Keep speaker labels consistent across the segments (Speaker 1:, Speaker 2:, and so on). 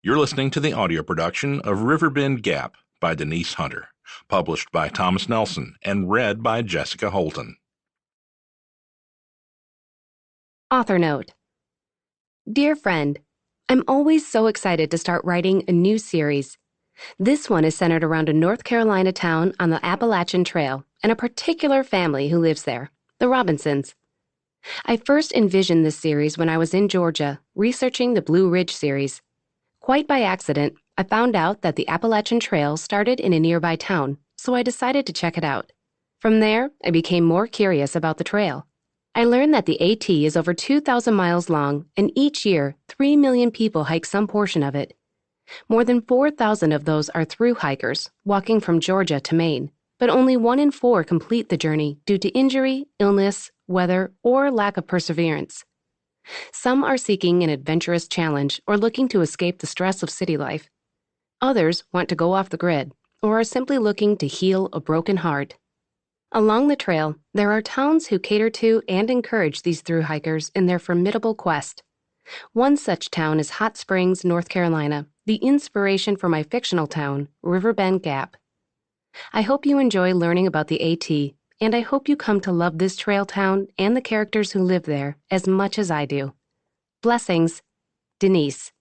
Speaker 1: You're listening to the audio production of Riverbend Gap by Denise Hunter, published by Thomas Nelson and read by Jessica Holton.
Speaker 2: Author note. Dear friend, I'm always so excited to start writing a new series. This one is centered around a North Carolina town on the Appalachian Trail and a particular family who lives there, the Robinsons. I first envisioned this series when I was in Georgia, researching the Blue Ridge series. Quite by accident, I found out that the Appalachian Trail started in a nearby town, so I decided to check it out. From there, I became more curious about the trail. I learned that the AT is over 2,000 miles long, and each year, 3 million people hike some portion of it. More than 4,000 of those are through hikers, walking from Georgia to Maine, but only 1 in 4 complete the journey due to injury, illness, weather, or lack of perseverance. Some are seeking an adventurous challenge or looking to escape the stress of city life. Others want to go off the grid or are simply looking to heal a broken heart. Along the trail, there are towns who cater to and encourage these thru hikers in their formidable quest. One such town is Hot Springs, North Carolina, the inspiration for my fictional town, Riverbend Gap. I hope you enjoy learning about the AT, and I hope you come to love this trail town and the characters who live there as much as I do. Blessings, Denise.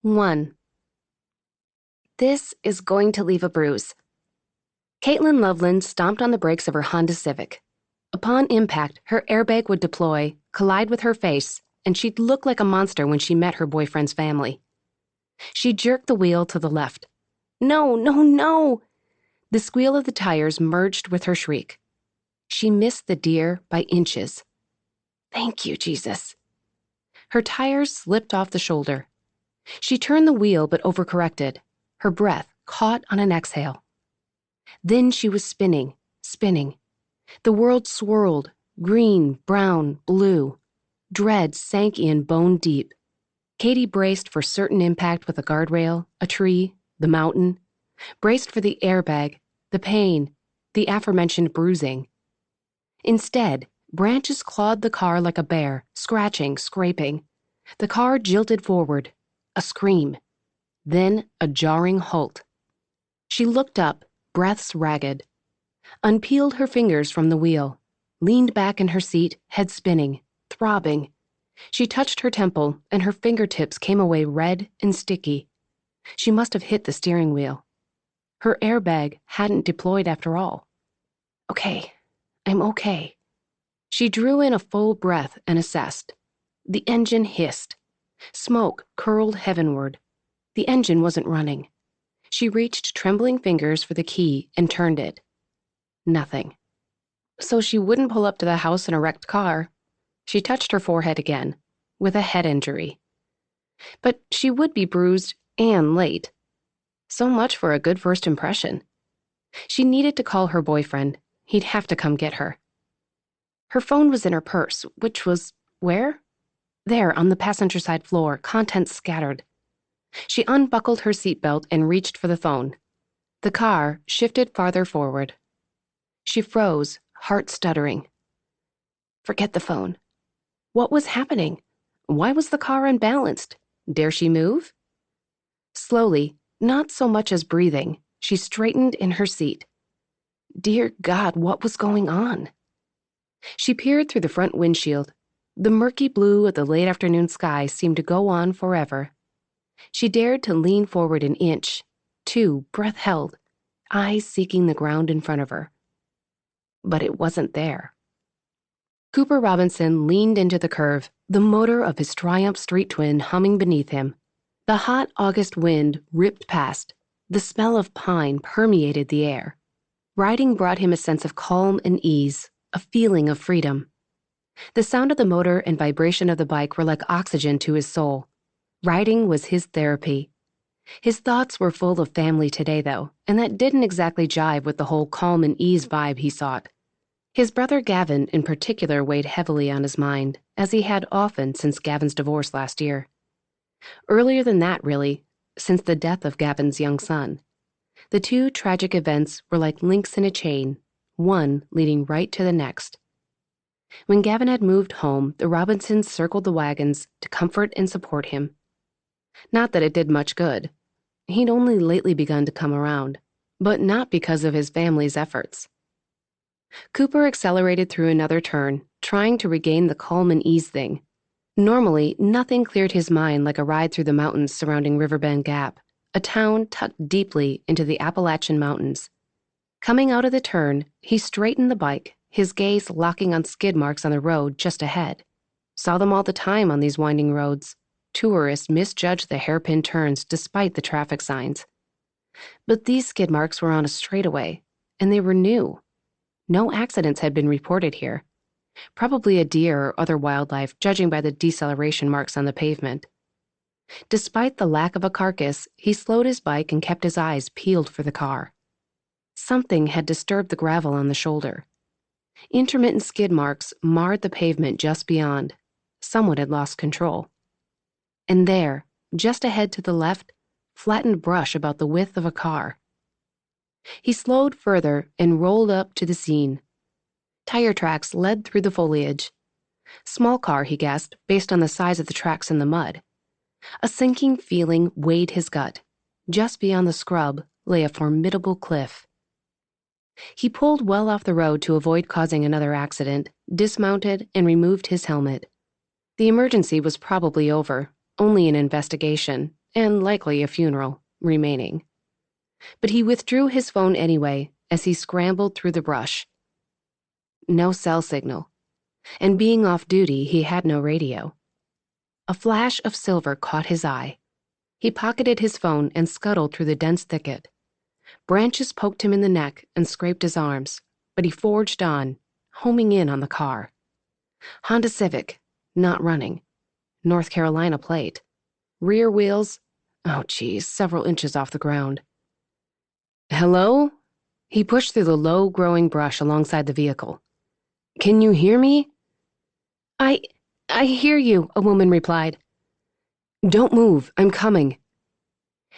Speaker 2: 1. This is going to leave a bruise. Caitlin Loveland stomped on the brakes of her Honda Civic. Upon impact, her airbag would deploy, collide with her face, and she'd look like a monster when she met her boyfriend's family. She jerked the wheel to the left. No, no, no! The squeal of the tires merged with her shriek. She missed the deer by inches. Thank you, Jesus. Her tires slipped off the shoulder. She turned the wheel but overcorrected. Her breath caught on an exhale. Then she was spinning. The world swirled, green, brown, blue. Dread sank in bone deep. Katie braced for certain impact with a guardrail, a tree, the mountain. Braced for the airbag, the pain, the aforementioned bruising. Instead, branches clawed the car like a bear, scratching, scraping. The car jilted forward. A scream. Then a jarring halt. She looked up, breaths ragged. Unpeeled her fingers from the wheel. Leaned back in her seat, head spinning, throbbing. She touched her temple, and her fingertips came away red and sticky. She must have hit the steering wheel. Her airbag hadn't deployed after all. Okay, I'm okay. She drew in a full breath and assessed. The engine hissed. Smoke curled heavenward. The engine wasn't running. She reached trembling fingers for the key and turned it. Nothing. So she wouldn't pull up to the house in a wrecked car. She touched her forehead again, with a head injury. But she would be bruised and late. So much for a good first impression. She needed to call her boyfriend. He'd have to come get her. Her phone was in her purse, which was where? There, on the passenger side floor, contents scattered. She unbuckled her seatbelt and reached for the phone. The car shifted farther forward. She froze, heart stuttering. Forget the phone. What was happening? Why was the car unbalanced? Dare she move? Slowly, not so much as breathing, she straightened in her seat. Dear God, what was going on? She peered through the front windshield. The murky blue of the late afternoon sky seemed to go on forever. She dared to lean forward an inch, 2, breath held, eyes seeking the ground in front of her. But it wasn't there. Cooper Robinson leaned into the curve, the motor of his Triumph street twin humming beneath him. The hot August wind ripped past. The smell of pine permeated the air. Riding brought him a sense of calm and ease, a feeling of freedom. The sound of the motor and vibration of the bike were like oxygen to his soul. Riding was his therapy. His thoughts were full of family today, though, and that didn't exactly jive with the whole calm and ease vibe he sought. His brother Gavin, in particular, weighed heavily on his mind, as he had often since Gavin's divorce last year. Earlier than that, really, since the death of Gavin's young son. The two tragic events were like links in a chain, one leading right to the next. When Gavin had moved home, the Robinsons circled the wagons to comfort and support him. Not that it did much good. He'd only lately begun to come around, but not because of his family's efforts. Cooper accelerated through another turn, trying to regain the calm and ease thing. Normally, nothing cleared his mind like a ride through the mountains surrounding Riverbend Gap, a town tucked deeply into the Appalachian Mountains. Coming out of the turn, he straightened the bike, his gaze locking on skid marks on the road just ahead. Saw them all the time on these winding roads. Tourists misjudged the hairpin turns despite the traffic signs. But these skid marks were on a straightaway, and they were new. No accidents had been reported here. Probably a deer or other wildlife, judging by the deceleration marks on the pavement. Despite the lack of a carcass, he slowed his bike and kept his eyes peeled for the car. Something had disturbed the gravel on the shoulder. Intermittent skid marks marred the pavement just beyond. Someone had lost control. And there, just ahead to the left, flattened brush about the width of a car. He slowed further and rolled up to the scene. Tire tracks led through the foliage. Small car, he guessed, based on the size of the tracks in the mud. A sinking feeling weighed his gut. Just beyond the scrub lay a formidable cliff. He pulled well off the road to avoid causing another accident, dismounted, and removed his helmet. The emergency was probably over, only an investigation, and likely a funeral, remaining. But he withdrew his phone anyway as he scrambled through the brush. No cell signal, and being off duty, he had no radio. A flash of silver caught his eye. He pocketed his phone and scuttled through the dense thicket. Branches poked him in the neck and scraped his arms, but he forged on, homing in on the car. Honda Civic, not running. North Carolina plate. Rear wheels, several inches off the ground. Hello? He pushed through the low-growing brush alongside the vehicle. Can you hear me? I hear you, a woman replied. Don't move, I'm coming.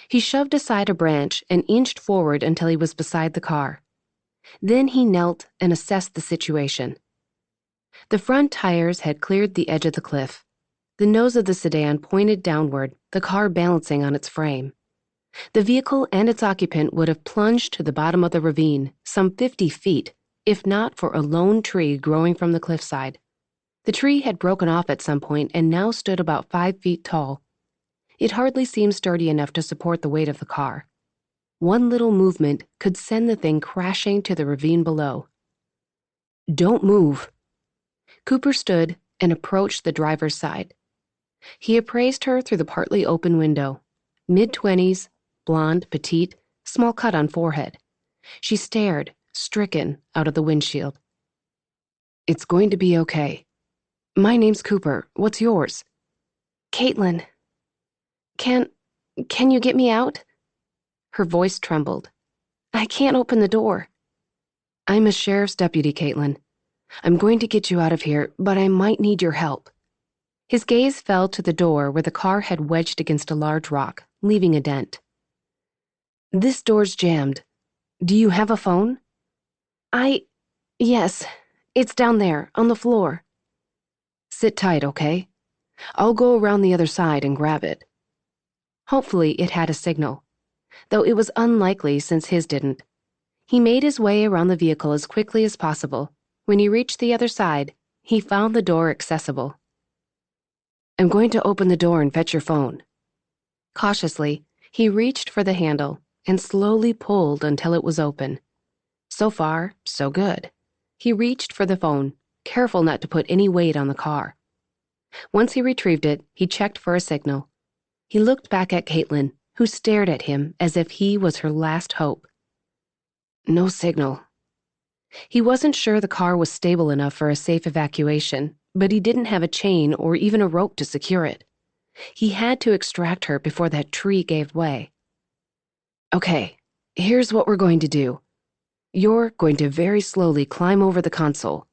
Speaker 2: He shoved aside a branch and inched forward until he was beside the car. Then he knelt and assessed the situation. The front tires had cleared the edge of the cliff. The nose of the sedan pointed downward, the car balancing on its frame. The vehicle and its occupant would have plunged to the bottom of the ravine, some 50 feet, if not for a lone tree growing from the cliffside. The tree had broken off at some point and now stood about 5 feet tall. It hardly seemed sturdy enough to support the weight of the car. One little movement could send the thing crashing to the ravine below. Don't move. Cooper stood and approached the driver's side. He appraised her through the partly open window. Mid-20s, blonde, petite, small cut on forehead. She stared, stricken, out of the windshield. It's going to be okay. My name's Cooper. What's yours? Caitlin. Can you get me out? Her voice trembled. I can't open the door. I'm a sheriff's deputy, Caitlin. I'm going to get you out of here, but I might need your help. His gaze fell to the door where the car had wedged against a large rock, leaving a dent. This door's jammed. Do you have a phone? Yes, it's down there, on the floor. Sit tight, okay? I'll go around the other side and grab it. Hopefully it had a signal, though it was unlikely since his didn't. He made his way around the vehicle as quickly as possible. When he reached the other side, he found the door accessible. I'm going to open the door and fetch your phone. Cautiously, he reached for the handle and slowly pulled until it was open. So far, so good. He reached for the phone, careful not to put any weight on the car. Once he retrieved it, he checked for a signal. He looked back at Caitlin, who stared at him as if he was her last hope. No signal. He wasn't sure the car was stable enough for a safe evacuation, but he didn't have a chain or even a rope to secure it. He had to extract her before that tree gave way. Okay, here's what we're going to do. You're going to very slowly climb over the console.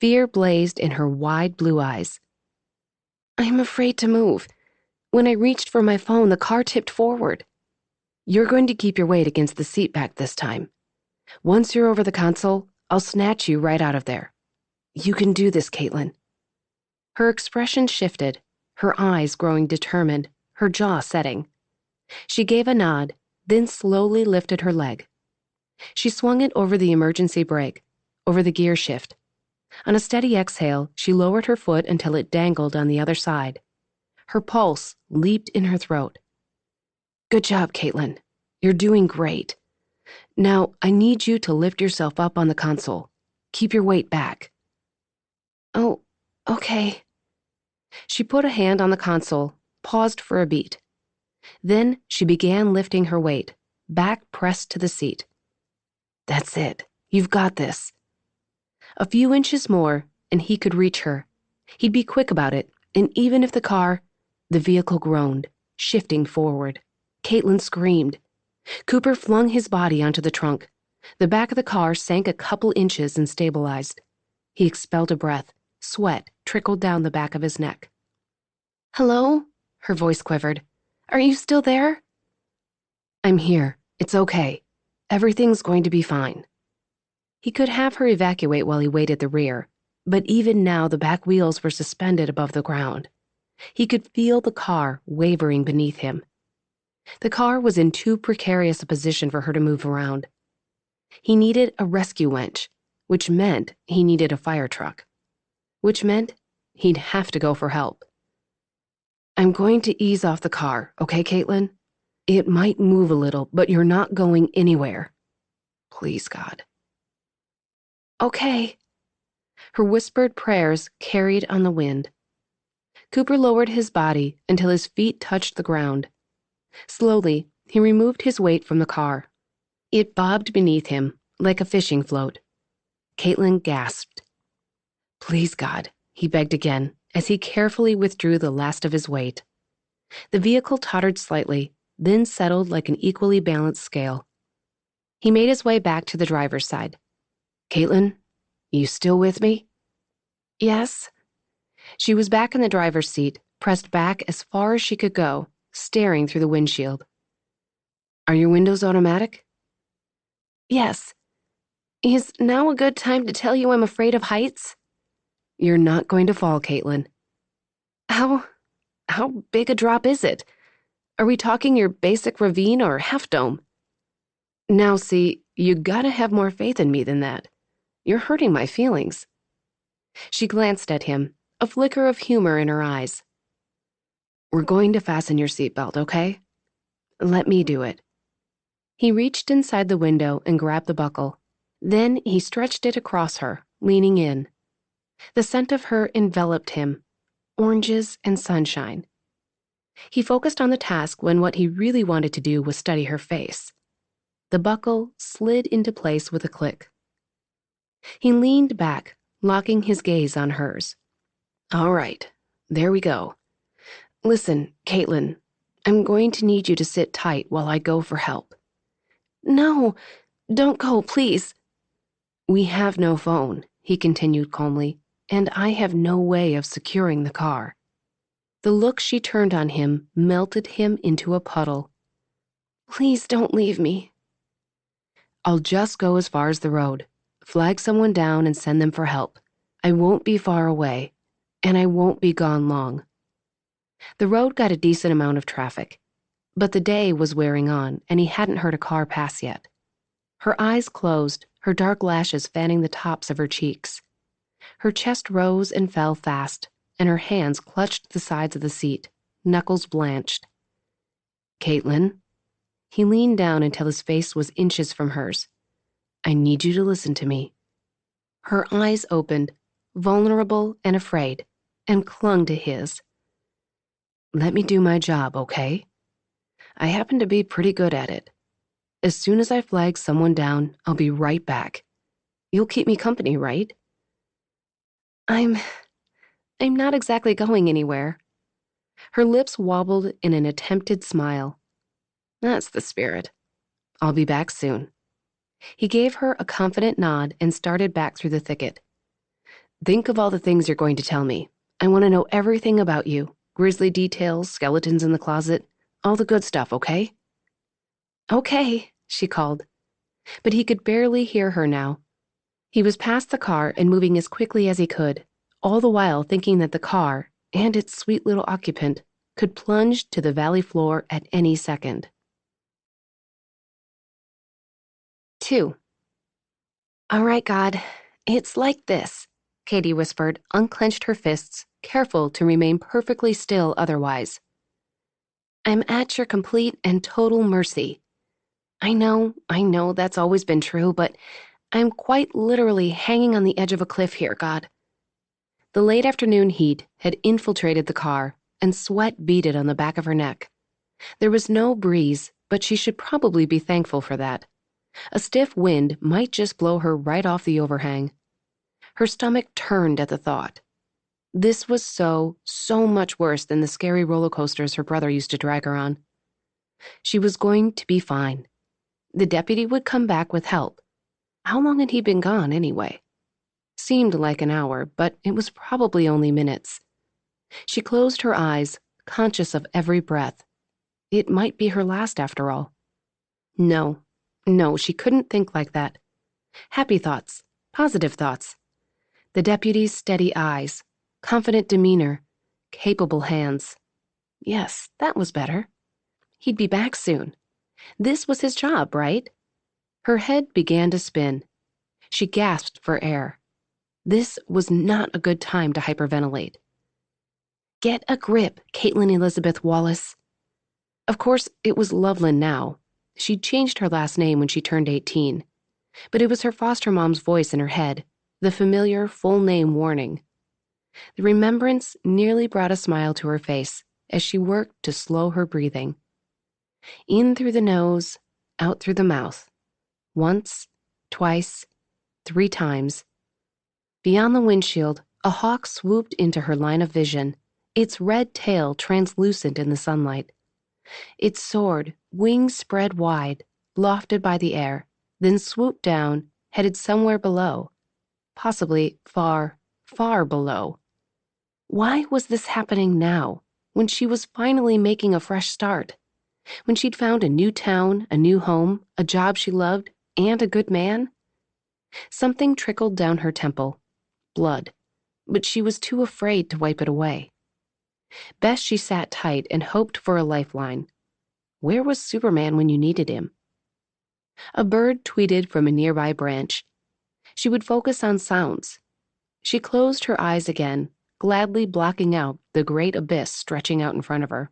Speaker 2: Fear blazed in her wide blue eyes. I'm afraid to move. When I reached for my phone, the car tipped forward. You're going to keep your weight against the seat back this time. Once you're over the console, I'll snatch you right out of there. You can do this, Caitlin. Her expression shifted, her eyes growing determined, her jaw setting. She gave a nod, then slowly lifted her leg. She swung it over the emergency brake, over the gear shift. On a steady exhale, she lowered her foot until it dangled on the other side. Her pulse leaped in her throat. Good job, Caitlin. You're doing great. Now, I need you to lift yourself up on the console. Keep your weight back. Oh, okay. She put a hand on the console, paused for a beat. Then she began lifting her weight, back pressed to the seat. That's it. You've got this. A few inches more, and he could reach her. He'd be quick about it, and even if the vehicle groaned, shifting forward. Caitlin screamed. Cooper flung his body onto the trunk. The back of the car sank a couple inches and stabilized. He expelled a breath. Sweat trickled down the back of his neck. Hello? Her voice quivered. Are you still there? I'm here. It's okay. Everything's going to be fine. He could have her evacuate while he waited at the rear, but even now the back wheels were suspended above the ground. He could feel the car wavering beneath him. The car was in too precarious a position for her to move around. He needed a rescue winch, which meant he needed a fire truck, which meant he'd have to go for help. I'm going to ease off the car, okay, Caitlin? It might move a little, but you're not going anywhere. Please, God. Okay. Her whispered prayers carried on the wind. Cooper lowered his body until his feet touched the ground. Slowly, he removed his weight from the car. It bobbed beneath him, like a fishing float. Caitlin gasped. Please, God, he begged again, as he carefully withdrew the last of his weight. The vehicle tottered slightly, then settled like an equally balanced scale. He made his way back to the driver's side. Caitlin, you still with me? Yes. She was back in the driver's seat, pressed back as far as she could go, staring through the windshield. Are your windows automatic? Yes. Is now a good time to tell you I'm afraid of heights? You're not going to fall, Caitlin. How big a drop is it? Are we talking your basic ravine or half dome? Now, see, you gotta have more faith in me than that. You're hurting my feelings. She glanced at him, a flicker of humor in her eyes. We're going to fasten your seatbelt, okay? Let me do it. He reached inside the window and grabbed the buckle. Then he stretched it across her, leaning in. The scent of her enveloped him, oranges and sunshine. He focused on the task when what he really wanted to do was study her face. The buckle slid into place with a click. He leaned back, locking his gaze on hers. All right, there we go. Listen, Caitlin, I'm going to need you to sit tight while I go for help. No, don't go, please. We have no phone, he continued calmly, and I have no way of securing the car. The look she turned on him melted him into a puddle. Please don't leave me. I'll just go as far as the road, flag someone down and send them for help. I won't be far away, and I won't be gone long. The road got a decent amount of traffic, but the day was wearing on, and he hadn't heard a car pass yet. Her eyes closed, her dark lashes fanning the tops of her cheeks. Her chest rose and fell fast, and her hands clutched the sides of the seat, knuckles blanched. Caitlin? He leaned down until his face was inches from hers. I need you to listen to me. Her eyes opened, vulnerable and afraid, and clung to his. Let me do my job, okay? I happen to be pretty good at it. As soon as I flag someone down, I'll be right back. You'll keep me company, right? I'm not exactly going anywhere. Her lips wobbled in an attempted smile. That's the spirit. I'll be back soon. He gave her a confident nod and started back through the thicket. Think of all the things you're going to tell me. I want to know everything about you. Grisly details, skeletons in the closet, all the good stuff, okay? Okay, she called. But he could barely hear her now. He was past the car and moving as quickly as he could, all the while thinking that the car, and its sweet little occupant, could plunge to the valley floor at any second. 2. All right, God, it's like this, Katie whispered, unclenched her fists, careful to remain perfectly still otherwise. I'm at your complete and total mercy. I know that's always been true, but I'm quite literally hanging on the edge of a cliff here, God. The late afternoon heat had infiltrated the car, and sweat beaded on the back of her neck. There was no breeze, but she should probably be thankful for that. A stiff wind might just blow her right off the overhang. Her stomach turned at the thought. This was so much worse than the scary roller coasters her brother used to drag her on. She was going to be fine. The deputy would come back with help. How long had he been gone, anyway? Seemed like an hour, but it was probably only minutes. She closed her eyes, conscious of every breath. It might be her last, after all. No, she couldn't think like that. Happy thoughts, positive thoughts. The deputy's steady eyes, confident demeanor, capable hands. Yes, that was better. He'd be back soon. This was his job, right? Her head began to spin. She gasped for air. This was not a good time to hyperventilate. Get a grip, Caitlin Elizabeth Wallace. Of course, it was Loveland now. She'd changed her last name when she turned 18. But it was her foster mom's voice in her head, the familiar full name warning. The remembrance nearly brought a smile to her face as she worked to slow her breathing. In through the nose, out through the mouth. Once, twice, 3 times. Beyond the windshield, a hawk swooped into her line of vision, its red tail translucent in the sunlight. It soared, wings spread wide, lofted by the air, then swooped down, headed somewhere below. Possibly far, far below. Why was this happening now, when she was finally making a fresh start? When she'd found a new town, a new home, a job she loved, and a good man? Something trickled down her temple. Blood. But she was too afraid to wipe it away. Best she sat tight and hoped for a lifeline. Where was Superman when you needed him? A bird tweeted from a nearby branch. She would focus on sounds. She closed her eyes again, gladly blocking out the great abyss stretching out in front of her.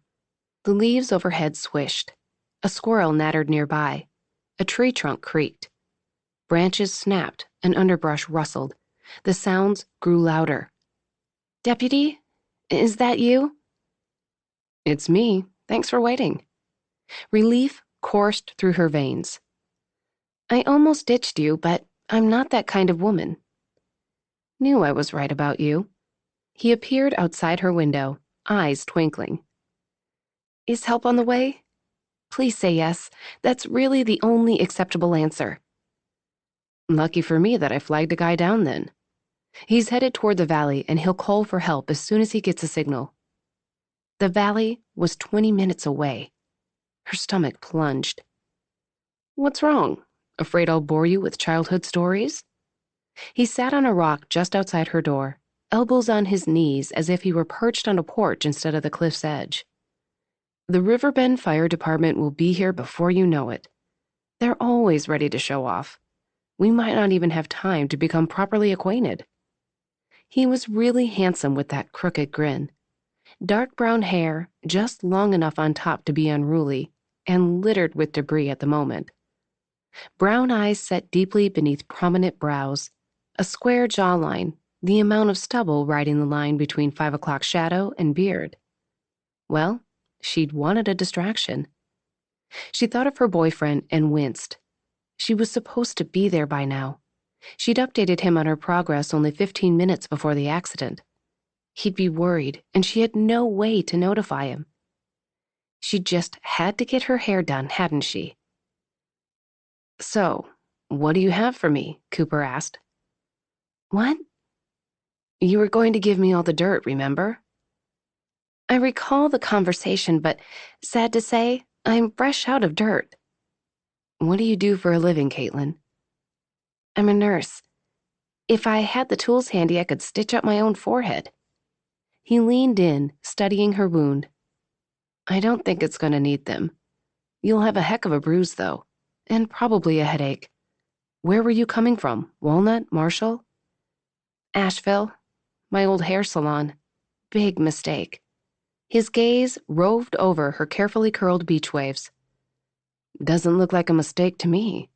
Speaker 2: The leaves overhead swished. A squirrel nattered nearby. A tree trunk creaked. Branches snapped and underbrush rustled. The sounds grew louder. Deputy? Is that you? It's me. Thanks for waiting. Relief coursed through her veins. I almost ditched you, but I'm not that kind of woman. Knew I was right about you. He appeared outside her window, eyes twinkling. Is help on the way? Please say yes. That's really the only acceptable answer. Lucky for me that I flagged a guy down then. He's headed toward the valley and he'll call for help as soon as he gets a signal. The valley was 20 minutes away. Her stomach plunged. What's wrong? Afraid I'll bore you with childhood stories? He sat on a rock just outside her door, elbows on his knees as if he were perched on a porch instead of the cliff's edge. The Riverbend Fire Department will be here before you know it. They're always ready to show off. We might not even have time to become properly acquainted. He was really handsome with that crooked grin. Dark brown hair, just long enough on top to be unruly, and littered with debris at the moment. Brown eyes set deeply beneath prominent brows, a square jawline, the amount of stubble riding the line between 5 o'clock shadow and beard. Well, she'd wanted a distraction. She thought of her boyfriend and winced. She was supposed to be there by now. She'd updated him on her progress only 15 minutes before the accident. He'd be worried, and she had no way to notify him. She just had to get her hair done, hadn't she? So, what do you have for me? Cooper asked. What? You were going to give me all the dirt, remember? I recall the conversation, but sad to say, I'm fresh out of dirt. What do you do for a living, Caitlin? I'm a nurse. If I had the tools handy, I could stitch up my own forehead. He leaned in, studying her wound. I don't think it's going to need them. You'll have a heck of a bruise, though, and probably a headache. Where were you coming from? Walnut? Marshall? Asheville. My old hair salon. Big mistake. His gaze roved over her carefully curled beach waves. Doesn't look like a mistake to me.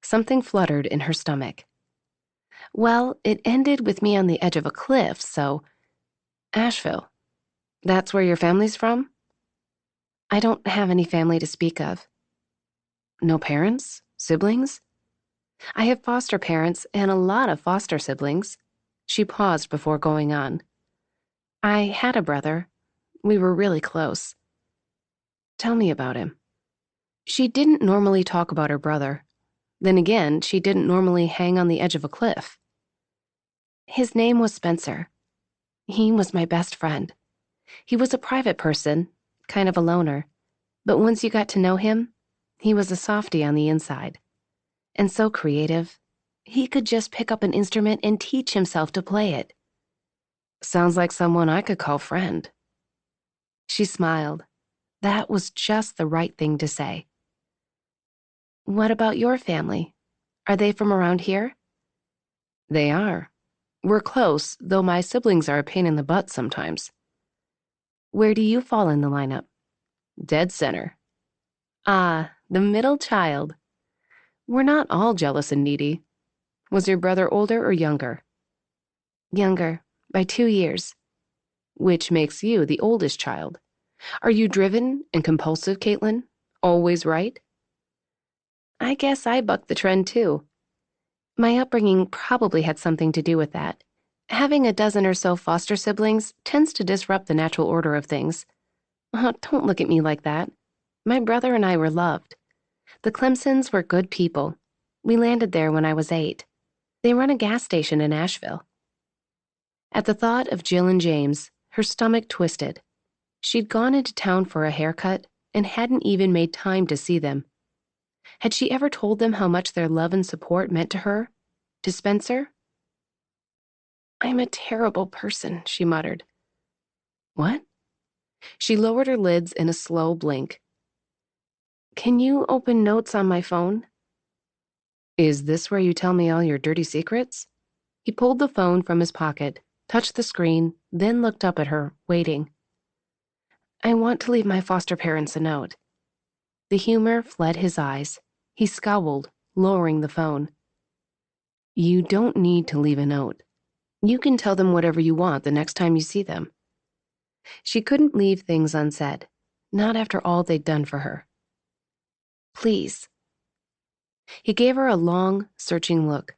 Speaker 2: Something fluttered in her stomach. Well, it ended with me on the edge of a cliff, so... Asheville. That's where your family's from? I don't have any family to speak of. No parents? Siblings? I have foster parents and a lot of foster siblings. She paused before going on. I had a brother. We were really close. Tell me about him. She didn't normally talk about her brother. Then again, she didn't normally hang on the edge of a cliff. His name was Spencer. He was my best friend. He was a private person, kind of a loner. But once you got to know him, he was a softie on the inside. And so creative. He could just pick up an instrument and teach himself to play it. Sounds like someone I could call friend. She smiled. That was just the right thing to say. What about your family? Are they from around here? They are. We're close, though my siblings are a pain in the butt sometimes. Where do you fall in the lineup? Dead center. Ah, the middle child. We're not all jealous and needy. Was your brother older or younger? Younger, by 2 years. Which makes you the oldest child. Are you driven and compulsive, Caitlin? Always right? I guess I bucked the trend too. My upbringing probably had something to do with that. Having a dozen or so foster siblings tends to disrupt the natural order of things. Oh, don't look at me like that. My brother and I were loved. The Clemsons were good people. We landed there when I was 8. They run a gas station in Asheville. At the thought of Jill and James, her stomach twisted. She'd gone into town for a haircut and hadn't even made time to see them. Had she ever told them how much their love and support meant to her? To Spencer? I'm a terrible person, she muttered. What? She lowered her lids in a slow blink. Can you open notes on my phone? Is this where you tell me all your dirty secrets? He pulled the phone from his pocket, touched the screen, then looked up at her, waiting. I want to leave my foster parents a note. The humor fled his eyes. He scowled, lowering the phone. You don't need to leave a note. You can tell them whatever you want the next time you see them. She couldn't leave things unsaid, not after all they'd done for her. Please. He gave her a long, searching look.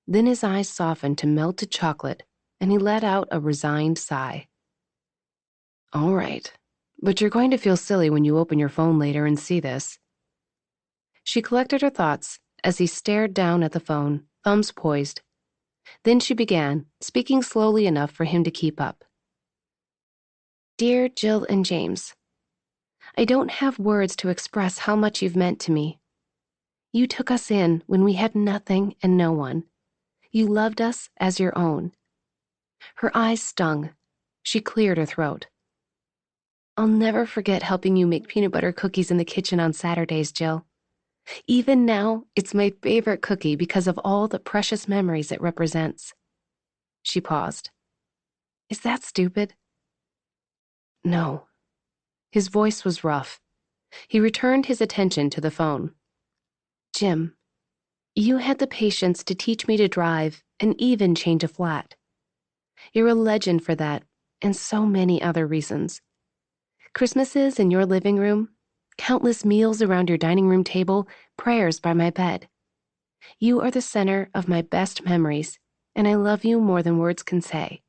Speaker 2: Then his eyes softened to melted chocolate, and he let out a resigned sigh. All right, but you're going to feel silly when you open your phone later and see this. She collected her thoughts as he stared down at the phone, thumbs poised. Then she began, speaking slowly enough for him to keep up. Dear Jill and James, I don't have words to express how much you've meant to me. You took us in when we had nothing and no one. You loved us as your own. Her eyes stung. She cleared her throat. I'll never forget helping you make peanut butter cookies in the kitchen on Saturdays, Jill. Even now, it's my favorite cookie because of all the precious memories it represents. She paused. Is that stupid? No. His voice was rough. He returned his attention to the phone. Jim, you had the patience to teach me to drive and even change a flat. You're a legend for that, and so many other reasons. Christmases in your living room, countless meals around your dining room table, prayers by my bed. You are the center of my best memories, and I love you more than words can say.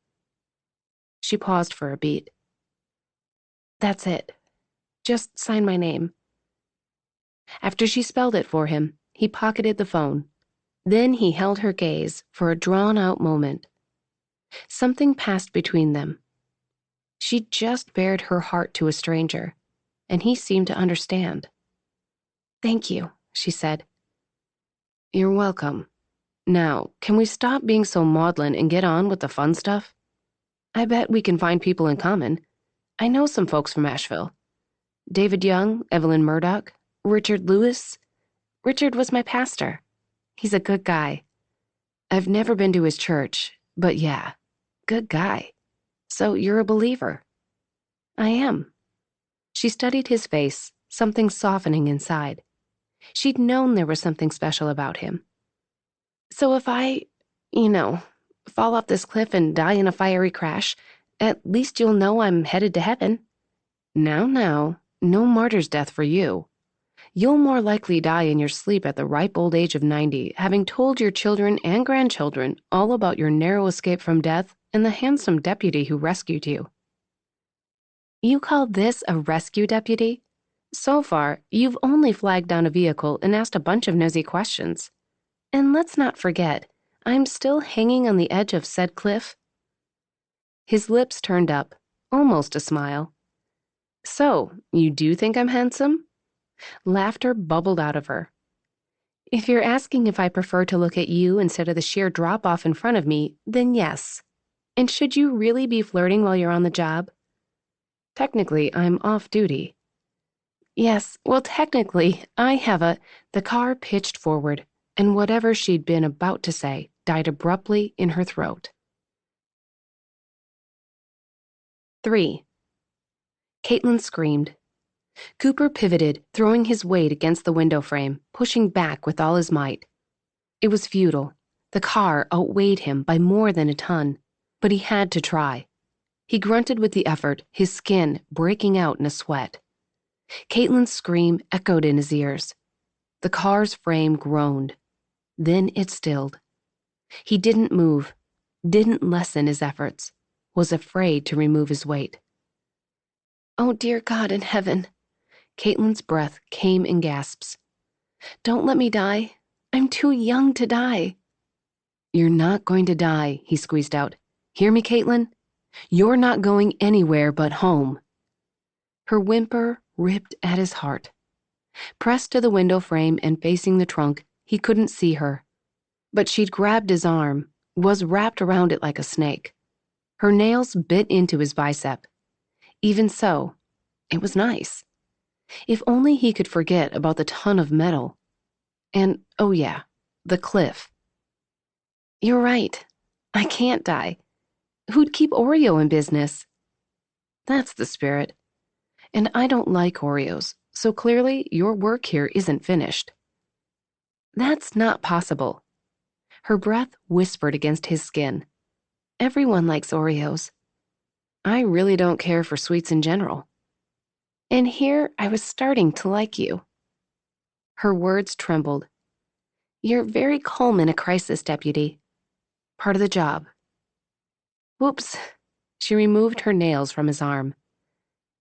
Speaker 2: She paused for a beat. That's it. Just sign my name. After she spelled it for him, he pocketed the phone. Then he held her gaze for a drawn-out moment. Something passed between them. She'd just bared her heart to a stranger, and he seemed to understand. Thank you, she said. You're welcome. Now, can we stop being so maudlin and get on with the fun stuff? I bet we can find people in common. I know some folks from Asheville. David Young, Evelyn Murdoch, Richard Lewis. Richard was my pastor. He's a good guy. I've never been to his church, but yeah, good guy. So you're a believer? I am. She studied his face, something softening inside. She'd known there was something special about him. So if I, fall off this cliff and die in a fiery crash, at least you'll know I'm headed to heaven. Now, no martyr's death for you. You'll more likely die in your sleep at the ripe old age of 90, having told your children and grandchildren all about your narrow escape from death and the handsome deputy who rescued you. You call this a rescue deputy? So far, you've only flagged down a vehicle and asked a bunch of nosy questions. And let's not forget, I'm still hanging on the edge of said cliff. His lips turned up, almost a smile. So, you do think I'm handsome? Laughter bubbled out of her. If you're asking if I prefer to look at you instead of the sheer drop-off in front of me, then yes. And should you really be flirting while you're on the job? Technically, I'm off duty. Yes, well, technically, I have The car pitched forward, and whatever she'd been about to say died abruptly in her throat. 3. Caitlin screamed. Cooper pivoted, throwing his weight against the window frame, pushing back with all his might. It was futile. The car outweighed him by more than a ton, but he had to try. He grunted with the effort, his skin breaking out in a sweat. Caitlin's scream echoed in his ears. The car's frame groaned. Then it stilled. He didn't move, didn't lessen his efforts, was afraid to remove his weight. Oh, dear God in heaven. Caitlin's breath came in gasps. Don't let me die. I'm too young to die. You're not going to die, he squeezed out. Hear me, Caitlin? You're not going anywhere but home. Her whimper ripped at his heart. Pressed to the window frame and facing the trunk, he couldn't see her. But she'd grabbed his arm, was wrapped around it like a snake. Her nails bit into his bicep. Even so, it was nice. If only he could forget about the ton of metal. And, oh yeah, the cliff. You're right. I can't die. Who'd keep Oreo in business? That's the spirit. And I don't like Oreos, so clearly your work here isn't finished. That's not possible. Her breath whispered against his skin. Everyone likes Oreos. I really don't care for sweets in general. And here I was starting to like you. Her words trembled. You're very calm in a crisis, deputy. Part of the job. Whoops. She removed her nails from his arm.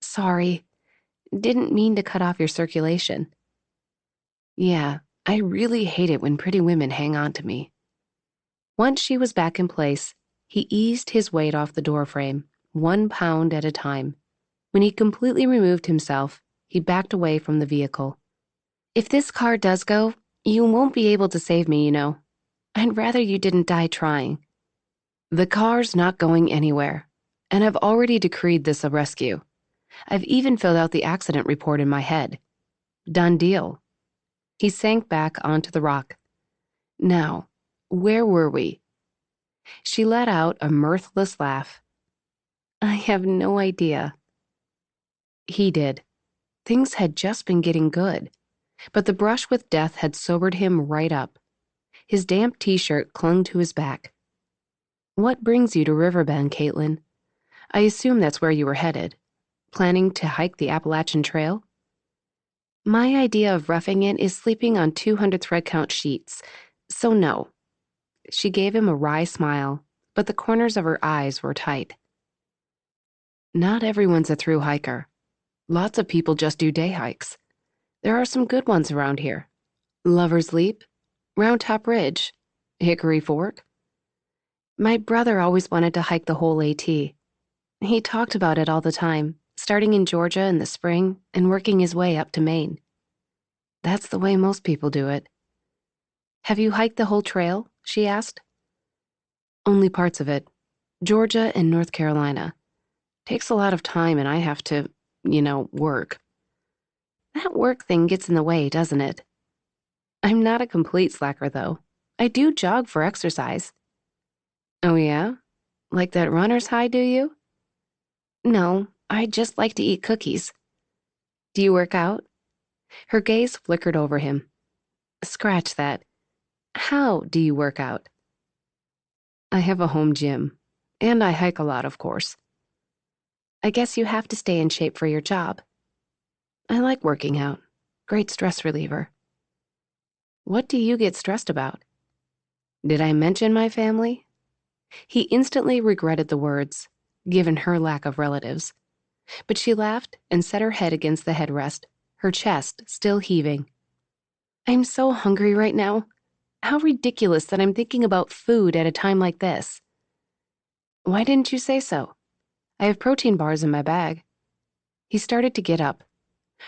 Speaker 2: Sorry. Didn't mean to cut off your circulation. Yeah, I really hate it when pretty women hang on to me. Once she was back in place, he eased his weight off the doorframe, 1 pound at a time. When he completely removed himself, he backed away from the vehicle. If this car does go, you won't be able to save me, you know. I'd rather you didn't die trying. The car's not going anywhere, and I've already decreed this a rescue. I've even filled out the accident report in my head. Done deal. He sank back onto the rock. Now, where were we? She let out a mirthless laugh. I have no idea. He did. Things had just been getting good, but the brush with death had sobered him right up. His damp t-shirt clung to his back. What brings you to Riverbend, Caitlin? I assume that's where you were headed. Planning to hike the Appalachian Trail? My idea of roughing it is sleeping on 200 thread count sheets, so no. She gave him a wry smile, but the corners of her eyes were tight. Not everyone's a through hiker. Lots of people just do day hikes. There are some good ones around here. Lover's Leap, Round Top Ridge, Hickory Fork. My brother always wanted to hike the whole AT. He talked about it all the time, starting in Georgia in the spring and working his way up to Maine. That's the way most people do it. Have you hiked the whole trail? she asked. Only parts of it. Georgia and North Carolina. Takes a lot of time and I have to, work. That work thing gets in the way, doesn't it? I'm not a complete slacker, though. I do jog for exercise. Oh, yeah? Like that runner's high, do you? No, I just like to eat cookies. Do you work out? Her gaze flickered over him. Scratch that. How do you work out? I have a home gym, and I hike a lot, of course. I guess you have to stay in shape for your job. I like working out. Great stress reliever. What do you get stressed about? Did I mention my family? He instantly regretted the words, given her lack of relatives. But she laughed and set her head against the headrest, her chest still heaving. I'm so hungry right now. How ridiculous that I'm thinking about food at a time like this. Why didn't you say so? I have protein bars in my bag. He started to get up.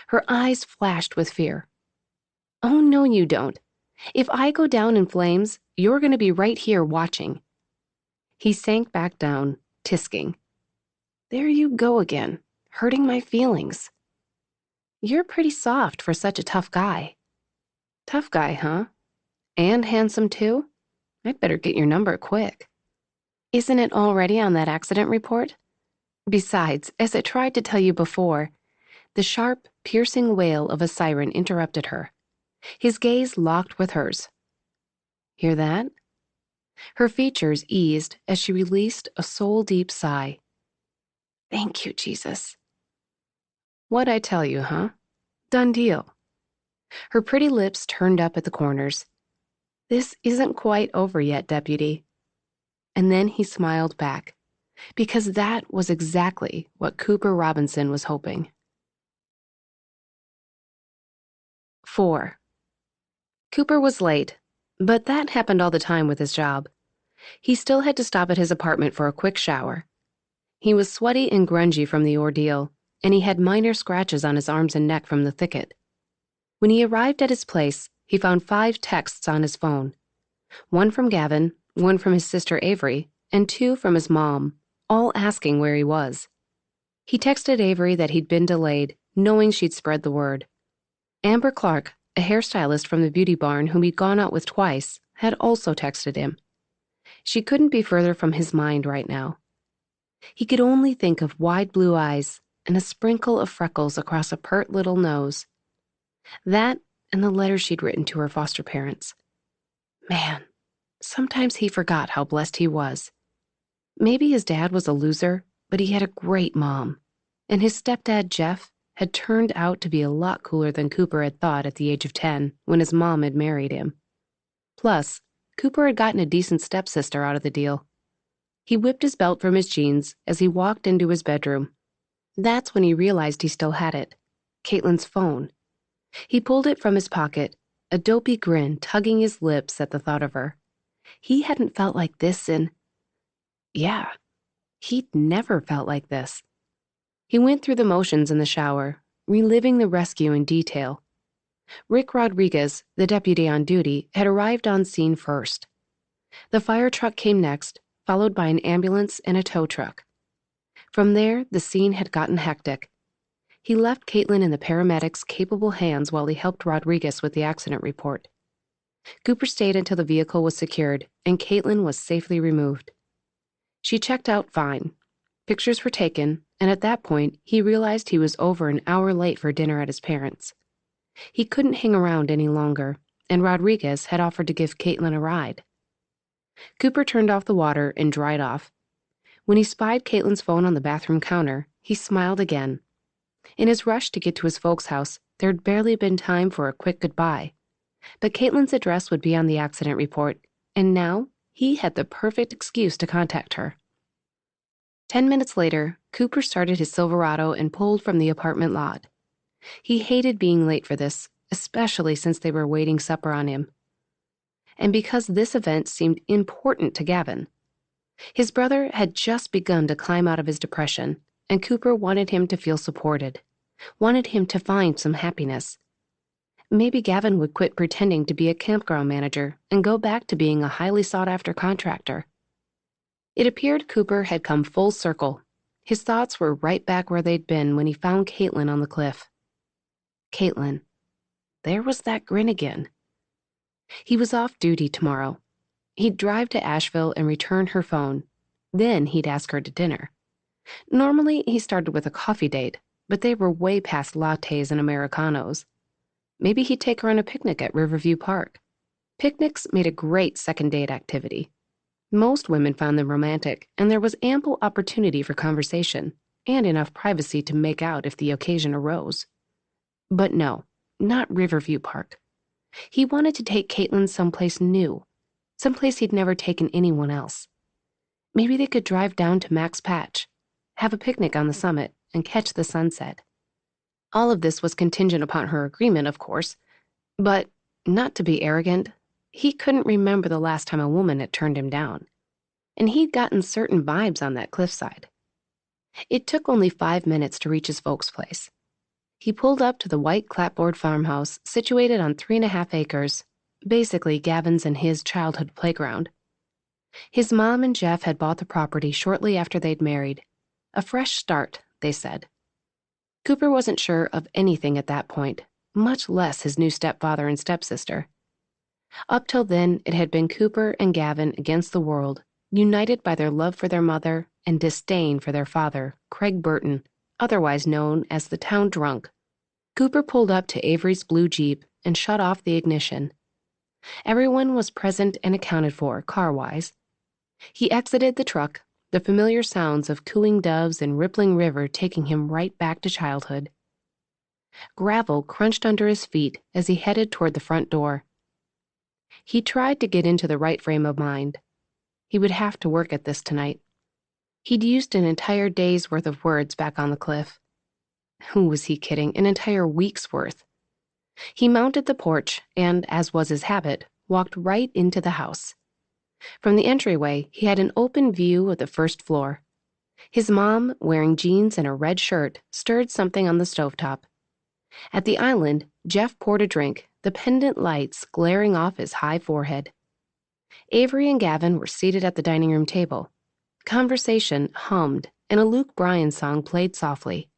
Speaker 2: Her eyes flashed with fear. Oh, no, you don't. If I go down in flames, you're going to be right here watching. He sank back down, tisking. There you go again, hurting my feelings. You're pretty soft for such a tough guy. Tough guy, huh? And handsome too? I'd better get your number quick. Isn't it already on that accident report? Besides, as I tried to tell you before, the sharp, piercing wail of a siren interrupted her. His gaze locked with hers. Hear that? Her features eased as she released a soul-deep sigh. Thank you, Jesus. What'd I tell you, huh? Done deal. Her pretty lips turned up at the corners. This isn't quite over yet, Deputy. And then he smiled back, because that was exactly what Cooper Robinson was hoping. 4. Cooper was late, but that happened all the time with his job. He still had to stop at his apartment for a quick shower. He was sweaty and grungy from the ordeal, and he had minor scratches on his arms and neck from the thicket. When he arrived at his place, he found 5 texts on his phone. 1 from Gavin, 1 from his sister Avery, and 2 from his mom, all asking where he was. He texted Avery that he'd been delayed, knowing she'd spread the word. Amber Clark, a hairstylist from the beauty barn whom he'd gone out with twice, had also texted him. She couldn't be further from his mind right now. He could only think of wide blue eyes and a sprinkle of freckles across a pert little nose. That and the letter she'd written to her foster parents. Man, sometimes he forgot how blessed he was. Maybe his dad was a loser, but he had a great mom. And his stepdad, Jeff, had turned out to be a lot cooler than Cooper had thought at the age of 10 when his mom had married him. Plus, Cooper had gotten a decent stepsister out of the deal. He whipped his belt from his jeans as he walked into his bedroom. That's when he realized he still had it. Caitlin's phone. He pulled it from his pocket, a dopey grin tugging his lips at the thought of her. He hadn't felt like this he'd never felt like this. He went through the motions in the shower, reliving the rescue in detail. Rick Rodriguez, the deputy on duty, had arrived on scene first. The fire truck came next, followed by an ambulance and a tow truck. From there, the scene had gotten hectic. He left Caitlin in the paramedics' capable hands while he helped Rodriguez with the accident report. Cooper stayed until the vehicle was secured and Caitlin was safely removed. She checked out fine. Pictures were taken, and at that point, he realized he was over an hour late for dinner at his parents'. He couldn't hang around any longer, and Rodriguez had offered to give Caitlin a ride. Cooper turned off the water and dried off. When he spied Caitlin's phone on the bathroom counter, he smiled again. In his rush to get to his folks' house, there had barely been time for a quick goodbye. But Caitlin's address would be on the accident report, and now he had the perfect excuse to contact her. 10 minutes later, Cooper started his Silverado and pulled from the apartment lot. He hated being late for this, especially since they were waiting supper on him. And because this event seemed important to Gavin. His brother had just begun to climb out of his depression, and Cooper wanted him to feel supported, wanted him to find some happiness. Maybe Gavin would quit pretending to be a campground manager and go back to being a highly sought-after contractor. It appeared Cooper had come full circle. His thoughts were right back where they'd been when he found Caitlin on the cliff. Caitlin. There was that grin again. He was off duty tomorrow. He'd drive to Asheville and return her phone. Then he'd ask her to dinner. Normally, he started with a coffee date, but they were way past lattes and Americanos. Maybe he'd take her on a picnic at Riverview Park. Picnics made a great second date activity. Most women found them romantic, and there was ample opportunity for conversation and enough privacy to make out if the occasion arose. But no, not Riverview Park. He wanted to take Caitlin someplace new, someplace he'd never taken anyone else. Maybe they could drive down to Max Patch, have a picnic on the summit, and catch the sunset. All of this was contingent upon her agreement, of course, but, not to be arrogant, he couldn't remember the last time a woman had turned him down. And he'd gotten certain vibes on that cliffside. It took only 5 minutes to reach his folks' place. He pulled up to the white clapboard farmhouse situated on 3.5 acres, basically Gavin's and his childhood playground. His mom and Jeff had bought the property shortly after they'd married. A fresh start, they said. Cooper wasn't sure of anything at that point, much less his new stepfather and stepsister. Up till then, it had been Cooper and Gavin against the world, united by their love for their mother and disdain for their father, Craig Burton, otherwise known as the town drunk. Cooper pulled up to Avery's blue Jeep and shut off the ignition. Everyone was present and accounted for, car-wise. He exited the truck, the familiar sounds of cooing doves and rippling river taking him right back to childhood. Gravel crunched under his feet as he headed toward the front door. He tried to get into the right frame of mind. He would have to work at this tonight. He'd used an entire day's worth of words back on the cliff. Who was he kidding? An entire week's worth. He mounted the porch and, as was his habit, walked right into the house. From the entryway, he had an open view of the first floor. His mom, wearing jeans and a red shirt, stirred something on the stovetop. At the island, Jeff poured a drink, the pendant lights glaring off his high forehead. Avery and Gavin were seated at the dining room table. Conversation hummed, and a Luke Bryan song played softly.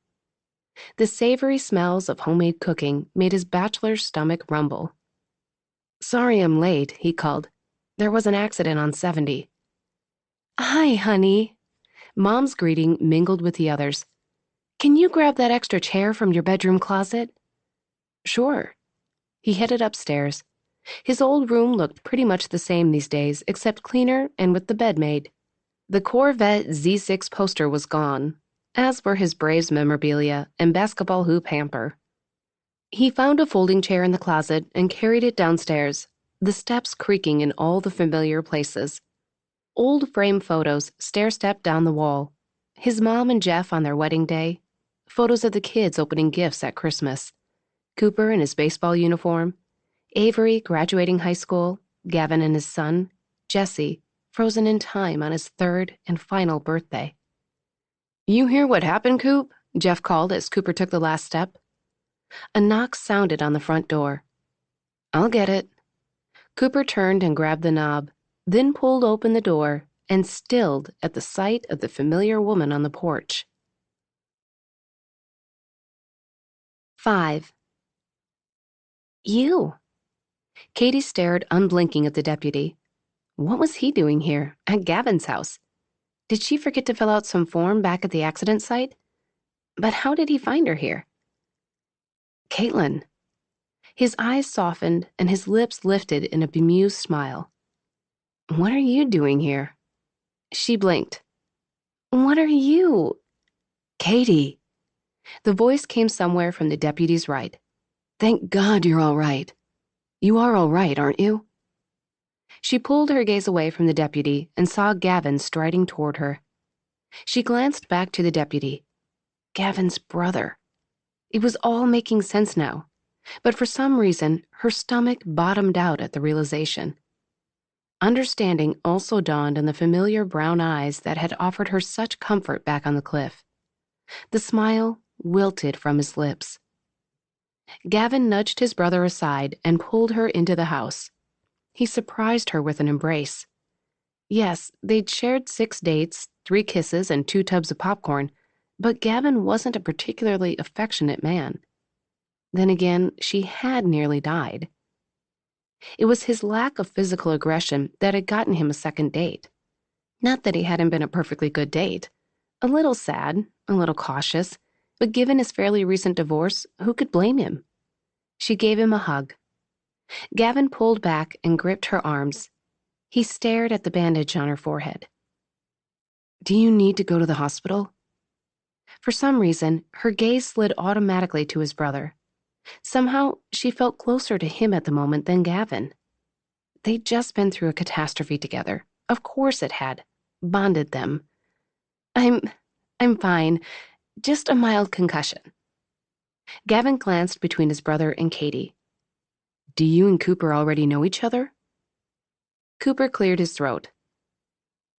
Speaker 2: The savory smells of homemade cooking made his bachelor's stomach rumble. "Sorry I'm late," he called. "There was an accident on 70. "Hi, honey." Mom's greeting mingled with the others. "Can you grab that extra chair from your bedroom closet?" "Sure." He headed upstairs. His old room looked pretty much the same these days, except cleaner and with the bed made. The Corvette Z6 poster was gone, as were his Braves memorabilia and basketball hoop hamper. He found a folding chair in the closet and carried it downstairs, the steps creaking in all the familiar places. Old frame photos stair-stepped down the wall. His mom and Jeff on their wedding day. Photos of the kids opening gifts at Christmas. Cooper in his baseball uniform. Avery graduating high school. Gavin and his son. Jesse, frozen in time on his 3rd and final birthday. "You hear what happened, Coop?" Jeff called as Cooper took the last step. A knock sounded on the front door. "I'll get it." Cooper turned and grabbed the knob, then pulled open the door and stilled at the sight of the familiar woman on the porch. 5. You. Katie stared unblinking at the deputy. What was he doing here, at Gavin's house? Did she forget to fill out some form back at the accident site? But how did he find her here? Caitlin. His eyes softened and his lips lifted in a bemused smile. What are you doing here? She blinked. What are you? Katie. The voice came somewhere from the deputy's right. Thank God you're all right. You are all right, aren't you? She pulled her gaze away from the deputy and saw Gavin striding toward her. She glanced back to the deputy. Gavin's brother. It was all making sense now, but for some reason, her stomach bottomed out at the realization. Understanding also dawned on the familiar brown eyes that had offered her such comfort back on the cliff. The smile wilted from his lips. Gavin nudged his brother aside and pulled her into the house. He surprised her with an embrace. Yes, they'd shared 6 dates, 3 kisses, and 2 tubs of popcorn, but Gavin wasn't a particularly affectionate man. Then again, she had nearly died. It was his lack of physical aggression that had gotten him a second date. Not that he hadn't been a perfectly good date. A little sad, a little cautious, but given his fairly recent divorce, who could blame him? She gave him a hug. Gavin pulled back and gripped her arms. He stared at the bandage on her forehead. "Do you need to go to the hospital?" For some reason, her gaze slid automatically to his brother. Somehow, she felt closer to him at the moment than Gavin. They'd just been through a catastrophe together. Of course it had. Bonded them. I'm fine. Just a mild concussion." Gavin glanced between his brother and Katie. "Do you and Cooper already know each other?" Cooper cleared his throat.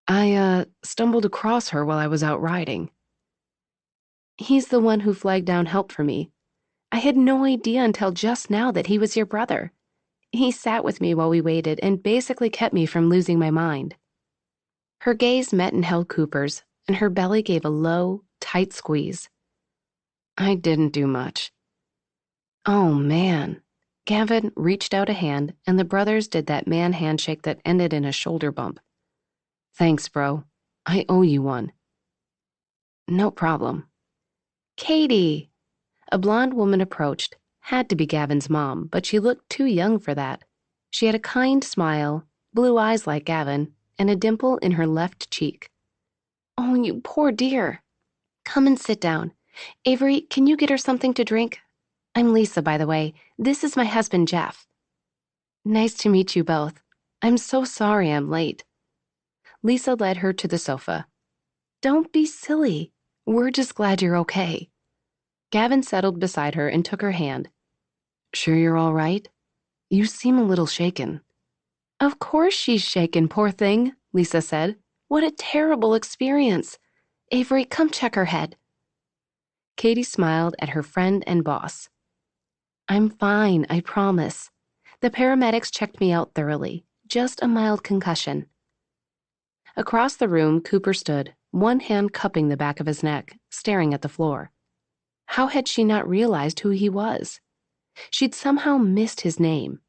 Speaker 2: I stumbled across her while I was out riding." "He's the one who flagged down help for me. I had no idea until just now that he was your brother. He sat with me while we waited and basically kept me from losing my mind." Her gaze met and held Cooper's, and her belly gave a low, tight squeeze. "I didn't do much." "Oh, man." Gavin reached out a hand, and the brothers did that man handshake that ended in a shoulder bump. "Thanks, bro. I owe you one." "No problem." "Katie!" A blonde woman approached. Had to be Gavin's mom, but she looked too young for that. She had a kind smile, blue eyes like Gavin, and a dimple in her left cheek. "Oh, you poor dear. Come and sit down. Avery, can you get her something to drink? I'm Lisa, by the way. This is my husband, Jeff." "Nice to meet you both. I'm so sorry I'm late." Lisa led her to the sofa. "Don't be silly. We're just glad you're okay." Gavin settled beside her and took her hand. "Sure you're all right? You seem a little shaken." "Of course she's shaken, poor thing," Lisa said. "What a terrible experience. Avery, come check her head." Katie smiled at her friend and boss. "I'm fine, I promise. The paramedics checked me out thoroughly. Just a mild concussion." Across the room, Cooper stood, one hand cupping the back of his neck, staring at the floor. How had she not realized who he was? She'd somehow missed his name,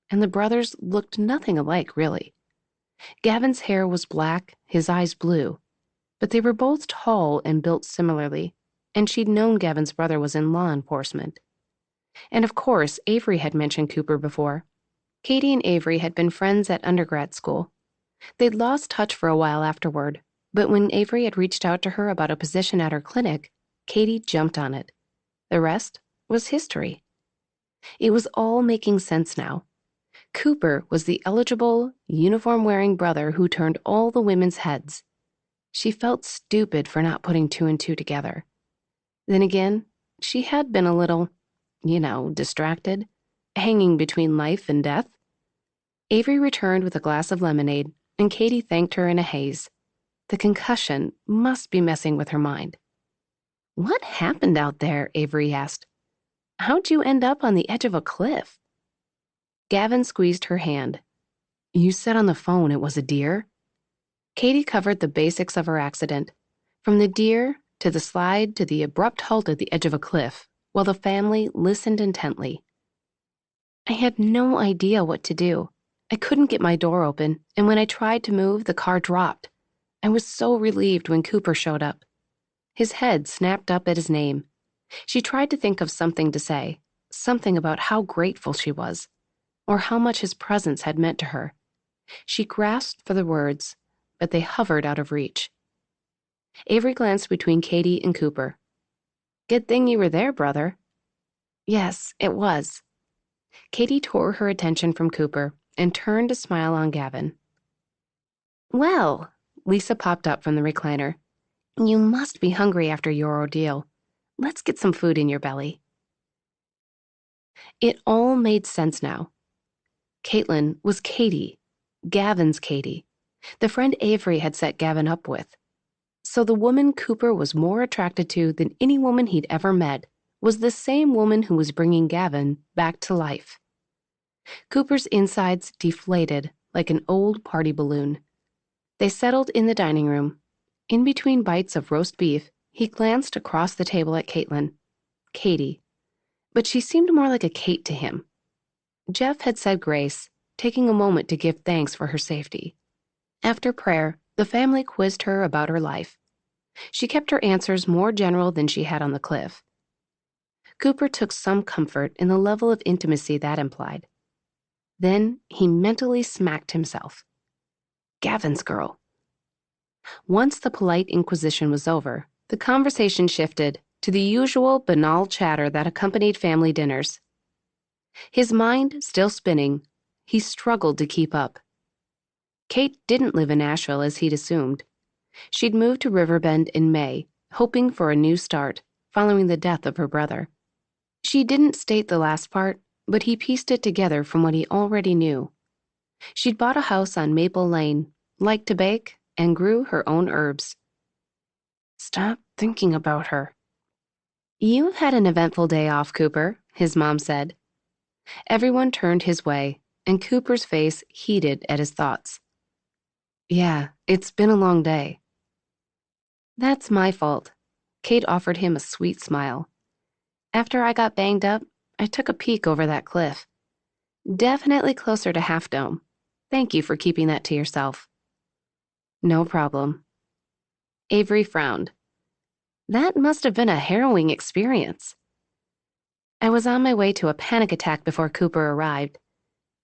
Speaker 2: and the brothers looked nothing alike, really. Gavin's hair was black, his eyes blue, but they were both tall and built similarly, and she'd known Gavin's brother was in law enforcement. And of course, Avery had mentioned Cooper before. Katie and Avery had been friends at undergrad school. They'd lost touch for a while afterward, but when Avery had reached out to her about a position at her clinic, Katie jumped on it. The rest was history. It was all making sense now. Cooper was the eligible, uniform-wearing brother who turned all the women's heads. She felt stupid for not putting 2 and 2 together. Then again, she had been a little, distracted, hanging between life and death. Avery returned with a glass of lemonade, and Katie thanked her in a haze. The concussion must be messing with her mind. "What happened out there?" Avery asked. "How'd you end up on the edge of a cliff?" Gavin squeezed her hand. "You said on the phone it was a deer?" Katie covered the basics of her accident, from the deer to the slide to the abrupt halt at the edge of a cliff, while the family listened intently. "I had no idea what to do. I couldn't get my door open, and when I tried to move, the car dropped. I was so relieved when Cooper showed up." His head snapped up at his name. She tried to think of something to say, something about how grateful she was, or how much his presence had meant to her. She grasped for the words, but they hovered out of reach. Avery glanced between Katie and Cooper. "Good thing you were there, brother." "Yes, it was." Katie tore her attention from Cooper and turned to smile on Gavin. "Well," Lisa popped up from the recliner. "You must be hungry after your ordeal. Let's get some food in your belly." It all made sense now. Caitlin was Katie, Gavin's Katie, the friend Avery had set Gavin up with. So the woman Cooper was more attracted to than any woman he'd ever met was the same woman who was bringing Gavin back to life. Cooper's insides deflated like an old party balloon. They settled in the dining room. In between bites of roast beef, he glanced across the table at Caitlin, Katie, but she seemed more like a Kate to him. Jeff had said grace, taking a moment to give thanks for her safety. After prayer, the family quizzed her about her life. She kept her answers more general than she had on the cliff. Cooper took some comfort in the level of intimacy that implied. Then he mentally smacked himself. Gavin's girl. Once the polite inquisition was over, the conversation shifted to the usual banal chatter that accompanied family dinners. His mind still spinning, he struggled to keep up. Kate didn't live in Nashville as he'd assumed. She'd moved to Riverbend in May, hoping for a new start, following the death of her brother. She didn't state the last part, but he pieced it together from what he already knew. She'd bought a house on Maple Lane, liked to bake, and grew her own herbs. Stop thinking about her. You've had an eventful day off, Cooper, his mom said. Everyone turned his way, and Cooper's face heated at his thoughts. Yeah, it's been a long day. That's my fault. Kate offered him a sweet smile. After I got banged up, I took a peek over that cliff. Definitely closer to Half Dome. Thank you for keeping that to yourself. No problem. Avery frowned. That must have been a harrowing experience. I was on my way to a panic attack before Cooper arrived.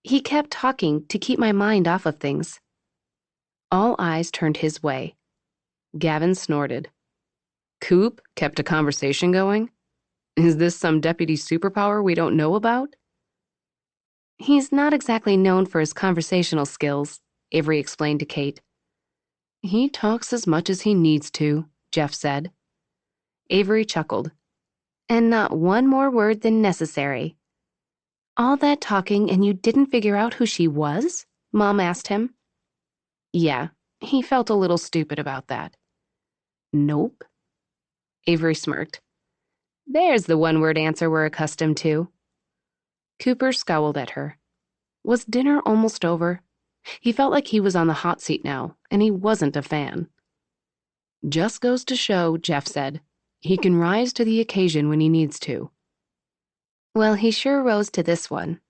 Speaker 2: He kept talking to keep my mind off of things. All eyes turned his way. Gavin snorted. Coop kept a conversation going? Is this some deputy superpower we don't know about? He's not exactly known for his conversational skills, Avery explained to Kate. He talks as much as he needs to, Jeff said. Avery chuckled. And not one more word than necessary. All that talking and you didn't figure out who she was? Mom asked him. Yeah, he felt a little stupid about that. Nope. Avery smirked. There's the one-word answer we're accustomed to. Cooper scowled at her. Was dinner almost over? He felt like he was on the hot seat now, and he wasn't a fan. Just goes to show, Jeff said. He can rise to the occasion when he needs to. Well, he sure rose to this one.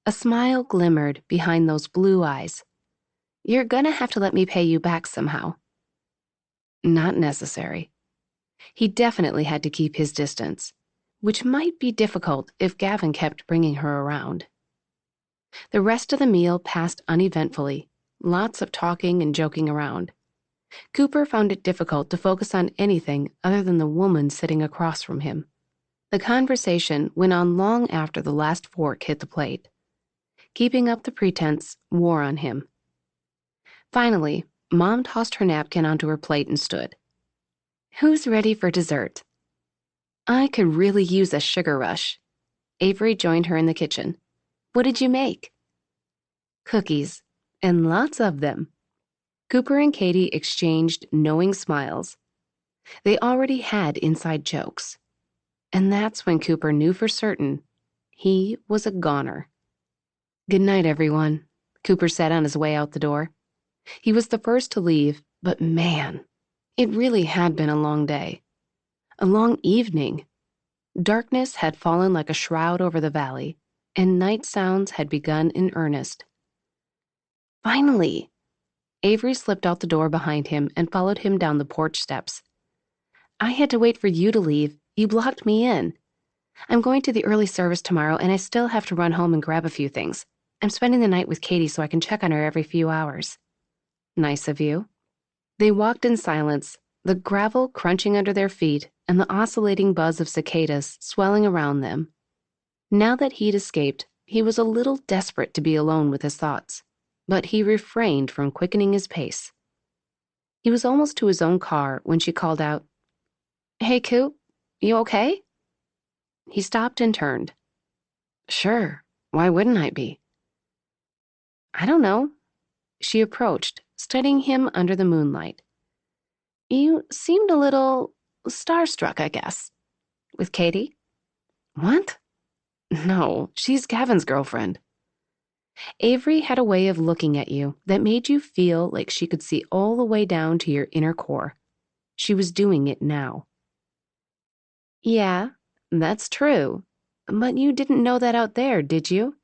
Speaker 2: A smile glimmered behind those blue eyes. You're gonna have to let me pay you back somehow. Not necessary. He definitely had to keep his distance, which might be difficult if Gavin kept bringing her around. The rest of the meal passed uneventfully, lots of talking and joking around. Cooper found it difficult to focus on anything other than the woman sitting across from him. The conversation went on long after the last fork hit the plate. Keeping up the pretense wore on him. Finally, Mom tossed her napkin onto her plate and stood. Who's ready for dessert? I could really use a sugar rush. Avery joined her in the kitchen. What did you make? Cookies, and lots of them. Cooper and Katie exchanged knowing smiles. They already had inside jokes. And that's when Cooper knew for certain he was a goner. Good night, everyone, Cooper said on his way out the door. He was the first to leave, but man, it really had been a long day. A long evening. Darkness had fallen like a shroud over the valley, and night sounds had begun in earnest. Finally! Avery slipped out the door behind him and followed him down the porch steps. I had to wait for you to leave. You blocked me in. I'm going to the early service tomorrow, and I still have to run home and grab a few things. I'm spending the night with Katie so I can check on her every few hours. Nice of you. They walked in silence, the gravel crunching under their feet and the oscillating buzz of cicadas swelling around them. Now that he'd escaped, he was a little desperate to be alone with his thoughts, but he refrained from quickening his pace. He was almost to his own car when she called out, Hey, Coop, you okay? He stopped and turned. Sure, why wouldn't I be? I don't know. She approached, studying him under the moonlight. You seemed a little starstruck, I guess. With Katie? What? No, she's Gavin's girlfriend. Avery had a way of looking at you that made you feel like she could see all the way down to your inner core. She was doing it now. Yeah, that's true. But you didn't know that out there, did you?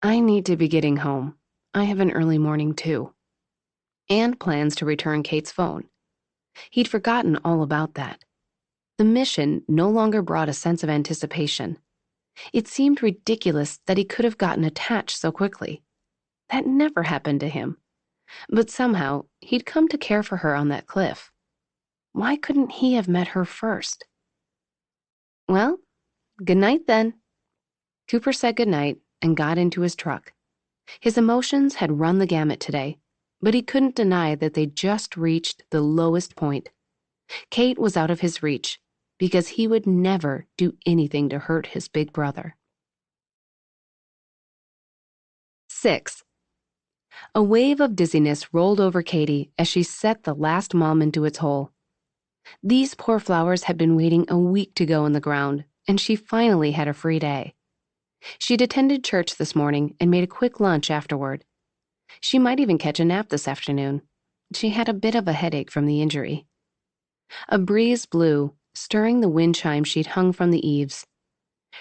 Speaker 2: I need to be getting home. I have an early morning, too. And plans to return Kate's phone. He'd forgotten all about that. The mission no longer brought a sense of anticipation. It seemed ridiculous that he could have gotten attached so quickly. That never happened to him. But somehow, he'd come to care for her on that cliff. Why couldn't he have met her first? Well, good night then. Cooper said good night and got into his truck. His emotions had run the gamut today, but he couldn't deny that they'd just reached the lowest point. Kate was out of his reach because he would never do anything to hurt his big brother. 6. A wave of dizziness rolled over Katie as she set the last mom into its hole. These poor flowers had been waiting a week to go in the ground, and she finally had a free day. She'd attended church this morning and made a quick lunch afterward. She might even catch a nap this afternoon. She had a bit of a headache from the injury. A breeze blew, stirring the wind chime she'd hung from the eaves.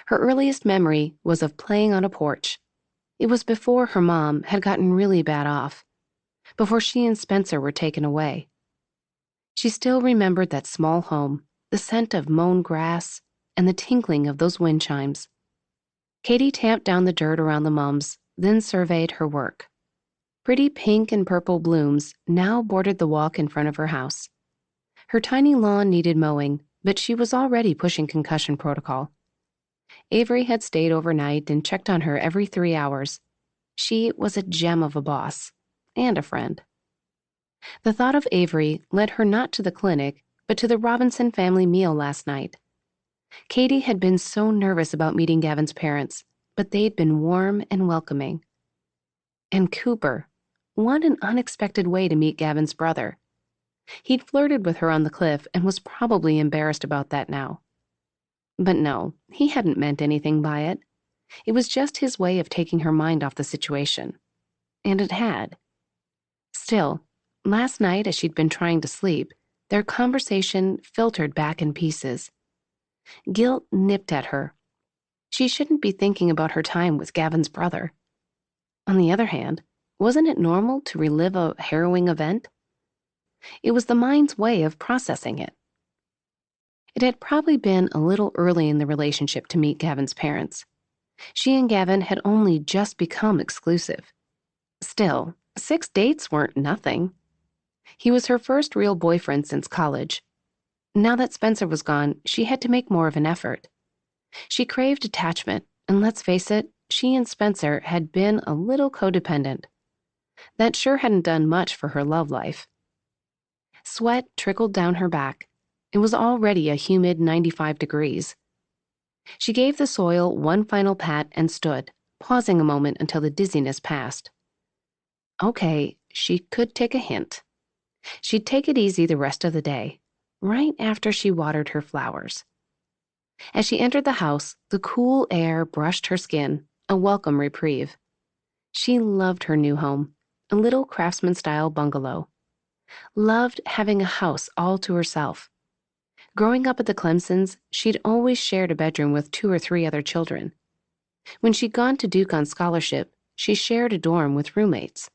Speaker 2: Her earliest memory was of playing on a porch. It was before her mom had gotten really bad off, before she and Spencer were taken away. She still remembered that small home, the scent of mown grass, and the tinkling of those wind chimes. Katie tamped down the dirt around the mums, then surveyed her work. Pretty pink and purple blooms now bordered the walk in front of her house. Her tiny lawn needed mowing, but she was already pushing concussion protocol. Avery had stayed overnight and checked on her every 3 hours. She was a gem of a boss and a friend. The thought of Avery led her not to the clinic, but to the Robinson family meal last night. Katie had been so nervous about meeting Gavin's parents, but they'd been warm and welcoming. And Cooper, what an unexpected way to meet Gavin's brother. He'd flirted with her on the cliff and was probably embarrassed about that now. But no, he hadn't meant anything by it. It was just his way of taking her mind off the situation. And it had. Still, last night as she'd been trying to sleep, their conversation filtered back in pieces. Guilt nipped at her. She shouldn't be thinking about her time with Gavin's brother. On the other hand, wasn't it normal to relive a harrowing event? It was the mind's way of processing it. It had probably been a little early in the relationship to meet Gavin's parents. She and Gavin had only just become exclusive. Still, 6 dates weren't nothing. He was her first real boyfriend since college. Now that Spencer was gone, she had to make more of an effort. She craved attachment, and let's face it, she and Spencer had been a little codependent. That sure hadn't done much for her love life. Sweat trickled down her back. It was already a humid 95 degrees. She gave the soil one final pat and stood, pausing a moment until the dizziness passed. Okay, she could take a hint. She'd take it easy the rest of the day, right after she watered her flowers. As she entered the house, the cool air brushed her skin, a welcome reprieve. She loved her new home, a little craftsman-style bungalow. Loved having a house all to herself. Growing up at the Clemsons, she'd always shared a bedroom with 2 or 3 other children. When she'd gone to Duke on scholarship, she shared a dorm with roommates.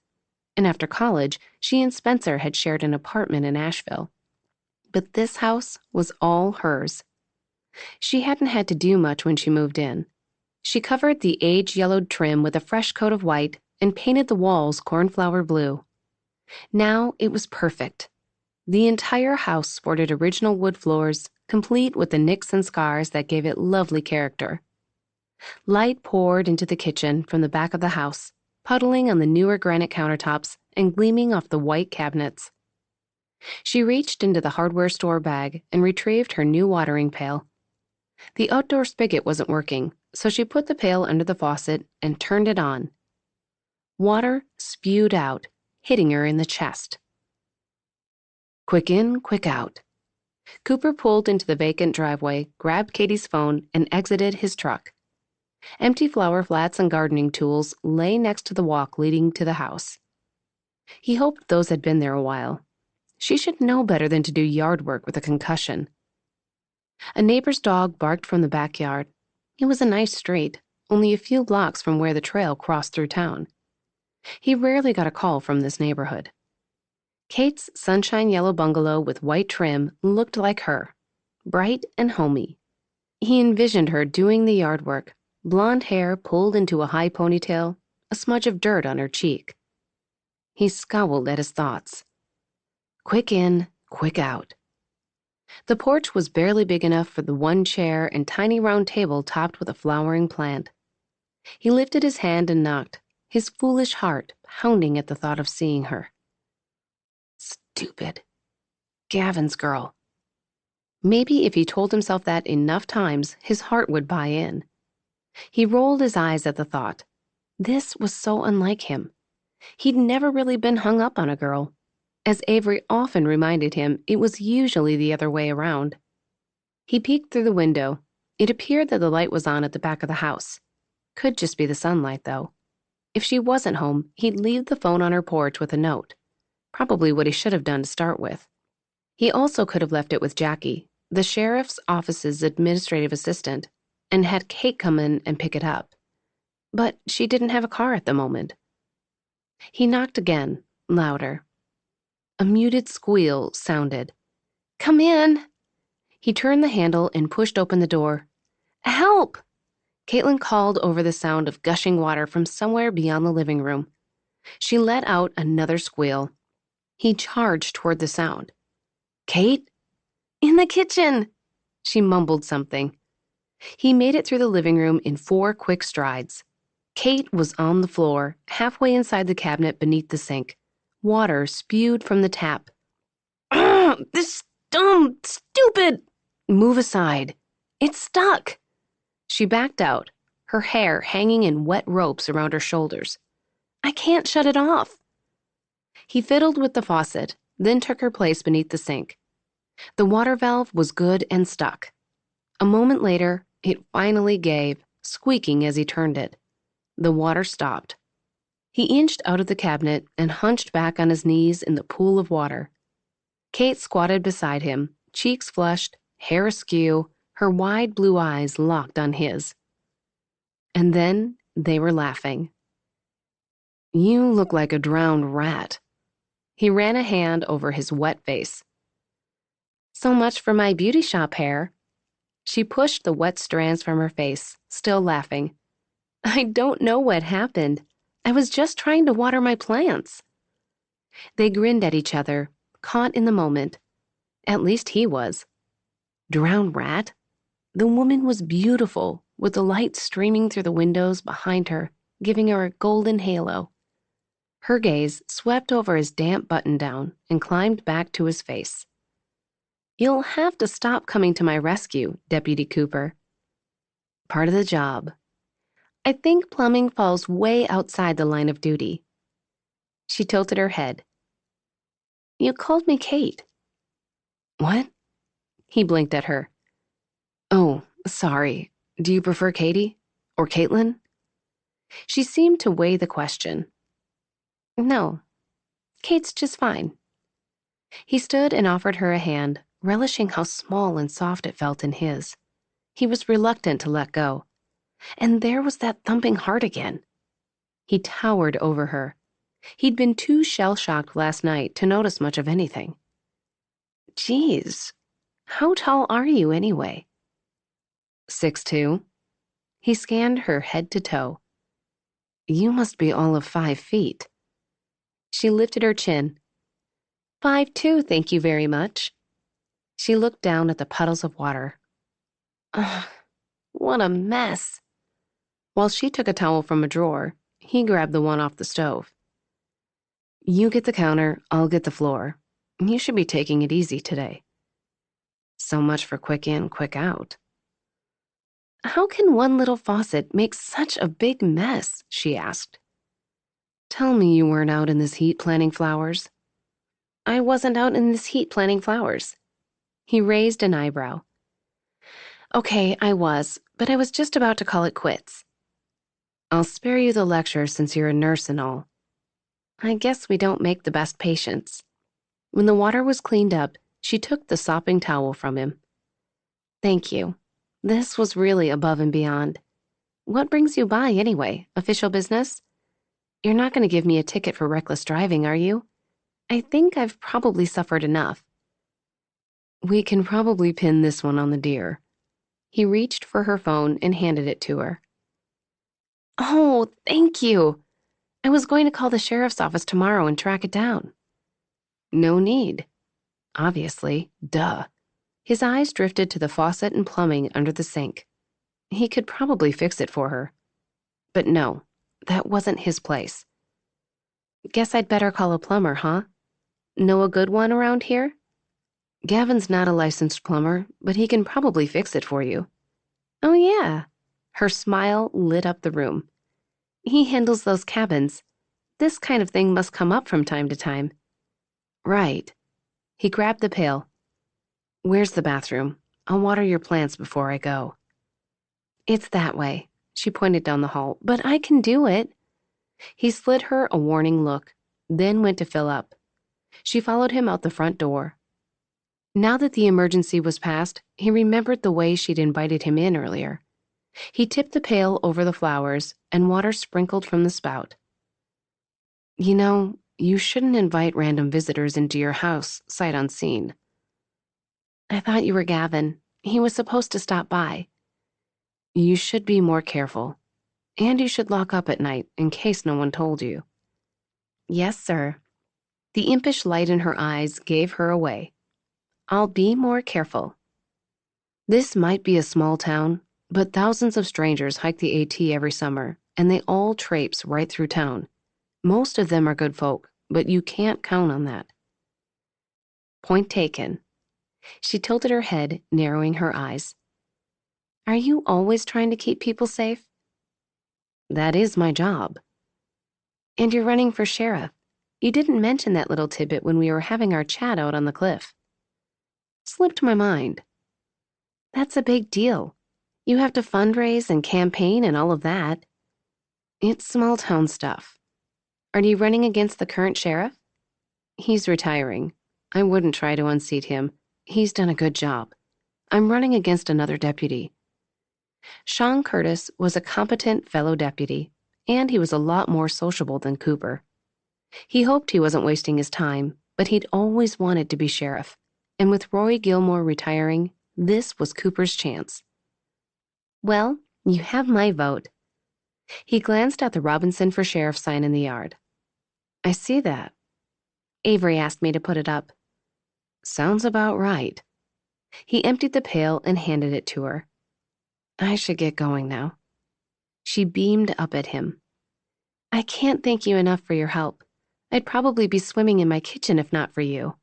Speaker 2: And after college, she and Spencer had shared an apartment in Asheville. But this house was all hers. She hadn't had to do much when she moved in. She covered the age-yellowed trim with a fresh coat of white and painted the walls cornflower blue. Now it was perfect. The entire house sported original wood floors, complete with the nicks and scars that gave it lovely character. Light poured into the kitchen from the back of the house, puddling on the newer granite countertops and gleaming off the white cabinets. She reached into the hardware store bag and retrieved her new watering pail. The outdoor spigot wasn't working, so she put the pail under the faucet and turned it on. Water spewed out, hitting her in the chest. Quick in, quick out. Cooper pulled into the vacant driveway, grabbed Katie's phone, and exited his truck. Empty flower flats and gardening tools lay next to the walk leading to the house. He hoped those had been there a while. She should know better than to do yard work with a concussion. A neighbor's dog barked from the backyard. It was a nice street, only a few blocks from where the trail crossed through town. He rarely got a call from this neighborhood. Kate's sunshine yellow bungalow with white trim looked like her, bright and homey. He envisioned her doing the yard work, blonde hair pulled into a high ponytail, a smudge of dirt on her cheek. He scowled at his thoughts. Quick in, quick out. The porch was barely big enough for the one chair and tiny round table topped with a flowering plant. He lifted his hand and knocked, his foolish heart pounding at the thought of seeing her. Stupid. Gavin's girl. Maybe if he told himself that enough times, his heart would buy in. He rolled his eyes at the thought. This was so unlike him. He'd never really been hung up on a girl. As Avery often reminded him, it was usually the other way around. He peeked through the window. It appeared that the light was on at the back of the house. Could just be the sunlight, though. If she wasn't home, he'd leave the phone on her porch with a note. Probably what he should have done to start with. He also could have left it with Jackie, the sheriff's office's administrative assistant, and had Kate come in and pick it up. But she didn't have a car at the moment. He knocked again, louder. A muted squeal sounded. Come in. He turned the handle and pushed open the door. Help! Caitlin called over the sound of gushing water from somewhere beyond the living room. She let out another squeal. He charged toward the sound. Kate? In the kitchen! She mumbled something. He made it through the living room in 4 quick strides. Kate was on the floor, halfway inside the cabinet beneath the sink. Water spewed from the tap. This dumb, stupid! Move aside. It's stuck. She backed out, her hair hanging in wet ropes around her shoulders. I can't shut it off. He fiddled with the faucet, then took her place beneath the sink. The water valve was good and stuck. A moment later, it finally gave, squeaking as he turned it. The water stopped. He inched out of the cabinet and hunched back on his knees in the pool of water. Kate squatted beside him, cheeks flushed, hair askew, her wide blue eyes locked on his. And then they were laughing. You look like a drowned rat. He ran a hand over his wet face. So much for my beauty shop hair. She pushed the wet strands from her face, still laughing. I don't know what happened. I was just trying to water my plants. They grinned at each other, caught in the moment. At least he was. Drowned rat? The woman was beautiful, with the light streaming through the windows behind her, giving her a golden halo. Her gaze swept over his damp button-down and climbed back to his face. You'll have to stop coming to my rescue, Deputy Cooper. Part of the job. I think plumbing falls way outside the line of duty. She tilted her head. You called me Kate. What? He blinked at her. Oh, sorry. Do you prefer Katie? Or Caitlin? She seemed to weigh the question. No. Kate's just fine. He stood and offered her a hand, relishing how small and soft it felt in his. He was reluctant to let go. And there was that thumping heart again. He towered over her. He'd been too shell-shocked last night to notice much of anything. Geez, how tall are you anyway? 6'2". He scanned her head to toe. You must be all of 5 feet. She lifted her chin. 5'2", thank you very much. She looked down at the puddles of water. Ugh, what a mess. While she took a towel from a drawer, he grabbed the one off the stove. You get the counter, I'll get the floor. You should be taking it easy today. So much for quick in, quick out. How can one little faucet make such a big mess? She asked. Tell me you weren't out in this heat planting flowers. I wasn't out in this heat planting flowers. He raised an eyebrow. Okay, but I was just about to call it quits. I'll spare you the lecture since you're a nurse and all. I guess we don't make the best patients. When the water was cleaned up, she took the sopping towel from him. Thank you. This was really above and beyond. What brings you by anyway? Official business? You're not going to give me a ticket for reckless driving, are you? I think I've probably suffered enough. We can probably pin this one on the deer. He reached for her phone and handed it to her. Oh, thank you. I was going to call the sheriff's office tomorrow and track it down. No need. Obviously, duh. His eyes drifted to the faucet and plumbing under the sink. He could probably fix it for her. But no, that wasn't his place. Guess I'd better call a plumber, huh? Know a good one around here? Gavin's not a licensed plumber, but he can probably fix it for you. Oh, yeah. Her smile lit up the room. He handles those cabins. This kind of thing must come up from time to time. Right. He grabbed the pail. Where's the bathroom? I'll water your plants before I go. It's that way. She pointed down the hall. But I can do it. He slid her a warning look, then went to fill up. She followed him out the front door. Now that the emergency was past, he remembered the way she'd invited him in earlier. He tipped the pail over the flowers, and water sprinkled from the spout. You know, you shouldn't invite random visitors into your house, sight unseen. I thought you were Gavin. He was supposed to stop by. You should be more careful. And you should lock up at night in case no one told you. Yes, sir. The impish light in her eyes gave her away. I'll be more careful. This might be a small town, but thousands of strangers hike the AT every summer, and they all traipse right through town. Most of them are good folk, but you can't count on that. Point taken. She tilted her head, narrowing her eyes. Are you always trying to keep people safe? That is my job. And you're running for sheriff. You didn't mention that little tidbit when we were having our chat out on the cliff. Slipped my mind. That's a big deal. You have to fundraise and campaign and all of that. It's small town stuff. Are you running against the current sheriff? He's retiring. I wouldn't try to unseat him. He's done a good job. I'm running against another deputy. Sean Curtis was a competent fellow deputy, and he was a lot more sociable than Cooper. He hoped he wasn't wasting his time, but he'd always wanted to be sheriff, and with Roy Gilmore retiring, this was Cooper's chance. Well, you have my vote. He glanced at the Robinson for Sheriff sign in the yard. I see that. Avery asked me to put it up. Sounds about right. He emptied the pail and handed it to her. I should get going now. She beamed up at him. I can't thank you enough for your help. I'd probably be swimming in my kitchen if not for you.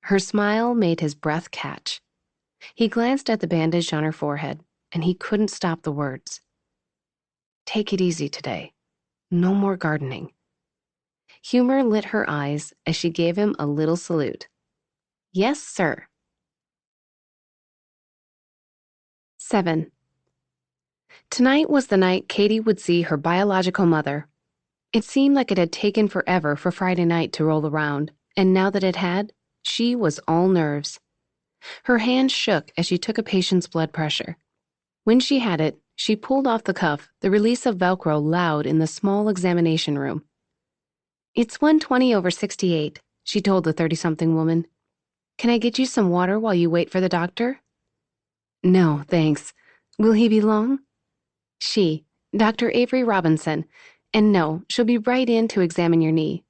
Speaker 2: Her smile made his breath catch. He glanced at the bandage on her forehead, and he couldn't stop the words. Take it easy today. No more gardening. Humor lit her eyes as she gave him a little salute. Yes, sir. 7. Tonight was the night Katie would see her biological mother. It seemed like it had taken forever for Friday night to roll around, and now that it had, she was all nerves. Her hand shook as she took a patient's blood pressure. When she had it, she pulled off the cuff, the release of Velcro loud in the small examination room. It's 120/68, she told the 30-something woman. Can I get you some water while you wait for the doctor? No, thanks. Will he be long? She, Dr. Avery Robinson, and no, she'll be right in to examine your knee.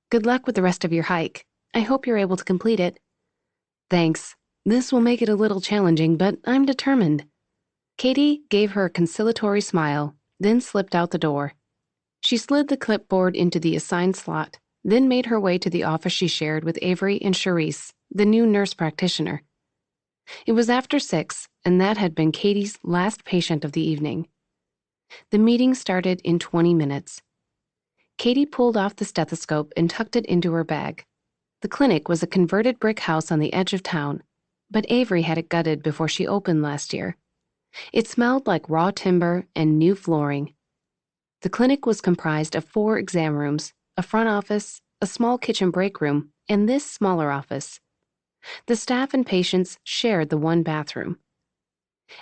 Speaker 2: Good luck with the rest of your hike. I hope you're able to complete it. Thanks. This will make it a little challenging, but I'm determined. Katie gave her a conciliatory smile, then slipped out the door. She slid the clipboard into the assigned slot, then made her way to the office she shared with Avery and Charisse, the new nurse practitioner. It was after 6, and that had been Katie's last patient of the evening. The meeting started in 20 minutes. Katie pulled off the stethoscope and tucked it into her bag. The clinic was a converted brick house on the edge of town. but Avery had it gutted before she opened last year. It smelled like raw timber and new flooring. The clinic was comprised of 4 exam rooms, a front office, a small kitchen break room, and this smaller office. The staff and patients shared the one bathroom.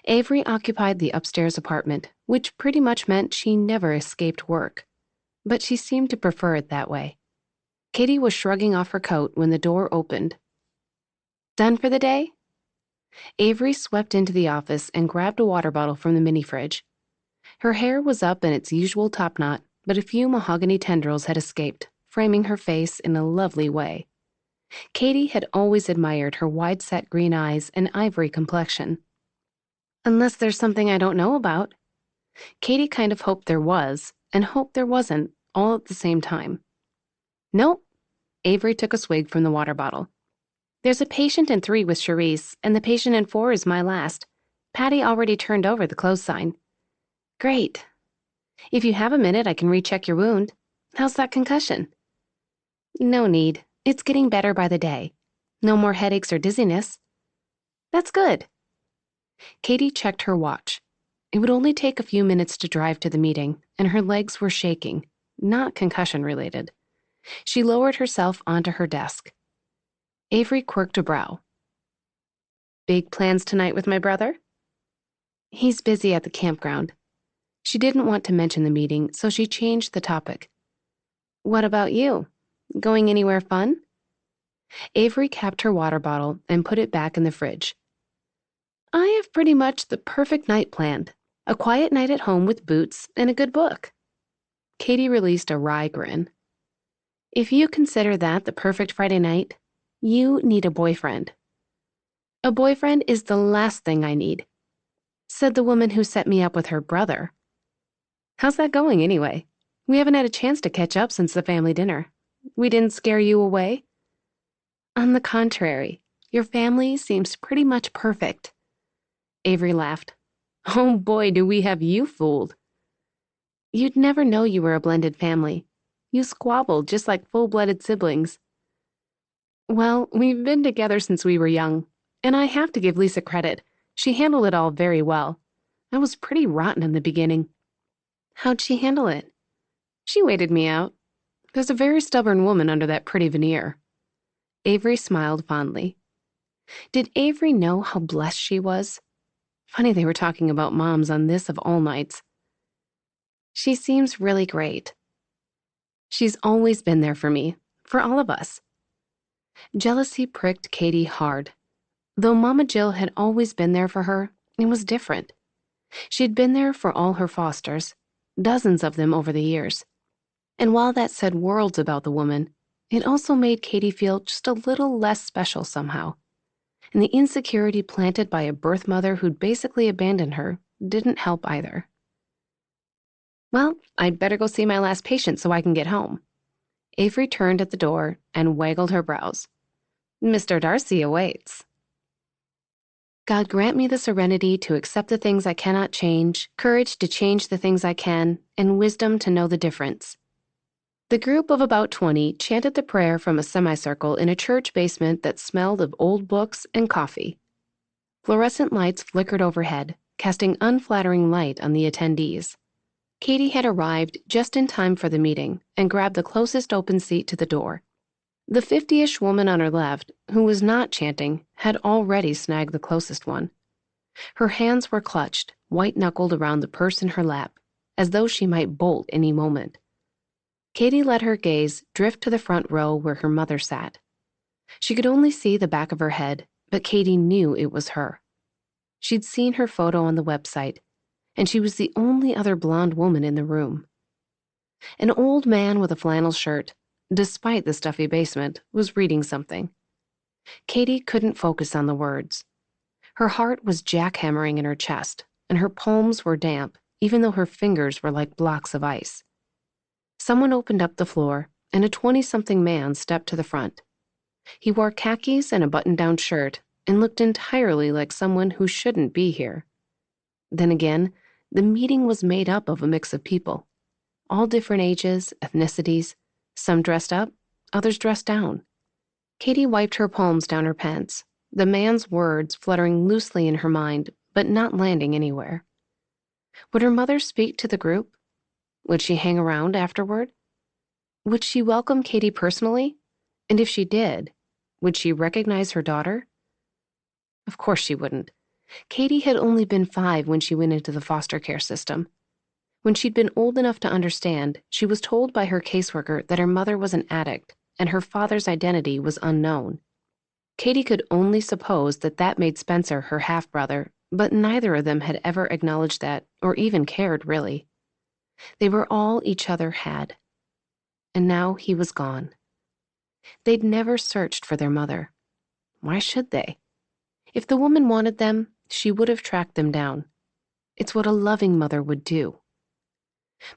Speaker 2: Avery occupied the upstairs apartment, which pretty much meant she never escaped work. But she seemed to prefer it that way. Katie was shrugging off her coat when the door opened. "Done for the day?" Avery swept into the office and grabbed a water bottle from the mini fridge. Her hair was up in its usual top knot, but a few mahogany tendrils had escaped, framing her face in a lovely way. Katie had always admired her wide-set green eyes and ivory complexion. "Unless there's something I don't know about." Katie kind of hoped there was, and hoped there wasn't, all at the same time. "Nope." Avery took a swig from the water bottle. "There's a patient in 3 with Charisse, and the patient in 4 is my last. Patty already turned over the close sign." "Great. If you have a minute, I can recheck your wound. How's that concussion?" "No need. It's getting better by the day. No more headaches or dizziness." "That's good." Katie checked her watch. It would only take a few minutes to drive to the meeting, and her legs were shaking, not concussion-related. She lowered herself onto her desk. Avery quirked a brow. "Big plans tonight with my brother?" "He's busy at the campground." She didn't want to mention the meeting, so she changed the topic. "What about you? Going anywhere fun?" Avery capped her water bottle and put it back in the fridge. "I have pretty much the perfect night planned. A quiet night at home with Boots and a good book." Katie released a wry grin. "If you consider that the perfect Friday night, you need a boyfriend." "A boyfriend is the last thing I need," said the woman who set me up with her brother. "How's that going anyway? We haven't had a chance to catch up since the family dinner. We didn't scare you away?" "On the contrary, your family seems pretty much perfect." Avery laughed. "Oh boy, do we have you fooled." "You'd never know you were a blended family. You squabbled just like full-blooded siblings." "Well, we've been together since we were young, and I have to give Lisa credit. She handled it all very well. I was pretty rotten in the beginning." "How'd she handle it?" "She waited me out. There's a very stubborn woman under that pretty veneer." Avery smiled fondly. Did Avery know how blessed she was? Funny they were talking about moms on this of all nights. "She seems really great." "She's always been there for me, for all of us." Jealousy pricked Katie hard. Though Mama Jill had always been there for her, it was different. She'd been there for all her fosters, dozens of them over the years. And while that said worlds about the woman, it also made Katie feel just a little less special somehow. And the insecurity planted by a birth mother who'd basically abandoned her didn't help either. "Well, I'd better go see my last patient so I can get home." Avery turned at the door and waggled her brows. "Mr. Darcy awaits." God grant me the serenity to accept the things I cannot change, courage to change the things I can, and wisdom to know the difference. The group of about 20 chanted the prayer from a semicircle in a church basement that smelled of old books and coffee. Fluorescent lights flickered overhead, casting unflattering light on the attendees. Katie had arrived just in time for the meeting and grabbed the closest open seat to the door. The 50-ish woman on her left, who was not chanting, had already snagged the closest one. Her hands were clutched, white-knuckled around the purse in her lap, as though she might bolt any moment. Katie let her gaze drift to the front row where her mother sat. She could only see the back of her head, but Katie knew it was her. She'd seen her photo on the website, and she was the only other blonde woman in the room. An old man with a flannel shirt, despite the stuffy basement, was reading something. Katie couldn't focus on the words. Her heart was jackhammering in her chest, and her palms were damp, even though her fingers were like blocks of ice. Someone opened up the floor, and a 20-something man stepped to the front. He wore khakis and a button-down shirt and looked entirely like someone who shouldn't be here. Then again, the meeting was made up of a mix of people, all different ages, ethnicities, some dressed up, others dressed down. Katie wiped her palms down her pants. the man's words fluttering loosely in her mind, but not landing anywhere. Would her mother speak to the group? Would she hang around afterward? Would she welcome Katie personally? And if she did, would she recognize her daughter? Of course she wouldn't. Katie had only been 5 when she went into the foster care system. When she'd been old enough to understand, she was told by her caseworker that her mother was an addict and her father's identity was unknown. Katie could only suppose that that made Spencer her half-brother, but neither of them had ever acknowledged that or even cared, really. They were all each other had. And now he was gone. They'd never searched for their mother. Why should they? If the woman wanted them, she would have tracked them down. It's what a loving mother would do.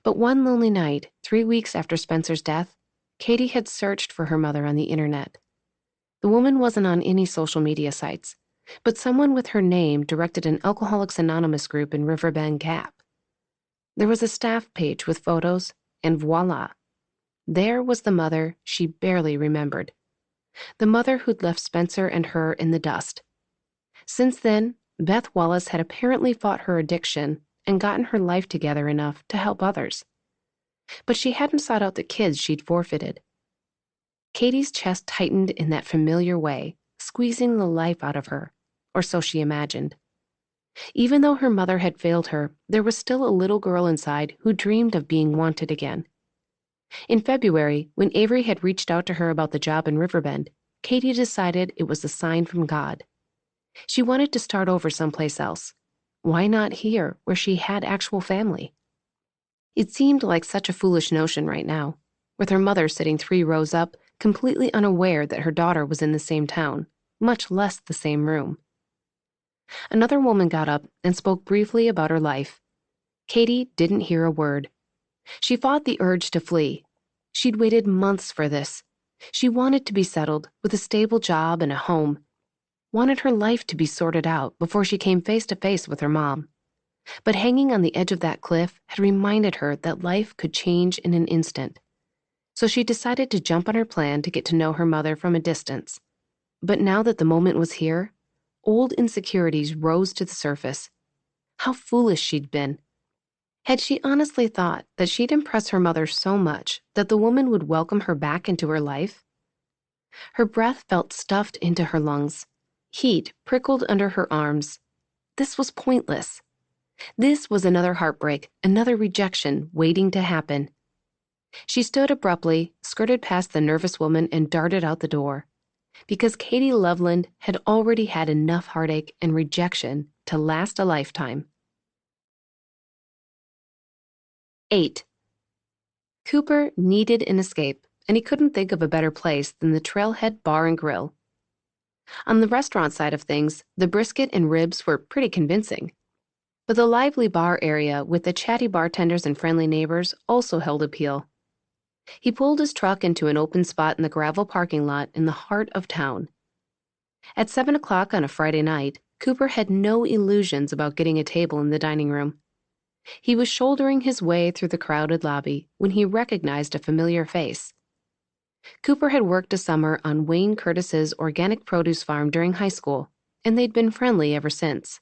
Speaker 2: But one lonely night, 3 weeks after Spencer's death, Katie had searched for her mother on the internet. The woman wasn't on any social media sites, but someone with her name directed an Alcoholics Anonymous group in Riverbend Gap. There was a staff page with photos, and voila. There was the mother she barely remembered. The mother who'd left Spencer and her in the dust. Since then, Beth Wallace had apparently fought her addiction and gotten her life together enough to help others. But she hadn't sought out the kids she'd forfeited. Katie's chest tightened in that familiar way, squeezing the life out of her, or so she imagined. Even though her mother had failed her, there was still a little girl inside who dreamed of being wanted again. In February, when Avery had reached out to her about the job in Riverbend, Katie decided it was a sign from God. She wanted to start over someplace else. Why not here, where she had actual family? It seemed like such a foolish notion right now, with her mother sitting 3 rows up, completely unaware that her daughter was in the same town, much less the same room. Another woman got up and spoke briefly about her life. Katie didn't hear a word. She fought the urge to flee. She'd waited months for this. She wanted to be settled with a stable job and a home. Wanted her life to be sorted out before she came face to face with her mom. But hanging on the edge of that cliff had reminded her that life could change in an instant. So she decided to jump on her plan to get to know her mother from a distance. But now that the moment was here, old insecurities rose to the surface. How foolish she'd been. Had she honestly thought that she'd impress her mother so much that the woman would welcome her back into her life? Her breath felt stuffed into her lungs. Heat prickled under her arms. This was pointless. This was another heartbreak, another rejection waiting to happen. She stood abruptly, skirted past the nervous woman, and darted out the door. Because Katie Loveland had already had enough heartache and rejection to last a lifetime. 8. Cooper needed an escape, and he couldn't think of a better place than the Trailhead Bar and Grill. On the restaurant side of things, the brisket and ribs were pretty convincing. But the lively bar area with the chatty bartenders and friendly neighbors also held appeal. He pulled his truck into an open spot in the gravel parking lot in the heart of town. At 7 o'clock on a Friday night, Cooper had no illusions about getting a table in the dining room. He was shouldering his way through the crowded lobby when he recognized a familiar face. Cooper had worked a summer on Wayne Curtis's organic produce farm during high school, and they'd been friendly ever since.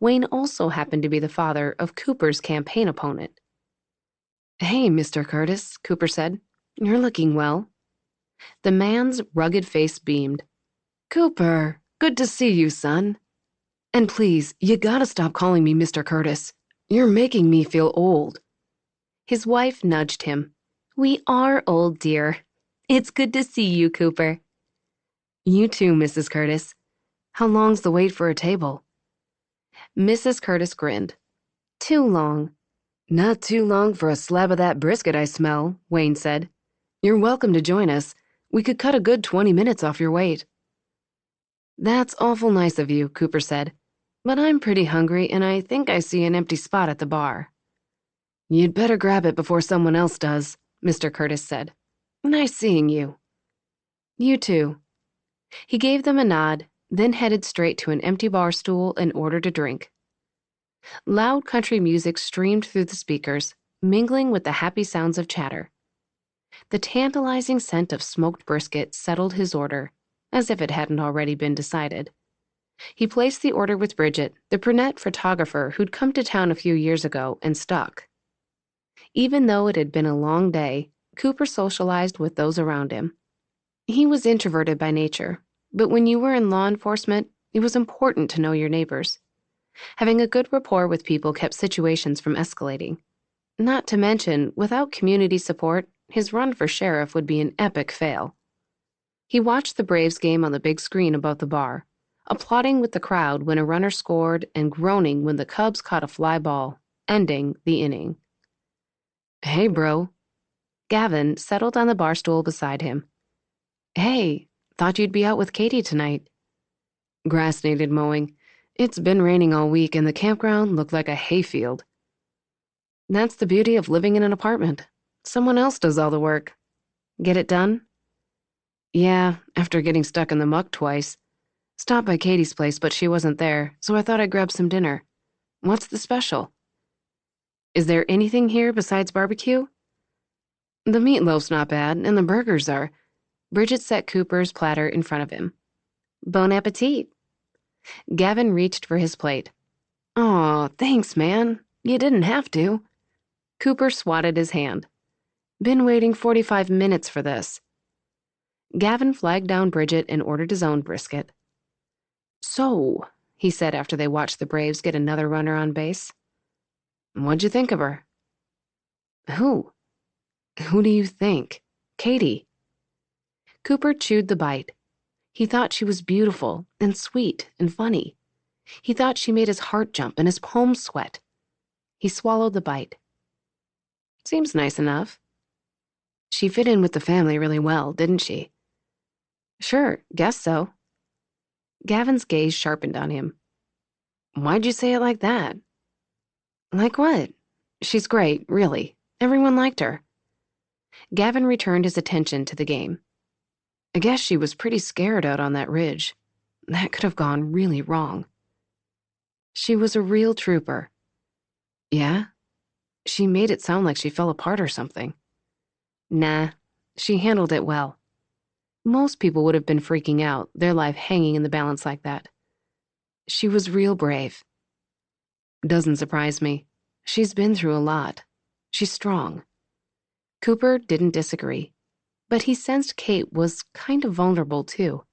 Speaker 2: Wayne also happened to be the father of Cooper's campaign opponent. "Hey, Mr. Curtis," Cooper said. "You're looking well." The man's rugged face beamed. "Cooper, good to see you, son. And please, you gotta stop calling me Mr. Curtis. You're making me feel old." His wife nudged him. "We are old, dear. It's good to see you, Cooper." "You too, Mrs. Curtis. How long's the wait for a table?" Mrs. Curtis grinned. "Too long." "Not too long for a slab of that brisket I smell," Wayne said. "You're welcome to join us. We could cut a good 20 minutes off your wait." "That's awful nice of you," Cooper said. "But I'm pretty hungry, and I think I see an empty spot at the bar." "You'd better grab it before someone else does," Mr. Curtis said. "Nice seeing you." "You too." He gave them a nod, then headed straight to an empty bar stool and ordered a drink. Loud country music streamed through the speakers, mingling with the happy sounds of chatter. The tantalizing scent of smoked brisket settled his order, as if it hadn't already been decided. He placed the order with Bridget, the brunette photographer who'd come to town a few years ago and stuck. Even though it had been a long day, Cooper socialized with those around him. He was introverted by nature, but when you were in law enforcement, it was important to know your neighbors. Having a good rapport with people kept situations from escalating. Not to mention, without community support, his run for sheriff would be an epic fail. He watched the Braves game on the big screen above the bar, applauding with the crowd when a runner scored and groaning when the Cubs caught a fly ball, ending the inning. "Hey, bro." Gavin settled on the bar stool beside him. "Hey, thought you'd be out with Katie tonight." Grass needed mowing. It's been raining all week and the campground looked like a hayfield. That's the beauty of living in an apartment. Someone else does all the work. Get it done? Yeah, after getting stuck in the muck twice. Stopped by Katie's place, but she wasn't there, so I thought I'd grab some dinner. What's the special? Is there anything here besides barbecue? The meatloaf's not bad, and the burgers are. Bridget set Cooper's platter in front of him. Bon appetit. Gavin reached for his plate. Aw, thanks, man. You didn't have to. Cooper swatted his hand. Been waiting 45 minutes for this. Gavin flagged down Bridget and ordered his own brisket. So, he said after they watched the Braves get another runner on base. What'd you think of her? Who? Who do you think? Katie. Cooper chewed the bite. He thought she was beautiful and sweet and funny. He thought she made his heart jump and his palms sweat. He swallowed the bite. Seems nice enough. She fit in with the family really well, didn't she? Sure, guess so. Gavin's gaze sharpened on him. Why'd you say it like that? Like what? She's great, really. Everyone liked her. Gavin returned his attention to the game. I guess she was pretty scared out on that ridge. That could have gone really wrong. She was a real trooper. Yeah? She made it sound like she fell apart or something. Nah, she handled it well. Most people would have been freaking out, their life hanging in the balance like that. She was real brave. Doesn't surprise me. She's been through a lot. She's strong. Cooper didn't disagree, but he sensed Kate was kind of vulnerable too.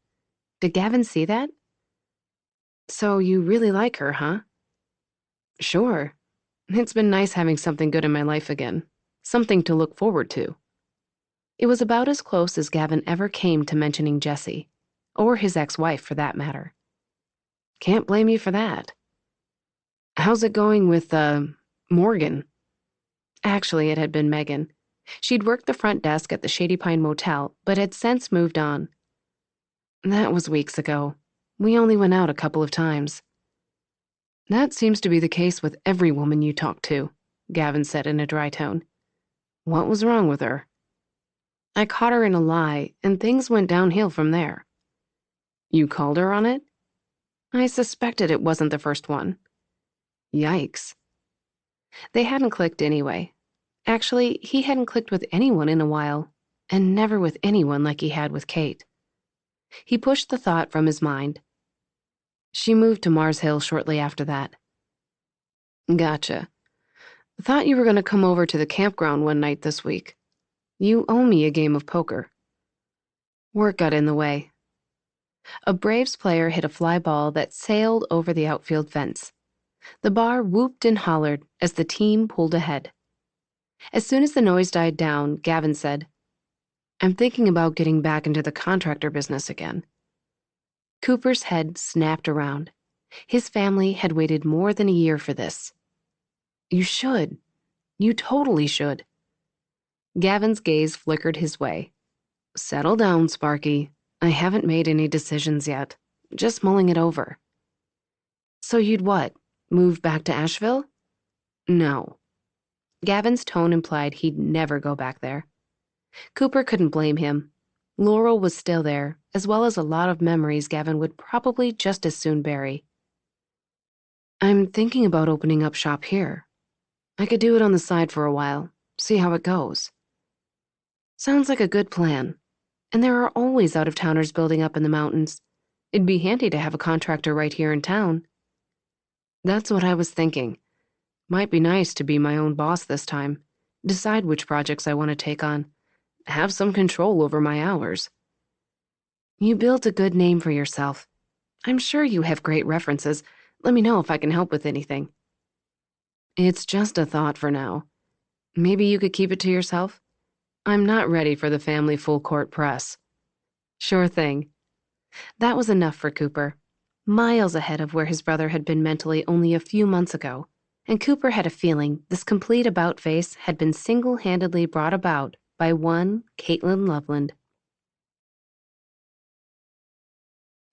Speaker 2: Did Gavin see that? So you really like her, huh? Sure. It's been nice having something good in my life again. Something to look forward to. It was about as close as Gavin ever came to mentioning Jessie, or his ex-wife for that matter. Can't blame you for that. How's it going with, Morgan? Actually, it had been Megan. She'd worked the front desk at the Shady Pine Motel, but had since moved on. That was weeks ago. We only went out a couple of times. That seems to be the case with every woman you talk to, Gavin said in a dry tone. What was wrong with her? I caught her in a lie, and things went downhill from there. You called her on it? I suspected it wasn't the first one. Yikes. They hadn't clicked anyway. Actually, he hadn't clicked with anyone in a while, and never with anyone like he had with Kate. He pushed the thought from his mind. She moved to Mars Hill shortly after that. Gotcha. Thought you were going to come over to the campground one night this week. You owe me a game of poker. Work got in the way. A Braves player hit a fly ball that sailed over the outfield fence. The bar whooped and hollered as the team pulled ahead. As soon as the noise died down, Gavin said, I'm thinking about getting back into the contractor business again. Cooper's head snapped around. His family had waited more than a year for this. You should. You totally should. Gavin's gaze flickered his way. Settle down, Sparky. I haven't made any decisions yet. Just mulling it over. So you'd what? Move back to Asheville? No. Gavin's tone implied he'd never go back there. Cooper couldn't blame him. Laurel was still there, as well as a lot of memories Gavin would probably just as soon bury. I'm thinking about opening up shop here. I could do it on the side for a while, see how it goes. Sounds like a good plan. And there are always out-of-towners building up in the mountains. It'd be handy to have a contractor right here in town. That's what I was thinking. Might be nice to be my own boss this time. Decide which projects I want to take on. Have some control over my hours. You built a good name for yourself. I'm sure you have great references. Let me know if I can help with anything. It's just a thought for now. Maybe you could keep it to yourself? I'm not ready for the family full-court press. Sure thing. That was enough for Cooper, miles ahead of where his brother had been mentally only a few months ago, and Cooper had a feeling this complete about-face had been single-handedly brought about by one Caitlin Loveland.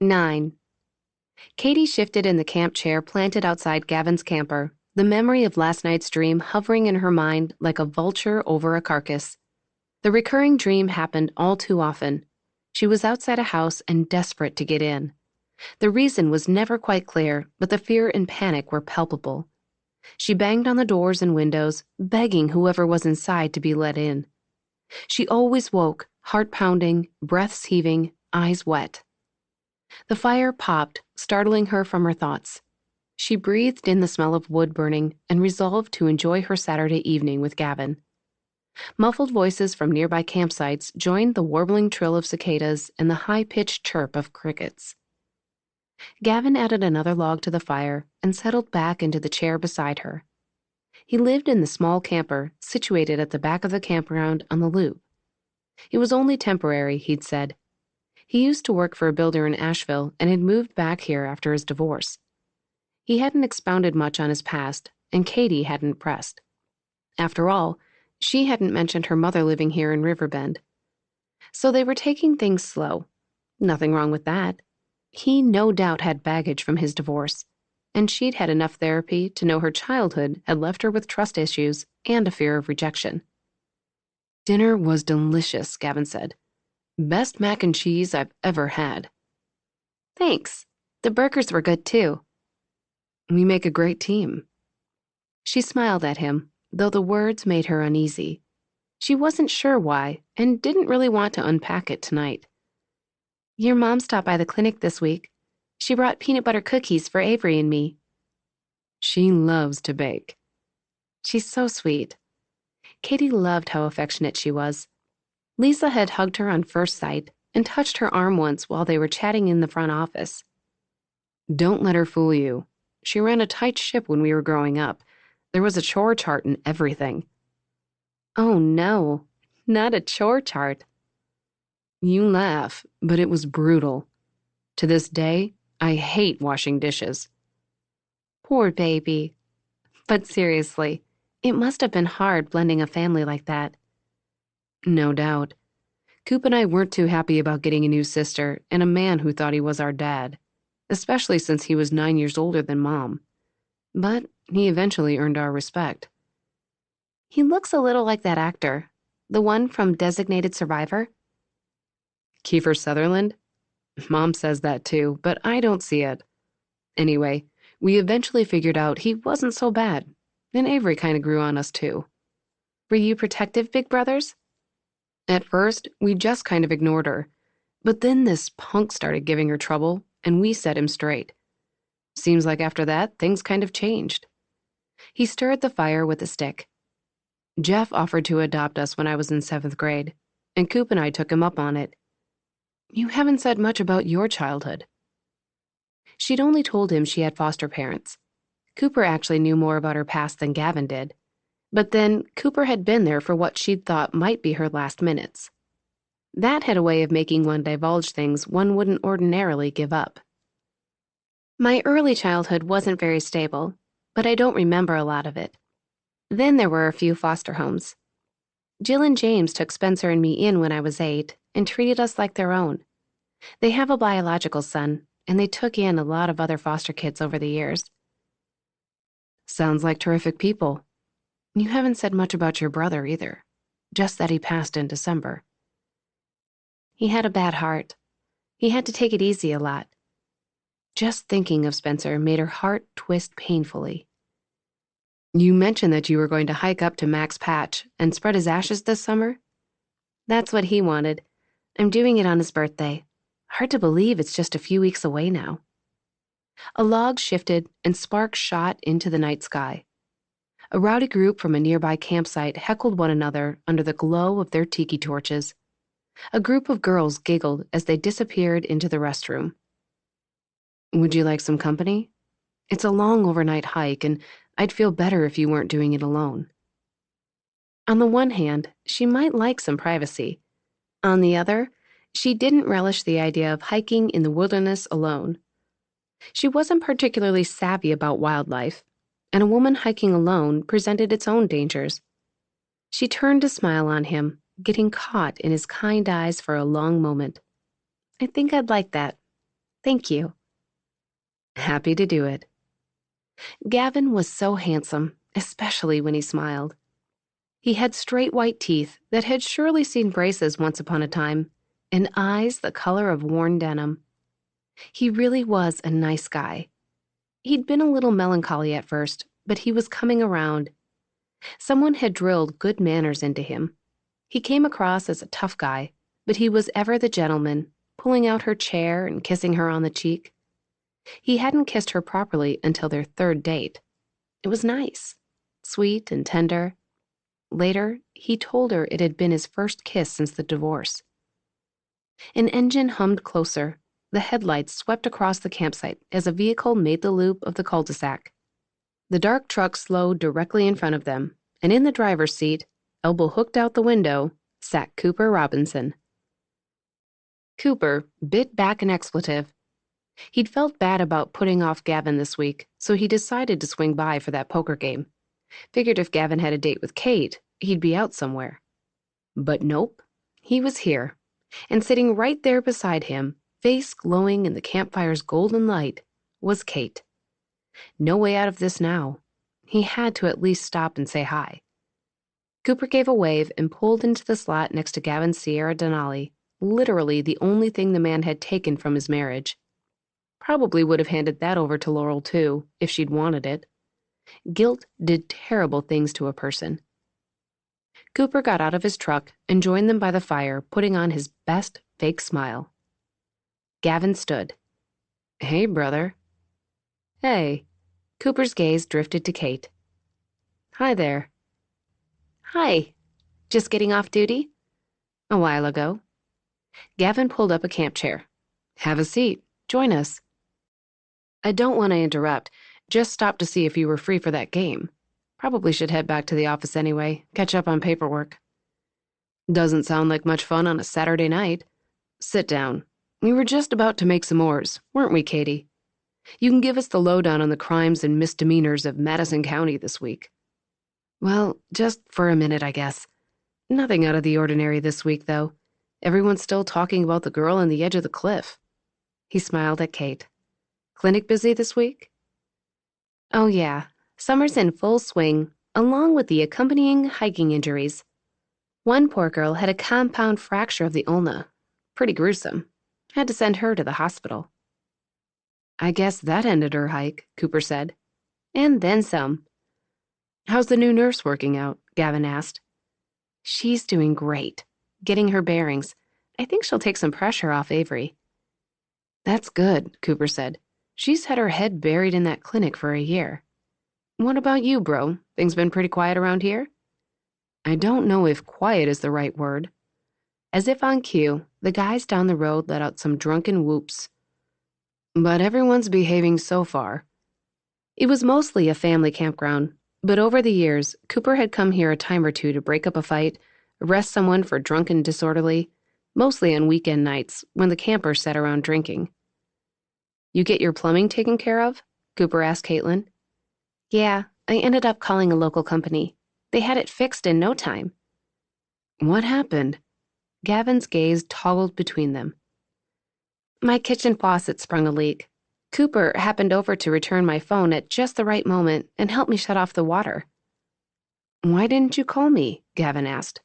Speaker 2: 9. Katie shifted in the camp chair planted outside Gavin's camper, the memory of last night's dream hovering in her mind like a vulture over a carcass. The recurring dream happened all too often. She was outside a house and desperate to get in. The reason was never quite clear, but the fear and panic were palpable. She banged on the doors and windows, begging whoever was inside to be let in. She always woke, heart pounding, breaths heaving, eyes wet. The fire popped, startling her from her thoughts. She breathed in the smell of wood burning and resolved to enjoy her Saturday evening with Gavin. Muffled voices from nearby campsites joined the warbling trill of cicadas and the high-pitched chirp of crickets. Gavin added another log to the fire and settled back into the chair beside her. He lived in the small camper situated at the back of the campground on the loop. It was only temporary, he'd said. He used to work for a builder in Asheville and had moved back here after his divorce. He hadn't expounded much on his past, and Katie hadn't pressed. After all, she hadn't mentioned her mother living here in Riverbend. So they were taking things slow. Nothing wrong with that. He no doubt had baggage from his divorce, and she'd had enough therapy to know her childhood had left her with trust issues and a fear of rejection. Dinner was delicious, Gavin said. Best mac and cheese I've ever had. Thanks. The burgers were good too. We make a great team. She smiled at him, though the words made her uneasy. She wasn't sure why and didn't really want to unpack it tonight. Your mom stopped by the clinic this week. She brought peanut butter cookies for Avery and me. She loves to bake. She's so sweet. Katie loved how affectionate she was. Lisa had hugged her on first sight and touched her arm once while they were chatting in the front office. Don't let her fool you. She ran a tight ship when we were growing up. There was a chore chart and everything. Oh no, not a chore chart. You laugh, but it was brutal. To this day, I hate washing dishes. Poor baby. But seriously, it must have been hard blending a family like that. No doubt. Coop and I weren't too happy about getting a new sister and a man who thought he was our dad, especially since he was 9 years older than Mom. But he eventually earned our respect. He looks a little like that actor, the one from Designated Survivor. Kiefer Sutherland? Mom says that too, but I don't see it. Anyway, we eventually figured out he wasn't so bad, and Avery kind of grew on us too. Were you protective big brothers? At first, we just kind of ignored her, but then this punk started giving her trouble, and we set him straight. Seems like after that, things kind of changed. He stirred the fire with a stick. Jeff offered to adopt us when I was in 7th grade, and Coop and I took him up on it. You haven't said much about your childhood. She'd only told him she had foster parents. Cooper actually knew more about her past than Gavin did. But then, Cooper had been there for what she'd thought might be her last minutes. That had a way of making one divulge things one wouldn't ordinarily give up. My early childhood wasn't very stable, but I don't remember a lot of it. Then there were a few foster homes. Jill and James took Spencer and me in when I was 8 and treated us like their own. They have a biological son, and they took in a lot of other foster kids over the years. Sounds like terrific people. You haven't said much about your brother either, just that he passed in December. He had a bad heart. He had to take it easy a lot. Just thinking of Spencer made her heart twist painfully. You mentioned that you were going to hike up to Mac's patch and spread his ashes this summer? That's what he wanted, I'm doing it on his birthday. Hard to believe it's just a few weeks away now. A log shifted and sparks shot into the night sky. A rowdy group from a nearby campsite heckled one another under the glow of their tiki torches. A group of girls giggled as they disappeared into the restroom. Would you like some company? It's a long overnight hike, and I'd feel better if you weren't doing it alone. On the one hand, she might like some privacy. On the other, she didn't relish the idea of hiking in the wilderness alone. She wasn't particularly savvy about wildlife, and a woman hiking alone presented its own dangers. She turned to smile on him, getting caught in his kind eyes for a long moment. I think I'd like that. Thank you. Happy to do it. Gavin was so handsome, especially when he smiled. He had straight white teeth that had surely seen braces once upon a time, and eyes the color of worn denim. He really was a nice guy. He'd been a little melancholy at first, but he was coming around. Someone had drilled good manners into him. He came across as a tough guy, but he was ever the gentleman, pulling out her chair and kissing her on the cheek. He hadn't kissed her properly until their third date. It was nice, sweet and tender. Later, he told her it had been his first kiss since the divorce. An engine hummed closer. The headlights swept across the campsite as a vehicle made the loop of the cul-de-sac. The dark truck slowed directly in front of them, and in the driver's seat, elbow hooked out the window, sat Cooper Robinson. Cooper bit back an expletive. He'd felt bad about putting off Gavin this week, so he decided to swing by for that poker game. Figured if Gavin had a date with Kate, he'd be out somewhere. But nope, he was here, and sitting right there beside him, face glowing in the campfire's golden light, was Kate. No way out of this now. He had to at least stop and say hi. Cooper gave a wave and pulled into the slot next to Gavin's Sierra Denali, literally the only thing the man had taken from his marriage. Probably would have handed that over to Laurel, too, if she'd wanted it. Guilt did terrible things to a person. Cooper got out of his truck and joined them by the fire, putting on his best fake smile. Gavin stood. Hey, brother. Hey. Cooper's gaze drifted to Kate. Hi there. Hi. Just getting off duty? A while ago. Gavin pulled up a camp chair. Have a seat. Join us. I don't want to interrupt. Just stopped to see if you were free for that game. Probably should head back to the office anyway, catch up on paperwork. Doesn't sound like much fun on a Saturday night. Sit down. We were just about to make s'mores, weren't we, Katie? You can give us the lowdown on the crimes and misdemeanors of Madison County this week. Well, just for a minute, I guess. Nothing out of the ordinary this week, though. Everyone's still talking about the girl on the edge of the cliff. He smiled at Kate. Clinic busy this week? Oh, yeah. Summer's in full swing, along with the accompanying hiking injuries. One poor girl had a compound fracture of the ulna. Pretty gruesome. Had to send her to the hospital. I guess that ended her hike, Cooper said. And then some. How's the new nurse working out? Gavin asked. She's doing great. Getting her bearings. I think she'll take some pressure off Avery. That's good, Cooper said. She's had her head buried in that clinic for a year. What about you, bro? Things been pretty quiet around here? I don't know if quiet is the right word. As if on cue, the guys down the road let out some drunken whoops. But everyone's behaving so far. It was mostly a family campground, but over the years, Cooper had come here a time or two to break up a fight, arrest someone for drunken disorderly, mostly on weekend nights when the campers sat around drinking. You get your plumbing taken care of? Cooper asked Caitlin. Yeah, I ended up calling a local company. They had it fixed in no time. What happened? Gavin's gaze toggled between them. My kitchen faucet sprung a leak. Cooper happened over to return my phone at just the right moment and help me shut off the water. Why didn't you call me? Gavin asked.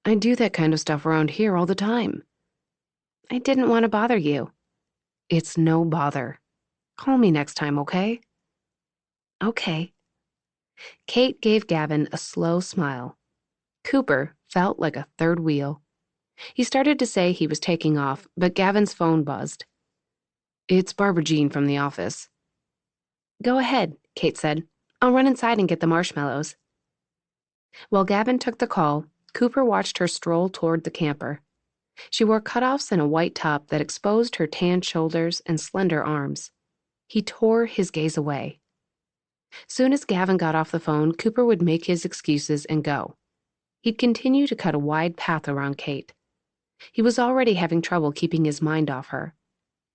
Speaker 2: I do that kind of stuff around here all the time. I didn't want to bother you. It's no bother. Call me next time, okay? Okay. Kate gave Gavin a slow smile. Cooper felt like a third wheel. He started to say he was taking off, but Gavin's phone buzzed. "It's Barbara Jean from the office." "Go ahead," Kate said. "I'll run inside and get the marshmallows." While Gavin took the call, Cooper watched her stroll toward the camper. She wore cutoffs and a white top that exposed her tanned shoulders and slender arms. He tore his gaze away. Soon as Gavin got off the phone, Cooper would make his excuses and go. He'd continue to cut a wide path around Kate. He was already having trouble keeping his mind off her.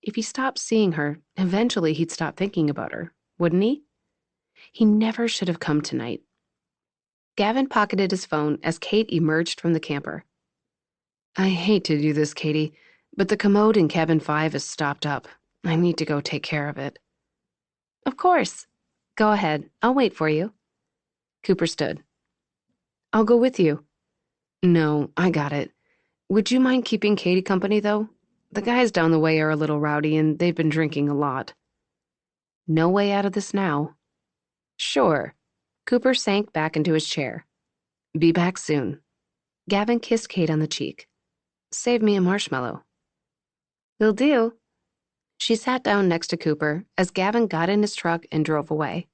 Speaker 2: If he stopped seeing her, eventually he'd stop thinking about her, wouldn't he? He never should have come tonight. Gavin pocketed his phone as Kate emerged from the camper. "I hate to do this, Katie, but the commode in cabin 5 is stopped up. I need to go take care of it." "Of course. Go ahead. I'll wait for you." Cooper stood. "I'll go with you." "No, I got it. Would you mind keeping Katie company, though? The guys down the way are a little rowdy, and they've been drinking a lot." No way out of this now. "Sure." Cooper sank back into his chair. "Be back soon." Gavin kissed Kate on the cheek. "Save me a marshmallow." "Will do." She sat down next to Cooper as Gavin got in his truck and drove away.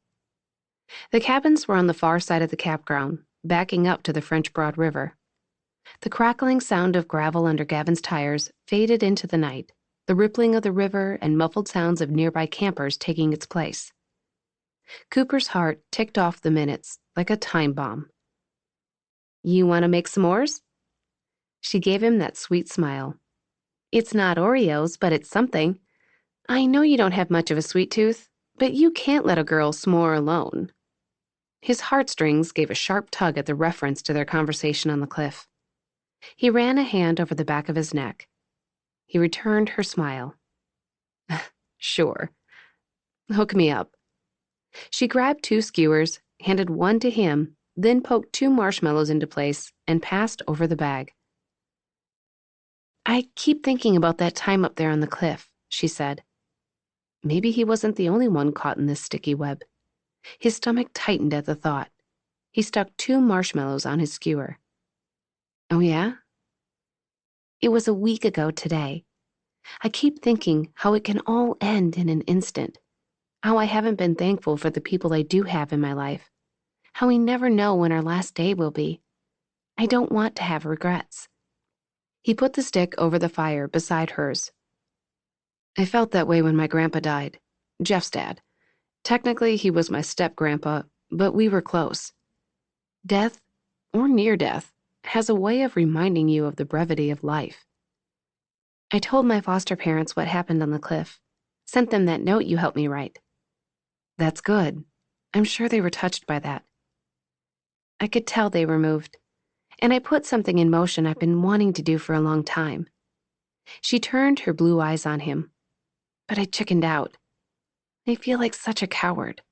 Speaker 2: The cabins were on the far side of the campground, backing up to the French Broad River. The crackling sound of gravel under Gavin's tires faded into the night, the rippling of the river and muffled sounds of nearby campers taking its place. Cooper's heart ticked off the minutes like a time bomb. "You want to make s'mores?" She gave him that sweet smile. "It's not Oreos, but it's something. I know you don't have much of a sweet tooth, but you can't let a girl s'more alone." His heartstrings gave a sharp tug at the reference to their conversation on the cliff. He ran a hand over the back of his neck. He returned her smile. "Sure. Hook me up." She grabbed 2 skewers, handed one to him, then poked 2 marshmallows into place and passed over the bag. "I keep thinking about that time up there on the cliff," she said. Maybe he wasn't the only one caught in this sticky web. His stomach tightened at the thought. He stuck 2 marshmallows on his skewer. "Oh, yeah?" "It was a week ago today. I keep thinking how it can all end in an instant. How I haven't been thankful for the people I do have in my life. How we never know when our last day will be. I don't want to have regrets." He put the stick over the fire beside hers. "I felt that way when my grandpa died. Jeff's dad. Technically, he was my step-grandpa, but we were close. Death, or near death, has a way of reminding you of the brevity of life. I told my foster parents what happened on the cliff. Sent them that note you helped me write." "That's good. I'm sure they were touched by that." "I could tell they were moved. And I put something in motion I've been wanting to do for a long time." She turned her blue eyes on him. "But I chickened out. I feel like such a coward."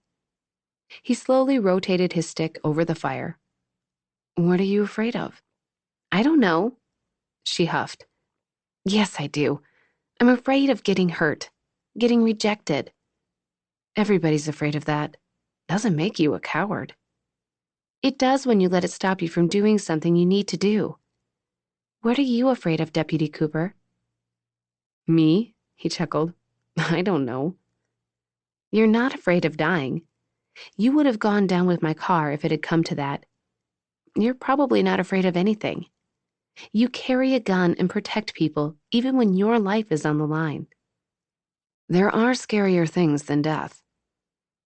Speaker 2: He slowly rotated his stick over the fire. "What are you afraid of?" "I don't know." She huffed. "Yes, I do. I'm afraid of getting hurt, getting rejected." "Everybody's afraid of that. Doesn't make you a coward." "It does when you let it stop you from doing something you need to do." "What are you afraid of, Deputy Cooper?" "Me?" he chuckled. "I don't know." "You're not afraid of dying. You would have gone down with my car if it had come to that. You're probably not afraid of anything. You carry a gun and protect people even when your life is on the line." "There are scarier things than death."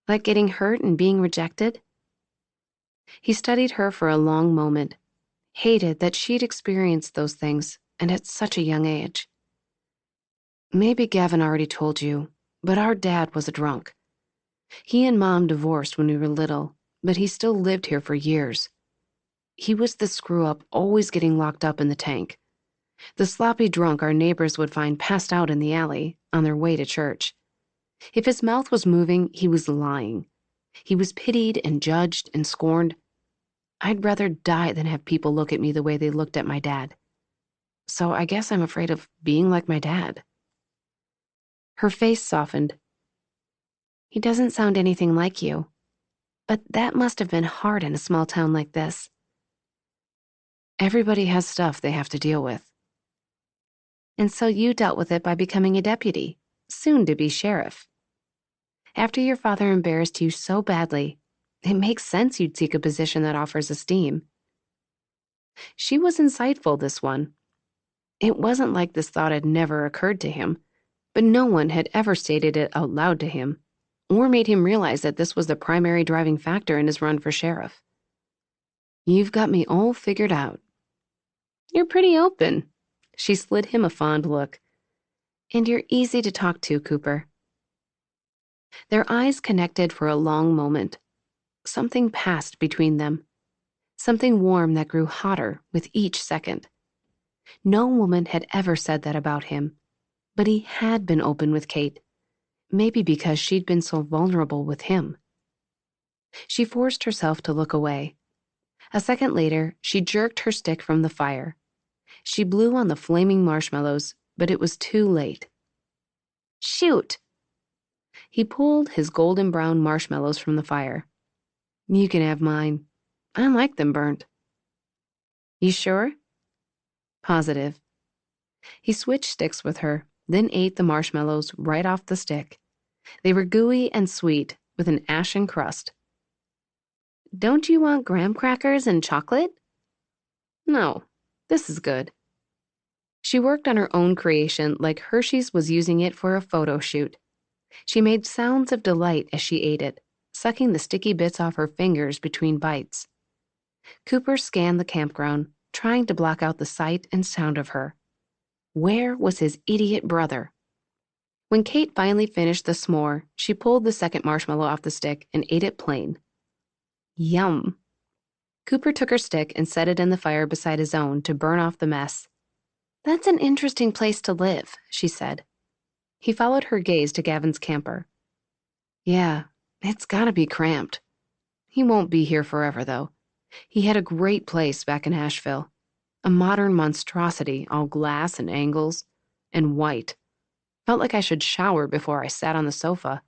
Speaker 2: "Like getting hurt and being rejected?" He studied her for a long moment, hated that she'd experienced those things, and at such a young age. "Maybe Gavin already told you, but our dad was a drunk. He and Mom divorced when we were little, but he still lived here for years. He was the screw-up always getting locked up in the tank. The sloppy drunk our neighbors would find passed out in the alley on their way to church. If his mouth was moving, he was lying. He was pitied and judged and scorned. I'd rather die than have people look at me the way they looked at my dad. So I guess I'm afraid of being like my dad." Her face softened. "He doesn't sound anything like you. But that must have been hard in a small town like this." "Everybody has stuff they have to deal with." And so you dealt with it by becoming a deputy, soon to be sheriff. After your father embarrassed you so badly, it makes sense you'd seek a position that offers esteem. She was insightful, this one. It wasn't like this thought had never occurred to him, but no one had ever stated it out loud to him, or made him realize that this was the primary driving factor in his run for sheriff. You've got me all figured out. You're pretty open. She slid him a fond look. And you're easy to talk to, Cooper. Their eyes connected for a long moment. Something passed between them. Something warm that grew hotter with each second. No woman had ever said that about him, but he had been open with Kate, maybe because she'd been so vulnerable with him. She forced herself to look away. A second later, she jerked her stick from the fire. She blew on the flaming marshmallows, but it was too late. Shoot! He pulled his golden brown marshmallows from the fire. You can have mine. I like them burnt. You sure? Positive. He switched sticks with her, then ate the marshmallows right off the stick. They were gooey and sweet, with an ashen crust. Don't you want graham crackers and chocolate? No, this is good. She worked on her own creation like Hershey's was using it for a photo shoot. She made sounds of delight as she ate it, sucking the sticky bits off her fingers between bites. Cooper scanned the campground, trying to block out the sight and sound of her. Where was his idiot brother? When Kate finally finished the s'more, she pulled the second marshmallow off the stick and ate it plain. Yum. Cooper took her stick and set it in the fire beside his own to burn off the mess. That's an interesting place to live, she said. He followed her gaze to Gavin's camper. Yeah, it's gotta be cramped. He won't be here forever, though. He had a great place back in Asheville. A modern monstrosity, all glass and angles, and white. Felt like I should shower before I sat on the sofa.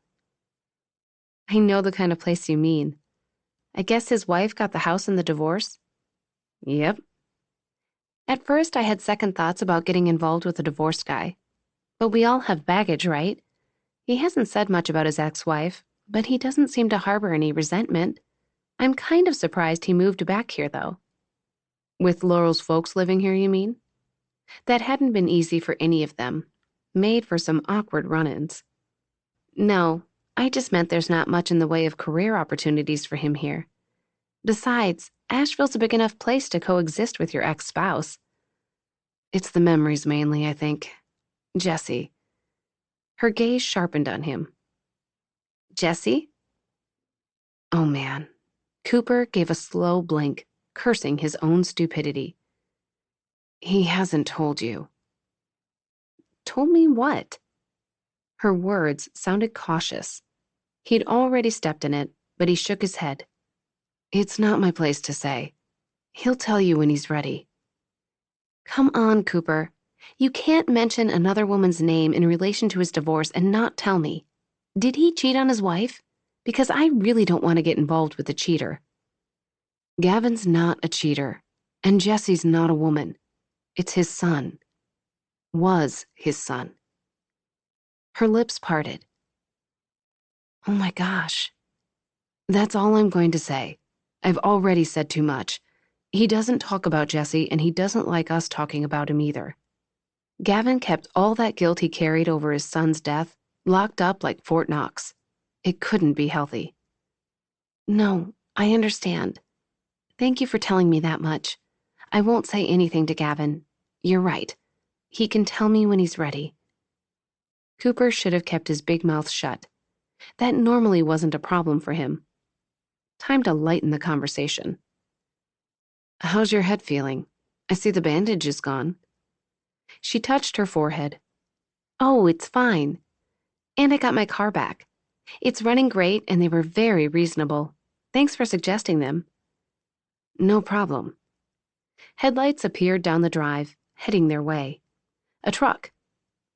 Speaker 2: I know the kind of place you mean. I guess his wife got the house in the divorce? Yep. At first, I had second thoughts about getting involved with a divorced guy. But we all have baggage, right? He hasn't said much about his ex-wife, but he doesn't seem to harbor any resentment. I'm kind of surprised he moved back here, though. With Laurel's folks living here, you mean? That hadn't been easy for any of them. Made for some awkward run-ins. No, I just meant there's not much in the way of career opportunities for him here. Besides, Asheville's a big enough place to coexist with your ex-spouse. It's the memories mainly, I think. Jessie. Her gaze sharpened on him. Jessie? Oh, man. Cooper gave a slow blink, cursing his own stupidity. He hasn't told you. Told me what? Her words sounded cautious. He'd already stepped in it, but he shook his head. It's not my place to say. He'll tell you when he's ready. Come on, Cooper. You can't mention another woman's name in relation to his divorce and not tell me. Did he cheat on his wife? Because I really don't want to get involved with a cheater. Gavin's not a cheater, and Jessie's not a woman. It's his son. Was his son. Her lips parted. Oh my gosh. That's all I'm going to say. I've already said too much. He doesn't talk about Jessie, and he doesn't like us talking about him either. Gavin kept all that guilt he carried over his son's death locked up like Fort Knox. It couldn't be healthy. No, I understand. Thank you for telling me that much. I won't say anything to Gavin. You're right. He can tell me when he's ready. Cooper should have kept his big mouth shut. That normally wasn't a problem for him. Time to lighten the conversation. How's your head feeling? I see the bandage is gone. She touched her forehead. Oh, it's fine. And I got my car back. It's running great, and they were very reasonable. Thanks for suggesting them. No problem. Headlights appeared down the drive, heading their way. A truck.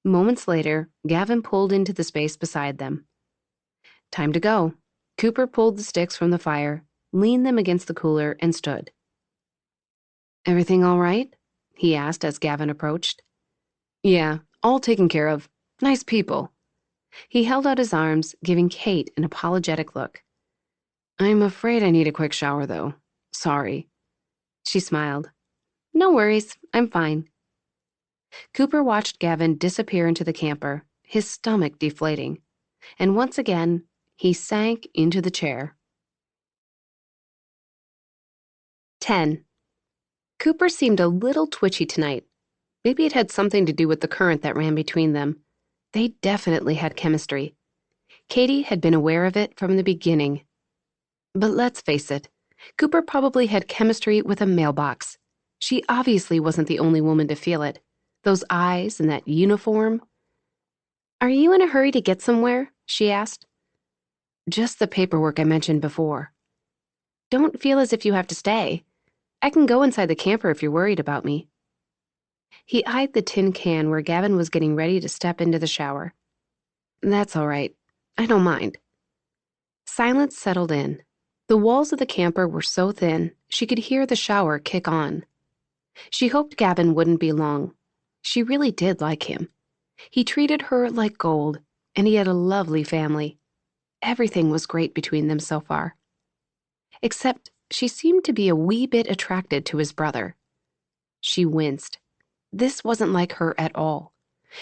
Speaker 2: Moments later, Gavin pulled into the space beside them. Time to go. Cooper pulled the sticks from the fire, leaned them against the cooler, and stood. Everything all right? He asked as Gavin approached. Yeah, all taken care of. Nice people. He held out his arms, giving Kate an apologetic look. I'm afraid I need a quick shower, though. Sorry. She smiled. No worries, I'm fine. Cooper watched Gavin disappear into the camper, his stomach deflating. And once again, he sank into the chair. 10. Cooper seemed a little twitchy tonight. Maybe it had something to do with the current that ran between them. They definitely had chemistry. Katie had been aware of it from the beginning. But let's face it, Cooper probably had chemistry with a mailbox. She obviously wasn't the only woman to feel it. Those eyes and that uniform. Are you in a hurry to get somewhere? She asked. Just the paperwork I mentioned before. Don't feel as if you have to stay. I can go inside the camper if you're worried about me. He eyed the tin can where Gavin was getting ready to step into the shower. That's all right. I don't mind. Silence settled in. The walls of the camper were so thin, she could hear the shower kick on. She hoped Gavin wouldn't be long. She really did like him. He treated her like gold, and he had a lovely family. Everything was great between them so far. Except she seemed to be a wee bit attracted to his brother. She winced. This wasn't like her at all.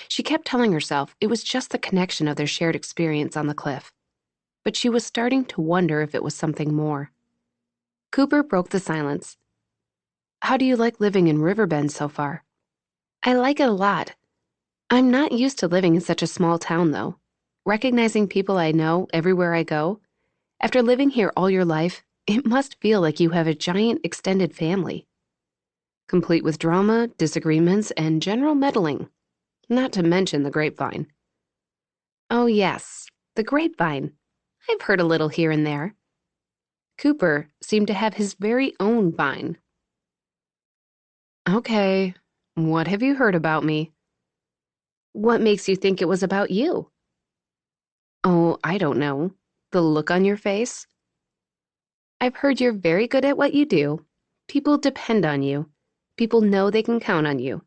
Speaker 2: She kept telling herself it was just the connection of their shared experience on the cliff. But she was starting to wonder if it was something more. Cooper broke the silence. How do you like living in Riverbend so far? I like it a lot. I'm not used to living in such a small town, though. Recognizing people I know everywhere I go. After living here all your life, it must feel like you have a giant extended family. Complete with drama, disagreements, and general meddling. Not to mention the grapevine. Oh, yes, the grapevine. I've heard a little here and there. Cooper seemed to have his very own vine. Okay, what have you heard about me? What makes you think it was about you? Oh, I don't know. The look on your face? I've heard you're very good at what you do. People depend on you. People know they can count on you.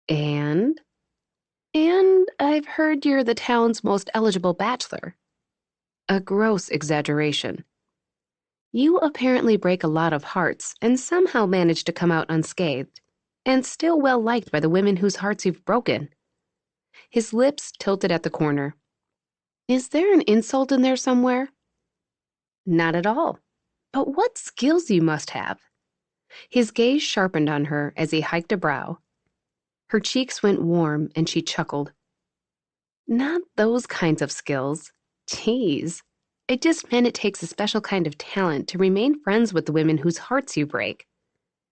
Speaker 2: And? And I've heard you're the town's most eligible bachelor. A gross exaggeration. You apparently break a lot of hearts and somehow manage to come out unscathed, and still well liked by the women whose hearts you've broken. His lips tilted at the corner. Is there an insult in there somewhere? Not at all. But what skills you must have. His gaze sharpened on her as he hiked a brow. Her cheeks went warm and she chuckled. Not those kinds of skills. Geez. It just meant it takes a special kind of talent to remain friends with the women whose hearts you break.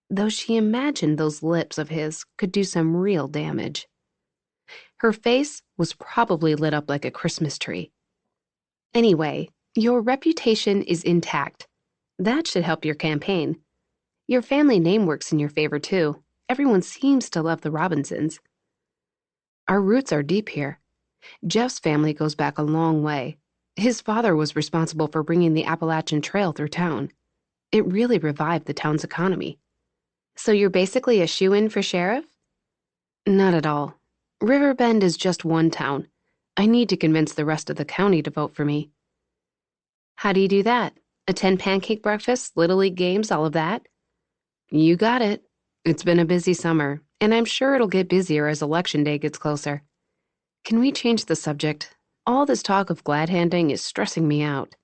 Speaker 2: Though she imagined those lips of his could do some real damage. Her face was probably lit up like a Christmas tree. Anyway, your reputation is intact. That should help your campaign. Your family name works in your favor, too. Everyone seems to love the Robinsons. Our roots are deep here. Jeff's family goes back a long way. His father was responsible for bringing the Appalachian Trail through town. It really revived the town's economy. So you're basically a shoo-in for sheriff? Not at all. Riverbend is just one town. I need to convince the rest of the county to vote for me. How do you do that? Attend pancake breakfasts, Little League games, all of that? You got it. It's been a busy summer, and I'm sure it'll get busier as election day gets closer. Can we change the subject? All this talk of glad-handing is stressing me out.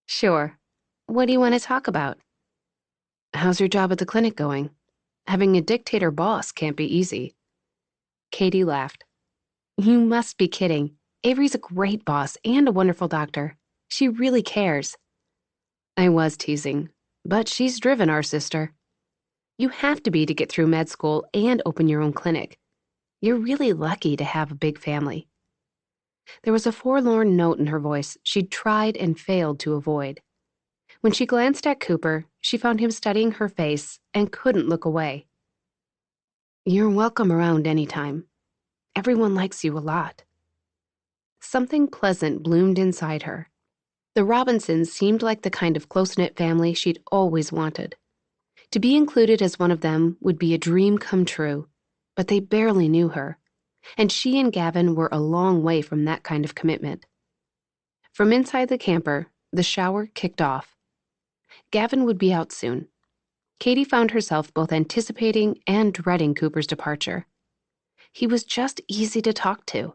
Speaker 2: Sure. What do you want to talk about? How's your job at the clinic going? Having a dictator boss can't be easy. Katie laughed. You must be kidding. Avery's a great boss and a wonderful doctor. She really cares. I was teasing, but she's driven, our sister. You have to be to get through med school and open your own clinic. You're really lucky to have a big family. There was a forlorn note in her voice she'd tried and failed to avoid. When she glanced at Cooper, she found him studying her face and couldn't look away. You're welcome around anytime. Everyone likes you a lot. Something pleasant bloomed inside her. The Robinsons seemed like the kind of close-knit family she'd always wanted. To be included as one of them would be a dream come true. but they barely knew her, and she and Gavin were a long way from that kind of commitment. From inside the camper, the shower kicked off. Gavin would be out soon. Katie found herself both anticipating and dreading Cooper's departure. He was just easy to talk to,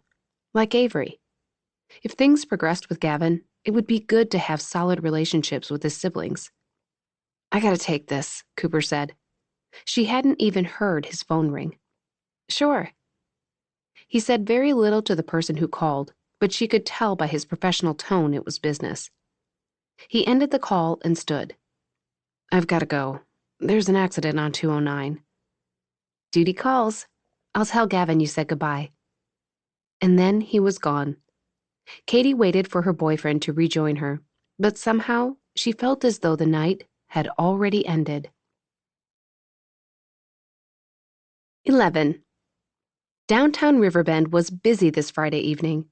Speaker 2: like Avery. If things progressed with Gavin, it would be good to have solid relationships with his siblings. "I gotta take this," Cooper said. She hadn't even heard his phone ring. "Sure." He said very little to the person who called, but she could tell by his professional tone it was business. He ended the call and stood. "I've got to go. There's an accident on 209. "Duty calls. I'll tell Gavin you said goodbye." And then he was gone. Katie waited for her boyfriend to rejoin her, but somehow she felt as though the night had already ended. 11. Downtown Riverbend was busy this Friday evening.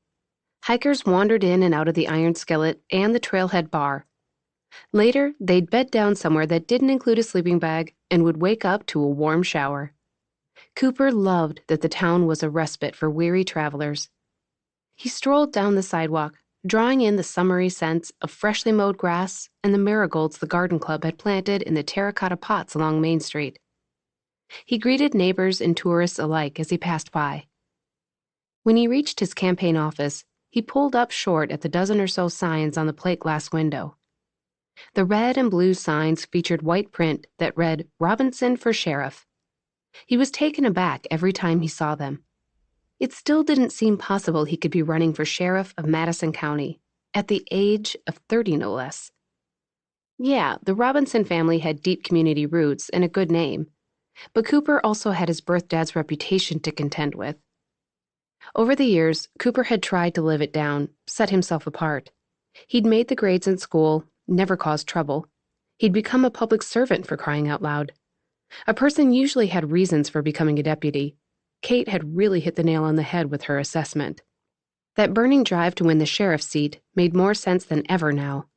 Speaker 2: Hikers wandered in and out of the Iron Skillet and the Trailhead Bar. Later, they'd bed down somewhere that didn't include a sleeping bag and would wake up to a warm shower. Cooper loved that the town was a respite for weary travelers. He strolled down the sidewalk, drawing in the summery scents of freshly mowed grass and the marigolds the garden club had planted in the terracotta pots along Main Street. He greeted neighbors and tourists alike as he passed by. When he reached his campaign office, he pulled up short at the dozen or so signs on the plate glass window. The red and blue signs featured white print that read "Robinson for Sheriff." He was taken aback every time he saw them. It still didn't seem possible he could be running for sheriff of Madison County, at the age of 30 no less. Yeah, the Robinson family had deep community roots and a good name, but Cooper also had his birth dad's reputation to contend with. Over the years, Cooper had tried to live it down, set himself apart. He'd made the grades in school, never caused trouble. He'd become a public servant, for crying out loud. A person usually had reasons for becoming a deputy. Kate had really hit the nail on the head with her assessment. That burning drive to win the sheriff's seat made more sense than ever now.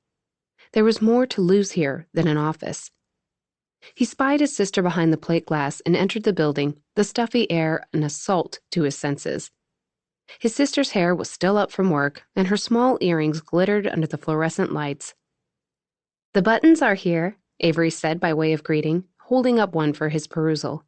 Speaker 2: There was more to lose here than an office. He spied his sister behind the plate glass and entered the building, the stuffy air an assault to his senses. His sister's hair was still up from work, and her small earrings glittered under the fluorescent lights. "The buttons are here," Avery said by way of greeting, holding up one for his perusal.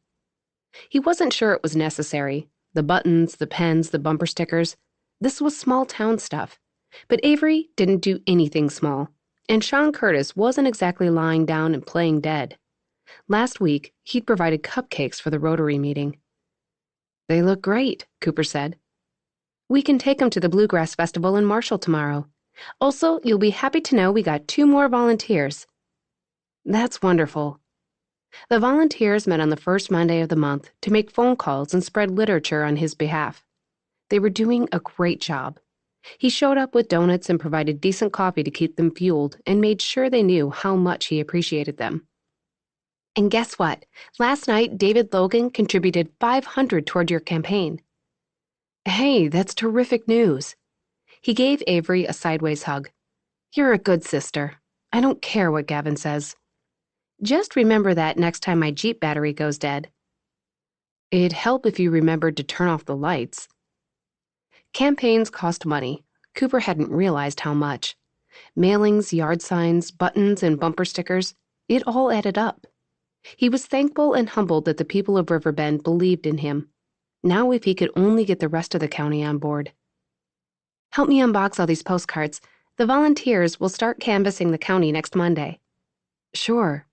Speaker 2: He wasn't sure it was necessary. The buttons, the pens, the bumper stickers. This was small town stuff. But Avery didn't do anything small, and Sean Curtis wasn't exactly lying down and playing dead. Last week, he'd provided cupcakes for the Rotary meeting. "They look great," Cooper said. "We can take them to the Bluegrass Festival in Marshall tomorrow. Also, you'll be happy to know we got 2 more volunteers." "That's wonderful." The volunteers met on the first Monday of the month to make phone calls and spread literature on his behalf. They were doing a great job. He showed up with donuts and provided decent coffee to keep them fueled and made sure they knew how much he appreciated them. "And guess what? Last night, David Logan contributed $500 toward your campaign." "Hey, that's terrific news." He gave Avery a sideways hug. "You're a good sister. I don't care what Gavin says. Just remember that next time my Jeep battery goes dead." "It'd help if you remembered to turn off the lights." Campaigns cost money. Cooper hadn't realized how much. Mailings, yard signs, buttons, and bumper stickers, it all added up. He was thankful and humbled that the people of Riverbend believed in him. Now if he could only get the rest of the county on board. "Help me unbox all these postcards. The volunteers will start canvassing the county next Monday." "Sure."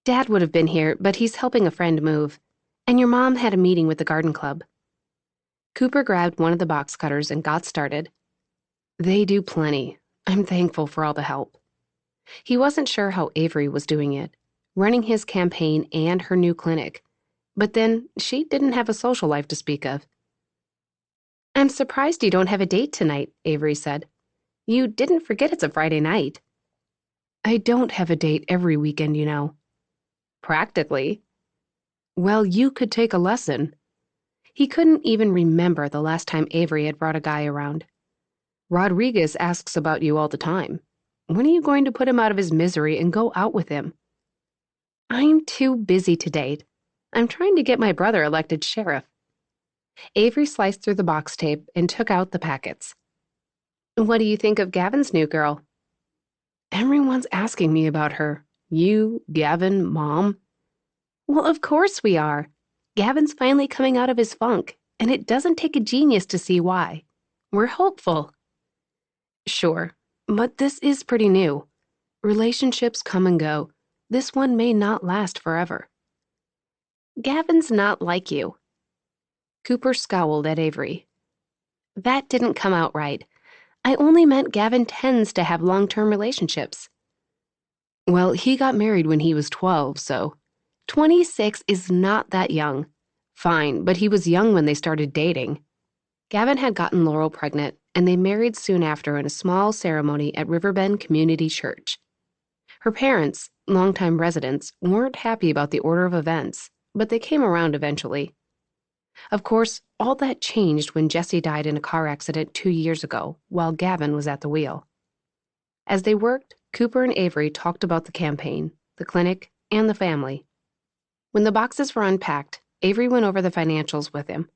Speaker 2: "Dad would have been here, but he's helping a friend move. And your mom had a meeting with the garden club." Cooper grabbed one of the box cutters and got started. "They do plenty. I'm thankful for all the help." He wasn't sure how Avery was doing it, running his campaign and her new clinic. But then, she didn't have a social life to speak of. "I'm surprised you don't have a date tonight," Avery said. "You didn't forget it's a Friday night." "I don't have a date every weekend, you know." "Practically." "Well, you could take a lesson." He couldn't even remember the last time Avery had brought a guy around. "Rodriguez asks about you all the time. When are you going to put him out of his misery and go out with him?" "I'm too busy to date. I'm trying to get my brother elected sheriff. Avery sliced through the box tape and took out the packets. What do you think of Gavin's new girl? Everyone's asking me about her. You, Gavin, Mom. Well, of course we are. Gavin's finally coming out of his funk, and it doesn't take a genius to see why. We're hopeful. Sure, but this is pretty new. Relationships come and go. This one may not last forever. Gavin's not like you. Cooper scowled at Avery. That didn't come out right. I only meant Gavin tends to have long-term relationships. Well, he got married when he was 12, so 26 is not that young. Fine, but he was young when they started dating. Gavin had gotten Laurel pregnant, and they married soon after in a small ceremony at Riverbend Community Church. Her parents, longtime residents, weren't happy about the order of events, but they came around eventually. Of course, all that changed when Jesse died in a car accident 2 years ago, while Gavin was at the wheel. As they worked, Cooper and Avery talked about the campaign, the clinic, and the family. When the boxes were unpacked, Avery went over the financials with him.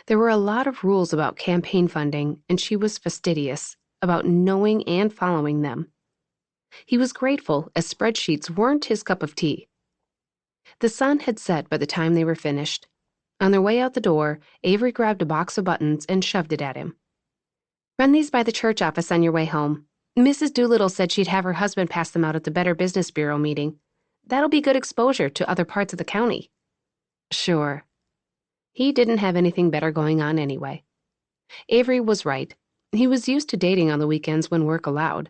Speaker 2: There were a lot of rules about campaign funding, and she was fastidious about knowing and following them. He was grateful, as spreadsheets weren't his cup of tea. The sun had set by the time they were finished. On their way out the door, Avery grabbed a box of buttons and shoved it at him. Run these by the church office on your way home. Mrs. Doolittle said she'd have her husband pass them out at the Better Business Bureau meeting. That'll be good exposure to other parts of the county. Sure. He didn't have anything better going on anyway. Avery was right. He was used to dating on the weekends when work allowed.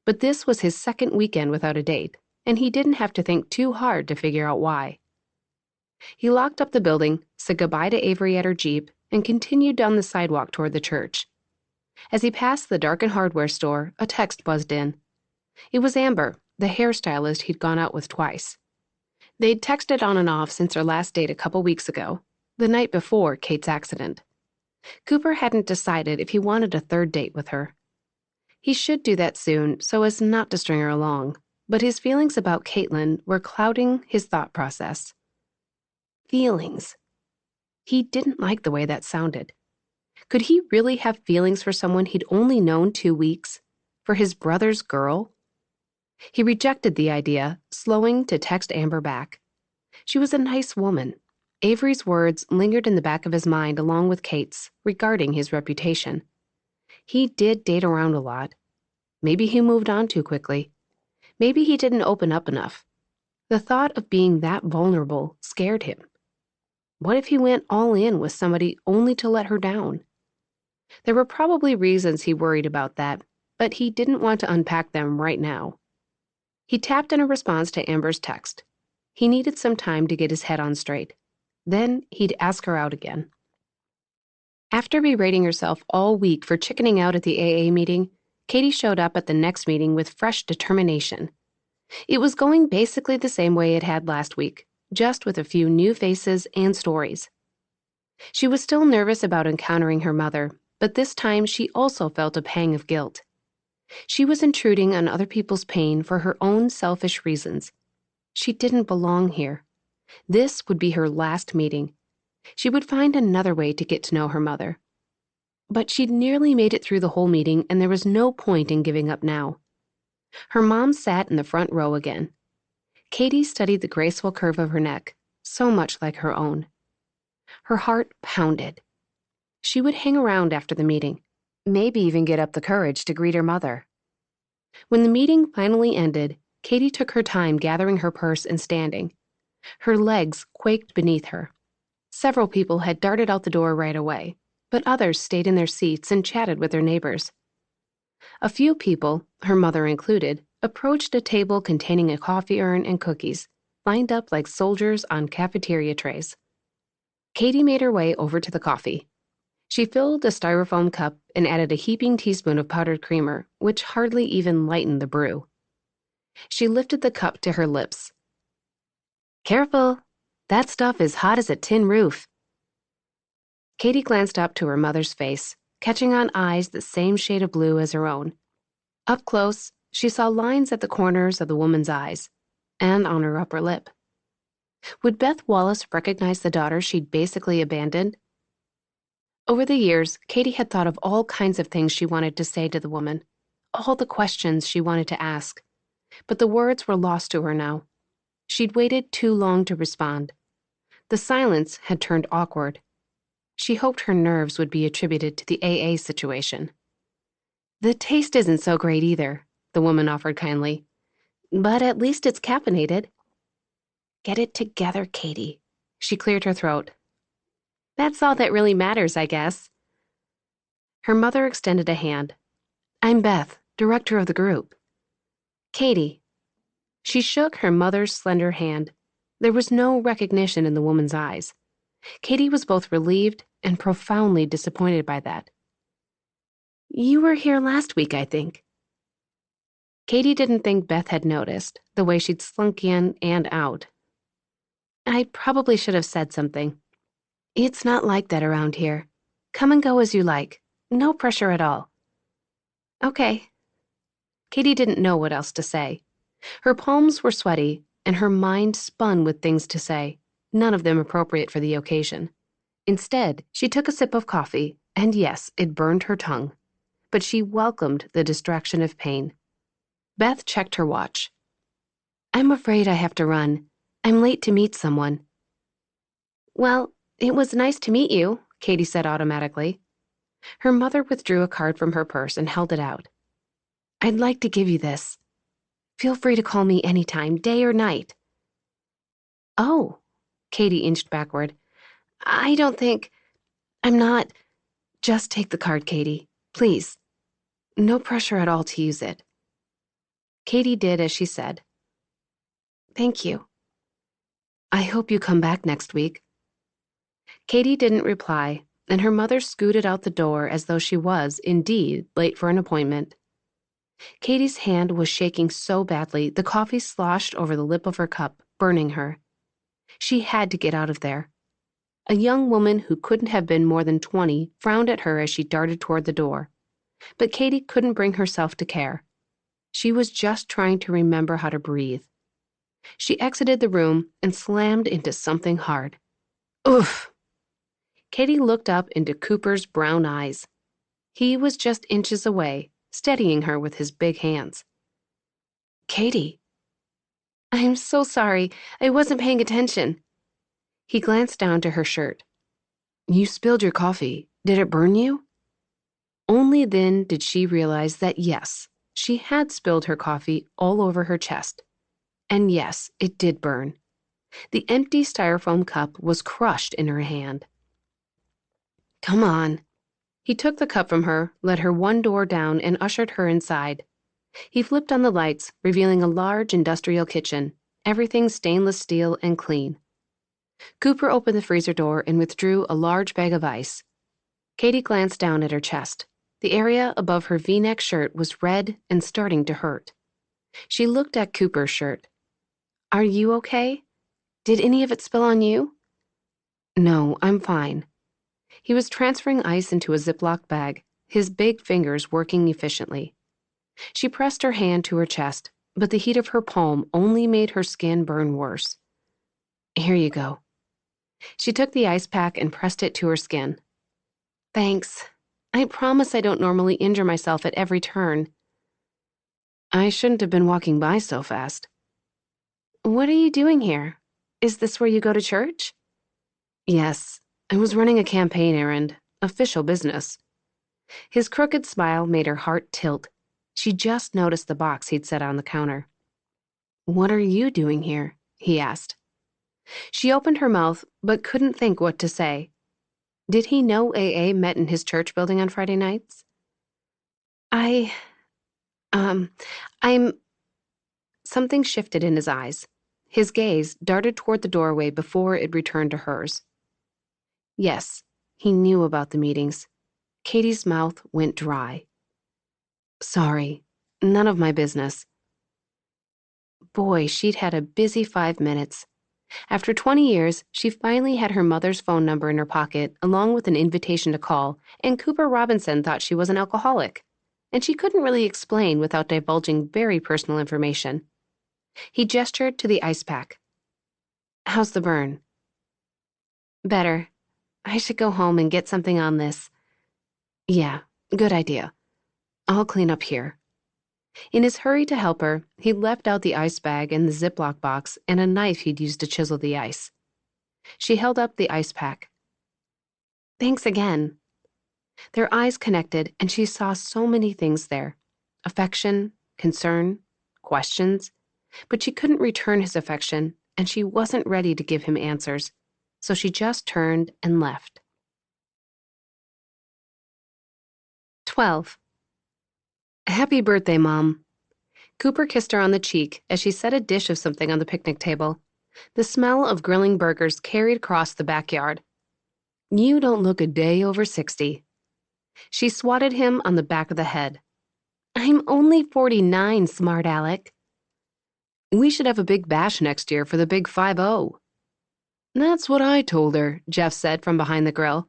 Speaker 2: But this was his second weekend without a date, and he didn't have to think too hard to figure out why. He locked up the building, said goodbye to Avery at her Jeep, and continued down the sidewalk toward the church. As he passed the darkened hardware store, a text buzzed in. It was Amber, the hairstylist he'd gone out with twice. They'd texted on and off since their last date a couple weeks ago, the night before Kate's accident. Cooper hadn't decided if he wanted a third date with her. He should do that soon so as not to string her along, but his feelings about Caitlin were clouding his thought process. Feelings. He didn't like the way that sounded. Could he really have feelings for someone he'd only known 2 weeks? For his brother's girl? He rejected the idea, slowing to text Amber back. She was a nice woman. Avery's words lingered in the back of his mind along with Kate's, regarding his reputation. He did date around a lot. Maybe he moved on too quickly. Maybe he didn't open up enough. The thought of being that vulnerable scared him. What if he went all in with somebody only to let her down? There were probably reasons he worried about that, but he didn't want to unpack them right now. He tapped in a response to Amber's text. He needed some time to get his head on straight. Then he'd ask her out again. After berating herself all week for chickening out at the AA meeting, Katie showed up at the next meeting with fresh determination. It was going basically the same way it had last week, just with a few new faces and stories. She was still nervous about encountering her mother, but this time she also felt a pang of guilt. She was intruding on other people's pain for her own selfish reasons. She didn't belong here. This would be her last meeting. She would find another way to get to know her mother. But she'd nearly made it through the whole meeting, and there was no point in giving up now. Her mom sat in the front row again. Katie studied the graceful curve of her neck, so much like her own. Her heart pounded. She would hang around after the meeting, maybe even get up the courage to greet her mother. When the meeting finally ended, Katie took her time gathering her purse and standing. Her legs quaked beneath her. Several people had darted out the door right away, but others stayed in their seats and chatted with their neighbors. A few people, her mother included, approached a table containing a coffee urn and cookies, lined up like soldiers on cafeteria trays. Katie made her way over to the coffee. She filled a styrofoam cup and added a heaping teaspoon of powdered creamer, which hardly even lightened the brew. She lifted the cup to her lips. Careful! That stuff is hot as a tin roof. Katie glanced up to her mother's face, catching on eyes the same shade of blue as her own. Up close, she saw lines at the corners of the woman's eyes, and on her upper lip. Would Beth Wallace recognize the daughter she'd basically abandoned? Over the years, Katie had thought of all kinds of things she wanted to say to the woman, all the questions she wanted to ask, but the words were lost to her now. She'd waited too long to respond. The silence had turned awkward. She hoped her nerves would be attributed to the AA situation. The taste isn't so great either, the woman offered kindly, but at least it's caffeinated. Get it together, Katie. She cleared her throat. That's all that really matters, I guess. Her mother extended a hand. I'm Beth, director of the group. Katie. She shook her mother's slender hand. There was no recognition in the woman's eyes. Katie was both relieved and profoundly disappointed by that. You were here last week, I think. Katie didn't think Beth had noticed, the way she'd slunk in and out. I probably should have said something. It's not like that around here. Come and go as you like. No pressure at all. Okay. Katie didn't know what else to say. Her palms were sweaty, and her mind spun with things to say, none of them appropriate for the occasion. Instead, she took a sip of coffee, and yes, it burned her tongue. But she welcomed the distraction of pain. Beth checked her watch. I'm afraid I have to run. I'm late to meet someone. Well, it was nice to meet you, Katie said automatically. Her mother withdrew a card from her purse and held it out. I'd like to give you this. Feel free to call me anytime, day or night. Oh, Katie inched backward. I don't think... I'm not... Just take the card, Katie. Please. No pressure at all to use it. Katie did as she said. Thank you. I hope you come back next week. Katie didn't reply, and her mother scooted out the door as though she was, indeed, late for an appointment. Katie's hand was shaking so badly the coffee sloshed over the lip of her cup, burning her. She had to get out of there. A young woman who couldn't have been more than 20 frowned at her as she darted toward the door. But Katie couldn't bring herself to care. She was just trying to remember how to breathe. She exited the room and slammed into something hard. Oof! Katie looked up into Cooper's brown eyes. He was just inches away, steadying her with his big hands. Katie. I'm so sorry. I wasn't paying attention. He glanced down to her shirt. You spilled your coffee. Did it burn you? Only then did she realize that yes, she had spilled her coffee all over her chest. And yes, it did burn. The empty styrofoam cup was crushed in her hand. Come on. He took the cup from her, led her one door down, and ushered her inside. He flipped on the lights, revealing a large industrial kitchen, everything stainless steel and clean. Cooper opened the freezer door and withdrew a large bag of ice. Katie glanced down at her chest. The area above her V-neck shirt was red and starting to hurt. She looked at Cooper's shirt. Are you okay? Did any of it spill on you? No, I'm fine. He was transferring ice into a Ziploc bag, his big fingers working efficiently. She pressed her hand to her chest, but the heat of her palm only made her skin burn worse. Here you go. She took the ice pack and pressed it to her skin. Thanks. I promise I don't normally injure myself at every turn. I shouldn't have been walking by so fast. What are you doing here? Is this where you go to church? Yes, I was running a campaign errand, official business. His crooked smile made her heart tilt. She just noticed the box he'd set on the counter. What are you doing here? He asked. She opened her mouth, but couldn't think what to say. Did he know AA met in his church building on Friday nights? I'm... Something shifted in his eyes. His gaze darted toward the doorway before it returned to hers. Yes, he knew about the meetings. Katie's mouth went dry. Sorry, none of my business. Boy, she'd had a busy 5 minutes. After 20 years, she finally had her mother's phone number in her pocket, along with an invitation to call, and Cooper Robinson thought she was an alcoholic. And she couldn't really explain without divulging very personal information. He gestured to the ice pack. How's the burn? Better. I should go home and get something on this. Yeah, good idea. I'll clean up here. In his hurry to help her, he left out the ice bag and the Ziploc box and a knife he'd used to chisel the ice. She held up the ice pack. Thanks again. Their eyes connected, and she saw so many things there. Affection, concern, questions. But she couldn't return his affection, and she wasn't ready to give him answers. So she just turned and left. 12. Happy birthday, Mom. Cooper kissed her on the cheek as she set a dish of something on the picnic table. The smell of grilling burgers carried across the backyard. You don't look a day over 60. She swatted him on the back of the head. I'm only 49, smart Alec. We should have a big bash next year for the big 5-0. That's what I told her, Jeff said from behind the grill.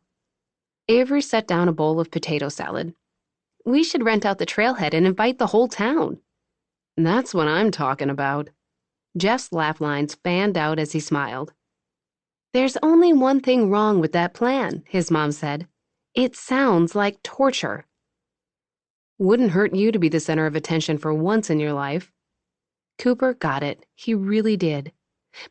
Speaker 2: Avery set down a bowl of potato salad. We should rent out the trailhead and invite the whole town. That's what I'm talking about. Jeff's laugh lines fanned out as he smiled. There's only one thing wrong with that plan, his mom said. It sounds like torture. Wouldn't hurt you to be the center of attention for once in your life. Cooper got it. He really did.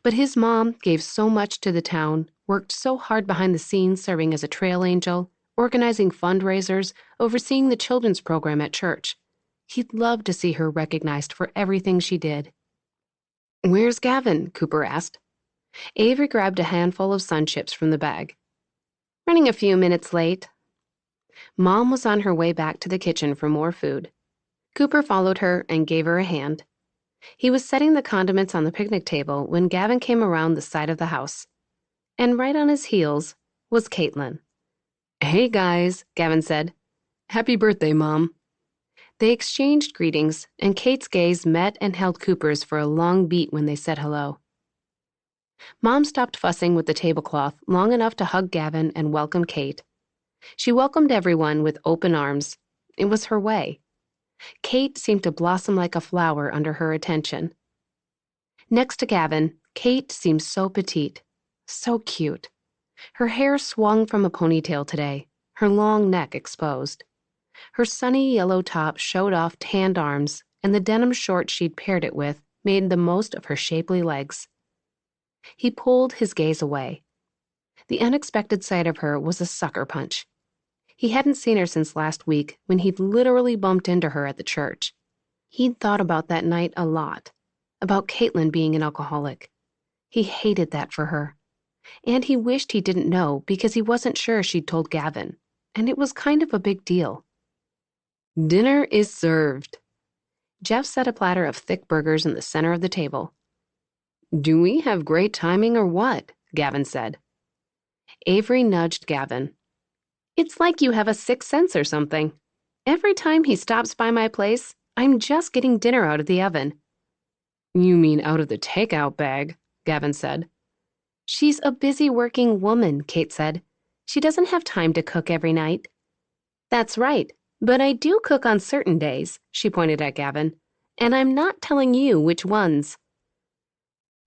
Speaker 2: But his mom gave so much to the town, worked so hard behind the scenes serving as a trail angel, organizing fundraisers, overseeing the children's program at church. He'd love to see her recognized for everything she did. Where's Gavin? Cooper asked. Avery grabbed a handful of sun chips from the bag. Running a few minutes late. Mom was on her way back to the kitchen for more food. Cooper followed her and gave her a hand. He was setting the condiments on the picnic table when Gavin came around the side of the house. And right on his heels was Caitlin. Hey, guys, Gavin said. Happy birthday, Mom. They exchanged greetings, and Kate's gaze met and held Cooper's for a long beat when they said hello. Mom stopped fussing with the tablecloth long enough to hug Gavin and welcome Kate. She welcomed everyone with open arms. It was her way. Kate seemed to blossom like a flower under her attention. Next to Gavin, Kate seemed so petite, so cute. Her hair swung from a ponytail today, her long neck exposed. Her sunny yellow top showed off tanned arms, and the denim shorts she'd paired it with made the most of her shapely legs. He pulled his gaze away. The unexpected sight of her was a sucker punch. He hadn't seen her since last week when he'd literally bumped into her at the church. He'd thought about that night a lot, about Caitlin being an alcoholic. He hated that for her. And he wished he didn't know because he wasn't sure she'd told Gavin, and it was kind of a big deal. Dinner is served. Jeff set a platter of thick burgers in the center of the table. Do we have great timing or what? Gavin said. Avery nudged Gavin. It's like you have a sixth sense or something. Every time he stops by my place, I'm just getting dinner out of the oven. You mean out of the takeout bag, Gavin said. She's a busy working woman, Kate said. She doesn't have time to cook every night. That's right, but I do cook on certain days, she pointed at Gavin, and I'm not telling you which ones.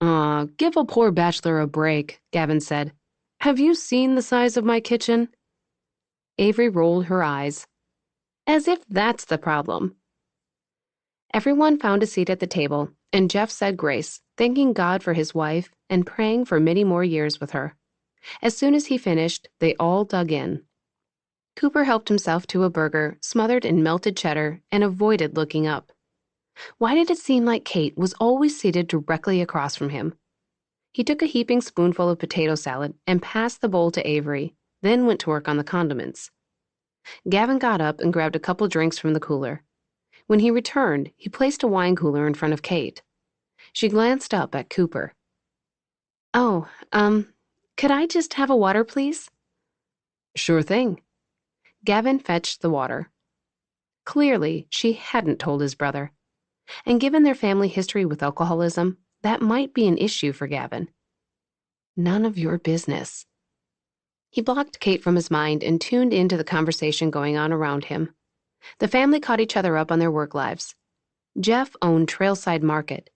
Speaker 2: Aw, give a poor bachelor a break, Gavin said. Have you seen the size of my kitchen? Avery rolled her eyes. As if that's the problem. Everyone found a seat at the table, and Jeff said grace, thanking God for his wife and praying for many more years with her. As soon as he finished, they all dug in. Cooper helped himself to a burger smothered in melted cheddar and avoided looking up. Why did it seem like Kate was always seated directly across from him? He took a heaping spoonful of potato salad and passed the bowl to Avery, then went to work on the condiments. Gavin got up and grabbed a couple drinks from the cooler. When he returned, he placed a wine cooler in front of Kate. She glanced up at Cooper. Oh, could I just have a water, please? Sure thing. Gavin fetched the water. Clearly, she hadn't told his brother. And given their family history with alcoholism, that might be an issue for Gavin. None of your business. He blocked Kate from his mind and tuned into the conversation going on around him. The family caught each other up on their work lives. Jeff owned Trailside Market.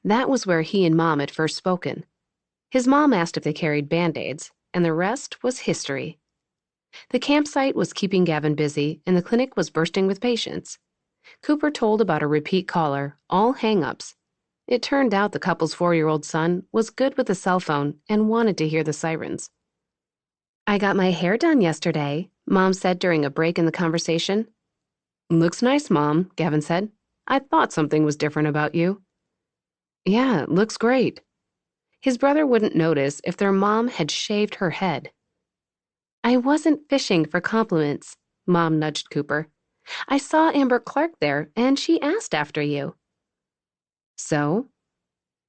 Speaker 2: That was where he and Mom had first spoken. His mom asked if they carried Band-Aids, and the rest was history. The campsite was keeping Gavin busy, and the clinic was bursting with patients. Cooper told about a repeat caller, all hang-ups. It turned out the couple's 4-year-old son was good with a cell phone and wanted to hear the sirens. "I got my hair done yesterday," Mom said during a break in the conversation. "Looks nice, Mom," Gavin said. "I thought something was different about you." "Yeah, looks great." His brother wouldn't notice if their mom had shaved her head. "I wasn't fishing for compliments," Mom nudged Cooper. "I saw Amber Clark there, and she asked after you." "So?"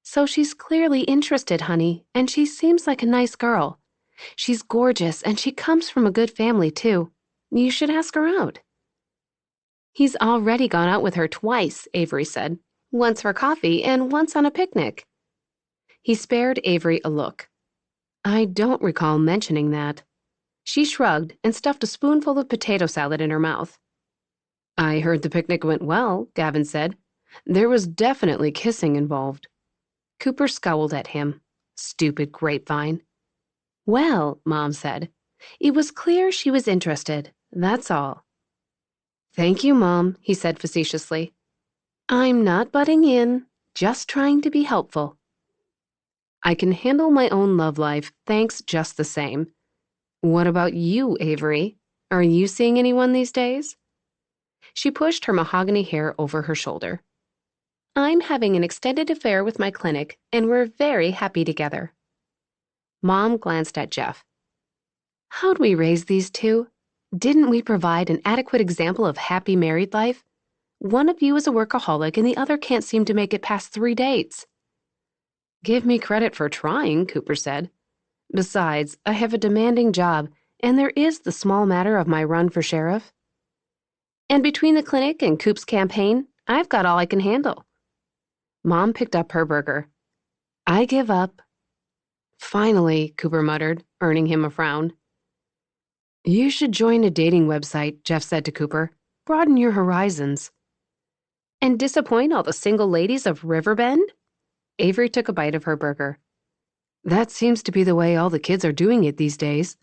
Speaker 2: "So she's clearly interested, honey, and she seems like a nice girl. She's gorgeous, and she comes from a good family, too. You should ask her out." "He's already gone out with her twice," Avery said. "Once for coffee and once on a picnic." He spared Avery a look. "I don't recall mentioning that." She shrugged and stuffed a spoonful of potato salad in her mouth. "I heard the picnic went well," Gavin said. "There was definitely kissing involved." Cooper scowled at him. Stupid grapevine. "Well," Mom said, "it was clear she was interested. That's all." "Thank you, Mom," he said facetiously. "I'm not butting in, just trying to be helpful." "I can handle my own love life, thanks just the same. What about you, Avery? Are you seeing anyone these days?" She pushed her mahogany hair over her shoulder. "I'm having an extended affair with my clinic, and we're very happy together." Mom glanced at Jeff. "How'd we raise these two? Didn't we provide an adequate example of happy married life? One of you is a workaholic and the other can't seem to make it past 3 dates." "Give me credit for trying," Cooper said. "Besides, I have a demanding job, and there is the small matter of my run for sheriff. And between the clinic and Coop's campaign, I've got all I can handle." Mom picked up her burger. "I give up." "Finally," Cooper muttered, earning him a frown. "You should join a dating website," Jeff said to Cooper. "Broaden your horizons." "And disappoint all the single ladies of Riverbend?" Avery took a bite of her burger. "That seems to be the way all the kids are doing it these days."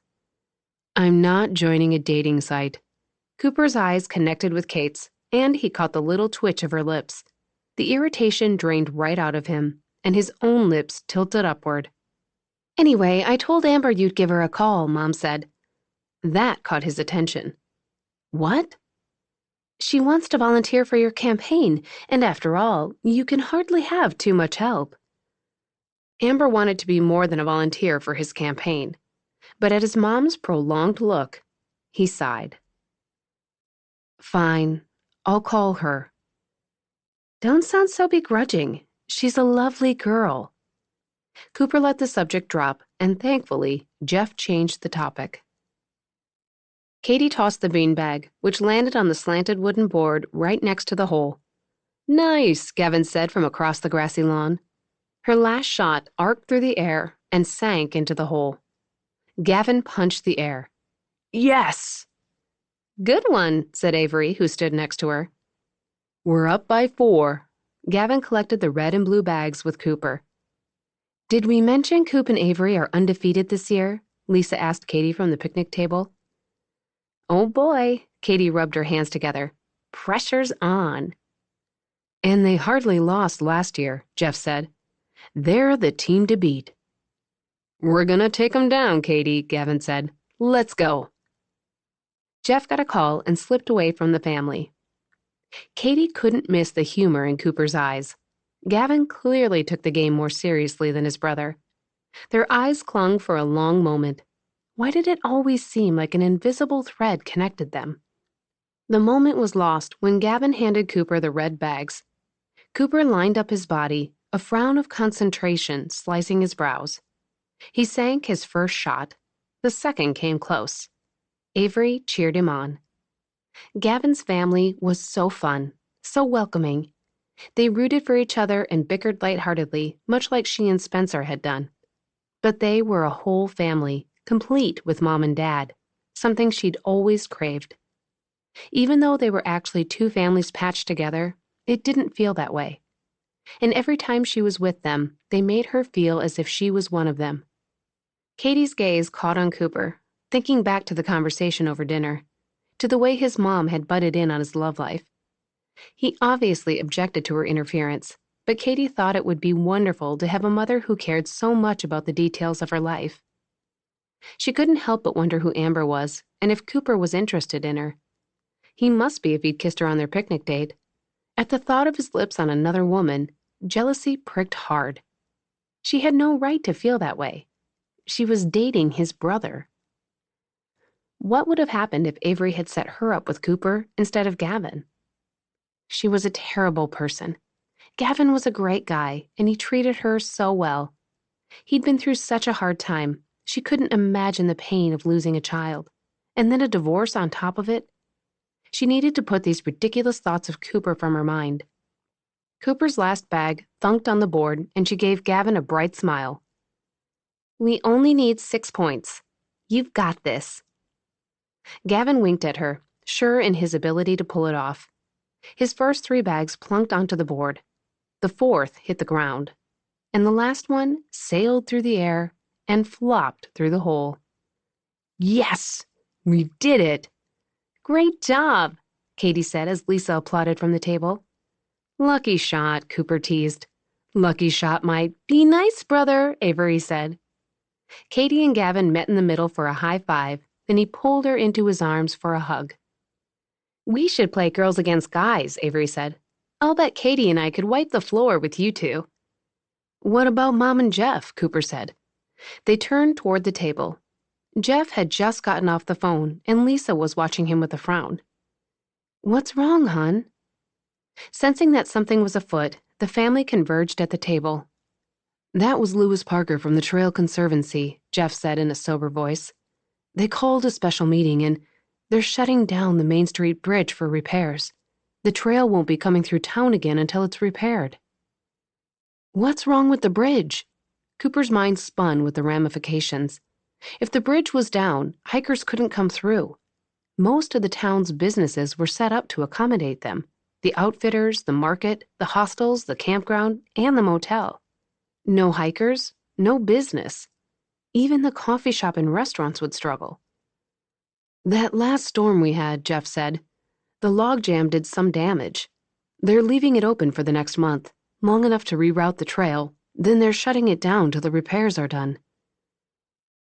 Speaker 2: "I'm not joining a dating site." Cooper's eyes connected with Kate's, and he caught the little twitch of her lips. The irritation drained right out of him, and his own lips tilted upward. "Anyway, I told Amber you'd give her a call," Mom said. That caught his attention. "What?" "She wants to volunteer for your campaign, and after all, you can hardly have too much help." Amber wanted to be more than a volunteer for his campaign, but at his mom's prolonged look, he sighed. "Fine, I'll call her." "Don't sound so begrudging. She's a lovely girl." Cooper let the subject drop, and thankfully, Jeff changed the topic. Katie tossed the beanbag, which landed on the slanted wooden board right next to the hole. "Nice," Gavin said from across the grassy lawn. Her last shot arced through the air and sank into the hole. Gavin punched the air. "Yes!" "Good one," said Avery, who stood next to her. "We're up by 4. Gavin collected the red and blue bags with Cooper. "Did we mention Coop and Avery are undefeated this year?" Lisa asked Katie from the picnic table. "Oh boy," Katie rubbed her hands together. "Pressure's on." "And they hardly lost last year," Jeff said. "They're the team to beat." "We're gonna take 'em down, Katie," Gavin said. "Let's go." Jeff got a call and slipped away from the family. Katie couldn't miss the humor in Cooper's eyes. Gavin clearly took the game more seriously than his brother. Their eyes clung for a long moment. Why did it always seem like an invisible thread connected them? The moment was lost when Gavin handed Cooper the red bags. Cooper lined up his body, a frown of concentration slicing his brows. He sank his first shot. The second came close. Avery cheered him on. Gavin's family was so fun, so welcoming. They rooted for each other and bickered lightheartedly, much like she and Spencer had done. But they were a whole family, complete with Mom and Dad, something she'd always craved. Even though they were actually 2 families patched together, it didn't feel that way. and every time she was with them, they made her feel as if she was one of them. Katie's gaze caught on Cooper, thinking back to the conversation over dinner, to the way his mom had butted in on his love life. He obviously objected to her interference, but Katie thought it would be wonderful to have a mother who cared so much about the details of her life. She couldn't help but wonder who Amber was, and if Cooper was interested in her. He must be if he'd kissed her on their picnic date. At the thought of his lips on another woman, jealousy pricked hard. She had no right to feel that way. She was dating his brother. What would have happened if Avery had set her up with Cooper instead of Gavin? She was a terrible person. Gavin was a great guy, and he treated her so well. He'd been through such a hard time, she couldn't imagine the pain of losing a child. And then a divorce on top of it. She needed to put these ridiculous thoughts of Cooper from her mind. Cooper's last bag thunked on the board, and she gave Gavin a bright smile. "We only need 6 points. You've got this." Gavin winked at her, sure in his ability to pull it off. His first 3 bags plunked onto the board. The 4th hit the ground, and the last one sailed through the air and flopped through the hole. "Yes! We did it!" "Great job," Katie said as Lisa applauded from the table. "Lucky shot," Cooper teased. "Lucky shot might be nice, brother," Avery said. Katie and Gavin met in the middle for a high five, then he pulled her into his arms for a hug. "We should play girls against guys," Avery said. "I'll bet Katie and I could wipe the floor with you two." "What about Mom and Jeff?" Cooper said. They turned toward the table. Jeff had just gotten off the phone, and Lisa was watching him with a frown. "What's wrong, hon?" Sensing that something was afoot, the family converged at the table. "That was Lewis Parker from the Trail Conservancy," Jeff said in a sober voice. "They called a special meeting, and they're shutting down the Main Street Bridge for repairs. The trail won't be coming through town again until it's repaired." "What's wrong with the bridge?" Cooper's mind spun with the ramifications. If the bridge was down, hikers couldn't come through. Most of the town's businesses were set up to accommodate them. The outfitters, the market, the hostels, the campground, and the motel. No hikers, no business. Even the coffee shop and restaurants would struggle. "That last storm we had," Jeff said, "the logjam did some damage. They're leaving it open for the next month, long enough to reroute the trail, then they're shutting it down till the repairs are done."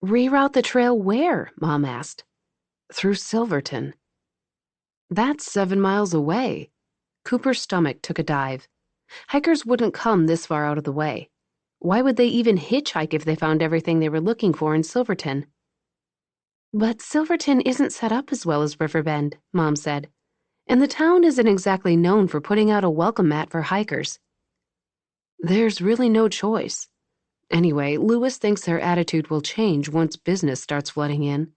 Speaker 2: "Reroute the trail where?" Mom asked. "Through Silverton." "That's 7 miles away." Cooper's stomach took a dive. Hikers wouldn't come this far out of the way. Why would they even hitchhike if they found everything they were looking for in Silverton? "But Silverton isn't set up as well as Riverbend," Mom said. "And the town isn't exactly known for putting out a welcome mat for hikers." "There's really no choice. Anyway, Lewis thinks their attitude will change once business starts flooding in."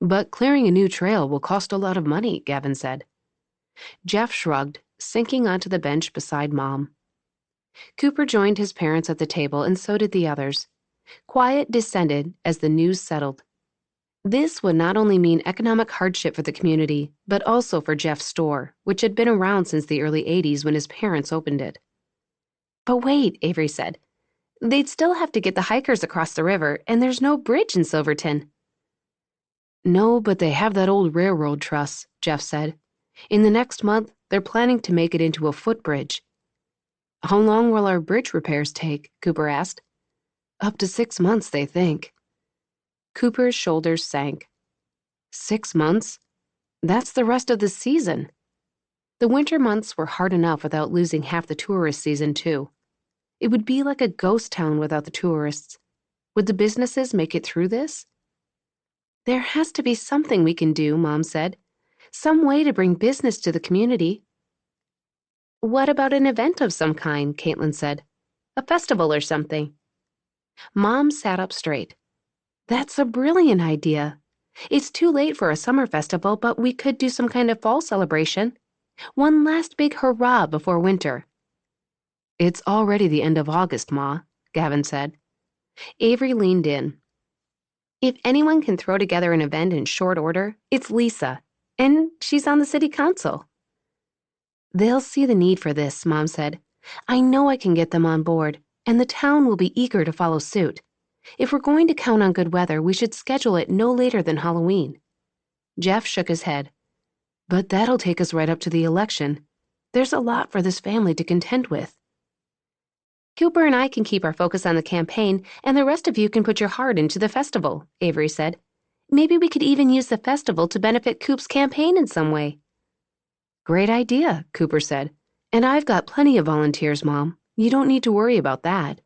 Speaker 2: "But clearing a new trail will cost a lot of money," Gavin said. Jeff shrugged, sinking onto the bench beside Mom. Cooper joined his parents at the table, and so did the others. Quiet descended as the news settled. This would not only mean economic hardship for the community, but also for Jeff's store, which had been around since the early 80s when his parents opened it. "But wait," Avery said. "They'd still have to get the hikers across the river, and there's no bridge in Silverton." "No, but they have that old railroad truss," Jeff said. "In the next month, they're planning to make it into a footbridge." "How long will our bridge repairs take?" Cooper asked. "Up to 6 months, they think." Cooper's shoulders sank. 6 months? That's the rest of the season. The winter months were hard enough without losing half the tourist season, too. It would be like a ghost town without the tourists. Would the businesses make it through this? "There has to be something we can do," Mom said. "Some way to bring business to the community." "What about an event of some kind?" Caitlin said. "A festival or something." Mom sat up straight. "That's a brilliant idea. It's too late for a summer festival, but we could do some kind of fall celebration. One last big hurrah before winter." "It's already the end of August, Ma," Gavin said. Avery leaned in. "If anyone can throw together an event in short order, it's Lisa. And she's on the city council." "They'll see the need for this," Mom said. I know I can get them on board, and the town will be eager to follow suit. If we're going to count on good weather, we should schedule it no later than Halloween." Jeff shook his head. "But that'll take us right up to the election. There's a lot for this family to contend with." "Cooper and I can keep our focus on the campaign, and the rest of you can put your heart into the festival," Avery said. "Maybe we could even use the festival to benefit Coop's campaign in some way." "Great idea," Cooper said. "And I've got plenty of volunteers, Mom. You don't need to worry about that."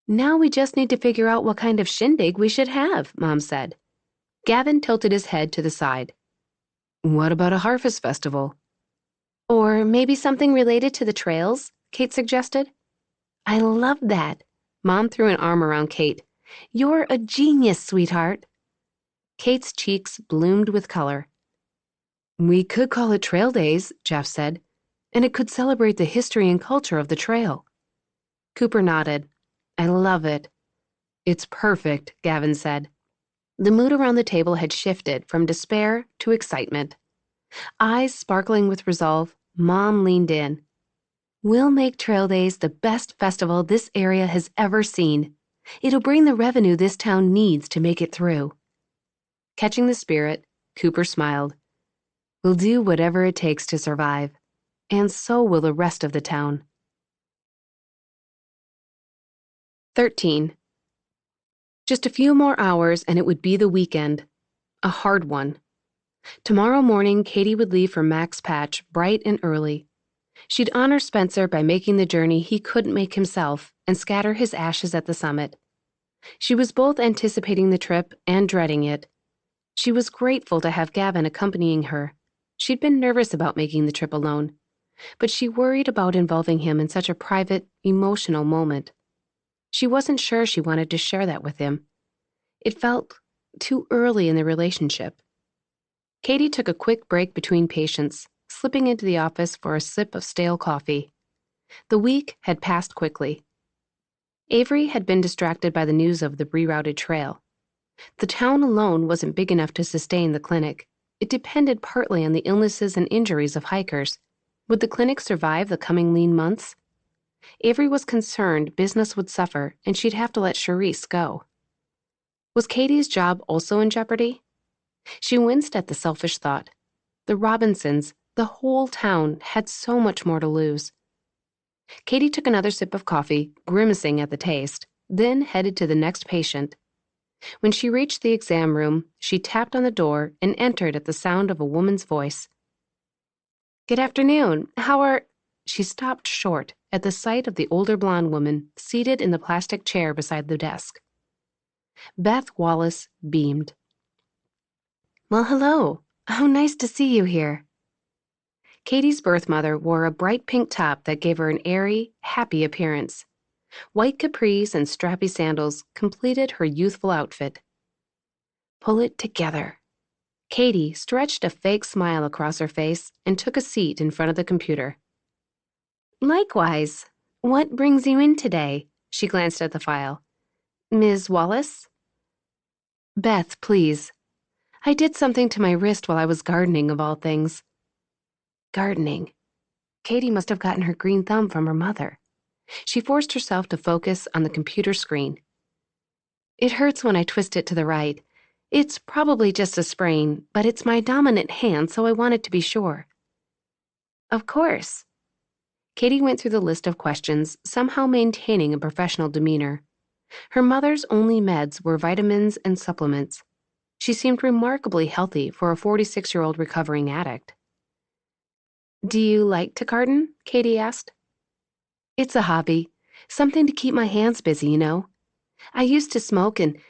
Speaker 2: "Now we just need to figure out what kind of shindig we should have," Mom said. Gavin tilted his head to the side. "What about a harvest festival?" "Or maybe something related to the trails," Kate suggested. "I love that." Mom threw an arm around Kate. "You're a genius, sweetheart." Kate's cheeks bloomed with color. "We could call it Trail Days," Jeff said, "and it could celebrate the history and culture of the trail." Cooper nodded. "I love it." "It's perfect," Gavin said. The mood around the table had shifted from despair to excitement. Eyes sparkling with resolve, Mom leaned in. "We'll make Trail Days the best festival this area has ever seen. It'll bring the revenue this town needs to make it through." Catching the spirit, Cooper smiled. "We'll do whatever it takes to survive, and so will the rest of the town." 13. Just a few more hours and it would be the weekend. A hard one. Tomorrow morning, Katie would leave for Mac's Patch bright and early. She'd honor Spencer by making the journey he couldn't make himself and scatter his ashes at the summit. She was both anticipating the trip and dreading it. She was grateful to have Gavin accompanying her. She'd been nervous about making the trip alone, but she worried about involving him in such a private, emotional moment. She wasn't sure she wanted to share that with him. It felt too early in the relationship. Katie took a quick break between patients, slipping into the office for a sip of stale coffee. The week had passed quickly. Avery had been distracted by the news of the rerouted trail. The town alone wasn't big enough to sustain the clinic. It depended partly on the illnesses and injuries of hikers. Would the clinic survive the coming lean months? Avery was concerned business would suffer and she'd have to let Charisse go. Was Katie's job also in jeopardy? She winced at the selfish thought. The Robinsons, the whole town, had so much more to lose. Katie took another sip of coffee, grimacing at the taste, then headed to the next patient. When she reached the exam room, she tapped on the door and entered at the sound of a woman's voice. "Good afternoon. How are—" She stopped short at the sight of the older blonde woman seated in the plastic chair beside the desk. Beth Wallace beamed. "Well, hello. How nice to see you here." Katie's birth mother wore a bright pink top that gave her an airy, happy appearance. White capris and strappy sandals completed her youthful outfit. Pull it together. Katie stretched a fake smile across her face and took a seat in front of the computer. "Likewise. What brings you in today?" She glanced at the file. "Ms. Wallace?" "Beth, please. I did something to my wrist while I was gardening, of all things." Gardening. Katie must have gotten her green thumb from her mother. She forced herself to focus on the computer screen. "It hurts when I twist it to the right. It's probably just a sprain, but it's my dominant hand, so I wanted to be sure." "Of course." Katie went through the list of questions, somehow maintaining a professional demeanor. Her mother's only meds were vitamins and supplements. She seemed remarkably healthy for a 46-year-old recovering addict. "Do you like to garden?" Katie asked. "It's a hobby. Something to keep my hands busy, you know. I used to smoke and,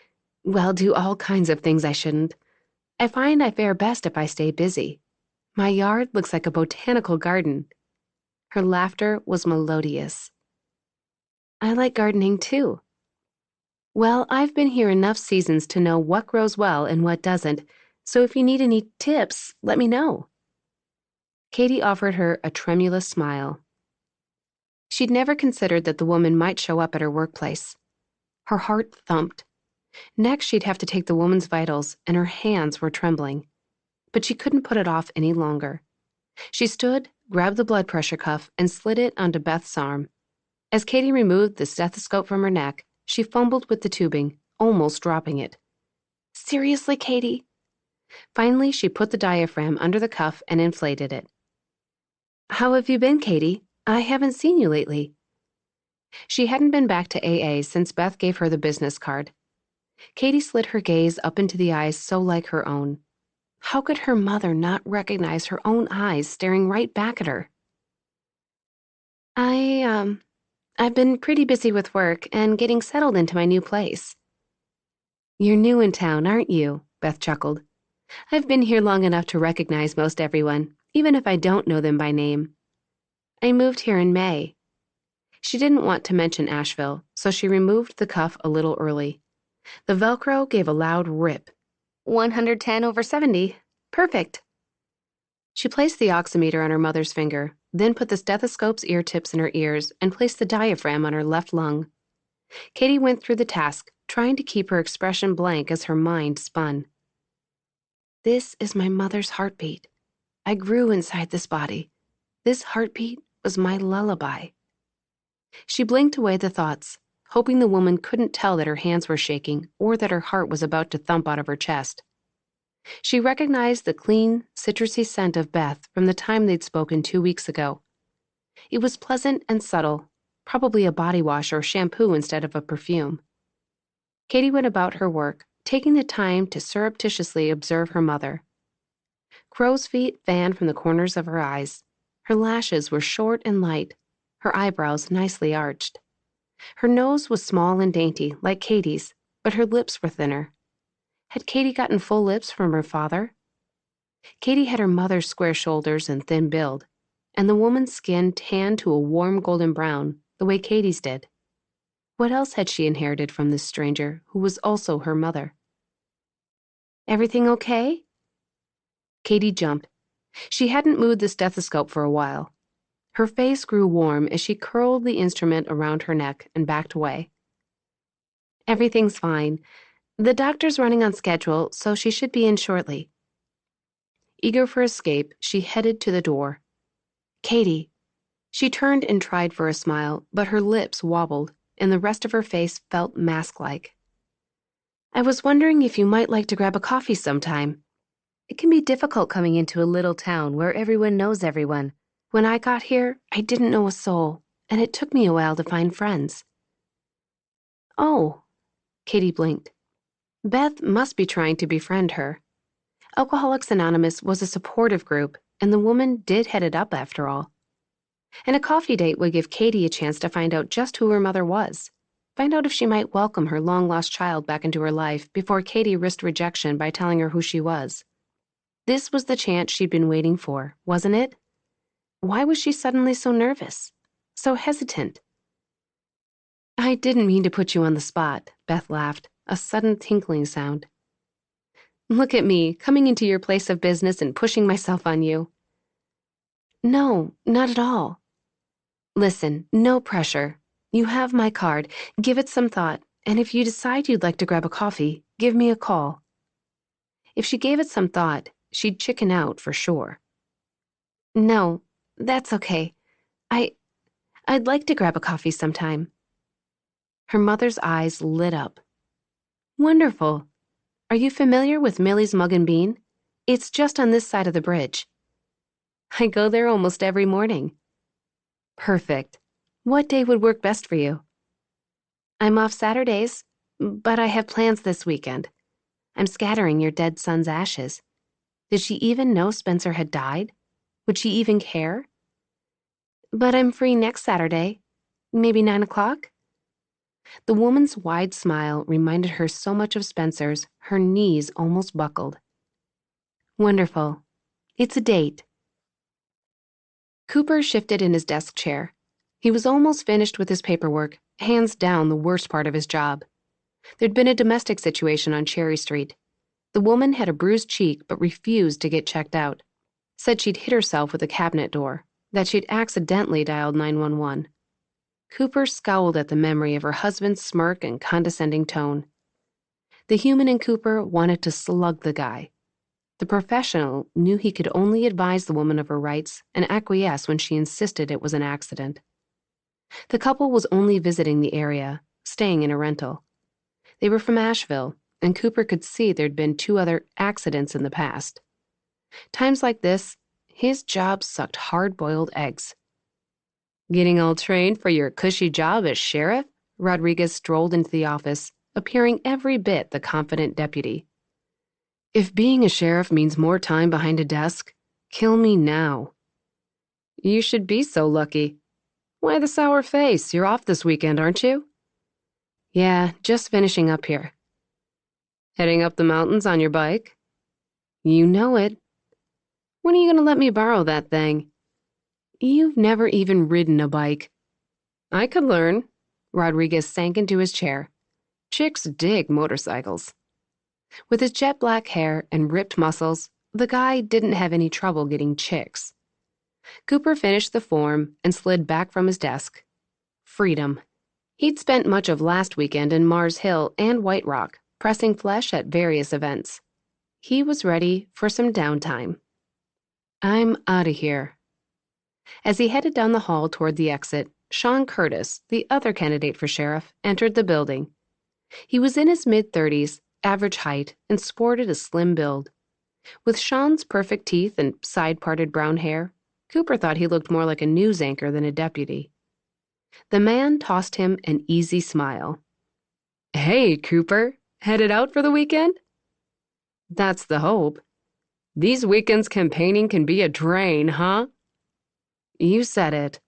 Speaker 2: well, do all kinds of things I shouldn't. I find I fare best if I stay busy. My yard looks like a botanical garden." Her laughter was melodious. "I like gardening too." "Well, I've been here enough seasons to know what grows well and what doesn't, so if you need any tips, let me know." Katie offered her a tremulous smile. She'd never considered that the woman might show up at her workplace. Her heart thumped. Next, she'd have to take the woman's vitals, and her hands were trembling. But she couldn't put it off any longer. She stood, grabbed the blood pressure cuff, and slid it onto Beth's arm. As Katie removed the stethoscope from her neck, she fumbled with the tubing, almost dropping it. Seriously, Katie? Finally, she put the diaphragm under the cuff and inflated it. How have you been, Katie? I haven't seen you lately. She hadn't been back to AA since Beth gave her the business card. Katie slid her gaze up into the eyes so like her own. How could her mother not recognize her own eyes staring right back at her? I've been pretty busy with work and getting settled into my new place. You're new in town, aren't you? Beth chuckled. I've been here long enough to recognize most everyone, even if I don't know them by name. I moved here in May. She didn't want to mention Asheville, so she removed the cuff a little early. The Velcro gave a loud rip. 110/70. Perfect. She placed the oximeter on her mother's finger, then put the stethoscope's ear tips in her ears and placed the diaphragm on her left lung. Katie went through the task, trying to keep her expression blank as her mind spun. This is my mother's heartbeat. I grew inside this body. This heartbeat was my lullaby. She blinked away the thoughts, hoping the woman couldn't tell that her hands were shaking or that her heart was about to thump out of her chest. She recognized the clean, citrusy scent of Beth from the time they'd spoken 2 weeks ago. It was pleasant and subtle, probably a body wash or shampoo instead of a perfume. Katie went about her work, taking the time to surreptitiously observe her mother. Crow's feet fanned from the corners of her eyes. Her lashes were short and light, her eyebrows nicely arched. Her nose was small and dainty, like Katie's, but her lips were thinner. Had Katie gotten full lips from her father? Katie had her mother's square shoulders and thin build, and the woman's skin tanned to a warm golden brown, the way Katie's did. What else had she inherited from this stranger, who was also her mother? Everything okay? Katie jumped. She hadn't moved the stethoscope for a while. Her face grew warm as she curled the instrument around her neck and backed away. Everything's fine. The doctor's running on schedule, so she should be in shortly. Eager for escape, she headed to the door. Katie. She turned and tried for a smile, but her lips wobbled, and the rest of her face felt mask-like. I was wondering if you might like to grab a coffee sometime. It can be difficult coming into a little town where everyone knows everyone. When I got here, I didn't know a soul, and it took me a while to find friends. Oh, Katie blinked. Beth must be trying to befriend her. Alcoholics Anonymous was a supportive group, and the woman did head it up after all. And a coffee date would give Katie a chance to find out just who her mother was. Find out if she might welcome her long-lost child back into her life before Katie risked rejection by telling her who she was. This was the chance she'd been waiting for, wasn't it? Why was she suddenly so nervous? So hesitant? I didn't mean to put you on the spot, Beth laughed, a sudden tinkling sound. Look at me, coming into your place of business and pushing myself on you. No, not at all. Listen, no pressure. You have my card. Give it some thought, and if you decide you'd like to grab a coffee, give me a call. If she gave it some thought, she'd chicken out for sure. No, that's okay. I'd like to grab a coffee sometime. Her mother's eyes lit up. Wonderful. Are you familiar with Millie's Mug and Bean? It's just on this side of the bridge. I go there almost every morning. Perfect. What day would work best for you? I'm off Saturdays, but I have plans this weekend. I'm scattering your dead son's ashes. Did she even know Spencer had died? Would she even care? But I'm free next Saturday. Maybe 9 o'clock? The woman's wide smile reminded her so much of Spencer's, her knees almost buckled. Wonderful. It's a date. Cooper shifted in his desk chair. He was almost finished with his paperwork, hands down the worst part of his job. There'd been a domestic situation on Cherry Street. The woman had a bruised cheek but refused to get checked out. Said she'd hit herself with a cabinet door, that she'd accidentally dialed 911. Cooper scowled at the memory of her husband's smirk and condescending tone. The human in Cooper wanted to slug the guy. The professional knew he could only advise the woman of her rights and acquiesce when she insisted it was an accident. The couple was only visiting the area, staying in a rental. They were from Asheville, and Cooper could see there'd been 2 other accidents in the past. Times like this, his job sucked hard-boiled eggs. Getting all trained for your cushy job as sheriff? Rodriguez strolled into the office, appearing every bit the confident deputy. If being a sheriff means more time behind a desk, kill me now. You should be so lucky. Why the sour face? You're off this weekend, aren't you? Yeah, just finishing up here. Heading up the mountains on your bike? You know it. When are you going to let me borrow that thing? You've never even ridden a bike. I could learn. Rodriguez sank into his chair. Chicks dig motorcycles. With his jet black hair and ripped muscles, the guy didn't have any trouble getting chicks. Cooper finished the form and slid back from his desk. Freedom. He'd spent much of last weekend in Mars Hill and White Rock, pressing flesh at various events. He was ready for some downtime. I'm out of here. As he headed down the hall toward the exit, Sean Curtis, the other candidate for sheriff, entered the building. He was in his mid-30s, average height, and sported a slim build. With Sean's perfect teeth and side-parted brown hair, Cooper thought he looked more like a news anchor than a deputy. The man tossed him an easy smile. Hey, Cooper, headed out for the weekend? That's the hope. These weekends campaigning can be a drain, huh? You said it.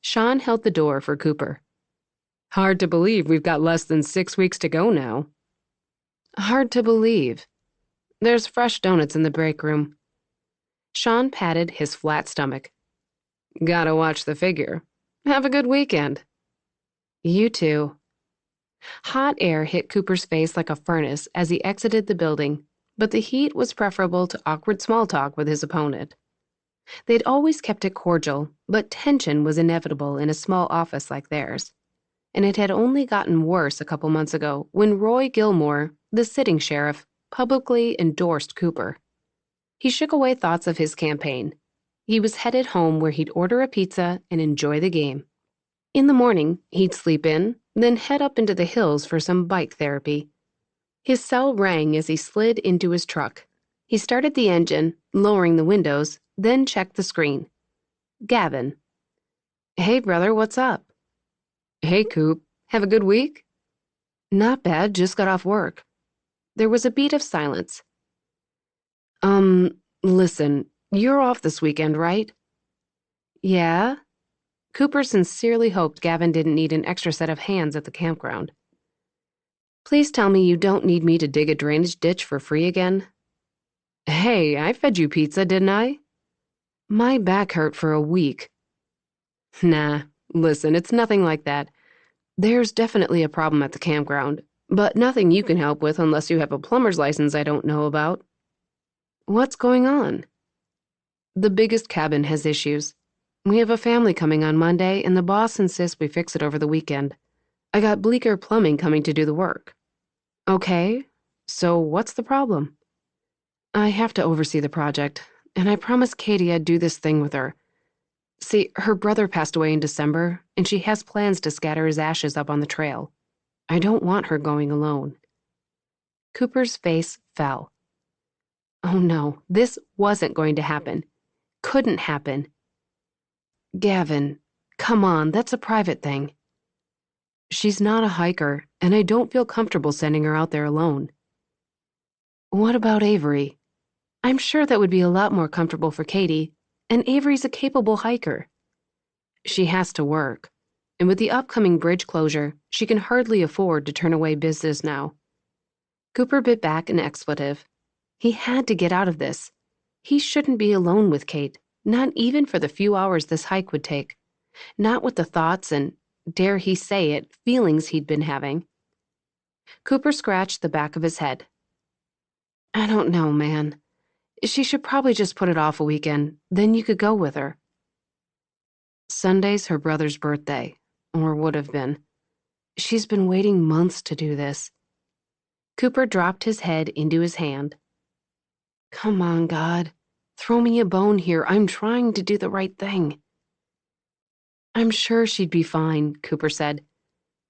Speaker 2: Sean held the door for Cooper. Hard to believe we've got less than 6 weeks to go now. Hard to believe. There's fresh donuts in the break room. Sean patted his flat stomach. Gotta watch the figure. Have a good weekend. You too. Hot air hit Cooper's face like a furnace as he exited the building, but the heat was preferable to awkward small talk with his opponent. They'd always kept it cordial, but tension was inevitable in a small office like theirs. And it had only gotten worse a couple months ago when Roy Gilmore, the sitting sheriff, publicly endorsed Cooper. He shook away thoughts of his campaign. He was headed home where he'd order a pizza and enjoy the game. In the morning, he'd sleep in, then head up into the hills for some bike therapy. His cell rang as he slid into his truck. He started the engine, lowering the windows, then checked the screen. Gavin. Hey, brother, what's up? Hey, Coop. Have a good week? Not bad, just got off work. There was a beat of silence. Listen, you're off this weekend, right? Yeah? Cooper sincerely hoped Gavin didn't need an extra set of hands at the campground. Please tell me you don't need me to dig a drainage ditch for free again. Hey, I fed you pizza, didn't I? My back hurt for a week. Nah, listen, it's nothing like that. There's definitely a problem at the campground, but nothing you can help with unless you have a plumber's license I don't know about. What's going on? The biggest cabin has issues. We have a family coming on Monday, and the boss insists we fix it over the weekend. I got Bleecker Plumbing coming to do the work. Okay, so what's the problem? I have to oversee the project, and I promised Katie I'd do this thing with her. See, her brother passed away in December, and she has plans to scatter his ashes up on the trail. I don't want her going alone. Cooper's face fell. Oh no, this wasn't going to happen. Couldn't happen. Gavin, come on, that's a private thing. She's not a hiker, and I don't feel comfortable sending her out there alone. What about Avery? I'm sure that would be a lot more comfortable for Katie, and Avery's a capable hiker. She has to work, and with the upcoming bridge closure, she can hardly afford to turn away business now. Cooper bit back an expletive. He had to get out of this. He shouldn't be alone with Kate, not even for the few hours this hike would take. Not with the thoughts and, dare he say it, feelings he'd been having. Cooper scratched the back of his head. I don't know, man. She should probably just put it off a weekend, then you could go with her. Sunday's her brother's birthday, or would have been. She's been waiting months to do this. Cooper dropped his head into his hand. Come on, God. Throw me a bone here. I'm trying to do the right thing. I'm sure she'd be fine, Cooper said.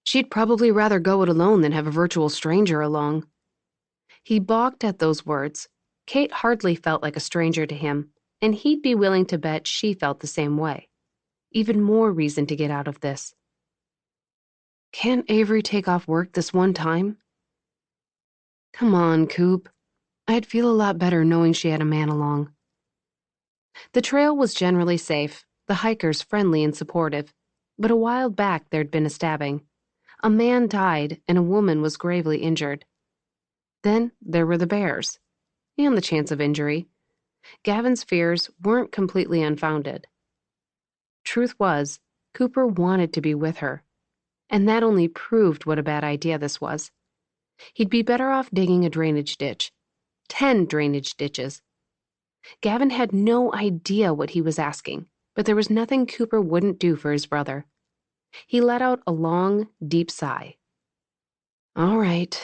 Speaker 2: She'd probably rather go it alone than have a virtual stranger along. He balked at those words. Kate hardly felt like a stranger to him, and he'd be willing to bet she felt the same way. Even more reason to get out of this. Can't Avery take off work this one time? Come on, Coop. I'd feel a lot better knowing she had a man along. The trail was generally safe, the hikers friendly and supportive, but a while back there'd been a stabbing. A man died and a woman was gravely injured. Then there were the bears, and the chance of injury. Gavin's fears weren't completely unfounded. Truth was, Cooper wanted to be with her, and that only proved what a bad idea this was. He'd be better off digging a drainage ditch. 10 drainage ditches. Gavin had no idea what he was asking, but there was nothing Cooper wouldn't do for his brother. He let out a long, deep sigh. All right.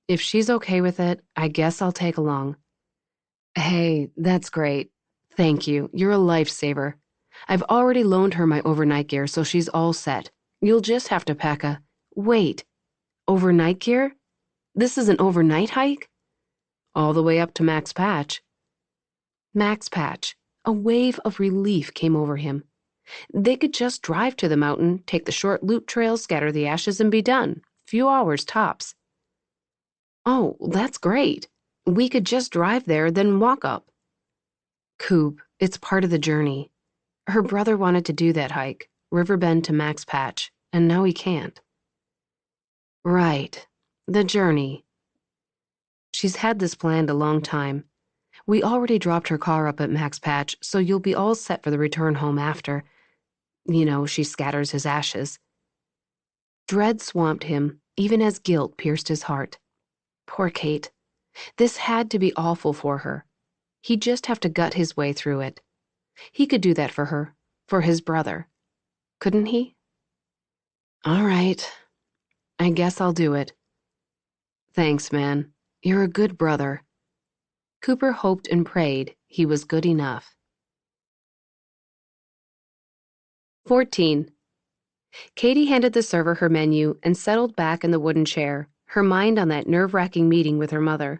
Speaker 2: If she's okay with it, I guess I'll take along. Hey, that's great. Thank you. You're a lifesaver. I've already loaned her my overnight gear, so she's all set. You'll just have to pack a... Wait. Overnight gear? This is an overnight hike? All the way up to Max Patch. Max Patch. A wave of relief came over him. They could just drive to the mountain, take the short loop trail, scatter the ashes, and be done. Few hours tops. Oh, that's great. We could just drive there, then walk up. Coop, it's part of the journey. Her brother wanted to do that hike, Riverbend to Max Patch, and now he can't. Right. The journey. She's had this planned a long time. We already dropped her car up at Max Patch, so you'll be all set for the return home after. She scatters his ashes. Dread swamped him, even as guilt pierced his heart. Poor Kate. This had to be awful for her. He'd just have to gut his way through it. He could do that for her, for his brother. Couldn't he? All right. I guess I'll do it. Thanks, man. You're a good brother. Cooper hoped and prayed he was good enough. 14. Katie handed the server her menu and settled back in the wooden chair, her mind on that nerve-wracking meeting with her mother.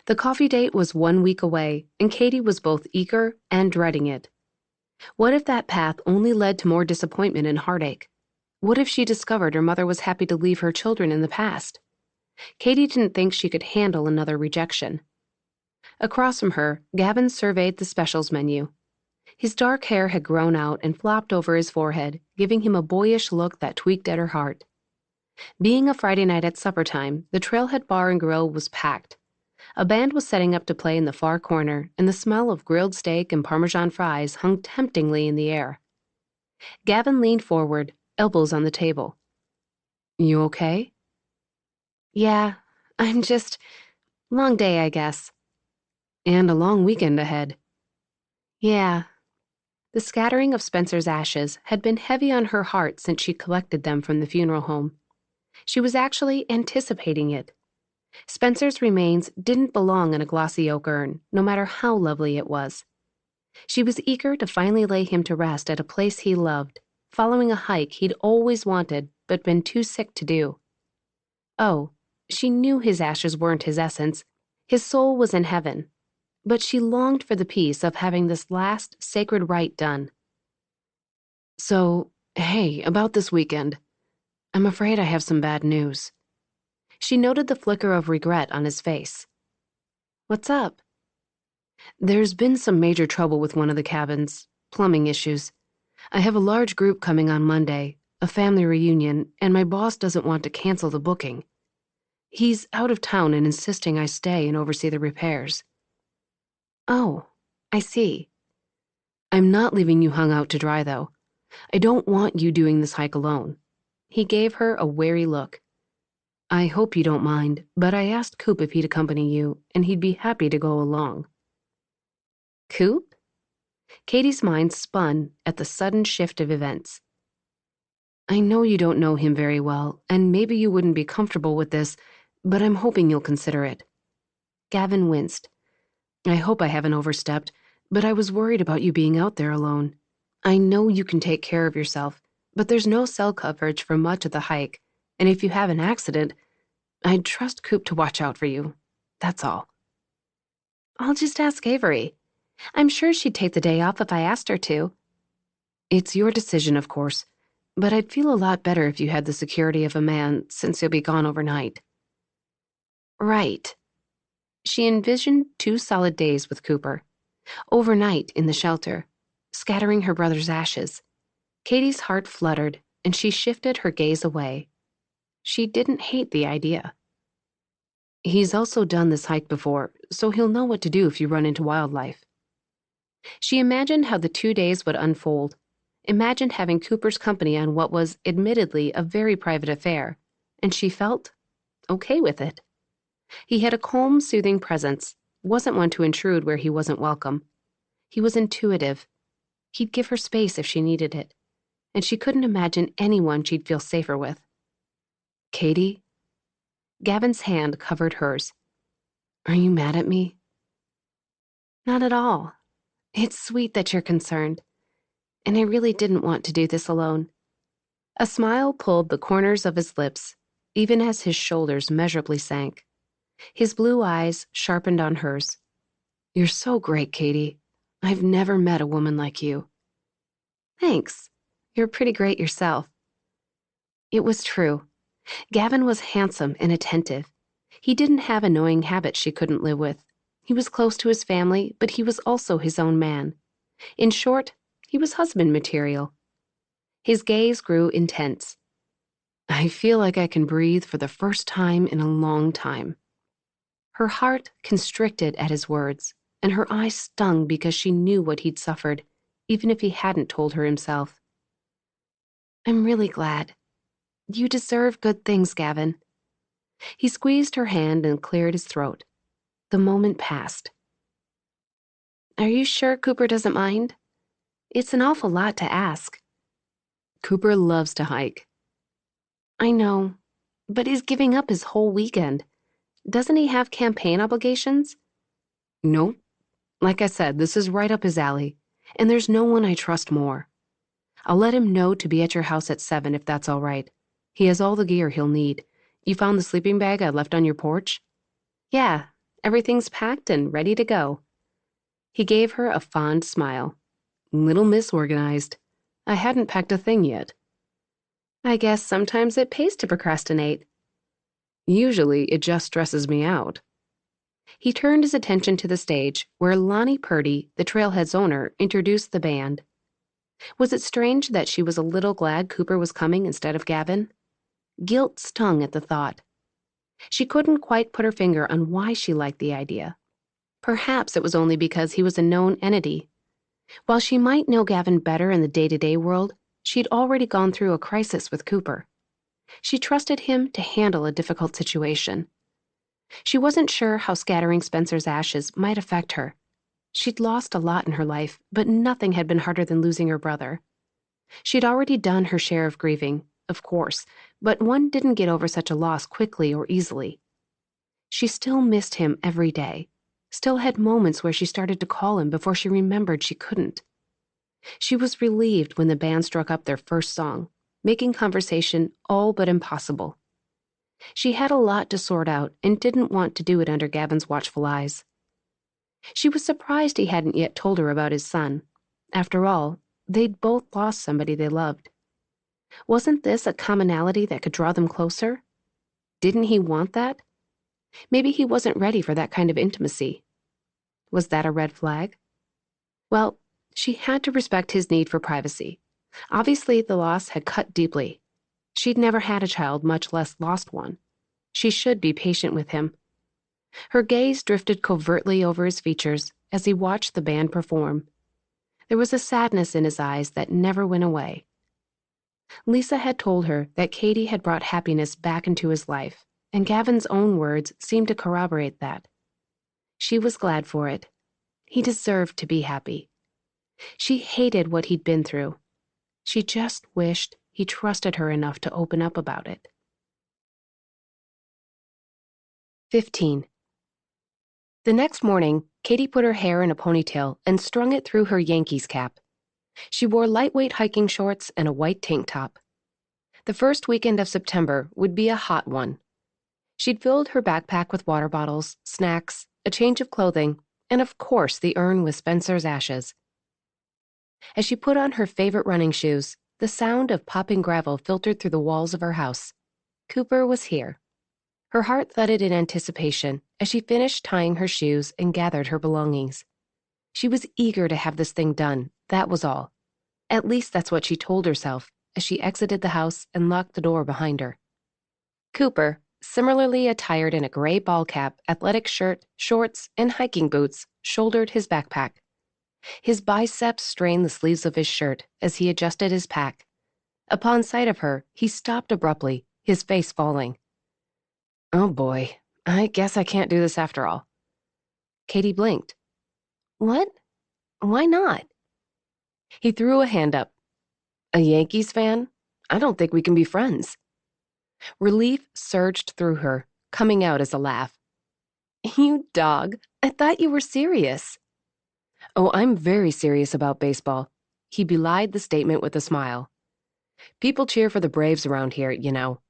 Speaker 2: The coffee date was 1 week away, and Katie was both eager and dreading it. What if that path only led to more disappointment and heartache? What if she discovered her mother was happy to leave her children in the past? Katie didn't think she could handle another rejection. Across from her, Gavin surveyed the specials menu. His dark hair had grown out and flopped over his forehead, giving him a boyish look that tweaked at her heart. Being a Friday night at supper time, the Trailhead Bar and Grill was packed. A band was setting up to play in the far corner, and the smell of grilled steak and Parmesan fries hung temptingly in the air. Gavin leaned forward, elbows on the table. You okay? Yeah, I'm just... long day, I guess. And a long weekend ahead. Yeah. The scattering of Spencer's ashes had been heavy on her heart since she collected them from the funeral home. She was actually anticipating it. Spencer's remains didn't belong in a glossy oak urn, no matter how lovely it was. She was eager to finally lay him to rest at a place he loved, following a hike he'd always wanted but been too sick to do. Oh, she knew his ashes weren't his essence. His soul was in heaven. But she longed for the peace of having this last sacred rite done. So, hey, about this weekend. I'm afraid I have some bad news. She noted the flicker of regret on his face. What's up? There's been some major trouble with one of the cabins, plumbing issues. I have a large group coming on Monday, a family reunion, and my boss doesn't want to cancel the booking. He's out of town and insisting I stay and oversee the repairs. Oh, I see. I'm not leaving you hung out to dry, though. I don't want you doing this hike alone. He gave her a wary look. I hope you don't mind, but I asked Coop if he'd accompany you, and he'd be happy to go along. Coop? Katie's mind spun at the sudden shift of events. I know you don't know him very well, and maybe you wouldn't be comfortable with this, but I'm hoping you'll consider it. Gavin winced. I hope I haven't overstepped, but I was worried about you being out there alone. I know you can take care of yourself, but there's no cell coverage for much of the hike, and if you have an accident, I'd trust Coop to watch out for you. That's all. I'll just ask Avery. I'm sure she'd take the day off if I asked her to. It's your decision, of course, but I'd feel a lot better if you had the security of a man since you'll be gone overnight. Right. She envisioned 2 solid days with Cooper, overnight in the shelter, scattering her brother's ashes. Katie's heart fluttered, and she shifted her gaze away. She didn't hate the idea. He's also done this hike before, so he'll know what to do if you run into wildlife. She imagined how the 2 days would unfold, imagined having Cooper's company on what was admittedly a very private affair, and she felt okay with it. He had a calm, soothing presence, wasn't one to intrude where he wasn't welcome. He was intuitive. He'd give her space if she needed it, and she couldn't imagine anyone she'd feel safer with. Katie? Gavin's hand covered hers. Are you mad at me? Not at all. It's sweet that you're concerned, and I really didn't want to do this alone. A smile pulled the corners of his lips, even as his shoulders measurably sank. His blue eyes sharpened on hers. You're so great, Katie. I've never met a woman like you. Thanks. You're pretty great yourself. It was true. Gavin was handsome and attentive. He didn't have annoying habits she couldn't live with. He was close to his family, but he was also his own man. In short, he was husband material. His gaze grew intense. I feel like I can breathe for the first time in a long time. Her heart constricted at his words, and her eyes stung because she knew what he'd suffered, even if he hadn't told her himself. I'm really glad. You deserve good things, Gavin. He squeezed her hand and cleared his throat. The moment passed. Are you sure Cooper doesn't mind? It's an awful lot to ask. Cooper loves to hike. I know, but he's giving up his whole weekend. Doesn't he have campaign obligations? No. Like I said, this is right up his alley, and there's no one I trust more. I'll let him know to be at your house at 7 if that's all right. He has all the gear he'll need. You found the sleeping bag I left on your porch? Yeah, everything's packed and ready to go. He gave her a fond smile. Little misorganized. I hadn't packed a thing yet. I guess sometimes it pays to procrastinate. Usually it just stresses me out. He turned his attention to the stage, where Lonnie Purdy, the trailhead's owner, introduced the band. Was it strange that she was a little glad Cooper was coming instead of Gavin? Guilt stung at the thought. She couldn't quite put her finger on why she liked the idea. Perhaps it was only because he was a known entity. While she might know Gavin better in the day-to-day world, she'd already gone through a crisis with Cooper. She trusted him to handle a difficult situation. She wasn't sure how scattering Spencer's ashes might affect her. She'd lost a lot in her life, but nothing had been harder than losing her brother. She'd already done her share of grieving, of course, but one didn't get over such a loss quickly or easily. She still missed him every day, still had moments where she started to call him before she remembered she couldn't. She was relieved when the band struck up their first song, making conversation all but impossible. She had a lot to sort out and didn't want to do it under Gavin's watchful eyes. She was surprised he hadn't yet told her about his son. After all, they'd both lost somebody they loved. Wasn't this a commonality that could draw them closer? Didn't he want that? Maybe he wasn't ready for that kind of intimacy. Was that a red flag? Well, she had to respect his need for privacy. Obviously, the loss had cut deeply. She'd never had a child, much less lost one. She should be patient with him. Her gaze drifted covertly over his features as he watched the band perform. There was a sadness in his eyes that never went away. Lisa had told her that Katie had brought happiness back into his life, and Gavin's own words seemed to corroborate that. She was glad for it. He deserved to be happy. She hated what he'd been through. She just wished he trusted her enough to open up about it. 15. The next morning, Katie put her hair in a ponytail and strung it through her Yankees cap. She wore lightweight hiking shorts and a white tank top. The first weekend of September would be a hot one. She'd filled her backpack with water bottles, snacks, a change of clothing, and of course the urn with Spencer's ashes. As she put on her favorite running shoes, the sound of popping gravel filtered through the walls of her house. Cooper was here. Her heart thudded in anticipation as she finished tying her shoes and gathered her belongings. She was eager to have this thing done, that was all. At least that's what she told herself as she exited the house and locked the door behind her. Cooper, similarly attired in a gray ball cap, athletic shirt, shorts, and hiking boots, shouldered his backpack. His biceps strained the sleeves of his shirt as he adjusted his pack. Upon sight of her, he stopped abruptly, his face falling. Oh boy, I guess I can't do this after all. Katie blinked. What? Why not? He threw a hand up. A Yankees fan? I don't think we can be friends. Relief surged through her, coming out as a laugh. You dog, I thought you were serious. Oh, I'm very serious about baseball. He belied the statement with a smile. People cheer for the Braves around here, you know.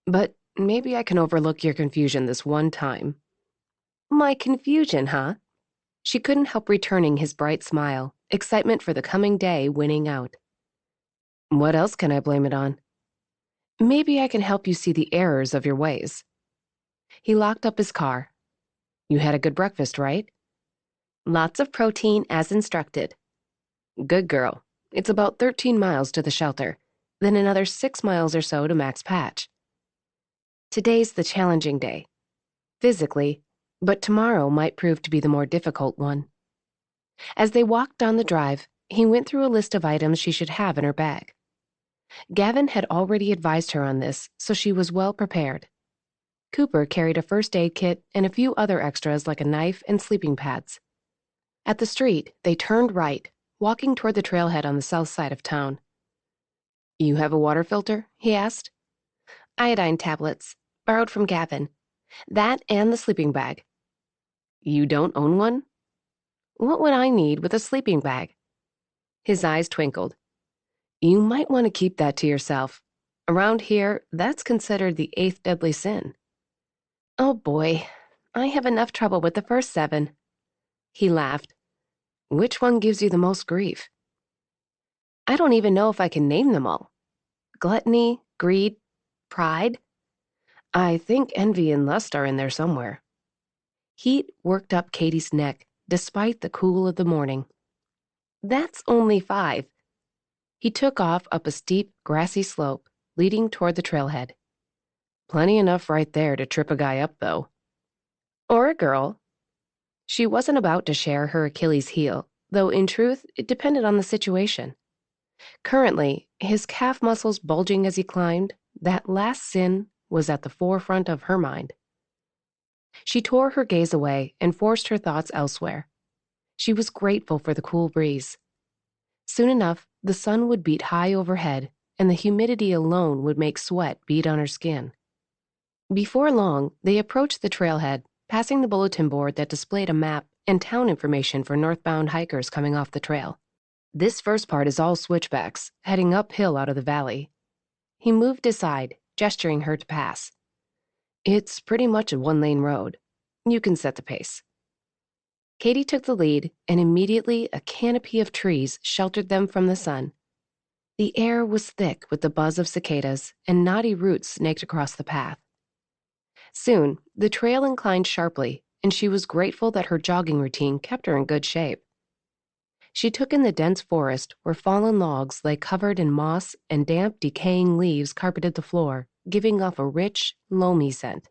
Speaker 2: But maybe I can overlook your confusion this one time. My confusion, huh? She couldn't help returning his bright smile, excitement for the coming day winning out. What else can I blame it on? Maybe I can help you see the errors of your ways. He locked up his car. You had a good breakfast, right? Lots of protein as instructed. Good girl. It's about 13 miles to the shelter, then another 6 miles or so to Max Patch. Today's the challenging day, physically, but tomorrow might prove to be the more difficult one. As they walked down the drive, he went through a list of items she should have in her bag. Gavin had already advised her on this, so she was well prepared. Cooper carried a first aid kit and a few other extras like a knife and sleeping pads. At the street, they turned right, walking toward the trailhead on the south side of town. You have a water filter? He asked. Iodine tablets, borrowed from Gavin. That and the sleeping bag. You don't own one? What would I need with a sleeping bag? His eyes twinkled. You might want to keep that to yourself. Around here, that's considered the 8th deadly sin. Oh boy, I have enough trouble with the first 7. He laughed. Which one gives you the most grief? I don't even know if I can name them all. Gluttony, greed, pride. I think envy and lust are in there somewhere. Heat worked up Katie's neck, despite the cool of the morning. That's only 5. He took off up a steep, grassy slope, leading toward the trailhead. Plenty enough right there to trip a guy up, though. Or a girl. She wasn't about to share her Achilles heel, though in truth, it depended on the situation. Currently, his calf muscles bulging as he climbed, that last sin was at the forefront of her mind. She tore her gaze away and forced her thoughts elsewhere. She was grateful for the cool breeze. Soon enough, the sun would beat high overhead, and the humidity alone would make sweat bead on her skin. Before long, they approached the trailhead, passing the bulletin board that displayed a map and town information for northbound hikers coming off the trail. This first part is all switchbacks, heading uphill out of the valley. He moved aside, gesturing her to pass. It's pretty much a one-lane road. You can set the pace. Katie took the lead, and immediately a canopy of trees sheltered them from the sun. The air was thick with the buzz of cicadas, and knotty roots snaked across the path. Soon, the trail inclined sharply, and she was grateful that her jogging routine kept her in good shape. She took in the dense forest where fallen logs lay covered in moss and damp, decaying leaves carpeted the floor, giving off a rich, loamy scent.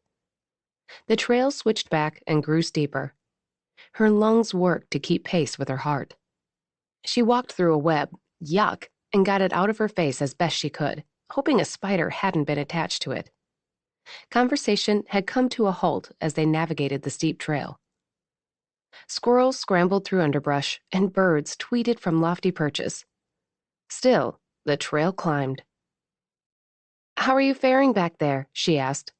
Speaker 2: The trail switched back and grew steeper. Her lungs worked to keep pace with her heart. She walked through a web, yuck, and got it out of her face as best she could, hoping a spider hadn't been attached to it. Conversation had come to a halt as they navigated the steep trail. Squirrels scrambled through underbrush, and birds tweeted from lofty perches. Still, the trail climbed. How are you faring back there? She asked.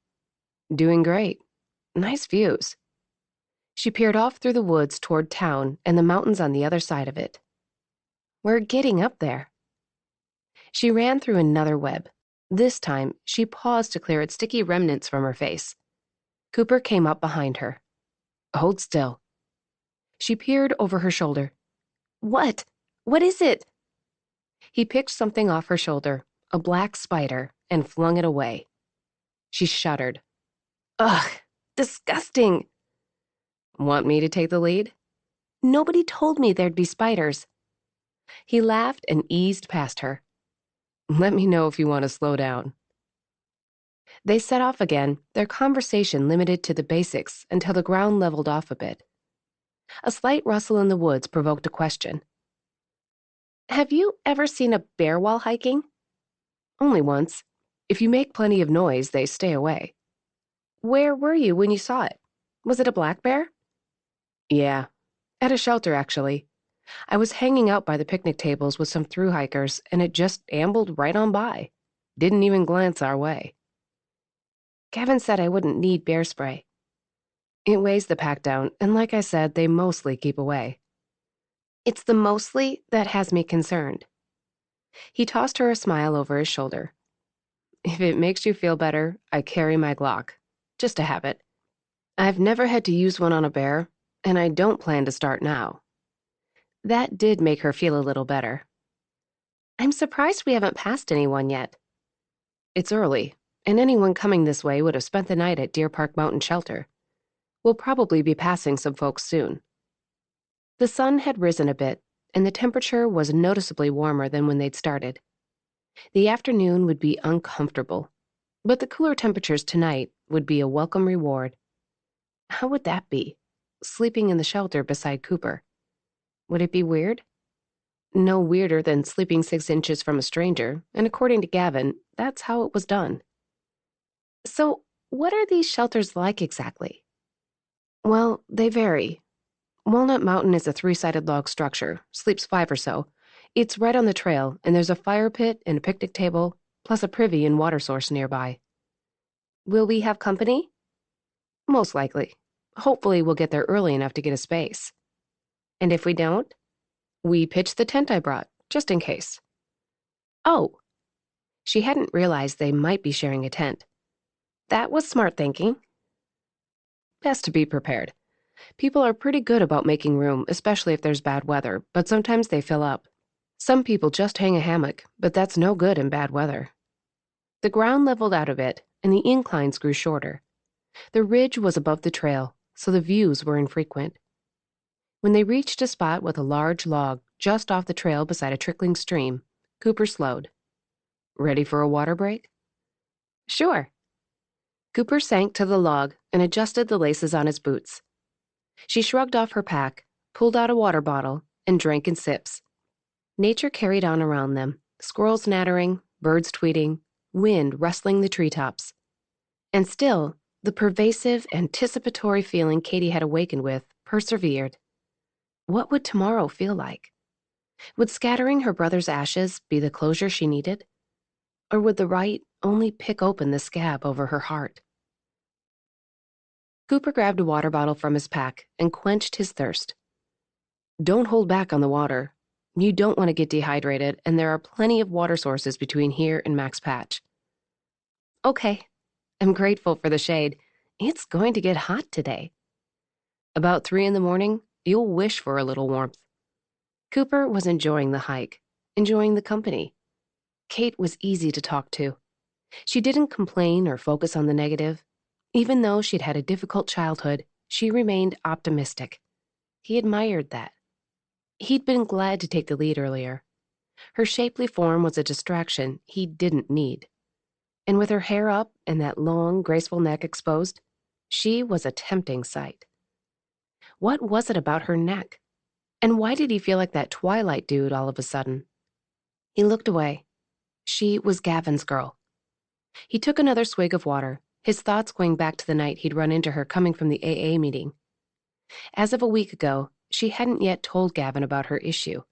Speaker 2: Doing great. Nice views. She peered off through the woods toward town and the mountains on the other side of it. We're getting up there. She ran through another web. This time, she paused to clear its sticky remnants from her face. Cooper came up behind her. Hold still. She peered over her shoulder. What? What is it? He picked something off her shoulder, a black spider, and flung it away. She shuddered. Ugh, disgusting. Want me to take the lead? Nobody told me there'd be spiders. He laughed and eased past her. Let me know if you want to slow down. They set off again, their conversation limited to the basics until the ground leveled off a bit. A slight rustle in the woods provoked a question. Have you ever seen a bear while hiking? Only once. If you make plenty of noise, they stay away. Where were you when you saw it? Was it a black bear? Yeah, at a shelter, actually. I was hanging out by the picnic tables with some thru hikers, and it just ambled right on by. Didn't even glance our way. Gavin said I wouldn't need bear spray. It weighs the pack down, and like I said, they mostly keep away. It's the mostly that has me concerned. He tossed her a smile over his shoulder. If it makes you feel better, I carry my Glock. Just a habit. I've never had to use one on a bear, and I don't plan to start now. That did make her feel a little better. I'm surprised we haven't passed anyone yet. It's early, and anyone coming this way would have spent the night at Deer Park Mountain Shelter. We'll probably be passing some folks soon. The sun had risen a bit, and the temperature was noticeably warmer than when they'd started. The afternoon would be uncomfortable, but the cooler temperatures tonight would be a welcome reward. How would that be, sleeping in the shelter beside Cooper? Would it be weird? No weirder than sleeping 6 inches from a stranger, and according to Gavin, that's how it was done. So, what are these shelters like exactly? Well, they vary. Walnut Mountain is a 3-sided log structure, sleeps 5 or so. It's right on the trail, and there's a fire pit and a picnic table, plus a privy and water source nearby. Will we have company? Most likely. Hopefully we'll get there early enough to get a space. And if we don't? We pitch the tent I brought, just in case. Oh. She hadn't realized they might be sharing a tent. That was smart thinking. Best to be prepared. People are pretty good about making room, especially if there's bad weather, but sometimes they fill up. Some people just hang a hammock, but that's no good in bad weather. The ground leveled out a bit, and the inclines grew shorter. The ridge was above the trail, so the views were infrequent. When they reached a spot with a large log just off the trail beside a trickling stream, Cooper slowed. Ready for a water break? Sure. Cooper sank to the log and adjusted the laces on his boots. She shrugged off her pack, pulled out a water bottle, and drank in sips. Nature carried on around them, squirrels nattering, birds tweeting, wind rustling the treetops. And still, the pervasive, anticipatory feeling Katie had awakened with persevered. What would tomorrow feel like? Would scattering her brother's ashes be the closure she needed? Or would the right only pick open the scab over her heart? Cooper grabbed a water bottle from his pack and quenched his thirst. Don't hold back on the water. You don't want to get dehydrated, and there are plenty of water sources between here and Max Patch. Okay. I'm grateful for the shade. It's going to get hot today. About 3 a.m, you'll wish for a little warmth. Cooper was enjoying the hike, enjoying the company. Kate was easy to talk to. She didn't complain or focus on the negative. Even though she'd had a difficult childhood, she remained optimistic. He admired that. He'd been glad to take the lead earlier. Her shapely form was a distraction he didn't need. And with her hair up and that long, graceful neck exposed, she was a tempting sight. What was it about her neck? And why did he feel like that Twilight dude all of a sudden? He looked away. She was Gavin's girl. He took another swig of water, his thoughts going back to the night he'd run into her coming from the AA meeting. As of a week ago, she hadn't yet told Gavin about her issue.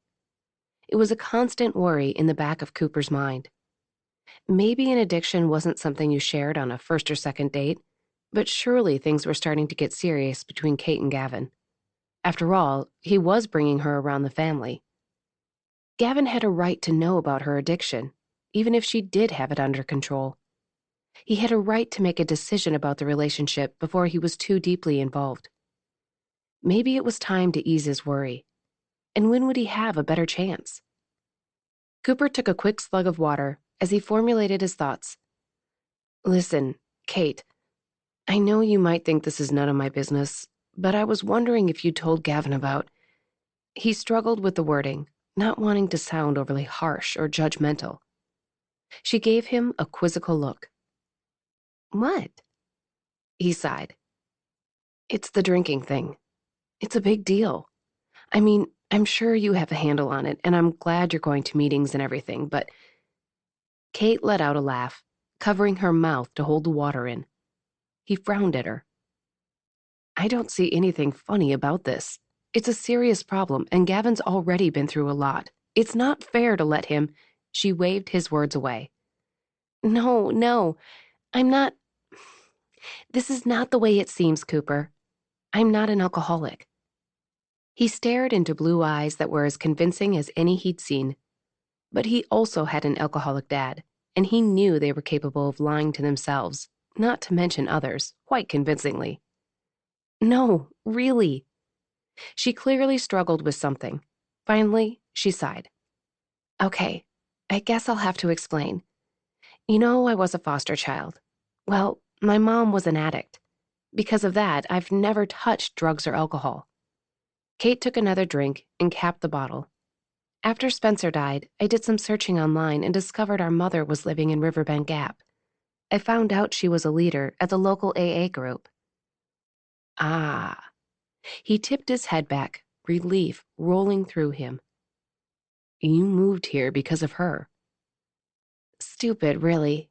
Speaker 2: It was a constant worry in the back of Cooper's mind. Maybe an addiction wasn't something you shared on a first or second date. But surely things were starting to get serious between Kate and Gavin. After all, he was bringing her around the family. Gavin had a right to know about her addiction, even if she did have it under control. He had a right to make a decision about the relationship before he was too deeply involved. Maybe it was time to ease his worry. And when would he have a better chance? Cooper took a quick slug of water as he formulated his thoughts. Listen, Kate, I know you might think this is none of my business, but I was wondering if you told Gavin about... He struggled with the wording, not wanting to sound overly harsh or judgmental. She gave him a quizzical look. What? He sighed. It's the drinking thing. It's a big deal. I mean, I'm sure you have a handle on it, and I'm glad you're going to meetings and everything, but... Kate let out a laugh, covering her mouth to hold the water in. He frowned at her. I don't see anything funny about this. It's a serious problem, and Gavin's already been through a lot. It's not fair to let him... She waved his words away. No, I'm not... This is not the way it seems, Cooper. I'm not an alcoholic. He stared into blue eyes that were as convincing as any he'd seen. But he also had an alcoholic dad, and he knew they were capable of lying to themselves, not to mention others, quite convincingly. No, really. She clearly struggled with something. Finally, she sighed. Okay, I guess I'll have to explain. You know, I was a foster child. Well, my mom was an addict. Because of that, I've never touched drugs or alcohol. Kate took another drink and capped the bottle. After Spencer died, I did some searching online and discovered our mother was living in Riverbend Gap. I found out she was a leader at the local AA group. Ah. He tipped his head back, relief rolling through him. You moved here because of her. Stupid, really.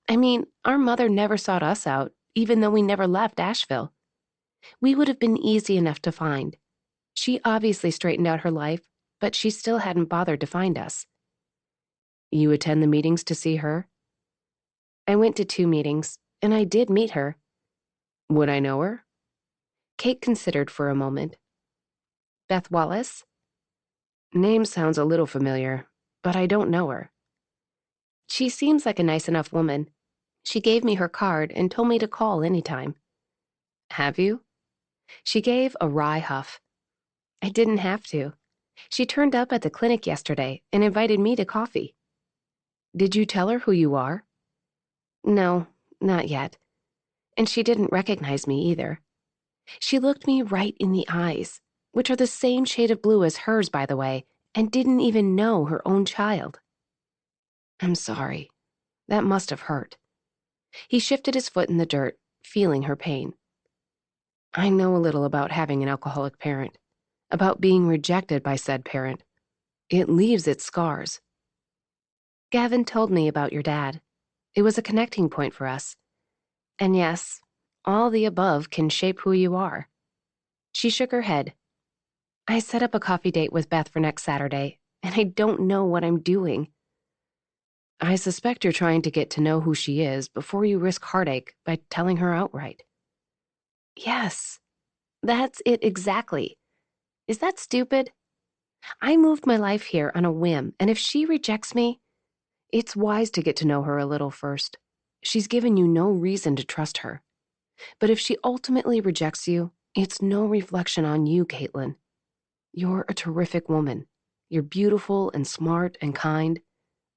Speaker 2: I mean, our mother never sought us out, even though we never left Asheville. We would have been easy enough to find. She obviously straightened out her life, but she still hadn't bothered to find us. You attend the meetings to see her? I went to 2 meetings, and I did meet her. Would I know her? Kate considered for a moment. Beth Wallace? Name sounds a little familiar, but I don't know her. She seems like a nice enough woman. She gave me her card and told me to call anytime. Have you? She gave a wry huff. I didn't have to. She turned up at the clinic yesterday and invited me to coffee. Did you tell her who you are? No, not yet. And she didn't recognize me either. She looked me right in the eyes, which are the same shade of blue as hers, by the way, and didn't even know her own child. I'm sorry. That must have hurt. He shifted his foot in the dirt, feeling her pain. I know a little about having an alcoholic parent, about being rejected by said parent. It leaves its scars. Gavin told me about your dad. It was a connecting point for us. And yes, all the above can shape who you are. She shook her head. I set up a coffee date with Beth for next Saturday, and I don't know what I'm doing. I suspect you're trying to get to know who she is before you risk heartache by telling her outright. Yes, that's it exactly. Is that stupid? I moved my life here on a whim, and if she rejects me, it's wise to get to know her a little first. She's given you no reason to trust her. But if she ultimately rejects you, it's no reflection on you, Caitlin. You're a terrific woman. You're beautiful and smart and kind.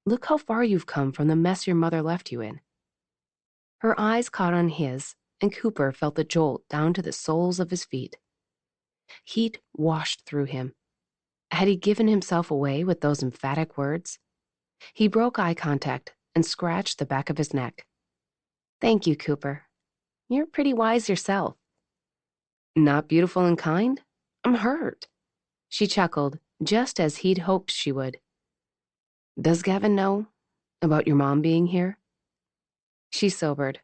Speaker 2: Look how far you've come from the mess your mother left you in. Her eyes caught on his, and Cooper felt the jolt down to the soles of his feet. Heat washed through him. Had he given himself away with those emphatic words? He broke eye contact and scratched the back of his neck. Thank you, Cooper. You're pretty wise yourself. Not beautiful and kind? I'm hurt. She chuckled, just as he'd hoped she would. Does Gavin know about your mom being here? She sobered.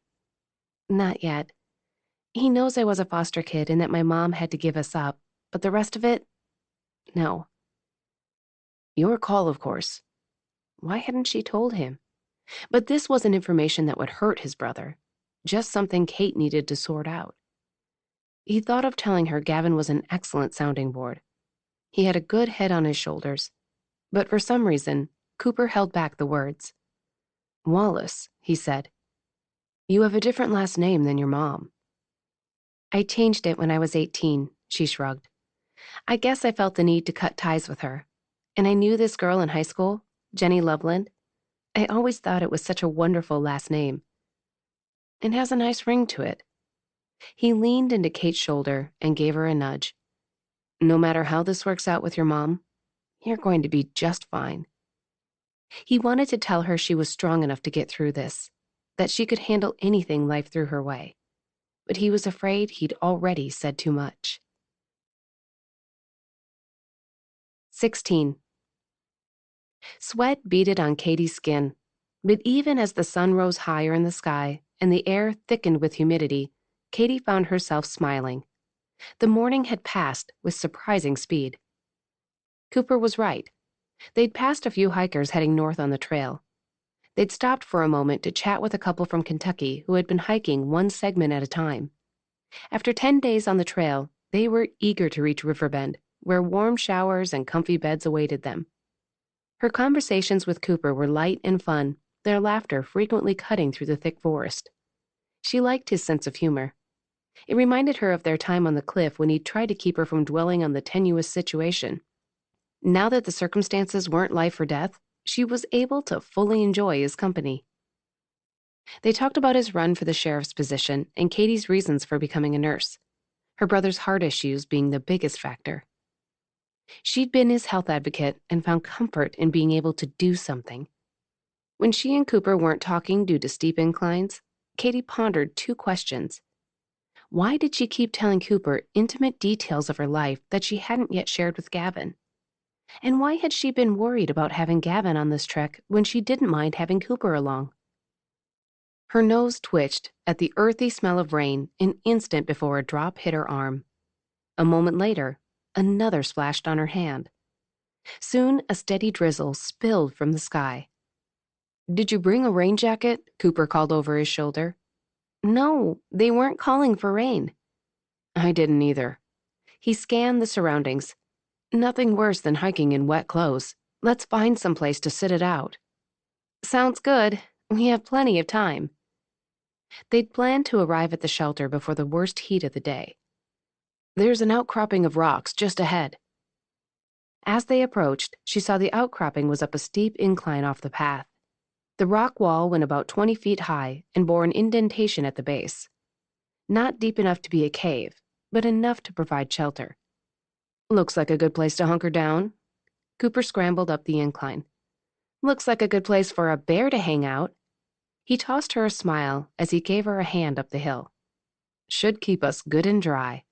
Speaker 2: Not yet. He knows I was a foster kid and that my mom had to give us up, but the rest of it? No. Your call, of course. Why hadn't she told him? But this wasn't information that would hurt his brother. just something Kate needed to sort out. He thought of telling her Gavin was an excellent sounding board. He had a good head on his shoulders, but for some reason, Cooper held back the words. "Wallace," he said. "You have a different last name than your mom." "I changed it when I was 18, she shrugged. "I guess I felt the need to cut ties with her. And I knew this girl in high school, Jenny Loveland. I always thought it was such a wonderful last name. It has a nice ring to it." He leaned into Kate's shoulder and gave her a nudge. "No matter how this works out with your mom, you're going to be just fine." He wanted to tell her she was strong enough to get through this, that she could handle anything life threw her way. But he was afraid he'd already said too much. 16. Sweat beaded on Katie's skin, but even as the sun rose higher in the sky and the air thickened with humidity, Katie found herself smiling. The morning had passed with surprising speed. Cooper was right. They'd passed a few hikers heading north on the trail. They'd stopped for a moment to chat with a couple from Kentucky who had been hiking one segment at a time. After 10 days on the trail, they were eager to reach Riverbend, where warm showers and comfy beds awaited them. Her conversations with Cooper were light and fun, their laughter frequently cutting through the thick forest. She liked his sense of humor. It reminded her of their time on the cliff when he'd tried to keep her from dwelling on the tenuous situation. Now that the circumstances weren't life or death, she was able to fully enjoy his company. They talked about his run for the sheriff's position and Katie's reasons for becoming a nurse, her brother's heart issues being the biggest factor. She'd been his health advocate and found comfort in being able to do something. When she and Cooper weren't talking due to steep inclines, Katie pondered two questions. Why did she keep telling Cooper intimate details of her life that she hadn't yet shared with Gavin? And why had she been worried about having Gavin on this trek when she didn't mind having Cooper along? Her nose twitched at the earthy smell of rain an instant before a drop hit her arm. A moment later, another splashed on her hand. Soon, a steady drizzle spilled from the sky. "Did you bring a rain jacket?" Cooper called over his shoulder. "No, they weren't calling for rain." "I didn't either." He scanned the surroundings. "Nothing worse than hiking in wet clothes. Let's find some place to sit it out." "Sounds good. We have plenty of time." They'd planned to arrive at the shelter before the worst heat of the day. "There's an outcropping of rocks just ahead." As they approached, she saw the outcropping was up a steep incline off the path. The rock wall went about 20 feet high and bore an indentation at the base. Not deep enough to be a cave, but enough to provide shelter. "Looks like a good place to hunker down." Cooper scrambled up the incline. "Looks like a good place for a bear to hang out." He tossed her a smile as he gave her a hand up the hill. "Should keep us good and dry."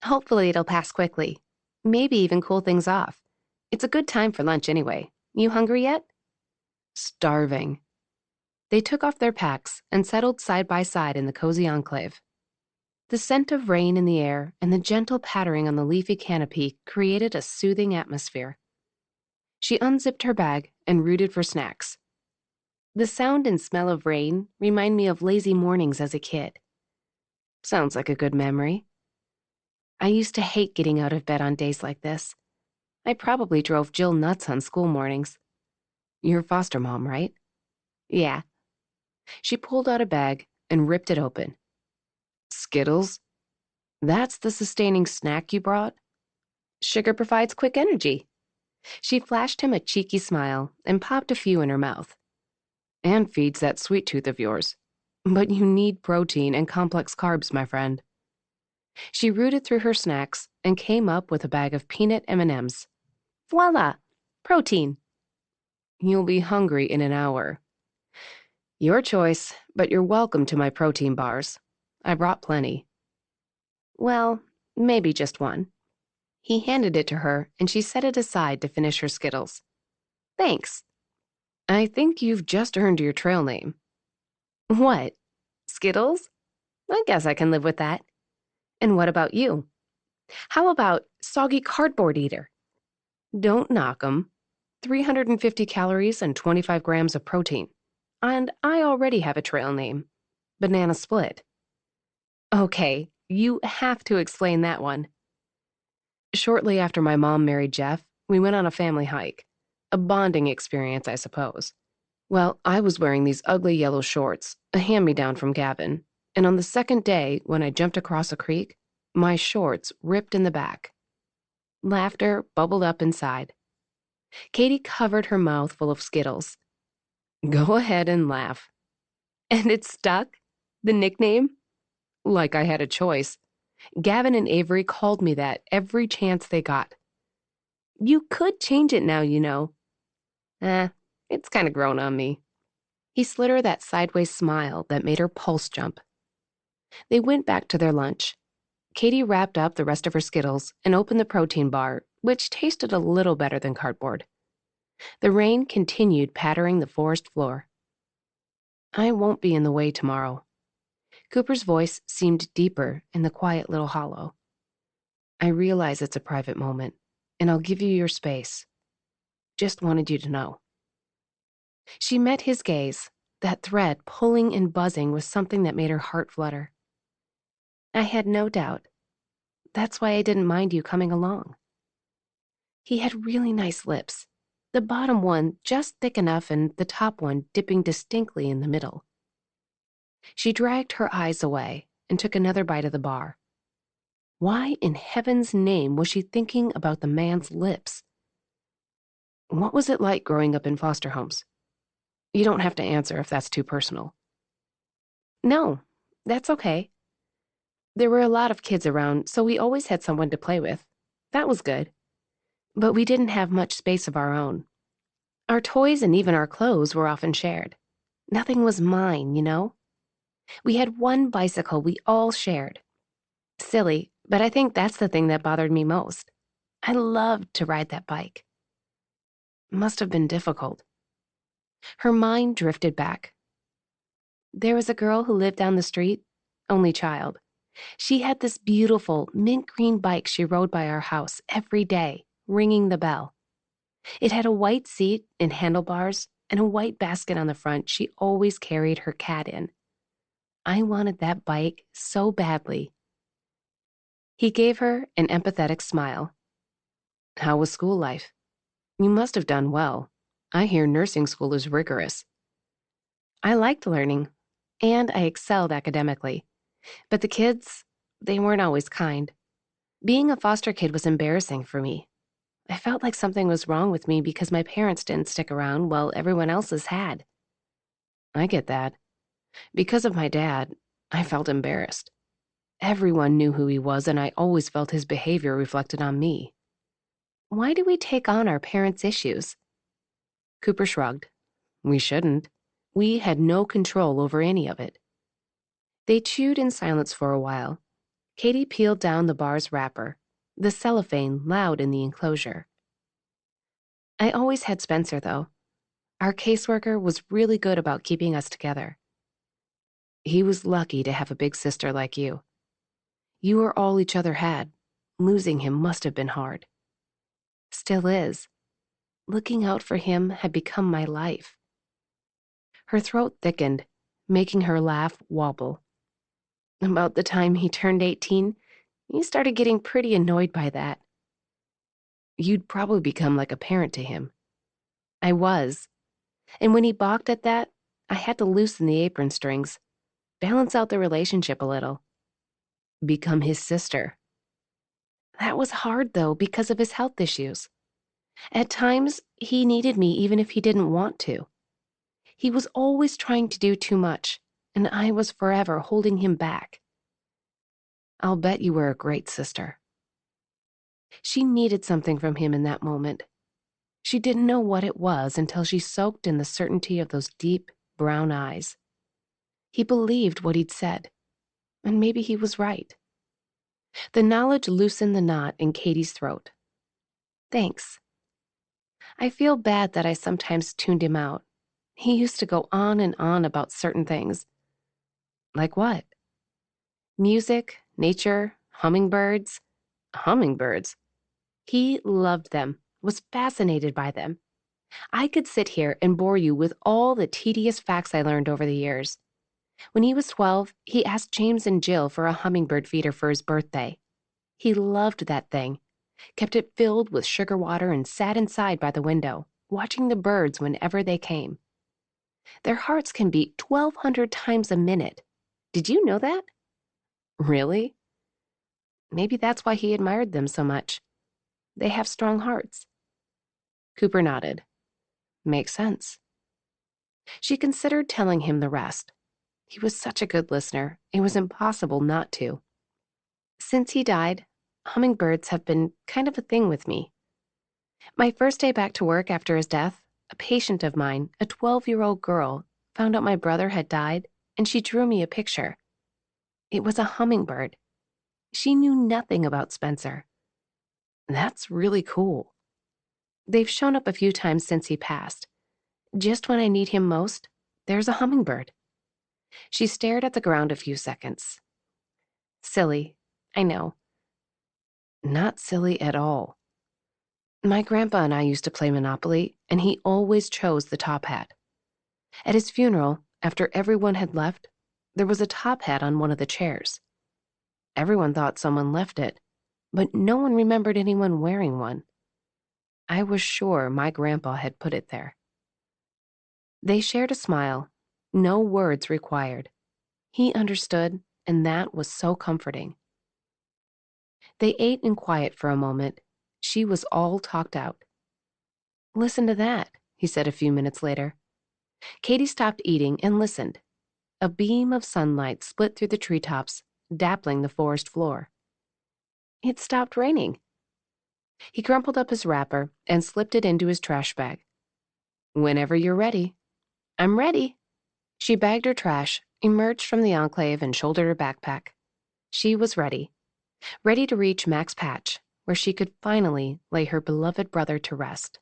Speaker 2: "Hopefully it'll pass quickly. Maybe even cool things off. It's a good time for lunch anyway. You hungry yet?" "Starving." They took off their packs and settled side by side in the cozy enclave. The scent of rain in the air and the gentle pattering on the leafy canopy created a soothing atmosphere. She unzipped her bag and rooted for snacks. "The sound and smell of rain remind me of lazy mornings as a kid." "Sounds like a good memory." "I used to hate getting out of bed on days like this. I probably drove Jill nuts on school mornings." "Your foster mom, right?" "Yeah." She pulled out a bag and ripped it open. "Skittles? That's the sustaining snack you brought?" "Sugar provides quick energy." She flashed him a cheeky smile and popped a few in her mouth. "And feeds that sweet tooth of yours. But you need protein and complex carbs, my friend." She rooted through her snacks and came up with a bag of peanut M&Ms. "Voila! Protein." "You'll be hungry in an hour." "Your choice, but you're welcome to my protein bars. I brought plenty." "Well, maybe just one." He handed it to her, and she set it aside to finish her Skittles. "Thanks." "I think you've just earned your trail name." "What? Skittles? I guess I can live with that." "And what about you?" "How about Soggy Cardboard Eater?" "Don't knock 'em. 350 calories and 25 grams of protein. And I already have a trail name. Banana split. Okay, you have to explain that one. Shortly after my mom married Jeff, we went on a family hike. A bonding experience, I suppose. Well, I was wearing these ugly yellow shorts, a hand-me-down from Gavin, and on the second day, when I jumped across a creek, my shorts ripped in the back. Laughter bubbled up inside. Katie covered her mouth full of Skittles. Go ahead and laugh. And it stuck? The nickname? Like I had a choice. Gavin and Avery called me that every chance they got. You could change it now, you know. It's kind of grown on me. He slid her that sideways smile that made her pulse jump. They went back to their lunch. Katie wrapped up the rest of her Skittles and opened the protein bar, which tasted a little better than cardboard. The rain continued pattering the forest floor. I won't be in the way tomorrow. Cooper's voice seemed deeper in the quiet little hollow. I realize it's a private moment, and I'll give you your space. Just wanted you to know. She met his gaze, that thread pulling and buzzing with something that made her heart flutter. I had no doubt. That's why I didn't mind you coming along. He had really nice lips, the bottom one just thick enough and the top one dipping distinctly in the middle. She dragged her eyes away and took another bite of the bar. Why in heaven's name was she thinking about the man's lips? What was it like growing up in foster homes? You don't have to answer if that's too personal. No, that's okay. There were a lot of kids around, so we always had someone to play with. That was good. But we didn't have much space of our own. Our toys and even our clothes were often shared. Nothing was mine, you know? We had one bicycle we all shared. Silly, but I think that's the thing that bothered me most. I loved to ride that bike. Must have been difficult. Her mind drifted back. There was a girl who lived down the street, only child. She had this beautiful mint green bike she rode by our house every day, ringing the bell. It had a white seat and handlebars and a white basket on the front she always carried her cat in. I wanted that bike so badly. He gave her an empathetic smile. How was school life? You must have done well. I hear nursing school is rigorous. I liked learning, and I excelled academically. But the kids, they weren't always kind. Being a foster kid was embarrassing for me. I felt like something was wrong with me because my parents didn't stick around while everyone else's had. I get that. Because of my dad, I felt embarrassed. Everyone knew who he was, and I always felt his behavior reflected on me. Why do we take on our parents' issues? Cooper shrugged. We shouldn't. We had no control over any of it. They chewed in silence for a while. Katie peeled down the bar's wrapper, the cellophane loud in the enclosure. I always had Spencer, though. Our caseworker was really good about keeping us together. He was lucky to have a big sister like you. You were all each other had. Losing him must have been hard. Still is. Looking out for him had become my life. Her throat thickened, making her laugh wobble. About the time he turned 18, he started getting pretty annoyed by that. You'd probably become like a parent to him. I was. And when he balked at that, I had to loosen the apron strings, balance out the relationship a little. Become his sister. That was hard, though, because of his health issues. At times, he needed me even if he didn't want to. He was always trying to do too much, and I was forever holding him back. I'll bet you were a great sister. She needed something from him in that moment. She didn't know what it was until she soaked in the certainty of those deep, brown eyes. He believed what he'd said, and maybe he was right. The knowledge loosened the knot in Katie's throat. Thanks. I feel bad that I sometimes tuned him out. He used to go on and on about certain things. Like what? Music, nature, hummingbirds. Hummingbirds. He loved them, was fascinated by them. I could sit here and bore you with all the tedious facts I learned over the years. When he was 12, he asked James and Jill for a hummingbird feeder for his birthday. He loved that thing, kept it filled with sugar water, and sat inside by the window, watching the birds whenever they came. Their hearts can beat 1,200 times a minute. Did you know that? Really? Maybe that's why he admired them so much. They have strong hearts. Cooper nodded. Makes sense. She considered telling him the rest. He was such a good listener, it was impossible not to. Since he died, hummingbirds have been kind of a thing with me. My first day back to work after his death, a patient of mine, a 12-year-old girl, found out my brother had died, and she drew me a picture. It was a hummingbird. She knew nothing about Spencer. That's really cool. They've shown up a few times since he passed. Just when I need him most, there's a hummingbird. She stared at the ground a few seconds. Silly, I know. Not silly at all. My grandpa and I used to play Monopoly, and he always chose the top hat. At his funeral, after everyone had left, there was a top hat on one of the chairs. Everyone thought someone left it, but no one remembered anyone wearing one. I was sure my grandpa had put it there. They shared a smile, no words required. He understood, and that was so comforting. They ate in quiet for a moment. She was all talked out. Listen to that, he said a few minutes later. Katie stopped eating and listened. A beam of sunlight split through the treetops, dappling the forest floor. It stopped raining. He crumpled up his wrapper and slipped it into his trash bag. Whenever you're ready. I'm ready. She bagged her trash, emerged from the enclave, and shouldered her backpack. She was ready to reach Mac's Patch, where she could finally lay her beloved brother to rest.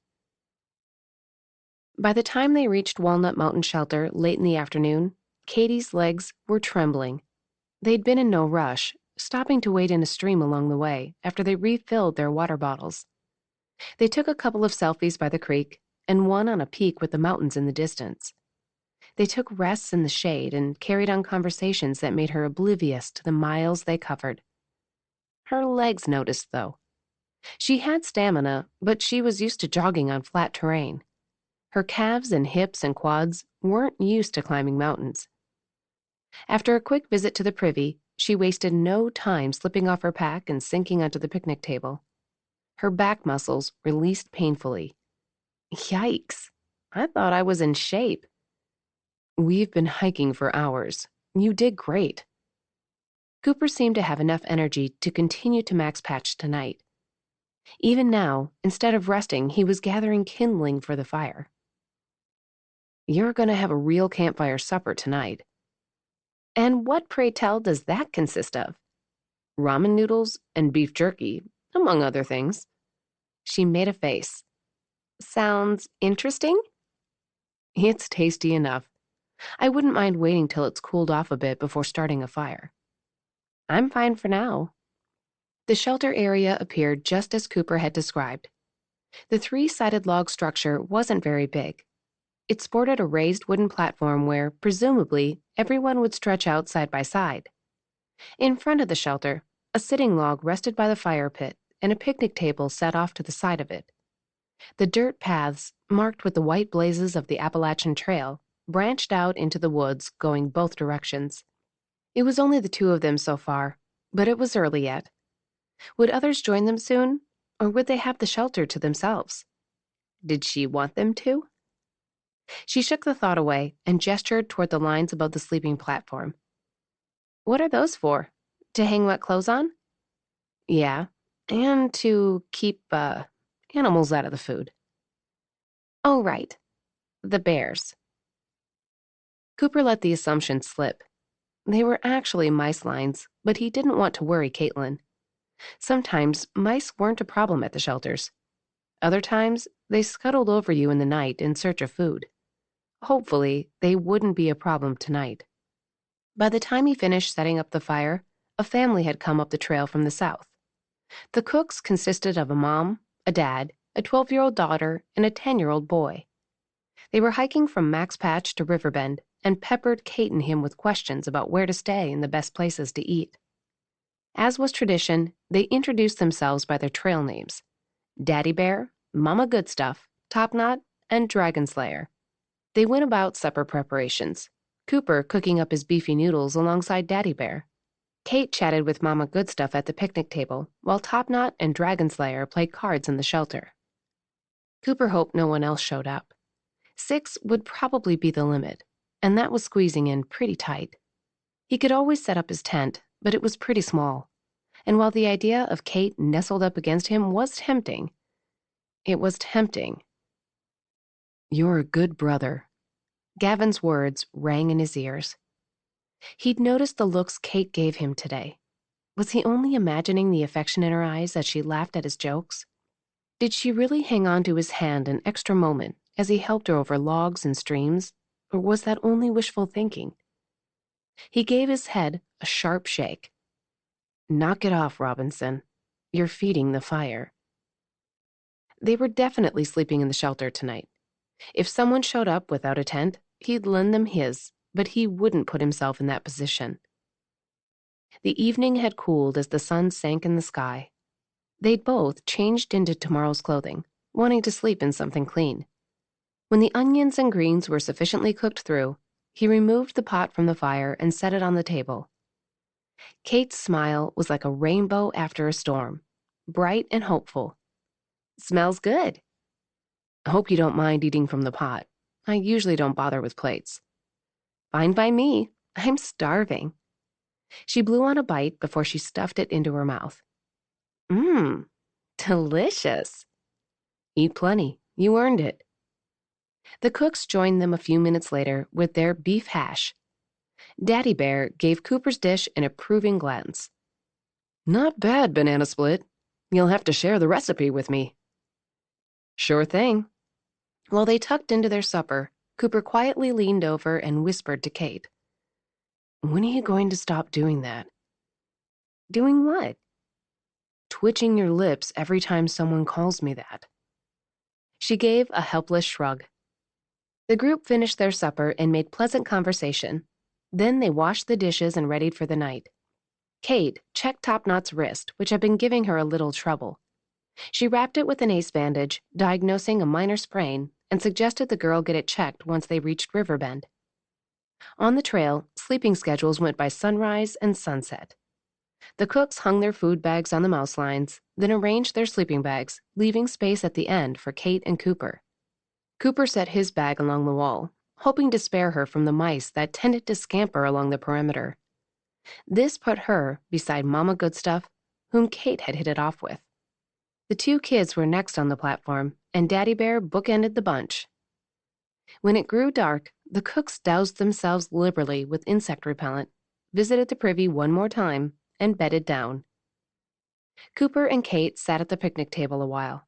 Speaker 2: By the time they reached Walnut Mountain Shelter late in the afternoon, Katie's legs were trembling. They'd been in no rush, stopping to wade in a stream along the way after they refilled their water bottles. They took a couple of selfies by the creek and one on a peak with the mountains in the distance. They took rests in the shade and carried on conversations that made her oblivious to the miles they covered. Her legs noticed, though. She had stamina, but she was used to jogging on flat terrain. Her calves and hips and quads weren't used to climbing mountains. After a quick visit to the privy, she wasted no time slipping off her pack and sinking onto the picnic table. Her back muscles released painfully. Yikes! I thought I was in shape. We've been hiking for hours. You did great. Cooper seemed to have enough energy to continue to Mac's Patch tonight. Even now, instead of resting, he was gathering kindling for the fire. You're going to have a real campfire supper tonight. And what, pray tell, does that consist of? Ramen noodles and beef jerky, among other things. She made a face. Sounds interesting? It's tasty enough. I wouldn't mind waiting till it's cooled off a bit before starting a fire. I'm fine for now. The shelter area appeared just as Cooper had described. The 3-sided log structure wasn't very big. It sported a raised wooden platform where, presumably, everyone would stretch out side by side. In front of the shelter, a sitting log rested by the fire pit and a picnic table set off to the side of it. The dirt paths, marked with the white blazes of the Appalachian Trail, branched out into the woods going both directions. It was only the two of them so far, but it was early yet. Would others join them soon, or would they have the shelter to themselves? Did she want them to? She shook the thought away and gestured toward the lines above the sleeping platform. What are those for? To hang wet clothes on? Yeah, and to keep, animals out of the food. Oh, right. The bears. Cooper let the assumption slip. They were actually mice lines, but he didn't want to worry Caitlin. Sometimes mice weren't a problem at the shelters. Other times, they scuttled over you in the night in search of food. Hopefully, they wouldn't be a problem tonight. By the time he finished setting up the fire, a family had come up the trail from the south. The cooks consisted of a mom, a dad, a 12-year-old daughter, and a 10-year-old boy. They were hiking from Mac's Patch to Riverbend, and peppered Kate and him with questions about where to stay and the best places to eat. As was tradition, they introduced themselves by their trail names: Daddy Bear, Mama Goodstuff, Topknot, and Dragon Slayer. They went about supper preparations, Cooper cooking up his beefy noodles alongside Daddy Bear. Kate chatted with Mama Goodstuff at the picnic table, while Topknot and Dragon Slayer played cards in the shelter. Cooper hoped no one else showed up. 6 would probably be the limit, and that was squeezing in pretty tight. He could always set up his tent, but it was pretty small. And while the idea of Kate nestled up against him was tempting, it was tempting. "You're a good brother." Gavin's words rang in his ears. He'd noticed the looks Kate gave him today. Was he only imagining the affection in her eyes as she laughed at his jokes? Did she really hang on to his hand an extra moment as he helped her over logs and streams, or was that only wishful thinking? He gave his head a sharp shake. "Knock it off, Robinson. You're feeding the fire." They were definitely sleeping in the shelter tonight. If someone showed up without a tent, he'd lend them his, but he wouldn't put himself in that position. The evening had cooled as the sun sank in the sky. They'd both changed into tomorrow's clothing, wanting to sleep in something clean. When the onions and greens were sufficiently cooked through, he removed the pot from the fire and set it on the table. Kate's smile was like a rainbow after a storm, bright and hopeful. "Smells good. I hope you don't mind eating from the pot. I usually don't bother with plates." "Fine by me. I'm starving." She blew on a bite before she stuffed it into her mouth. Mmm, delicious." "Eat plenty. You earned it." The cooks joined them a few minutes later with their beef hash. Daddy Bear gave Cooper's dish an approving glance. "Not bad, banana split. You'll have to share the recipe with me." "Sure thing." While they tucked into their supper, Cooper quietly leaned over and whispered to Kate, "When are you going to stop doing that?" "Doing what?" "Twitching your lips every time someone calls me that." She gave a helpless shrug. The group finished their supper and made pleasant conversation. Then they washed the dishes and readied for the night. Kate checked Topknot's wrist, which had been giving her a little trouble. She wrapped it with an ace bandage, diagnosing a minor sprain, and suggested the girl get it checked once they reached Riverbend. On the trail, sleeping schedules went by sunrise and sunset. The cooks hung their food bags on the mouse lines, then arranged their sleeping bags, leaving space at the end for Kate and Cooper. Cooper set his bag along the wall, hoping to spare her from the mice that tended to scamper along the perimeter. This put her beside Mama Goodstuff, whom Kate had hit it off with. The 2 kids were next on the platform, and Daddy Bear bookended the bunch. When it grew dark, the cooks doused themselves liberally with insect repellent, visited the privy one more time, and bedded down. Cooper and Kate sat at the picnic table a while.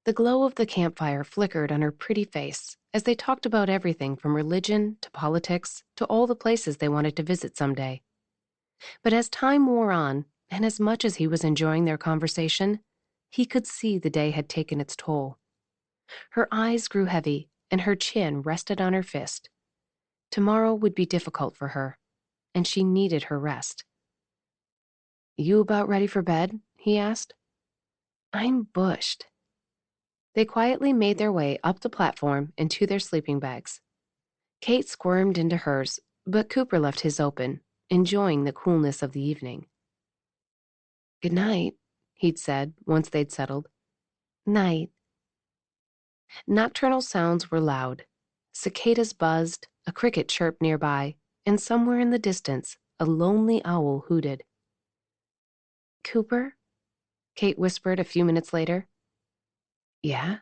Speaker 2: The glow of the campfire flickered on her pretty face as they talked about everything from religion to politics to all the places they wanted to visit someday. But as time wore on, and as much as he was enjoying their conversation, he could see the day had taken its toll. Her eyes grew heavy, and her chin rested on her fist. Tomorrow would be difficult for her, and she needed her rest. "You about ready for bed?" he asked. "I'm bushed." They quietly made their way up the platform and to their sleeping bags. Kate squirmed into hers, but Cooper left his open, enjoying the coolness of the evening. "Good night," he'd said once they'd settled. "Night." Nocturnal sounds were loud. Cicadas buzzed, a cricket chirped nearby, and somewhere in the distance, a lonely owl hooted. "Cooper?" Kate whispered a few minutes later. "Yeah?"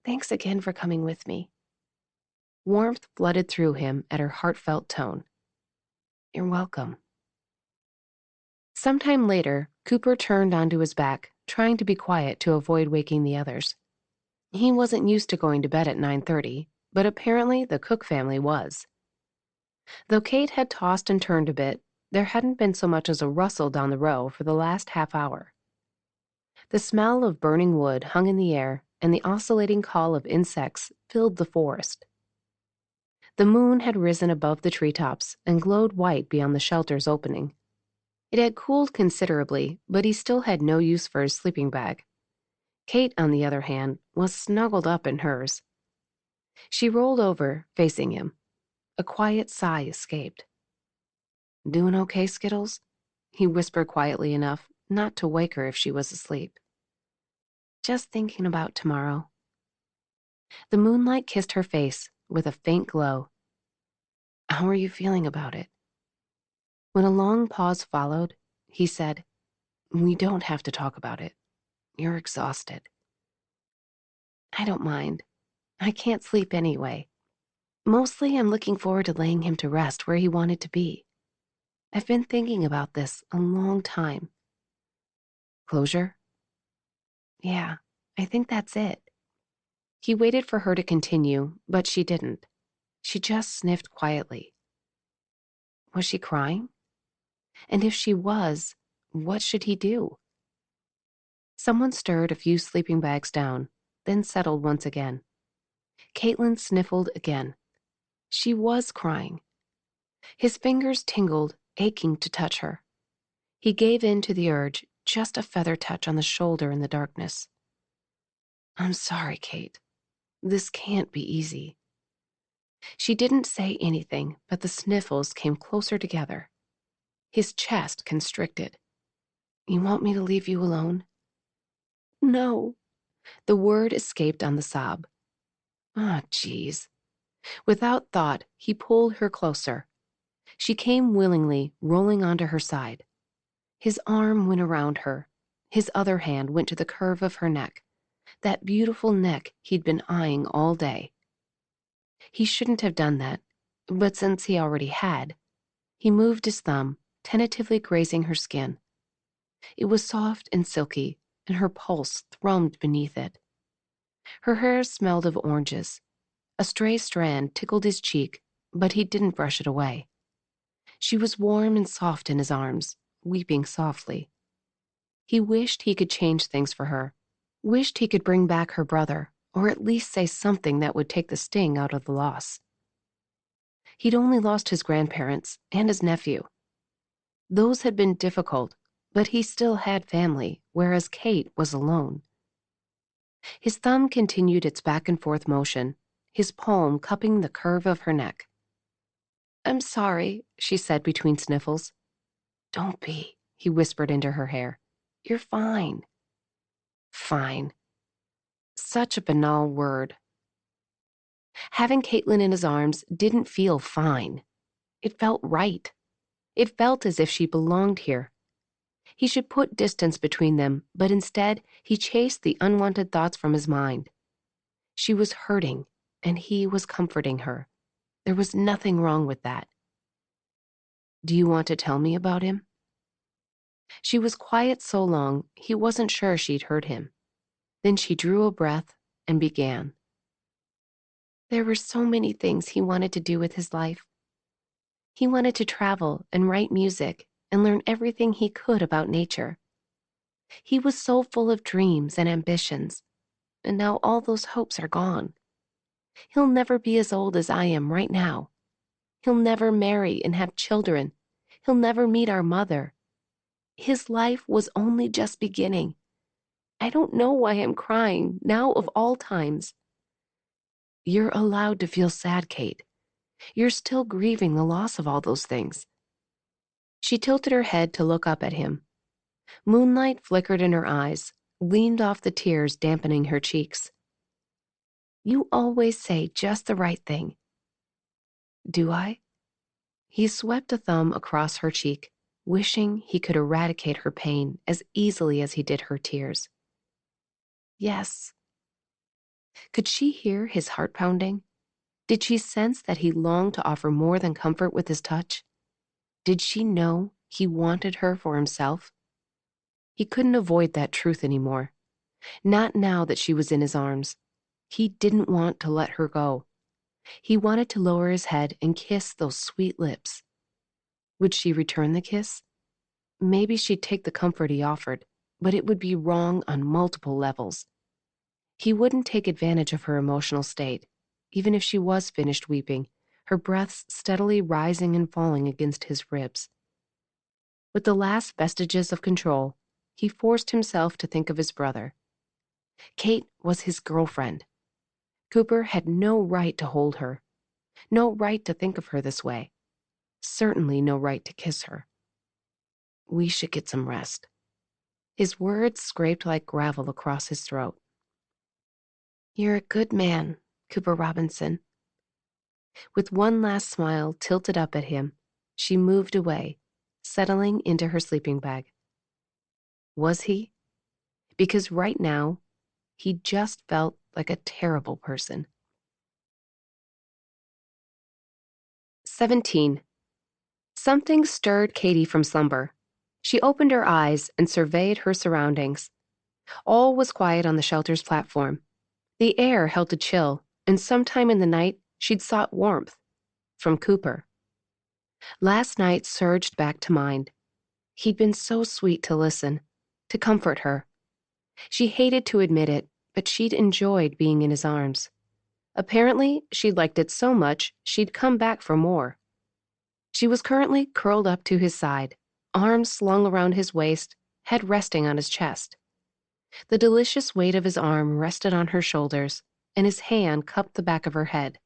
Speaker 2: "Thanks again for coming with me." Warmth flooded through him at her heartfelt tone. "You're welcome." Sometime later, Cooper turned onto his back, trying to be quiet to avoid waking the others. He wasn't used to going to bed at 9:30, but apparently the Cook family was. Though Kate had tossed and turned a bit, there hadn't been so much as a rustle down the row for the last half hour. The smell of burning wood hung in the air, and the oscillating call of insects filled the forest. The moon had risen above the treetops and glowed white beyond the shelter's opening. It had cooled considerably, but he still had no use for his sleeping bag. Kate, on the other hand, was snuggled up in hers. She rolled over, facing him. A quiet sigh escaped. "Doing okay, Skittles?" he whispered quietly enough not to wake her if she was asleep. "Just thinking about tomorrow." The moonlight kissed her face with a faint glow. "How are you feeling about it?" When a long pause followed, he said, "We don't have to talk about it. You're exhausted." "I don't mind. I can't sleep anyway. Mostly I'm looking forward to laying him to rest where he wanted to be. I've been thinking about this a long time." "Closure?" "Yeah, I think that's it." He waited for her to continue, but she didn't. She just sniffed quietly. Was she crying? And if she was, what should he do? Someone stirred a few sleeping bags down, then settled once again. Caitlin sniffled again. She was crying. His fingers tingled, aching to touch her. He gave in to the urge, just a feather touch on the shoulder in the darkness. "I'm sorry, Kate. This can't be easy." She didn't say anything, but the sniffles came closer together. His chest constricted. "You want me to leave you alone?" "No." The word escaped on the sob. Ah, geez. Without thought, he pulled her closer. She came willingly, rolling onto her side. His arm went around her. His other hand went to the curve of her neck, that beautiful neck he'd been eyeing all day. He shouldn't have done that, but since he already had, he moved his thumb, tentatively grazing her skin. It was soft and silky, and her pulse thrummed beneath it. Her hair smelled of oranges. A stray strand tickled his cheek, but he didn't brush it away. She was warm and soft in his arms, weeping softly. He wished he could change things for her, wished he could bring back her brother, or at least say something that would take the sting out of the loss. He'd only lost his grandparents and his nephew. Those had been difficult, but he still had family, whereas Kate was alone. His thumb continued its back and forth motion, his palm cupping the curve of her neck. "I'm sorry," she said between sniffles. "Don't be," he whispered into her hair. "You're fine." Fine. Such a banal word. Having Caitlin in his arms didn't feel fine. It felt right. It felt as if she belonged here. He should put distance between them, but instead he chased the unwanted thoughts from his mind. She was hurting, and he was comforting her. There was nothing wrong with that. "Do you want to tell me about him?" She was quiet so long, he wasn't sure she'd heard him. Then she drew a breath and began. There were so many things he wanted to do with his life. He wanted to travel and write music and learn everything he could about nature. He was so full of dreams and ambitions, and now all those hopes are gone. He'll never be as old as I am right now. He'll never marry and have children. He'll never meet our mother. His life was only just beginning. I don't know why I'm crying, now of all times. You're allowed to feel sad, Kate. You're still grieving the loss of all those things. She tilted her head to look up at him. Moonlight flickered in her eyes, gleamed off the tears dampening her cheeks. You always say just the right thing. Do I? He swept a thumb across her cheek, wishing he could eradicate her pain as easily as he did her tears. Yes. Could she hear his heart pounding? Did she sense that he longed to offer more than comfort with his touch? Did she know he wanted her for himself? He couldn't avoid that truth anymore. Not now that she was in his arms. He didn't want to let her go. He wanted to lower his head and kiss those sweet lips. Would she return the kiss? Maybe she'd take the comfort he offered, but it would be wrong on multiple levels. He wouldn't take advantage of her emotional state, even if she was finished weeping, her breath steadily rising and falling against his ribs. With the last vestiges of control, he forced himself to think of his brother. Kate was his girlfriend. Cooper had no right to hold her, no right to think of her this way, certainly no right to kiss her. We should get some rest. His words scraped like gravel across his throat. You're a good man, Cooper Robinson. With one last smile tilted up at him, she moved away, settling into her sleeping bag. Was he? Because right now, he just felt like a terrible person. 17. Something stirred Katie from slumber. She opened her eyes and surveyed her surroundings. All was quiet on the shelter's platform. The air held a chill, and sometime in the night she'd sought warmth. From Cooper. Last night surged back to mind. He'd been so sweet to listen, to comfort her. She hated to admit it, but she'd enjoyed being in his arms. Apparently, she'd liked it so much she'd come back for more. She was currently curled up to his side, arms slung around his waist, head resting on his chest. The delicious weight of his arm rested on her shoulders, and his hand cupped the back of her head.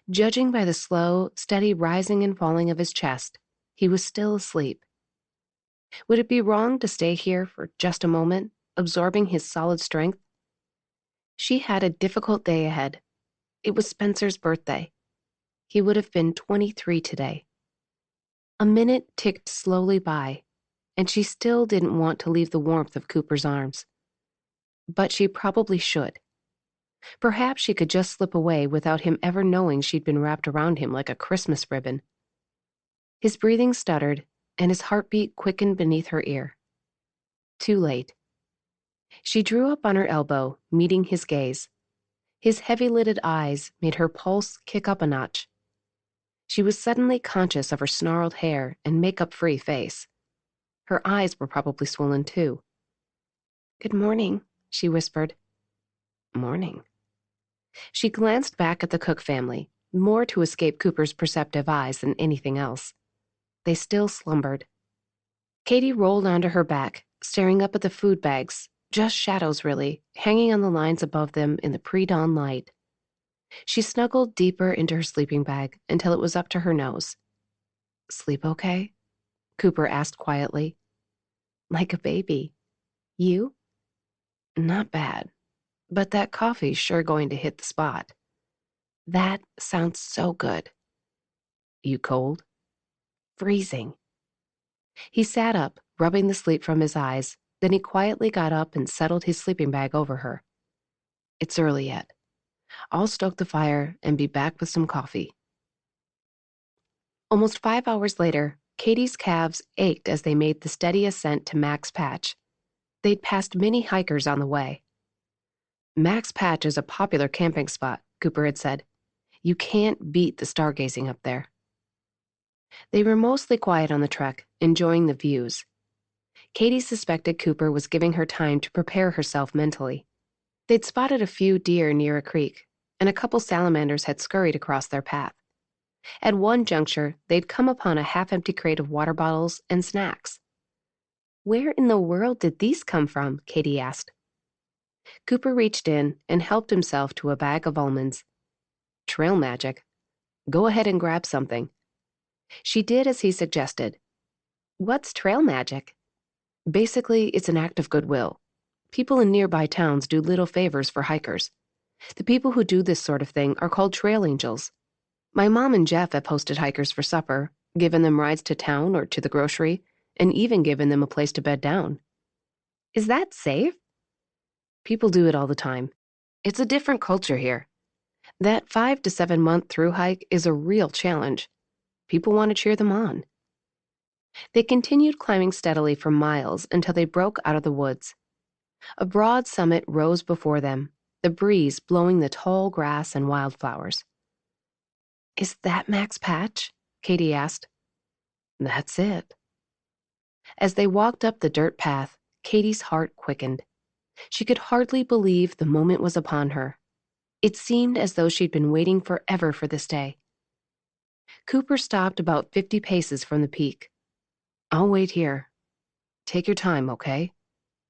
Speaker 2: Judging by the slow, steady rising and falling of his chest, he was still asleep. Would it be wrong to stay here for just a moment, absorbing his solid strength? She had a difficult day ahead. It was Spencer's birthday. He would have been 23 today. A minute ticked slowly by, and she still didn't want to leave the warmth of Cooper's arms. But she probably should. Perhaps she could just slip away without him ever knowing she'd been wrapped around him like a Christmas ribbon. His breathing stuttered, and his heartbeat quickened beneath her ear. Too late. She drew up on her elbow, meeting his gaze. His heavy-lidded eyes made her pulse kick up a notch. She was suddenly conscious of her snarled hair and makeup-free face. Her eyes were probably swollen too. "Good morning," she whispered. "Morning." She glanced back at the Cook family, more to escape Cooper's perceptive eyes than anything else. They still slumbered. Katie rolled onto her back, staring up at the food bags, just shadows really, hanging on the lines above them in the pre-dawn light. She snuggled deeper into her sleeping bag until it was up to her nose. "Sleep okay?" Cooper asked quietly. "Like a baby. You?" "Not bad. But that coffee's sure going to hit the spot." "That sounds so good." "You cold?" "Freezing." He sat up, rubbing the sleep from his eyes. Then he quietly got up and settled his sleeping bag over her. "It's early yet. I'll stoke the fire and be back with some coffee." Almost 5 hours later, Katie's calves ached as they made the steady ascent to Mac's Patch. They'd passed many hikers on the way. "Mac's Patch is a popular camping spot," Cooper had said. "You can't beat the stargazing up there." They were mostly quiet on the trek, enjoying the views. Katie suspected Cooper was giving her time to prepare herself mentally. They'd spotted a few deer near a creek, and a couple salamanders had scurried across their path. At one juncture, they'd come upon a half-empty crate of water bottles and snacks. "Where in the world did these come from?" Katie asked. Cooper reached in and helped himself to a bag of almonds. "Trail magic. Go ahead and grab something." She did as he suggested. "What's trail magic?" "Basically, it's an act of goodwill. People in nearby towns do little favors for hikers. The people who do this sort of thing are called trail angels. My mom and Jeff have hosted hikers for supper, given them rides to town or to the grocery, and even given them a place to bed down." "Is that safe?" "People do it all the time. It's a different culture here. That 5 to 7 month through hike is a real challenge. People want to cheer them on." They continued climbing steadily for miles until they broke out of the woods. A broad summit rose before them, the breeze blowing the tall grass and wildflowers. "Is that Mac's Patch?" Katie asked. "That's it." As they walked up the dirt path, Katie's heart quickened. She could hardly believe the moment was upon her. It seemed as though she'd been waiting forever for this day. Cooper stopped about 50 paces from the peak. "I'll wait here. Take your time, okay?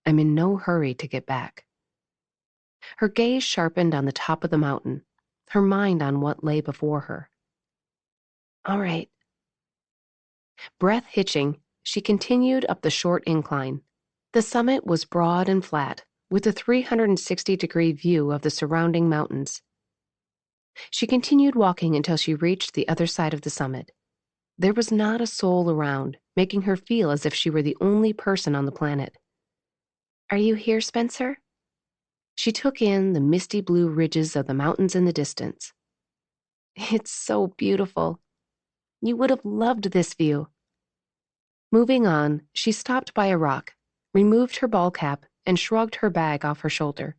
Speaker 2: I'm in no hurry to get back." Her gaze sharpened on the top of the mountain, her mind on what lay before her. "All right." Breath hitching, she continued up the short incline. The summit was broad and flat, with a 360-degree view of the surrounding mountains. She continued walking until she reached the other side of the summit. There was not a soul around, making her feel as if she were the only person on the planet. "Are you here, Spencer?" She took in the misty blue ridges of the mountains in the distance. "It's so beautiful. You would have loved this view." Moving on, she stopped by a rock, removed her ball cap, and shrugged her bag off her shoulder.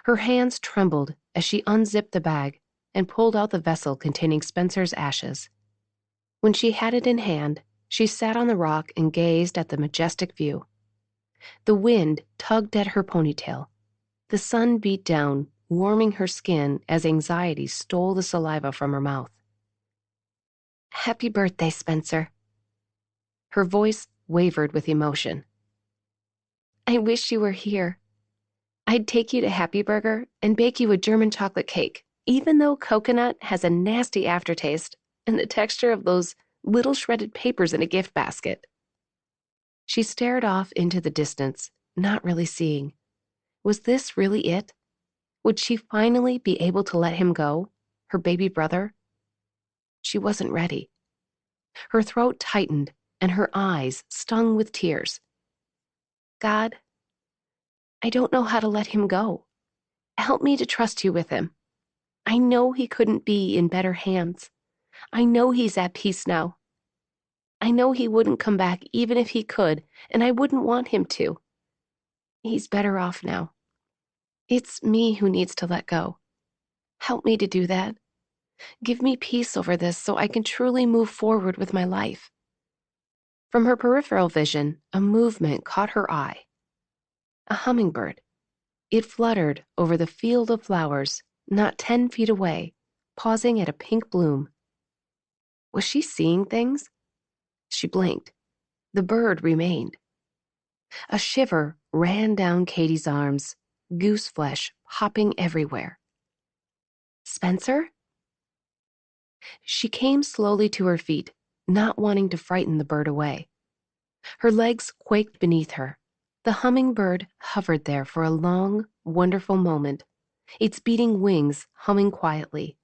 Speaker 2: Her hands trembled as she unzipped the bag and pulled out the vessel containing Spencer's ashes. When she had it in hand, she sat on the rock and gazed at the majestic view. The wind tugged at her ponytail. The sun beat down, warming her skin as anxiety stole the saliva from her mouth. "Happy birthday, Spencer." Her voice wavered with emotion. "I wish you were here. I'd take you to Happy Burger and bake you a German chocolate cake, even though coconut has a nasty aftertaste and the texture of those little shredded papers in a gift basket." She stared off into the distance, not really seeing. Was this really it? Would she finally be able to let him go, her baby brother? She wasn't ready. Her throat tightened and her eyes stung with tears. "God, I don't know how to let him go. Help me to trust you with him. I know he couldn't be in better hands. I know he's at peace now. I know he wouldn't come back even if he could, and I wouldn't want him to. He's better off now. It's me who needs to let go. Help me to do that. Give me peace over this so I can truly move forward with my life." From her peripheral vision, a movement caught her eye. A hummingbird. It fluttered over the field of flowers, not 10 feet away, pausing at a pink bloom. Was she seeing things? She blinked. The bird remained. A shiver ran down Katie's arms, goose flesh popping everywhere. "Spencer?" She came slowly to her feet, not wanting to frighten the bird away. Her legs quaked beneath her. The hummingbird hovered there for a long, wonderful moment, its beating wings humming quietly.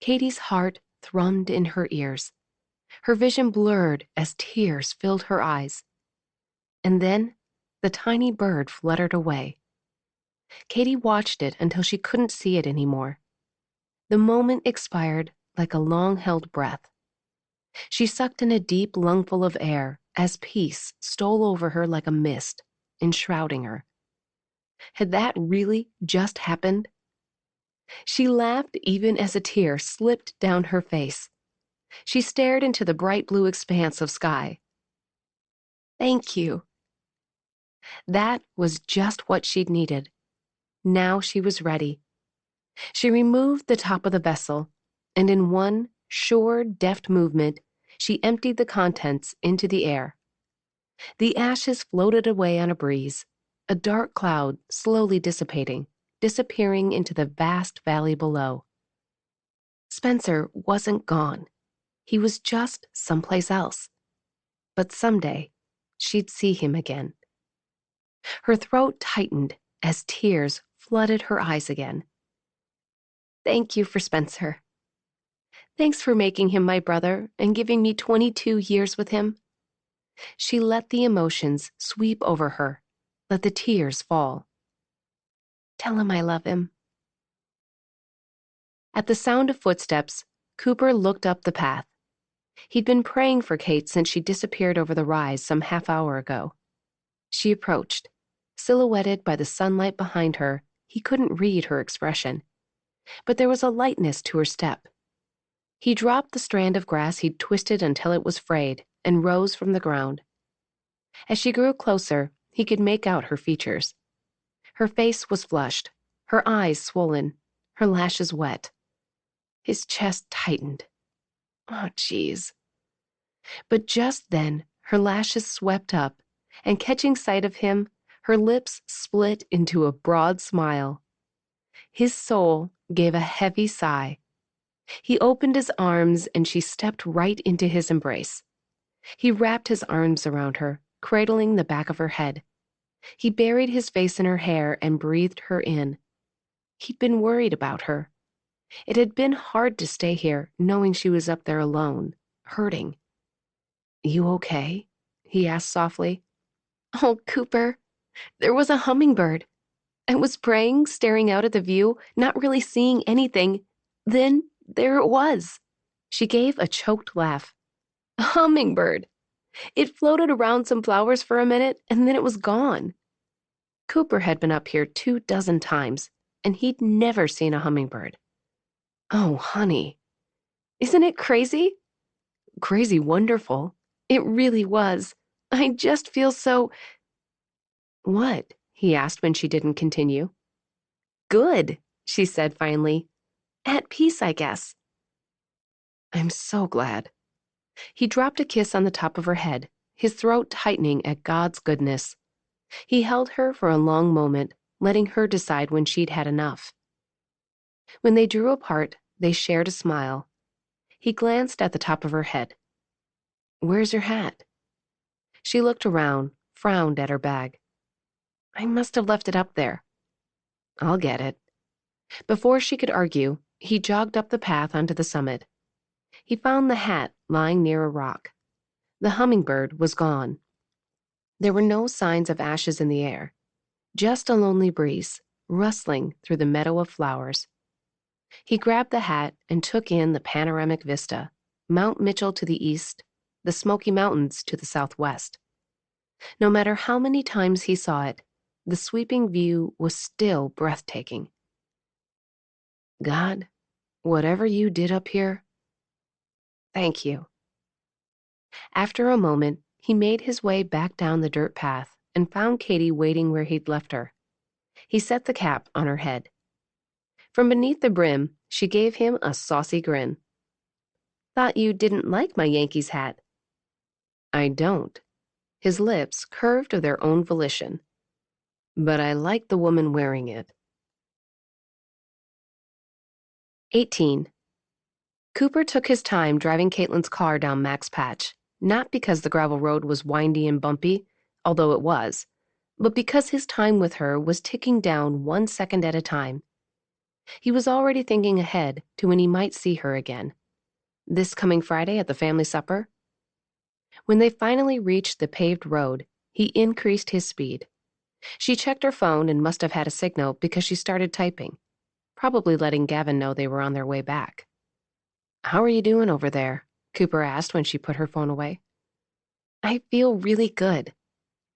Speaker 2: Katie's heart thrummed in her ears. Her vision blurred as tears filled her eyes. And then the tiny bird fluttered away. Katie watched it until she couldn't see it anymore. The moment expired like a long-held breath. She sucked in a deep lungful of air as peace stole over her like a mist, enshrouding her. Had that really just happened? She laughed even as a tear slipped down her face. She stared into the bright blue expanse of sky. "Thank you." That was just what she'd needed. Now she was ready. She removed the top of the vessel, and in one sure, deft movement, she emptied the contents into the air. The ashes floated away on a breeze, a dark cloud slowly dissipating, disappearing into the vast valley below. Spencer wasn't gone. He was just someplace else. But someday, she'd see him again. Her throat tightened as tears flooded her eyes again. "Thank you for Spencer. Thanks for making him my brother and giving me 22 years with him." She let the emotions sweep over her, let the tears fall. "Tell him I love him." At the sound of footsteps, Cooper looked up the path. He'd been praying for Kate since she disappeared over the rise some half-hour ago. She approached. Silhouetted by the sunlight behind her, he couldn't read her expression. But there was a lightness to her step. He dropped the strand of grass he'd twisted until it was frayed and rose from the ground. As she grew closer, he could make out her features. Her face was flushed, her eyes swollen, her lashes wet. His chest tightened. Oh, geez. But just then, her lashes swept up, and catching sight of him, her lips split into a broad smile. His soul gave a heavy sigh. He opened his arms, and she stepped right into his embrace. He wrapped his arms around her, cradling the back of her head. He buried his face in her hair and breathed her in. He'd been worried about her. It had been hard to stay here, knowing she was up there alone, hurting. You okay? He asked softly. Oh, Cooper, there was a hummingbird. I was praying, staring out at the view, not really seeing anything. Then there it was. She gave a choked laugh. A hummingbird. It floated around some flowers for a minute, and then it was gone. Cooper had been up here 24 times, and he'd never seen a hummingbird. Oh, honey. Isn't it crazy? Crazy wonderful. It really was. I just feel so... What? He asked when she didn't continue. Good, she said finally. At peace, I guess. I'm so glad. He dropped a kiss on the top of her head, his throat tightening at God's goodness. He held her for a long moment, letting her decide when she'd had enough. When they drew apart, they shared a smile. He glanced at the top of her head. Where's your hat? She looked around, frowned at her bag. I must have left it up there. I'll get it. Before she could argue, he jogged up the path onto the summit. He found the hat lying near a rock. The hummingbird was gone. There were no signs of ashes in the air, just a lonely breeze, rustling through the meadow of flowers. He grabbed the hat and took in the panoramic vista, Mount Mitchell to the east, the Smoky Mountains to the southwest. No matter how many times he saw it, the sweeping view was still breathtaking. God, whatever you did up here, thank you. After a moment, he made his way back down the dirt path and found Katie waiting where he'd left her. He set the cap on her head. From beneath the brim, she gave him a saucy grin. Thought you didn't like my Yankees hat. I don't. His lips curved of their own volition. But I like the woman wearing it. 18. Cooper took his time driving Caitlin's car down Mac's Patch, not because the gravel road was windy and bumpy, although it was, but because his time with her was ticking down 1 second at a time. He was already thinking ahead to when he might see her again. This coming Friday at the family supper? When they finally reached the paved road, he increased his speed. She checked her phone and must have had a signal because she started typing, probably letting Gavin know they were on their way back. How are you doing over there? Cooper asked when she put her phone away. I feel really good.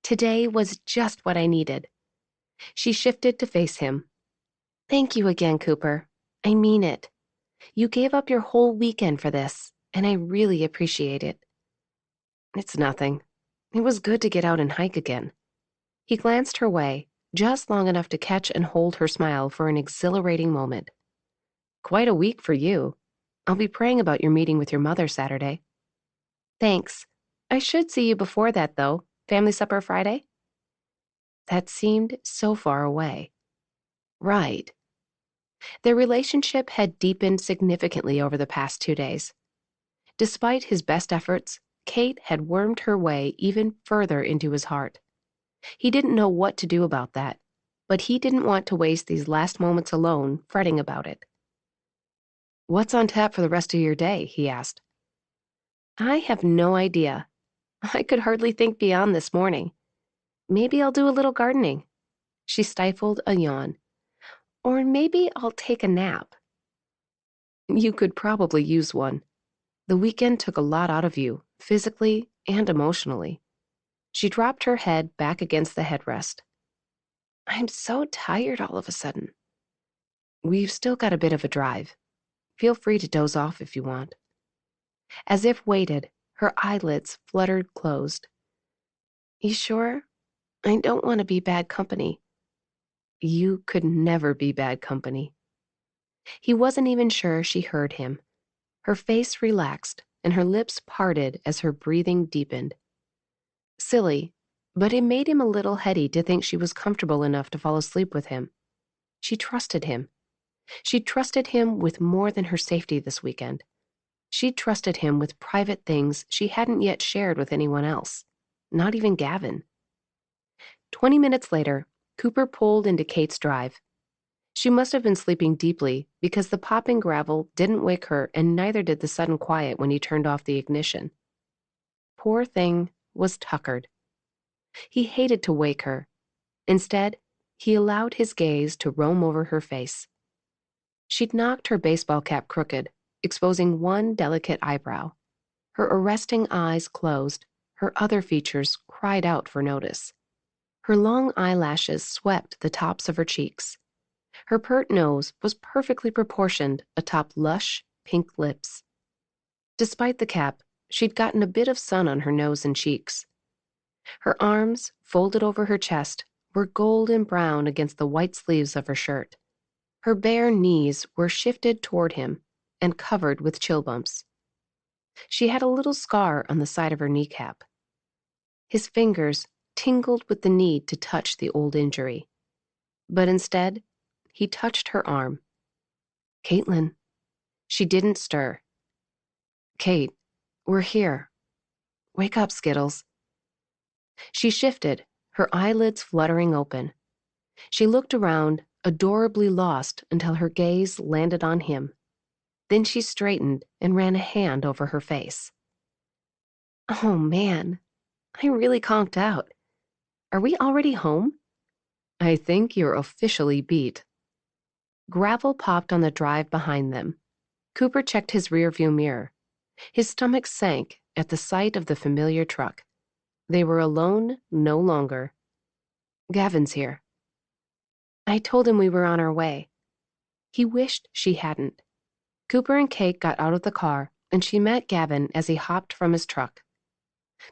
Speaker 2: Today was just what I needed. She shifted to face him. Thank you again, Cooper. I mean it. You gave up your whole weekend for this, and I really appreciate it. It's nothing. It was good to get out and hike again. He glanced her way, just long enough to catch and hold her smile for an exhilarating moment. Quite a week for you. I'll be praying about your meeting with your mother Saturday. Thanks. I should see you before that, though. Family supper Friday? That seemed so far away. Right. Their relationship had deepened significantly over the past 2 days. Despite his best efforts, Kate had wormed her way even further into his heart. He didn't know what to do about that, but he didn't want to waste these last moments alone fretting about it. What's on tap for the rest of your day? He asked. I have no idea. I could hardly think beyond this morning. Maybe I'll do a little gardening. She stifled a yawn. Or maybe I'll take a nap. You could probably use one. The weekend took a lot out of you, physically and emotionally. She dropped her head back against the headrest. I'm so tired all of a sudden. We've still got a bit of a drive. Feel free to doze off if you want. As if weighted, her eyelids fluttered closed. You sure? I don't want to be bad company. You could never be bad company. He wasn't even sure she heard him. Her face relaxed and her lips parted as her breathing deepened. Silly, but it made him a little heady to think she was comfortable enough to fall asleep with him. She trusted him. She trusted him with more than her safety this weekend. She trusted him with private things she hadn't yet shared with anyone else, not even Gavin. 20 minutes later, Cooper pulled into Kate's drive. She must have been sleeping deeply because the popping gravel didn't wake her, and neither did the sudden quiet when he turned off the ignition. Poor thing was tuckered. He hated to wake her. Instead, he allowed his gaze to roam over her face. She'd knocked her baseball cap crooked, exposing one delicate eyebrow. Her arresting eyes closed, her other features cried out for notice. Her long eyelashes swept the tops of her cheeks. Her pert nose was perfectly proportioned atop lush, pink lips. Despite the cap, she'd gotten a bit of sun on her nose and cheeks. Her arms, folded over her chest, were golden brown against the white sleeves of her shirt. Her bare knees were shifted toward him and covered with chill bumps. She had a little scar on the side of her kneecap. His fingers tingled with the need to touch the old injury. But instead, he touched her arm. Caitlin. She didn't stir. Kate, we're here. Wake up, Skittles. She shifted, her eyelids fluttering open. She looked around, adorably lost until her gaze landed on him. Then she straightened and ran a hand over her face. Oh, man. I really conked out. Are we already home? I think you're officially beat. Gravel popped on the drive behind them. Cooper checked his rearview mirror. His stomach sank at the sight of the familiar truck. They were alone no longer. Gavin's here. I told him we were on our way. He wished she hadn't. Cooper and Kate got out of the car, and she met Gavin as he hopped from his truck.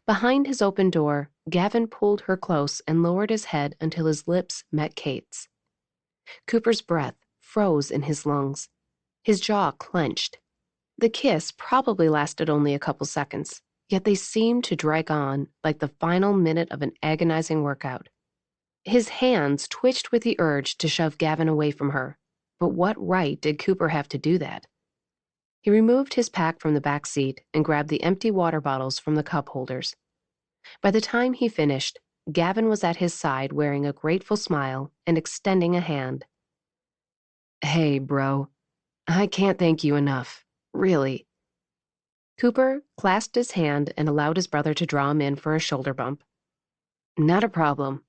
Speaker 2: Behind his open door, Gavin pulled her close and lowered his head until his lips met Kate's. Cooper's breath froze in his lungs. His jaw clenched. The kiss probably lasted only a couple seconds, yet they seemed to drag on like the final minute of an agonizing workout. His hands twitched with the urge to shove Gavin away from her, but what right did Cooper have to do that? He removed his pack from the back seat and grabbed the empty water bottles from the cup holders. By the time he finished, Gavin was at his side wearing a grateful smile and extending a hand. Hey, bro. I can't thank you enough. Really. Cooper clasped his hand and allowed his brother to draw him in for a shoulder bump. Not a problem.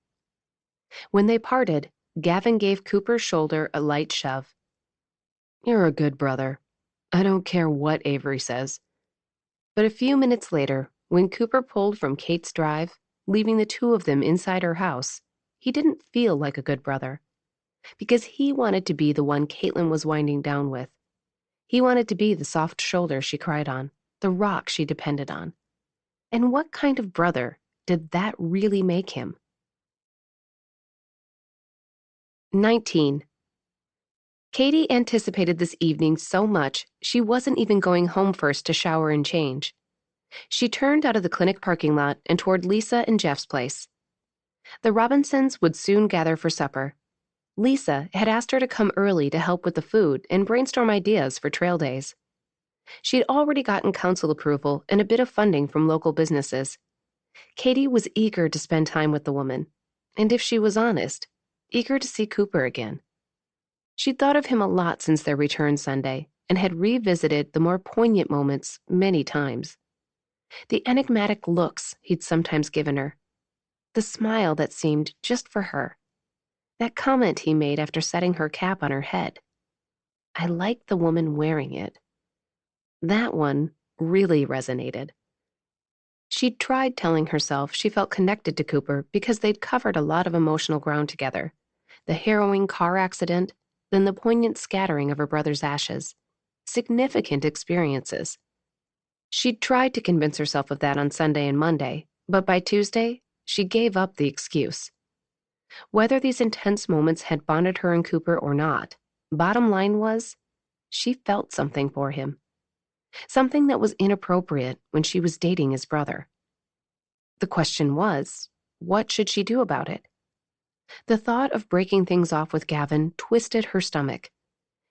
Speaker 2: When they parted, Gavin gave Cooper's shoulder a light shove. You're a good brother. I don't care what Avery says. But a few minutes later, when Cooper pulled from Kate's drive, leaving the two of them inside her house, he didn't feel like a good brother. Because he wanted to be the one Caitlin was winding down with. He wanted to be the soft shoulder she cried on, the rock she depended on. And what kind of brother did that really make him? 19. Katie anticipated this evening so much she wasn't even going home first to shower and change. She turned out of the clinic parking lot and toward Lisa and Jeff's place. The Robinsons would soon gather for supper. Lisa had asked her to come early to help with the food and brainstorm ideas for trail days. She'd already gotten council approval and a bit of funding from local businesses. Katie was eager to spend time with the woman, and if she was honest, eager to see Cooper again. She'd thought of him a lot since their return Sunday and had revisited the more poignant moments many times. The enigmatic looks he'd sometimes given her. The smile that seemed just for her. That comment he made after setting her cap on her head. I liked the woman wearing it. That one really resonated. She'd tried telling herself she felt connected to Cooper because they'd covered a lot of emotional ground together. The harrowing car accident, then the poignant scattering of her brother's ashes. Significant experiences. She'd tried to convince herself of that on Sunday and Monday, but by Tuesday, she gave up the excuse. Whether these intense moments had bonded her and Cooper or not, bottom line was, she felt something for him. something that was inappropriate when she was dating his brother. The question was, what should she do about it? The thought of breaking things off with Gavin twisted her stomach.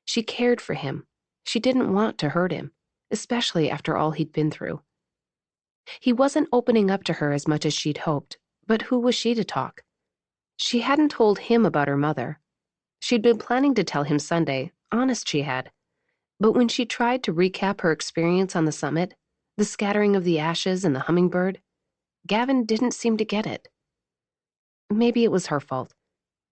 Speaker 2: She cared for him. She didn't want to hurt him, especially after all he'd been through. He wasn't opening up to her as much as she'd hoped, but who was she to talk? She hadn't told him about her mother. She'd been planning to tell him Sunday, honest she had. But when she tried to recap her experience on the summit, the scattering of the ashes and the hummingbird, Gavin didn't seem to get it. Maybe it was her fault.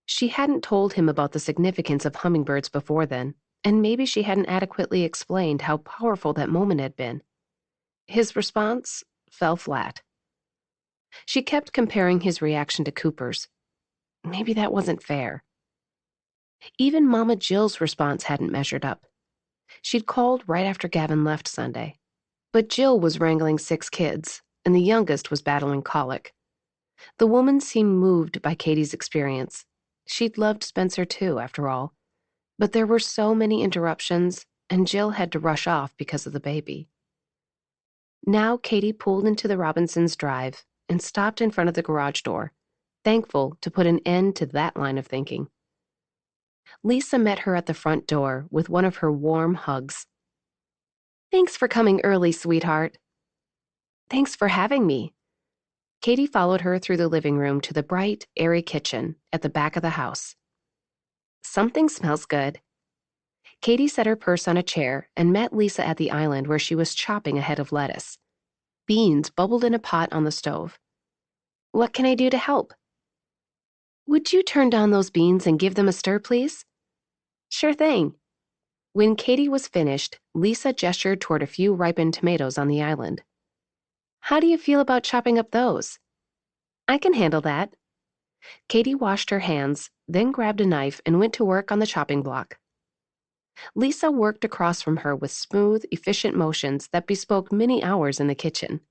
Speaker 2: She hadn't told him about the significance of hummingbirds before then, and maybe she hadn't adequately explained how powerful that moment had been. His response fell flat. She kept comparing his reaction to Cooper's. Maybe that wasn't fair. Even Mama Jill's response hadn't measured up. She'd called right after Gavin left Sunday. But Jill was wrangling 6 kids, and the youngest was battling colic. The woman seemed moved by Katie's experience. She'd loved Spencer too, after all. But there were so many interruptions, and Jill had to rush off because of the baby. Now Katie pulled into the Robinsons' drive and stopped in front of the garage door, thankful to put an end to that line of thinking. Lisa met her at the front door with one of her warm hugs. "Thanks for coming early, sweetheart." "Thanks for having me." Katie followed her through the living room to the bright, airy kitchen at the back of the house. "Something smells good." Katie set her purse on a chair and met Lisa at the island where she was chopping a head of lettuce. Beans bubbled in a pot on the stove. "What can I do to help?" "Would you turn down those beans and give them a stir, please?" "Sure thing." When Katie was finished, Lisa gestured toward a few ripened tomatoes on the island. "How do you feel about chopping up those?" "I can handle that." Katie washed her hands, then grabbed a knife and went to work on the chopping block. Lisa worked across from her with smooth, efficient motions that bespoke many hours in the kitchen.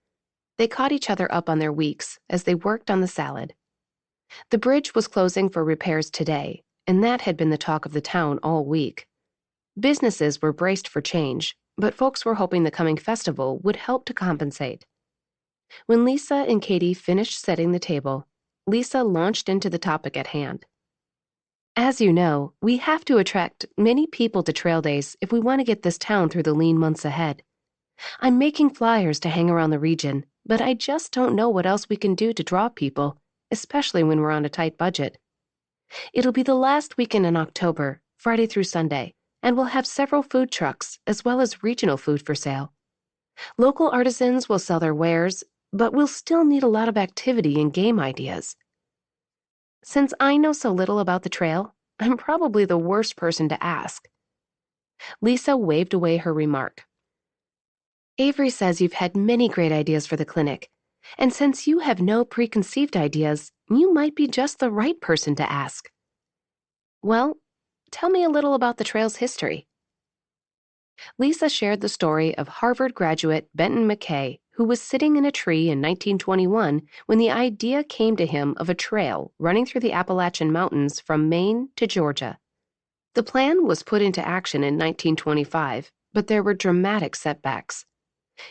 Speaker 2: They caught each other up on their weeks as they worked on the salad. The bridge was closing for repairs today, and that had been the talk of the town all week. Businesses were braced for change, but folks were hoping the coming festival would help to compensate. When Lisa and Katie finished setting the table, Lisa launched into the topic at hand. "As you know, we have to attract many people to trail days if we want to get this town through the lean months ahead. I'm making flyers to hang around the region, but I just don't know what else we can do to draw people, especially when we're on a tight budget. It'll be the last weekend in October, Friday through Sunday, and we'll have several food trucks as well as regional food for sale. Local artisans will sell their wares, but we'll still need a lot of activity and game ideas." Since I know so little about the trail, I'm probably the worst person to ask. Lisa waved away her remark. "Avery says you've had many great ideas for the clinic, and since you have no preconceived ideas, you might be just the right person to ask." "Well, tell me a little about the trail's history." Lisa shared the story of Harvard graduate Benton McKay, who was sitting in a tree in 1921 when the idea came to him of a trail running through the Appalachian Mountains from Maine to Georgia. The plan was put into action in 1925, but there were dramatic setbacks.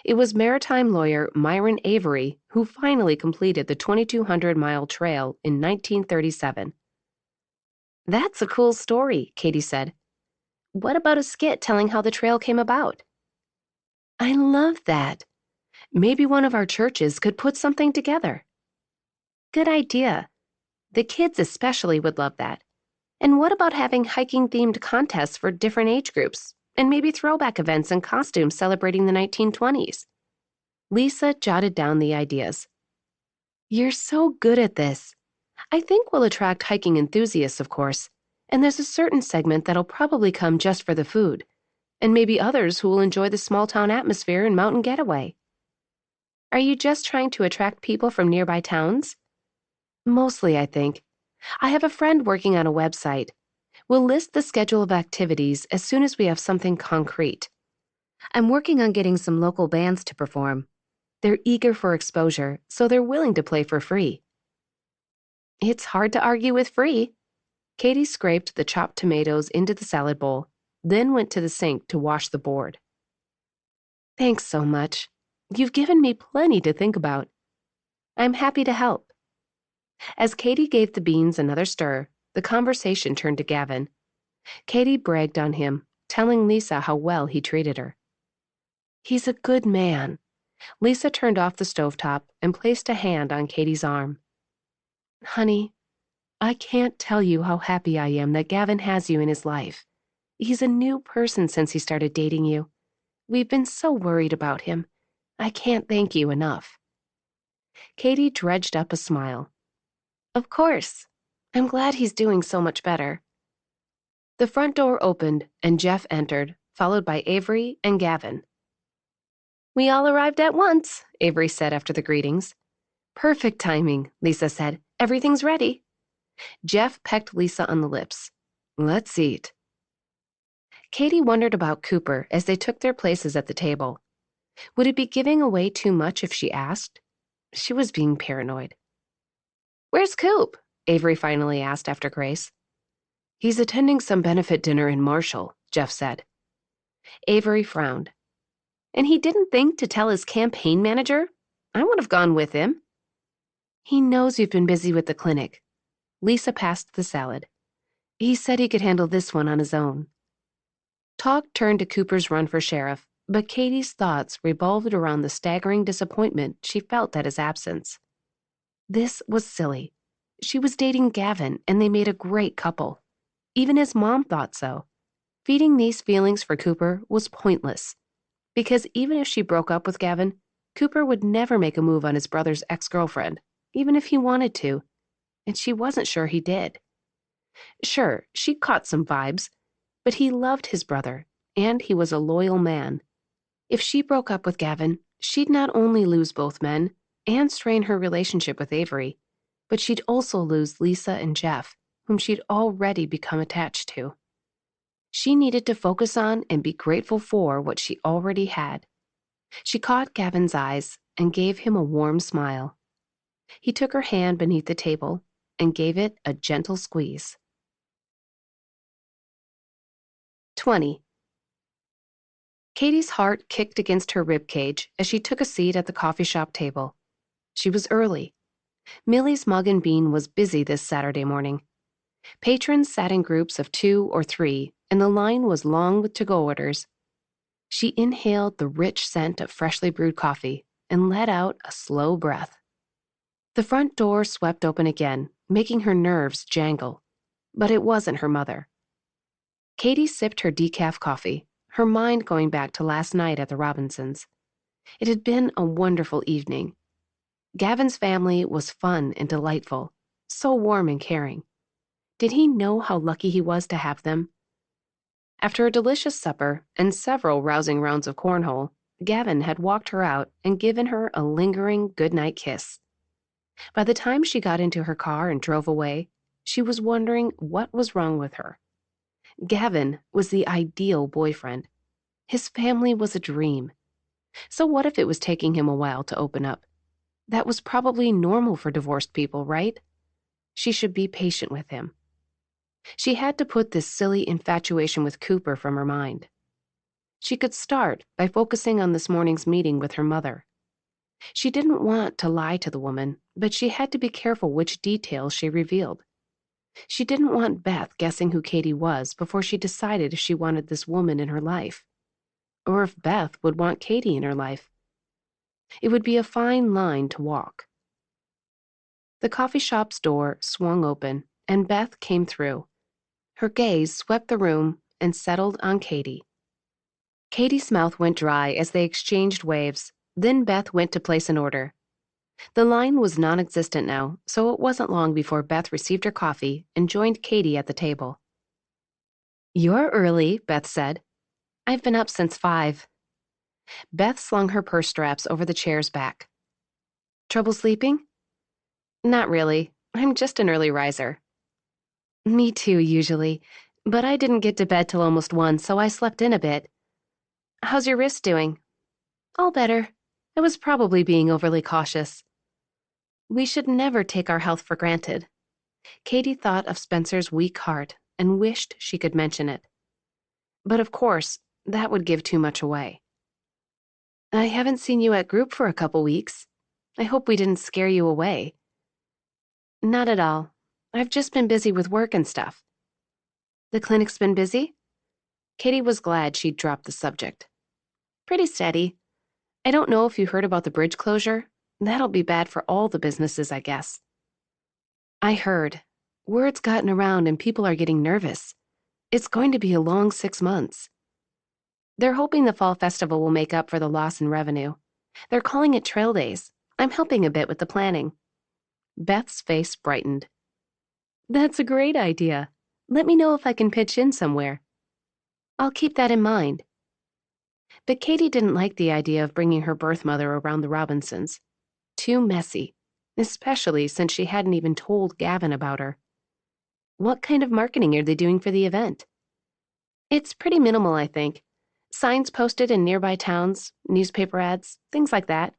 Speaker 2: It was maritime lawyer Myron Avery who finally completed the 2,200-mile trail in 1937. "That's a cool story," Katie said. "What about a skit telling how the trail came about?" "I love that. Maybe one of our churches could put something together." "Good idea. The kids especially would love that. And what about having hiking-themed contests for different age groups, and maybe throwback events and costumes celebrating the 1920s? Lisa jotted down the ideas. "You're so good at this. I think we'll attract hiking enthusiasts, of course, and there's a certain segment that'll probably come just for the food, and maybe others who will enjoy the small-town atmosphere and mountain getaway." "Are you just trying to attract people from nearby towns?" "Mostly, I think. I have a friend working on a website. We'll list the schedule of activities as soon as we have something concrete. I'm working on getting some local bands to perform. They're eager for exposure, so they're willing to play for free." "It's hard to argue with free." Katie scraped the chopped tomatoes into the salad bowl, then went to the sink to wash the board. Thanks so much. You've given me plenty to think about. I'm happy to help. As Katie gave the beans another stir, the conversation turned to Gavin. Katie bragged on him, telling Lisa how well he treated her. He's a good man. Lisa turned off the stovetop and placed a hand on Katie's arm. Honey, I can't tell you how happy I am that Gavin has you in his life. He's a new person since he started dating you. We've been so worried about him. I can't thank you enough. Katie dredged up a smile. Of course. I'm glad he's doing so much better. The front door opened and Jeff entered, followed by Avery and Gavin. We all arrived at once, Avery said after the greetings. Perfect timing, Lisa said. Everything's ready. Jeff pecked Lisa on the lips. Let's eat. Katie wondered about Cooper as they took their places at the table. Would it be giving away too much if she asked? She was being paranoid. Where's Coop? Avery finally asked after grace. He's attending some benefit dinner in Marshall, Jeff said. Avery frowned. And he didn't think to tell his campaign manager? I would have gone with him. He knows you've been busy with the clinic. Lisa passed the salad. He said he could handle this one on his own. Talk turned to Cooper's run for sheriff, but Katie's thoughts revolved around the staggering disappointment she felt at his absence. This was silly. She was dating Gavin, and they made a great couple. Even his mom thought so. Feeding these feelings for Cooper was pointless, because even if she broke up with Gavin, Cooper would never make a move on his brother's ex-girlfriend, even if he wanted to, and she wasn't sure he did. Sure, she caught some vibes, but he loved his brother, and he was a loyal man. If she broke up with Gavin, she'd not only lose both men and strain her relationship with Avery, but she'd also lose Lisa and Jeff, whom she'd already become attached to. She needed to focus on and be grateful for what she already had. She caught Gavin's eyes and gave him a warm smile. He took her hand beneath the table and gave it a gentle squeeze. 20. Katie's heart kicked against her ribcage as she took a seat at the coffee shop table. She was early. Millie's Mug and Bean was busy this Saturday morning. Patrons sat in groups of 2 or 3, and the line was long with to-go orders. She inhaled the rich scent of freshly brewed coffee and let out a slow breath. The front door swept open again, making her nerves jangle, but it wasn't her mother. Katie sipped her decaf coffee, her mind going back to last night at the Robinsons. It had been a wonderful evening. Gavin's family was fun and delightful, so warm and caring. Did he know how lucky he was to have them? After a delicious supper and several rousing rounds of cornhole, Gavin had walked her out and given her a lingering goodnight kiss. By the time she got into her car and drove away, she was wondering what was wrong with her. Gavin was the ideal boyfriend. His family was a dream. So what if it was taking him a while to open up? That was probably normal for divorced people, right? She should be patient with him. She had to put this silly infatuation with Cooper from her mind. She could start by focusing on this morning's meeting with her mother. She didn't want to lie to the woman, but she had to be careful which details she revealed. She didn't want Beth guessing who Katie was before she decided if she wanted this woman in her life, or if Beth would want Katie in her life. It would be a fine line to walk. The coffee shop's door swung open, and Beth came through. Her gaze swept the room and settled on Katie. Katie's mouth went dry as they exchanged waves. Then Beth went to place an order. The line was non-existent now, so it wasn't long before Beth received her coffee and joined Katie at the table. You're early, Beth said. I've been up since 5. Beth slung her purse straps over the chair's back. Trouble sleeping? Not really. I'm just an early riser. Me too, usually. But I didn't get to bed till almost 1, so I slept in a bit. How's your wrist doing? All better. I was probably being overly cautious. We should never take our health for granted. Katie thought of Spencer's weak heart and wished she could mention it. But of course, that would give too much away. I haven't seen you at group for a couple weeks. I hope we didn't scare you away. Not at all. I've just been busy with work and stuff. The clinic's been busy? Katie was glad she'd dropped the subject. Pretty steady. I don't know if you heard about the bridge closure. That'll be bad for all the businesses, I guess. I heard. Word's gotten around and people are getting nervous. It's going to be a long 6 months. They're hoping the fall festival will make up for the loss in revenue. They're calling it Trail Days. I'm helping a bit with the planning. Beth's face brightened. That's a great idea. Let me know if I can pitch in somewhere. I'll keep that in mind. But Katie didn't like the idea of bringing her birth mother around the Robinsons. Too messy, especially since she hadn't even told Gavin about her. What kind of marketing are they doing for the event? It's pretty minimal, I think. Signs posted in nearby towns, newspaper ads, things like that.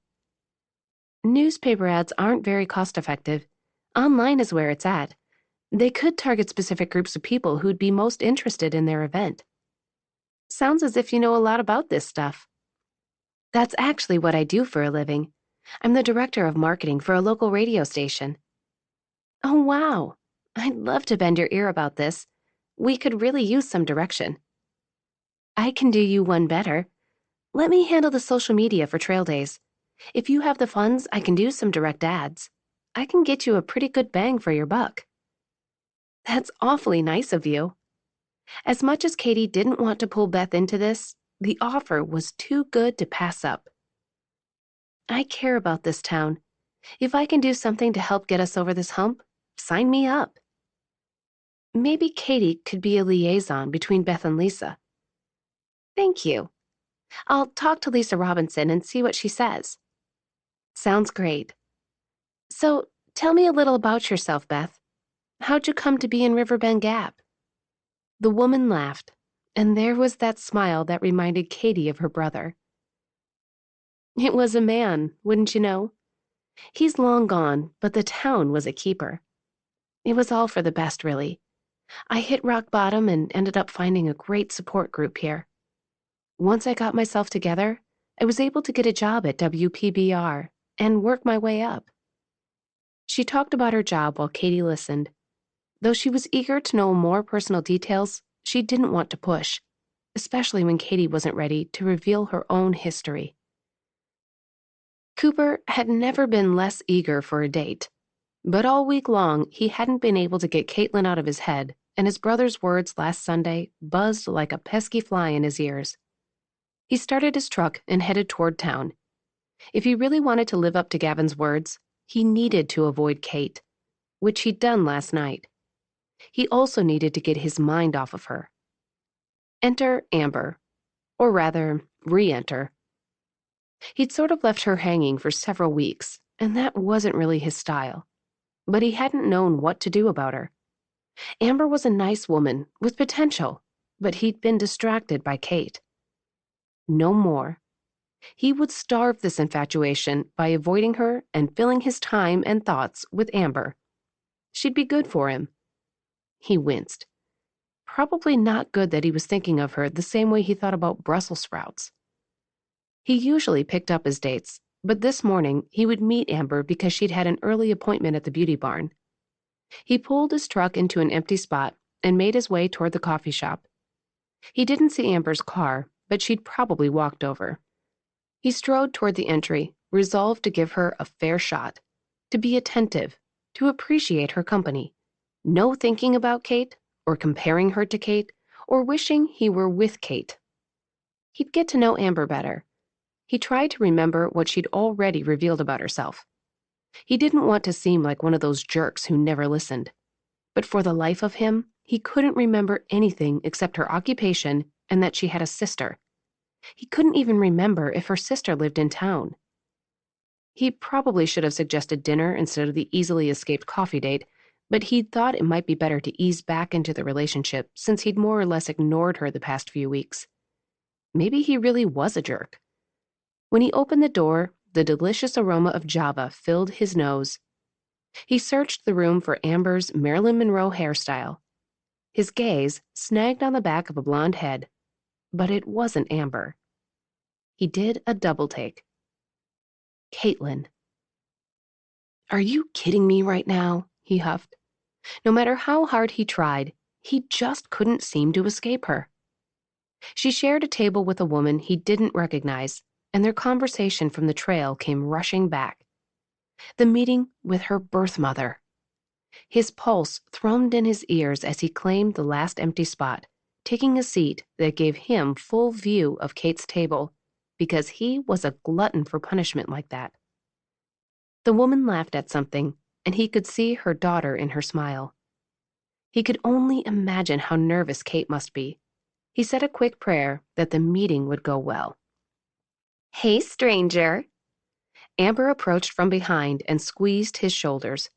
Speaker 2: Newspaper ads aren't very cost-effective. Online is where it's at. They could target specific groups of people who'd be most interested in their event. Sounds as if you know a lot about this stuff. That's actually what I do for a living. I'm the director of marketing for a local radio station. Oh, wow. I'd love to bend your ear about this. We could really use some direction. I can do you one better. Let me handle the social media for Trail Days. If you have the funds, I can do some direct ads. I can get you a pretty good bang for your buck. That's awfully nice of you. As much as Katie didn't want to pull Beth into this, the offer was too good to pass up. I care about this town. If I can do something to help get us over this hump, sign me up. Maybe Katie could be a liaison between Beth and Lisa. Thank you. I'll talk to Lisa Robinson and see what she says. Sounds great. So, tell me a little about yourself, Beth. How'd you come to be in Riverbend Gap? The woman laughed, and there was that smile that reminded Katie of her brother. It was a man, wouldn't you know? He's long gone, but the town was a keeper. It was all for the best, really. I hit rock bottom and ended up finding a great support group here. Once I got myself together, I was able to get a job at WPBR and work my way up. She talked about her job while Katie listened. Though she was eager to know more personal details, she didn't want to push, especially when Katie wasn't ready to reveal her own history. Cooper had never been less eager for a date, but all week long he hadn't been able to get Caitlin out of his head, and his brother's words last Sunday buzzed like a pesky fly in his ears. He started his truck and headed toward town. If he really wanted to live up to Gavin's words, he needed to avoid Kate, which he'd done last night. He also needed to get his mind off of her. Enter Amber, or rather, re-enter. He'd sort of left her hanging for several weeks, and that wasn't really his style. But he hadn't known what to do about her. Amber was a nice woman with potential, but he'd been distracted by Kate. No more. He would starve this infatuation by avoiding her and filling his time and thoughts with Amber. She'd be good for him. He winced. Probably not good that he was thinking of her the same way he thought about Brussels sprouts. He usually picked up his dates, but this morning he would meet Amber because she'd had an early appointment at the beauty barn. He pulled his truck into an empty spot and made his way toward the coffee shop. He didn't see Amber's car, but she'd probably walked over. He strode toward the entry, resolved to give her a fair shot, to be attentive, to appreciate her company. No thinking about Kate, or comparing her to Kate, or wishing he were with Kate. He'd get to know Amber better. He tried to remember what she'd already revealed about herself. He didn't want to seem like one of those jerks who never listened. But for the life of him, he couldn't remember anything except her occupation and that she had a sister. He couldn't even remember if her sister lived in town. He probably should have suggested dinner instead of the easily escaped coffee date, but he'd thought it might be better to ease back into the relationship since he'd more or less ignored her the past few weeks. Maybe he really was a jerk. When he opened the door, the delicious aroma of Java filled his nose. He searched the room for Amber's Marilyn Monroe hairstyle. His gaze snagged on the back of a blonde head, but it wasn't Amber. He did a double take. Caitlin. Are you kidding me right now? He huffed. No matter how hard he tried, he just couldn't seem to escape her. She shared a table with a woman he didn't recognize, and their conversation from the trail came rushing back. The meeting with her birth mother. His pulse thrummed in his ears as he claimed the last empty spot, taking a seat that gave him full view of Kate's table, because he was a glutton for punishment like that. The woman laughed at something, and he could see her daughter in her smile. He could only imagine how nervous Kate must be. He said a quick prayer that the meeting would go well. Hey, stranger. Amber approached from behind and squeezed his shoulders.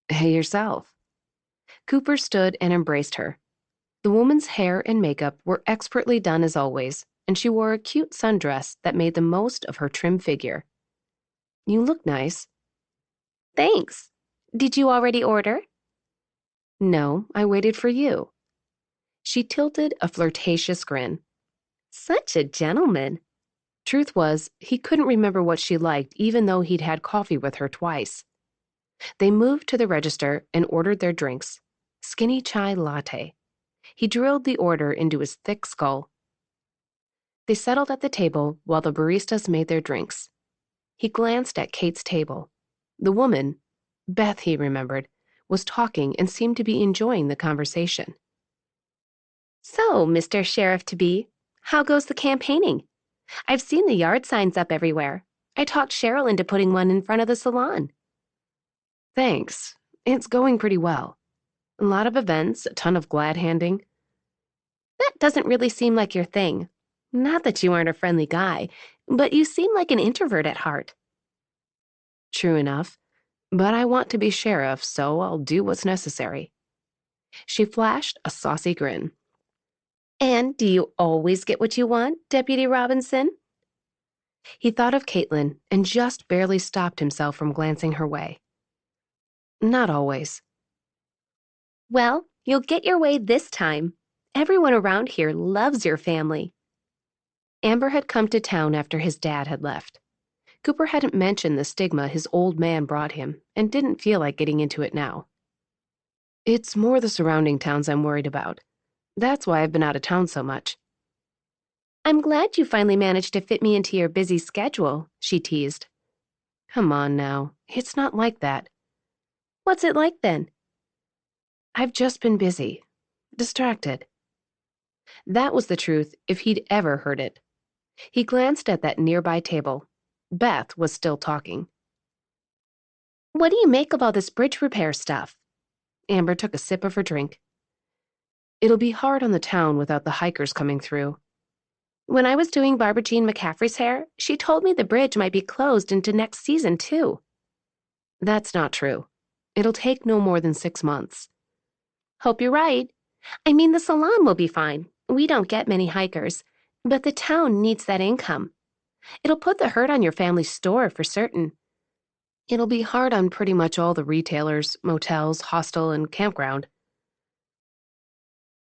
Speaker 2: Hey, yourself. Cooper stood and embraced her. The woman's hair and makeup were expertly done as always, and she wore a cute sundress that made the most of her trim figure. You look nice. Thanks. Did you already order? No, I waited for you. She tilted a flirtatious grin. Such a gentleman. Truth was, he couldn't remember what she liked even though he'd had coffee with her twice. They moved to the register and ordered their drinks. Skinny chai latte. He drilled the order into his thick skull. They settled at the table while the baristas made their drinks. He glanced at Kate's table. The woman, Beth he remembered, was talking and seemed to be enjoying the conversation. So, Mr. Sheriff-to-be, how goes the campaigning? I've seen the yard signs up everywhere. I talked Cheryl into putting one in front of the salon. Thanks. It's going pretty well. A lot of events, a ton of glad-handing. That doesn't really seem like your thing. Not that you aren't a friendly guy, but you seem like an introvert at heart. True enough, but I want to be sheriff, so I'll do what's necessary. She flashed a saucy grin. And do you always get what you want, Deputy Robinson? He thought of Caitlin and just barely stopped himself from glancing her way. Not always. Well, you'll get your way this time. Everyone around here loves your family. Amber had come to town after his dad had left. Cooper hadn't mentioned the stigma his old man brought him and didn't feel like getting into it now. It's more the surrounding towns I'm worried about. That's why I've been out of town so much. I'm glad you finally managed to fit me into your busy schedule, she teased. Come on now, it's not like that. What's it like then? I've just been busy, distracted. That was the truth if he'd ever heard it. He glanced at that nearby table. Beth was still talking. What do you make of all this bridge repair stuff? Amber took a sip of her drink. It'll be hard on the town without the hikers coming through. When I was doing Barbara Jean McCaffrey's hair, she told me the bridge might be closed into next season, too. That's not true. It'll take no more than 6 months. Hope you're right. I mean, the salon will be fine. We don't get many hikers, but the town needs that income. It'll put the hurt on your family's store for certain. It'll be hard on pretty much all the retailers, motels, hostel, and campground.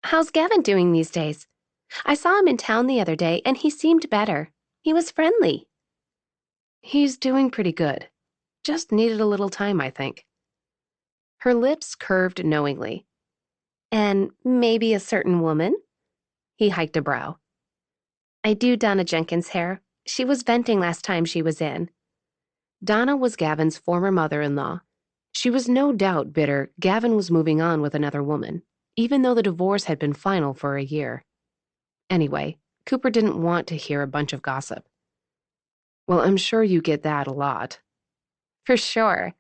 Speaker 2: How's Gavin doing these days? I saw him in town the other day, and he seemed better. He was friendly. He's doing pretty good. Just needed a little time, I think. Her lips curved knowingly. And maybe a certain woman? He hiked a brow. I do Donna Jenkins' hair. She was venting last time she was in. Donna was Gavin's former mother-in-law. She was no doubt bitter Gavin was moving on with another woman, even though the divorce had been final for a year. Anyway, Cooper didn't want to hear a bunch of gossip. Well, I'm sure you get that a lot. For sure.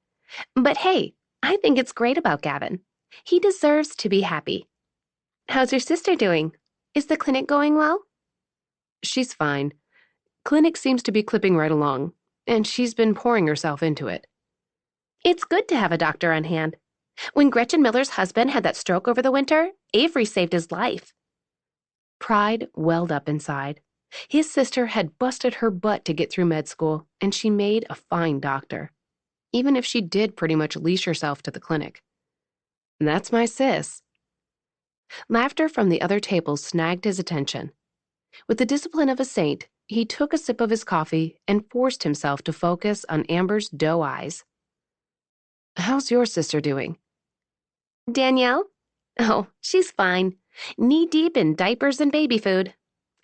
Speaker 2: But hey, I think it's great about Gavin. He deserves to be happy. How's your sister doing? Is the clinic going well? She's fine. Clinic seems to be clipping right along, and she's been pouring herself into it. It's good to have a doctor on hand. When Gretchen Miller's husband had that stroke over the winter, Avery saved his life. Pride welled up inside. His sister had busted her butt to get through med school, and she made a fine doctor, even if she did pretty much leash herself to the clinic. That's my sis. Laughter from the other tables snagged his attention. With the discipline of a saint, He took a sip of his coffee and forced himself to focus on Amber's doe eyes. "How's your sister doing?" "Danielle? Oh, she's fine. Knee-deep in diapers and baby food.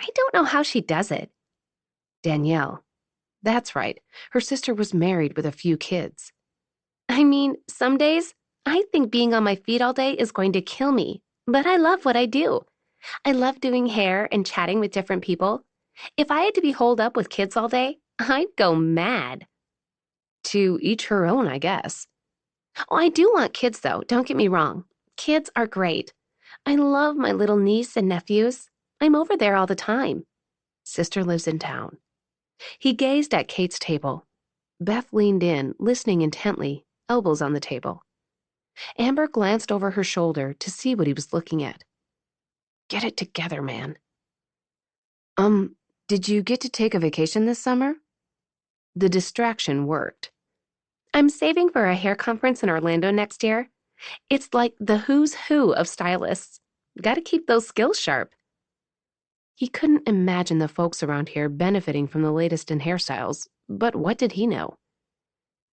Speaker 2: I don't know how she does it." Danielle. That's right. Her sister was married with a few kids. "I mean, some days, I think being on my feet all day is going to kill me, but I love what I do. I love doing hair and chatting with different people. If I had to be holed up with kids all day, I'd go mad." To each her own, I guess. Oh, I do want kids, though, don't get me wrong. Kids are great. I love my little niece and nephews. I'm over there all the time. Sister lives in town. He gazed at Kate's table. Beth leaned in, listening intently, elbows on the table. Amber glanced over her shoulder to see what he was looking at. Get it together, man. Did you get to take a vacation this summer? The distraction worked. I'm saving for a hair conference in Orlando next year. It's like the who's who of stylists. Gotta keep those skills sharp. He couldn't imagine the folks around here benefiting from the latest in hairstyles, but what did he know?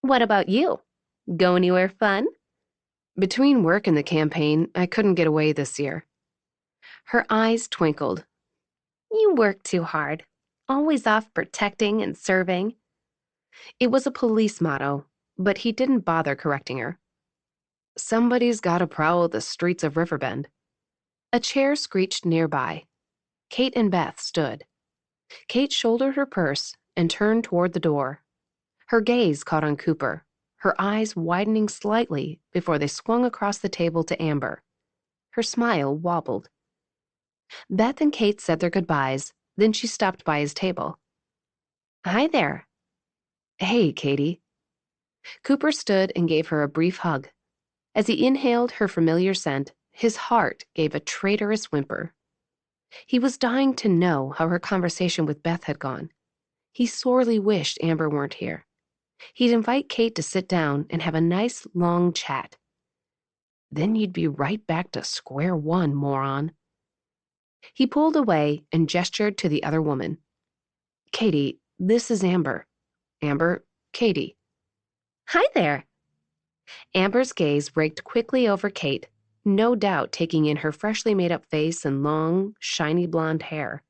Speaker 2: What about you? Go anywhere fun? Between work and the campaign, I couldn't get away this year. Her eyes twinkled. You work too hard. Always off protecting and serving. It was a police motto, but he didn't bother correcting her. Somebody's gotta prowl the streets of Riverbend. A chair screeched nearby. Kate and Beth stood. Kate shouldered her purse and turned toward the door. Her gaze caught on Cooper, her eyes widening slightly before they swung across the table to Amber. Her smile wobbled. Beth and Kate said their goodbyes, then she stopped by his table. Hi there. Hey, Katie. Cooper stood and gave her a brief hug. As he inhaled her familiar scent, his heart gave a traitorous whimper. He was dying to know how her conversation with Beth had gone. He sorely wished Amber weren't here. He'd invite Kate to sit down and have a nice, long chat. Then you'd be right back to square one, moron. He pulled away and gestured to the other woman. Katie, this is Amber. Amber, Katie. Hi there. Amber's gaze raked quickly over Kate, no doubt taking in her freshly made-up face and long, shiny blonde hair.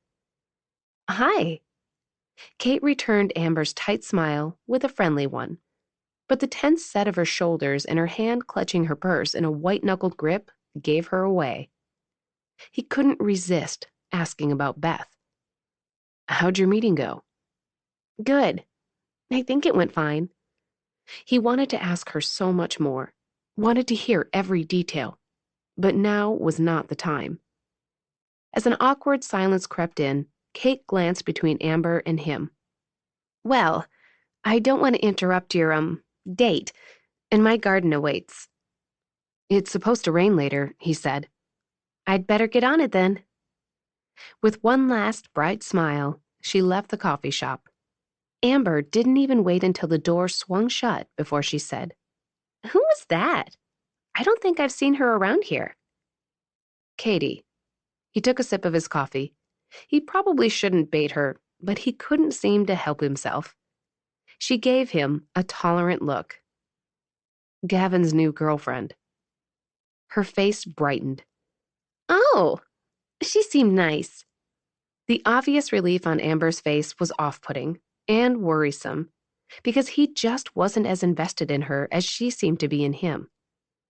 Speaker 2: Hi. Kate returned Amber's tight smile with a friendly one, but the tense set of her shoulders and her hand clutching her purse in a white-knuckled grip gave her away. He couldn't resist asking about Beth. How'd your meeting go? Good. I think it went fine. He wanted to ask her so much more, wanted to hear every detail, but now was not the time. As an awkward silence crept in, Kate glanced between Amber and him. Well, I don't want to interrupt your, date, and my garden awaits. It's supposed to rain later, he said. I'd better get on it then. With one last bright smile, she left the coffee shop. Amber didn't even wait until the door swung shut before she said, Who was that? I don't think I've seen her around here. Katie. He took a sip of his coffee. He probably shouldn't bait her, but he couldn't seem to help himself. She gave him a tolerant look. Gavin's new girlfriend. Her face brightened. Oh, she seemed nice. The obvious relief on Amber's face was off-putting and worrisome, because he just wasn't as invested in her as she seemed to be in him.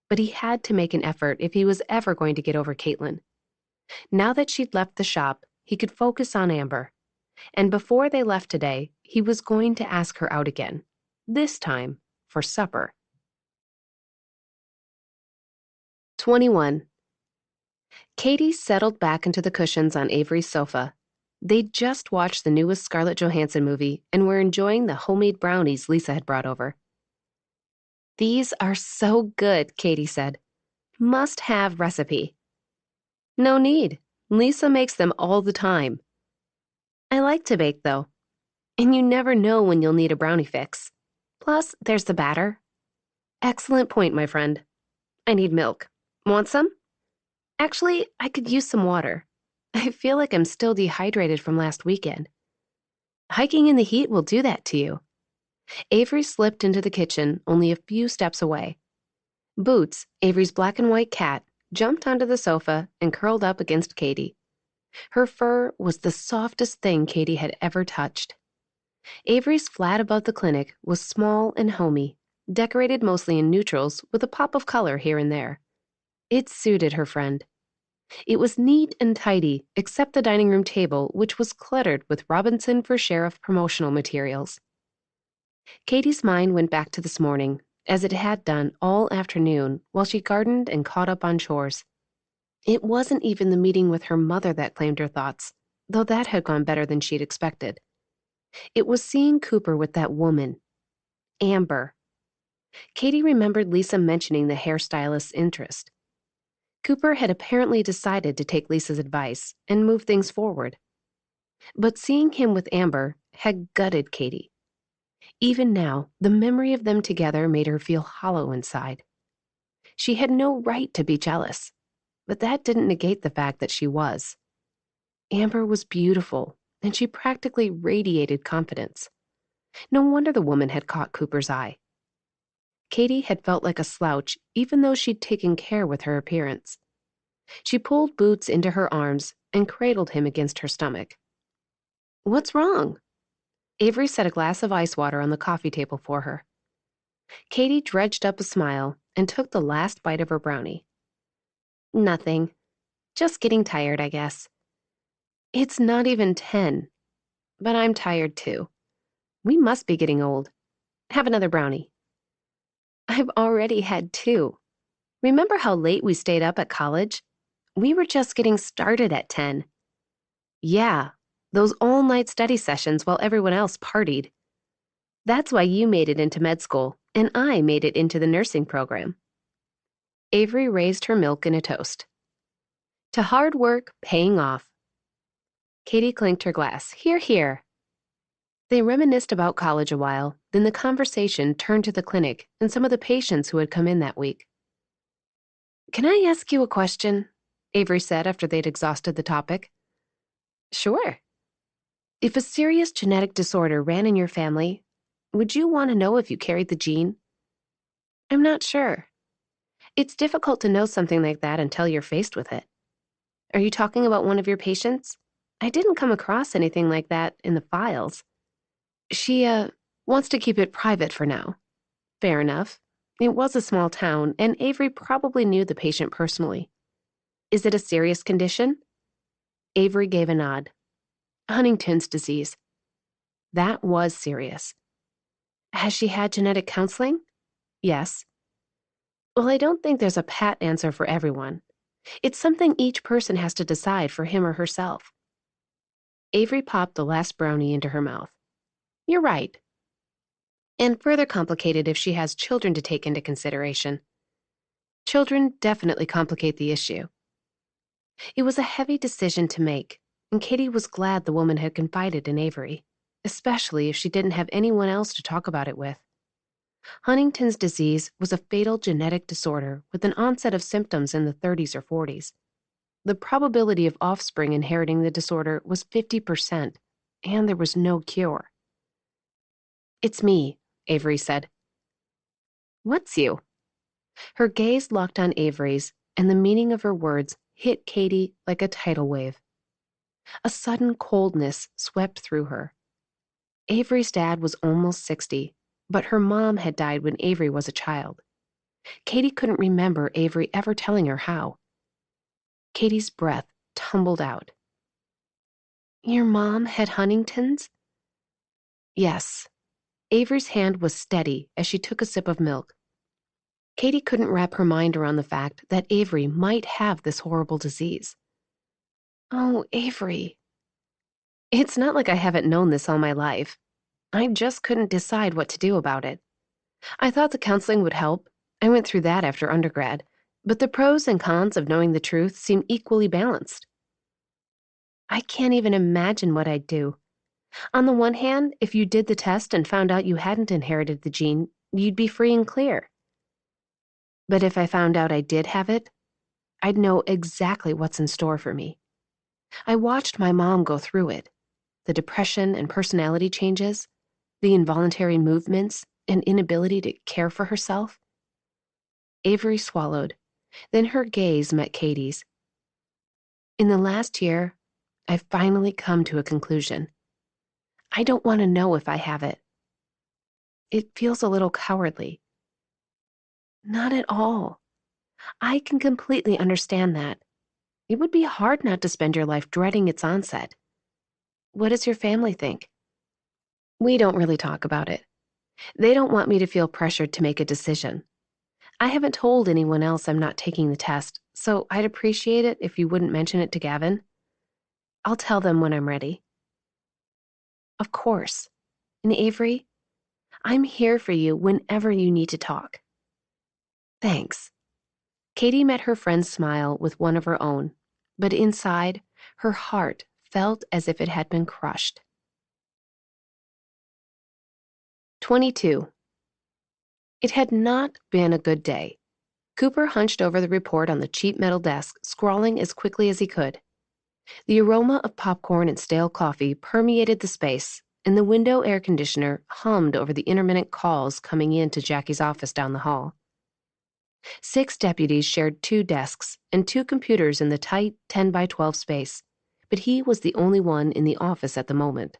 Speaker 2: But he had to make an effort if he was ever going to get over Caitlin. Now that she'd left the shop, he could focus on Amber. And before they left today, he was going to ask her out again, this time for supper. 21. Katie settled back into the cushions on Avery's sofa. They'd just watched the newest Scarlett Johansson movie and were enjoying the homemade brownies Lisa had brought over. These are so good, Katie said. Must-have recipe. No need. Lisa makes them all the time. I like to bake, though. And you never know when you'll need a brownie fix. Plus, there's the batter. Excellent point, my friend. I need milk. Want some? Actually, I could use some water. I feel like I'm still dehydrated from last weekend. Hiking in the heat will do that to you. Avery slipped into the kitchen only a few steps away. Boots, Avery's black and white cat, jumped onto the sofa and curled up against Katie. Her fur was the softest thing Katie had ever touched. Avery's flat above the clinic was small and homey, decorated mostly in neutrals with a pop of color here and there. It suited her friend. It was neat and tidy, except the dining room table, which was cluttered with Robinson for Sheriff promotional materials. Katie's mind went back to this morning, as it had done all afternoon while she gardened and caught up on chores. It wasn't even the meeting with her mother that claimed her thoughts, though that had gone better than she'd expected. It was seeing Cooper with that woman, Amber. Katie remembered Lisa mentioning the hairstylist's interest. Cooper had apparently decided to take Lisa's advice and move things forward. But seeing him with Amber had gutted Katie. Even now, the memory of them together made her feel hollow inside. She had no right to be jealous, but that didn't negate the fact that she was. Amber was beautiful, and she practically radiated confidence. No wonder the woman had caught Cooper's eye. Katie had felt like a slouch even though she'd taken care with her appearance. She pulled Boots into her arms and cradled him against her stomach. "What's wrong?" Avery set a glass of ice water on the coffee table for her. Katie dredged up a smile and took the last bite of her brownie. "Nothing. Just getting tired, I guess." "It's not even 10. But I'm tired too. We must be getting old. Have another brownie." "I've already had 2. Remember how late we stayed up at college? We were just getting started at 10. Yeah, those all-night study sessions while everyone else partied. That's why you made it into med school, and I made it into the nursing program." Avery raised her milk in a toast. "To hard work, paying off." Katie clinked her glass. "Hear, hear." They reminisced about college a while, then the conversation turned to the clinic and some of the patients who had come in that week. "Can I ask you a question?" Avery said after they'd exhausted the topic. "Sure." "If a serious genetic disorder ran in your family, would you want to know if you carried the gene?" "I'm not sure. It's difficult to know something like that until you're faced with it." "Are you talking about one of your patients? I didn't come across anything like that in the files." She wants to keep it private for now." Fair enough. It was a small town, and Avery probably knew the patient personally. "Is it a serious condition?" Avery gave a nod. "Huntington's disease." That was serious. "Has she had genetic counseling?" "Yes." "Well, I don't think there's a pat answer for everyone. It's something each person has to decide for him or herself." Avery popped the last brownie into her mouth. "You're right. And further complicated if she has children to take into consideration. Children definitely complicate the issue." It was a heavy decision to make, and Katie was glad the woman had confided in Avery, especially if she didn't have anyone else to talk about it with. Huntington's disease was a fatal genetic disorder with an onset of symptoms in the 30s or 40s. The probability of offspring inheriting the disorder was 50%, and there was no cure. "It's me," Avery said. "What's you?" Her gaze locked on Avery's, and the meaning of her words hit Katie like a tidal wave. A sudden coldness swept through her. Avery's dad was almost 60, but her mom had died when Avery was a child. Katie couldn't remember Avery ever telling her how. Katie's breath tumbled out. "Your mom had Huntington's?" "Yes." Avery's hand was steady as she took a sip of milk. Katie couldn't wrap her mind around the fact that Avery might have this horrible disease. "Oh, Avery." "It's not like I haven't known this all my life. I just couldn't decide what to do about it. I thought the counseling would help. I went through that after undergrad, but the pros and cons of knowing the truth seem equally balanced." "I can't even imagine what I'd do. On the one hand, if you did the test and found out you hadn't inherited the gene, you'd be free and clear. But if I found out I did have it, I'd know exactly what's in store for me. I watched my mom go through it. the depression and personality changes, the involuntary movements and inability to care for herself. Avery swallowed. Then her gaze met Katie's. In the last year, I've finally come to a conclusion. I don't want to know if I have it. It feels a little cowardly. Not at all. I can completely understand that. It would be hard not to spend your life dreading its onset. What does your family think? We don't really talk about it. They don't want me to feel pressured to make a decision. I haven't told anyone else I'm not taking the test, so I'd appreciate it if you wouldn't mention it to Gavin. I'll tell them when I'm ready. Of course. And Avery, I'm here for you whenever you need to talk. Thanks. Katie met her friend's smile with one of her own, but inside, her heart felt as if it had been crushed. 22. It had not been a good day. Cooper hunched over the report on the cheap metal desk, scrawling as quickly as he could. The aroma of popcorn and stale coffee permeated the space, and the window air conditioner hummed over the intermittent calls coming in to Jackie's office down the hall. 6 deputies shared 2 desks and 2 computers in the tight 10 by 12 space, but he was the only one in the office at the moment.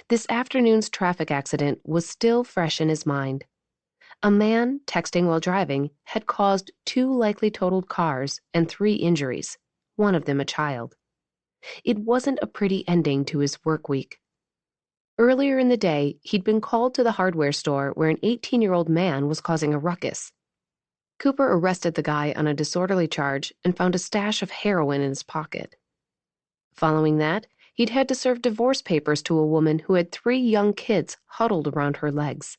Speaker 2: This afternoon's traffic accident was still fresh in his mind. A man, texting while driving, had caused 2 likely totaled cars and 3 injuries, one of them a child. It wasn't a pretty ending to his work week. Earlier in the day, he'd been called to the hardware store where an 18-year-old man was causing a ruckus. Cooper arrested the guy on a disorderly charge and found a stash of heroin in his pocket. Following that, he'd had to serve divorce papers to a woman who had 3 young kids huddled around her legs.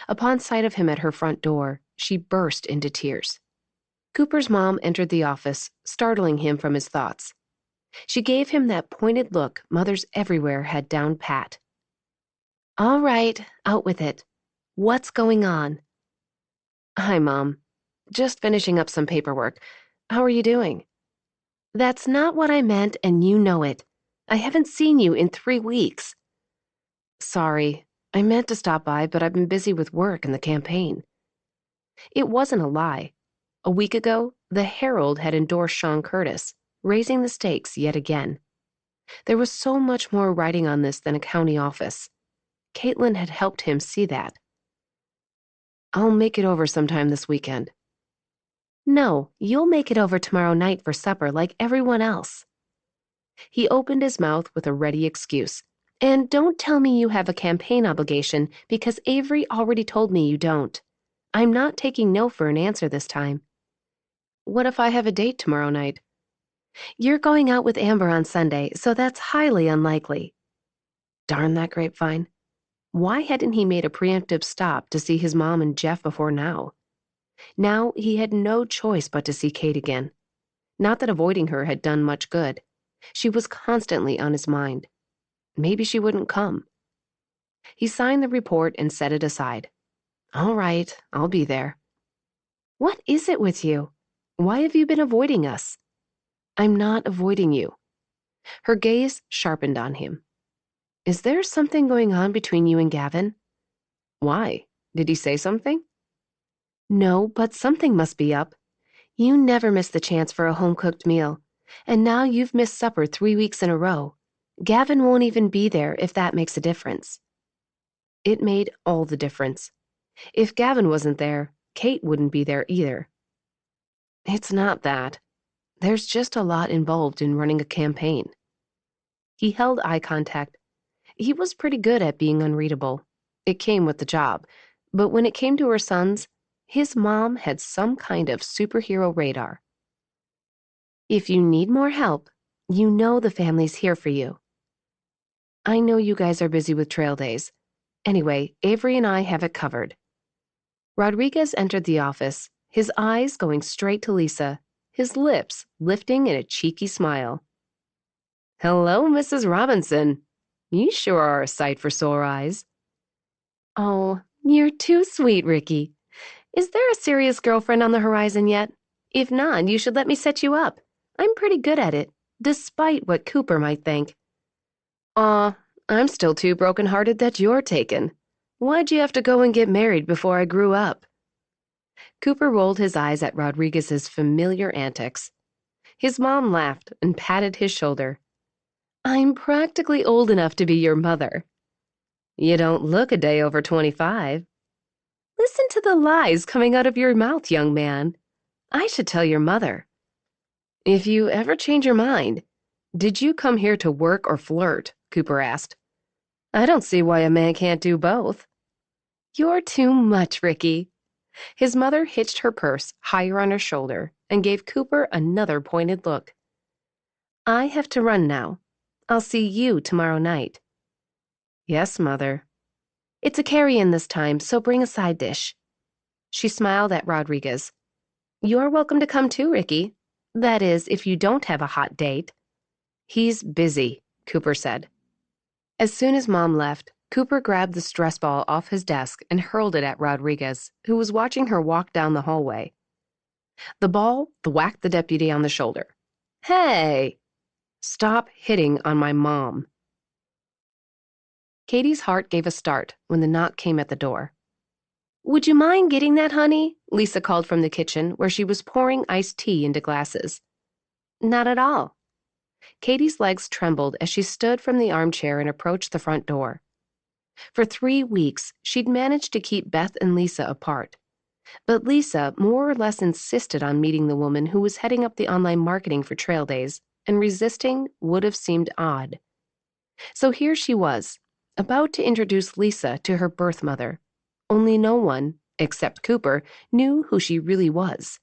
Speaker 2: Upon sight of him at her front door, she burst into tears. Cooper's mom entered the office, startling him from his thoughts. She gave him that pointed look mothers everywhere had down pat. All right, out with it. What's going on? Hi, Mom. Just finishing up some paperwork. How are you doing? That's not what I meant, and you know it. I haven't seen you in 3 weeks. Sorry. I meant to stop by, but I've been busy with work and the campaign. It wasn't a lie. A week ago, the Herald had endorsed Sean Curtis, raising the stakes yet again. There was so much more writing on this than a county office. Caitlin had helped him see that. I'll make it over sometime this weekend. No, you'll make it over tomorrow night for supper like everyone else. He opened his mouth with a ready excuse. And don't tell me you have a campaign obligation because Avery already told me you don't. I'm not taking no for an answer this time. What if I have a date tomorrow night? You're going out with Amber on Sunday, so that's highly unlikely. Darn that grapevine. Why hadn't he made a preemptive stop to see his mom and Jeff before now? Now he had no choice but to see Kate again. Not that avoiding her had done much good. She was constantly on his mind. Maybe she wouldn't come. He signed the report and set it aside. All right, I'll be there. What is it with you? Why have you been avoiding us? I'm not avoiding you. Her gaze sharpened on him. Is there something going on between you and Gavin? Why? Did he say something? No, but something must be up. You never miss the chance for a home-cooked meal, and now you've missed supper 3 weeks in a row. Gavin won't even be there if that makes a difference. It made all the difference. If Gavin wasn't there, Kate wouldn't be there either. It's not that. There's just a lot involved in running a campaign. He held eye contact. He was pretty good at being unreadable. It came with the job. But when it came to her sons, his mom had some kind of superhero radar. If you need more help, you know the family's here for you. I know you guys are busy with trail days. Anyway, Avery and I have it covered. Rodriguez entered the office, his eyes going straight to Lisa, his lips lifting in a cheeky smile. Hello, Mrs. Robinson. You sure are a sight for sore eyes. Oh, you're too sweet, Ricky. Is there a serious girlfriend on the horizon yet? If not, you should let me set you up. I'm pretty good at it, despite what Cooper might think. Aw, I'm still too broken-hearted that you're taken. Why'd you have to go and get married before I grew up? Cooper rolled his eyes at Rodriguez's familiar antics. His mom laughed and patted his shoulder. I'm practically old enough to be your mother. You don't look a day over 25. Listen to the lies coming out of your mouth, young man. I should tell your mother. If you ever change your mind, did you come here to work or flirt? Cooper asked. I don't see why a man can't do both. You're too much, Ricky. His mother hitched her purse higher on her shoulder and gave Cooper another pointed look. I have to run now. I'll see you tomorrow night. Yes, Mother. It's a carry-in this time, so bring a side dish. She smiled at Rodriguez. You're welcome to come too, Ricky. That is, if you don't have a hot date. He's busy, Cooper said. As soon as Mom left, Cooper grabbed the stress ball off his desk and hurled it at Rodriguez, who was watching her walk down the hallway. The ball whacked the deputy on the shoulder. Hey! Stop hitting on my mom. Katie's heart gave a start when the knock came at the door. Would you mind getting that, honey? Lisa called from the kitchen, where she was pouring iced tea into glasses. Not at all. Katie's legs trembled as she stood from the armchair and approached the front door. For 3 weeks, she'd managed to keep Beth and Lisa apart. But Lisa more or less insisted on meeting the woman who was heading up the online marketing for Trail Days, and resisting would have seemed odd. So here she was, about to introduce Lisa to her birth mother. Only no one, except Cooper, knew who she really was.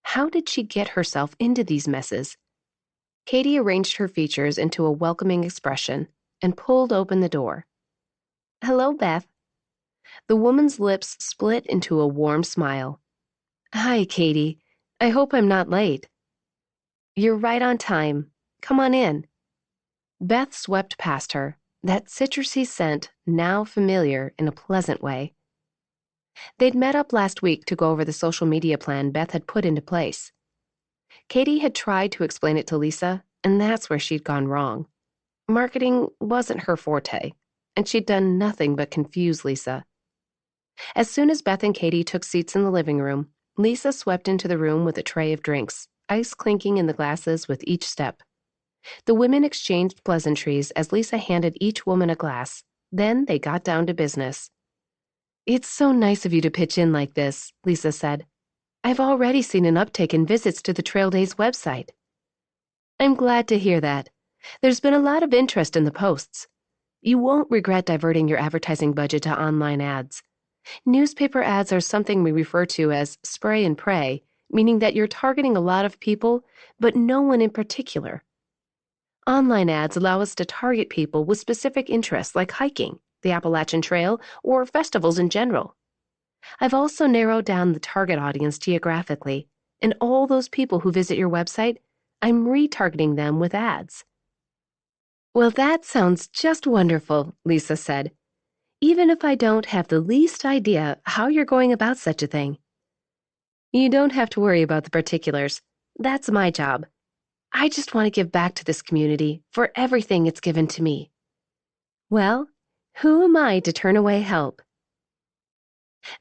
Speaker 2: How did she get herself into these messes? Katie arranged her features into a welcoming expression and pulled open the door. Hello, Beth. The woman's lips split into a warm smile. Hi, Katie. I hope I'm not late. You're right on time. Come on in. Beth swept past her, that citrusy scent now familiar in a pleasant way. They'd met up last week to go over the social media plan Beth had put into place. Katie had tried to explain it to Lisa, and that's where she'd gone wrong. Marketing wasn't her forte, and she'd done nothing but confuse Lisa. As soon as Beth and Katie took seats in the living room, Lisa swept into the room with a tray of drinks, ice clinking in the glasses with each step. The women exchanged pleasantries as Lisa handed each woman a glass. Then they got down to business. It's so nice of you to pitch in like this, Lisa said. I've already seen an uptick in visits to the Trail Days website. I'm glad to hear that. There's been a lot of interest in the posts. You won't regret diverting your advertising budget to online ads. Newspaper ads are something we refer to as spray and pray, meaning that you're targeting a lot of people, but no one in particular. Online ads allow us to target people with specific interests like hiking, the Appalachian Trail, or festivals in general. I've also narrowed down the target audience geographically, and all those people who visit your website, I'm retargeting them with ads. Well, that sounds just wonderful, Lisa said, even if I don't have the least idea how you're going about such a thing. You don't have to worry about the particulars. That's my job. I just want to give back to this community for everything it's given to me. Well, who am I to turn away help?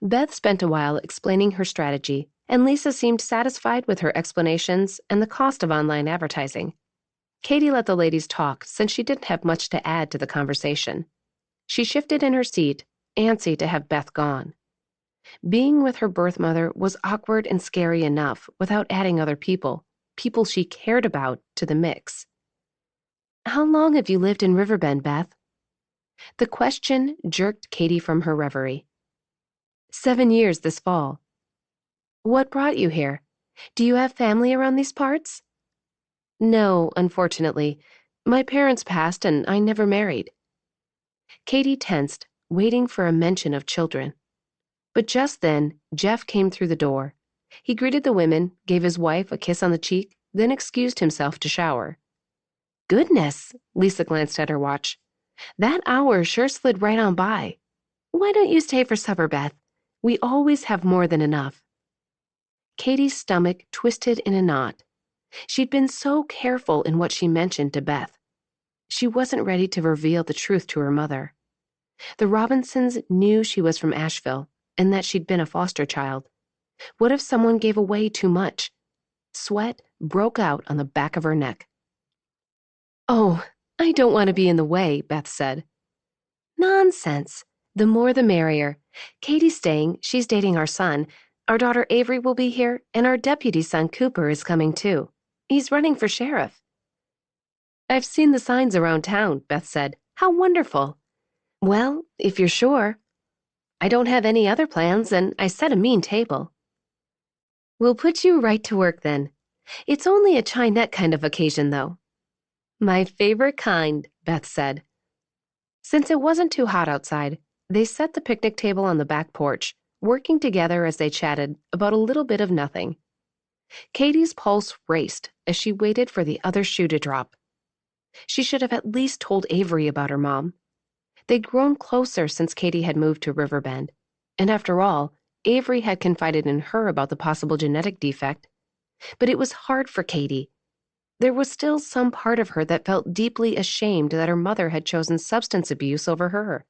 Speaker 2: Beth spent a while explaining her strategy, and Lisa seemed satisfied with her explanations and the cost of online advertising. Katie let the ladies talk since she didn't have much to add to the conversation. She shifted in her seat, antsy to have Beth gone. Being with her birth mother was awkward and scary enough without adding other people she cared about, to the mix. How long have you lived in Riverbend, Beth? The question jerked Katie from her reverie. 7 years this fall. What brought you here? Do you have family around these parts? No, unfortunately. My parents passed and I never married. Katie tensed, waiting for a mention of children. But just then, Jeff came through the door. He greeted the women, gave his wife a kiss on the cheek, then excused himself to shower. Goodness, Lisa glanced at her watch. That hour sure slid right on by. Why don't you stay for supper, Beth? We always have more than enough. Katie's stomach twisted in a knot. She'd been so careful in what she mentioned to Beth. She wasn't ready to reveal the truth to her mother. The Robinsons knew she was from Asheville and that she'd been a foster child. What if someone gave away too much? Sweat broke out on the back of her neck. "Oh, I don't want to be in the way," Beth said. "Nonsense. The more the merrier. Katie's staying. She's dating our son. Our daughter Avery will be here, and our deputy son Cooper is coming too. He's running for sheriff." "I've seen the signs around town," Beth said. "How wonderful." "Well, if you're sure. I don't have any other plans, and I set a mean table." "We'll put you right to work then. It's only a Chinette kind of occasion, though." "My favorite kind," Beth said. Since it wasn't too hot outside, they set the picnic table on the back porch, working together as they chatted about a little bit of nothing. Katie's pulse raced as she waited for the other shoe to drop. She should have at least told Avery about her mom. They'd grown closer since Katie had moved to Riverbend, and after all, Avery had confided in her about the possible genetic defect. But it was hard for Katie. There was still some part of her that felt deeply ashamed that her mother had chosen substance abuse over her.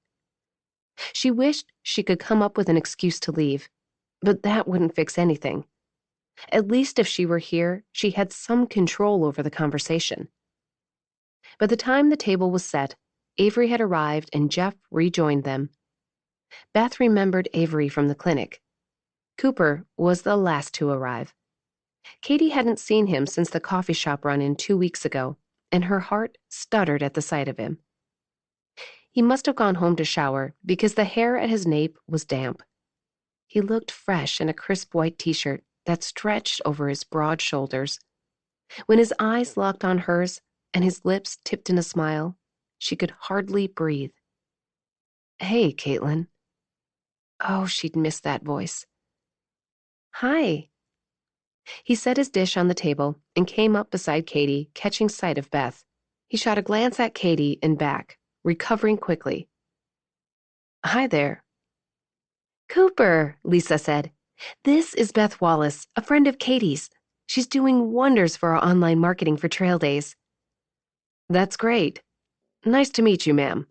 Speaker 2: She wished she could come up with an excuse to leave, but that wouldn't fix anything. At least if she were here, she had some control over the conversation. By the time the table was set, Avery had arrived and Jeff rejoined them. Beth remembered Avery from the clinic. Cooper was the last to arrive. Katie hadn't seen him since the coffee shop run-in 2 weeks ago, and her heart stuttered at the sight of him. He must have gone home to shower because the hair at his nape was damp. He looked fresh in a crisp white t-shirt that stretched over his broad shoulders. When his eyes locked on hers and his lips tipped in a smile, she could hardly breathe. "Hey, Caitlin." Oh, she'd missed that voice. "Hi." He set his dish on the table and came up beside Katie, catching sight of Beth. He shot a glance at Katie and back, recovering quickly. "Hi there." "Cooper," Lisa said. "This is Beth Wallace, a friend of Katie's. She's doing wonders for our online marketing for Trail Days." "That's great. Nice to meet you, ma'am."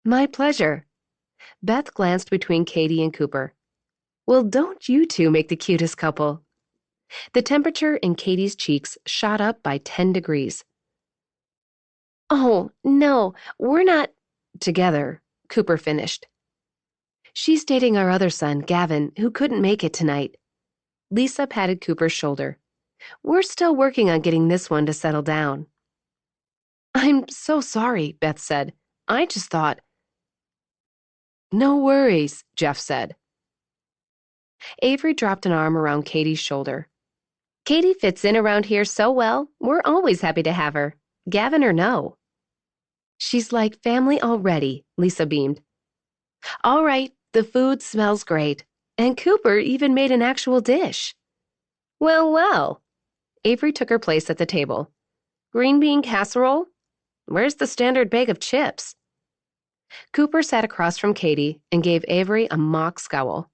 Speaker 2: "My pleasure." Beth glanced between Katie and Cooper. "Well, don't you two make the cutest couple?" The temperature in Katie's cheeks shot up by 10 degrees. "Oh, no, we're not together," Cooper finished. "She's dating our other son, Gavin, who couldn't make it tonight." Lisa patted Cooper's shoulder. "We're still working on getting this one to settle down." "I'm so sorry," Beth said. "I just thought—" "No worries," Jeff said. Avery dropped an arm around Katie's shoulder. "Katie fits in around here so well, we're always happy to have her, Gavin or no." "She's like family already," Lisa beamed. "All right, the food smells great, and Cooper even made an actual dish." "Well, well." Avery took her place at the table. "Green bean casserole? Where's the standard bag of chips?" Cooper sat across from Katie and gave Avery a mock scowl.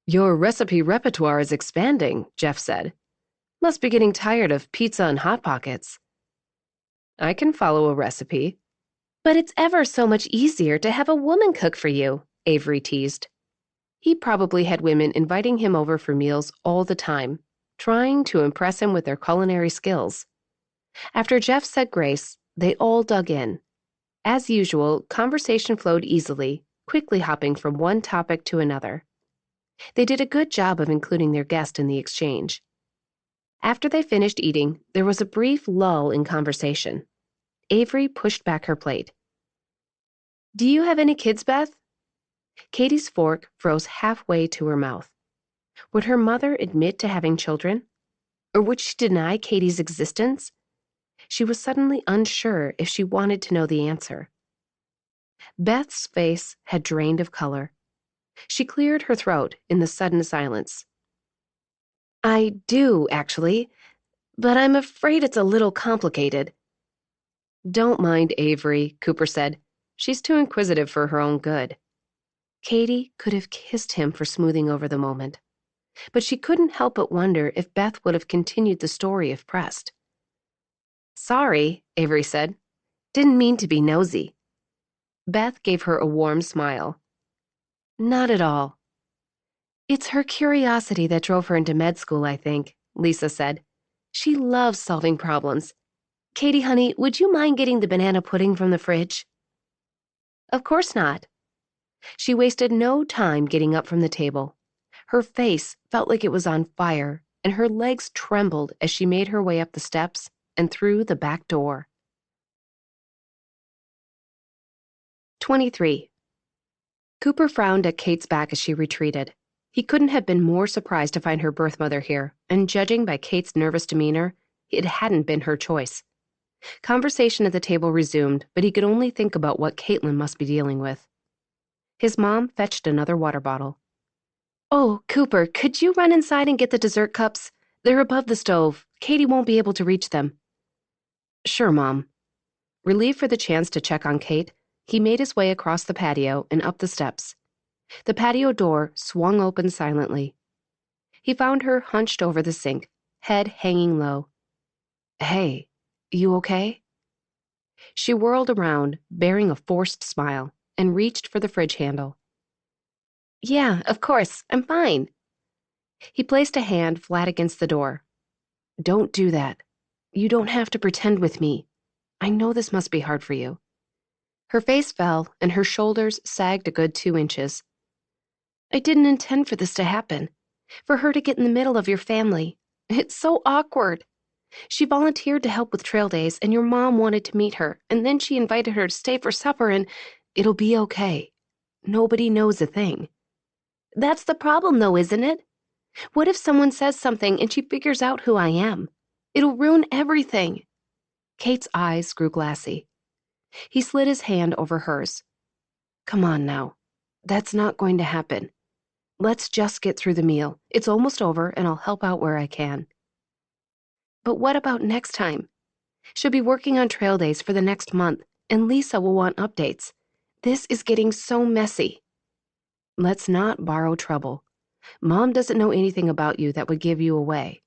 Speaker 2: "Your recipe repertoire is expanding," Jeff said. "Must be getting tired of pizza and Hot Pockets." "I can follow a recipe." "But it's ever so much easier to have a woman cook for you," Avery teased. He probably had women inviting him over for meals all the time, trying to impress him with their culinary skills. After Jeff said grace, they all dug in. As usual, conversation flowed easily, quickly hopping from one topic to another. They did a good job of including their guest in the exchange. After they finished eating, there was a brief lull in conversation. Avery pushed back her plate. "Do you have any kids, Beth?" Katie's fork froze halfway to her mouth. Would her mother admit to having children? Or would she deny Katie's existence? She was suddenly unsure if she wanted to know the answer. Beth's face had drained of color. She cleared her throat in the sudden silence. "I do, actually, but I'm afraid it's a little complicated." "Don't mind Avery," Cooper said. "She's too inquisitive for her own good." Katie could have kissed him for smoothing over the moment, but she couldn't help but wonder if Beth would have continued the story if pressed. "Sorry," Avery said. Didn't mean to be nosy. Beth gave her a warm smile. Not at all. It's her curiosity that drove her into med school, I think, Lisa said. She loves solving problems. Katie, honey, would you mind getting the banana pudding from the fridge? Of course not. She wasted no time getting up from the table. Her face felt like it was on fire, and her legs trembled as she made her way up the steps and through the back door. 23. Cooper frowned at Kate's back as she retreated. He couldn't have been more surprised to find her birth mother here, and judging by Kate's nervous demeanor, it hadn't been her choice. Conversation at the table resumed, but he could only think about what Caitlin must be dealing with. His mom fetched another water bottle. Oh, Cooper, could you run inside and get the dessert cups? They're above the stove. Katie won't be able to reach them. Sure, Mom. Relieved for the chance to check on Kate, he made his way across the patio and up the steps. The patio door swung open silently. He found her hunched over the sink, head hanging low. Hey, you okay? She whirled around, bearing a forced smile, and reached for the fridge handle. Yeah, of course, I'm fine. He placed a hand flat against the door. Don't do that. You don't have to pretend with me. I know this must be hard for you. Her face fell, and her shoulders sagged a good 2 inches. I didn't intend for this to happen. For her to get in the middle of your family. It's so awkward. She volunteered to help with trail days, and your mom wanted to meet her, and then she invited her to stay for supper, and it'll be okay. Nobody knows a thing. That's the problem, though, isn't it? What if someone says something and she figures out who I am? It'll ruin everything. Kate's eyes grew glassy. He slid his hand over hers. Come on now. That's not going to happen. Let's just get through the meal. It's almost over, and I'll help out where I can. But what about next time? She'll be working on trail days for the next month, and Lisa will want updates. This is getting so messy. Let's not borrow trouble. Mom doesn't know anything about you that would give you away.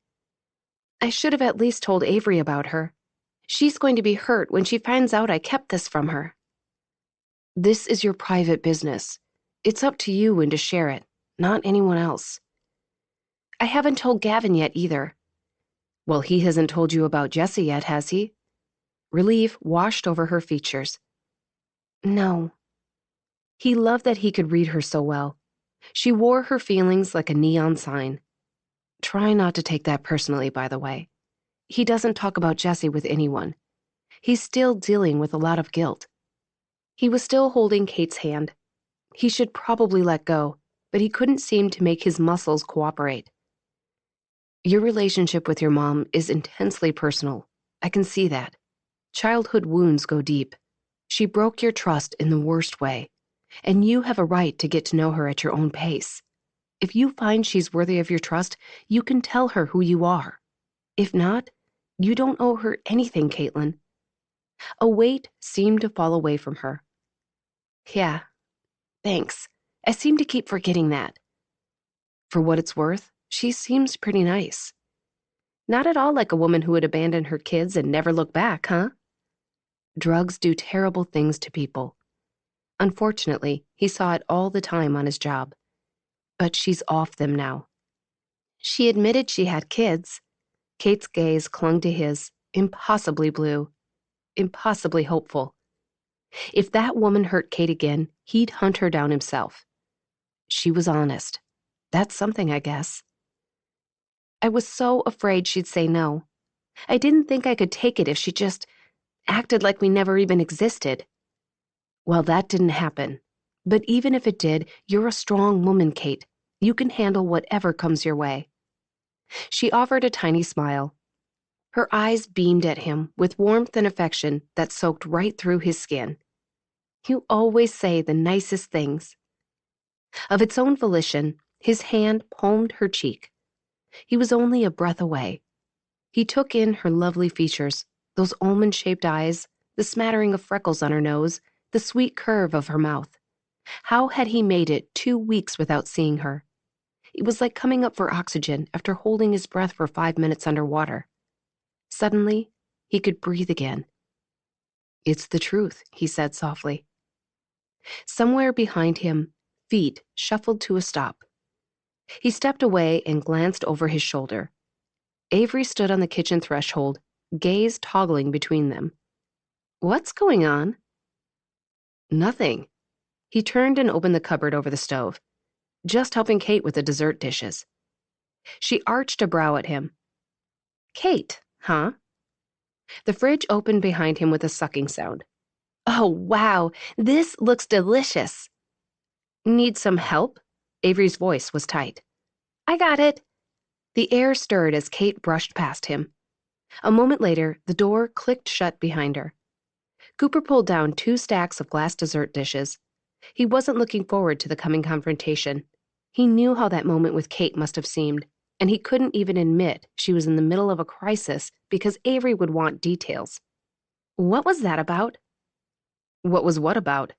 Speaker 2: I should have at least told Avery about her. She's going to be hurt when she finds out I kept this from her. This is your private business. It's up to you when to share it, not anyone else. I haven't told Gavin yet either. Well, he hasn't told you about Jessie yet, has he? Relief washed over her features. No. He loved that he could read her so well. She wore her feelings like a neon sign. Try not to take that personally, by the way. He doesn't talk about Jessie with anyone. He's still dealing with a lot of guilt. He was still holding Kate's hand. He should probably let go, but he couldn't seem to make his muscles cooperate. Your relationship with your mom is intensely personal. I can see that. Childhood wounds go deep. She broke your trust in the worst way, and you have a right to get to know her at your own pace. If you find she's worthy of your trust, you can tell her who you are. If not, you don't owe her anything, Caitlin. A weight seemed to fall away from her. Yeah, thanks. I seem to keep forgetting that. For what it's worth, she seems pretty nice. Not at all like a woman who would abandon her kids and never look back, huh? Drugs do terrible things to people. Unfortunately, he saw it all the time on his job. But she's off them now. She admitted she had kids. Kate's gaze clung to his, impossibly blue, impossibly hopeful. If that woman hurt Kate again, he'd hunt her down himself. She was honest. That's something, I guess. I was so afraid she'd say no. I didn't think I could take it if she just acted like we never even existed. Well, that didn't happen. But even if it did, you're a strong woman, Kate. You can handle whatever comes your way. She offered a tiny smile. Her eyes beamed at him with warmth and affection that soaked right through his skin. You always say the nicest things. Of its own volition, his hand palmed her cheek. He was only a breath away. He took in her lovely features, those almond-shaped eyes, the smattering of freckles on her nose, the sweet curve of her mouth. How had he made it 2 weeks without seeing her? It was like coming up for oxygen after holding his breath for 5 minutes underwater. Suddenly, he could breathe again. It's the truth, he said softly. Somewhere behind him, feet shuffled to a stop. He stepped away and glanced over his shoulder. Avery stood on the kitchen threshold, gaze toggling between them. What's going on? Nothing. He turned and opened the cupboard over the stove, just helping Kate with the dessert dishes. She arched a brow at him. Kate, huh? The fridge opened behind him with a sucking sound. Oh, wow, this looks delicious. Need some help? Avery's voice was tight. I got it. The air stirred as Kate brushed past him. A moment later, the door clicked shut behind her. Cooper pulled down 2 stacks of glass dessert dishes. He wasn't looking forward to the coming confrontation. He knew how that moment with Kate must have seemed, and he couldn't even admit she was in the middle of a crisis because Avery would want details. What was that about? What was what about?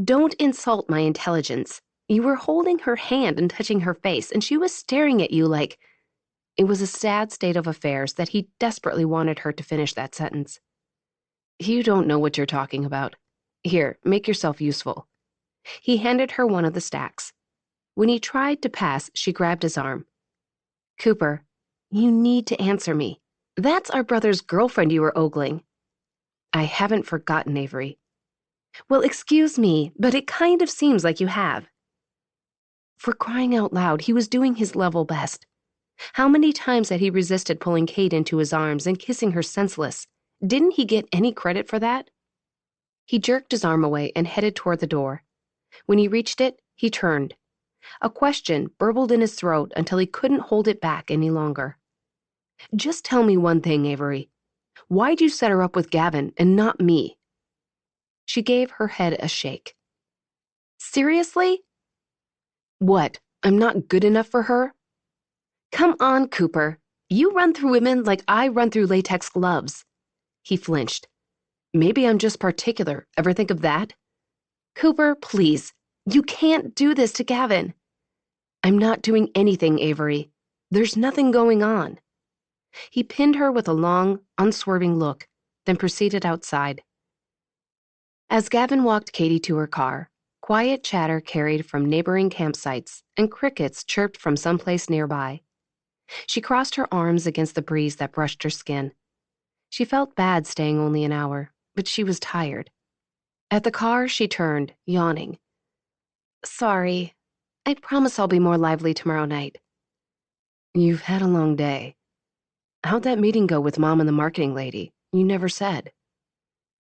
Speaker 2: Don't insult my intelligence. You were holding her hand and touching her face, and she was staring at you like... It was a sad state of affairs that he desperately wanted her to finish that sentence. You don't know what you're talking about. Here, make yourself useful. He handed her one of the stacks. When he tried to pass, she grabbed his arm. Cooper, you need to answer me. That's our brother's girlfriend you were ogling. I haven't forgotten, Avery. Well, excuse me, but it kind of seems like you have. For crying out loud, he was doing his level best. How many times had he resisted pulling Kate into his arms and kissing her senseless? Didn't he get any credit for that? He jerked his arm away and headed toward the door. When he reached it, he turned. A question burbled in his throat until he couldn't hold it back any longer. Just tell me one thing, Avery. Why'd you set her up with Gavin and not me? She gave her head a shake. Seriously? What, I'm not good enough for her? Come on, Cooper. You run through women like I run through latex gloves. He flinched. Maybe I'm just particular. Ever think of that? Cooper, please. You can't do this to Gavin. I'm not doing anything, Avery. There's nothing going on. He pinned her with a long, unswerving look, then proceeded outside. As Gavin walked Katie to her car, quiet chatter carried from neighboring campsites and crickets chirped from someplace nearby. She crossed her arms against the breeze that brushed her skin. She felt bad staying only an hour, but she was tired. At the car, she turned, yawning. Sorry. I promise I'll be more lively tomorrow night. You've had a long day. How'd that meeting go with Mom and the marketing lady? You never said.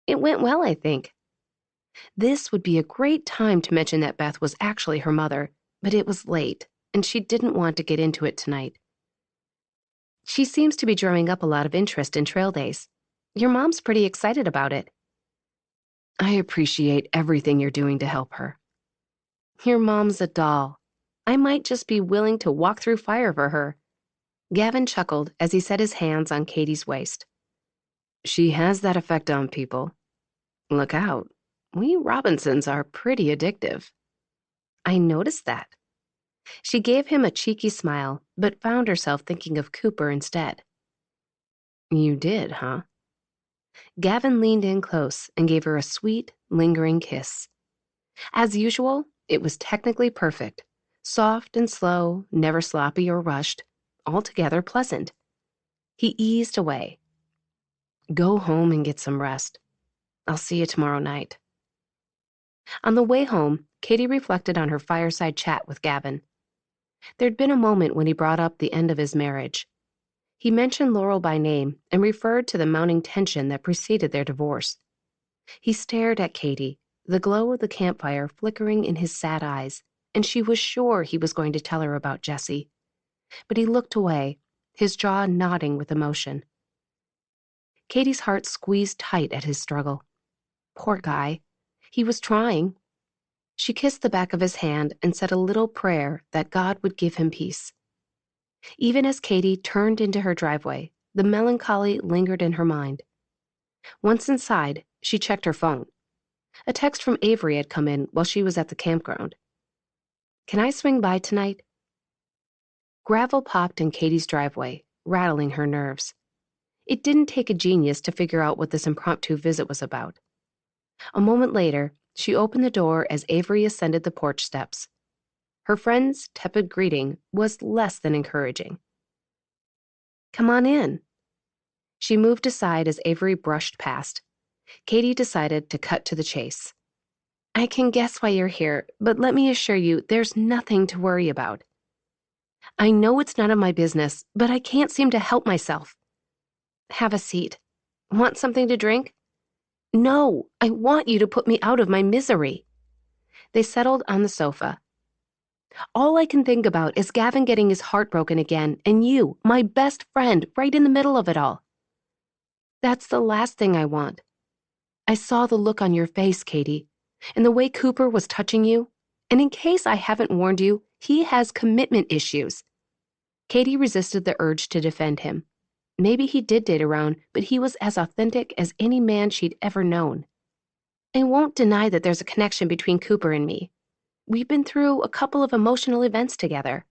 Speaker 2: It went well, I think. This would be a great time to mention that Beth was actually her mother, but it was late, and she didn't want to get into it tonight. She seems to be drumming up a lot of interest in trail days. Your mom's pretty excited about it. I appreciate everything you're doing to help her. Your mom's a doll. I might just be willing to walk through fire for her. Gavin chuckled as he set his hands on Katie's waist. She has that effect on people. Look out. We Robinsons are pretty addictive. I noticed that. She gave him a cheeky smile, but found herself thinking of Cooper instead. You did, huh? Gavin leaned in close and gave her a sweet, lingering kiss. As usual, it was technically perfect. Soft and slow, never sloppy or rushed, altogether pleasant. He eased away. Go home and get some rest. I'll see you tomorrow night. On the way home, Katie reflected on her fireside chat with Gavin. There'd been a moment when he brought up the end of his marriage. He mentioned Laurel by name and referred to the mounting tension that preceded their divorce. He stared at Katie, the glow of the campfire flickering in his sad eyes, and she was sure he was going to tell her about Jessie. But he looked away, his jaw nodding with emotion. Katie's heart squeezed tight at his struggle. Poor guy. He was trying. She kissed the back of his hand and said a little prayer that God would give him peace. Even as Katie turned into her driveway, the melancholy lingered in her mind. Once inside, she checked her phone. A text from Avery had come in while she was at the campground. Can I swing by tonight? Gravel popped in Katie's driveway, rattling her nerves. It didn't take a genius to figure out what this impromptu visit was about. A moment later, she opened the door as Avery ascended the porch steps. Her friend's tepid greeting was less than encouraging. "Come on in." She moved aside as Avery brushed past. Katie decided to cut to the chase. "I can guess why you're here, but let me assure you there's nothing to worry about." "I know it's none of my business, but I can't seem to help myself." "Have a seat. Want something to drink?" "No, I want you to put me out of my misery." They settled on the sofa. "All I can think about is Gavin getting his heart broken again, and you, my best friend, right in the middle of it all." "That's the last thing I want." "I saw the look on your face, Katie, and the way Cooper was touching you. And in case I haven't warned you, he has commitment issues." Katie resisted the urge to defend him. Maybe he did date around, but he was as authentic as any man she'd ever known. "I won't deny that there's a connection between Cooper and me. We've been through a couple of emotional events together."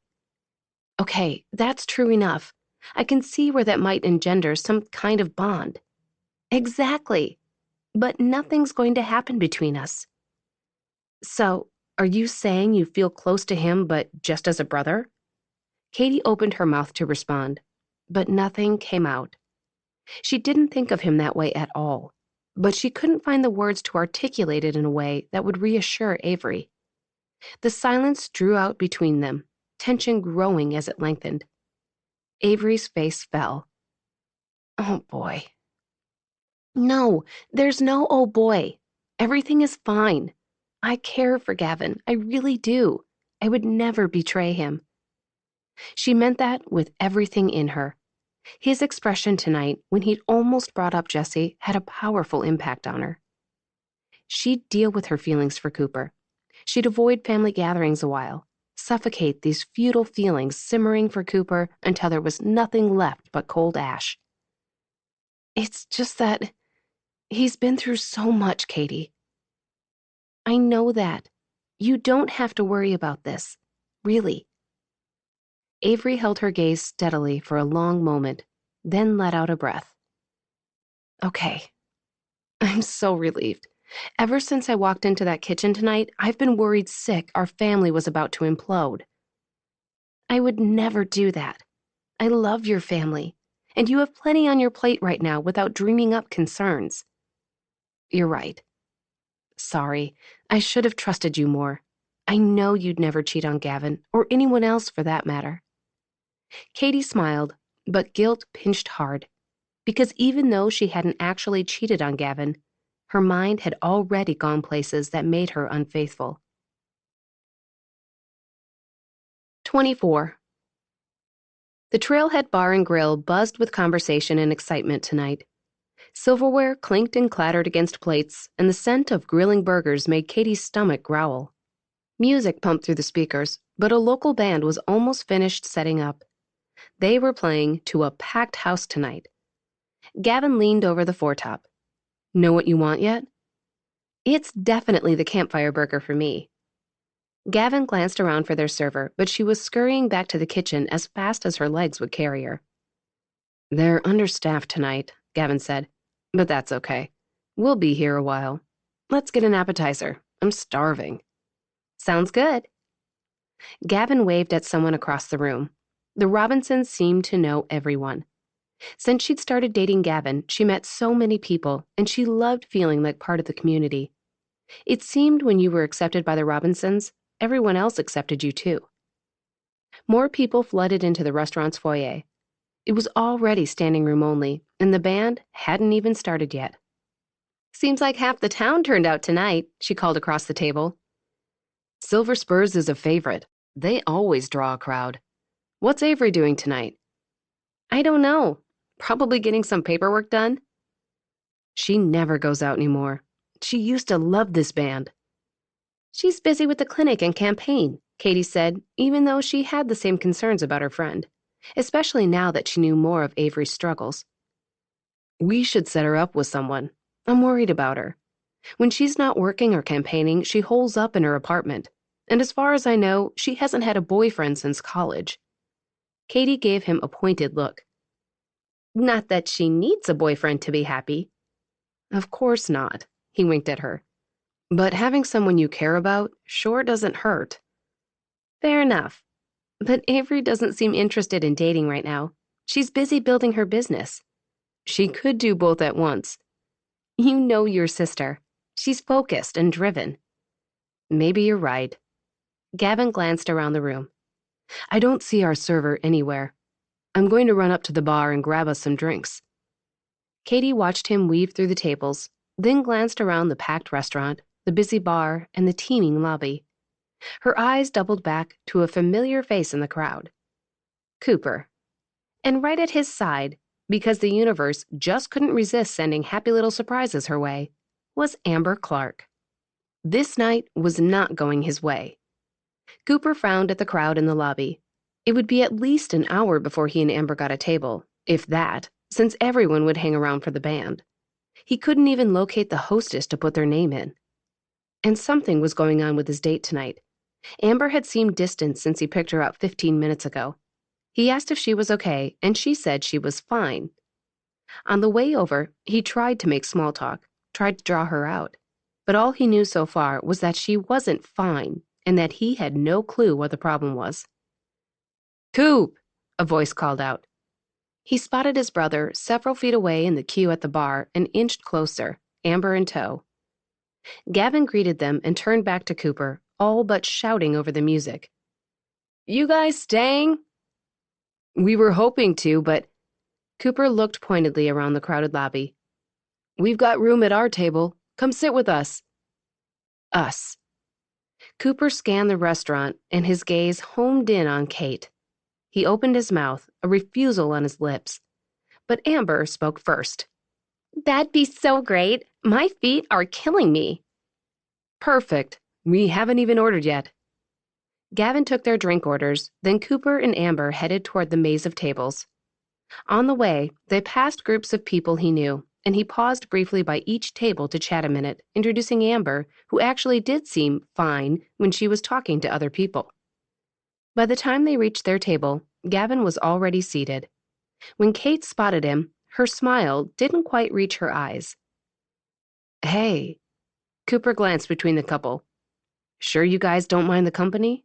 Speaker 2: "Okay, that's true enough. I can see where that might engender some kind of bond." "Exactly. But nothing's going to happen between us." "So, are you saying you feel close to him, but just as a brother?" Katie opened her mouth to respond, but nothing came out. She didn't think of him that way at all, but she couldn't find the words to articulate it in a way that would reassure Avery. The silence drew out between them, tension growing as it lengthened. Avery's face fell. "Oh boy." "No, there's no oh boy. Everything is fine. I care for Gavin, I really do. I would never betray him." She meant that with everything in her. His expression tonight, when he'd almost brought up Jesse, had a powerful impact on her. She'd deal with her feelings for Cooper. She'd avoid family gatherings a while, suffocate these futile feelings simmering for Cooper until there was nothing left but cold ash. "It's just that he's been through so much, Katie." "I know that. You don't have to worry about this. Really." Avery held her gaze steadily for a long moment, then let out a breath. "Okay." I'm so relieved. Ever since I walked into that kitchen tonight, I've been worried sick our family was about to implode. "I would never do that. I love your family, and you have plenty on your plate right now without dreaming up concerns." "You're right. Sorry, I should have trusted you more. I know you'd never cheat on Gavin, or anyone else for that matter." Katie smiled, but guilt pinched hard, because even though she hadn't actually cheated on Gavin, her mind had already gone places that made her unfaithful. 24. The Trailhead Bar and Grill buzzed with conversation and excitement tonight. Silverware clinked and clattered against plates, and the scent of grilling burgers made Katie's stomach growl. Music pumped through the speakers, but a local band was almost finished setting up. They were playing to a packed house tonight. Gavin leaned over the foretop. "Know what you want yet?" "It's definitely the campfire burger for me." Gavin glanced around for their server, but she was scurrying back to the kitchen as fast as her legs would carry her. "They're understaffed tonight," Gavin said, "but that's okay. We'll be here a while. Let's get an appetizer. I'm starving." "Sounds good." Gavin waved at someone across the room. The Robinsons seemed to know everyone. Since she'd started dating Gavin, she met so many people, and she loved feeling like part of the community. It seemed when you were accepted by the Robinsons, everyone else accepted you too. More people flooded into the restaurant's foyer. It was already standing room only, and the band hadn't even started yet. "Seems like half the town turned out tonight," she called across the table. "Silver Spurs is a favorite. They always draw a crowd. What's Avery doing tonight?" "I don't know. Probably getting some paperwork done." "She never goes out anymore. She used to love this band." "She's busy with the clinic and campaign," Katie said, even though she had the same concerns about her friend, especially now that she knew more of Avery's struggles. "We should set her up with someone. I'm worried about her. When she's not working or campaigning, she holes up in her apartment. And as far as I know, she hasn't had a boyfriend since college." Katie gave him a pointed look. Not that she needs a boyfriend to be happy. Of course not, he winked at her. But having someone you care about sure doesn't hurt. Fair enough. But Avery doesn't seem interested in dating right now. She's busy building her business. She could do both at once. You know your sister. She's focused and driven. Maybe you're right. Gavin glanced around the room. I don't see our server anywhere. I'm going to run up to the bar and grab us some drinks. Katie watched him weave through the tables, then glanced around the packed restaurant, the busy bar, and the teeming lobby. Her eyes doubled back to a familiar face in the crowd. Cooper. And right at his side, because the universe just couldn't resist sending happy little surprises her way, was Amber Clark. This night was not going his way. Cooper frowned at the crowd in the lobby. It would be at least an hour before he and Amber got a table, if that, since everyone would hang around for the band. He couldn't even locate the hostess to put their name in. And something was going on with his date tonight. Amber had seemed distant since he picked her up 15 minutes ago. He asked if she was okay, and she said she was fine. On the way over, he tried to make small talk, tried to draw her out. But all he knew so far was that she wasn't fine, and that he had no clue what the problem was. Coop! A voice called out. He spotted his brother several feet away in the queue at the bar and inched closer, Amber in tow. Gavin greeted them and turned back to Cooper, all but shouting over the music. You guys staying? We were hoping to, but... Cooper looked pointedly around the crowded lobby. We've got room at our table. Come sit with us. Us. Cooper scanned the restaurant, and his gaze homed in on Kate. He opened his mouth, a refusal on his lips. But Amber spoke first. That'd be so great. My feet are killing me. Perfect. We haven't even ordered yet. Gavin took their drink orders, then Cooper and Amber headed toward the maze of tables. On the way, they passed groups of people he knew, and he paused briefly by each table to chat a minute, introducing Amber, who actually did seem fine when she was talking to other people. By the time they reached their table, Gavin was already seated. When Kate spotted him, her smile didn't quite reach her eyes. Hey. Cooper glanced between the couple. Sure you guys don't mind the company?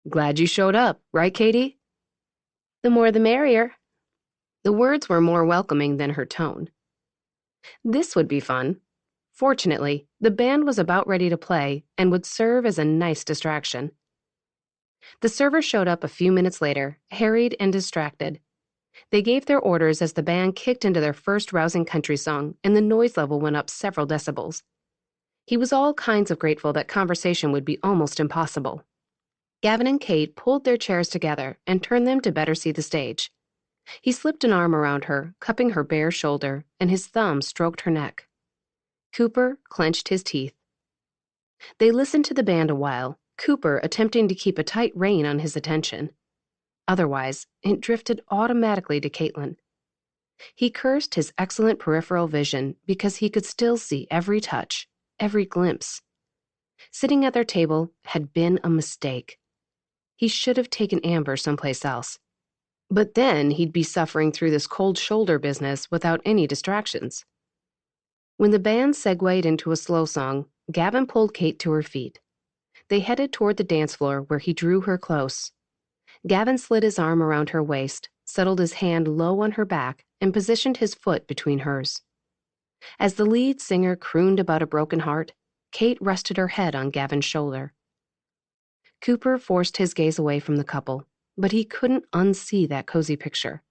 Speaker 2: Glad you showed up, right, Katie? The more the merrier. The words were more welcoming than her tone. This would be fun. Fortunately, the band was about ready to play and would serve as a nice distraction. The server showed up a few minutes later, harried and distracted. They gave their orders as the band kicked into their first rousing country song, and the noise level went up several decibels. He was all kinds of grateful that conversation would be almost impossible. Gavin and Kate pulled their chairs together and turned them to better see the stage. He slipped an arm around her, cupping her bare shoulder, and his thumb stroked her neck. Cooper clenched his teeth. They listened to the band a while, Cooper attempting to keep a tight rein on his attention. Otherwise, it drifted automatically to Caitlin. He cursed his excellent peripheral vision because he could still see every touch, every glimpse. Sitting at their table had been a mistake. He should have taken Amber someplace else. But then he'd be suffering through this cold shoulder business without any distractions. When the band segued into a slow song, Gavin pulled Kate to her feet. They headed toward the dance floor where he drew her close. Gavin slid his arm around her waist, settled his hand low on her back, and positioned his foot between hers. As the lead singer crooned about a broken heart, Kate rested her head on Gavin's shoulder. Cooper forced his gaze away from the couple, but he couldn't unsee that cozy picture,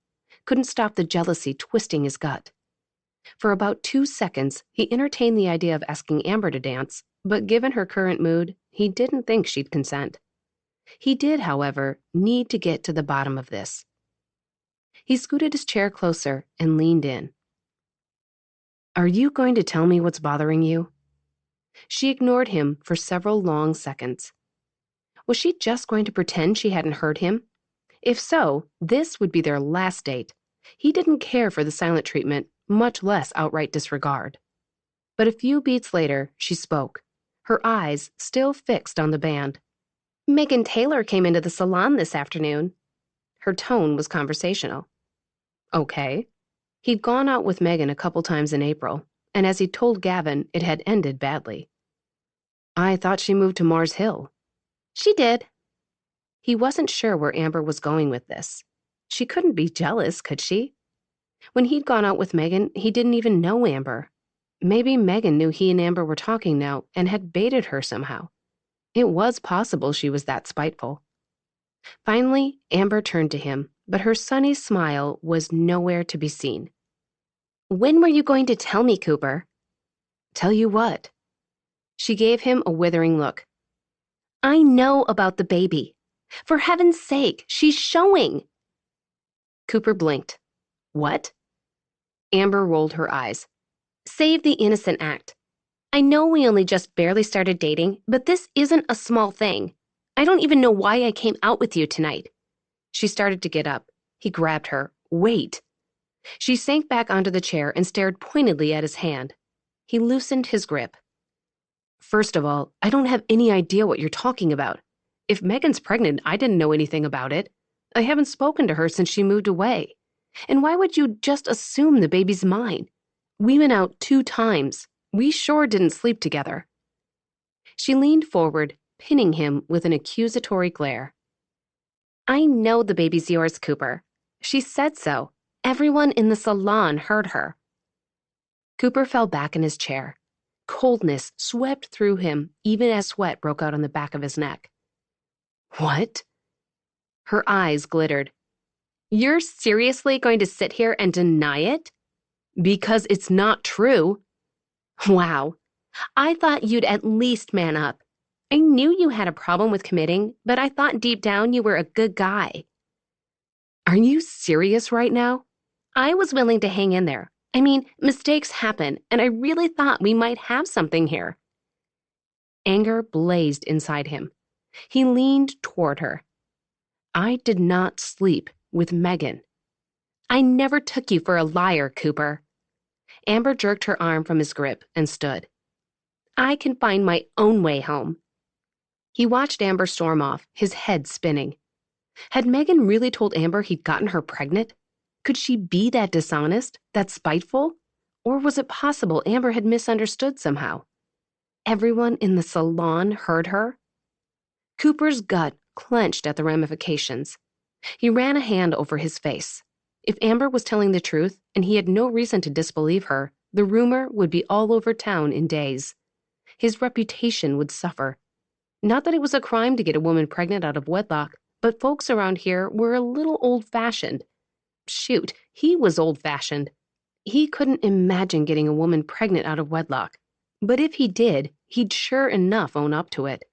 Speaker 2: couldn't stop the jealousy twisting his gut. For about 2 seconds, he entertained the idea of asking Amber to dance, but given her current mood, he didn't think she'd consent. He did, however, need to get to the bottom of this. He scooted his chair closer and leaned in. Are you going to tell me what's bothering you? She ignored him for several long seconds. Was she just going to pretend she hadn't heard him? If so, this would be their last date. He didn't care for the silent treatment, much less outright disregard. But a few beats later, she spoke, her eyes still fixed on the band. Megan Taylor came into the salon this afternoon. Her tone was conversational. Okay. He'd gone out with Megan a couple times in April, and as he told Gavin, it had ended badly. I thought she moved to Mars Hill. She did. He wasn't sure where Amber was going with this. She couldn't be jealous, could she? When he'd gone out with Megan, he didn't even know Amber. Maybe Megan knew he and Amber were talking now and had baited her somehow. It was possible she was that spiteful. Finally, Amber turned to him, but her sunny smile was nowhere to be seen. When were you going to tell me, Cooper? Tell you what? She gave him a withering look. I know about the baby. For heaven's sake, she's showing. Cooper blinked. What? Amber rolled her eyes. Save the innocent act. I know we only just barely started dating, but this isn't a small thing. I don't even know why I came out with you tonight. She started to get up. He grabbed her. Wait. She sank back onto the chair and stared pointedly at his hand. He loosened his grip. First of all, I don't have any idea what you're talking about. If Megan's pregnant, I didn't know anything about it. I haven't spoken to her since she moved away. And why would you just assume the baby's mine? We went out 2 times. We sure didn't sleep together. She leaned forward, pinning him with an accusatory glare. I know the baby's yours, Cooper. She said so. Everyone in the salon heard her. Cooper fell back in his chair. Coldness swept through him even as sweat broke out on the back of his neck. What? Her eyes glittered. You're seriously going to sit here and deny it? Because it's not true. Wow. I thought you'd at least man up. I knew you had a problem with committing, but I thought deep down you were a good guy. Are you serious right now? I was willing to hang in there. I mean, mistakes happen, and I really thought we might have something here. Anger blazed inside him. He leaned toward her. I did not sleep with Megan. I never took you for a liar, Cooper. Amber jerked her arm from his grip and stood. I can find my own way home. He watched Amber storm off, his head spinning. Had Megan really told Amber he'd gotten her pregnant? Could she be that dishonest, that spiteful? Or was it possible Amber had misunderstood somehow? Everyone in the salon heard her? Cooper's gut clenched at the ramifications. He ran a hand over his face. If Amber was telling the truth, and he had no reason to disbelieve her, the rumor would be all over town in days. His reputation would suffer. Not that it was a crime to get a woman pregnant out of wedlock, but folks around here were a little old-fashioned. Shoot, he was old-fashioned. He couldn't imagine getting a woman pregnant out of wedlock. But if he did, he'd sure enough own up to it.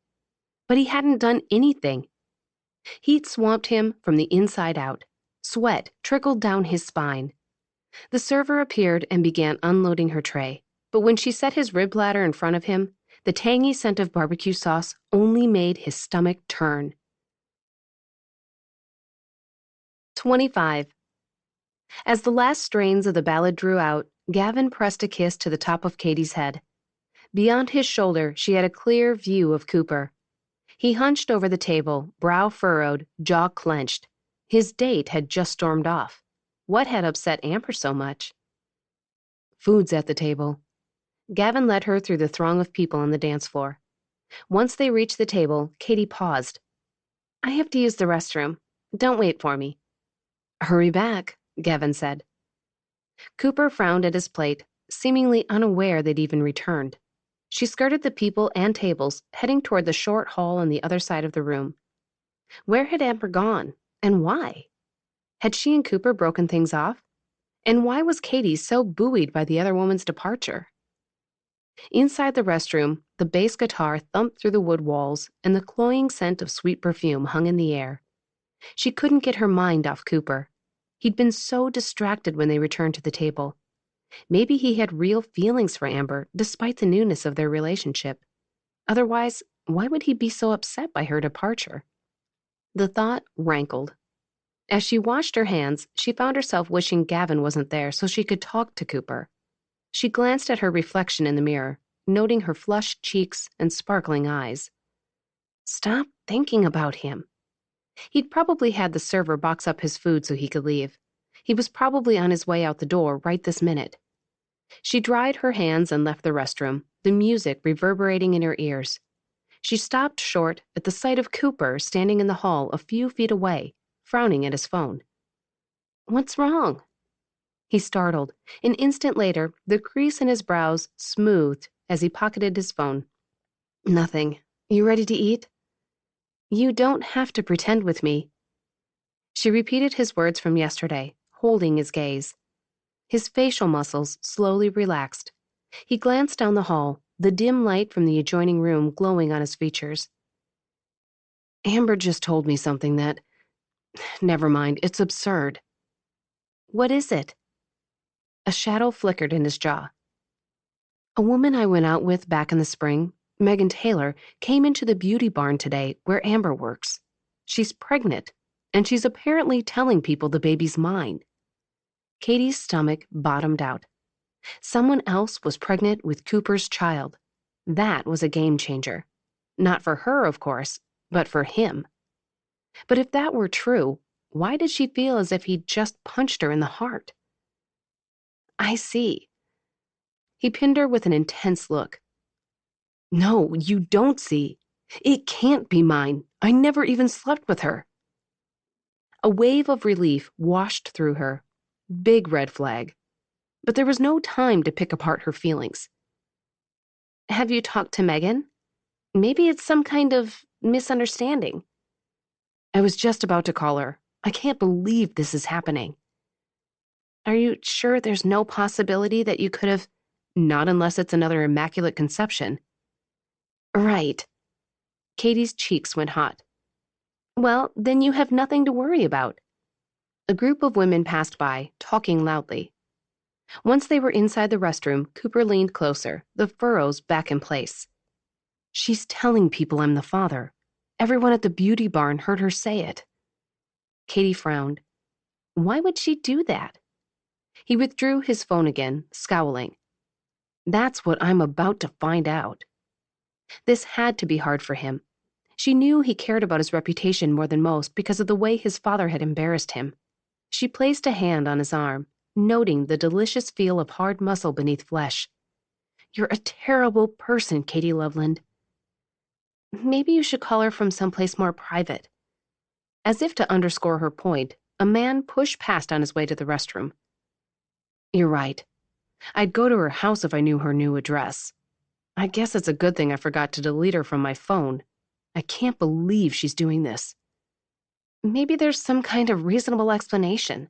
Speaker 2: But he hadn't done anything. Heat swamped him from the inside out. Sweat trickled down his spine. The server appeared and began unloading her tray. But when she set his rib platter in front of him, the tangy scent of barbecue sauce only made his stomach turn. 25. As the last strains of the ballad drew out, Gavin pressed a kiss to the top of Katie's head. Beyond his shoulder, she had a clear view of Cooper. He hunched over the table, brow furrowed, jaw clenched. His date had just stormed off. What had upset Amber so much? Food's at the table. Gavin led her through the throng of people on the dance floor. Once they reached the table, Katie paused. I have to use the restroom. Don't wait for me. Hurry back, Gavin said. Cooper frowned at his plate, seemingly unaware they'd even returned. She skirted the people and tables, heading toward the short hall on the other side of the room. Where had Amber gone, and why? Had she and Cooper broken things off? And why was Katie so buoyed by the other woman's departure? Inside the restroom, the bass guitar thumped through the wood walls, and the cloying scent of sweet perfume hung in the air. She couldn't get her mind off Cooper. He'd been so distracted when they returned to the table. Maybe he had real feelings for Amber, despite the newness of their relationship. Otherwise, why would he be so upset by her departure? The thought rankled. As she washed her hands, she found herself wishing Gavin wasn't there so she could talk to Cooper. She glanced at her reflection in the mirror, noting her flushed cheeks and sparkling eyes. Stop thinking about him. He'd probably had the server box up his food so he could leave. He was probably on his way out the door right this minute. She dried her hands and left the restroom, the music reverberating in her ears. She stopped short at the sight of Cooper standing in the hall a few feet away, frowning at his phone. "What's wrong?" He startled. An instant later, the crease in his brows smoothed as he pocketed his phone. "Nothing. You ready to eat?" "You don't have to pretend with me." She repeated his words from yesterday, holding his gaze. His facial muscles slowly relaxed. He glanced down the hall, the dim light from the adjoining room glowing on his features. "Amber just told me something that... Never mind, it's absurd." "What is it?" A shadow flickered in his jaw. "A woman I went out with back in the spring, Megan Taylor, came into the beauty barn today where Amber works. She's pregnant, and she's apparently telling people the baby's mine." Katie's stomach bottomed out. Someone else was pregnant with Cooper's child. That was a game changer. Not for her, of course, but for him. But if that were true, why did she feel as if he'd just punched her in the heart? "I see." He pinned her with an intense look. "No, you don't see. It can't be mine. I never even slept with her." A wave of relief washed through her. Big red flag. But there was no time to pick apart her feelings. "Have you talked to Megan? Maybe it's some kind of misunderstanding." "I was just about to call her. I can't believe this is happening." "Are you sure there's no possibility that you could have..." "Not unless it's another immaculate conception." "Right." Katie's cheeks went hot. "Well, then you have nothing to worry about." A group of women passed by, talking loudly. Once they were inside the restroom, Cooper leaned closer, the furrows back in place. "She's telling people I'm the father. Everyone at the beauty barn heard her say it." Katie frowned. Why would she do that? He withdrew his phone again, scowling. "That's what I'm about to find out." This had to be hard for him. She knew he cared about his reputation more than most because of the way his father had embarrassed him. She placed a hand on his arm, noting the delicious feel of hard muscle beneath flesh. "You're a terrible person, Katie Loveland." "Maybe you should call her from someplace more private." As if to underscore her point, a man pushed past on his way to the restroom. "You're right. I'd go to her house if I knew her new address. I guess it's a good thing I forgot to delete her from my phone. I can't believe she's doing this." "Maybe there's some kind of reasonable explanation."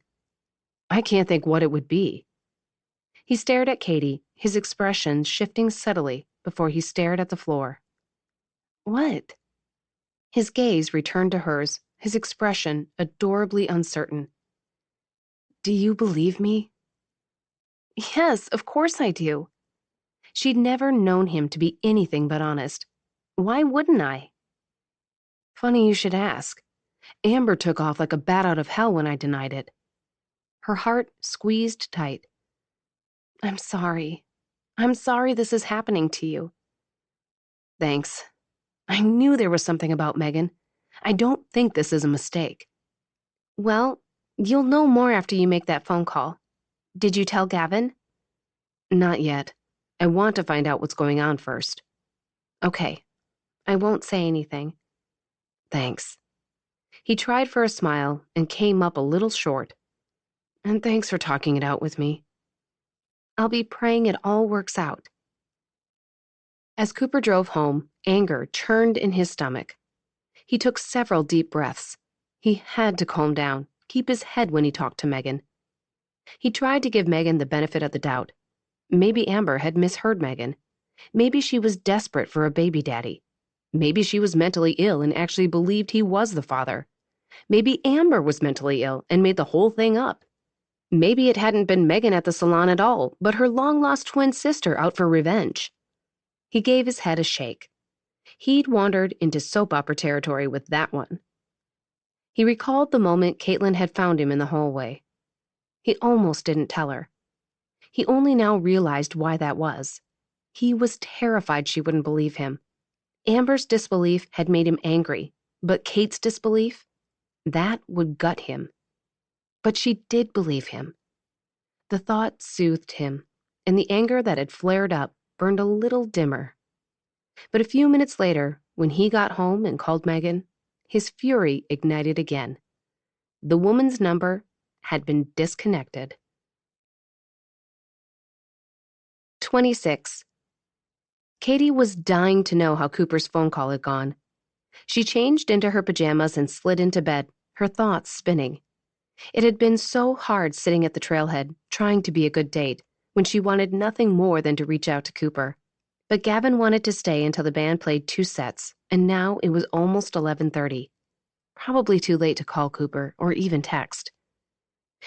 Speaker 2: "I can't think what it would be." He stared at Katie, his expression shifting subtly before he stared at the floor. "What?" His gaze returned to hers, his expression adorably uncertain. "Do you believe me?" "Yes, of course I do." She'd never known him to be anything but honest. Why wouldn't I? "Funny you should ask. Amber took off like a bat out of hell when I denied it." Her heart squeezed tight. "I'm sorry. I'm sorry this is happening to you." "Thanks. I knew there was something about Megan. I don't think this is a mistake." "Well, you'll know more after you make that phone call. Did you tell Gavin?" "Not yet. I want to find out what's going on first." "Okay. I won't say anything." "Thanks." He tried for a smile and came up a little short. "And thanks for talking it out with me." "I'll be praying it all works out." As Cooper drove home, anger churned in his stomach. He took several deep breaths. He had to calm down, keep his head when he talked to Megan. He tried to give Megan the benefit of the doubt. Maybe Amber had misheard Megan. Maybe she was desperate for a baby daddy. Maybe she was mentally ill and actually believed he was the father. Maybe Amber was mentally ill and made the whole thing up. Maybe it hadn't been Megan at the salon at all, but her long-lost twin sister out for revenge. He gave his head a shake. He'd wandered into soap opera territory with that one. He recalled the moment Caitlin had found him in the hallway. He almost didn't tell her. He only now realized why that was. He was terrified she wouldn't believe him. Amber's disbelief had made him angry, but Kate's disbelief? That would gut him. But she did believe him. The thought soothed him, and the anger that had flared up burned a little dimmer. But a few minutes later, when he got home and called Megan, his fury ignited again. The woman's number had been disconnected. 26. Katie was dying to know how Cooper's phone call had gone. She changed into her pajamas and slid into bed, her thoughts spinning. It had been so hard sitting at the trailhead, trying to be a good date, when she wanted nothing more than to reach out to Cooper. But Gavin wanted to stay until the band played 2 sets, and now it was almost 11:30. Probably too late to call Cooper or even text.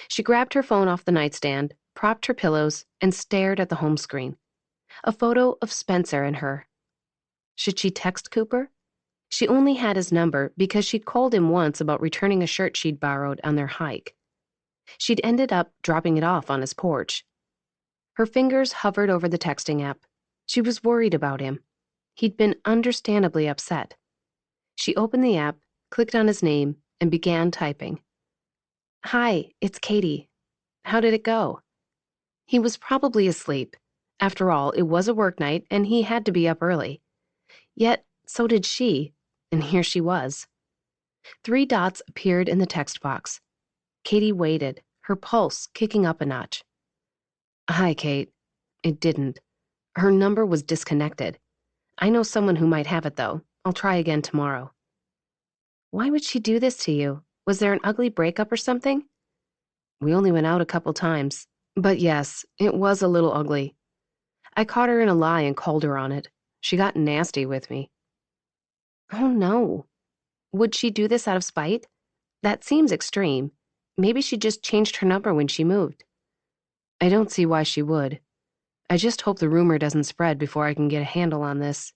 Speaker 2: She grabbed her phone off the nightstand, propped her pillows, and stared at the home screen. A photo of Spencer and her. Should she text Cooper? She only had his number because she'd called him once about returning a shirt she'd borrowed on their hike. She'd ended up dropping it off on his porch. Her fingers hovered over the texting app. She was worried about him. He'd been understandably upset. She opened the app, clicked on his name, and began typing. "Hi, it's Katie. How did it go?" He was probably asleep. After all, it was a work night, and he had to be up early. Yet, so did she, and here she was. 3 dots appeared in the text box. Katie waited, her pulse kicking up a notch. "Hi, Kate." It didn't. Her number was disconnected. "I know someone who might have it, though. I'll try again tomorrow." "Why would she do this to you? Was there an ugly breakup or something?" "We only went out a couple times. But yes, it was a little ugly. I caught her in a lie and called her on it. She got nasty with me." Oh no. Would she do this out of spite? That seems extreme. Maybe she just changed her number when she moved. "I don't see why she would. I just hope the rumor doesn't spread before I can get a handle on this."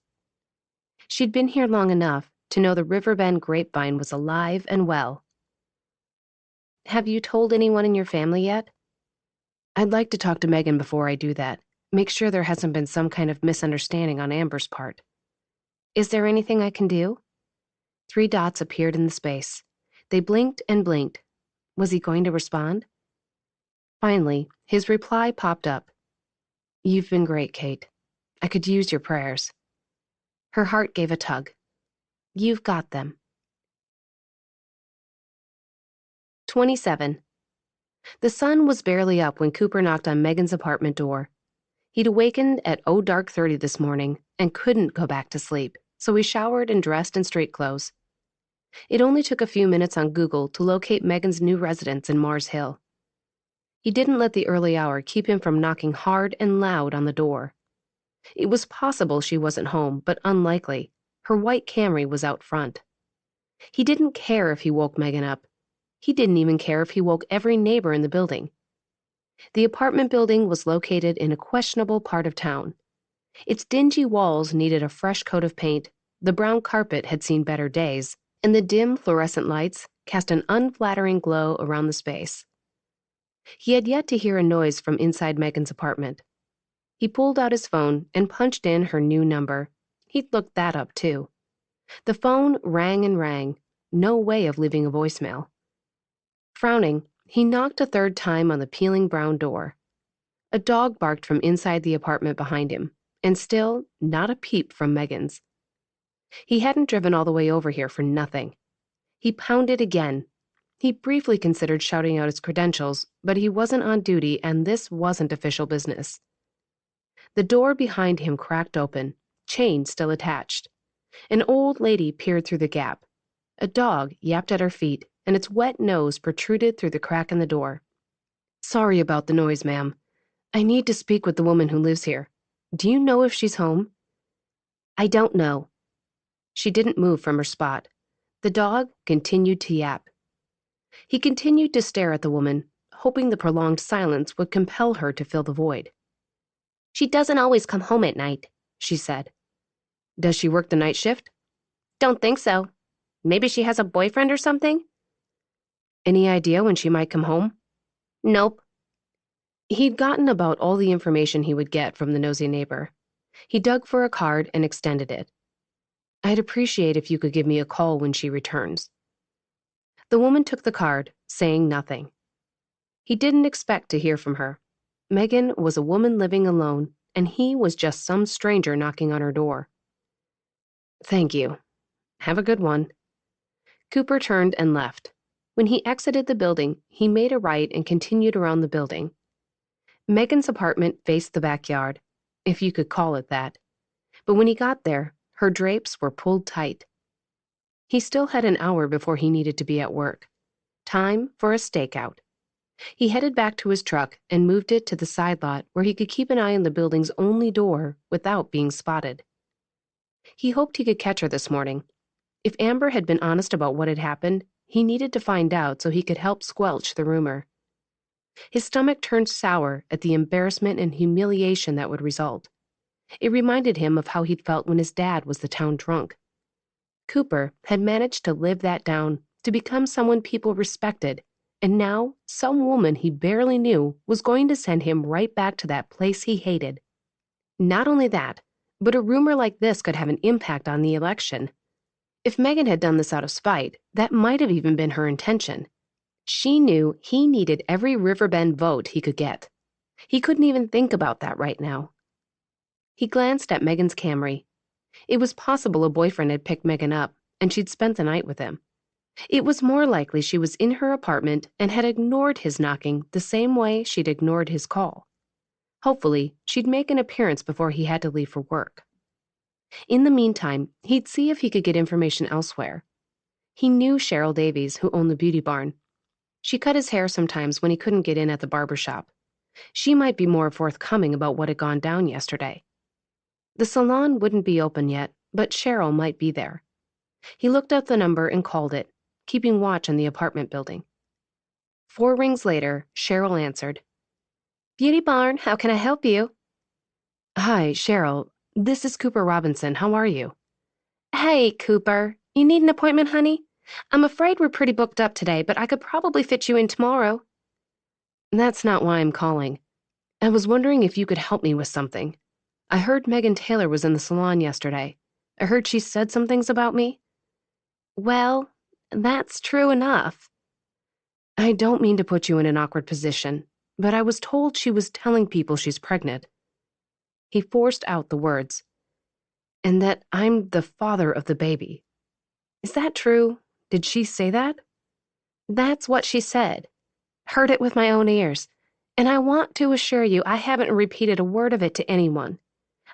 Speaker 2: She'd been here long enough to know the Riverbend grapevine was alive and well. "Have you told anyone in your family yet?" "I'd like to talk to Megan before I do that. Make sure there hasn't been some kind of misunderstanding on Amber's part." "Is there anything I can do?" 3 dots appeared in the space. They blinked and blinked. Was he going to respond? Finally, his reply popped up. "You've been great, Kate. I could use your prayers." Her heart gave a tug. You've got them. 27. The sun was barely up when Cooper knocked on Megan's apartment door. He'd awakened at dark 30 this morning and couldn't go back to sleep, so he showered and dressed in street clothes. It only took a few minutes on Google to locate Megan's new residence in Mars Hill. He didn't let the early hour keep him from knocking hard and loud on the door. It was possible she wasn't home, but unlikely. Her white Camry was out front. He didn't care if he woke Megan up. He didn't even care if he woke every neighbor in the building. The apartment building was located in a questionable part of town. Its dingy walls needed a fresh coat of paint, the brown carpet had seen better days, and the dim fluorescent lights cast an unflattering glow around the space. He had yet to hear a noise from inside Megan's apartment. He pulled out his phone and punched in her new number. He'd looked that up, too. The phone rang and rang. No way of leaving a voicemail. Frowning, he knocked a 3rd time on the peeling brown door. A dog barked from inside the apartment behind him, and still not a peep from Megan's. He hadn't driven all the way over here for nothing. He pounded again. He briefly considered shouting out his credentials, but he wasn't on duty and this wasn't official business. The door behind him cracked open, chain still attached. An old lady peered through the gap. A dog yapped at her feet, and its wet nose protruded through the crack in the door. "Sorry about the noise, ma'am. I need to speak with the woman who lives here. Do you know if she's home?" "I don't know." She didn't move from her spot. The dog continued to yap. He continued to stare at the woman, hoping the prolonged silence would compel her to fill the void. "She doesn't always come home at night," she said. "Does she work the night shift?" "Don't think so. Maybe she has a boyfriend or something." "Any idea when she might come home?" "Nope." He'd gotten about all the information he would get from the nosy neighbor. He dug for a card and extended it. "I'd appreciate if you could give me a call when she returns." The woman took the card, saying nothing. He didn't expect to hear from her. Megan was a woman living alone, and he was just some stranger knocking on her door. "Thank you. Have a good one." Cooper turned and left. When he exited the building, he made a right and continued around the building. Megan's apartment faced the backyard, if you could call it that. But when he got there, her drapes were pulled tight. He still had an hour before he needed to be at work. Time for a stakeout. He headed back to his truck and moved it to the side lot where he could keep an eye on the building's only door without being spotted. He hoped he could catch her this morning. If Amber had been honest about what had happened, he needed to find out so he could help squelch the rumor. His stomach turned sour at the embarrassment and humiliation that would result. It reminded him of how he'd felt when his dad was the town drunk. Cooper had managed to live that down, to become someone people respected, and now some woman he barely knew was going to send him right back to that place he hated. Not only that, but a rumor like this could have an impact on the election. If Megan had done this out of spite, that might have even been her intention. She knew he needed every Riverbend vote he could get. He couldn't even think about that right now. He glanced at Megan's Camry. It was possible a boyfriend had picked Megan up, and she'd spent the night with him. It was more likely she was in her apartment and had ignored his knocking the same way she'd ignored his call. Hopefully, she'd make an appearance before he had to leave for work. In the meantime, he'd see if he could get information elsewhere. He knew Cheryl Davies, who owned the beauty barn. She cut his hair sometimes when he couldn't get in at the barber shop. She might be more forthcoming about what had gone down yesterday. The salon wouldn't be open yet, but Cheryl might be there. He looked up the number and called it, keeping watch on the apartment building. 4 rings later, Cheryl answered. "Beauty barn, how can I help you?" "Hi, Cheryl. This is Cooper Robinson. How are you?" "Hey, Cooper. You need an appointment, honey? I'm afraid we're pretty booked up today, but I could probably fit you in tomorrow." "That's not why I'm calling. I was wondering if you could help me with something. I heard Megan Taylor was in the salon yesterday. I heard she said some things about me." "Well, that's true enough." "I don't mean to put you in an awkward position, but I was told she was telling people she's pregnant." He forced out the words. "And that I'm the father of the baby. Is that true? Did she say that?" "That's what she said. Heard it with my own ears. And I want to assure you I haven't repeated a word of it to anyone.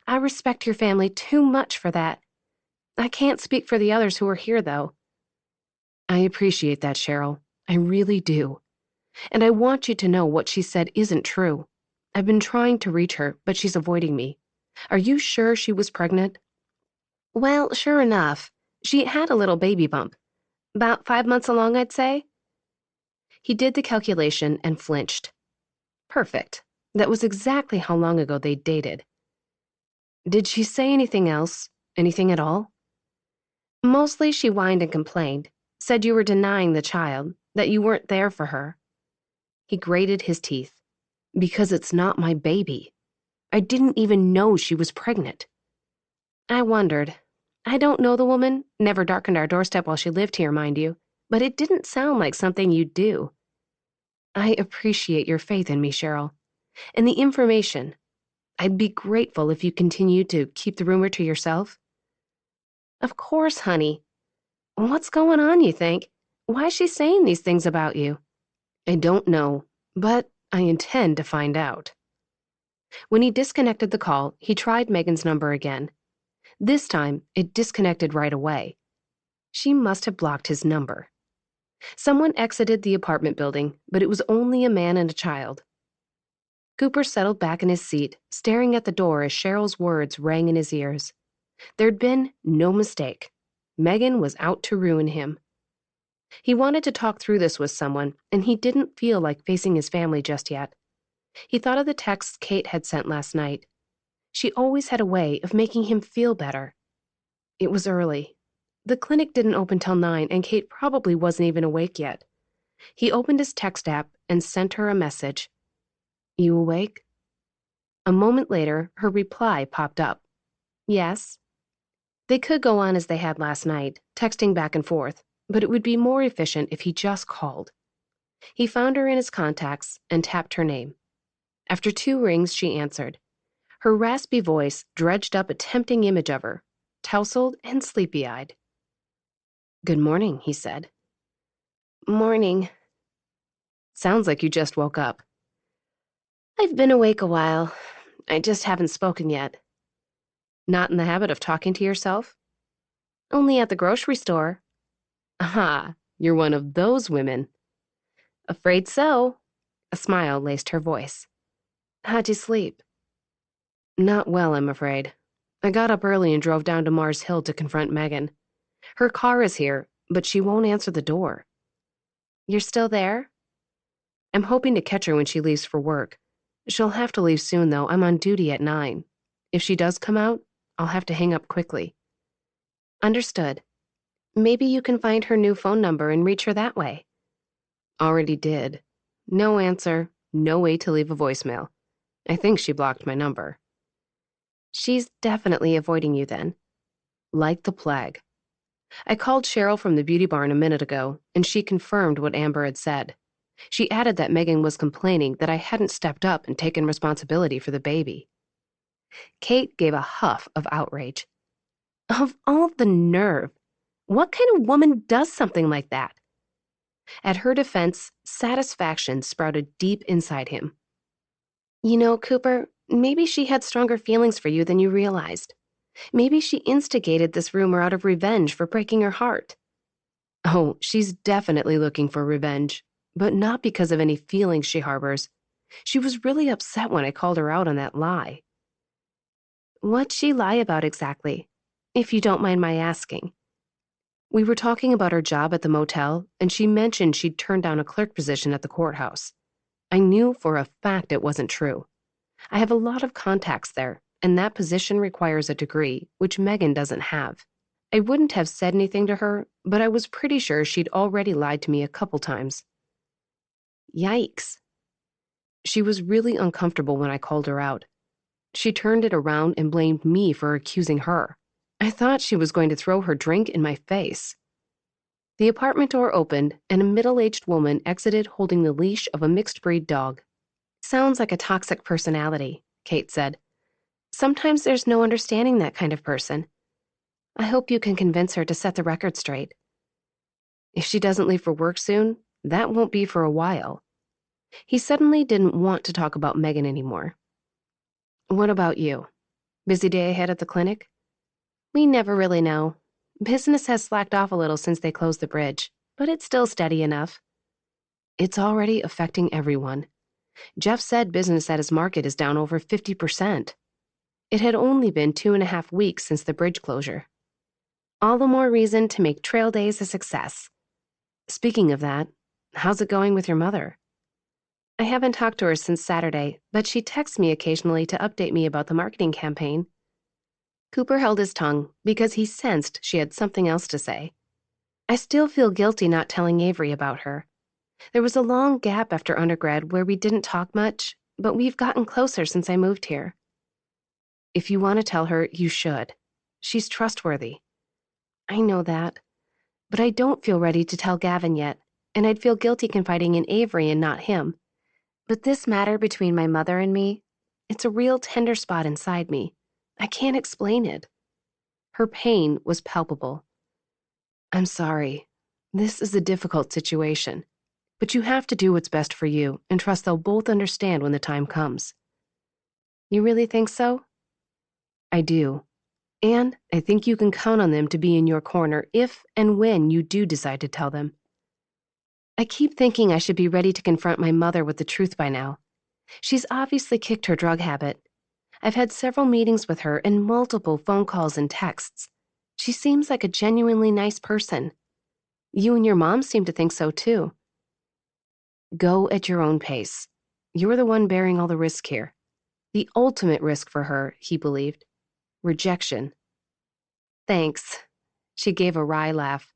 Speaker 2: I respect your family too much for that. I can't speak for the others who are here, though." "I appreciate that, Cheryl. I really do. And I want you to know what she said isn't true. I've been trying to reach her, but she's avoiding me. Are you sure she was pregnant?" "Well, sure enough. She had a little baby bump. About 5 months along, I'd say." He did the calculation and flinched. Perfect. That was exactly how long ago they'd dated. "Did she say anything else? Anything at all?" "Mostly she whined and complained. Said you were denying the child, that you weren't there for her." He grated his teeth. "Because it's not my baby. I didn't even know she was pregnant." "I wondered. I don't know the woman, never darkened our doorstep while she lived here, mind you, but it didn't sound like something you'd do." "I appreciate your faith in me, Cheryl. And the information. I'd be grateful if you continued to keep the rumor to yourself." "Of course, honey. What's going on, you think? Why is she saying these things about you?" "I don't know, but I intend to find out." When he disconnected the call, he tried Megan's number again. This time, it disconnected right away. She must have blocked his number. Someone exited the apartment building, but it was only a man and a child. Cooper settled back in his seat, staring at the door as Cheryl's words rang in his ears. There'd been no mistake. Megan was out to ruin him. He wanted to talk through this with someone, and he didn't feel like facing his family just yet. He thought of the texts Kate had sent last night. She always had a way of making him feel better. It was early. The clinic didn't open till 9, and Kate probably wasn't even awake yet. He opened his text app and sent her a message. "You awake?" A moment later, her reply popped up. "Yes." They could go on as they had last night, texting back and forth, but it would be more efficient if he just called. He found her in his contacts and tapped her name. After 2 rings, she answered. Her raspy voice dredged up a tempting image of her, tousled and sleepy-eyed. "Good morning," he said. "Morning." "Sounds like you just woke up." "I've been awake a while. I just haven't spoken yet." "Not in the habit of talking to yourself?" "Only at the grocery store." "Aha, you're one of those women." "Afraid so." A smile laced her voice. "How'd you sleep?" "Not well, I'm afraid. I got up early and drove down to Mars Hill to confront Megan. Her car is here, but she won't answer the door." "You're still there?" "I'm hoping to catch her when she leaves for work. She'll have to leave soon, though. I'm on duty at 9. If she does come out, I'll have to hang up quickly." "Understood. Maybe you can find her new phone number and reach her that way." "Already did. No answer, no way to leave a voicemail. I think she blocked my number." "She's definitely avoiding you then." "Like the plague. I called Cheryl from the beauty barn a minute ago, and she confirmed what Amber had said. She added that Megan was complaining that I hadn't stepped up and taken responsibility for the baby." Kate gave a huff of outrage. Of all the nerve! What kind of woman does something like that? At her defense, satisfaction sprouted deep inside him. "You know, Cooper, maybe she had stronger feelings for you than you realized. Maybe she instigated this rumor out of revenge for breaking her heart." "Oh, she's definitely looking for revenge, but not because of any feelings she harbors. She was really upset when I called her out on that lie." "What'd she lie about exactly, if you don't mind my asking?" "We were talking about her job at the motel, and she mentioned she'd turned down a clerk position at the courthouse. I knew for a fact it wasn't true. I have a lot of contacts there, and that position requires a degree, which Megan doesn't have. I wouldn't have said anything to her, but I was pretty sure she'd already lied to me a couple times." Yikes. She was really uncomfortable when I called her out. She turned it around and blamed me for accusing her. I thought she was going to throw her drink in my face. The apartment door opened, and a middle-aged woman exited holding the leash of a mixed-breed dog. "Sounds like a toxic personality," Kate said. "Sometimes there's no understanding that kind of person. I hope you can convince her to set the record straight." "If she doesn't leave for work soon, that won't be for a while." He suddenly didn't want to talk about Megan anymore. "What about you? Busy day ahead at the clinic?" "We never really know. Business has slacked off a little since they closed the bridge, but it's still steady enough." "It's already affecting everyone. Jeff said business at his market is down over 50%. It had only been 2.5 weeks since the bridge closure." "All the more reason to make trail days a success." "Speaking of that, how's it going with your mother?" "I haven't talked to her since Saturday, but she texts me occasionally to update me about the marketing campaign." Cooper held his tongue because he sensed she had something else to say. "I still feel guilty not telling Avery about her. There was a long gap after undergrad where we didn't talk much, but we've gotten closer since I moved here." "If you want to tell her, you should. She's trustworthy." "I know that, but I don't feel ready to tell Gavin yet, and I'd feel guilty confiding in Avery and not him. But this matter between my mother and me, it's a real tender spot inside me. I can't explain it." Her pain was palpable. "I'm sorry. This is a difficult situation, but you have to do what's best for you and trust they'll both understand when the time comes." "You really think so?" "I do. And I think you can count on them to be in your corner if and when you do decide to tell them." "I keep thinking I should be ready to confront my mother with the truth by now. She's obviously kicked her drug habit. I've had several meetings with her and multiple phone calls and texts. She seems like a genuinely nice person. You and your mom seem to think so too." "Go at your own pace. You're the one bearing all the risk here. The ultimate risk for her," he believed. Rejection. "Thanks." She gave a wry laugh.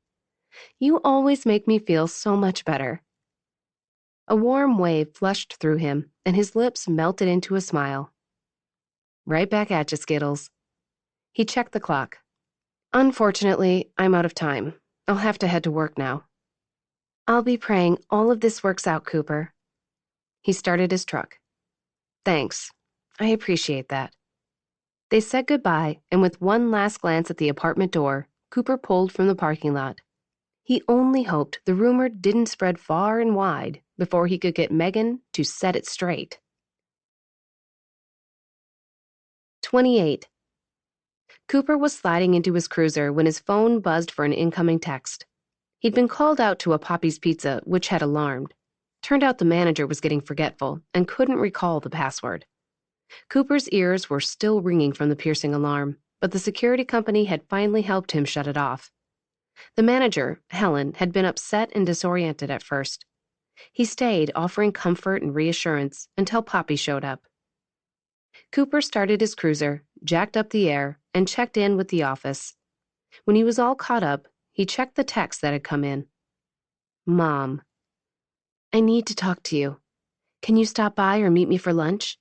Speaker 2: "You always make me feel so much better." A warm wave flushed through him, and his lips melted into a smile. "Right back at you, Skittles." He checked the clock. "Unfortunately, I'm out of time. I'll have to head to work now." I'll be praying all of this works out, Cooper. He started his truck. Thanks. I appreciate that. They said goodbye, and with one last glance at the apartment door, Cooper pulled from the parking lot. He only hoped the rumor didn't spread far and wide before he could get Megan to set it straight. 28. Cooper was sliding into his cruiser when his phone buzzed for an incoming text. He'd been called out to a Poppy's Pizza, which had alarmed. Turned out the manager was getting forgetful and couldn't recall the password. Cooper's ears were still ringing from the piercing alarm, but the security company had finally helped him shut it off. The manager, Helen, had been upset and disoriented at first. He stayed, offering comfort and reassurance until Poppy showed up. Cooper started his cruiser, jacked up the air, and checked in with the office. When he was all caught up, he checked the text that had come in. Mom. I need to talk to you. Can you stop by or meet me for lunch?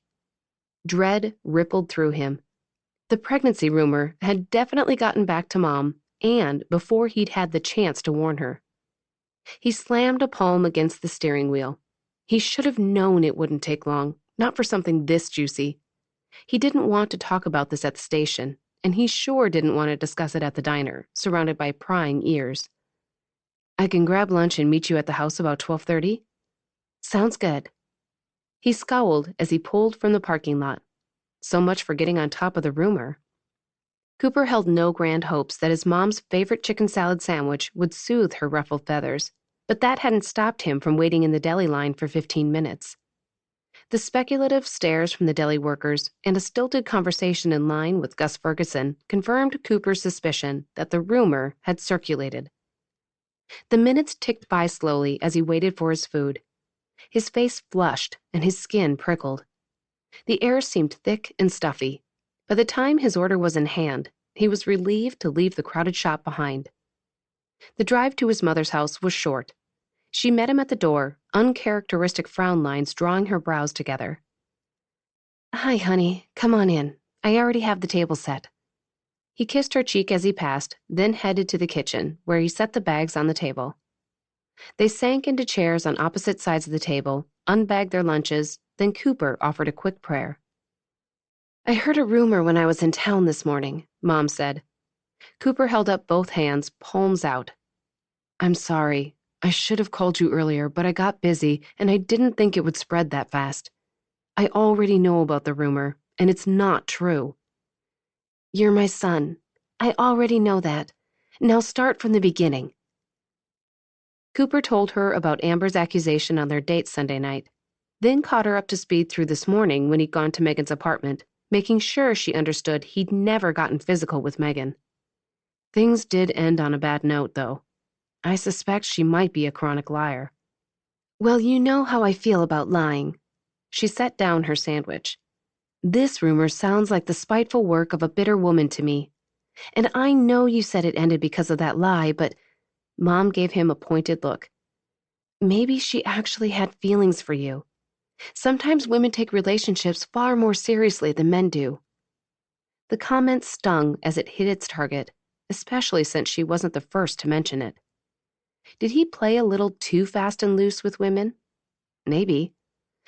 Speaker 2: Dread rippled through him. The pregnancy rumor had definitely gotten back to Mom, and before he'd had the chance to warn her. He slammed a palm against the steering wheel. He should have known it wouldn't take long, not for something this juicy. He didn't want to talk about this at the station, and he sure didn't want to discuss it at the diner, surrounded by prying ears. I can grab lunch and meet you at the house about 12:30? Sounds good. He scowled as he pulled from the parking lot. So much for getting on top of the rumor. Cooper held no grand hopes that his mom's favorite chicken salad sandwich would soothe her ruffled feathers, but that hadn't stopped him from waiting in the deli line for 15 minutes. The speculative stares from the deli workers and a stilted conversation in line with Gus Ferguson confirmed Cooper's suspicion that the rumor had circulated. The minutes ticked by slowly as he waited for his food. His face flushed and his skin prickled. The air seemed thick and stuffy. By the time his order was in hand, he was relieved to leave the crowded shop behind. The drive to his mother's house was short. She met him at the door, uncharacteristic frown lines drawing her brows together. Hi, honey. Come on in. I already have the table set. He kissed her cheek as he passed, then headed to the kitchen, where he set the bags on the table. They sank into chairs on opposite sides of the table, unbagged their lunches, then Cooper offered a quick prayer. I heard a rumor when I was in town this morning, Mom said. Cooper held up both hands, palms out. I'm sorry. I should have called you earlier, but I got busy, and I didn't think it would spread that fast. I already know about the rumor, and it's not true. You're my son. I already know that. Now start from the beginning. Cooper told her about Amber's accusation on their date Sunday night, then caught her up to speed through this morning when he'd gone to Megan's apartment, making sure she understood he'd never gotten physical with Megan. Things did end on a bad note, though. I suspect she might be a chronic liar. Well, you know how I feel about lying. She set down her sandwich. This rumor sounds like the spiteful work of a bitter woman to me. And I know you said it ended because of that lie, but Mom gave him a pointed look. Maybe she actually had feelings for you. Sometimes women take relationships far more seriously than men do. The comment stung as it hit its target, especially since she wasn't the first to mention it. Did he play a little too fast and loose with women? Maybe.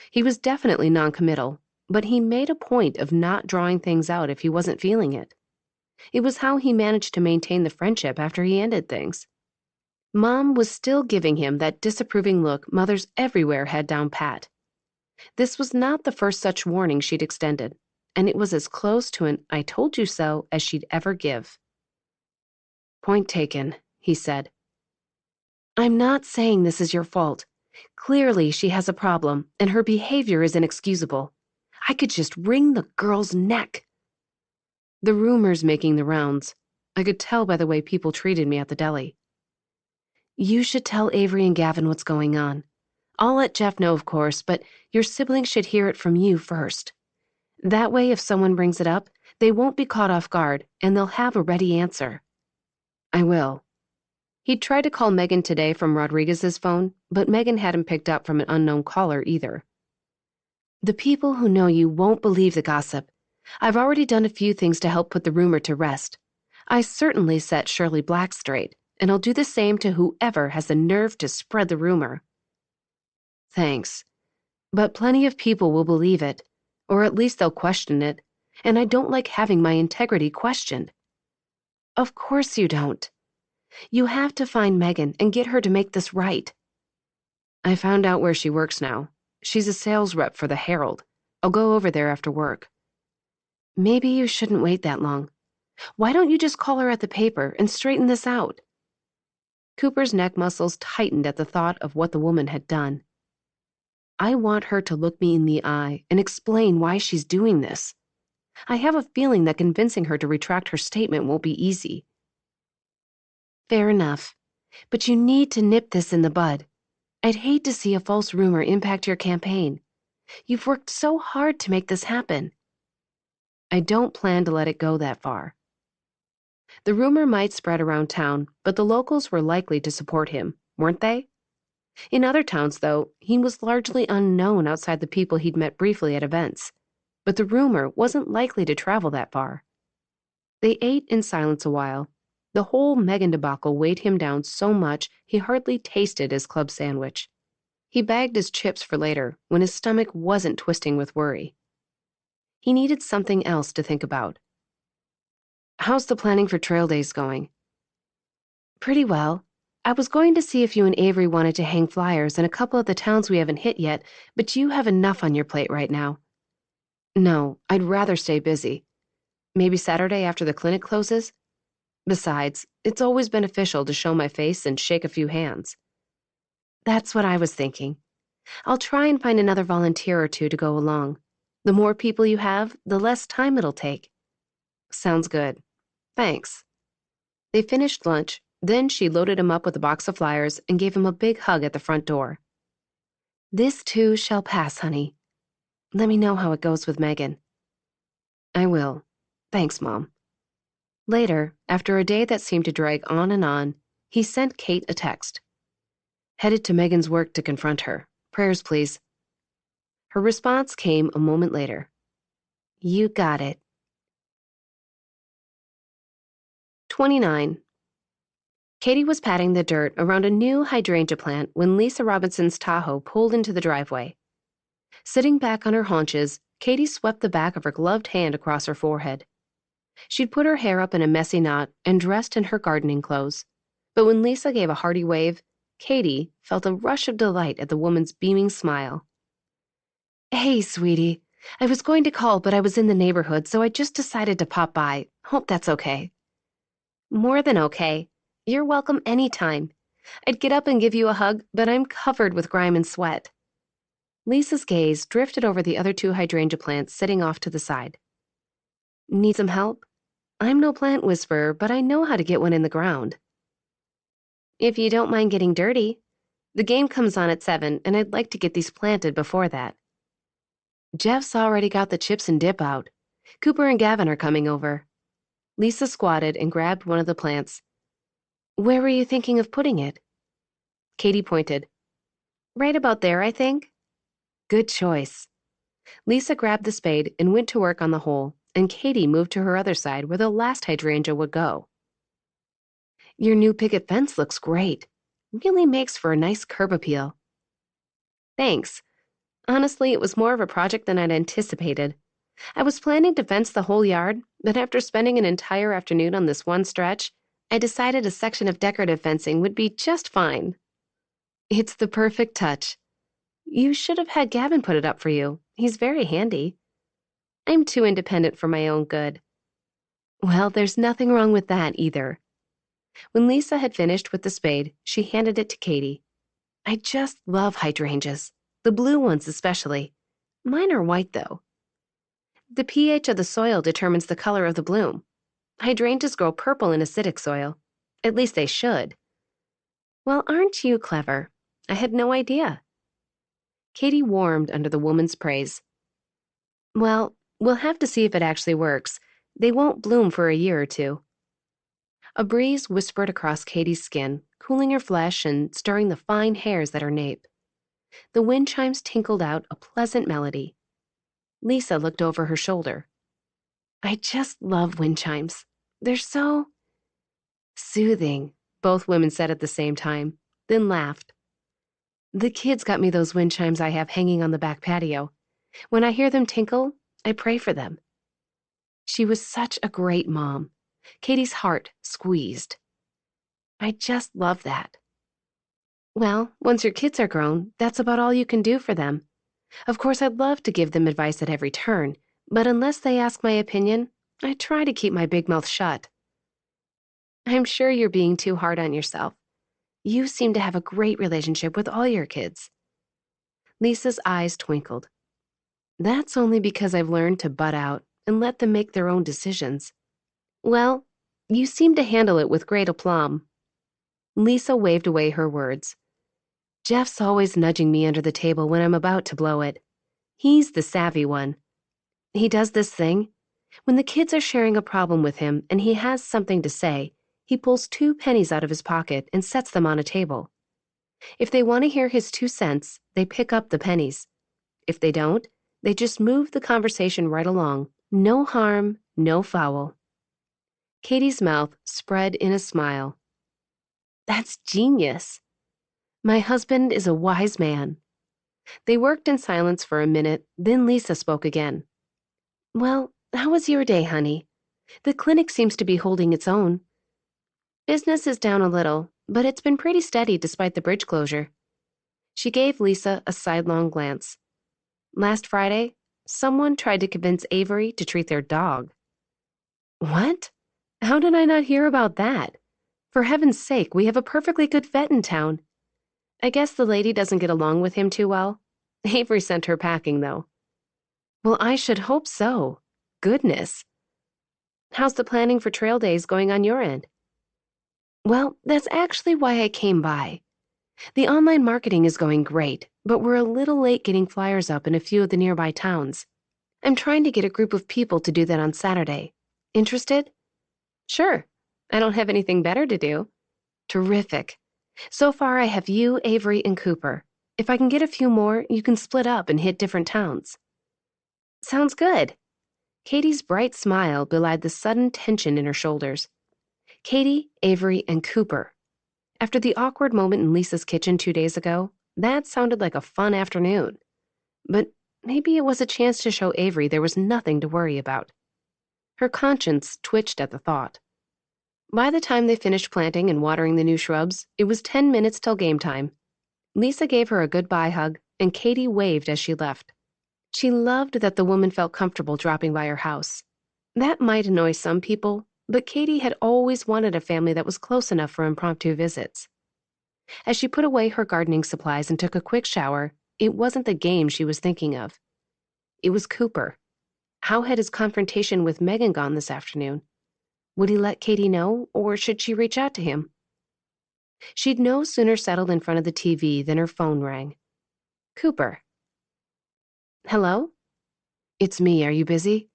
Speaker 2: He was definitely non-committal, but he made a point of not drawing things out if he wasn't feeling it. It was how he managed to maintain the friendship after he ended things. Mom was still giving him that disapproving look mothers everywhere had down pat. This was not the first such warning she'd extended, and it was as close to an I told you so as she'd ever give. Point taken, he said. I'm not saying this is your fault. Clearly she has a problem, and her behavior is inexcusable. I could just wring the girl's neck. The rumor's making the rounds. I could tell by the way people treated me at the deli. You should tell Avery and Gavin what's going on. I'll let Jeff know, of course, but your siblings should hear it from you first. That way, if someone brings it up, they won't be caught off guard, and they'll have a ready answer. I will. He'd tried to call Megan today from Rodriguez's phone, but Megan hadn't picked up from an unknown caller either. The people who know you won't believe the gossip. I've already done a few things to help put the rumor to rest. I certainly set Shirley Black straight, and I'll do the same to whoever has the nerve to spread the rumor. Thanks, but plenty of people will believe it, or at least they'll question it, and I don't like having my integrity questioned. Of course you don't. You have to find Megan and get her to make this right. I found out where she works now. She's a sales rep for the Herald. I'll go over there after work. Maybe you shouldn't wait that long. Why don't you just call her at the paper and straighten this out? Cooper's neck muscles tightened at the thought of what the woman had done. I want her to look me in the eye and explain why she's doing this. I have a feeling that convincing her to retract her statement won't be easy. Fair enough, but you need to nip this in the bud. I'd hate to see a false rumor impact your campaign. You've worked so hard to make this happen. I don't plan to let it go that far. The rumor might spread around town, but the locals were likely to support him, weren't they? In other towns, though, he was largely unknown outside the people he'd met briefly at events, but the rumor wasn't likely to travel that far. They ate in silence a while. The whole Megan debacle weighed him down so much he hardly tasted his club sandwich. He bagged his chips for later, when his stomach wasn't twisting with worry. He needed something else to think about. How's the planning for trail days going? Pretty well. I was going to see if you and Avery wanted to hang flyers in a couple of the towns we haven't hit yet, but you have enough on your plate right now. No, I'd rather stay busy. Maybe Saturday after the clinic closes? Besides, it's always beneficial to show my face and shake a few hands. That's what I was thinking. I'll try and find another volunteer or two to go along. The more people you have, the less time it'll take. Sounds good. Thanks. They finished lunch, then she loaded him up with a box of flyers and gave him a big hug at the front door. This too shall pass, honey. Let me know how it goes with Megan. I will. Thanks, Mom. Later, after a day that seemed to drag on and on, he sent Kate a text. Headed to Megan's work to confront her. Prayers, please. Her response came a moment later. You got it. 29. Katie was patting the dirt around a new hydrangea plant when Lisa Robinson's Tahoe pulled into the driveway. Sitting back on her haunches, Katie swept the back of her gloved hand across her forehead. She'd put her hair up in a messy knot and dressed in her gardening clothes. But when Lisa gave a hearty wave, Katie felt a rush of delight at the woman's beaming smile. Hey, sweetie. I was going to call, but I was in the neighborhood, so I just decided to pop by. Hope that's okay. More than okay. You're welcome anytime. I'd get up and give you a hug, but I'm covered with grime and sweat. Lisa's gaze drifted over the other two hydrangea plants sitting off to the side. Need some help? I'm no plant whisperer, but I know how to get one in the ground. If you don't mind getting dirty. The game comes on at 7, and I'd like to get these planted before that. Jeff's already got the chips and dip out. Cooper and Gavin are coming over. Lisa squatted and grabbed one of the plants. Where were you thinking of putting it? Katie pointed. Right about there, I think. Good choice. Lisa grabbed the spade and went to work on the hole, and Katie moved to her other side where the last hydrangea would go. Your new picket fence looks great. Really makes for a nice curb appeal. Thanks. Honestly, it was more of a project than I'd anticipated. I was planning to fence the whole yard, but after spending an entire afternoon on this one stretch, I decided a section of decorative fencing would be just fine. It's the perfect touch. You should have had Gavin put it up for you. He's very handy. I'm too independent for my own good. Well, there's nothing wrong with that either. When Lisa had finished with the spade, she handed it to Katie. I just love hydrangeas, the blue ones especially. Mine are white, though. The pH of the soil determines the color of the bloom. Hydrangeas grow purple in acidic soil. At least they should. Well, aren't you clever? I had no idea. Katie warmed under the woman's praise. Well, we'll have to see if it actually works. They won't bloom for a year or two. A breeze whispered across Katie's skin, cooling her flesh and stirring the fine hairs at her nape. The wind chimes tinkled out a pleasant melody. Lisa looked over her shoulder. I just love wind chimes. They're so soothing. Both women said at the same time, then laughed. The kids got me those wind chimes I have hanging on the back patio. When I hear them tinkle, I pray for them. She was such a great mom. Katie's heart squeezed. I just love that. Well, once your kids are grown, that's about all you can do for them. Of course, I'd love to give them advice at every turn, but unless they ask my opinion, I try to keep my big mouth shut. I'm sure you're being too hard on yourself. You seem to have a great relationship with all your kids. Lisa's eyes twinkled. That's only because I've learned to butt out and let them make their own decisions. Well, you seem to handle it with great aplomb. Lisa waved away her words. Jeff's always nudging me under the table when I'm about to blow it. He's the savvy one. He does this thing. When the kids are sharing a problem with him and he has something to say, he pulls 2 pennies out of his pocket and sets them on a table. If they want to hear his 2 cents, they pick up the pennies. If they don't, they just move the conversation right along. No harm, no foul. Katie's mouth spread in a smile. That's genius. My husband is a wise man. They worked in silence for a minute, then Lisa spoke again. Well, how was your day, honey? The clinic seems to be holding its own. Business is down a little, but it's been pretty steady despite the bridge closure. She gave Lisa a sidelong glance. Last Friday, someone tried to convince Avery to treat their dog. What? How did I not hear about that? For heaven's sake, we have a perfectly good vet in town. I guess the lady doesn't get along with him too well. Avery sent her packing, though. Well, I should hope so. Goodness. How's the planning for trail days going on your end? Well, that's actually why I came by. The online marketing is going great, but we're a little late getting flyers up in a few of the nearby towns. I'm trying to get a group of people to do that on Saturday. Interested? Sure. I don't have anything better to do. Terrific. So far, I have you, Avery, and Cooper. If I can get a few more, you can split up and hit different towns. Sounds good. Katie's bright smile belied the sudden tension in her shoulders. Katie, Avery, and Cooper. After the awkward moment in Lisa's kitchen 2 days ago, that sounded like a fun afternoon. But maybe it was a chance to show Avery there was nothing to worry about. Her conscience twitched at the thought. By the time they finished planting and watering the new shrubs, it was 10 minutes till game time. Lisa gave her a goodbye hug, and Katie waved as she left. She loved that the woman felt comfortable dropping by her house. That might annoy some people, but Katie had always wanted a family that was close enough for impromptu visits. As she put away her gardening supplies and took a quick shower, it wasn't the game she was thinking of. It was Cooper. How had his confrontation with Megan gone this afternoon? Would he let Katie know, or should she reach out to him? She'd no sooner settled in front of the TV than her phone rang. Cooper. Hello? It's me. Are you busy?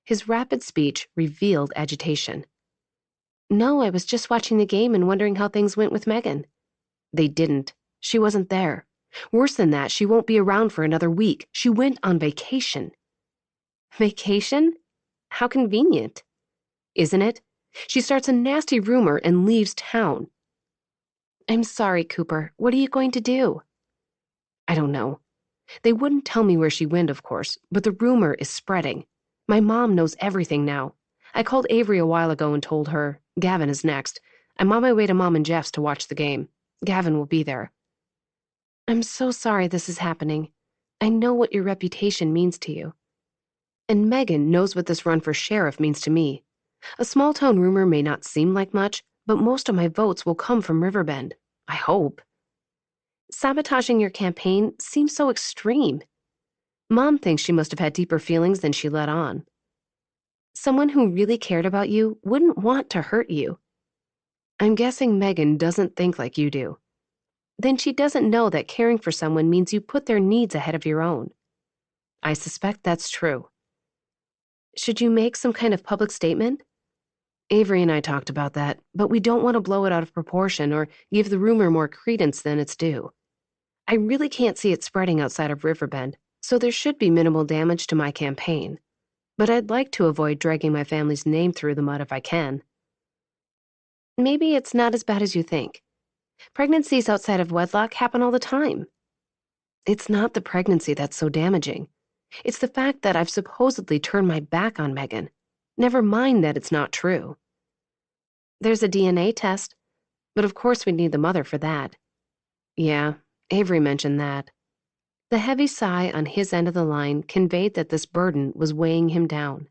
Speaker 2: His rapid speech revealed agitation. No, I was just watching the game and wondering how things went with Megan. They didn't. She wasn't there. Worse than that, she won't be around for another week. She went on vacation. Vacation? How convenient. Isn't it? She starts a nasty rumor and leaves town. I'm sorry, Cooper. What are you going to do? I don't know. They wouldn't tell me where she went, of course, but the rumor is spreading. My mom knows everything now. I called Avery a while ago and told her, Gavin is next. I'm on my way to Mom and Jeff's to watch the game. Gavin will be there. I'm so sorry this is happening. I know what your reputation means to you. And Megan knows what this run for sheriff means to me. A small-town rumor may not seem like much, but most of my votes will come from Riverbend. I hope. Sabotaging your campaign seems so extreme. Mom thinks she must have had deeper feelings than she let on. Someone who really cared about you wouldn't want to hurt you. I'm guessing Megan doesn't think like you do. Then she doesn't know that caring for someone means you put their needs ahead of your own. I suspect that's true. Should you make some kind of public statement? Avery and I talked about that, but we don't want to blow it out of proportion or give the rumor more credence than it's due. I really can't see it spreading outside of Riverbend, so there should be minimal damage to my campaign. But I'd like to avoid dragging my family's name through the mud if I can. Maybe it's not as bad as you think. Pregnancies outside of wedlock happen all the time. It's not the pregnancy that's so damaging. It's the fact that I've supposedly turned my back on Megan. Never mind that it's not true. There's a DNA test, but of course we need the mother for that. Yeah, Avery mentioned that. The heavy sigh on his end of the line conveyed that this burden was weighing him down.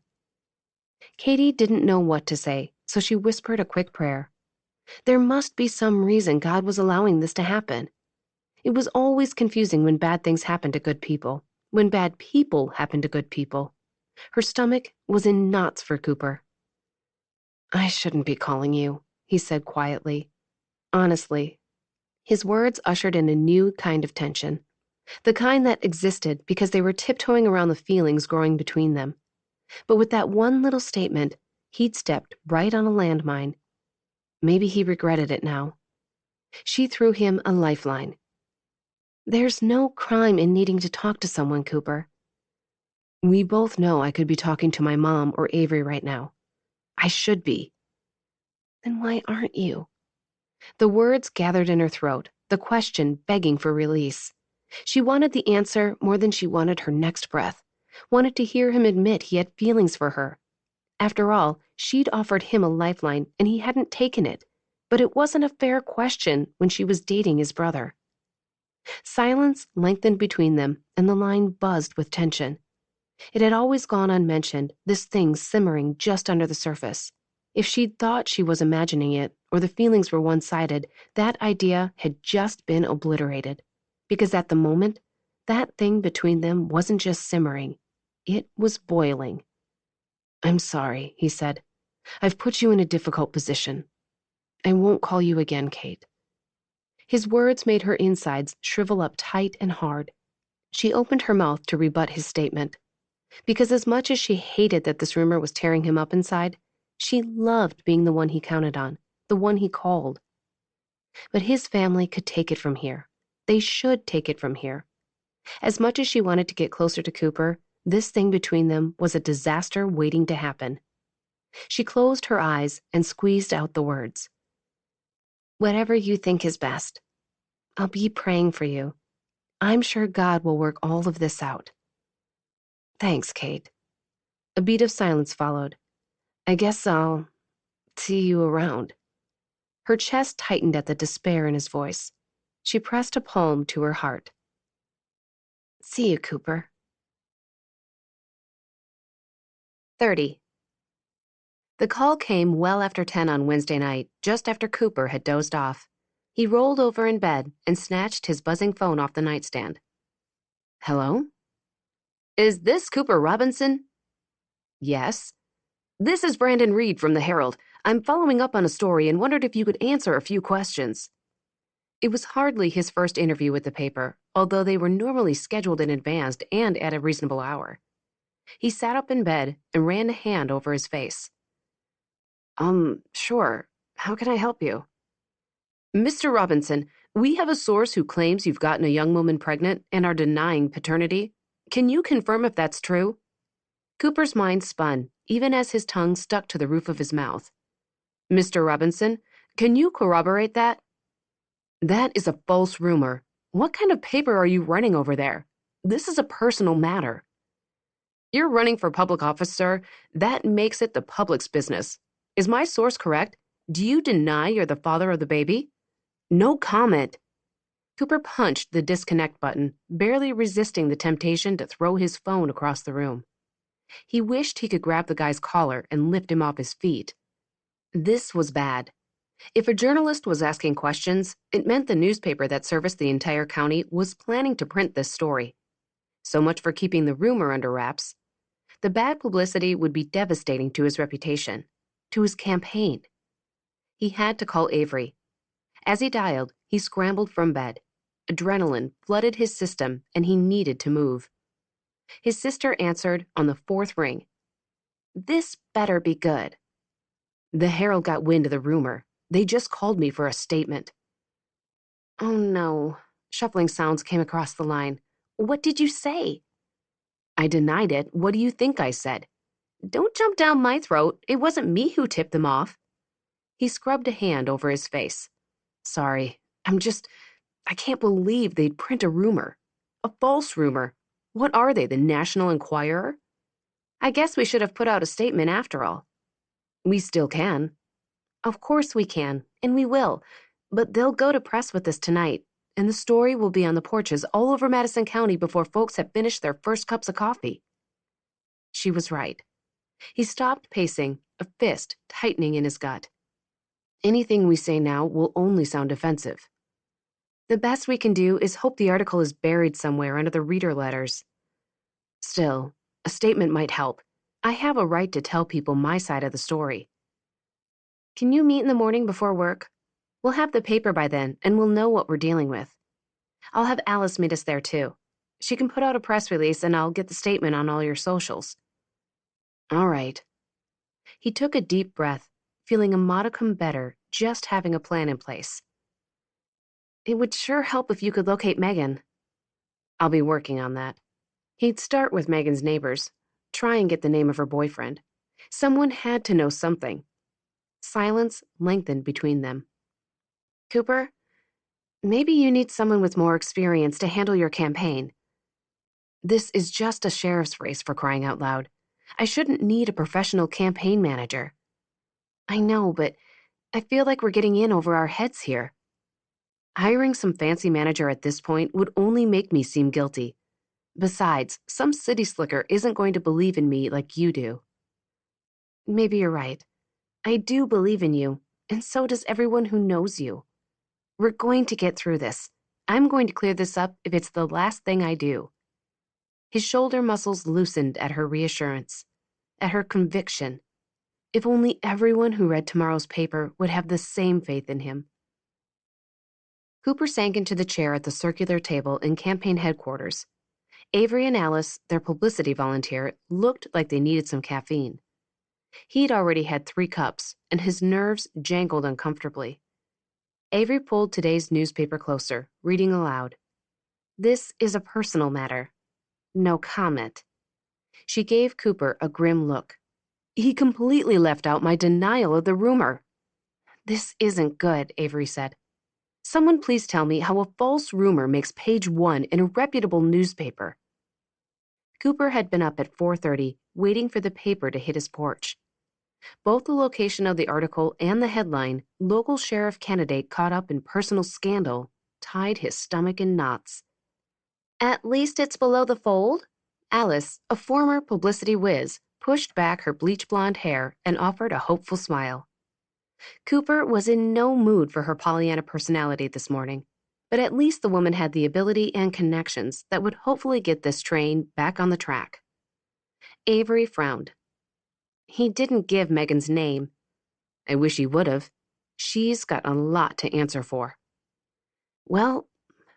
Speaker 2: Katie didn't know what to say, so she whispered a quick prayer. There must be some reason God was allowing this to happen. It was always confusing when bad things happened to good people, when bad people happened to good people. Her stomach was in knots for Cooper. I shouldn't be calling you, he said quietly. Honestly. His words ushered in a new kind of tension, the kind that existed because they were tiptoeing around the feelings growing between them. But with that one little statement, he'd stepped right on a landmine. Maybe he regretted it now. She threw him a lifeline. There's no crime in needing to talk to someone, Cooper. We both know I could be talking to my mom or Avery right now. I should be. Then why aren't you? The words gathered in her throat, the question begging for release. She wanted the answer more than she wanted her next breath, wanted to hear him admit he had feelings for her. After all, she'd offered him a lifeline and he hadn't taken it, but it wasn't a fair question when she was dating his brother. Silence lengthened between them and the line buzzed with tension. It had always gone unmentioned, this thing simmering just under the surface. If she'd thought she was imagining it, or the feelings were one-sided, that idea had just been obliterated. Because at the moment, that thing between them wasn't just simmering. It was boiling. I'm sorry, he said. I've put you in a difficult position. I won't call you again, Kate. His words made her insides shrivel up tight and hard. She opened her mouth to rebut his statement. Because as much as she hated that this rumor was tearing him up inside, she loved being the one he counted on, the one he called. But his family could take it from here. They should take it from here. As much as she wanted to get closer to Cooper, this thing between them was a disaster waiting to happen. She closed her eyes and squeezed out the words. Whatever you think is best. I'll be praying for you. I'm sure God will work all of this out. Thanks, Kate. A beat of silence followed. I guess I'll see you around. Her chest tightened at the despair in his voice. She pressed a palm to her heart. See you, Cooper. 30. The call came well after 10 on Wednesday night, just after Cooper had dozed off. He rolled over in bed and snatched his buzzing phone off the nightstand. Hello? Is this Cooper Robinson? Yes. This is Brandon Reed from the Herald. I'm following up on a story and wondered if you could answer a few questions. It was hardly his first interview with the paper, although they were normally scheduled in advance and at a reasonable hour. He sat up in bed and ran a hand over his face. Sure. How can I help you? Mr. Robinson, we have a source who claims you've gotten a young woman pregnant and are denying paternity. Can you confirm if that's true? Cooper's mind spun, even as his tongue stuck to the roof of his mouth. Mr. Robinson, can you corroborate that? That is a false rumor. What kind of paper are you running over there? This is a personal matter. You're running for public office, sir. That makes it the public's business. Is my source correct? Do you deny you're the father of the baby? No comment. Cooper punched the disconnect button, barely resisting the temptation to throw his phone across the room. He wished he could grab the guy's collar and lift him off his feet. This was bad. If a journalist was asking questions, it meant the newspaper that serviced the entire county was planning to print this story. So much for keeping the rumor under wraps. The bad publicity would be devastating to his reputation, to his campaign. He had to call Avery. As he dialed, he scrambled from bed. Adrenaline flooded his system, and he needed to move. His sister answered on the fourth ring. This better be good. The Herald got wind of the rumor. They just called me for a statement. Oh no. Shuffling sounds came across the line. What did you say? I denied it. What do you think I said? Don't jump down my throat. It wasn't me who tipped them off. He scrubbed a hand over his face. Sorry, I can't believe they'd print a rumor. A false rumor. What are they, the National Enquirer? I guess we should have put out a statement after all. We still can. Of course we can, and we will. But they'll go to press with this tonight, and the story will be on the porches all over Madison County before folks have finished their first cups of coffee. She was right. He stopped pacing, a fist tightening in his gut. Anything we say now will only sound offensive. The best we can do is hope the article is buried somewhere under the reader letters. Still, a statement might help. I have a right to tell people my side of the story. Can you meet in the morning before work? We'll have the paper by then, and we'll know what we're dealing with. I'll have Alice meet us there, too. She can put out a press release, and I'll get the statement on all your socials. All right. He took a deep breath, feeling a modicum better just having a plan in place. It would sure help if you could locate Megan. I'll be working on that. He'd start with Megan's neighbors, try and get the name of her boyfriend. Someone had to know something. Silence lengthened between them. Cooper, maybe you need someone with more experience to handle your campaign. This is just a sheriff's race, for crying out loud. I shouldn't need a professional campaign manager. I know, but I feel like we're getting in over our heads here. Hiring some fancy manager at this point would only make me seem guilty. Besides, some city slicker isn't going to believe in me like you do. Maybe you're right. I do believe in you, and so does everyone who knows you. We're going to get through this. I'm going to clear this up if it's the last thing I do. His shoulder muscles loosened at her reassurance, at her conviction. If only everyone who read tomorrow's paper would have the same faith in him. Cooper sank into the chair at the circular table in campaign headquarters. Avery and Alice, their publicity volunteer, looked like they needed some caffeine. He'd already had 3 cups, and his nerves jangled uncomfortably. Avery pulled today's newspaper closer, reading aloud. This is a personal matter. No comment. She gave Cooper a grim look. He completely left out my denial of the rumor. This isn't good, Avery said. Someone please tell me how a false rumor makes page 1 in a reputable newspaper. Cooper had been up at 4:30, waiting for the paper to hit his porch. Both the location of the article and the headline, local sheriff candidate caught up in personal scandal, tied his stomach in knots. At least it's below the fold? Alice, a former publicity whiz, pushed back her bleach blonde hair and offered a hopeful smile. Cooper was in no mood for her Pollyanna personality this morning, but at least the woman had the ability and connections that would hopefully get this train back on the track. Avery frowned. He didn't give Megan's name. I wish he would have. She's got a lot to answer for. Well,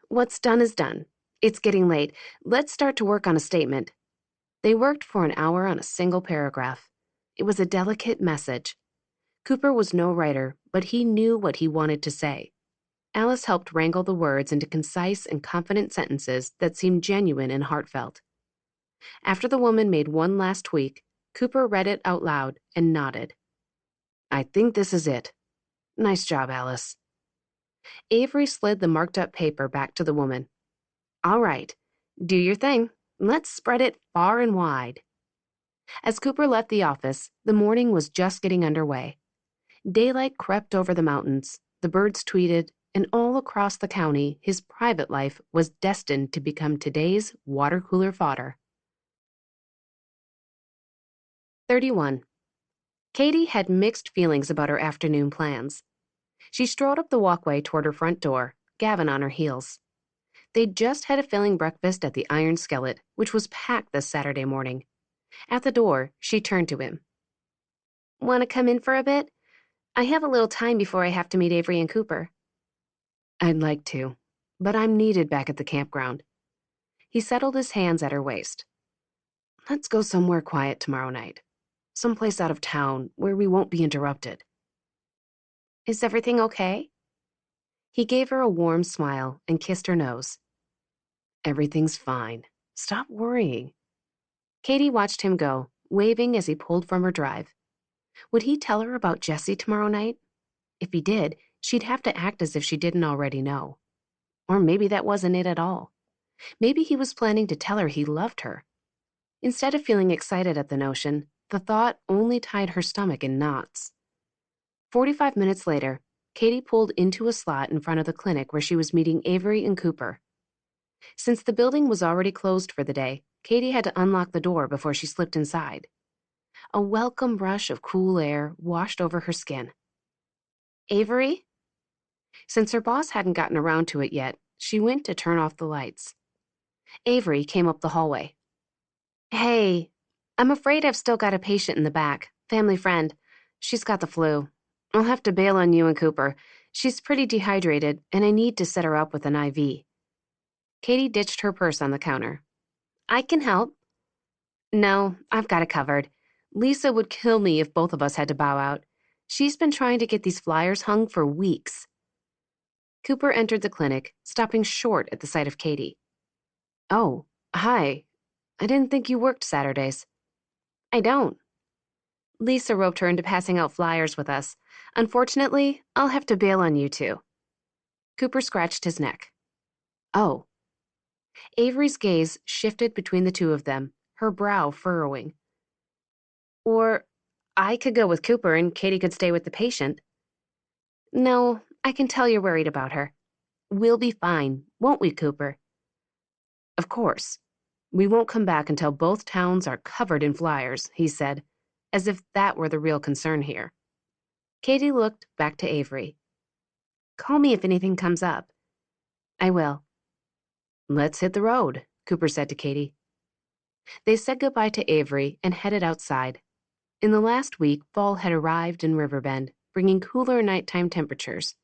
Speaker 2: what's done is done. It's getting late. Let's start to work on a statement. They worked for an hour on a single paragraph. It was a delicate message. Cooper was no writer, but he knew what he wanted to say. Alice helped wrangle the words into concise and confident sentences that seemed genuine and heartfelt. After the woman made one last tweak, Cooper read it out loud and nodded. I think this is it. Nice job, Alice. Avery slid the marked-up paper back to the woman. All right, do your thing. Let's spread it far and wide. As Cooper left the office, the morning was just getting underway. Daylight crept over the mountains, the birds tweeted, and all across the county, his private life was destined to become today's water cooler fodder. 31. Katie had mixed feelings about her afternoon plans. She strode up the walkway toward her front door, Gavin on her heels. They'd just had a filling breakfast at the Iron Skillet, which was packed this Saturday morning. At the door, she turned to him. Want to come in for a bit? I have a little time before I have to meet Avery and Cooper. I'd like to, but I'm needed back at the campground. He settled his hands at her waist. Let's go somewhere quiet tomorrow night. Someplace out of town where we won't be interrupted. Is everything okay? He gave her a warm smile and kissed her nose. Everything's fine. Stop worrying. Katie watched him go, waving as he pulled from her drive. Would he tell her about Jessie tomorrow night? If he did, she'd have to act as if she didn't already know. Or maybe that wasn't it at all. Maybe he was planning to tell her he loved her. Instead of feeling excited at the notion, the thought only tied her stomach in knots. 45 minutes later, Katie pulled into a slot in front of the clinic where she was meeting Avery and Cooper. Since the building was already closed for the day, Katie had to unlock the door before she slipped inside. A welcome rush of cool air washed over her skin. Avery? Since her boss hadn't gotten around to it yet, she went to turn off the lights. Avery came up the hallway. Hey, I'm afraid I've still got a patient in the back, family friend. She's got the flu. I'll have to bail on you and Cooper. She's pretty dehydrated, and I need to set her up with an IV. Katie ditched her purse on the counter. I can help. No, I've got it covered. Lisa would kill me if both of us had to bow out. She's been trying to get these flyers hung for weeks. Cooper entered the clinic, stopping short at the sight of Katie. Oh, hi. I didn't think you worked Saturdays. I don't. Lisa roped her into passing out flyers with us. Unfortunately, I'll have to bail on you two. Cooper scratched his neck. Oh. Avery's gaze shifted between the two of them, her brow furrowing. Or I could go with Cooper and Katie could stay with the patient. No, I can tell you're worried about her. We'll be fine, won't we, Cooper? Of course. We won't come back until both towns are covered in flyers, he said, as if that were the real concern here. Katie looked back to Avery. Call me if anything comes up. I will. Let's hit the road, Cooper said to Katie. They said goodbye to Avery and headed outside. In the last week, fall had arrived in Riverbend, bringing cooler nighttime temperatures.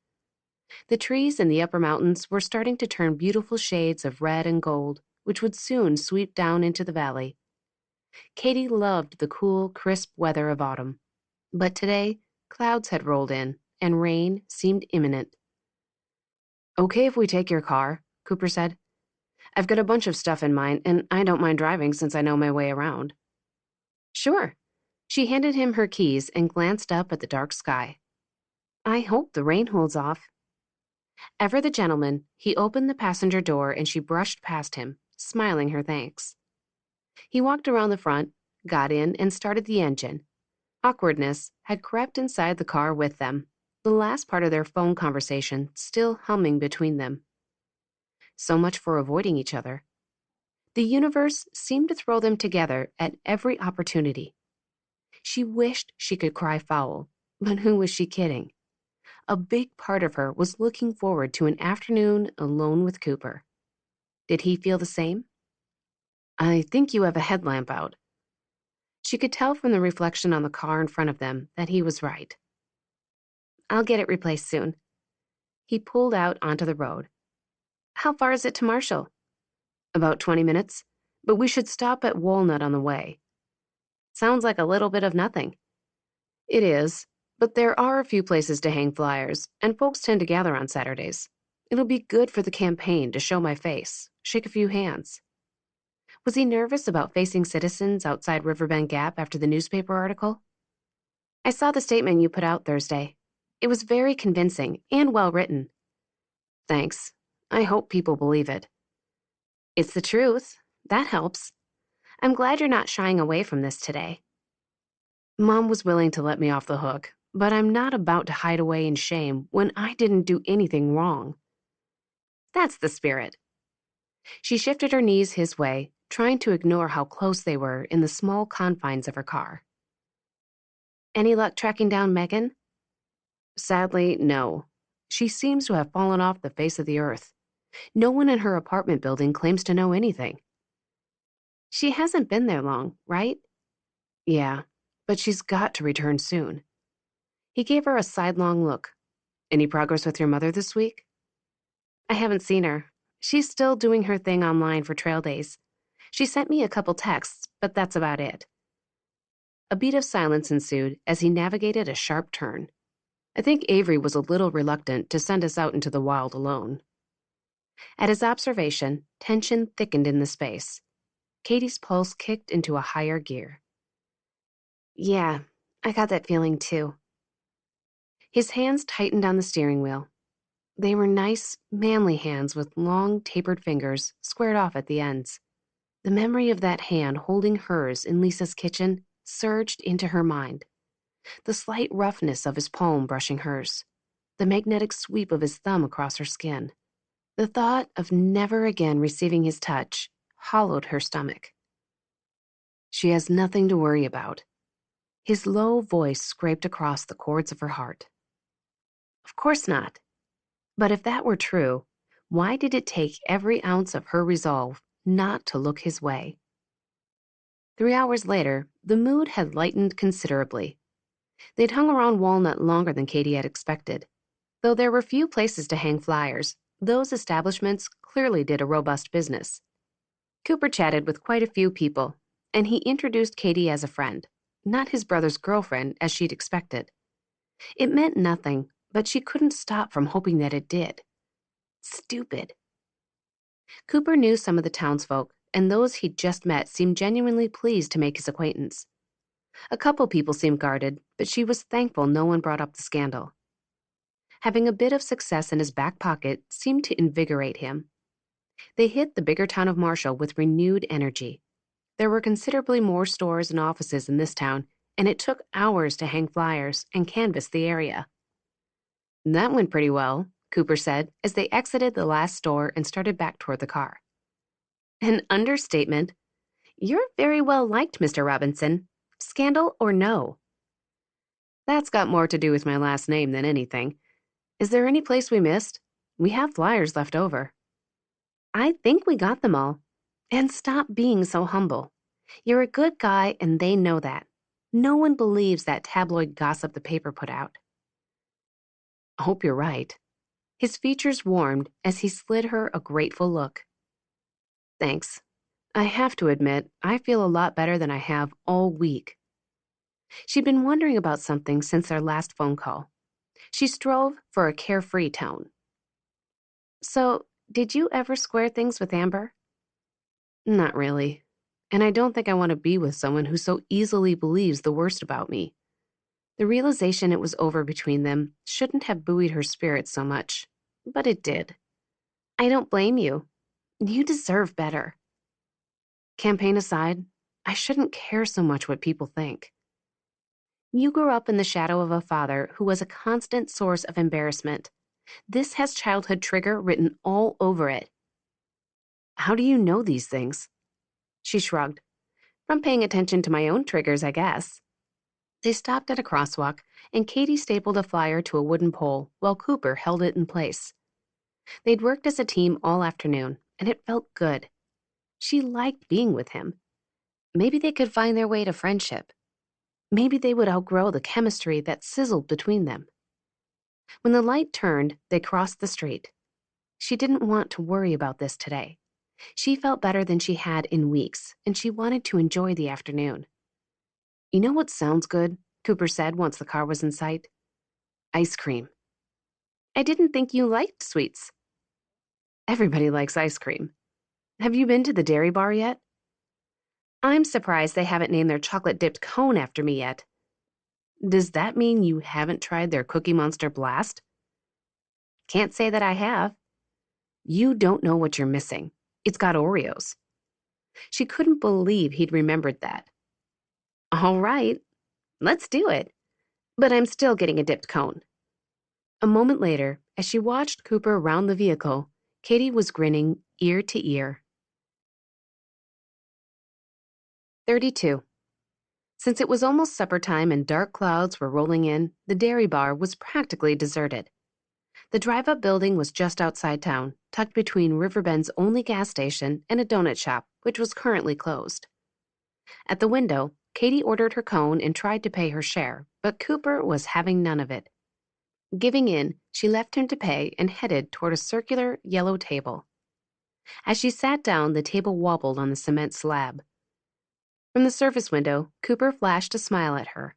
Speaker 2: The trees in the upper mountains were starting to turn beautiful shades of red and gold, which would soon sweep down into the valley. Katie loved the cool, crisp weather of autumn. But today, clouds had rolled in, and rain seemed imminent. Okay if we take your car, Cooper said. I've got a bunch of stuff in mind, and I don't mind driving since I know my way around. Sure. She handed him her keys and glanced up at the dark sky. I hope the rain holds off. Ever the gentleman, he opened the passenger door and she brushed past him, smiling her thanks. He walked around the front, got in, and started the engine. Awkwardness had crept inside the car with them, the last part of their phone conversation still humming between them. So much for avoiding each other. The universe seemed to throw them together at every opportunity. She wished she could cry foul, but who was she kidding? A big part of her was looking forward to an afternoon alone with Cooper. Did he feel the same? I think you have a headlamp out. She could tell from the reflection on the car in front of them that he was right. I'll get it replaced soon. He pulled out onto the road. How far is it to Marshall? About 20 minutes, but we should stop at Walnut on the way. Sounds like a little bit of nothing. It is, but there are a few places to hang flyers, and folks tend to gather on Saturdays. It'll be good for the campaign to show my face, shake a few hands. Was he nervous about facing citizens outside Riverbend Gap after the newspaper article? I saw the statement you put out Thursday. It was very convincing and well written. Thanks. I hope people believe it. It's the truth. That helps. I'm glad you're not shying away from this today. Mom was willing to let me off the hook, but I'm not about to hide away in shame when I didn't do anything wrong. That's the spirit. She shifted her knees his way, trying to ignore how close they were in the small confines of her car. Any luck tracking down Megan? Sadly, no. She seems to have fallen off the face of the earth. No one in her apartment building claims to know anything. She hasn't been there long, right? Yeah, but she's got to return soon. He gave her a sidelong look. Any progress with your mother this week? I haven't seen her. She's still doing her thing online for trail days. She sent me a couple texts, but that's about it. A beat of silence ensued as he navigated a sharp turn. I think Avery was a little reluctant to send us out into the wild alone. At his observation, tension thickened in the space. Katie's pulse kicked into a higher gear. Yeah, I got that feeling too. His hands tightened on the steering wheel. They were nice, manly hands with long, tapered fingers squared off at the ends. The memory of that hand holding hers in Lisa's kitchen surged into her mind. The slight roughness of his palm brushing hers. The magnetic sweep of his thumb across her skin. The thought of never again receiving his touch hollowed her stomach. She has nothing to worry about. His low voice scraped across the chords of her heart. Of course not. But if that were true, why did it take every ounce of her resolve not to look his way? 3 hours later, the mood had lightened considerably. They'd hung around Walnut longer than Katie had expected. Though there were few places to hang flyers, those establishments clearly did a robust business. Cooper chatted with quite a few people, and he introduced Katie as a friend, not his brother's girlfriend as she'd expected. It meant nothing, but she couldn't stop from hoping that it did. Stupid. Cooper knew some of the townsfolk, and those he'd just met seemed genuinely pleased to make his acquaintance. A couple people seemed guarded, but she was thankful no one brought up the scandal. Having a bit of success in his back pocket seemed to invigorate him. They hit the bigger town of Marshall with renewed energy. There were considerably more stores and offices in this town, and it took hours to hang flyers and canvass the area. That went pretty well, Cooper said as they exited the last store and started back toward the car. An understatement. You're very well liked, Mr. Robinson. Scandal or no? That's got more to do with my last name than anything. Is there any place we missed? We have flyers left over. I think we got them all. And stop being so humble. You're a good guy, and they know that. No one believes that tabloid gossip the paper put out. I hope you're right. His features warmed as he slid her a grateful look. Thanks. I have to admit, I feel a lot better than I have all week. She'd been wondering about something since their last phone call. She strove for a carefree tone. So, did you ever square things with Amber? Not really. And I don't think I want to be with someone who so easily believes the worst about me. The realization it was over between them shouldn't have buoyed her spirits so much, but it did. I don't blame you. You deserve better. Campaign aside, I shouldn't care so much what people think. You grew up in the shadow of a father who was a constant source of embarrassment. This has childhood trigger written all over it. How do you know these things? She shrugged. From paying attention to my own triggers, I guess. They stopped at a crosswalk, and Katie stapled a flyer to a wooden pole while Cooper held it in place. They'd worked as a team all afternoon, and it felt good. She liked being with him. Maybe they could find their way to friendship. Maybe they would outgrow the chemistry that sizzled between them. When the light turned, they crossed the street. She didn't want to worry about this today. She felt better than she had in weeks, and she wanted to enjoy the afternoon. You know what sounds good? Cooper said once the car was in sight. Ice cream. I didn't think you liked sweets. Everybody likes ice cream. Have you been to the dairy bar yet? I'm surprised they haven't named their chocolate-dipped cone after me yet. Does that mean you haven't tried their Cookie Monster Blast? Can't say that I have. You don't know what you're missing. It's got Oreos. She couldn't believe he'd remembered that. All right, let's do it. But I'm still getting a dipped cone. A moment later, as she watched Cooper round the vehicle, Katie was grinning ear to ear. 32. Since it was almost supper time and dark clouds were rolling in, the dairy bar was practically deserted. The drive-up building was just outside town, tucked between Riverbend's only gas station and a donut shop, which was currently closed. At the window, Katie ordered her cone and tried to pay her share, but Cooper was having none of it. Giving in, she left him to pay and headed toward a circular, yellow table. As she sat down, the table wobbled on the cement slab. From the service window, Cooper flashed a smile at her.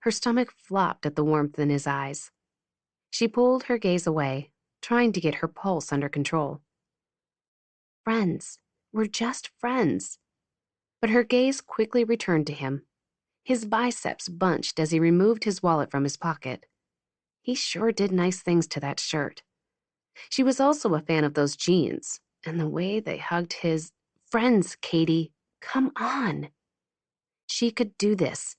Speaker 2: Her stomach flopped at the warmth in his eyes. She pulled her gaze away, trying to get her pulse under control. Friends. We're just friends. But her gaze quickly returned to him. His biceps bunched as he removed his wallet from his pocket. He sure did nice things to that shirt. She was also a fan of those jeans, and the way they hugged his friends, Katie. Come on. She could do this.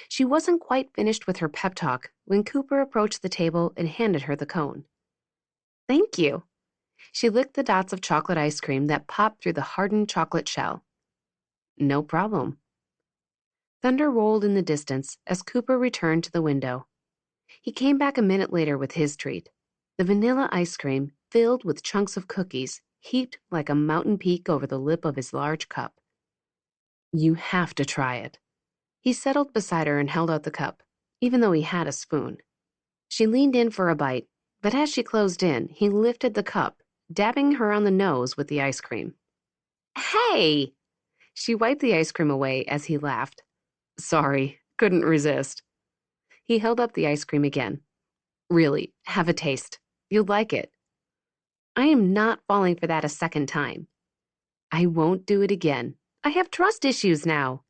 Speaker 2: She wasn't quite finished with her pep talk when Cooper approached the table and handed her the cone. Thank you. She licked the dots of chocolate ice cream that popped through the hardened chocolate shell. No problem. Thunder rolled in the distance as Cooper returned to the window. He came back a minute later with his treat, the vanilla ice cream filled with chunks of cookies heaped like a mountain peak over the lip of his large cup. You have to try it. He settled beside her and held out the cup, even though he had a spoon. She leaned in for a bite, but as she closed in, he lifted the cup, dabbing her on the nose with the ice cream. Hey! She wiped the ice cream away as he laughed. Sorry, couldn't resist. He held up the ice cream again. Really, have a taste. You'll like it. I am not falling for that a second time. I won't do it again. I have trust issues now.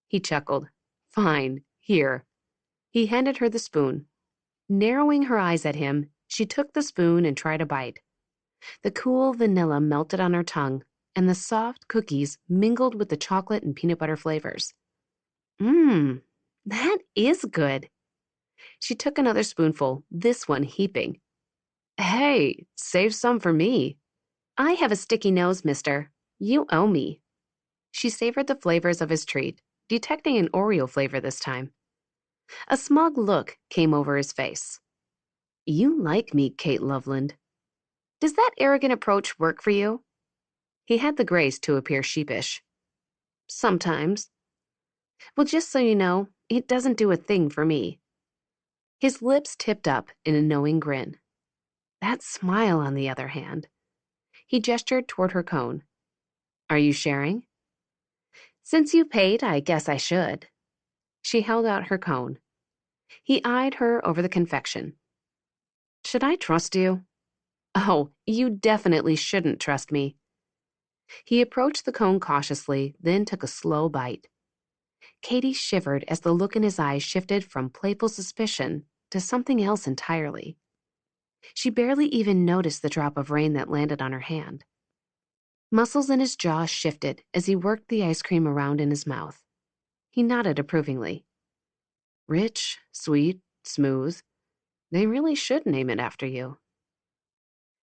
Speaker 2: He chuckled. Fine, here. He handed her the spoon. Narrowing her eyes at him, she took the spoon and tried a bite. The cool vanilla melted on her tongue, and the soft cookies mingled with the chocolate and peanut butter flavors. That is good. She took another spoonful, this one heaping. Hey, save some for me. I have a sticky nose, mister. You owe me. She savored the flavors of his treat, detecting an Oreo flavor this time. A smug look came over his face. You like me, Kate Loveland. Does that arrogant approach work for you? He had the grace to appear sheepish. Sometimes. Well, just so you know, it doesn't do a thing for me. His lips tipped up in a knowing grin. That smile, on the other hand. He gestured toward her cone. Are you sharing? Since you paid, I guess I should. She held out her cone. He eyed her over the confection. Should I trust you? Oh, you definitely shouldn't trust me. He approached the cone cautiously, then took a slow bite. Katie shivered as the look in his eyes shifted from playful suspicion to something else entirely. She barely even noticed the drop of rain that landed on her hand. Muscles in his jaw shifted as he worked the ice cream around in his mouth. He nodded approvingly. Rich, sweet, smooth. They really should name it after you.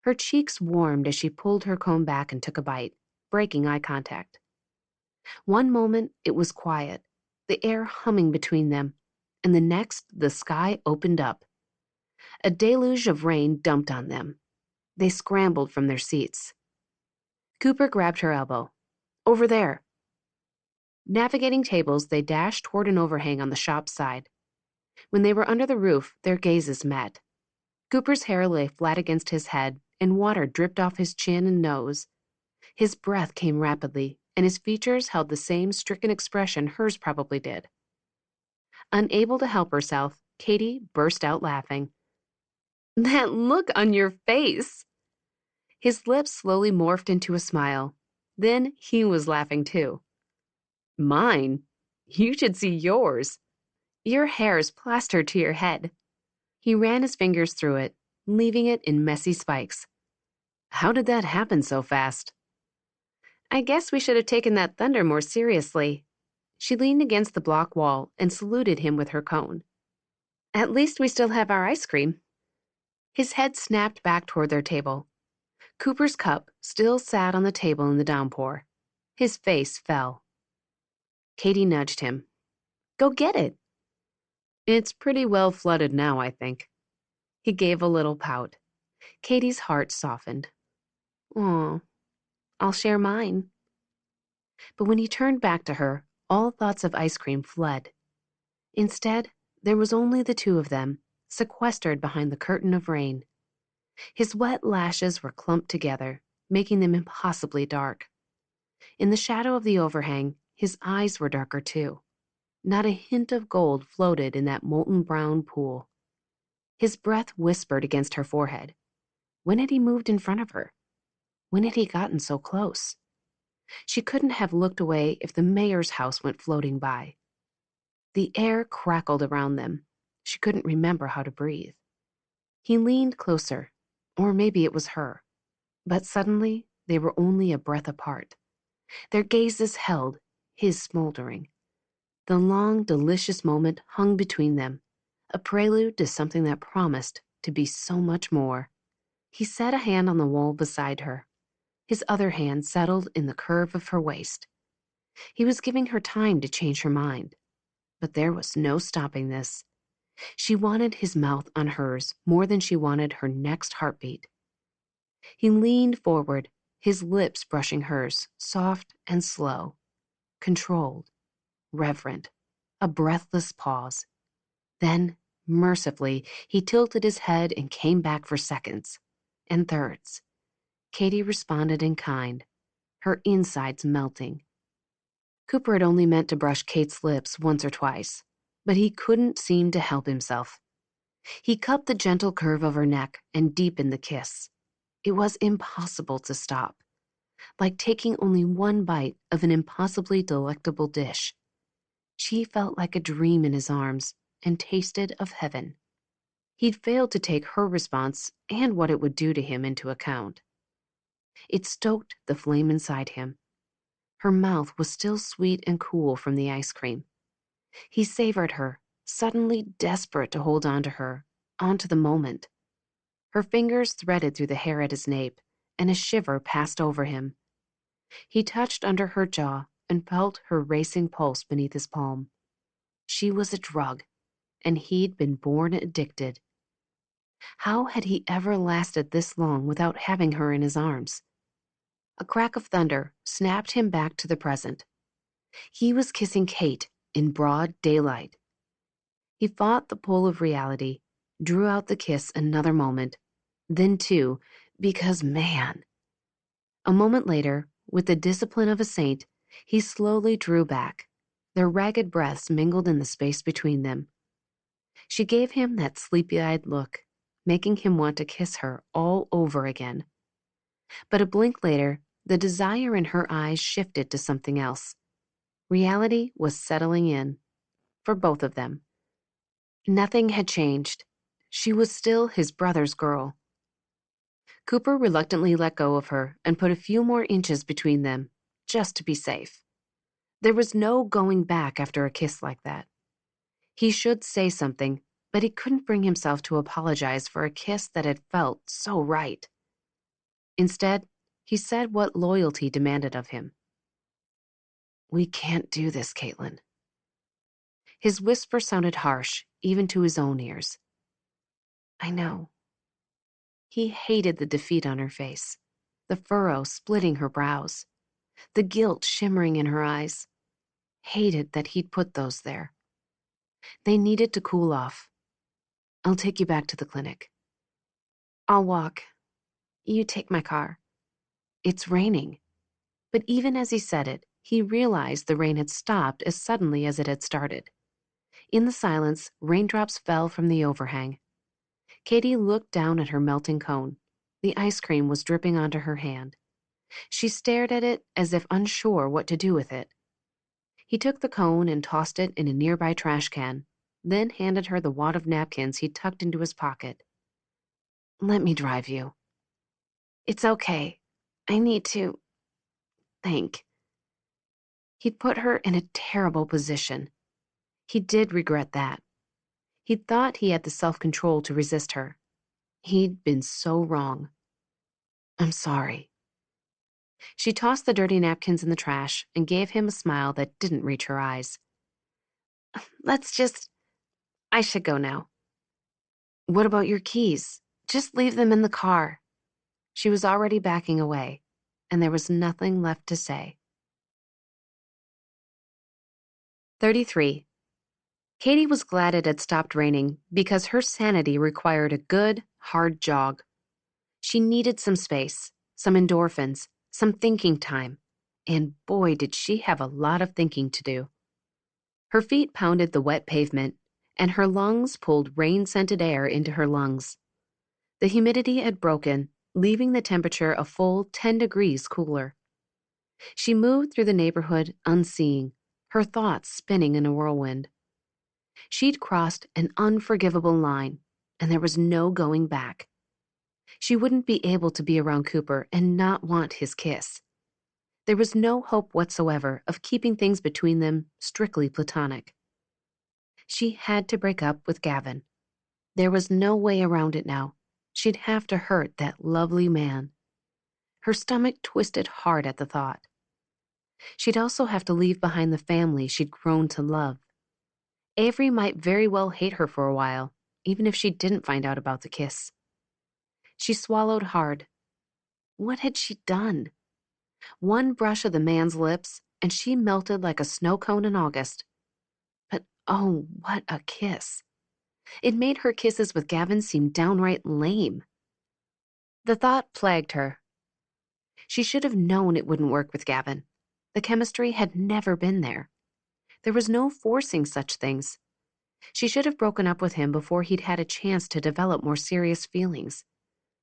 Speaker 2: Her cheeks warmed as she pulled her cone back and took a bite, breaking eye contact. One moment, it was quiet, the air humming between them, and the next, the sky opened up. A deluge of rain dumped on them. They scrambled from their seats. Cooper grabbed her elbow. Over there. Navigating tables, they dashed toward an overhang on the shop side. When they were under the roof, their gazes met. Cooper's hair lay flat against his head, and water dripped off his chin and nose. His breath came rapidly, and his features held the same stricken expression hers probably did. Unable to help herself, Katie burst out laughing. That look on your face! His lips slowly morphed into a smile. Then he was laughing too. Mine? You should see yours. Your hair's plastered to your head. He ran his fingers through it, leaving it in messy spikes. How did that happen so fast? I guess we should have taken that thunder more seriously. She leaned against the block wall and saluted him with her cone. At least we still have our ice cream. His head snapped back toward their table. Cooper's cup still sat on the table in the downpour. His face fell. Katie nudged him. Go get it. It's pretty well flooded now, I think. He gave a little pout. Katie's heart softened. Aw, I'll share mine. But when he turned back to her, all thoughts of ice cream fled. Instead, there was only the two of them, sequestered behind the curtain of rain. His wet lashes were clumped together, making them impossibly dark. In the shadow of the overhang, his eyes were darker too. Not a hint of gold floated in that molten brown pool. His breath whispered against her forehead. When had he moved in front of her? When had he gotten so close? She couldn't have looked away if the mayor's house went floating by. The air crackled around them. She couldn't remember how to breathe. He leaned closer, or maybe it was her, but suddenly they were only a breath apart. Their gazes held, his smoldering. The long, delicious moment hung between them, a prelude to something that promised to be so much more. He set a hand on the wall beside her. His other hand settled in the curve of her waist. He was giving her time to change her mind, but there was no stopping this. She wanted his mouth on hers more than she wanted her next heartbeat. He leaned forward, his lips brushing hers, soft and slow, controlled, reverent, a breathless pause. Then, mercifully, he tilted his head and came back for seconds and thirds. Katie responded in kind, her insides melting. Cooper had only meant to brush Kate's lips once or twice, but he couldn't seem to help himself. He cupped the gentle curve of her neck and deepened the kiss. It was impossible to stop, like taking only one bite of an impossibly delectable dish. She felt like a dream in his arms and tasted of heaven. He'd failed to take her response and what it would do to him into account. It stoked the flame inside him. Her mouth was still sweet and cool from the ice cream. He savored her, suddenly desperate to hold on to her, onto the moment. Her fingers threaded through the hair at his nape, and a shiver passed over him. He touched under her jaw and felt her racing pulse beneath his palm. She was a drug, and he'd been born addicted. How had he ever lasted this long without having her in his arms? A crack of thunder snapped him back to the present. He was kissing Kate in broad daylight. He fought the pull of reality, drew out the kiss another moment, then two, because man. A moment later, with the discipline of a saint, he slowly drew back. Their ragged breaths mingled in the space between them. She gave him that sleepy-eyed look, making him want to kiss her all over again. But a blink later, the desire in her eyes shifted to something else. Reality was settling in, for both of them. Nothing had changed. She was still his brother's girl. Cooper reluctantly let go of her and put a few more inches between them, just to be safe. There was no going back after a kiss like that. He should say something, but he couldn't bring himself to apologize for a kiss that had felt so right. Instead, he said what loyalty demanded of him. "We can't do this, Caitlin." His whisper sounded harsh, even to his own ears. "I know." He hated the defeat on her face, the furrow splitting her brows, the guilt shimmering in her eyes. Hated that he'd put those there. They needed to cool off. "I'll take you back to the clinic." "I'll walk. You take my car." It's raining. But even as he said it, he realized the rain had stopped as suddenly as it had started. In the silence, raindrops fell from the overhang. Katie looked down at her melting cone. The ice cream was dripping onto her hand. She stared at it as if unsure what to do with it. He took the cone and tossed it in a nearby trash can, then handed her the wad of napkins he tucked into his pocket. "Let me drive you." "It's okay. I need to think." He'd put her in a terrible position. He did regret that. He'd thought he had the self-control to resist her. He'd been so wrong. "I'm sorry." She tossed the dirty napkins in the trash and gave him a smile that didn't reach her eyes. I should go now." "What about your keys? Just leave them in the car." She was already backing away, and there was nothing left to say. 33. Katie was glad it had stopped raining because her sanity required a good, hard jog. She needed some space, some endorphins, some thinking time, and boy did she have a lot of thinking to do. Her feet pounded the wet pavement, and her lungs pulled rain-scented air into her lungs. The humidity had broken, leaving the temperature a full 10 degrees cooler. She moved through the neighborhood unseeing, her thoughts spinning in a whirlwind. She'd crossed an unforgivable line. and there was no going back. She wouldn't be able to be around Cooper and not want his kiss. There was no hope whatsoever of keeping things between them strictly platonic. She had to break up with Gavin. There was no way around it now. She'd have to hurt that lovely man. Her stomach twisted hard at the thought. She'd also have to leave behind the family she'd grown to love. Avery might very well hate her for a while, even if she didn't find out about the kiss. She swallowed hard. What had she done? One brush of the man's lips, and she melted like a snow cone in August. But oh, what a kiss. It made her kisses with Gavin seem downright lame. The thought plagued her. She should have known it wouldn't work with Gavin. The chemistry had never been there. There was no forcing such things. She should have broken up with him before he'd had a chance to develop more serious feelings.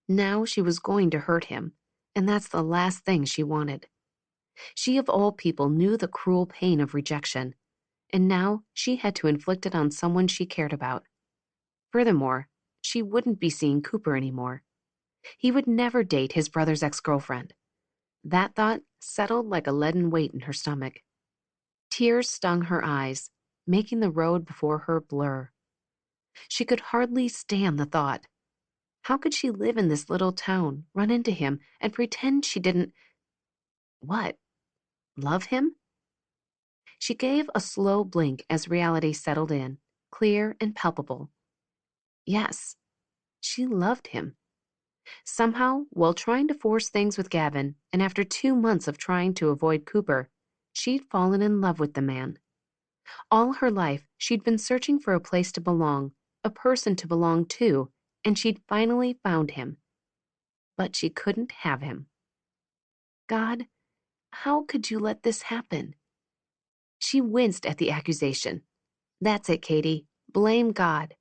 Speaker 2: Now she was going to hurt him, and that's the last thing she wanted. She of all people knew the cruel pain of rejection, and now she had to inflict it on someone she cared about. Furthermore, she wouldn't be seeing Cooper anymore. He would never date his brother's ex-girlfriend. That thought settled like a leaden weight in her stomach. Tears stung her eyes, making the road before her blur. She could hardly stand the thought. How could she live in this little town, run into him, and pretend she didn't... What? Love him? She gave a slow blink as reality settled in, clear and palpable. Yes, she loved him. Somehow, while trying to force things with Gavin, and after 2 months of trying to avoid Cooper, she'd fallen in love with the man. All her life, she'd been searching for a place to belong, a person to belong to, and she'd finally found him. But she couldn't have him. God, how could you let this happen? She winced at the accusation. That's it, Katie. Blame God.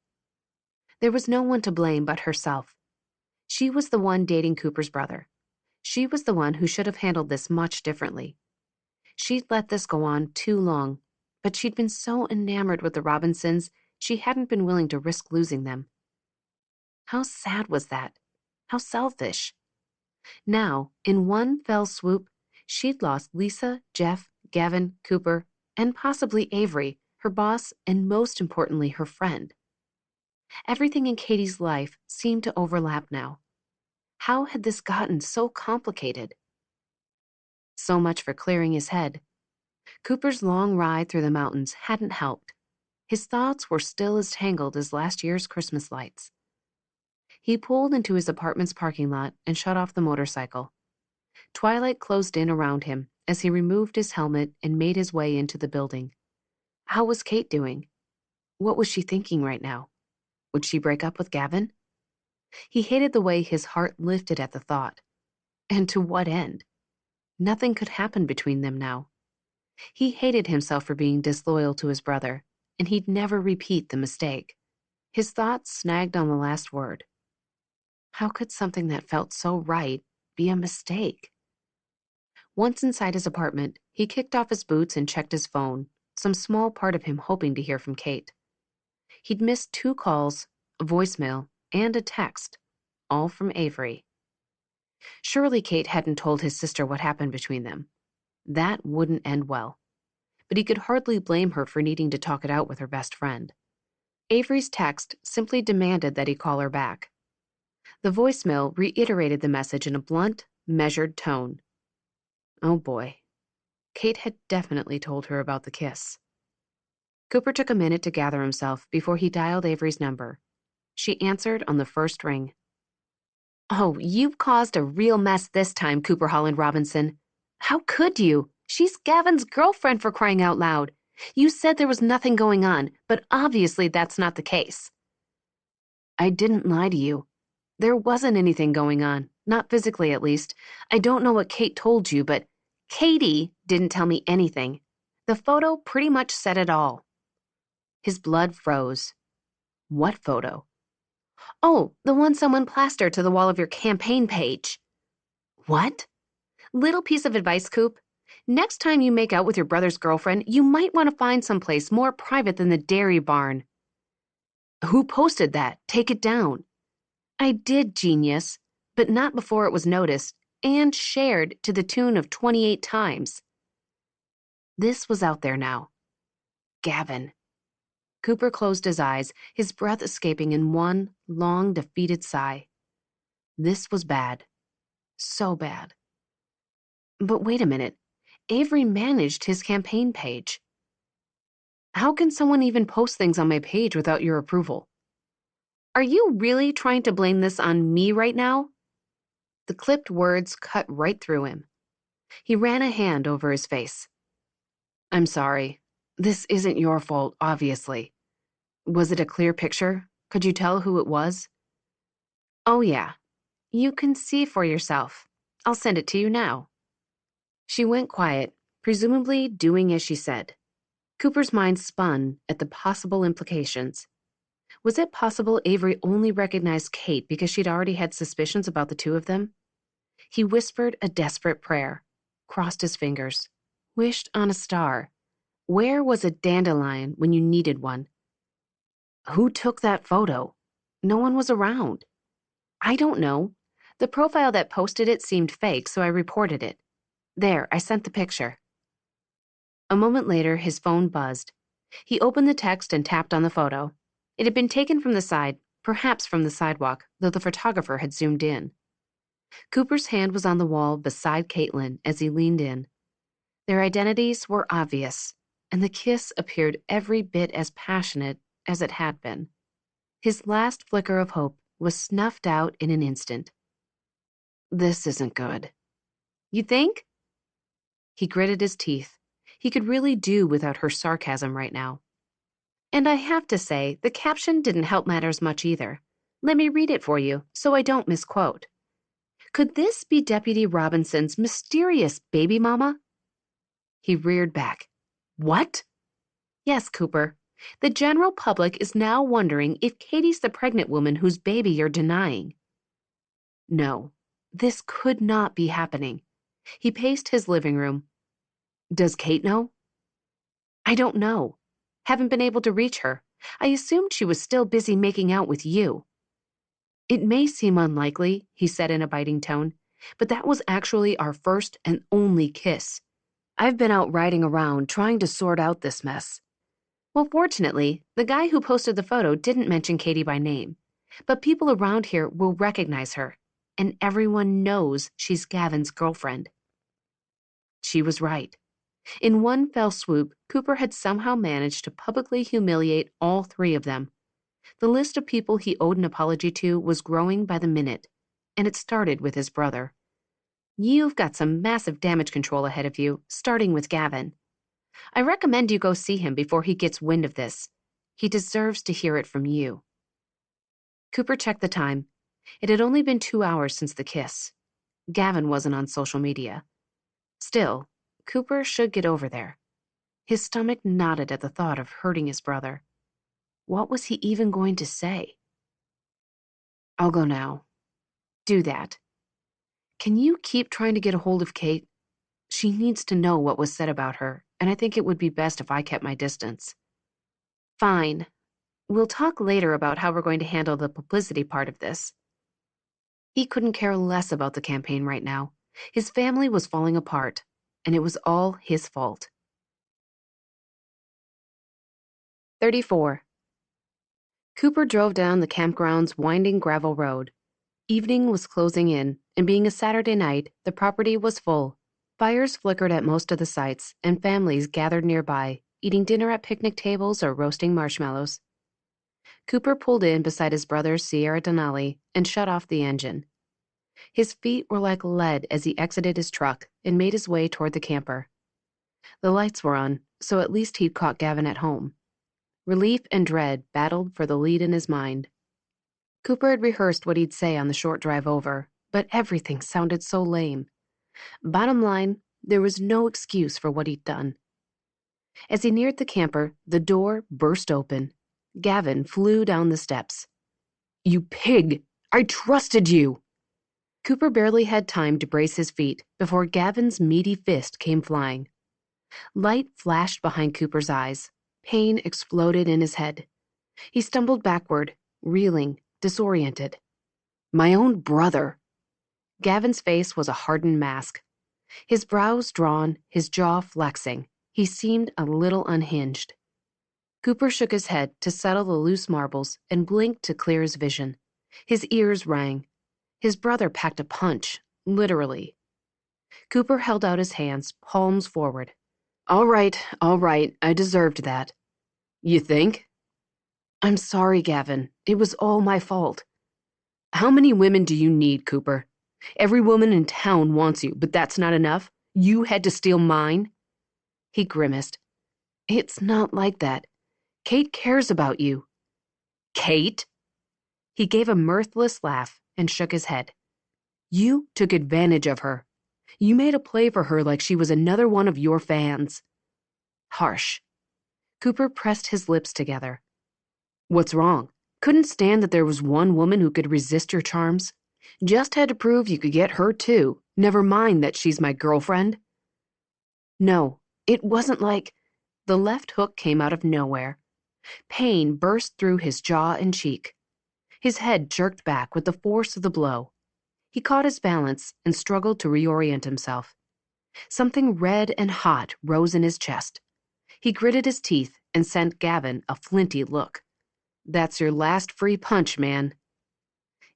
Speaker 2: There was no one to blame but herself. She was the one dating Cooper's brother. She was the one who should have handled this much differently. She'd let this go on too long, but she'd been so enamored with the Robinsons, she hadn't been willing to risk losing them. How sad was that? How selfish. Now, in one fell swoop, she'd lost Lisa, Jeff, Gavin, Cooper, and possibly Avery, her boss, and most importantly, her friend. Everything in Katie's life seemed to overlap now. How had this gotten so complicated? So much for clearing his head. Cooper's long ride through the mountains hadn't helped. His thoughts were still as tangled as last year's Christmas lights. He pulled into his apartment's parking lot and shut off the motorcycle. Twilight closed in around him as he removed his helmet and made his way into the building. How was Kate doing? What was she thinking right now? Would she break up with Gavin? He hated the way his heart lifted at the thought. And to what end? Nothing could happen between them now. He hated himself for being disloyal to his brother, and he'd never repeat the mistake. His thoughts snagged on the last word. How could something that felt so right be a mistake? Once inside his apartment, he kicked off his boots and checked his phone, some small part of him hoping to hear from Kate. He'd missed 2 calls, a voicemail, and a text, all from Avery. Surely Kate hadn't told his sister what happened between them. That wouldn't end well. But he could hardly blame her for needing to talk it out with her best friend. Avery's text simply demanded that he call her back. The voicemail reiterated the message in a blunt, measured tone. Oh boy. Kate had definitely told her about the kiss. Cooper took a minute to gather himself before he dialed Avery's number. She answered on the first ring. Oh, you've caused a real mess this time, Cooper Holland Robinson. How could you? She's Gavin's girlfriend, for crying out loud. You said there was nothing going on, but obviously that's not the case. I didn't lie to you. There wasn't anything going on, not physically at least. I don't know what Kate told you, but Katie didn't tell me anything. The photo pretty much said it all. His blood froze. What photo? Oh, the one someone plastered to the wall of your campaign page. What? Little piece of advice, Coop. Next time you make out with your brother's girlfriend, you might want to find someplace more private than the dairy barn. Who posted that? Take it down. I did, genius, but not before it was noticed and shared to the tune of 28 times. This was out there now. Gavin. Cooper closed his eyes, his breath escaping in one long, defeated sigh. This was bad. So bad. But wait a minute. Avery managed his campaign page. How can someone even post things on my page without your approval? Are you really trying to blame this on me right now? The clipped words cut right through him. He ran a hand over his face. I'm sorry. This isn't your fault, obviously. Was it a clear picture? Could you tell who it was? Oh, yeah. You can see for yourself. I'll send it to you now. She went quiet, presumably doing as she said. Cooper's mind spun at the possible implications. Was it possible Avery only recognized Kate because she'd already had suspicions about the two of them? He whispered a desperate prayer, crossed his fingers, wished on a star. Where was a dandelion when you needed one? Who took that photo? No one was around. I don't know. The profile that posted it seemed fake, so I reported it. There, I sent the picture. A moment later, his phone buzzed. He opened the text and tapped on the photo. It had been taken from the side, perhaps from the sidewalk, though the photographer had zoomed in. Cooper's hand was on the wall beside Caitlin as he leaned in. Their identities were obvious, and the kiss appeared every bit as passionate as it had been. His last flicker of hope was snuffed out in an instant. This isn't good. You think? He gritted his teeth. He could really do without her sarcasm right now. And I have to say, the caption didn't help matters much either. Let me read it for you, so I don't misquote. Could this be Deputy Robinson's mysterious baby mama? He reared back. What? Yes, Cooper. The general public is now wondering if Katie's the pregnant woman whose baby you're denying. No, this could not be happening. He paced his living room. Does Kate know? I don't know. Haven't been able to reach her. I assumed she was still busy making out with you. It may seem unlikely, he said in a biting tone, but that was actually our first and only kiss. I've been out riding around trying to sort out this mess. Well, fortunately, the guy who posted the photo didn't mention Katie by name, but people around here will recognize her, and everyone knows she's Gavin's girlfriend. She was right. In one fell swoop, Cooper had somehow managed to publicly humiliate all three of them. The list of people he owed an apology to was growing by the minute, and it started with his brother. You've got some massive damage control ahead of you, starting with Gavin. I recommend you go see him before he gets wind of this. He deserves to hear it from you. Cooper checked the time. It had only been 2 hours since the kiss. Gavin wasn't on social media. Still, Cooper should get over there. His stomach knotted at the thought of hurting his brother. What was he even going to say? I'll go now. Do that. Can you keep trying to get a hold of Kate? She needs to know what was said about her, and I think it would be best if I kept my distance. Fine. We'll talk later about how we're going to handle the publicity part of this. He couldn't care less about the campaign right now. His family was falling apart, and it was all his fault. 34. Cooper drove down the campground's winding gravel road. Evening was closing in, and being a Saturday night, the property was full. Fires flickered at most of the sites, and families gathered nearby, eating dinner at picnic tables or roasting marshmallows. Cooper pulled in beside his brother's Sierra Denali and shut off the engine. His feet were like lead as he exited his truck and made his way toward the camper. The lights were on, so at least he'd caught Gavin at home. Relief and dread battled for the lead in his mind. Cooper had rehearsed what he'd say on the short drive over, but everything sounded so lame. Bottom line, there was no excuse for what he'd done. As he neared the camper, the door burst open. Gavin flew down the steps. You pig! I trusted you! Cooper barely had time to brace his feet before Gavin's meaty fist came flying. Light flashed behind Cooper's eyes. Pain exploded in his head. He stumbled backward, reeling, disoriented. My own brother. Gavin's face was a hardened mask. His brows drawn, his jaw flexing. He seemed a little unhinged. Cooper shook his head to settle the loose marbles and blinked to clear his vision. His ears rang. His brother packed a punch, literally. Cooper held out his hands, palms forward. All right, I deserved that. You think? I'm sorry, Gavin. It was all my fault. How many women do you need, Cooper? Every woman in town wants you, but that's not enough? You had to steal mine? He grimaced. It's not like that. Kate cares about you. Kate? He gave a mirthless laugh and shook his head. You took advantage of her. You made a play for her like she was another one of your fans. Harsh. Cooper pressed his lips together. What's wrong? Couldn't stand that there was one woman who could resist your charms? Just had to prove you could get her too, never mind that she's my girlfriend? No, it wasn't like... The left hook came out of nowhere. Pain burst through his jaw and cheek. His head jerked back with the force of the blow. He caught his balance and struggled to reorient himself. Something red and hot rose in his chest. He gritted his teeth and sent Gavin a flinty look. That's your last free punch, man.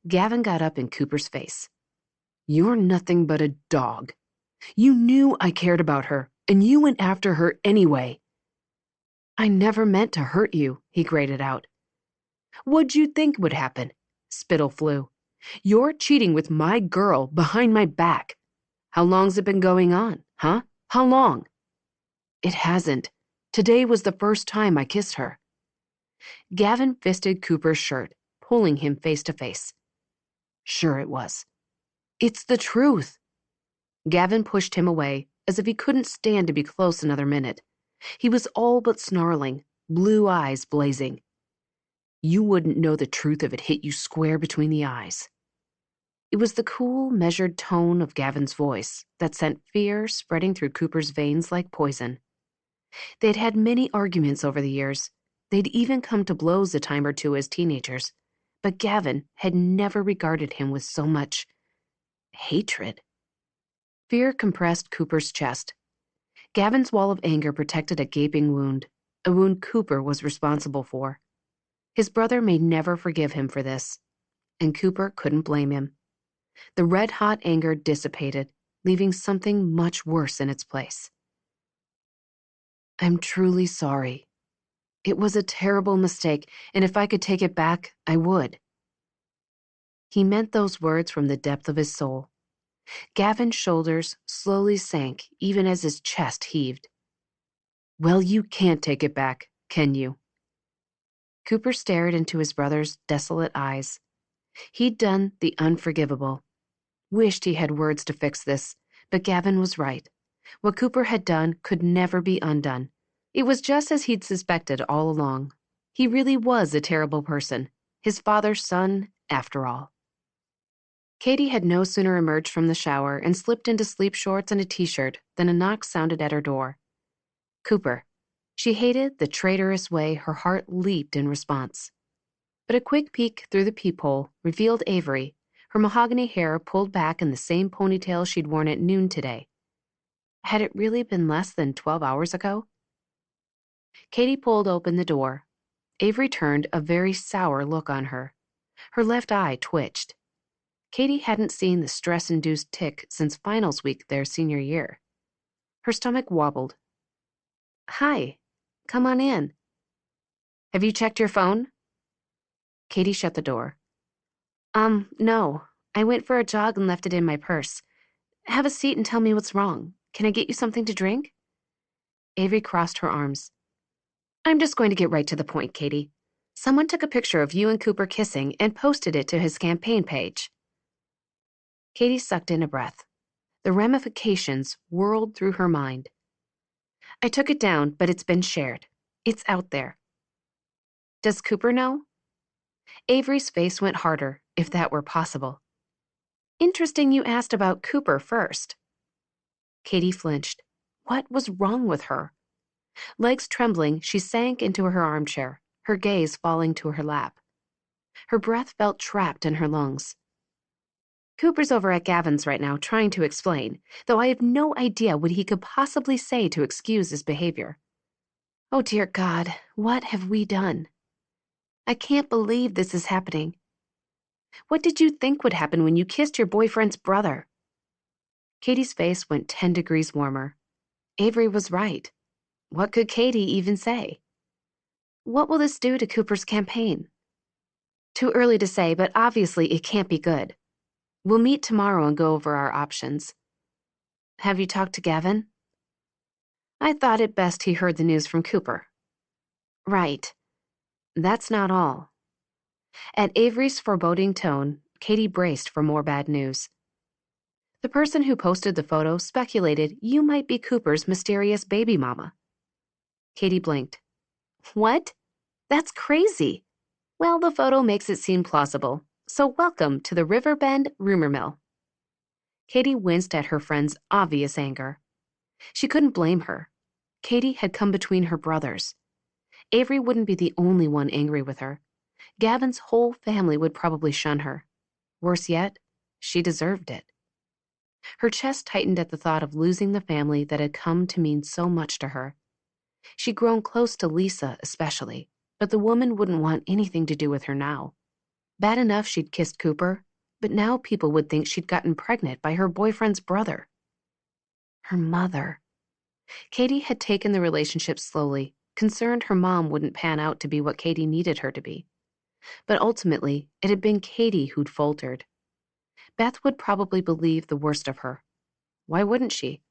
Speaker 2: Gavin got up in Cooper's face. You're nothing but a dog. You knew I cared about her, and you went after her anyway. I never meant to hurt you, he grated out. What'd you think would happen? Spittle flew. You're cheating with my girl behind my back. How long's it been going on, huh? How long? It hasn't. Today was the first time I kissed her. Gavin fisted Cooper's shirt, pulling him face to face. Sure it was. It's the truth. Gavin pushed him away, as if he couldn't stand to be close another minute. He was all but snarling, blue eyes blazing. You wouldn't know the truth if it hit you square between the eyes. It was the cool, measured tone of Gavin's voice that sent fear spreading through Cooper's veins like poison. They'd had many arguments over the years. They'd even come to blows a time or two as teenagers, but Gavin had never regarded him with so much hatred. Fear compressed Cooper's chest. Gavin's wall of anger protected a gaping wound, a wound Cooper was responsible for. His brother may never forgive him for this, and Cooper couldn't blame him. The red-hot anger dissipated, leaving something much worse in its place. I'm truly sorry. It was a terrible mistake, and if I could take it back, I would. He meant those words from the depth of his soul. Gavin's shoulders slowly sank even as his chest heaved. Well, you can't take it back, can you? Cooper stared into his brother's desolate eyes. He'd done the unforgivable. Wished he had words to fix this, but Gavin was right. What Cooper had done could never be undone. It was just as he'd suspected all along. He really was a terrible person, his father's son, after all. Katie had no sooner emerged from the shower and slipped into sleep shorts and a t-shirt than a knock sounded at her door. Cooper. She hated the traitorous way her heart leaped in response. But a quick peek through the peephole revealed Avery, her mahogany hair pulled back in the same ponytail she'd worn at noon today. Had it really been less than 12 hours ago? Katie pulled open the door. Avery turned a very sour look on her. Her left eye twitched. Katie hadn't seen the stress-induced tic since finals week their senior year. Her stomach wobbled. Hi, come on in. Have you checked your phone? Katie shut the door. No. I went for a jog and left it in my purse. Have a seat and tell me what's wrong. Can I get you something to drink? Avery crossed her arms. I'm just going to get right to the point, Katie. Someone took a picture of you and Cooper kissing and posted it to his campaign page. Katie sucked in a breath. The ramifications whirled through her mind. I took it down, but it's been shared. It's out there. Does Cooper know? Avery's face went harder, if that were possible. Interesting you asked about Cooper first. Katie flinched. What was wrong with her? Legs trembling, she sank into her armchair. her gaze falling to her lap. Her breath felt trapped in her lungs. Cooper's over at Gavin's right now trying to explain, though I have no idea what he could possibly say to excuse his behavior. Oh dear God, what have we done? I can't believe this is happening. What did you think would happen when you kissed your boyfriend's brother? Katie's face went 10 degrees warmer. Avery was right. What could Katie even say? What will this do to Cooper's campaign? Too early to say, but obviously it can't be good. We'll meet tomorrow and go over our options. Have you talked to Gavin? I thought it best he heard the news from Cooper. Right. That's not all. At Avery's foreboding tone, Katie braced for more bad news. The person who posted the photo speculated you might be Cooper's mysterious baby mama. Katie blinked. What? That's crazy. Well, the photo makes it seem plausible, so welcome to the Riverbend rumor mill. Katie winced at her friend's obvious anger. She couldn't blame her. Katie had come between her brothers. Avery wouldn't be the only one angry with her. Gavin's whole family would probably shun her. Worse yet, she deserved it. Her chest tightened at the thought of losing the family that had come to mean so much to her. She'd grown close to Lisa especially, but the woman wouldn't want anything to do with her now. Bad enough she'd kissed Cooper, but now people would think she'd gotten pregnant by her boyfriend's brother. Her mother. Katie had taken the relationship slowly, concerned her mom wouldn't pan out to be what Katie needed her to be. But ultimately, it had been Katie who'd faltered. Beth would probably believe the worst of her. Why wouldn't she?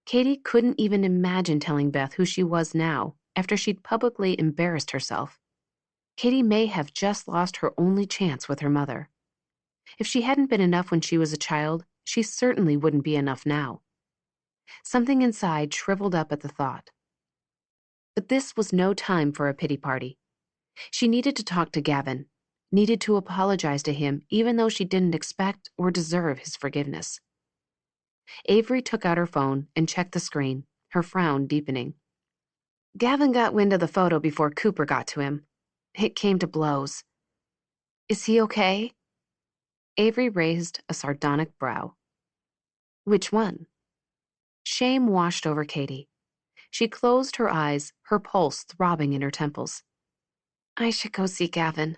Speaker 2: Katie couldn't even imagine telling Beth who she was now, after she'd publicly embarrassed herself. Katie may have just lost her only chance with her mother. If she hadn't been enough when she was a child, she certainly wouldn't be enough now. Something inside shriveled up at the thought. But this was no time for a pity party. She needed to talk to Gavin, needed to apologize to him even though she didn't expect or deserve his forgiveness. Avery took out her phone and checked the screen, her frown deepening. Gavin got wind of the photo before Cooper got to him. It came to blows. Is he okay? Avery raised a sardonic brow. Which one? Shame washed over Katie. She closed her eyes, her pulse throbbing in her temples. I should go see Gavin.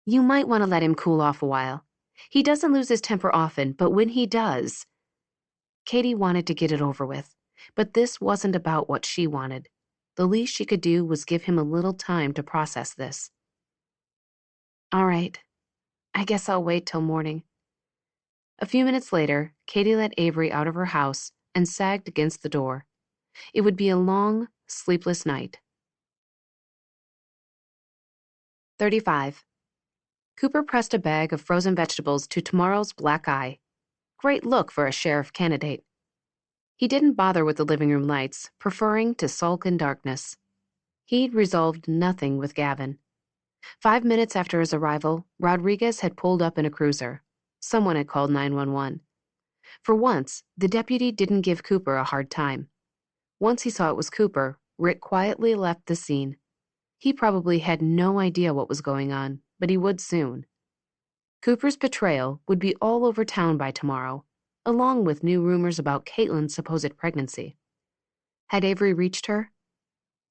Speaker 2: You might want to let him cool off a while. He doesn't lose his temper often, but when he does... Katie wanted to get it over with, but this wasn't about what she wanted. The least she could do was give him a little time to process this. All right. I guess I'll wait till morning. A few minutes later, Katie let Avery out of her house and sagged against the door. It would be a long, sleepless night. 35. Cooper pressed a bag of frozen vegetables to tomorrow's black eye. Great look for a sheriff candidate. He didn't bother with the living room lights, preferring to sulk in darkness. He'd resolved nothing with Gavin. 5 minutes after his arrival, Rodriguez had pulled up in a cruiser. Someone had called 911. For once, the deputy didn't give Cooper a hard time. Once he saw it was Cooper, Rick quietly left the scene. He probably had no idea what was going on, but he would soon. Cooper's betrayal would be all over town by tomorrow, along with new rumors about Caitlin's supposed pregnancy. Had Avery reached her?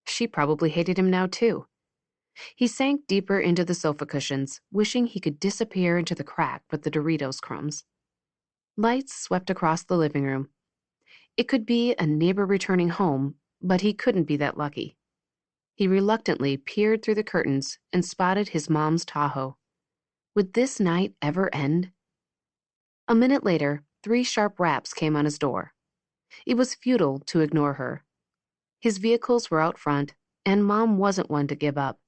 Speaker 2: She probably hated him now, too. He sank deeper into the sofa cushions, wishing he could disappear into the crack with the Doritos crumbs. Lights swept across the living room. It could be a neighbor returning home, but he couldn't be that lucky. He reluctantly peered through the curtains and spotted his mom's Tahoe. Would this night ever end? A minute later, 3 sharp raps came on his door. It was futile to ignore her. His vehicles were out front, and Mom wasn't one to give up.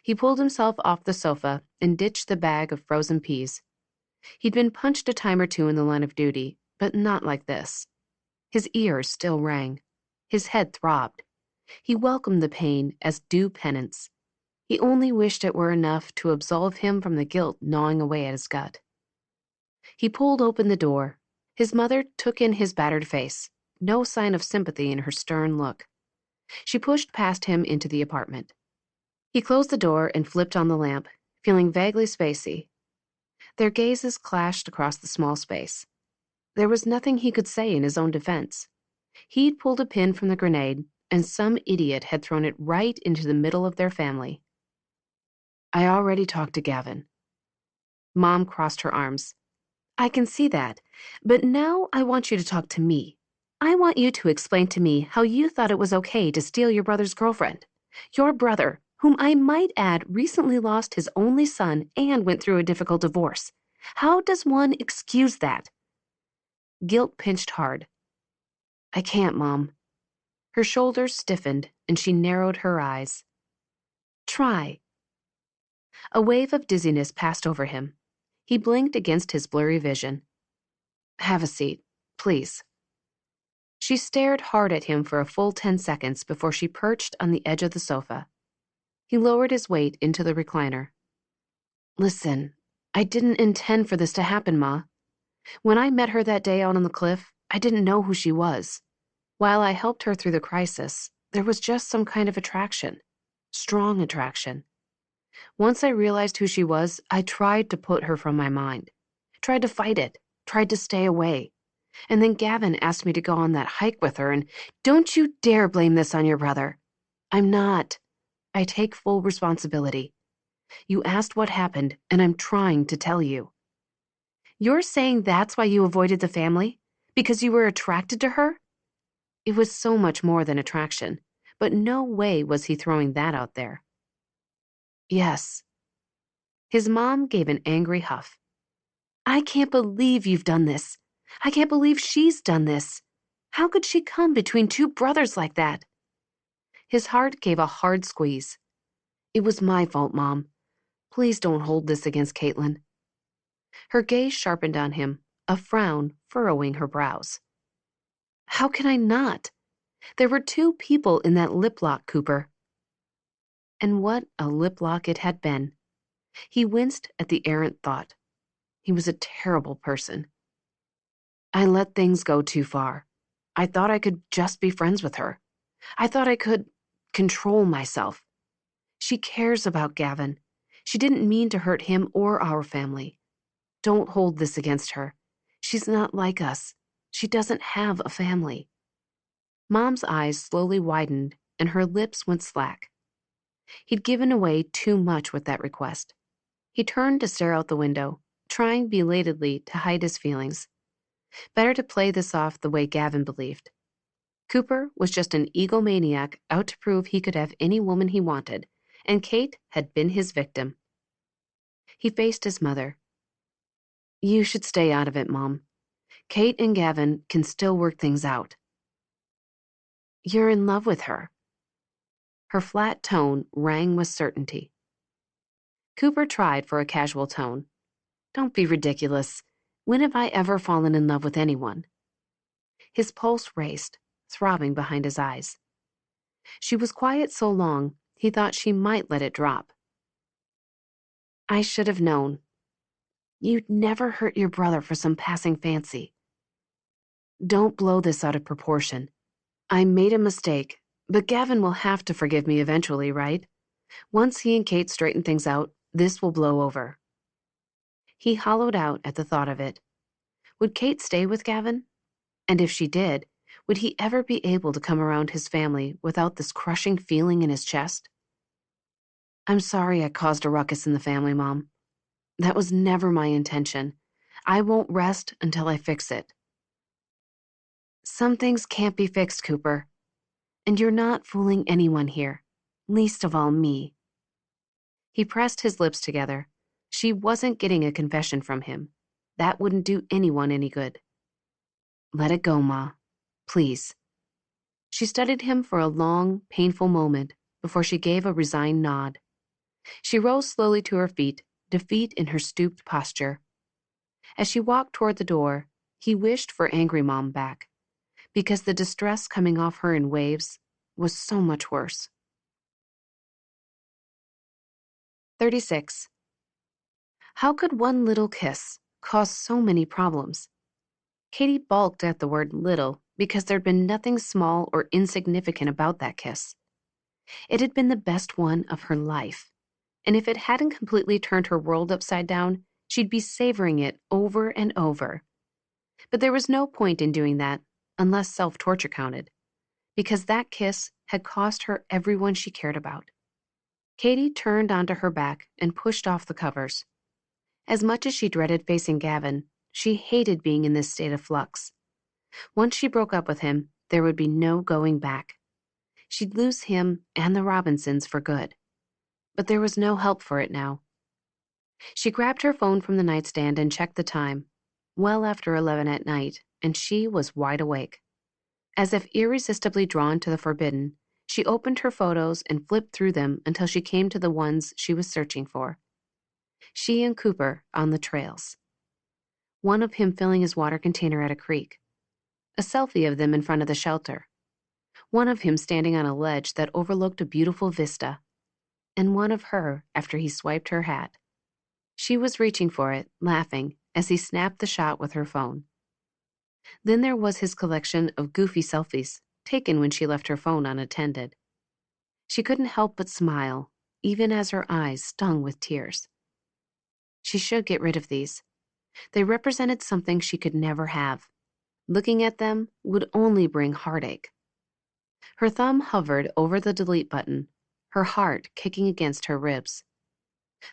Speaker 2: He pulled himself off the sofa and ditched the bag of frozen peas. He'd been punched a time or two in the line of duty, but not like this. His ears still rang. His head throbbed. He welcomed the pain as due penance. He only wished it were enough to absolve him from the guilt gnawing away at his gut. He pulled open the door. His mother took in his battered face, no sign of sympathy in her stern look. She pushed past him into the apartment. He closed the door and flipped on the lamp, feeling vaguely spacey. Their gazes clashed across the small space. There was nothing he could say in his own defense. He'd pulled a pin from the grenade, and some idiot had thrown it right into the middle of their family. I already talked to Gavin. Mom crossed her arms. I can see that, but now I want you to talk to me. I want you to explain to me how you thought it was okay to steal your brother's girlfriend. Your brother, whom I might add recently lost his only son and went through a difficult divorce. How does one excuse that? Guilt pinched hard. I can't, Mom. Her shoulders stiffened and she narrowed her eyes. Try. A wave of dizziness passed over him. He blinked against his blurry vision. Have a seat, please. She stared hard at him for a full 10 seconds before she perched on the edge of the sofa. He lowered his weight into the recliner. Listen, I didn't intend for this to happen, Ma. When I met her that day out on the cliff, I didn't know who she was. While I helped her through the crisis, there was just some kind of attraction. Strong attraction. Once I realized who she was, I tried to put her from my mind. Tried to fight it. Tried to stay away. And then Gavin asked me to go on that hike with her, and don't you dare blame this on your brother. I'm not. I take full responsibility. You asked what happened, and I'm trying to tell you. You're saying that's why you avoided the family? Because you were attracted to her? It was so much more than attraction, but no way was he throwing that out there. Yes. His mom gave an angry huff. I can't believe you've done this. I can't believe she's done this. How could she come between two brothers like that? His heart gave a hard squeeze. It was my fault, Mom. Please don't hold this against Caitlin. Her gaze sharpened on him, a frown furrowing her brows. How can I not? There were two people in that lip lock, Cooper. And what a lip lock it had been. He winced at the errant thought. He was a terrible person. I let things go too far. I thought I could just be friends with her. I thought I could control myself. She cares about Gavin. She didn't mean to hurt him or our family. Don't hold this against her. She's not like us. She doesn't have a family. Mom's eyes slowly widened and her lips went slack. He'd given away too much with that request. He turned to stare out the window, trying belatedly to hide his feelings. Better to play this off the way Gavin believed. Cooper was just an egomaniac out to prove he could have any woman he wanted, and Kate had been his victim. He faced his mother. You should stay out of it, Mom. Kate and Gavin can still work things out. You're in love with her. Her flat tone rang with certainty. Cooper tried for a casual tone. Don't be ridiculous. When have I ever fallen in love with anyone? His pulse raced, throbbing behind his eyes. She was quiet so long, he thought she might let it drop. I should have known. You'd never hurt your brother for some passing fancy. Don't blow this out of proportion. I made a mistake, but Gavin will have to forgive me eventually, right? Once he and Kate straighten things out, this will blow over. He hollowed out at the thought of it. Would Kate stay with Gavin? And if she did, would he ever be able to come around his family without this crushing feeling in his chest? I'm sorry I caused a ruckus in the family, Mom. That was never my intention. I won't rest until I fix it. Some things can't be fixed, Cooper. And you're not fooling anyone here, least of all me. He pressed his lips together. She wasn't getting a confession from him. That wouldn't do anyone any good. Let it go, Ma. Please. She studied him for a long, painful moment before she gave a resigned nod. She rose slowly to her feet, defeat in her stooped posture. As she walked toward the door, he wished for Angry Mom back, because the distress coming off her in waves was so much worse. 36. How could one little kiss cause so many problems? Katie balked at the word little because there'd been nothing small or insignificant about that kiss. It had been the best one of her life, and if it hadn't completely turned her world upside down, she'd be savoring it over and over. But there was no point in doing that, unless self-torture counted, because that kiss had cost her everyone she cared about. Katie turned onto her back and pushed off the covers. As much as she dreaded facing Gavin, she hated being in this state of flux. Once she broke up with him, there would be no going back. She'd lose him and the Robinsons for good. But there was no help for it now. She grabbed her phone from the nightstand and checked the time, well after 11 at night, and she was wide awake. As if irresistibly drawn to the forbidden, she opened her photos and flipped through them until she came to the ones she was searching for. She and Cooper on the trails. One of him filling his water container at a creek. A selfie of them in front of the shelter. One of him standing on a ledge that overlooked a beautiful vista. And one of her after he swiped her hat. She was reaching for it, laughing, as he snapped the shot with her phone. Then there was his collection of goofy selfies, taken when she left her phone unattended. She couldn't help but smile, even as her eyes stung with tears. She should get rid of these. They represented something she could never have. Looking at them would only bring heartache. Her thumb hovered over the delete button, her heart kicking against her ribs.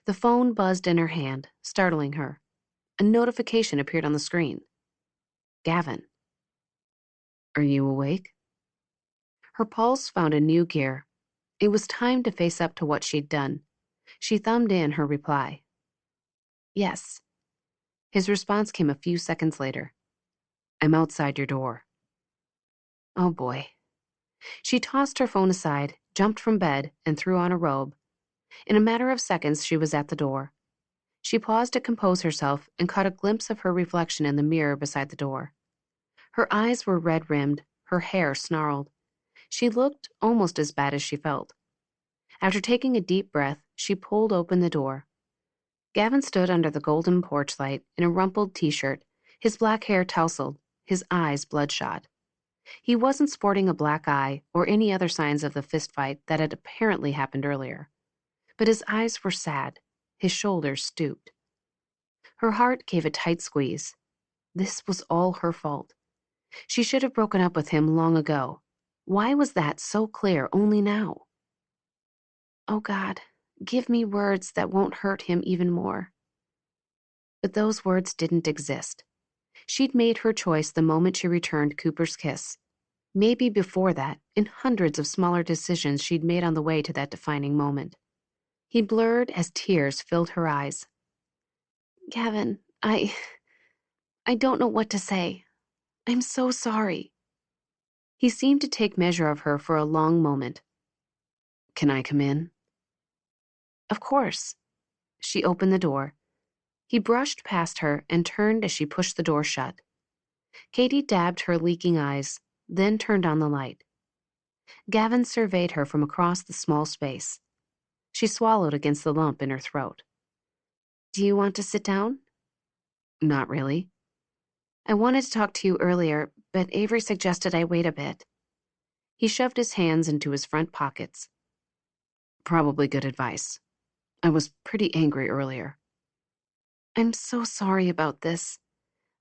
Speaker 2: The phone buzzed in her hand, startling her. A notification appeared on the screen. Gavin. Are you awake? Her pulse found a new gear. It was time to face up to what she'd done. She thumbed in her reply. Yes. His response came a few seconds later. I'm outside your door. Oh boy. She tossed her phone aside, jumped from bed, and threw on a robe. In a matter of seconds, she was at the door. She paused to compose herself and caught a glimpse of her reflection in the mirror beside the door. Her eyes were red-rimmed, her hair snarled. She looked almost as bad as she felt. After taking a deep breath, she pulled open the door. Gavin stood under the golden porch light in a rumpled t-shirt, his black hair tousled, his eyes bloodshot. He wasn't sporting a black eye or any other signs of the fistfight that had apparently happened earlier. But his eyes were sad, his shoulders stooped. Her heart gave a tight squeeze. This was all her fault. She should have broken up with him long ago. Why was that so clear only now? Oh God, give me words that won't hurt him even more. But those words didn't exist. She'd made her choice the moment she returned Cooper's kiss. Maybe before that, in hundreds of smaller decisions she'd made on the way to that defining moment. He blurred as tears filled her eyes. Gavin, I don't know what to say. I'm so sorry. He seemed to take measure of her for a long moment. Can I come in? Of course. She opened the door. He brushed past her and turned as she pushed the door shut. Katie dabbed her leaking eyes, then turned on the light. Gavin surveyed her from across the small space. She swallowed against the lump in her throat. Do you want to sit down? Not really. I wanted to talk to you earlier, but Avery suggested I wait a bit. He shoved his hands into his front pockets. Probably good advice. I was pretty angry earlier. I'm so sorry about this.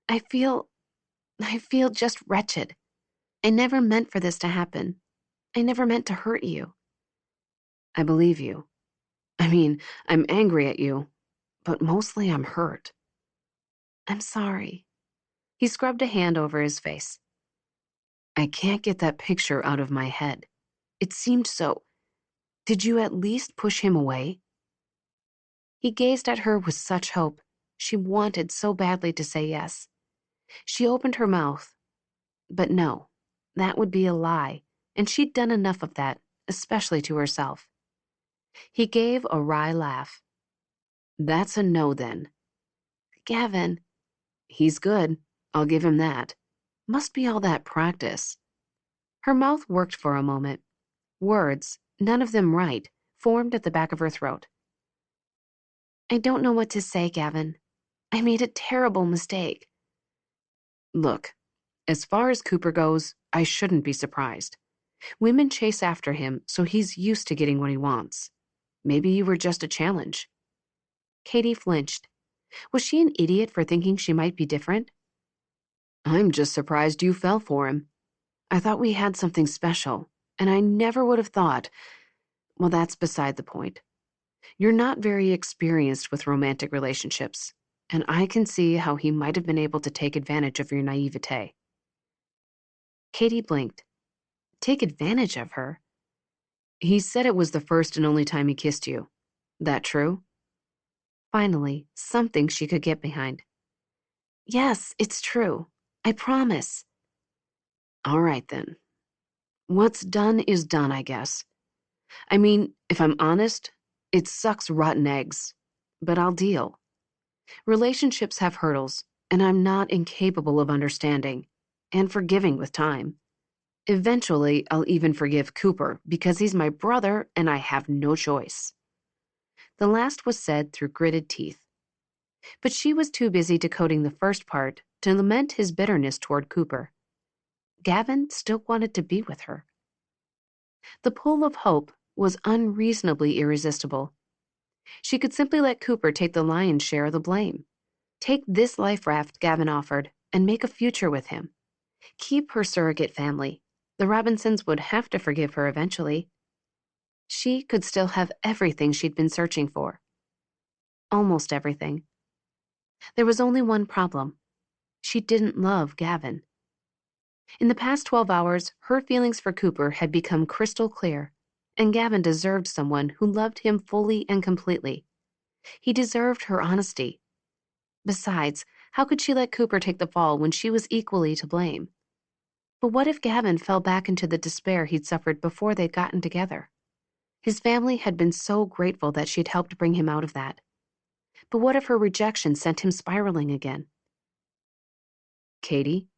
Speaker 2: I feel just wretched. I never meant for this to happen. I never meant to hurt you. I believe you. I mean, I'm angry at you, but mostly I'm hurt. I'm sorry. He scrubbed a hand over his face. I can't get that picture out of my head. It seemed so. Did you at least push him away? He gazed at her with such hope. She wanted so badly to say yes. She opened her mouth. But no, that would be a lie, and she'd done enough of that, especially to herself. He gave a wry laugh. That's a no, then. Gavin. He's good. I'll give him that. Must be all that practice. Her mouth worked for a moment. Words, none of them right, formed at the back of her throat. I don't know what to say, Gavin. I made a terrible mistake. Look, as far as Cooper goes, I shouldn't be surprised. Women chase after him, so he's used to getting what he wants. Maybe you were just a challenge." Katie flinched. Was she an idiot for thinking she might be different? "I'm just surprised you fell for him. I thought we had something special, and I never would have thought. Well, that's beside the point. You're not very experienced with romantic relationships, and I can see how he might have been able to take advantage of your naivete." Katie blinked. Take advantage of her? He said it was the first and only time he kissed you. That true? Finally, something she could get behind. "Yes, it's true. I promise." "All right, then. What's done is done, I guess. I mean, if I'm honest, it sucks rotten eggs. But I'll deal. Relationships have hurdles, and I'm not incapable of understanding and forgiving with time. Eventually, I'll even forgive Cooper because he's my brother and I have no choice." The last was said through gritted teeth. But she was too busy decoding the first part to lament his bitterness toward Cooper. Gavin still wanted to be with her. The pull of hope was unreasonably irresistible. She could simply let Cooper take the lion's share of the blame. Take this life raft Gavin offered and make a future with him. Keep her surrogate family. The Robinsons would have to forgive her eventually. She could still have everything she'd been searching for. Almost everything. There was only one problem. She didn't love Gavin. In the past 12 hours, her feelings for Cooper had become crystal clear, and Gavin deserved someone who loved him fully and completely. He deserved her honesty. Besides, how could she let Cooper take the fall when she was equally to blame? But what if Gavin fell back into the despair he'd suffered before they'd gotten together? His family had been so grateful that she'd helped bring him out of that. But what if her rejection sent him spiraling again? "Katie?"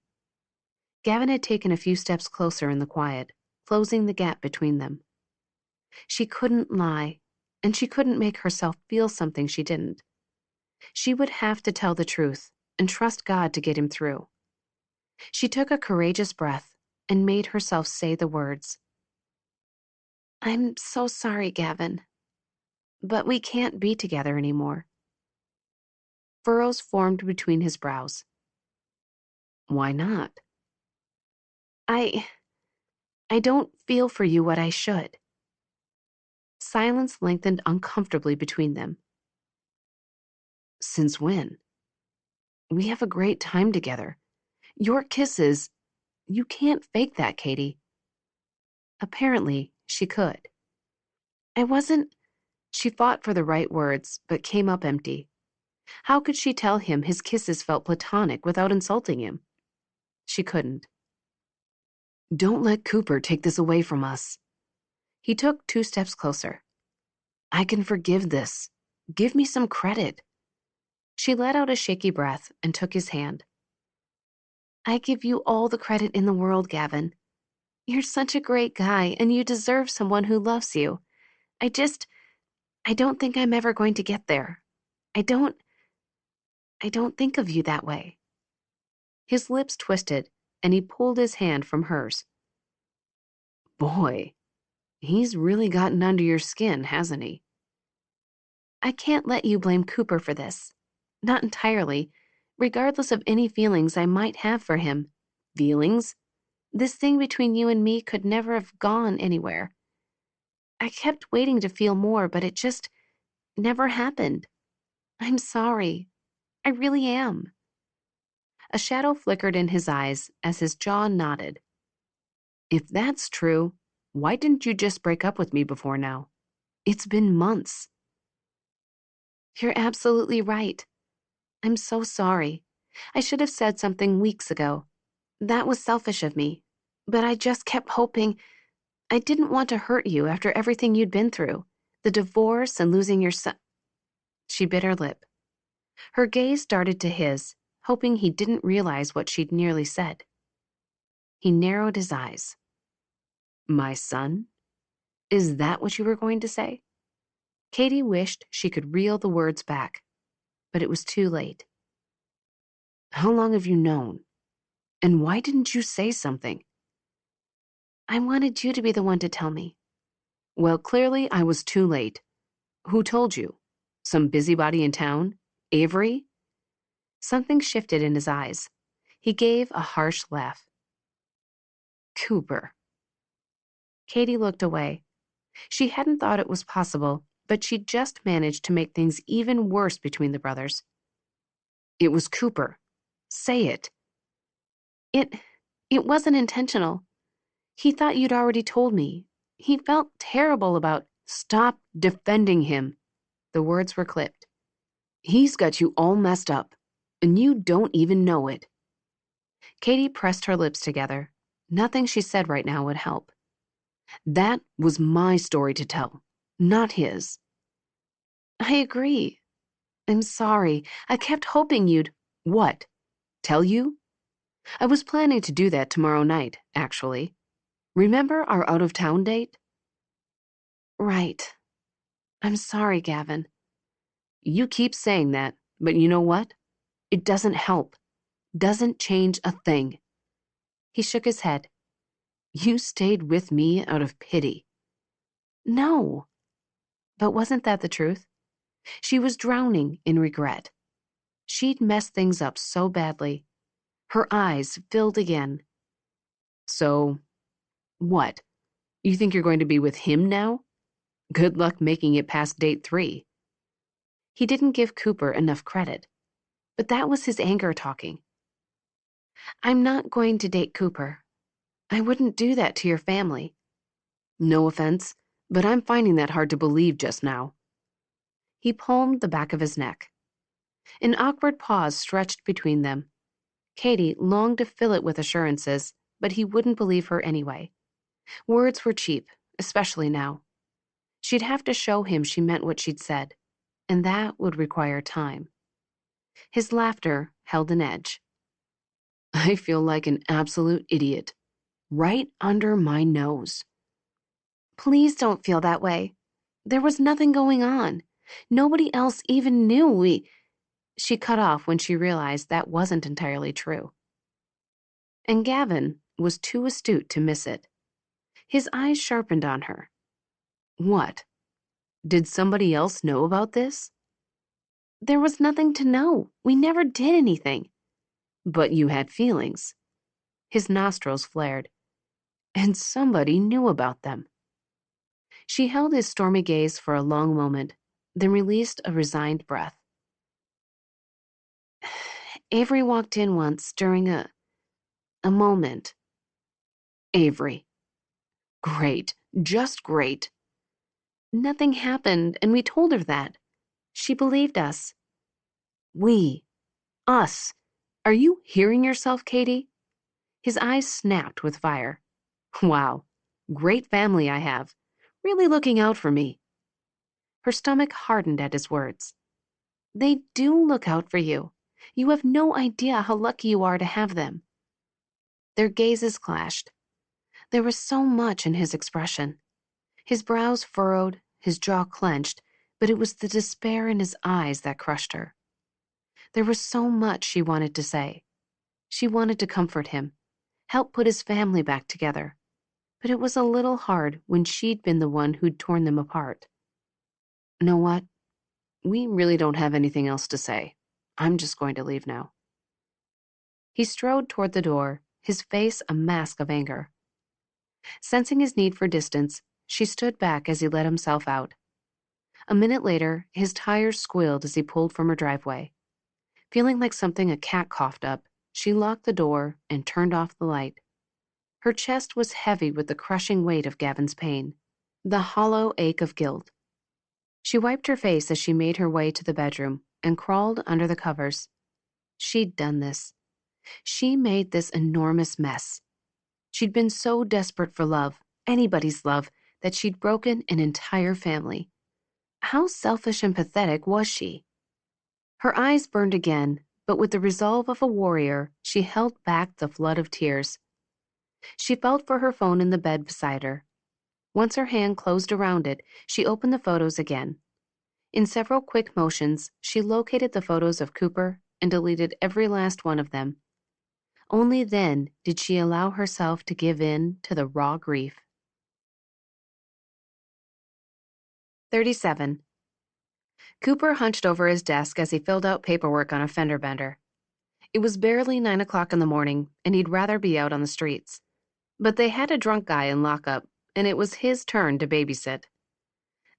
Speaker 2: Gavin had taken a few steps closer in the quiet, closing the gap between them. She couldn't lie, and she couldn't make herself feel something she didn't. She would have to tell the truth and trust God to get him through. She took a courageous breath and made herself say the words. "I'm so sorry, Gavin, but we can't be together anymore." Furrows formed between his brows. "Why not?" I don't feel for you what I should." Silence lengthened uncomfortably between them. "Since when? We have a great time together. Your kisses, you can't fake that, Katie." Apparently, she could. I wasn't. She fought for the right words, but came up empty. How could she tell him his kisses felt platonic without insulting him? She couldn't. "Don't let Cooper take this away from us." He took 2 steps closer. "I can forgive this. Give me some credit." She let out a shaky breath and took his hand. "I give you all the credit in the world, Gavin. You're such a great guy, and you deserve someone who loves you. I don't think I'm ever going to get there. I don't think of you that way." His lips twisted, and he pulled his hand from hers. "Boy, he's really gotten under your skin, hasn't he?" "I can't let you blame Cooper for this. Not entirely, regardless of any feelings I might have for him. Feelings? This thing between you and me could never have gone anywhere. I kept waiting to feel more, but it just never happened. I'm sorry. I really am." A shadow flickered in his eyes as his jaw nodded. "If that's true, why didn't you just break up with me before now? It's been months." "You're absolutely right. I'm so sorry. I should have said something weeks ago. That was selfish of me. But I just kept hoping. I didn't want to hurt you after everything you'd been through. The divorce and losing your son." She bit her lip. Her gaze darted to his, hoping he didn't realize what she'd nearly said. He narrowed his eyes. "My son? Is that what you were going to say?" Katie wished she could reel the words back, but it was too late. "How long have you known? And why didn't you say something?" I wanted you to be the one to tell me. Well, clearly I was too late. Who told you? Some busybody in town? Avery? Something shifted in his eyes. He gave a harsh laugh. Cooper. Katie looked away. She hadn't thought it was possible, but she'd just managed to make things even worse between the brothers. It was Cooper. Say it. It wasn't intentional. He thought you'd already told me. He felt terrible about. Stop defending him. The words were clipped. He's got you all messed up, and you don't even know it. Katie pressed her lips together. Nothing she said right now would help. That was my story to tell, not his. I agree. I'm sorry. I kept hoping you'd. What? Tell you? I was planning to do that tomorrow night, actually. Remember our out-of-town date? Right. I'm sorry, Gavin. You keep saying that, but you know what? It doesn't help. Doesn't change a thing. He shook his head. You stayed with me out of pity. No. But wasn't that the truth? She was drowning in regret. She'd messed things up so badly. Her eyes filled again. So, what? You think you're going to be with him now? Good luck making it past date 3. He didn't give Cooper enough credit, but that was his anger talking. I'm not going to date Cooper. I wouldn't do that to your family. No offense, but I'm finding that hard to believe just now. He palmed the back of his neck. An awkward pause stretched between them. Katie longed to fill it with assurances, but he wouldn't believe her anyway. Words were cheap, especially now. She'd have to show him she meant what she'd said, and that would require time. His laughter held an edge. I feel like an absolute idiot. Right under my nose. Please don't feel that way. There was nothing going on. Nobody else even knew we. She cut off when she realized that wasn't entirely true. And Gavin was too astute to miss it. His eyes sharpened on her. What? Did somebody else know about this? There was nothing to know. We never did anything. But you had feelings. His nostrils flared. And somebody knew about them. She held his stormy gaze for a long moment, then released a resigned breath. Avery walked in once during a moment. Avery. Great. Just great. Nothing happened, and we told her that. She believed us. We. Us. Are you hearing yourself, Katie? His eyes snapped with fire. Wow. Great family I have. Really looking out for me. Her stomach hardened at his words. They do look out for you. You have no idea how lucky you are to have them. Their gazes clashed. There was so much in his expression. His brows furrowed, his jaw clenched, but it was the despair in his eyes that crushed her. There was so much she wanted to say. She wanted to comfort him, help put his family back together. But it was a little hard when she'd been the one who'd torn them apart. Know what? We really don't have anything else to say. I'm just going to leave now. He strode toward the door, his face a mask of anger. Sensing his need for distance, she stood back as he let himself out. A minute later, his tires squealed as he pulled from her driveway. Feeling like something a cat coughed up, she locked the door and turned off the light. Her chest was heavy with the crushing weight of Gavin's pain, the hollow ache of guilt. She wiped her face as she made her way to the bedroom and crawled under the covers. She'd done this. She made this enormous mess. She'd been so desperate for love, anybody's love, that she'd broken an entire family. How selfish and pathetic was she? Her eyes burned again, but with the resolve of a warrior, she held back the flood of tears. She felt for her phone in the bed beside her. Once her hand closed around it, she opened the photos again. In several quick motions, she located the photos of Cooper and deleted every last one of them. Only then did she allow herself to give in to the raw grief. 37. Cooper hunched over his desk as he filled out paperwork on a fender bender. It was barely 9 o'clock in the morning, and he'd rather be out on the streets. But they had a drunk guy in lockup, and it was his turn to babysit.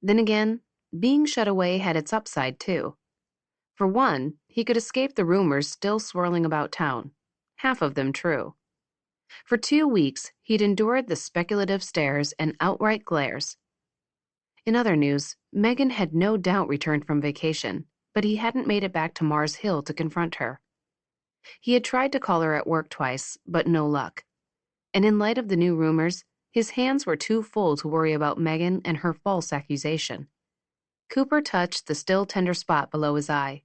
Speaker 2: Then again, being shut away had its upside, too. For one, he could escape the rumors still swirling about town, half of them true. For 2 weeks, he'd endured the speculative stares and outright glares. In other news, Megan had no doubt returned from vacation, but he hadn't made it back to Mars Hill to confront her. He had tried to call her at work twice, but no luck. And in light of the new rumors, his hands were too full to worry about Megan and her false accusation. Cooper touched the still tender spot below his eye.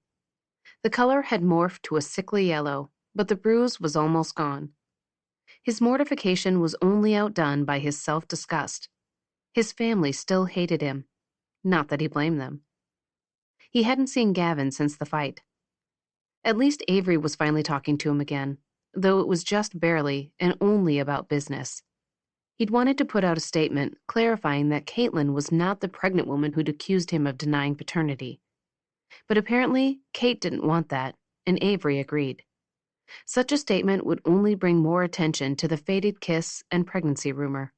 Speaker 2: The color had morphed to a sickly yellow, but the bruise was almost gone. His mortification was only outdone by his self-disgust. His family still hated him. Not that he blamed them. He hadn't seen Gavin since the fight. At least Avery was finally talking to him again, though it was just barely and only about business. He'd wanted to put out a statement clarifying that Caitlin was not the pregnant woman who'd accused him of denying paternity. But apparently, Kate didn't want that, and Avery agreed. Such a statement would only bring more attention to the fated kiss and pregnancy rumor.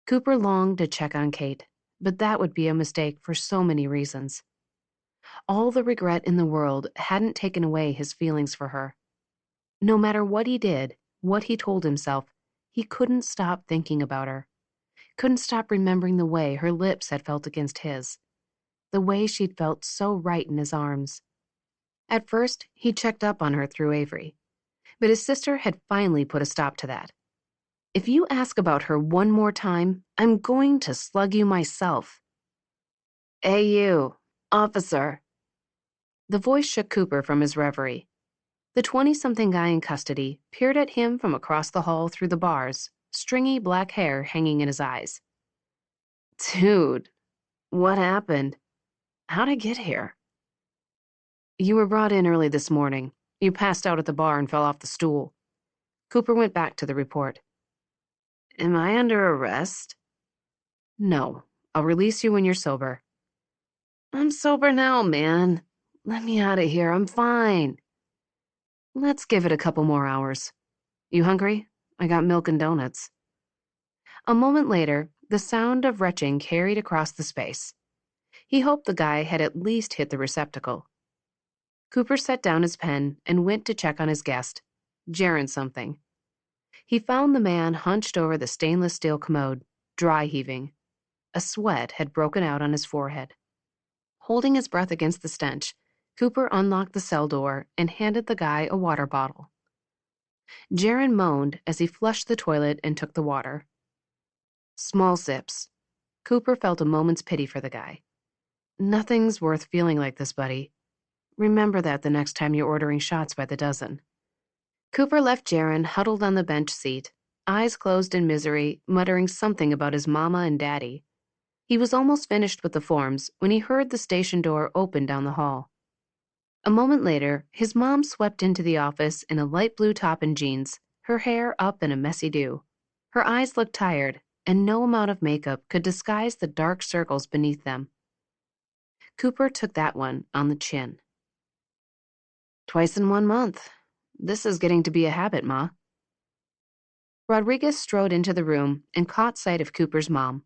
Speaker 2: Cooper longed to check on Kate, but that would be a mistake for so many reasons. All the regret in the world hadn't taken away his feelings for her. No matter what he did, what he told himself, he couldn't stop thinking about her. Couldn't stop remembering the way her lips had felt against his. The way she'd felt so right in his arms. At first, he checked up on her through Avery, but his sister had finally put a stop to that. If you ask about her one more time, I'm going to slug you myself. Hey you, officer. The voice shook Cooper from his reverie. The 20-something guy in custody peered at him from across the hall through the bars, stringy black hair hanging in his eyes. Dude, what happened? How'd I get here? You were brought in early this morning. You passed out at the bar and fell off the stool. Cooper went back to the report. Am I under arrest? No. I'll release you when you're sober. I'm sober now, man. Let me out of here. I'm fine. Let's give it a couple more hours. You hungry? I got milk and donuts. A moment later, the sound of retching carried across the space. He hoped the guy had at least hit the receptacle. Cooper set down his pen and went to check on his guest, Jaron something. He found the man hunched over the stainless steel commode, dry heaving. A sweat had broken out on his forehead. Holding his breath against the stench, Cooper unlocked the cell door and handed the guy a water bottle. Jaron moaned as he flushed the toilet and took the water. Small sips. Cooper felt a moment's pity for the guy. Nothing's worth feeling like this, buddy. Remember that the next time you're ordering shots by the dozen. Cooper left Jaron huddled on the bench seat, eyes closed in misery, muttering something about his mama and daddy. He was almost finished with the forms when he heard the station door open down the hall. A moment later, his mom swept into the office in a light blue top and jeans, her hair up in a messy do. Her eyes looked tired, and no amount of makeup could disguise the dark circles beneath them. Cooper took that one on the chin. Twice in 1 month. This is getting to be a habit, Ma. Rodriguez strode into the room and caught sight of Cooper's mom.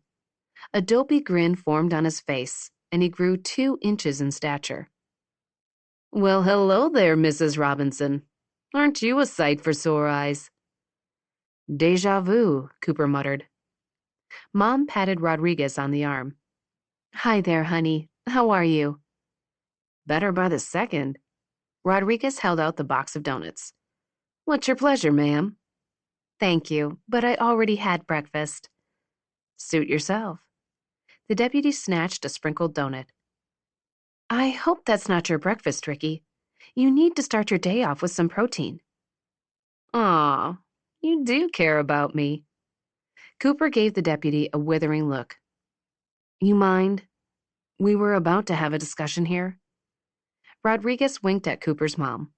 Speaker 2: A dopey grin formed on his face, and he grew 2 inches in stature. Well, hello there, Mrs. Robinson. Aren't you a sight for sore eyes? Deja vu, Cooper muttered. Mom patted Rodriguez on the arm. Hi there, honey. How are you? Better by the second. Rodriguez held out the box of donuts. What's your pleasure, ma'am? Thank you, but I already had breakfast. Suit yourself. The deputy snatched a sprinkled donut. I hope that's not your breakfast, Ricky. You need to start your day off with some protein. Aw, you do care about me. Cooper gave the deputy a withering look. You mind? We were about to have a discussion here. Rodriguez winked at Cooper's mom.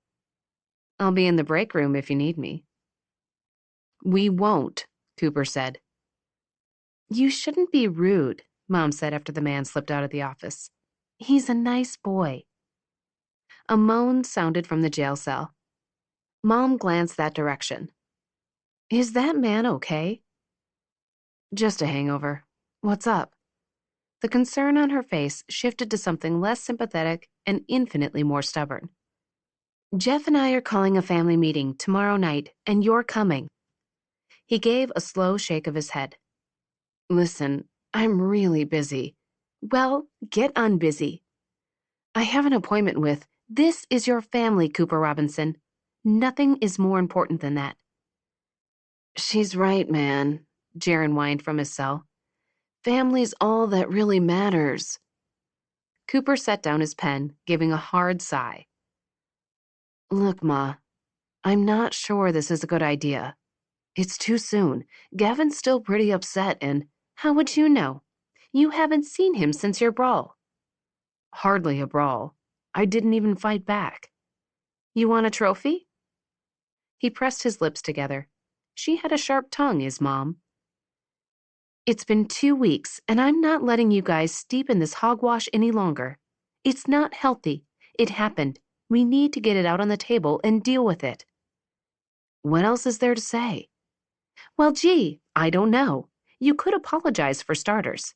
Speaker 2: I'll be in the break room if you need me. We won't, Cooper said. You shouldn't be rude, Mom said after the man slipped out of the office. He's a nice boy. A moan sounded from the jail cell. Mom glanced that direction. Is that man okay? Just a hangover. What's up? The concern on her face shifted to something less sympathetic and infinitely more stubborn. Jeff and I are calling a family meeting tomorrow night, and you're coming. He gave a slow shake of his head. Listen, I'm really busy. Well, get unbusy. I have an appointment with. This is your family, Cooper Robinson. Nothing is more important than that. She's right, man, Jaron whined from his cell. Family's all that really matters. Cooper set down his pen, giving a hard sigh. Look, Ma, I'm not sure this is a good idea. It's too soon. Gavin's still pretty upset and, how would you know? You haven't seen him since your brawl. Hardly a brawl. I didn't even fight back. You want a trophy? He pressed his lips together. She had a sharp tongue, his mom. It's been 2 weeks, and I'm not letting you guys steep in this hogwash any longer. It's not healthy. It happened. We need to get it out on the table and deal with it. What else is there to say? Well, gee, I don't know. You could apologize for starters.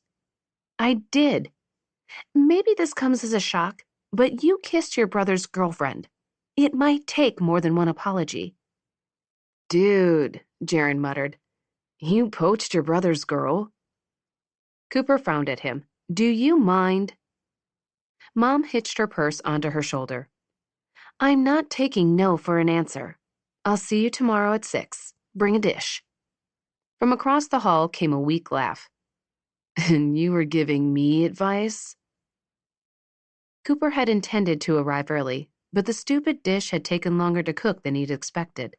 Speaker 2: I did. Maybe this comes as a shock, but you kissed your brother's girlfriend. It might take more than one apology. Dude, Jaron muttered. You poached your brother's girl. Cooper frowned at him. Do you mind? Mom hitched her purse onto her shoulder. I'm not taking no for an answer. I'll see you tomorrow at 6. Bring a dish. From across the hall came a weak laugh. And you were giving me advice? Cooper had intended to arrive early, but the stupid dish had taken longer to cook than he'd expected.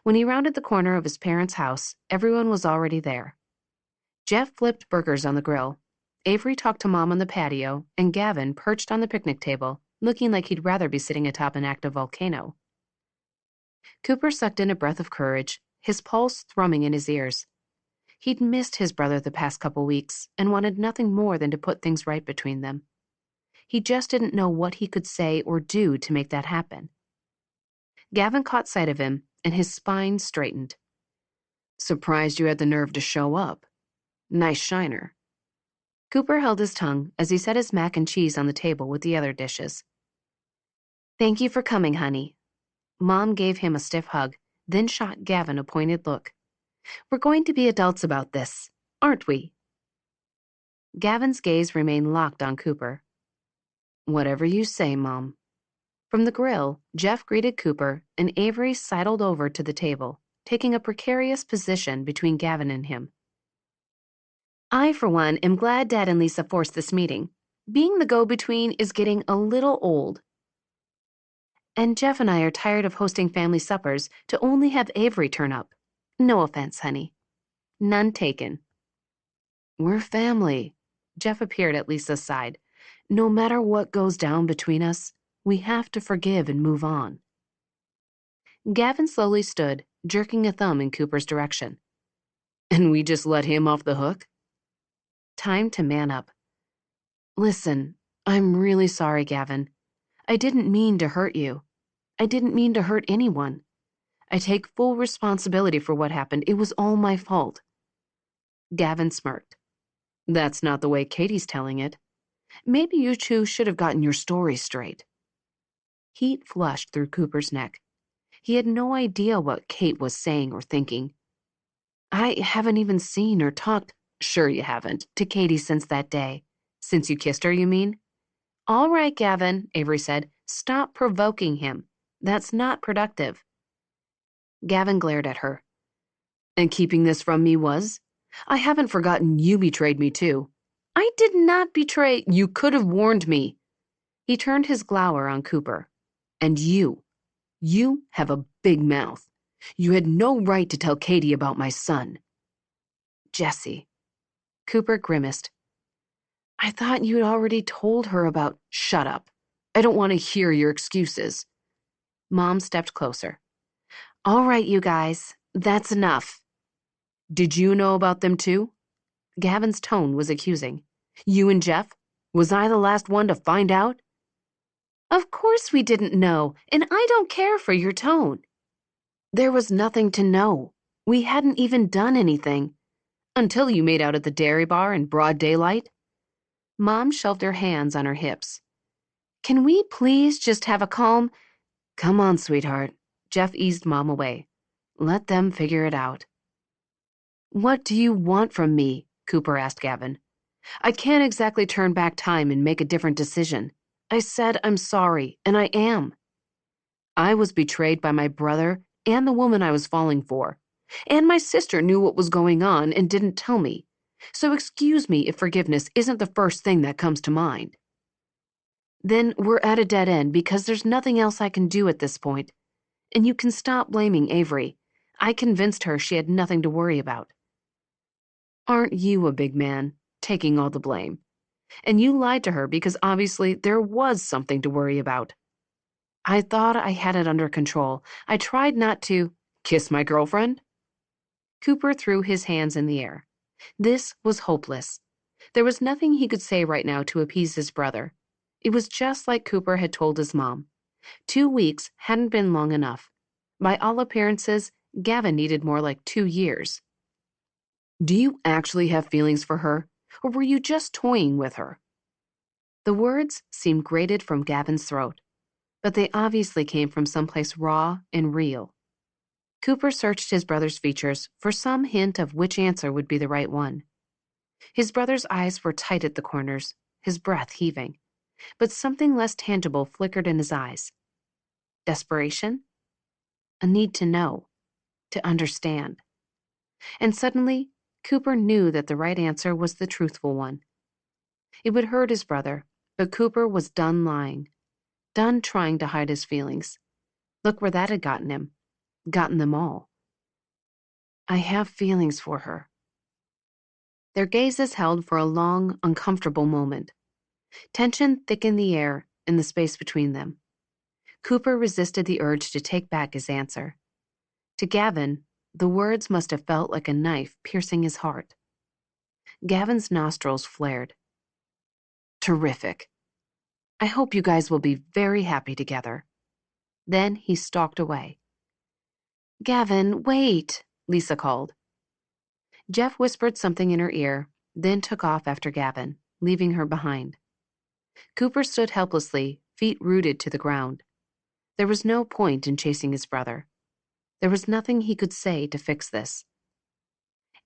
Speaker 2: When he rounded the corner of his parents' house, everyone was already there. Jeff flipped burgers on the grill. Avery talked to Mom on the patio, and Gavin perched on the picnic table, looking like he'd rather be sitting atop an active volcano. Cooper sucked in a breath of courage, his pulse thrumming in his ears. He'd missed his brother the past couple weeks and wanted nothing more than to put things right between them. He just didn't know what he could say or do to make that happen. Gavin caught sight of him, and his spine straightened. Surprised you had the nerve to show up. Nice shiner. Cooper held his tongue as he set his mac and cheese on the table with the other dishes. Thank you for coming, honey. Mom gave him a stiff hug, then shot Gavin a pointed look. We're going to be adults about this, aren't we? Gavin's gaze remained locked on Cooper. Whatever you say, Mom. From the grill, Jeff greeted Cooper, and Avery sidled over to the table, taking a precarious position between Gavin and him. I, for one, am glad Dad and Lisa forced this meeting. Being the go-between is getting a little old. And Jeff and I are tired of hosting family suppers to only have Avery turn up. No offense, honey. None taken. We're family. Jeff appeared at Lisa's side. No matter what goes down between us, we have to forgive and move on. Gavin slowly stood, jerking a thumb in Cooper's direction. And we just let him off the hook? Time to man up. Listen, I'm really sorry, Gavin. I didn't mean to hurt you. I didn't mean to hurt anyone. I take full responsibility for what happened. It was all my fault. Gavin smirked. That's not the way Katie's telling it. Maybe you two should have gotten your story straight. Heat flushed through Cooper's neck. He had no idea what Kate was saying or thinking. I haven't even seen or talked, sure you haven't, to Katie since that day. Since you kissed her, you mean? All right, Gavin, Avery said. Stop provoking him. That's not productive. Gavin glared at her. And keeping this from me was? I haven't forgotten you betrayed me too. I did not betray. You could have warned me. He turned his glower on Cooper. And you have a big mouth. You had no right to tell Katie about my son. Jessie. Cooper grimaced. I thought you'd already told her about. Shut up. I don't want to hear your excuses. Mom stepped closer. All right, you guys, that's enough. Did you know about them too? Gavin's tone was accusing. You and Jeff? Was I the last one to find out? Of course we didn't know, and I don't care for your tone. There was nothing to know. We hadn't even done anything. Until you made out at the dairy bar in broad daylight. Mom shoved her hands on her hips. Can we please just have a calm... Come on, sweetheart. Jeff eased Mom away. Let them figure it out. What do you want from me? Cooper asked Gavin. I can't exactly turn back time and make a different decision. I said I'm sorry, and I am. I was betrayed by my brother and the woman I was falling for. And my sister knew what was going on and didn't tell me. So excuse me if forgiveness isn't the first thing that comes to mind. Then we're at a dead end because there's nothing else I can do at this point. And you can stop blaming Avery. I convinced her she had nothing to worry about. Aren't you a big man, taking all the blame? And you lied to her because obviously there was something to worry about. I thought I had it under control. I tried not to kiss my girlfriend. Cooper threw his hands in the air. This was hopeless. There was nothing he could say right now to appease his brother. It was just like Cooper had told his mom. 2 weeks hadn't been long enough. By all appearances, Gavin needed more like 2 years. Do you actually have feelings for her, or were you just toying with her? The words seemed grated from Gavin's throat, but they obviously came from someplace raw and real. Cooper searched his brother's features for some hint of which answer would be the right one. His brother's eyes were tight at the corners, his breath heaving, but something less tangible flickered in his eyes. Desperation? A need to know, to understand. And suddenly, Cooper knew that the right answer was the truthful one. It would hurt his brother, but Cooper was done lying, done trying to hide his feelings. Look where that had gotten him, gotten them all. I have feelings for her. Their gazes held for a long, uncomfortable moment. Tension thickened the air in the space between them. Cooper resisted the urge to take back his answer. To Gavin, the words must have felt like a knife piercing his heart. Gavin's nostrils flared. Terrific. I hope you guys will be very happy together. Then he stalked away. Gavin, wait, Lisa called. Jeff whispered something in her ear, then took off after Gavin, leaving her behind. Cooper stood helplessly, feet rooted to the ground. There was no point in chasing his brother. There was nothing he could say to fix this.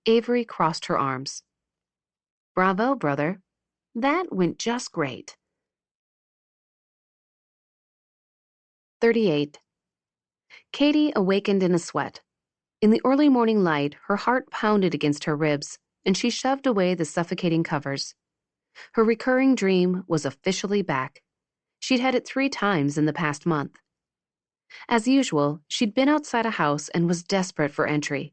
Speaker 2: Avery crossed her arms. Bravo, brother. That went just great. 38. Katie awakened in a sweat. In the early morning light, her heart pounded against her ribs, and she shoved away the suffocating covers. Her recurring dream was officially back. She'd had it 3 times in the past month. As usual, she'd been outside a house and was desperate for entry.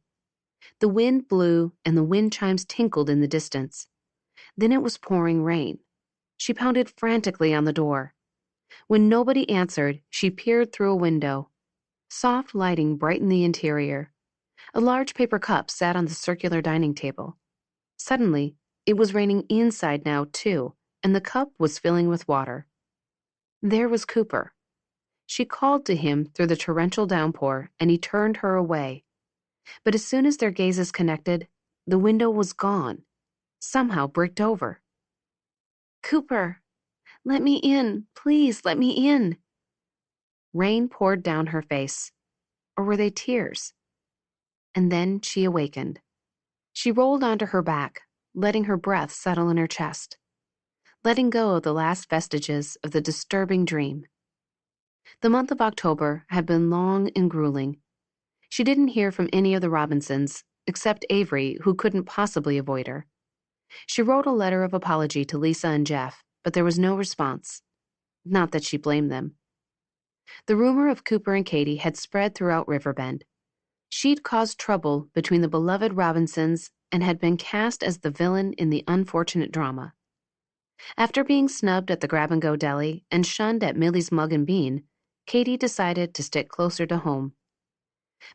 Speaker 2: The wind blew and the wind chimes tinkled in the distance. Then it was pouring rain. She pounded frantically on the door. When nobody answered, she peered through a window. Soft lighting brightened the interior. A large paper cup sat on the circular dining table. Suddenly, it was raining inside now, too, and the cup was filling with water. There was Cooper. She called to him through the torrential downpour, and he turned her away. But as soon as their gazes connected, the window was gone, somehow bricked over. Cooper, let me in. Please, let me in. Rain poured down her face. Or were they tears? And then she awakened. She rolled onto her back, letting her breath settle in her chest, letting go of the last vestiges of the disturbing dream. The month of October had been long and grueling. She didn't hear from any of the Robinsons, except Avery, who couldn't possibly avoid her. She wrote a letter of apology to Lisa and Jeff, but there was no response. Not that she blamed them. The rumor of Cooper and Katie had spread throughout Riverbend. She'd caused trouble between the beloved Robinsons and had been cast as the villain in the unfortunate drama. After being snubbed at the grab-and-go deli and shunned at Millie's Mug and Bean, Katie decided to stick closer to home.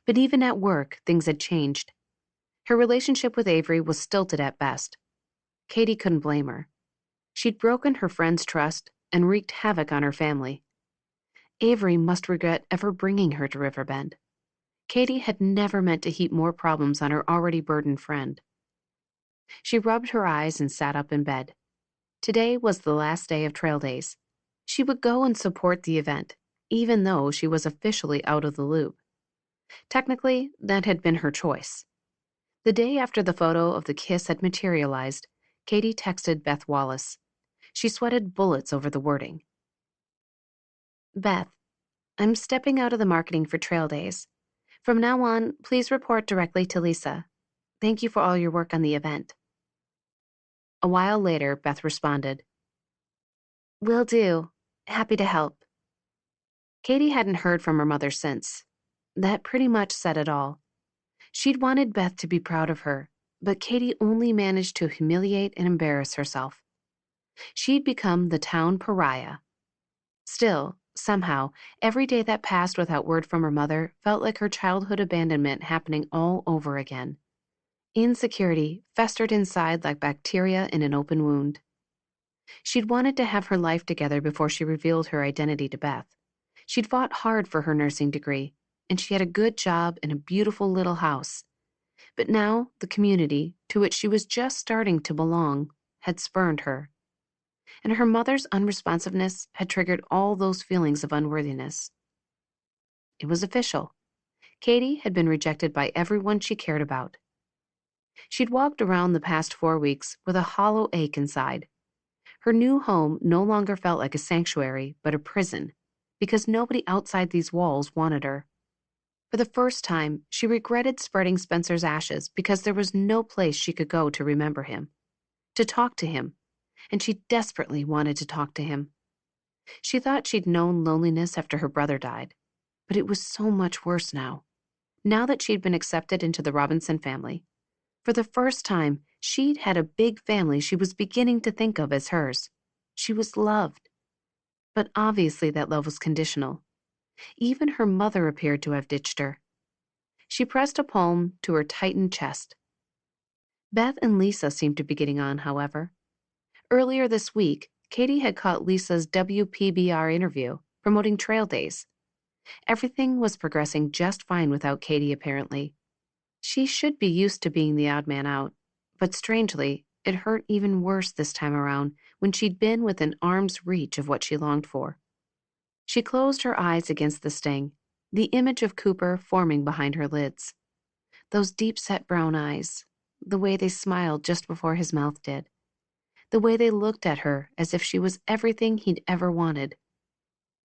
Speaker 2: But even at work, things had changed. Her relationship with Avery was stilted at best. Katie couldn't blame her. She'd broken her friend's trust and wreaked havoc on her family. Avery must regret ever bringing her to Riverbend. Katie had never meant to heap more problems on her already burdened friend. She rubbed her eyes and sat up in bed. Today was the last day of trail days. She would go and support the event, even though she was officially out of the loop. Technically, that had been her choice. The day after the photo of the kiss had materialized, Katie texted Beth Wallace. She sweated bullets over the wording. Beth, I'm stepping out of the marketing for trail days. From now on, please report directly to Lisa. Thank you for all your work on the event. A while later, Beth responded, Will do. Happy to help. Katie hadn't heard from her mother since. That pretty much said it all. She'd wanted Beth to be proud of her, but Katie only managed to humiliate and embarrass herself. She'd become the town pariah. Still, somehow, every day that passed without word from her mother felt like her childhood abandonment happening all over again. Insecurity festered inside like bacteria in an open wound. She'd wanted to have her life together before she revealed her identity to Beth. She'd fought hard for her nursing degree, and she had a good job in a beautiful little house. But now, the community, to which she was just starting to belong, had spurned her. And her mother's unresponsiveness had triggered all those feelings of unworthiness. It was official. Katie had been rejected by everyone she cared about. She'd walked around the past 4 weeks with a hollow ache inside. Her new home no longer felt like a sanctuary, but a prison, because nobody outside these walls wanted her. For the first time, she regretted spreading Spencer's ashes because there was no place she could go to remember him, to talk to him, and she desperately wanted to talk to him. She thought she'd known loneliness after her brother died, but it was so much worse now. Now that she'd been accepted into the Robinson family, for the first time, she'd had a big family she was beginning to think of as hers. She was loved. But obviously that love was conditional. Even her mother appeared to have ditched her. She pressed a palm to her tightened chest. Beth and Lisa seemed to be getting on, however. Earlier this week, Katie had caught Lisa's WPBR interview, promoting trail days. Everything was progressing just fine without Katie, apparently. She should be used to being the odd man out, but strangely, it hurt even worse this time around when she'd been within arm's reach of what she longed for. She closed her eyes against the sting, the image of Cooper forming behind her lids. Those deep-set brown eyes, the way they smiled just before his mouth did, the way they looked at her as if she was everything he'd ever wanted.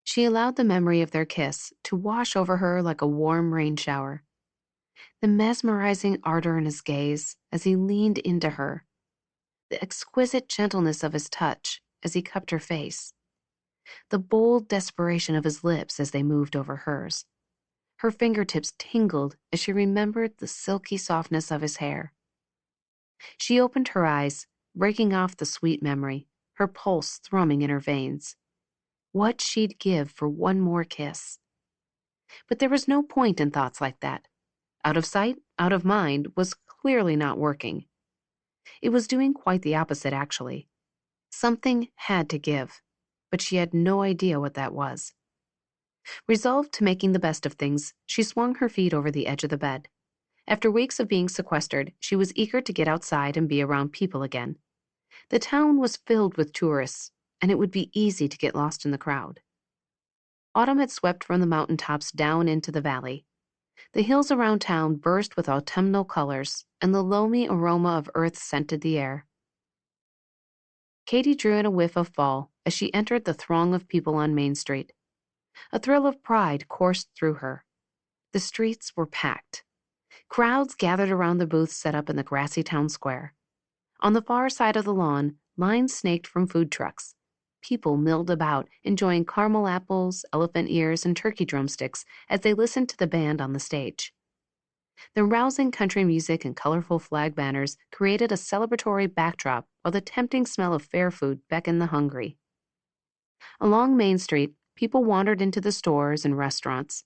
Speaker 2: She allowed the memory of their kiss to wash over her like a warm rain shower. The mesmerizing ardor in his gaze as he leaned into her, the exquisite gentleness of his touch as he cupped her face, the bold desperation of his lips as they moved over hers. Her fingertips tingled as she remembered the silky softness of his hair. She opened her eyes, breaking off the sweet memory, her pulse thrumming in her veins. What she'd give for one more kiss. But there was no point in thoughts like that. Out of sight, out of mind was clearly not working. It was doing quite the opposite, actually. Something had to give, but she had no idea what that was. Resolved to making the best of things, she swung her feet over the edge of the bed. After weeks of being sequestered, she was eager to get outside and be around people again. The town was filled with tourists, and it would be easy to get lost in the crowd. Autumn had swept from the mountaintops down into the valley. The hills around town burst with autumnal colors, and the loamy aroma of earth scented the air. Katie drew in a whiff of fall as she entered the throng of people on Main Street. A thrill of pride coursed through her. The streets were packed. Crowds gathered around the booths set up in the grassy town square. On the far side of the lawn, lines snaked from food trucks. People milled about, enjoying caramel apples, elephant ears, and turkey drumsticks as they listened to the band on the stage. The rousing country music and colorful flag banners created a celebratory backdrop while the tempting smell of fair food beckoned the hungry. Along Main Street, people wandered into the stores and restaurants.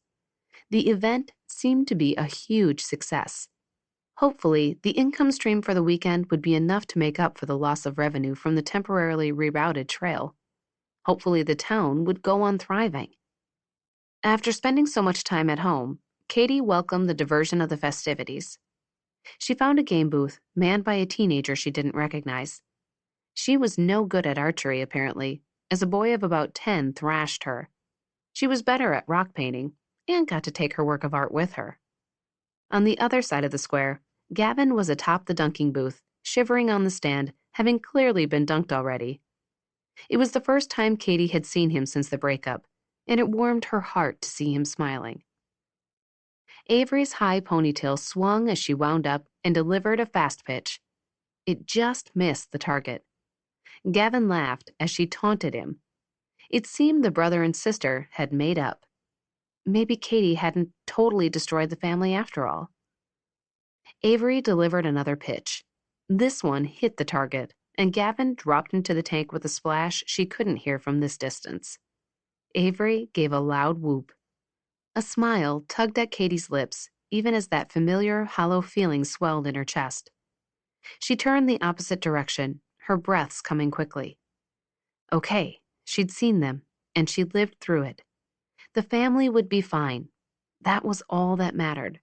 Speaker 2: The event seemed to be a huge success. Hopefully, the income stream for the weekend would be enough to make up for the loss of revenue from the temporarily rerouted trail. Hopefully, the town would go on thriving. After spending so much time at home, Katie welcomed the diversion of the festivities. She found a game booth manned by a teenager she didn't recognize. She was no good at archery, apparently, as a boy of about 10 thrashed her. She was better at rock painting and got to take her work of art with her. On the other side of the square, Gavin was atop the dunking booth, shivering on the stand, having clearly been dunked already. It was the first time Katie had seen him since the breakup, and it warmed her heart to see him smiling. Avery's high ponytail swung as she wound up and delivered a fast pitch. It just missed the target. Gavin laughed as she taunted him. It seemed the brother and sister had made up. Maybe Katie hadn't totally destroyed the family after all. Avery delivered another pitch. This one hit the target, and Gavin dropped into the tank with a splash she couldn't hear from this distance. Avery gave a loud whoop. A smile tugged at Katie's lips, even as that familiar, hollow feeling swelled in her chest. She turned the opposite direction, her breaths coming quickly. Okay, she'd seen them, and she'd lived through it. The family would be fine. That was all that mattered.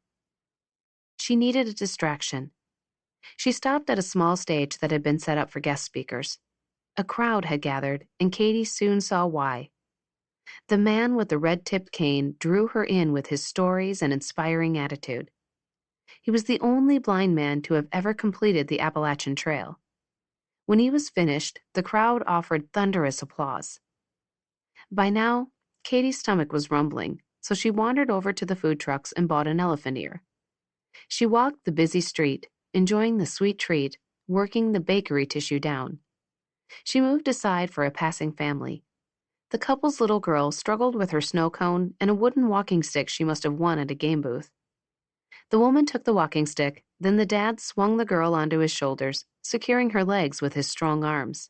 Speaker 2: She needed a distraction. She stopped at a small stage that had been set up for guest speakers. A crowd had gathered, and Katie soon saw why. The man with the red-tipped cane drew her in with his stories and inspiring attitude. He was the only blind man to have ever completed the Appalachian Trail. When he was finished, the crowd offered thunderous applause. By now, Katie's stomach was rumbling, so she wandered over to the food trucks and bought an elephant ear. She walked the busy street, enjoying the sweet treat, working the bakery tissue down. She moved aside for a passing family. The couple's little girl struggled with her snow cone and a wooden walking stick she must have won at a game booth. The woman took the walking stick, then the dad swung the girl onto his shoulders, securing her legs with his strong arms.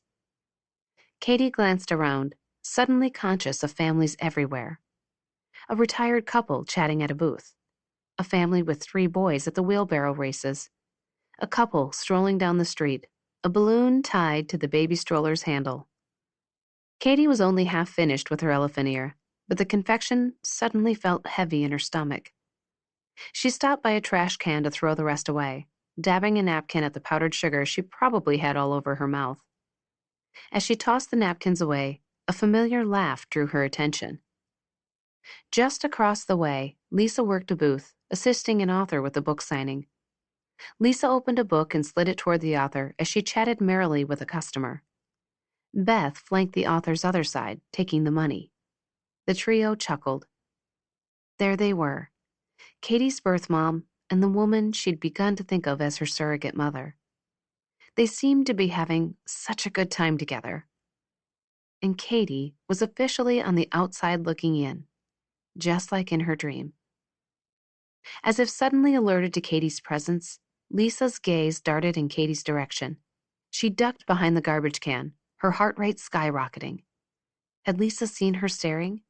Speaker 2: Katie glanced around, suddenly conscious of families everywhere. A retired couple chatting at a booth. A family with 3 boys at the wheelbarrow races. A couple strolling down the street, a balloon tied to the baby stroller's handle. Katie was only half finished with her elephant ear, but the confection suddenly felt heavy in her stomach. She stopped by a trash can to throw the rest away, dabbing a napkin at the powdered sugar she probably had all over her mouth. As she tossed the napkins away, a familiar laugh drew her attention. Just across the way, Lisa worked a booth, assisting an author with a book signing. Lisa opened a book and slid it toward the author as she chatted merrily with a customer. Beth flanked the author's other side, taking the money. The trio chuckled. There they were, Katie's birth mom and the woman she'd begun to think of as her surrogate mother. They seemed to be having such a good time together. And Katie was officially on the outside looking in, just like in her dream. As if suddenly alerted to Katie's presence, Lisa's gaze darted in Katie's direction. She ducked behind the garbage can, her heart rate skyrocketing. Had Lisa seen her staring?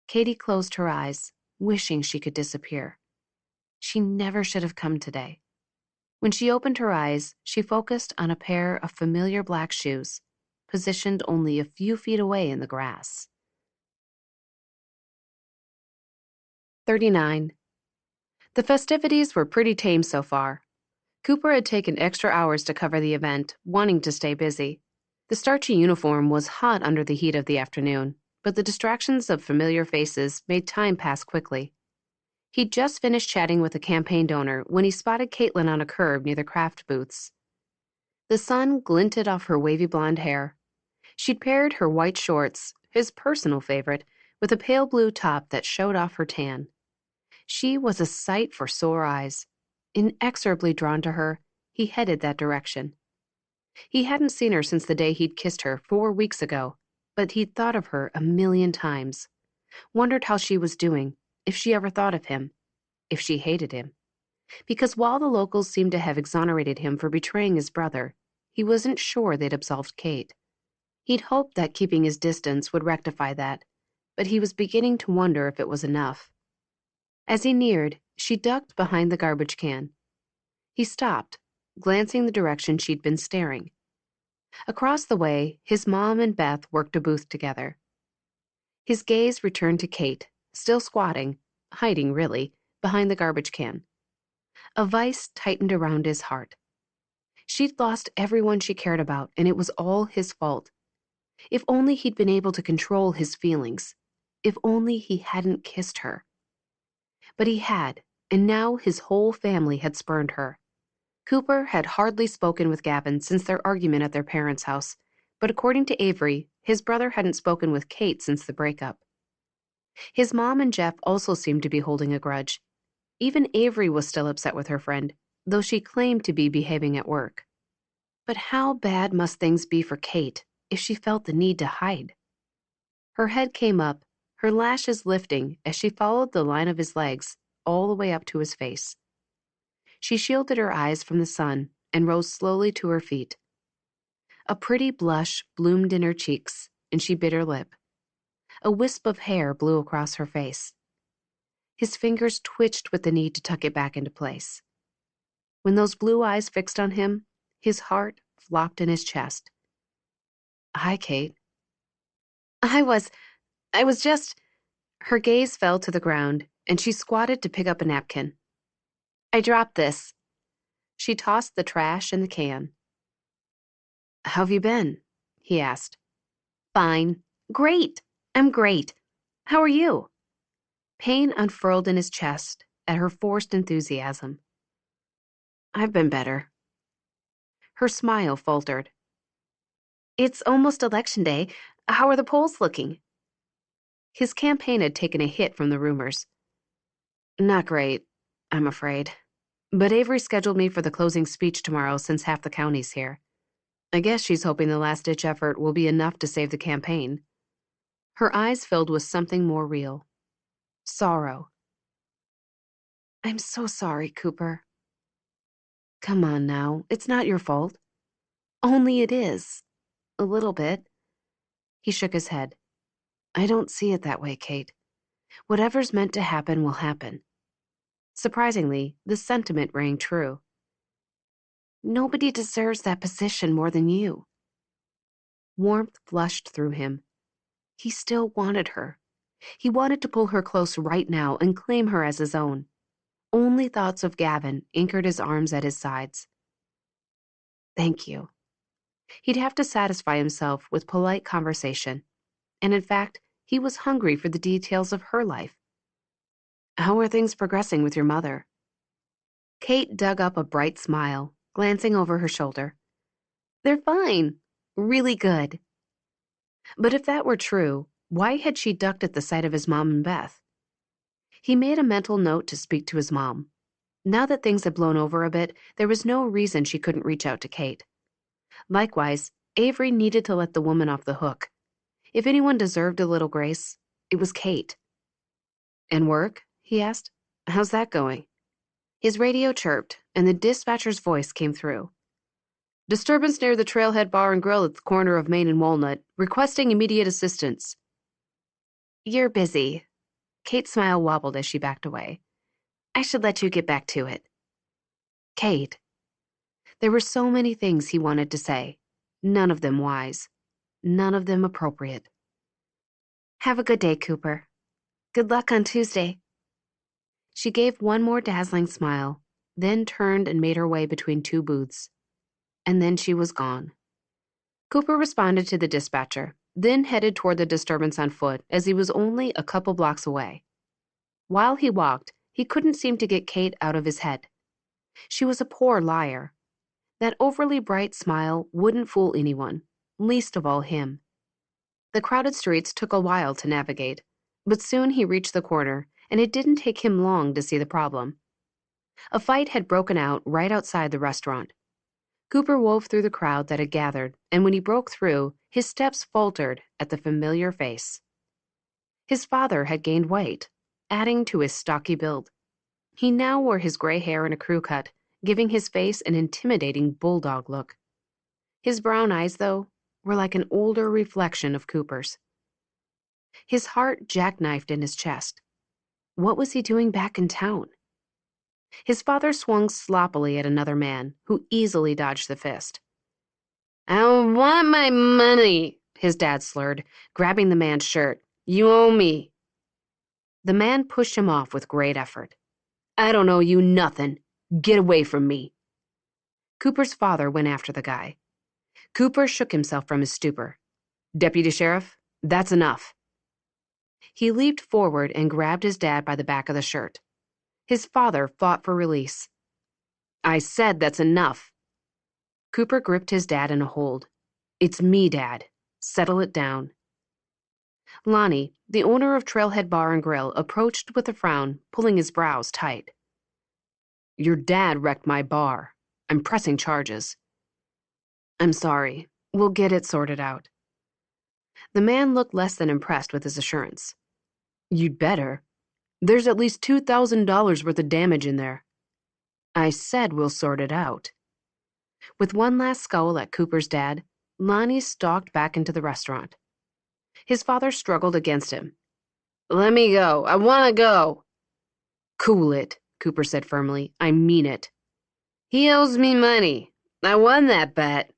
Speaker 2: Katie closed her eyes, wishing she could disappear. She never should have come today. When she opened her eyes, she focused on a pair of familiar black shoes, positioned only a few feet away in the grass. 39. The festivities were pretty tame so far. Cooper had taken extra hours to cover the event, wanting to stay busy. The starchy uniform was hot under the heat of the afternoon, but the distractions of familiar faces made time pass quickly. He'd just finished chatting with a campaign donor when he spotted Caitlin on a curb near the craft booths. The sun glinted off her wavy blonde hair. She'd paired her white shorts, his personal favorite, with a pale blue top that showed off her tan. She was a sight for sore eyes. Inexorably drawn to her, he headed that direction. He hadn't seen her since the day he'd kissed her 4 weeks ago, but he'd thought of her a million times. Wondered how she was doing, if she ever thought of him, if she hated him. Because while the locals seemed to have exonerated him for betraying his brother, he wasn't sure they'd absolved Kate. He'd hoped that keeping his distance would rectify that, but he was beginning to wonder if it was enough. As he neared, she ducked behind the garbage can. He stopped, glancing the direction she'd been staring. Across the way, his mom and Beth worked a booth together. His gaze returned to Kate, still squatting, hiding really, behind the garbage can. A vice tightened around his heart. She'd lost everyone she cared about, and it was all his fault. If only he'd been able to control his feelings. If only he hadn't kissed her. But he had, and now his whole family had spurned her. Cooper had hardly spoken with Gavin since their argument at their parents' house, but according to Avery, his brother hadn't spoken with Kate since the breakup. His mom and Jeff also seemed to be holding a grudge. Even Avery was still upset with her friend, though she claimed to be behaving at work. But how bad must things be for Kate if she felt the need to hide? Her head came up, her lashes lifting as she followed the line of his legs all the way up to his face. She shielded her eyes from the sun and rose slowly to her feet. A pretty blush bloomed in her cheeks, and she bit her lip. A wisp of hair blew across her face. His fingers twitched with the need to tuck it back into place. When those blue eyes fixed on him, his heart flopped in his chest. "Hi, Kate." I was just... Her gaze fell to the ground, and she squatted to pick up a napkin. "I dropped this." She tossed the trash in the can. "How have you been?" he asked. "Fine. Great. I'm great. How are you?" Pain unfurled in his chest at her forced enthusiasm. "I've been better." Her smile faltered. "It's almost election day. How are the polls looking?" His campaign had taken a hit from the rumors. "Not great, I'm afraid. But Avery scheduled me for the closing speech tomorrow since half the county's here. I guess she's hoping the last-ditch effort will be enough to save the campaign." Her eyes filled with something more real. Sorrow. "I'm so sorry, Cooper." "Come on now, it's not your fault." "Only it is. A little bit." He shook his head. "I don't see it that way, Kate. Whatever's meant to happen will happen." Surprisingly, the sentiment rang true. "Nobody deserves that position more than you." Warmth flushed through him. He still wanted her. He wanted to pull her close right now and claim her as his own. Only thoughts of Gavin anchored his arms at his sides. "Thank you." He'd have to satisfy himself with polite conversation. And in fact, he was hungry for the details of her life. "How are things progressing with your mother?" Kate dug up a bright smile, glancing over her shoulder. "They're fine. Really good." But if that were true, why had she ducked at the sight of his mom and Beth? He made a mental note to speak to his mom. Now that things had blown over a bit, there was no reason she couldn't reach out to Kate. Likewise, Avery needed to let the woman off the hook. If anyone deserved a little grace, it was Kate. "And work?" he asked. "How's that going?" His radio chirped, and the dispatcher's voice came through. "Disturbance near the Trailhead Bar and Grill at the corner of Main and Walnut, requesting immediate assistance." "You're busy." Kate's smile wobbled as she backed away. "I should let you get back to it." Kate. There were so many things he wanted to say, none of them wise, none of them appropriate. "Have a good day, Cooper. Good luck on Tuesday." She gave one more dazzling smile, then turned and made her way between two booths. And then she was gone. Cooper responded to the dispatcher, then headed toward the disturbance on foot as he was only a couple blocks away. While he walked, he couldn't seem to get Kate out of his head. She was a poor liar. That overly bright smile wouldn't fool anyone, least of all him. The crowded streets took a while to navigate, but soon he reached the corner, and it didn't take him long to see the problem. A fight had broken out right outside the restaurant. Cooper wove through the crowd that had gathered, and when he broke through, his steps faltered at the familiar face. His father had gained weight, adding to his stocky build. He now wore his gray hair in a crew cut, giving his face an intimidating bulldog look. His brown eyes, though, were like an older reflection of Cooper's. His heart jackknifed in his chest. What was he doing back in town? His father swung sloppily at another man, who easily dodged the fist. "I want my money," his dad slurred, grabbing the man's shirt. "You owe me." The man pushed him off with great effort. "I don't owe you nothing. Get away from me." Cooper's father went after the guy. Cooper shook himself from his stupor. "Deputy Sheriff, that's enough." He leaped forward and grabbed his dad by the back of the shirt. His father fought for release. "I said that's enough." Cooper gripped his dad in a hold. "It's me, Dad. Settle it down." Lonnie, the owner of Trailhead Bar and Grill, approached with a frown, pulling his brows tight. "Your dad wrecked my bar. I'm pressing charges." "I'm sorry. We'll get it sorted out." The man looked less than impressed with his assurance. "You'd better. There's at least $2,000 worth of damage in there." "I said we'll sort it out." With one last scowl at Cooper's dad, Lonnie stalked back into the restaurant. His father struggled against him. "Let me go. I want to go." "Cool it," Cooper said firmly. "I mean it." "He owes me money. I won that bet."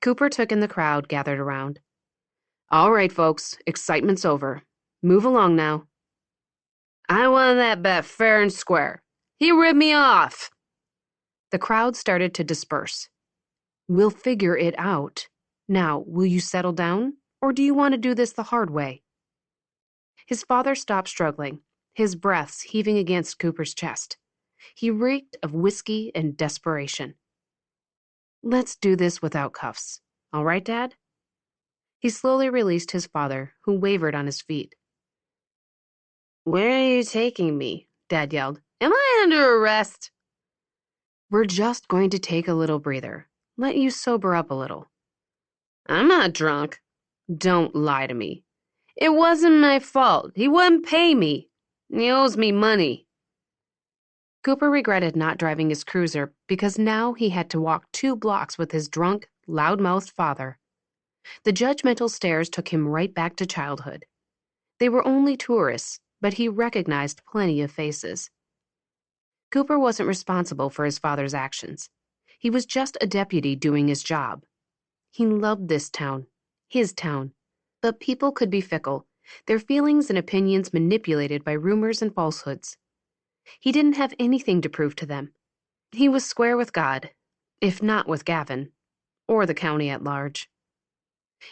Speaker 2: Cooper took in the crowd gathered around. "All right, folks. Excitement's over. Move along now." "I won that bet fair and square. He ripped me off." The crowd started to disperse. "We'll figure it out. Now, will you settle down, or do you want to do this the hard way?" His father stopped struggling, his breaths heaving against Cooper's chest. He reeked of whiskey and desperation. "Let's do this without cuffs. All right, Dad?" He slowly released his father, who wavered on his feet. "Where are you taking me?" Dad yelled. "Am I under arrest?" "We're just going to take a little breather. Let you sober up a little." "I'm not drunk." "Don't lie to me." "It wasn't my fault. He wouldn't pay me. He owes me money." Cooper regretted not driving his cruiser because now he had to walk 2 blocks with his drunk, loud-mouthed father. The judgmental stares took him right back to childhood. They were only tourists, but he recognized plenty of faces. Cooper wasn't responsible for his father's actions. He was just a deputy doing his job. He loved this town, his town. But people could be fickle, their feelings and opinions manipulated by rumors and falsehoods. He didn't have anything to prove to them. He was square with God, if not with Gavin, or the county at large.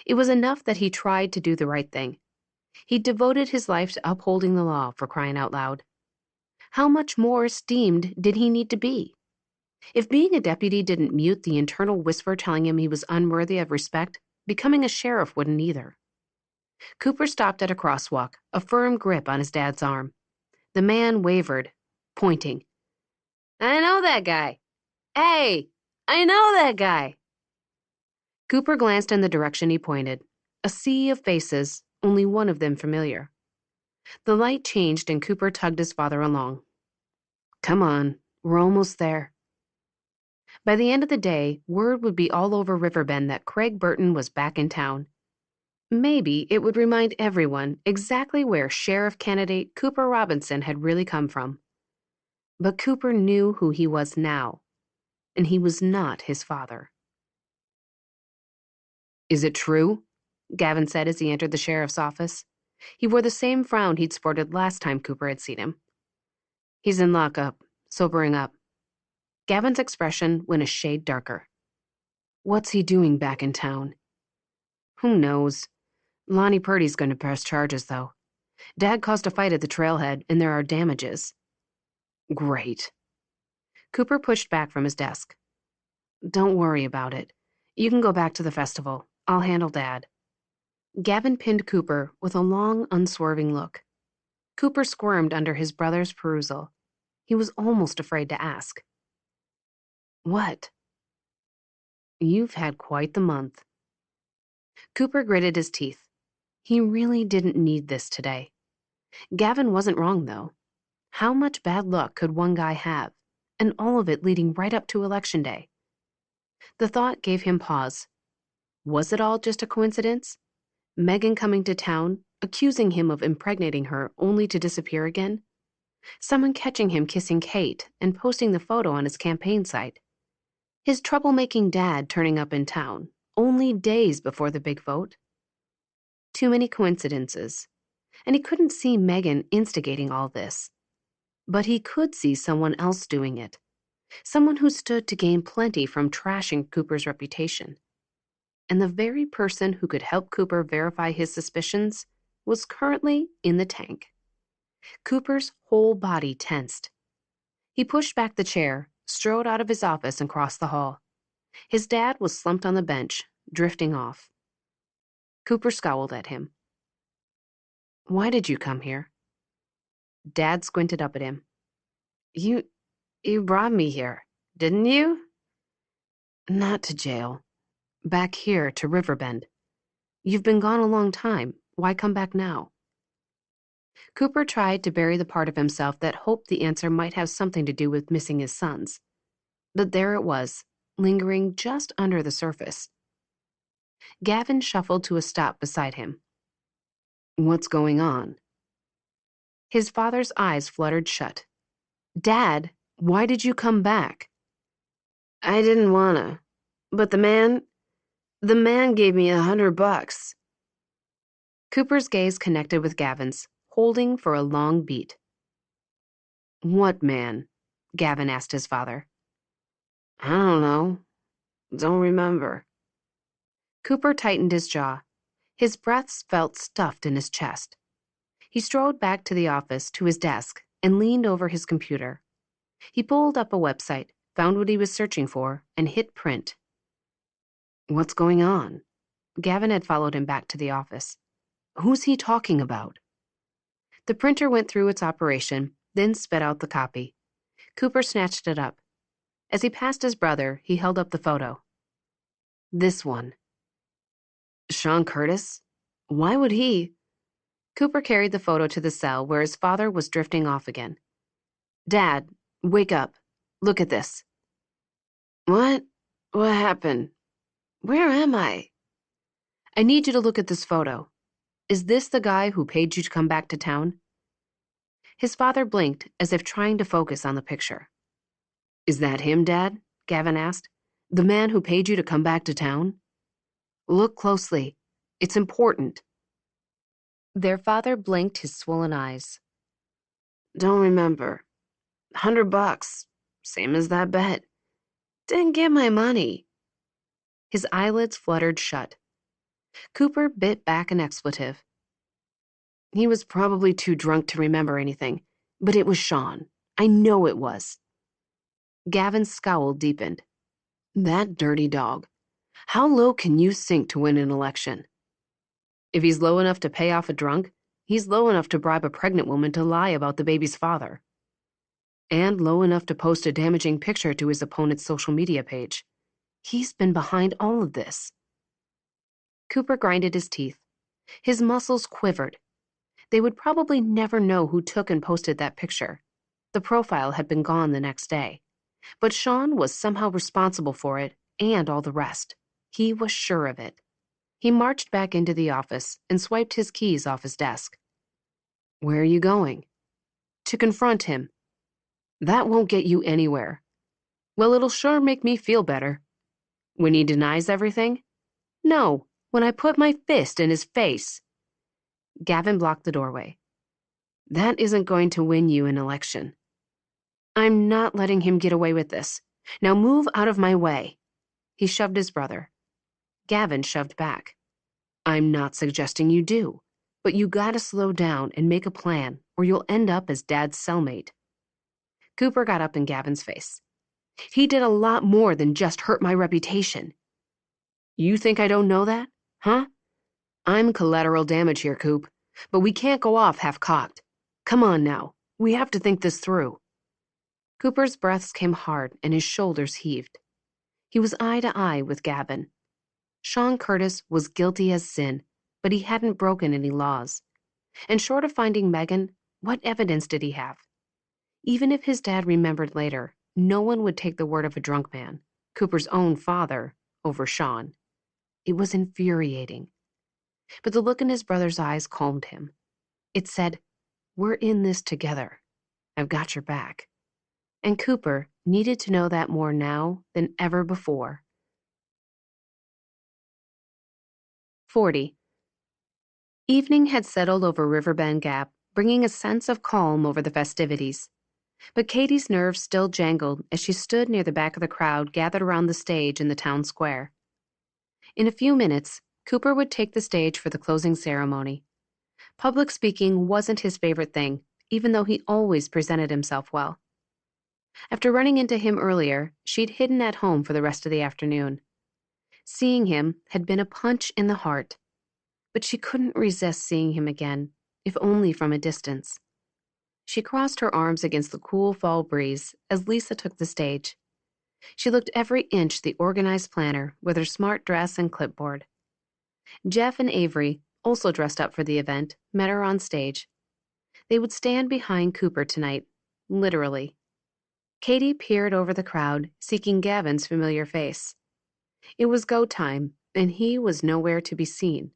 Speaker 2: It was enough that he tried to do the right thing. He devoted his life to upholding the law, for crying out loud. How much more esteemed did he need to be? If being a deputy didn't mute the internal whisper telling him he was unworthy of respect, becoming a sheriff wouldn't either. Cooper stopped at a crosswalk, a firm grip on his dad's arm. The man wavered, pointing. "I know that guy. Hey, I know that guy." Cooper glanced in the direction he pointed. A sea of faces, only one of them familiar. The light changed and Cooper tugged his father along. "Come on, we're almost there." By the end of the day, word would be all over Riverbend that Craig Burton was back in town. Maybe it would remind everyone exactly where sheriff candidate Cooper Robinson had really come from. But Cooper knew who he was now, and he was not his father. "Is it true?" Gavin said as he entered the sheriff's office. He wore the same frown he'd sported last time Cooper had seen him. "He's in lockup, sobering up." Gavin's expression went a shade darker. "What's he doing back in town?" "Who knows? Lonnie Purdy's going to press charges, though. Dad caused a fight at the trailhead, and there are damages." "Great." Cooper pushed back from his desk. "Don't worry about it. You can go back to the festival. I'll handle Dad." Gavin pinned Cooper with a long, unswerving look. Cooper squirmed under his brother's perusal. He was almost afraid to ask. "What?" "You've had quite the month." Cooper gritted his teeth. He really didn't need this today. Gavin wasn't wrong, though. How much bad luck could one guy have, and all of it leading right up to Election Day? The thought gave him pause. Was it all just a coincidence? Megan coming to town, accusing him of impregnating her only to disappear again. Someone catching him kissing Kate and posting the photo on his campaign site. His troublemaking dad turning up in town, only days before the big vote. Too many coincidences, and he couldn't see Megan instigating all this. But he could see someone else doing it, someone who stood to gain plenty from trashing Cooper's reputation. And the very person who could help Cooper verify his suspicions was currently in the tank. Cooper's whole body tensed. He pushed back the chair, strode out of his office, and crossed the hall. His dad was slumped on the bench, drifting off. Cooper scowled at him. "Why did you come here?" Dad squinted up at him. You brought me here, didn't you?" "Not to jail. Back here to Riverbend. You've been gone a long time. Why come back now?" Cooper tried to bury the part of himself that hoped the answer might have something to do with missing his sons. But there it was, lingering just under the surface. Gavin shuffled to a stop beside him. "What's going on?" His father's eyes fluttered shut. "Dad, why did you come back?" "I didn't wanna, but the man gave me $100. Cooper's gaze connected with Gavin's, holding for a long beat. "What man?" Gavin asked his father. "I don't know. Don't remember." Cooper tightened his jaw. His breath felt stuffed in his chest. He strode back to the office, to his desk, and leaned over his computer. He pulled up a website, found what he was searching for, and hit print. "What's going on?" Gavin had followed him back to the office. "Who's he talking about?" The printer went through its operation, then spit out the copy. Cooper snatched it up. As he passed his brother, he held up the photo. "This one." "Sean Curtis? Why would he?" Cooper carried the photo to the cell where his father was drifting off again. "Dad, wake up. Look at this." "What? What happened? Where am I?" "I need you to look at this photo. Is this the guy who paid you to come back to town?" His father blinked as if trying to focus on the picture. "Is that him, Dad?" Gavin asked. "The man who paid you to come back to town?" "Look closely. It's important." Their father blinked his swollen eyes. "Don't remember. $100. Same as that bet. Didn't get my money." His eyelids fluttered shut. Cooper bit back an expletive. "He was probably too drunk to remember anything, but it was Sean. I know it was." Gavin's scowl deepened. "That dirty dog. How low can you sink to win an election?" "If he's low enough to pay off a drunk, he's low enough to bribe a pregnant woman to lie about the baby's father. And low enough to post a damaging picture to his opponent's social media page. He's been behind all of this." Cooper grinded his teeth. His muscles quivered. They would probably never know who took and posted that picture. The profile had been gone the next day. But Sean was somehow responsible for it and all the rest. He was sure of it. He marched back into the office and swiped his keys off his desk. "Where are you going?" "To confront him." "That won't get you anywhere." "Well, it'll sure make me feel better." "When he denies everything?" "No, when I put my fist in his face." Gavin blocked the doorway. "That isn't going to win you an election." "I'm not letting him get away with this. Now move out of my way." He shoved his brother. Gavin shoved back. "I'm not suggesting you do, but you gotta slow down and make a plan, or you'll end up as Dad's cellmate." Cooper got up in Gavin's face. "He did a lot more than just hurt my reputation." "You think I don't know that? Huh? I'm collateral damage here, Coop, but we can't go off half-cocked. Come on now, we have to think this through." Cooper's breaths came hard and his shoulders heaved. He was eye to eye with Gavin. Sean Curtis was guilty as sin, but he hadn't broken any laws. And short of finding Megan, what evidence did he have? Even if his dad remembered later, no one would take the word of a drunk man, Cooper's own father, over Sean. It was infuriating. but the look in his brother's eyes calmed him. It said, "We're in this together. I've got your back." And Cooper needed to know that more now than ever before. 40. Evening had settled over Riverbend Gap, bringing a sense of calm over the festivities. But Katie's nerves still jangled as she stood near the back of the crowd gathered around the stage in the town square. In a few minutes, Cooper would take the stage for the closing ceremony. Public speaking wasn't his favorite thing, even though he always presented himself well. After running into him earlier, she'd hidden at home for the rest of the afternoon. Seeing him had been a punch in the heart, but she couldn't resist seeing him again, if only from a distance. She crossed her arms against the cool fall breeze as Lisa took the stage. She looked every inch the organized planner with her smart dress and clipboard. Jeff and Avery, also dressed up for the event, met her on stage. They would stand behind Cooper tonight, literally. Katie peered over the crowd, seeking Gavin's familiar face. It was go time, and he was nowhere to be seen.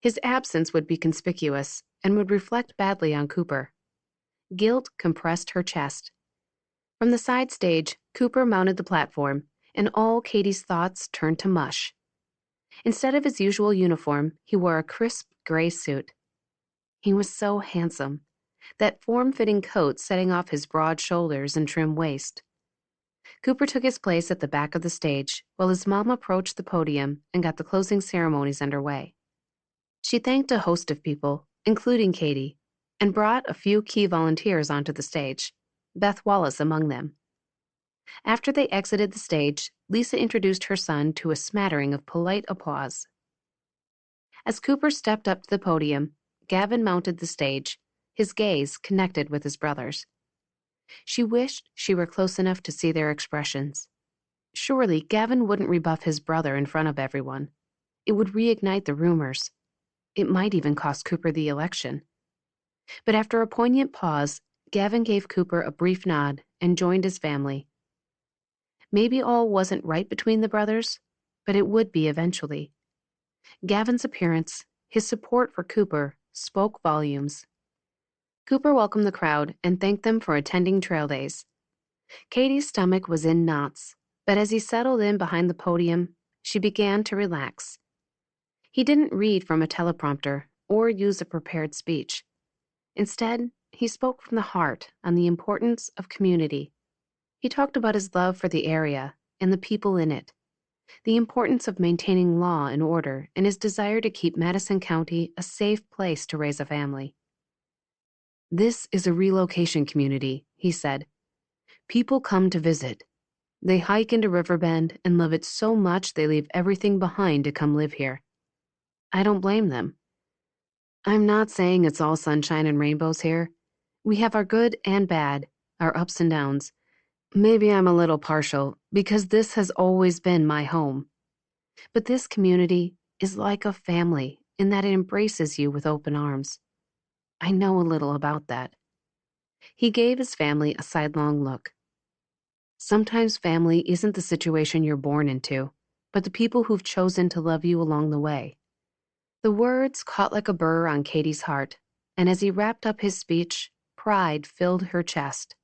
Speaker 2: His absence would be conspicuous and would reflect badly on Cooper. Guilt compressed her chest. From the side stage, Cooper mounted the platform, and all Katie's thoughts turned to mush. Instead of his usual uniform, he wore a crisp gray suit. He was so handsome, that form-fitting coat setting off his broad shoulders and trim waist. Cooper took his place at the back of the stage while his mom approached the podium and got the closing ceremonies underway. She thanked a host of people, including Katie, and brought a few key volunteers onto the stage, Beth Wallace among them. After they exited the stage, Lisa introduced her son to a smattering of polite applause. As Cooper stepped up to the podium, Gavin mounted the stage, his gaze connected with his brother's. She wished she were close enough to see their expressions. Surely Gavin wouldn't rebuff his brother in front of everyone. It would reignite the rumors. It might even cost Cooper the election. But after a poignant pause, Gavin gave Cooper a brief nod and joined his family. Maybe all wasn't right between the brothers, but it would be eventually. Gavin's appearance, his support for Cooper, spoke volumes. Cooper welcomed the crowd and thanked them for attending trail days. Katie's stomach was in knots, but as he settled in behind the podium, she began to relax. He didn't read from a teleprompter or use a prepared speech. Instead, he spoke from the heart on the importance of community. He talked about his love for the area and the people in it, the importance of maintaining law and order, and his desire to keep Madison County a safe place to raise a family. "This is a relocation community," he said. "People come to visit. They hike into Riverbend and love it so much they leave everything behind to come live here. I don't blame them. I'm not saying it's all sunshine and rainbows here. We have our good and bad, our ups and downs. Maybe I'm a little partial, because this has always been my home. But this community is like a family in that it embraces you with open arms. I know a little about that." He gave his family a sidelong look. Sometimes family isn't the situation you're born into, but the people who've chosen to love you along the way. The words caught like a burr on Katie's heart, and as he wrapped up his speech, pride filled her chest.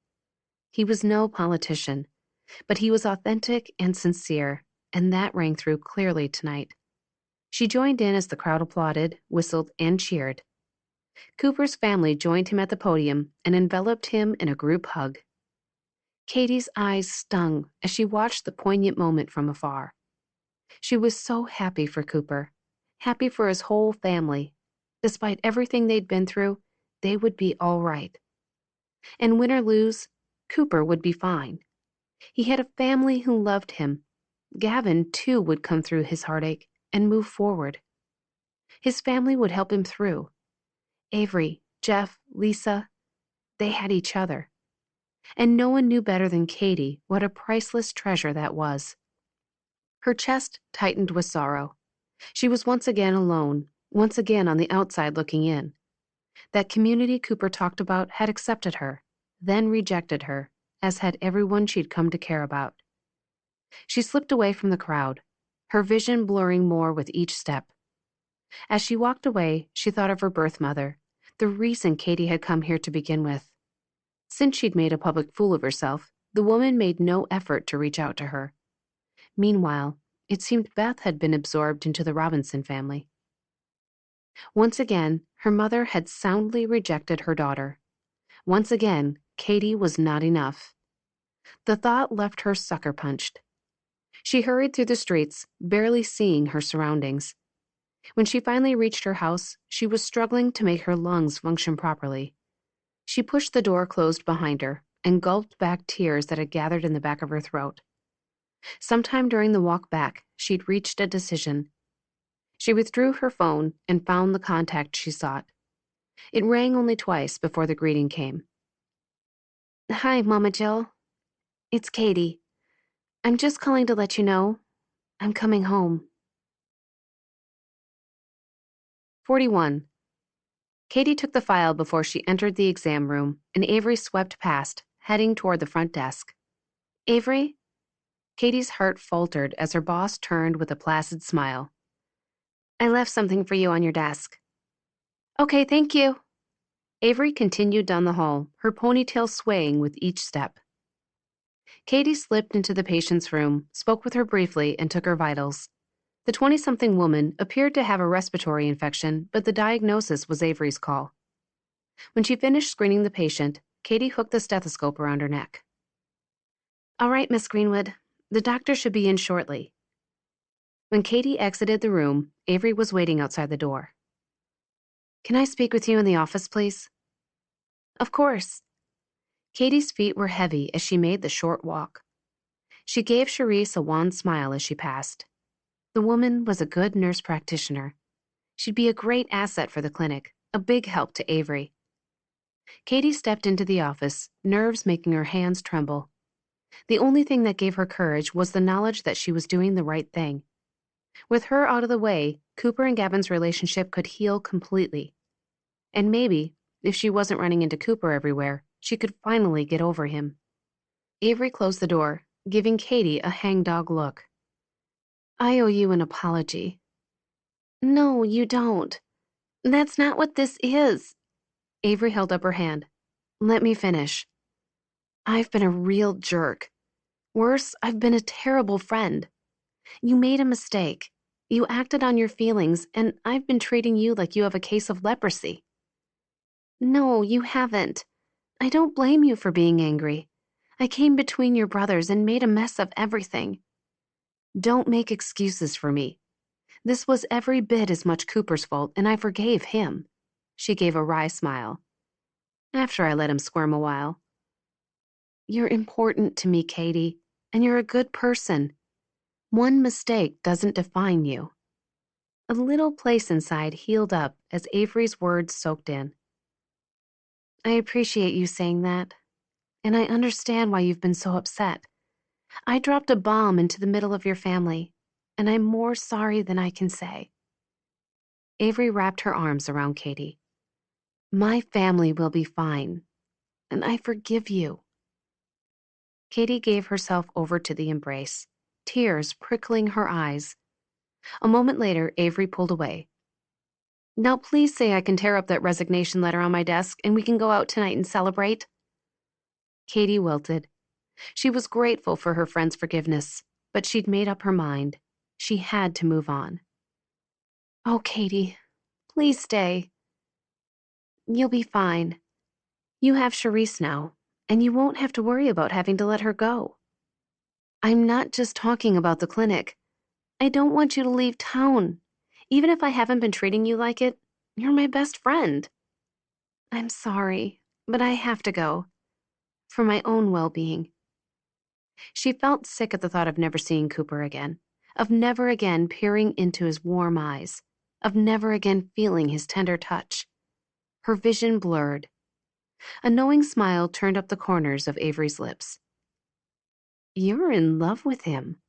Speaker 2: He was no politician, but he was authentic and sincere, and that rang through clearly tonight. She joined in as the crowd applauded, whistled, and cheered. Cooper's family joined him at the podium and enveloped him in a group hug. Katie's eyes stung as she watched the poignant moment from afar. She was so happy for Cooper, happy for his whole family. Despite everything they'd been through, they would be all right. And win or lose, Cooper would be fine. He had a family who loved him. Gavin, too, would come through his heartache and move forward. His family would help him through. Avery, Jeff, Lisa, they had each other. And no one knew better than Katie what a priceless treasure that was. Her chest tightened with sorrow. She was once again alone, once again on the outside looking in. That community Cooper talked about had accepted her, then rejected her, as had everyone she'd come to care about. She slipped away from the crowd, her vision blurring more with each step. As she walked away, she thought of her birth mother, the reason Katie had come here to begin with. Since she'd made a public fool of herself, the woman made no effort to reach out to her. Meanwhile, it seemed Beth had been absorbed into the Robinson family. Once again, her mother had soundly rejected her daughter. Once again, Katie was not enough. The thought left her sucker punched. She hurried through the streets, barely seeing her surroundings. When she finally reached her house, she was struggling to make her lungs function properly. She pushed the door closed behind her and gulped back tears that had gathered in the back of her throat. Sometime during the walk back, she'd reached a decision. She withdrew her phone and found the contact she sought. It rang only twice before the greeting came. "Hi, Mama Jill. It's Katie. I'm just calling to let you know I'm coming home." 41. Katie took the file before she entered the exam room, and Avery swept past, heading toward the front desk. "Avery?" Katie's heart faltered as her boss turned with a placid smile. "I left something for you on your desk." "Okay, thank you." Avery continued down the hall, her ponytail swaying with each step. Katie slipped into the patient's room, spoke with her briefly, and took her vitals. The 20-something woman appeared to have a respiratory infection, but the diagnosis was Avery's call. When she finished screening the patient, Katie hooked the stethoscope around her neck. "All right, Miss Greenwood. The doctor should be in shortly." When Katie exited the room, Avery was waiting outside the door. "Can I speak with you in the office, please?" "Of course." Katie's feet were heavy as she made the short walk. She gave Charisse a wan smile as she passed. The woman was a good nurse practitioner. She'd be a great asset for the clinic, a big help to Avery. Katie stepped into the office, nerves making her hands tremble. The only thing that gave her courage was the knowledge that she was doing the right thing. With her out of the way, Cooper and Gavin's relationship could heal completely. And maybe, if she wasn't running into Cooper everywhere, she could finally get over him. Avery closed the door, giving Katie a hangdog look. "I owe you an apology." "No, you don't. That's not what this is." Avery held up her hand. "Let me finish. I've been a real jerk. Worse, I've been a terrible friend. You made a mistake. You acted on your feelings, and I've been treating you like you have a case of leprosy." "No, you haven't. I don't blame you for being angry. I came between your brothers and made a mess of everything." "Don't make excuses for me. This was every bit as much Cooper's fault, and I forgave him." She gave a wry smile. "After I let him squirm a while." "You're important to me, Katie, and you're a good person. One mistake doesn't define you." A little place inside healed up as Avery's words soaked in. "I appreciate you saying that, and I understand why you've been so upset. I dropped a bomb into the middle of your family, and I'm more sorry than I can say." Avery wrapped her arms around Katie. "My family will be fine, and I forgive you." Katie gave herself over to the embrace, tears prickling her eyes. A moment later, Avery pulled away. "Now please say I can tear up that resignation letter on my desk and we can go out tonight and celebrate." Katie wilted. She was grateful for her friend's forgiveness, but she'd made up her mind. She had to move on. "Oh, Katie, please stay. You'll be fine. You have Charisse now, and you won't have to worry about having to let her go. I'm not just talking about the clinic. I don't want you to leave town. Even if I haven't been treating you like it, you're my best friend. I'm sorry, but I have to go. For my own well-being." She felt sick at the thought of never seeing Cooper again, of never again peering into his warm eyes, of never again feeling his tender touch. Her vision blurred. A knowing smile turned up the corners of Avery's lips. "You're in love with him."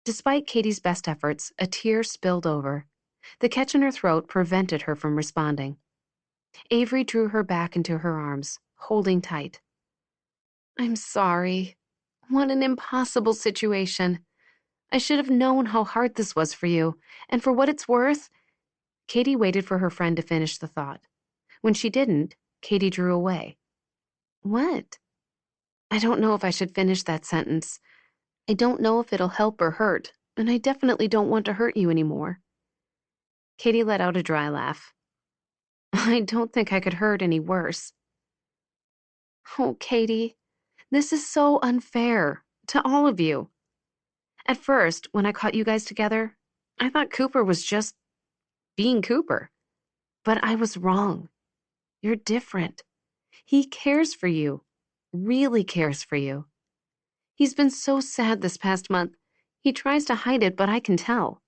Speaker 2: Despite Katie's best efforts, a tear spilled over. The catch in her throat prevented her from responding. Avery drew her back into her arms, holding tight. "I'm sorry. What an impossible situation. I should have known how hard this was for you, and for what it's worth, Katie waited for her friend to finish the thought. When she didn't, Katie drew away. What? I don't know if I should finish that sentence. I don't know if it'll help or hurt, and I definitely don't want to hurt you anymore. Katie let out a dry laugh. I don't think I could hurt any worse. Oh, Katie, this is so unfair to all of you. At first, when I caught you guys together, I thought Cooper was just being Cooper. But I was wrong. You're different. He cares for you, really cares for you. He's been so sad this past month. He tries to hide it, but I can tell.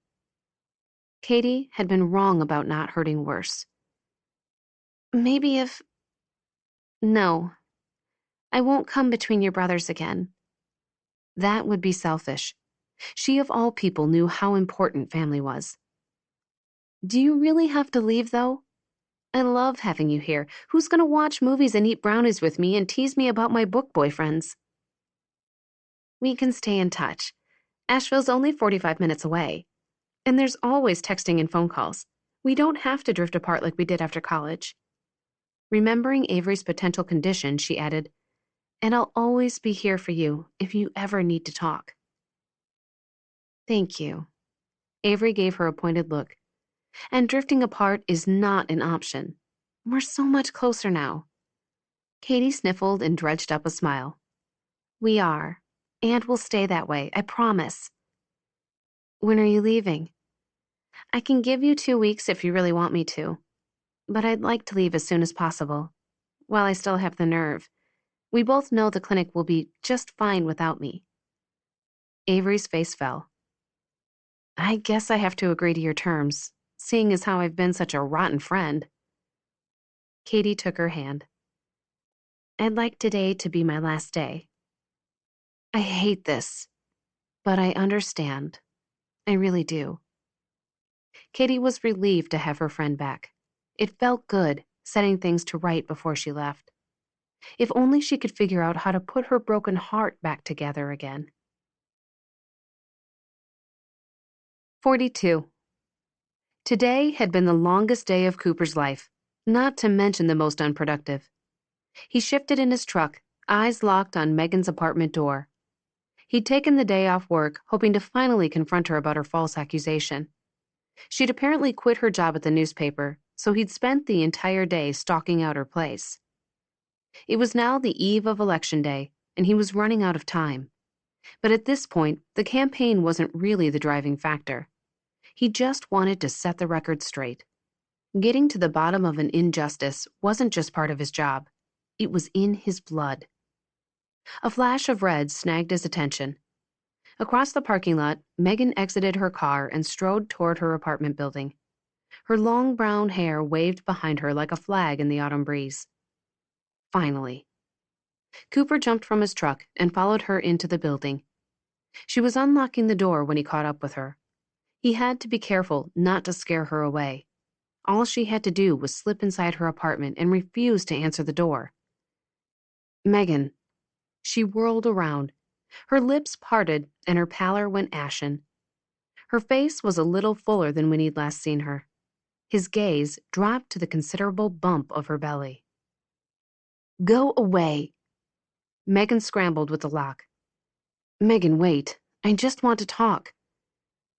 Speaker 2: Katie had been wrong about not hurting worse. Maybe if... No, I won't come between your brothers again. That would be selfish. She of all people knew how important family was. Do you really have to leave, though? I love having you here. Who's going to watch movies and eat brownies with me and tease me about my book boyfriends? We can stay in touch. Asheville's only 45 minutes away. And there's always texting and phone calls. We don't have to drift apart like we did after college. Remembering Avery's potential condition, she added, and I'll always be here for you if you ever need to talk. Thank you. Avery gave her a pointed look. And drifting apart is not an option. We're so much closer now. Katie sniffled and dredged up a smile. We are, and we'll stay that way, I promise. When are you leaving? I can give you 2 weeks if you really want me to, but I'd like to leave as soon as possible, while I still have the nerve. We both know the clinic will be just fine without me. Avery's face fell. I guess I have to agree to your terms, seeing as how I've been such a rotten friend. Katie took her hand. I'd like today to be my last day. I hate this, but I understand. I really do. Katie was relieved to have her friend back. It felt good, setting things to right before she left. If only she could figure out how to put her broken heart back together again. 42. Today had been the longest day of Cooper's life, not to mention the most unproductive. He shifted in his truck, eyes locked on Megan's apartment door. He'd taken the day off work, hoping to finally confront her about her false accusation. She'd apparently quit her job at the newspaper, so he'd spent the entire day stalking out her place. It was now the eve of Election Day, and he was running out of time. But at this point, the campaign wasn't really the driving factor. He just wanted to set the record straight. Getting to the bottom of an injustice wasn't just part of his job. It was in his blood. A flash of red snagged his attention. Across the parking lot, Megan exited her car and strode toward her apartment building. Her long brown hair waved behind her like a flag in the autumn breeze. Finally. Cooper jumped from his truck and followed her into the building. She was unlocking the door when he caught up with her. He had to be careful not to scare her away. All she had to do was slip inside her apartment and refuse to answer the door. Megan. She whirled around. Her lips parted and her pallor went ashen. Her face was a little fuller than when he'd last seen her. His gaze dropped to the considerable bump of her belly. Go away. Megan scrambled with the lock. Megan, wait. I just want to talk.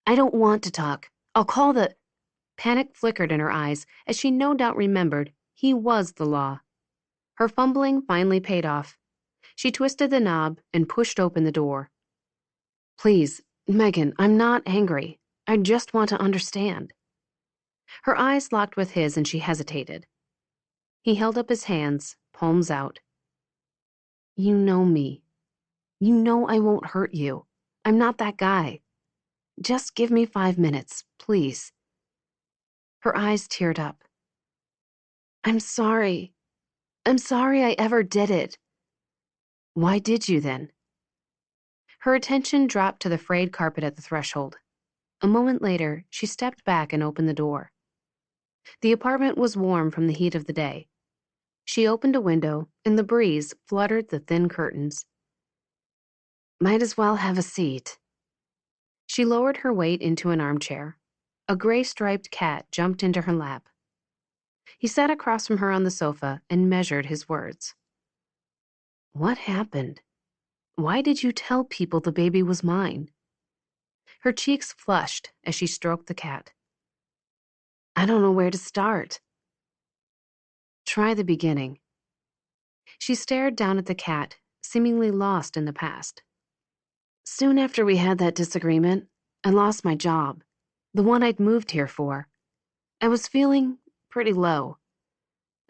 Speaker 2: I don't want to talk. I'll call the... Panic flickered in her eyes as she no doubt remembered he was the law. Her fumbling finally paid off. She twisted the knob and pushed open the door. Please, Megan, I'm not angry. I just want to understand. Her eyes locked with his and she hesitated. He held up his hands, palms out. You know me. You know I won't hurt you. I'm not that guy. Just give me 5 minutes, please. Her eyes teared up. I'm sorry. I'm sorry I ever did it. Why did you then? Her attention dropped to the frayed carpet at the threshold. A moment later, she stepped back and opened the door. The apartment was warm from the heat of the day. She opened a window, and the breeze fluttered the thin curtains. Might as well have a seat. She lowered her weight into an armchair. A gray-striped cat jumped into her lap. He sat across from her on the sofa and measured his words. What happened? Why did you tell people the baby was mine? Her cheeks flushed as she stroked the cat. I don't know where to start. Try the beginning. She stared down at the cat, seemingly lost in the past. Soon after we had that disagreement, I lost my job, the one I'd moved here for. I was feeling pretty low.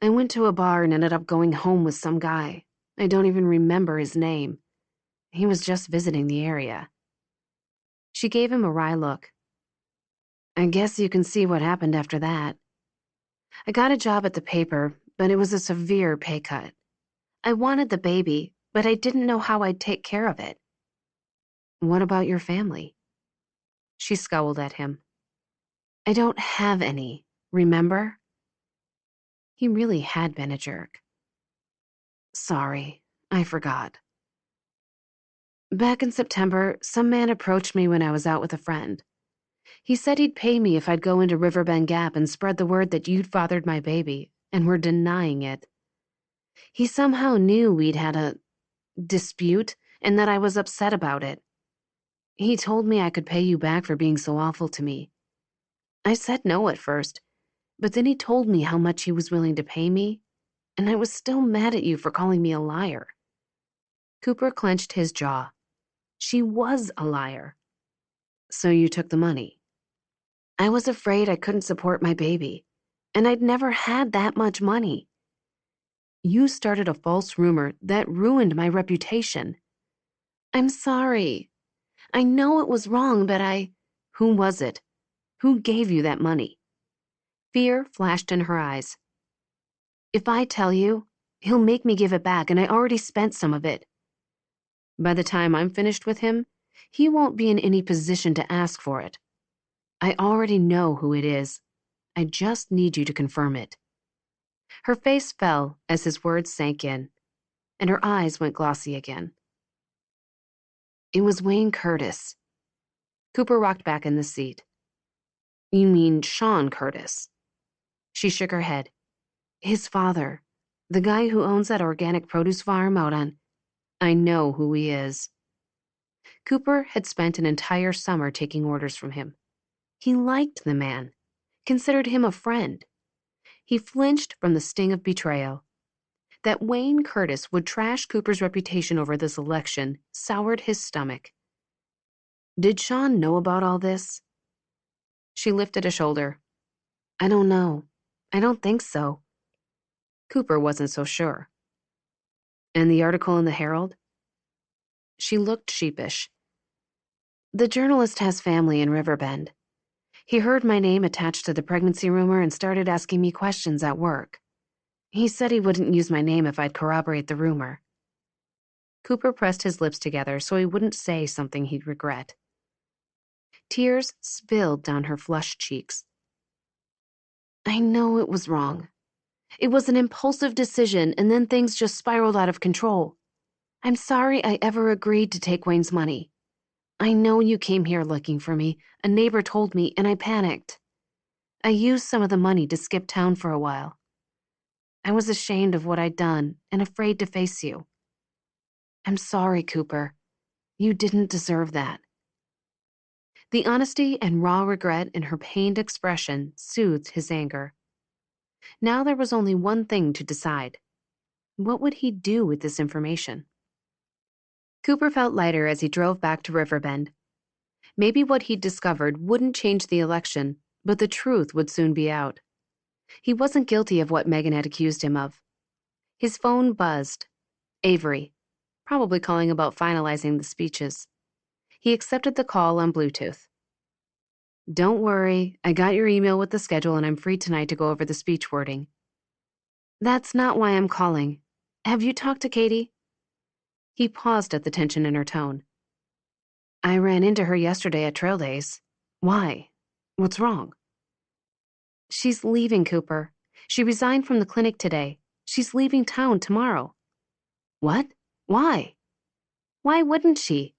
Speaker 2: I went to a bar and ended up going home with some guy. I don't even remember his name. He was just visiting the area. She gave him a wry look. I guess you can see what happened after that. I got a job at the paper, but it was a severe pay cut. I wanted the baby, but I didn't know how I'd take care of it. What about your family? She scowled at him. I don't have any, remember? He really had been a jerk. Sorry, I forgot. Back in September, some man approached me when I was out with a friend. He said he'd pay me if I'd go into Riverbend Gap and spread the word that you'd fathered my baby and were denying it. He somehow knew we'd had a dispute and that I was upset about it. He told me I could pay you back for being so awful to me. I said no at first, but then he told me how much he was willing to pay me, and I was still mad at you for calling me a liar. Cooper clenched his jaw. She was a liar. So you took the money. I was afraid I couldn't support my baby, and I'd never had that much money. You started a false rumor that ruined my reputation. I'm sorry. I know it was wrong, but Who was it? Who gave you that money? Fear flashed in her eyes. If I tell you, he'll make me give it back, and I already spent some of it. By the time I'm finished with him, he won't be in any position to ask for it. I already know who it is. I just need you to confirm it. Her face fell as his words sank in, and her eyes went glossy again. It was Wayne Curtis. Cooper rocked back in the seat. You mean Sean Curtis? She shook her head. His father, the guy who owns that organic produce farm out on... I know who he is. Cooper had spent an entire summer taking orders from him. He liked the man, considered him a friend. He flinched from the sting of betrayal. That Wayne Curtis would trash Cooper's reputation over this election soured his stomach. Did Sean know about all this? She lifted a shoulder. I don't know. I don't think so. Cooper wasn't so sure. And the article in the Herald? She looked sheepish. The journalist has family in Riverbend. He heard my name attached to the pregnancy rumor and started asking me questions at work. He said he wouldn't use my name if I'd corroborate the rumor. Cooper pressed his lips together so he wouldn't say something he'd regret. Tears spilled down her flushed cheeks. I know it was wrong. It was an impulsive decision, and then things just spiraled out of control. I'm sorry I ever agreed to take Wayne's money. I know you came here looking for me. A neighbor told me, and I panicked. I used some of the money to skip town for a while. I was ashamed of what I'd done and afraid to face you. I'm sorry, Cooper. You didn't deserve that. The honesty and raw regret in her pained expression soothed his anger. Now there was only one thing to decide. What would he do with this information? Cooper felt lighter as he drove back to Riverbend. Maybe what he'd discovered wouldn't change the election, but the truth would soon be out. He wasn't guilty of what Megan had accused him of. His phone buzzed. Avery, probably calling about finalizing the speeches. He accepted the call on Bluetooth. Don't worry, I got your email with the schedule and I'm free tonight to go over the speech wording. That's not why I'm calling. Have you talked to Katie? He paused at the tension in her tone. I ran into her yesterday at Trail Days. Why? What's wrong? She's leaving, Cooper. She resigned from the clinic today. She's leaving town tomorrow. What? Why? Why wouldn't she?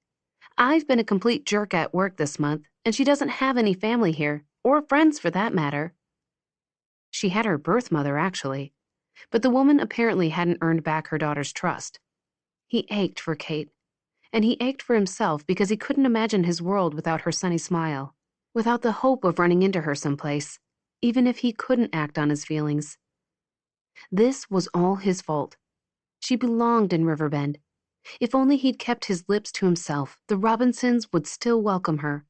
Speaker 2: I've been a complete jerk at work this month, and she doesn't have any family here. or friends for that matter. She had her birth mother, actually, but the woman apparently hadn't earned back her daughter's trust. He ached for Kate, and he ached for himself because he couldn't imagine his world without her sunny smile, without the hope of running into her someplace, even if he couldn't act on his feelings. This was all his fault. She belonged in Riverbend. If only he'd kept his lips to himself, the Robinsons would still welcome her.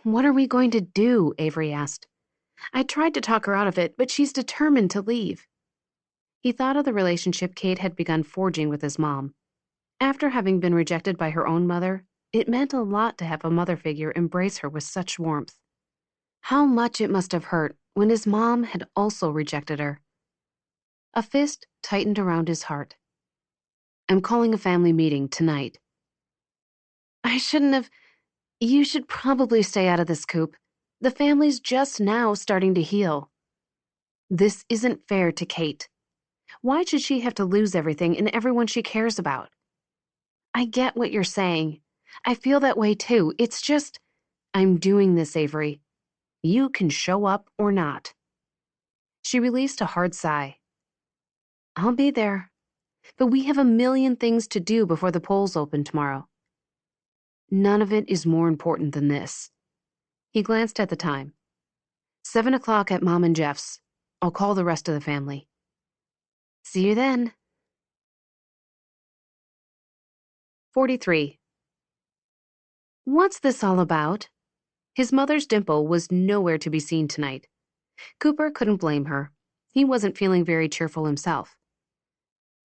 Speaker 2: "What are we going to do?" Avery asked. "I tried to talk her out of it, but she's determined to leave." He thought of the relationship Kate had begun forging with his mom. After having been rejected by her own mother, it meant a lot to have a mother figure embrace her with such warmth. How much it must have hurt when his mom had also rejected her. A fist tightened around his heart. "I'm calling a family meeting tonight." "I shouldn't have. You should probably stay out of this, Coop. The family's just now starting to heal." "This isn't fair to Kate. Why should she have to lose everything and everyone she cares about?" "I get what you're saying. I feel that way too. It's just, I'm doing this, Avery. You can show up or not." She released a hard sigh. "I'll be there. But we have a million things to do before the polls open tomorrow." "None of it is more important than this." He glanced at the time. 7 o'clock at Mom and Jeff's. I'll call the rest of the family. See you then. 43. What's this all about? His mother's dimple was nowhere to be seen tonight. Cooper couldn't blame her. He wasn't feeling very cheerful himself.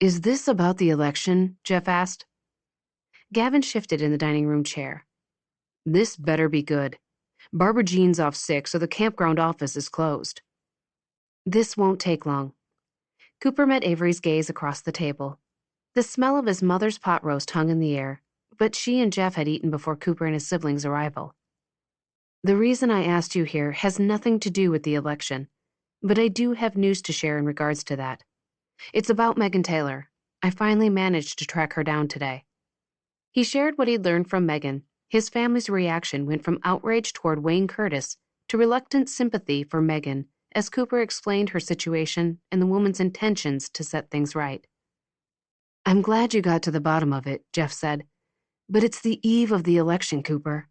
Speaker 2: "Is this about the election?" Jeff asked. Gavin shifted in the dining room chair. "This better be good. Barbara Jean's off sick, so the campground office is closed." "This won't take long." Cooper met Avery's gaze across the table. The smell of his mother's pot roast hung in the air, but she and Jeff had eaten before Cooper and his siblings' arrival. "The reason I asked you here has nothing to do with the election, but I do have news to share in regards to that. It's about Megan Taylor. I finally managed to track her down today." He shared what he'd learned from Megan. His family's reaction went from outrage toward Wayne Curtis to reluctant sympathy for Megan as Cooper explained her situation and the woman's intentions to set things right. "I'm glad you got to the bottom of it," Jeff said. "But it's the eve of the election, Cooper."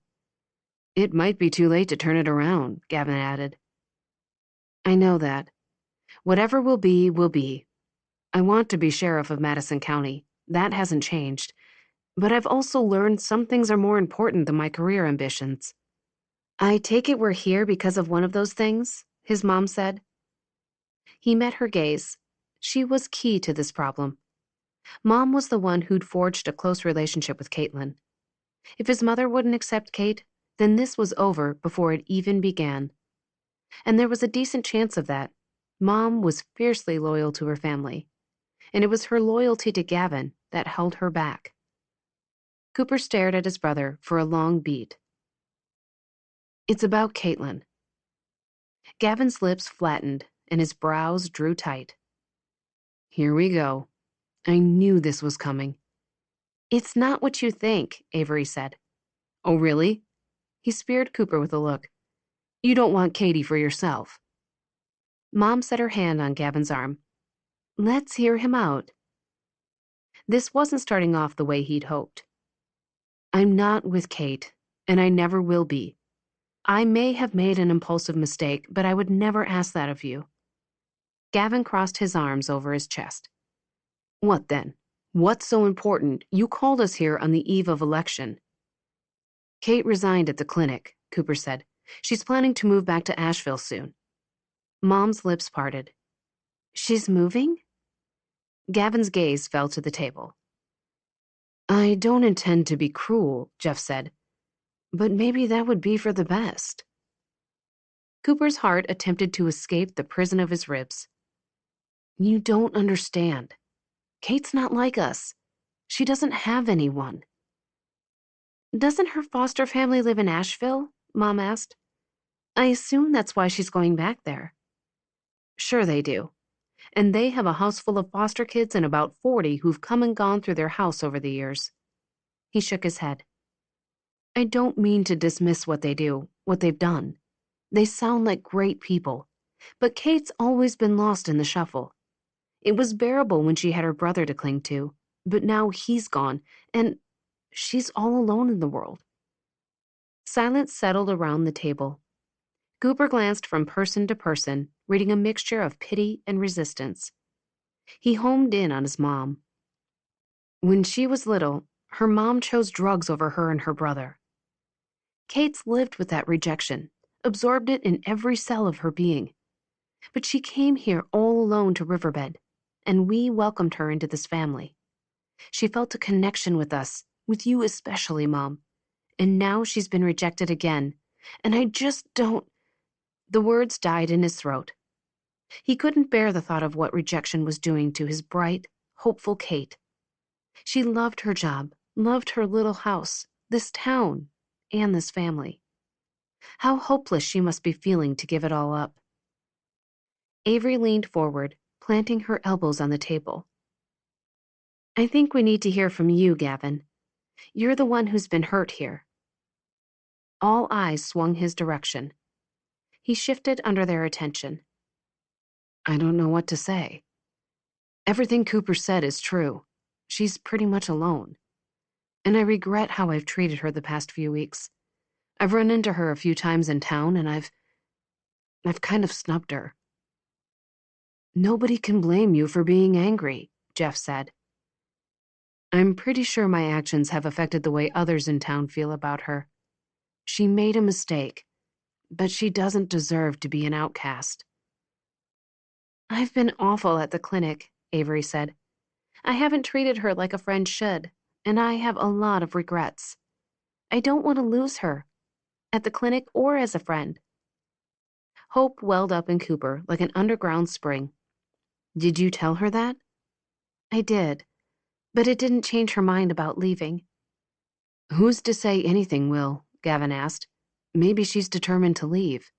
Speaker 2: "It might be too late to turn it around," Gavin added. "I know that. Whatever will be, will be. I want to be sheriff of Madison County. That hasn't changed. But I've also learned some things are more important than my career ambitions." "I take it we're here because of one of those things," his mom said. He met her gaze. She was key to this problem. Mom was the one who'd forged a close relationship with Caitlin. If his mother wouldn't accept Kate, then this was over before it even began. And there was a decent chance of that. Mom was fiercely loyal to her family, and it was her loyalty to Gavin that held her back. Cooper stared at his brother for a long beat. "It's about Caitlin." Gavin's lips flattened and his brows drew tight. "Here we go. I knew this was coming." "It's not what you think," Avery said. "Oh, really?" He speared Cooper with a look. "You don't want Katie for yourself." Mom set her hand on Gavin's arm. "Let's hear him out." This wasn't starting off the way he'd hoped. "I'm not with Kate, and I never will be. I may have made an impulsive mistake, but I would never ask that of you." Gavin crossed his arms over his chest. "What then? What's so important? You called us here on the eve of election." "Kate resigned at the clinic," Cooper said. "She's planning to move back to Asheville soon." Mom's lips parted. "She's moving?" Gavin's gaze fell to the table. "I don't intend to be cruel," Jeff said, "but maybe that would be for the best." Cooper's heart attempted to escape the prison of his ribs. "You don't understand. Kate's not like us. She doesn't have anyone." "Doesn't her foster family live in Asheville?" Mom asked. "I assume that's why she's going back there." "Sure they do. And they have a house full of foster kids and about 40 who've come and gone through their house over the years." He shook his head. "I don't mean to dismiss what they do, what they've done. They sound like great people, but Kate's always been lost in the shuffle. It was bearable when she had her brother to cling to, but now he's gone, and she's all alone in the world. Silence settled around the table. Cooper glanced from person to person, reading a mixture of pity and resistance. He homed in on his mom. When she was little, her mom chose drugs over her and her brother. Kate's lived with that rejection, absorbed it in every cell of her being. But she came here all alone to Riverbend, and we welcomed her into this family. She felt a connection with us, with you especially, Mom. And now she's been rejected again, and I just don't... The words died in his throat. He couldn't bear the thought of what rejection was doing to his bright, hopeful Kate. She loved her job, loved her little house, this town, and this family. How hopeless she must be feeling to give it all up. Avery leaned forward, planting her elbows on the table. I think we need to hear from you, Gavin. You're the one who's been hurt here. All eyes swung his direction. He shifted under their attention. I don't know what to say. Everything Cooper said is true. She's pretty much alone. And I regret how I've treated her the past few weeks. I've run into her a few times in town, and I've kind of snubbed her. Nobody can blame you for being angry, Jeff said. I'm pretty sure my actions have affected the way others in town feel about her. She made a mistake, but she doesn't deserve to be an outcast. I've been awful at the clinic, Avery said. I haven't treated her like a friend should, and I have a lot of regrets. I don't want to lose her, at the clinic or as a friend. Hope welled up in Cooper like an underground spring. Did you tell her that? I did, but it didn't change her mind about leaving. Who's to say anything will? Gavin asked. Maybe she's determined to leave.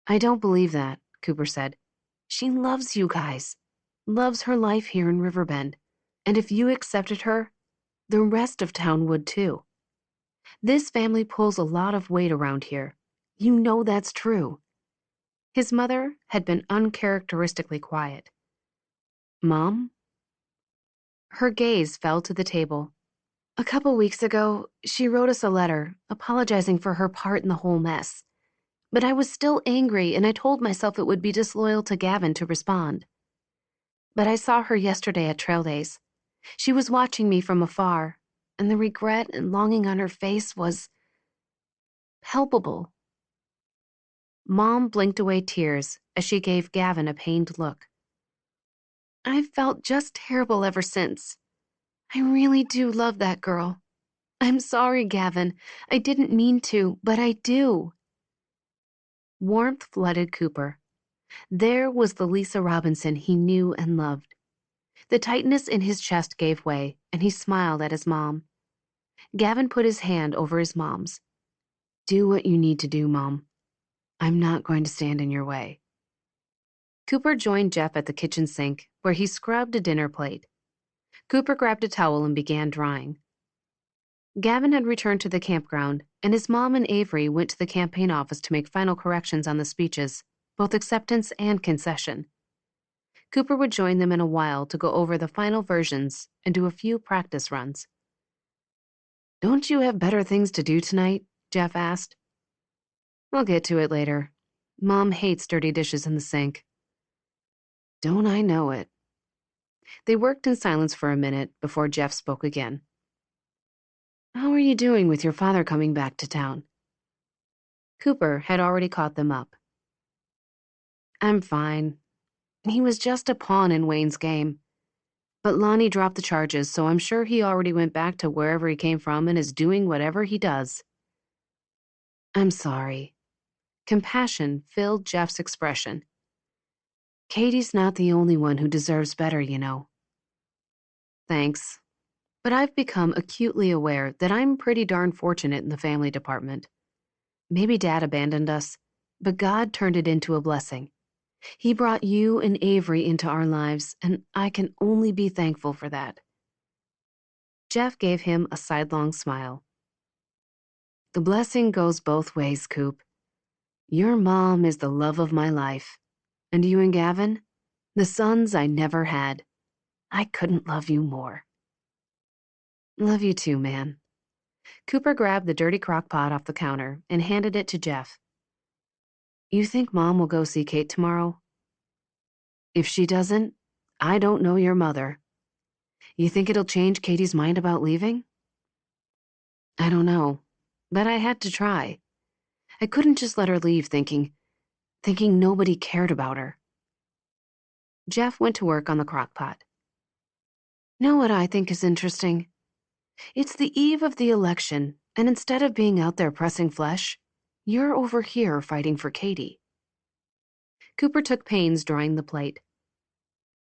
Speaker 2: I don't believe that, Cooper said. She loves you guys, loves her life here in Riverbend, and if you accepted her, the rest of town would too. This family pulls a lot of weight around here. You know that's true. His mother had been uncharacteristically quiet. Mom? Her gaze fell to the table. A couple weeks ago, she wrote us a letter, apologizing for her part in the whole mess. But I was still angry, and I told myself it would be disloyal to Gavin to respond. But I saw her yesterday at Trail Days. She was watching me from afar, and the regret and longing on her face was palpable. Mom blinked away tears as she gave Gavin a pained look. I've felt just terrible ever since. I really do love that girl. I'm sorry, Gavin. I didn't mean to, but I do. Warmth flooded Cooper. There was the Lisa Robinson he knew and loved. The tightness in his chest gave way, and he smiled at his mom. Gavin put his hand over his mom's. Do what you need to do, Mom. I'm not going to stand in your way. Cooper joined Jeff at the kitchen sink, where he scrubbed a dinner plate. Cooper grabbed a towel and began drying. Gavin had returned to the campground, and his mom and Avery went to the campaign office to make final corrections on the speeches, both acceptance and concession. Cooper would join them in a while to go over the final versions and do a few practice runs. Don't you have better things to do tonight? Jeff asked. I'll get to it later. Mom hates dirty dishes in the sink. Don't I know it? They worked in silence for a minute before Jeff spoke again. How are you doing with your father coming back to town? Cooper had already caught them up. I'm fine. He was just a pawn in Wayne's game. But Lonnie dropped the charges, so I'm sure he already went back to wherever he came from and is doing whatever he does. I'm sorry. Compassion filled Jeff's expression. Katie's not the only one who deserves better, you know. Thanks. But I've become acutely aware that I'm pretty darn fortunate in the family department. Maybe Dad abandoned us, but God turned it into a blessing. He brought you and Avery into our lives, and I can only be thankful for that. Jeff gave him a sidelong smile. The blessing goes both ways, Coop. Your mom is the love of my life. And you and Gavin? The sons I never had. I couldn't love you more. Love you too, man. Cooper grabbed the dirty crock pot off the counter and handed it to Jeff. You think Mom will go see Kate tomorrow? If she doesn't, I don't know your mother. You think it'll change Katie's mind about leaving? I don't know, but I had to try. I couldn't just let her leave thinking nobody cared about her. Jeff went to work on the crock pot. Know what I think is interesting? It's the eve of the election, and instead of being out there pressing flesh, you're over here fighting for Katie. Cooper took pains drying the plate.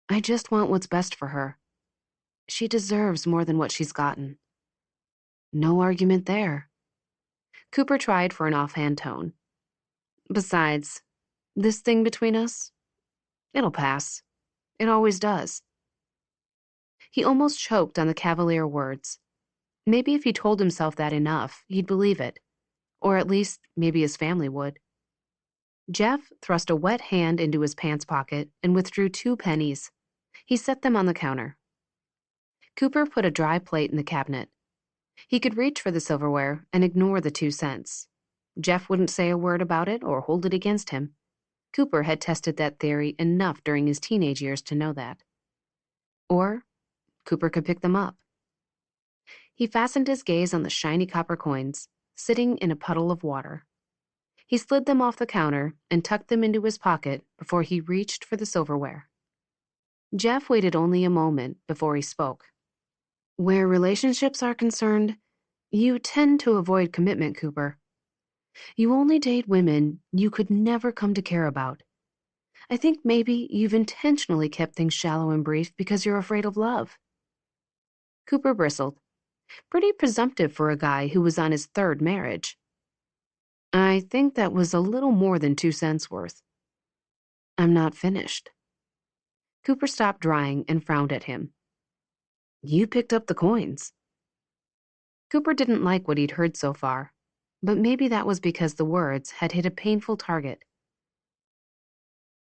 Speaker 2: I just want what's best for her. She deserves more than what she's gotten. No argument there. Cooper tried for an offhand tone. Besides, this thing between us, it'll pass. It always does. He almost choked on the cavalier words. Maybe if he told himself that enough, he'd believe it. Or at least, maybe his family would. Jeff thrust a wet hand into his pants pocket and withdrew 2 pennies. He set them on the counter. Cooper put a dry plate in the cabinet. He could reach for the silverware and ignore the 2 cents. Jeff wouldn't say a word about it or hold it against him. Cooper had tested that theory enough during his teenage years to know that. Or Cooper could pick them up. He fastened his gaze on the shiny copper coins, sitting in a puddle of water. He slid them off the counter and tucked them into his pocket before he reached for the silverware. Jeff waited only a moment before he spoke. Where relationships are concerned, you tend to avoid commitment, Cooper. You only date women you could never come to care about. I think maybe you've intentionally kept things shallow and brief because you're afraid of love. Cooper bristled. Pretty presumptive for a guy who was on his 3rd marriage. I think that was a little more than 2 cents worth. I'm not finished. Cooper stopped drying and frowned at him. You picked up the coins. Cooper didn't like what he'd heard so far, but maybe that was because the words had hit a painful target.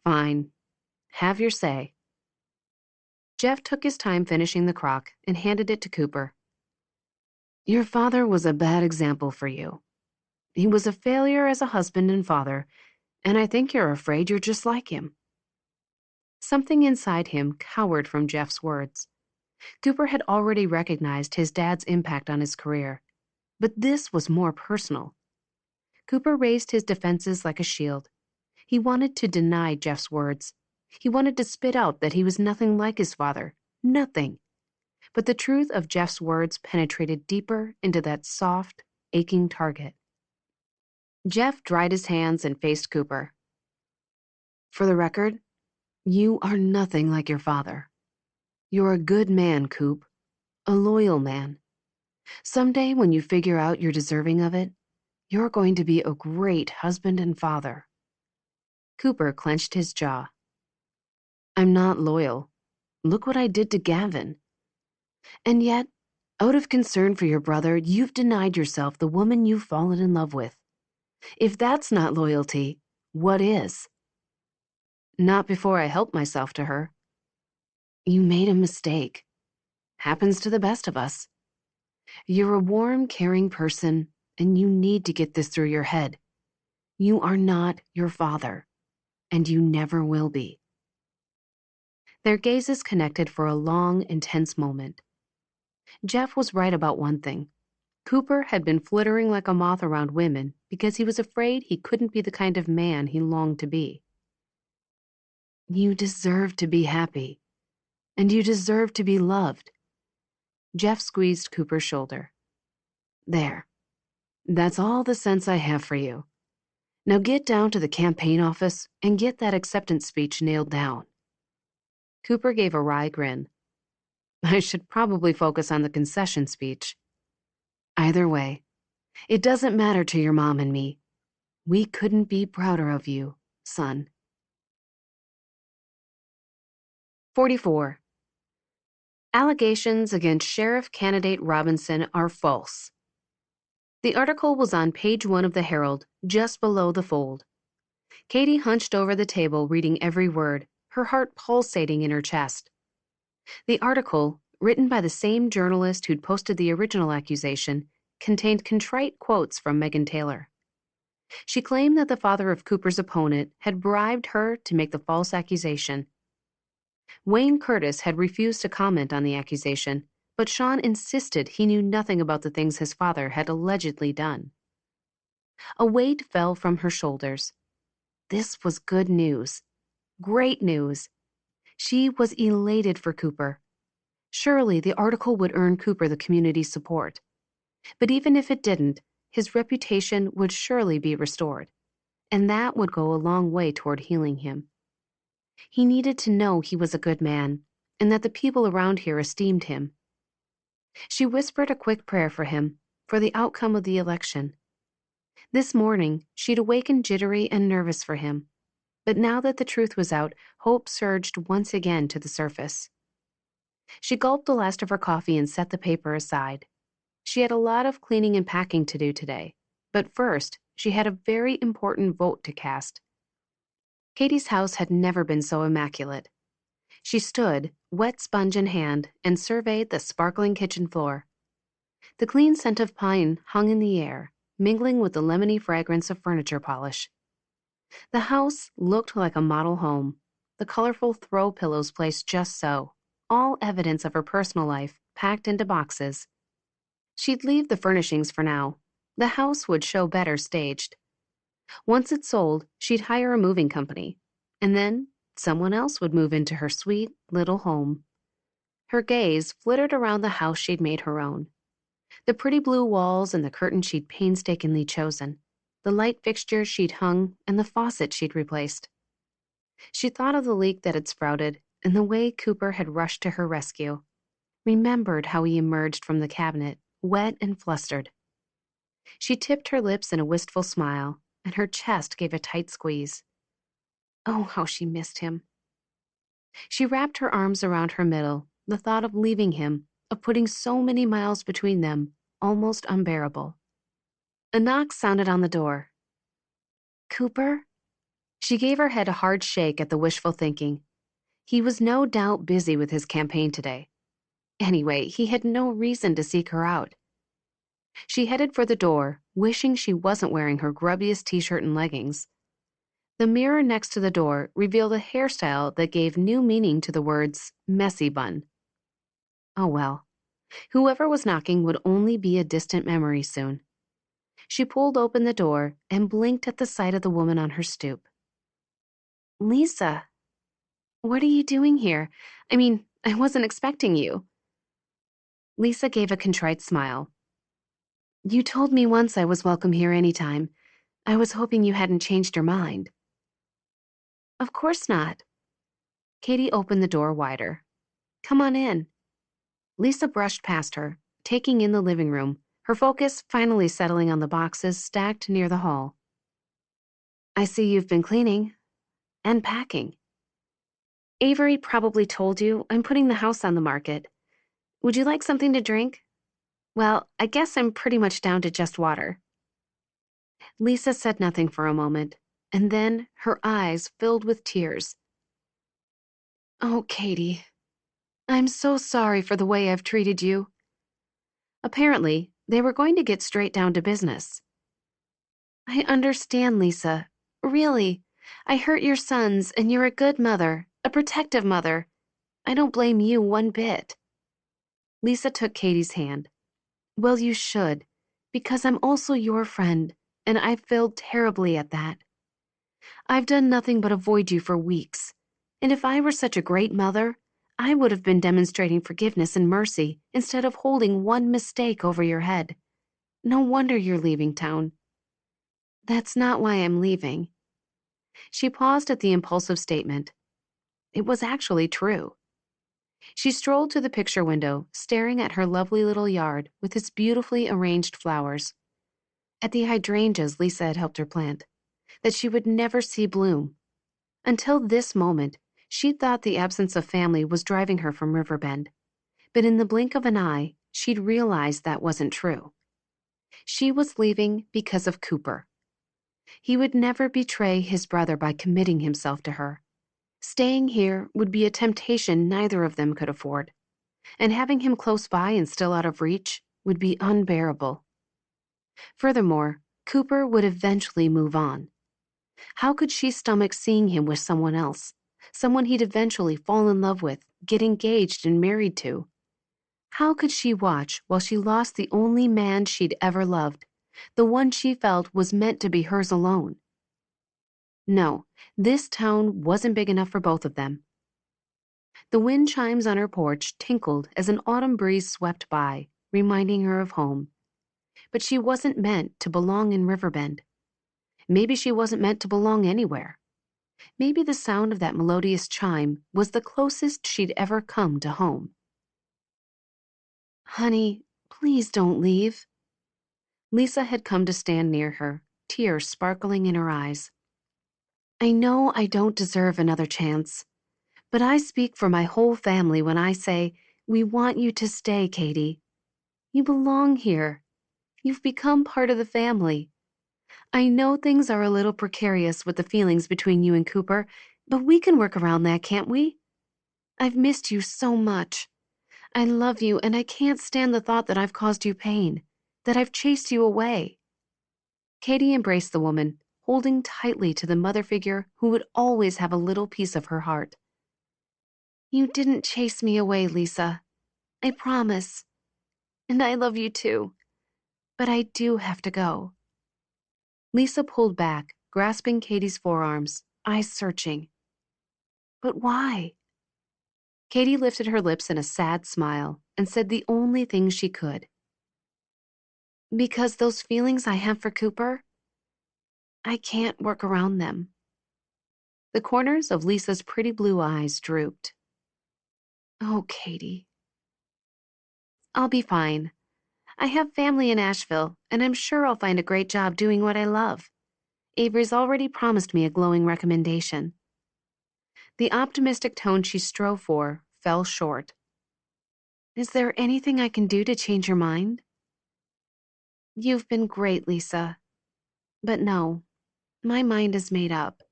Speaker 2: Fine. Have your say. Jeff took his time finishing the crock and handed it to Cooper. Your father was a bad example for you. He was a failure as a husband and father, and I think you're afraid you're just like him. Something inside him cowered from Jeff's words. Cooper had already recognized his dad's impact on his career, but this was more personal. Cooper raised his defenses like a shield. He wanted to deny Jeff's words. He wanted to spit out that he was nothing like his father. Nothing. But the truth of Jeff's words penetrated deeper into that soft, aching target. Jeff dried his hands and faced Cooper. For the record, you are nothing like your father. You're a good man, Coop. A loyal man. Someday when you figure out you're deserving of it, you're going to be a great husband and father. Cooper clenched his jaw. I'm not loyal. Look what I did to Gavin. And yet, out of concern for your brother, you've denied yourself the woman you've fallen in love with. If that's not loyalty, what is? Not before I helped myself to her. You made a mistake. Happens to the best of us. You're a warm, caring person, and you need to get this through your head. You are not your father, and you never will be. Their gazes connected for a long, intense moment. Jeff was right about one thing. Cooper had been flittering like a moth around women because he was afraid he couldn't be the kind of man he longed to be. You deserve to be happy, and you deserve to be loved. Jeff squeezed Cooper's shoulder. There. That's all the sense I have for you. Now get down to the campaign office and get that acceptance speech nailed down. Cooper gave a wry grin. I should probably focus on the concession speech. Either way, it doesn't matter to your mom and me. We couldn't be prouder of you, son. 44. Allegations against Sheriff Candidate Robinson are false. The article was on page 1 of the Herald, just below the fold. Katie hunched over the table, reading every word, her heart pulsating in her chest. The article, written by the same journalist who'd posted the original accusation, contained contrite quotes from Megan Taylor. She claimed that the father of Cooper's opponent had bribed her to make the false accusation. Wayne Curtis had refused to comment on the accusation, but Sean insisted he knew nothing about the things his father had allegedly done. A weight fell from her shoulders. This was good news. Great news. She was elated for Cooper. Surely the article would earn Cooper the community's support. But even if it didn't, his reputation would surely be restored, and that would go a long way toward healing him. He needed to know he was a good man, and that the people around here esteemed him. She whispered a quick prayer for him, for the outcome of the election. This morning, she'd awakened jittery and nervous for him, but now that the truth was out, hope surged once again to the surface. She gulped the last of her coffee and set the paper aside. She had a lot of cleaning and packing to do today, but first, she had a very important vote to cast. Katie's house had never been so immaculate. She stood, wet sponge in hand, and surveyed the sparkling kitchen floor. The clean scent of pine hung in the air, mingling with the lemony fragrance of furniture polish. The house looked like a model home, the colorful throw pillows placed just so, all evidence of her personal life packed into boxes. She'd leave the furnishings for now. The house would show better staged. Once it sold, she'd hire a moving company, and then someone else would move into her sweet little home. Her gaze flittered around the house she'd made her own. The pretty blue walls and the curtains she'd painstakingly chosen, the light fixtures she'd hung and the faucet she'd replaced. She thought of the leak that had sprouted and the way Cooper had rushed to her rescue, remembered how he emerged from the cabinet, wet and flustered. She tipped her lips in a wistful smile, and her chest gave a tight squeeze. Oh, how she missed him. She wrapped her arms around her middle, the thought of leaving him, of putting so many miles between them, almost unbearable. A knock sounded on the door. Cooper? She gave her head a hard shake at the wishful thinking. He was no doubt busy with his campaign today. Anyway, he had no reason to seek her out. She headed for the door, wishing she wasn't wearing her grubbiest t-shirt and leggings. The mirror next to the door revealed a hairstyle that gave new meaning to the words messy bun. Oh well, whoever was knocking would only be a distant memory soon. She pulled open the door and blinked at the sight of the woman on her stoop. Lisa, what are you doing here? I wasn't expecting you. Lisa gave a contrite smile. You told me once I was welcome here anytime. I was hoping you hadn't changed your mind. Of course not. Katie opened the door wider. Come on in. Lisa brushed past her, taking in the living room, her focus finally settling on the boxes stacked near the hall. I see you've been cleaning and packing. Avery probably told you I'm putting the house on the market. Would you like something to drink? Well, I guess I'm pretty much down to just water. Lisa said nothing for a moment, and then her eyes filled with tears. Oh, Katie, I'm so sorry for the way I've treated you. Apparently, they were going to get straight down to business. I understand, Lisa. Really, I hurt your sons, and you're a good mother, a protective mother. I don't blame you one bit. Lisa took Katie's hand. Well, you should, because I'm also your friend, and I've failed terribly at that. I've done nothing but avoid you for weeks, and if I were such a great mother, I would have been demonstrating forgiveness and mercy instead of holding one mistake over your head. No wonder you're leaving town. That's not why I'm leaving. She paused at the impulsive statement. It was actually true. She strolled to the picture window, staring at her lovely little yard with its beautifully arranged flowers. At the hydrangeas Lisa had helped her plant, that she would never see bloom. Until this moment, she'd thought the absence of family was driving her from Riverbend. But in the blink of an eye, she'd realized that wasn't true. She was leaving because of Cooper. He would never betray his brother by committing himself to her. Staying here would be a temptation neither of them could afford, and having him close by and still out of reach would be unbearable. Furthermore, Cooper would eventually move on. How could she stomach seeing him with someone else, someone he'd eventually fall in love with, get engaged and married to? How could she watch while she lost the only man she'd ever loved, the one she felt was meant to be hers alone? No, this town wasn't big enough for both of them. The wind chimes on her porch tinkled as an autumn breeze swept by, reminding her of home. But she wasn't meant to belong in Riverbend. Maybe she wasn't meant to belong anywhere. Maybe the sound of that melodious chime was the closest she'd ever come to home. Honey, please don't leave. Lisa had come to stand near her, tears sparkling in her eyes. I know I don't deserve another chance, but I speak for my whole family when I say, we want you to stay, Katie. You belong here. You've become part of the family. I know things are a little precarious with the feelings between you and Cooper, but we can work around that, can't we? I've missed you so much. I love you, and I can't stand the thought that I've caused you pain, that I've chased you away. Katie embraced the woman, holding tightly to the mother figure who would always have a little piece of her heart. You didn't chase me away, Lisa. I promise. And I love you too. But I do have to go. Lisa pulled back, grasping Katie's forearms, eyes searching. But why? Katie lifted her lips in a sad smile and said the only thing she could. Because those feelings I have for Cooper, I can't work around them. The corners of Lisa's pretty blue eyes drooped. Oh, Katie. I'll be fine. I have family in Asheville, and I'm sure I'll find a great job doing what I love. Avery's already promised me a glowing recommendation. The optimistic tone she strove for fell short. Is there anything I can do to change your mind? You've been great, Lisa. But no, my mind is made up.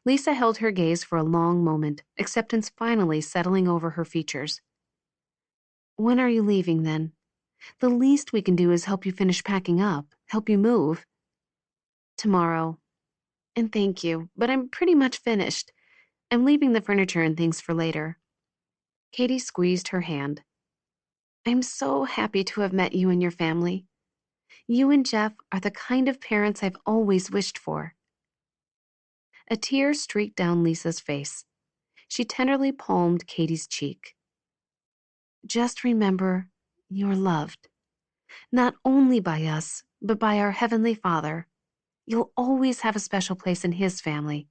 Speaker 2: Lisa held her gaze for a long moment, acceptance finally settling over her features. When are you leaving, then? The least we can do is help you finish packing up, help you move. Tomorrow. And thank you, but I'm pretty much finished. I'm leaving the furniture and things for later. Katie squeezed her hand. I'm so happy to have met you and your family. You and Jeff are the kind of parents I've always wished for. A tear streaked down Lisa's face. She tenderly palmed Katie's cheek. Just remember, you're loved. Not only by us, but by our Heavenly Father. You'll always have a special place in His family,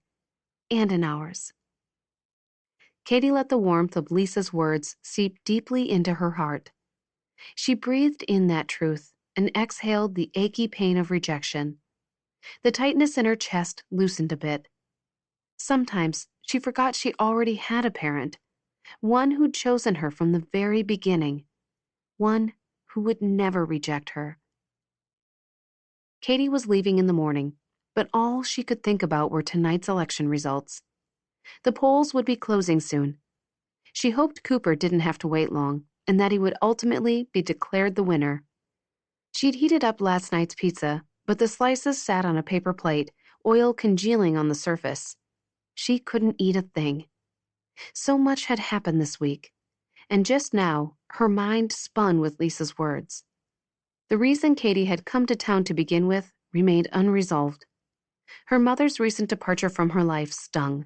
Speaker 2: and in ours. Katie let the warmth of Lisa's words seep deeply into her heart. She breathed in that truth and exhaled the achy pain of rejection. The tightness in her chest loosened a bit. Sometimes she forgot she already had a parent, one who'd chosen her from the very beginning, one who would never reject her. Katie was leaving in the morning, but all she could think about were tonight's election results. The polls would be closing soon. She hoped Cooper didn't have to wait long, and that he would ultimately be declared the winner. She'd heated up last night's pizza, but the slices sat on a paper plate, oil congealing on the surface. She couldn't eat a thing. So much had happened this week, and just now, her mind spun with Lisa's words. The reason Katie had come to town to begin with remained unresolved. Her mother's recent departure from her life stung,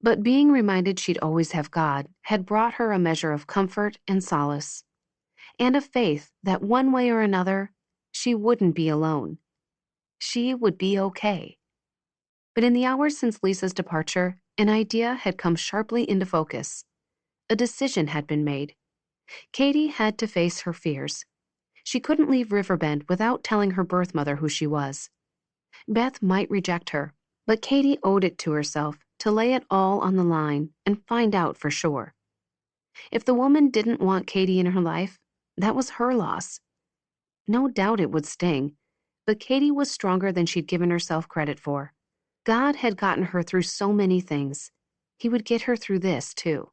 Speaker 2: but being reminded she'd always have God had brought her a measure of comfort and solace, and a faith that one way or another, she wouldn't be alone. She would be okay. But in the hours since Lisa's departure, an idea had come sharply into focus. A decision had been made. Katie had to face her fears. She couldn't leave Riverbend without telling her birth mother who she was. Beth might reject her, but Katie owed it to herself to lay it all on the line and find out for sure. If the woman didn't want Katie in her life, that was her loss. No doubt it would sting, but Katie was stronger than she'd given herself credit for. God had gotten her through so many things. He would get her through this, too.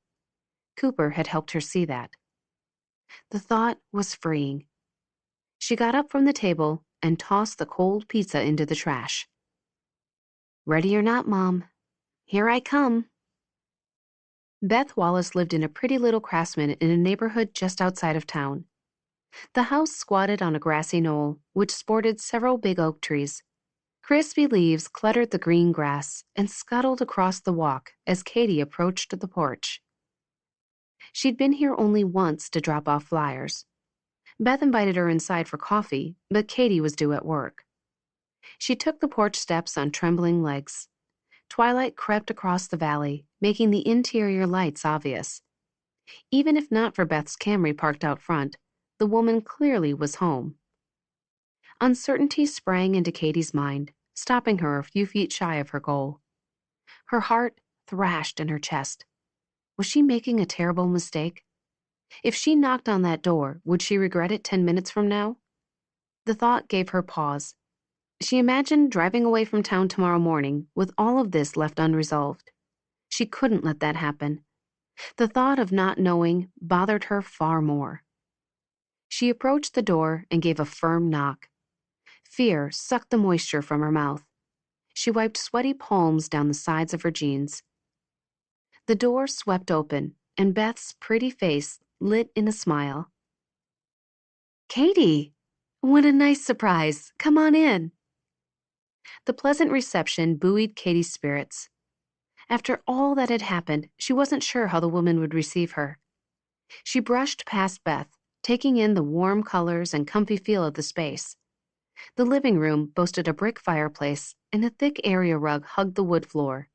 Speaker 2: Cooper had helped her see that. The thought was freeing. She got up from the table and tossed the cold pizza into the trash. Ready or not, Mom. Here I come. Beth Wallace lived in a pretty little craftsman in a neighborhood just outside of town. The house squatted on a grassy knoll, which sported several big oak trees. Crispy leaves cluttered the green grass and scuttled across the walk as Katie approached the porch. She'd been here only once to drop off flyers. Beth invited her inside for coffee, but Katie was due at work. She took the porch steps on trembling legs. Twilight crept across the valley, making the interior lights obvious. Even if not for Beth's Camry parked out front, the woman clearly was home. Uncertainty sprang into Katie's mind, stopping her a few feet shy of her goal. Her heart thrashed in her chest. Was she making a terrible mistake? If she knocked on that door, would she regret it 10 minutes from now? The thought gave her pause. She imagined driving away from town tomorrow morning with all of this left unresolved. She couldn't let that happen. The thought of not knowing bothered her far more. She approached the door and gave a firm knock. Fear sucked the moisture from her mouth. She wiped sweaty palms down the sides of her jeans. The door swept open, and Beth's pretty face lit in a smile. Katie! What a nice surprise. Come on in. The pleasant reception buoyed Katie's spirits. After all that had happened, she wasn't sure how the woman would receive her. She brushed past Beth, taking in the warm colors and comfy feel of the space. The living room boasted a brick fireplace, and a thick area rug hugged the wood floor.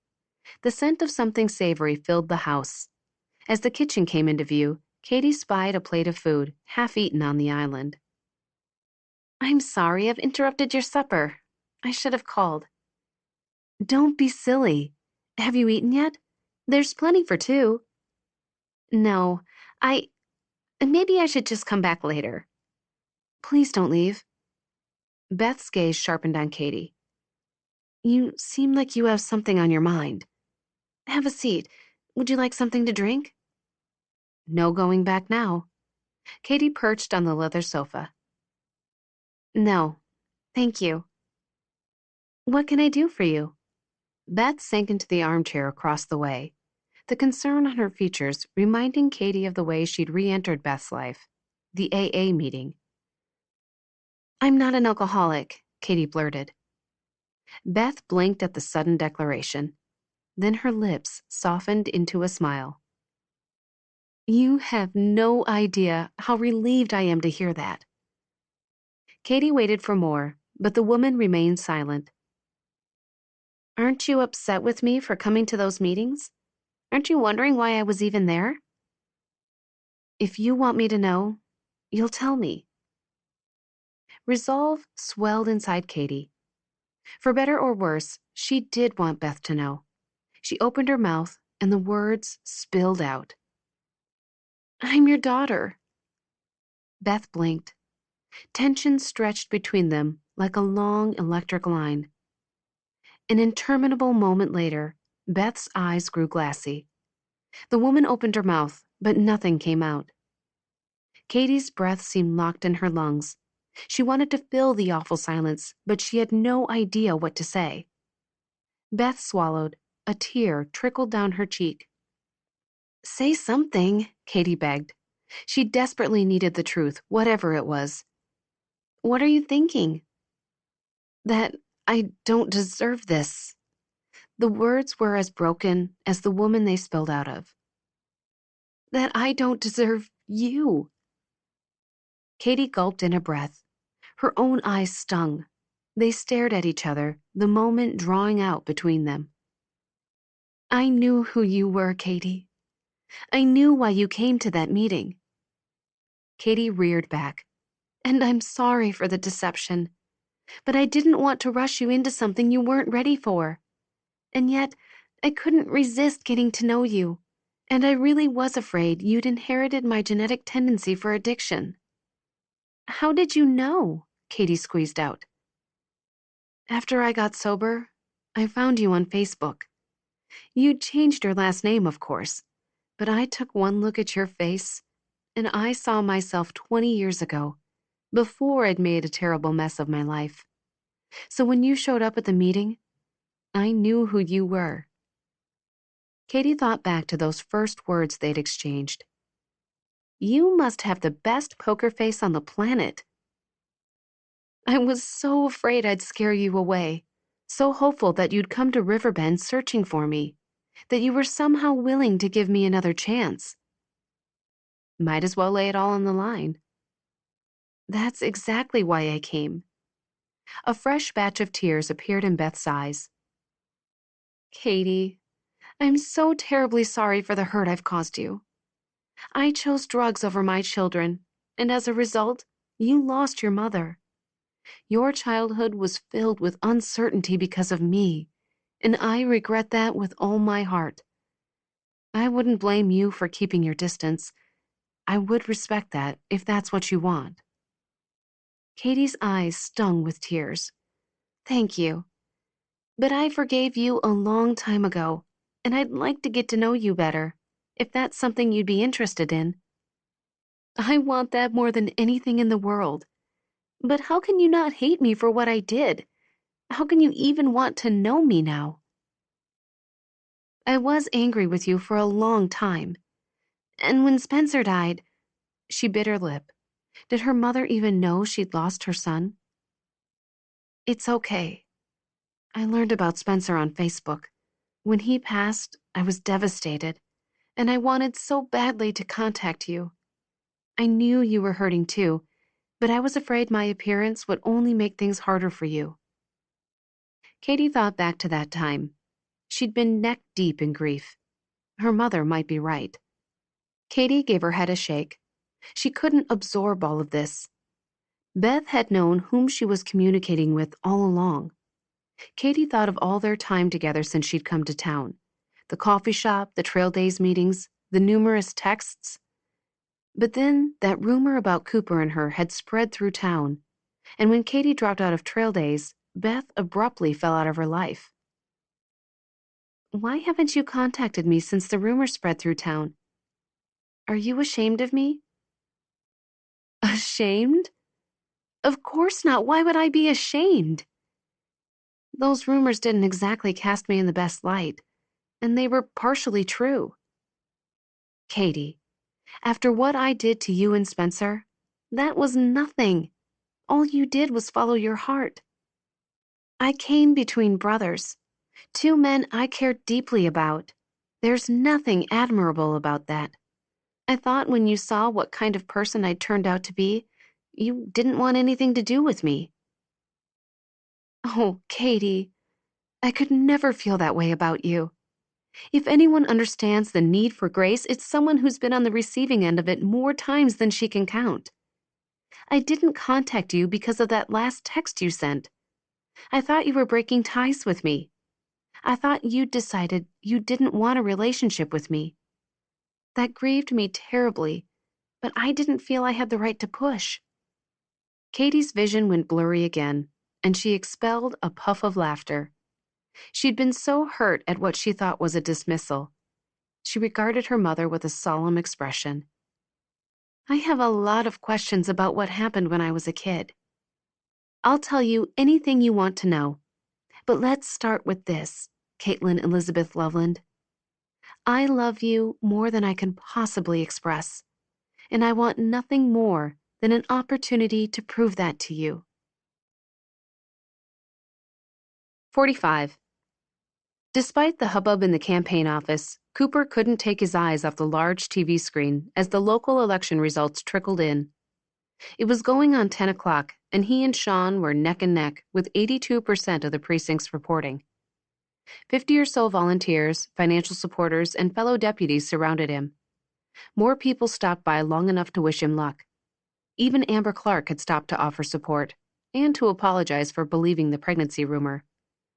Speaker 2: The scent of something savory filled the house. As the kitchen came into view, Katie spied a plate of food, half eaten on the island. I'm sorry I've interrupted your supper. I should have called. Don't be silly. Have you eaten yet? There's plenty for two. No, maybe I should just come back later. Please don't leave. Beth's gaze sharpened on Katie. You seem like you have something on your mind. Have a seat. Would you like something to drink? No going back now. Katie perched on the leather sofa. No, thank you. What can I do for you? Beth sank into the armchair across the way, the concern on her features reminding Katie of the way she'd re-entered Beth's life, the AA meeting. I'm not an alcoholic, Katie blurted. Beth blinked at the sudden declaration. Then her lips softened into a smile. You have no idea how relieved I am to hear that. Katie waited for more, but the woman remained silent. Aren't you upset with me for coming to those meetings? Aren't you wondering why I was even there? If you want me to know, you'll tell me. Resolve swelled inside Katie. For better or worse, she did want Beth to know. She opened her mouth, and the words spilled out. I'm your daughter. Beth blinked. Tension stretched between them like a long electric line. An interminable moment later, Beth's eyes grew glassy. The woman opened her mouth, but nothing came out. Katie's breath seemed locked in her lungs. She wanted to fill the awful silence, but she had no idea what to say. Beth swallowed. A tear trickled down her cheek. Say something, Katie begged. She desperately needed the truth, whatever it was. What are you thinking? That I don't deserve this. The words were as broken as the woman they spilled out of. That I don't deserve you. Katie gulped in a breath. Her own eyes stung. They stared at each other, the moment drawing out between them. I knew who you were, Katie. I knew why you came to that meeting. Katie reared back. And I'm sorry for the deception. But I didn't want to rush you into something you weren't ready for. And yet, I couldn't resist getting to know you. And I really was afraid you'd inherited my genetic tendency for addiction. How did you know? Katie squeezed out. After I got sober, I found you on Facebook. You'd changed your last name, of course, but I took one look at your face, and I saw myself 20 years ago, before I'd made a terrible mess of my life. So when you showed up at the meeting, I knew who you were. Katie thought back to those first words they'd exchanged. You must have the best poker face on the planet. I was so afraid I'd scare you away, so hopeful that you'd come to Riverbend searching for me, that you were somehow willing to give me another chance. Might as well lay it all on the line. That's exactly why I came. A fresh batch of tears appeared in Beth's eyes. Katie, I'm so terribly sorry for the hurt I've caused you. I chose drugs over my children, and as a result, you lost your mother. Your childhood was filled with uncertainty because of me, and I regret that with all my heart. I wouldn't blame you for keeping your distance. I would respect that if that's what you want. Katie's eyes stung with tears. Thank you. But I forgave you a long time ago, and I'd like to get to know you better, if that's something you'd be interested in. I want that more than anything in the world. But how can you not hate me for what I did? How can you even want to know me now? I was angry with you for a long time. And when Spencer died, she bit her lip. Did her mother even know she'd lost her son? It's okay. I learned about Spencer on Facebook. When he passed, I was devastated, and I wanted so badly to contact you. I knew you were hurting too, but I was afraid my appearance would only make things harder for you. Katie thought back to that time. She'd been neck-deep in grief. Her mother might be right. Katie gave her head a shake. She couldn't absorb all of this. Beth had known whom she was communicating with all along. Katie thought of all their time together since she'd come to town. The coffee shop, the trail days meetings, the numerous texts. But then that rumor about Cooper and her had spread through town, and when Katie dropped out of trail days, Beth abruptly fell out of her life. Why haven't you contacted me since the rumor spread through town? Are you ashamed of me? Ashamed? Of course not. Why would I be ashamed? Those rumors didn't exactly cast me in the best light, and they were partially true. Katie, after what I did to you and Spencer, that was nothing. All you did was follow your heart. I came between brothers, two men I cared deeply about. There's nothing admirable about that. I thought when you saw what kind of person I'd turned out to be, you didn't want anything to do with me. Oh, Katie, I could never feel that way about you. If anyone understands the need for grace, it's someone who's been on the receiving end of it more times than she can count. I didn't contact you because of that last text you sent. I thought you were breaking ties with me. I thought you'd decided you didn't want a relationship with me. That grieved me terribly, but I didn't feel I had the right to push. Katie's vision went blurry again, and she expelled a puff of laughter. She'd been so hurt at what she thought was a dismissal. She regarded her mother with a solemn expression. I have a lot of questions about what happened when I was a kid. I'll tell you anything you want to know, but let's start with this, Caitlin Elizabeth Loveland. I love you more than I can possibly express, and I want nothing more than an opportunity to prove that to you. 45. Despite the hubbub in the campaign office, Cooper couldn't take his eyes off the large TV screen as the local election results trickled in. It was going on 10 o'clock, and he and Sean were neck and neck with 82% of the precincts reporting. 50 or so volunteers, financial supporters, and fellow deputies surrounded him. More people stopped by long enough to wish him luck. Even Amber Clark had stopped to offer support, and to apologize for believing the pregnancy rumor.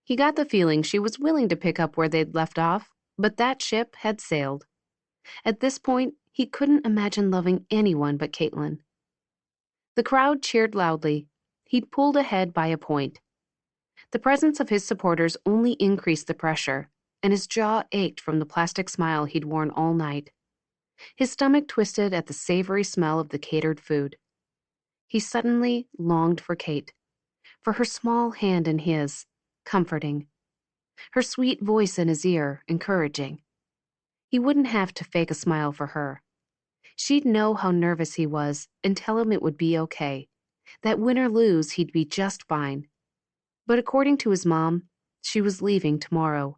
Speaker 2: He got the feeling she was willing to pick up where they'd left off, but that ship had sailed. At this point, he couldn't imagine loving anyone but Caitlin. The crowd cheered loudly. He'd pulled ahead by a point. The presence of his supporters only increased the pressure, and his jaw ached from the plastic smile he'd worn all night. His stomach twisted at the savory smell of the catered food. He suddenly longed for Kate, for her small hand in his, comforting, her sweet voice in his ear, encouraging. He wouldn't have to fake a smile for her. She'd know how nervous he was and tell him it would be okay, that win or lose, he'd be just fine. But according to his mom, she was leaving tomorrow.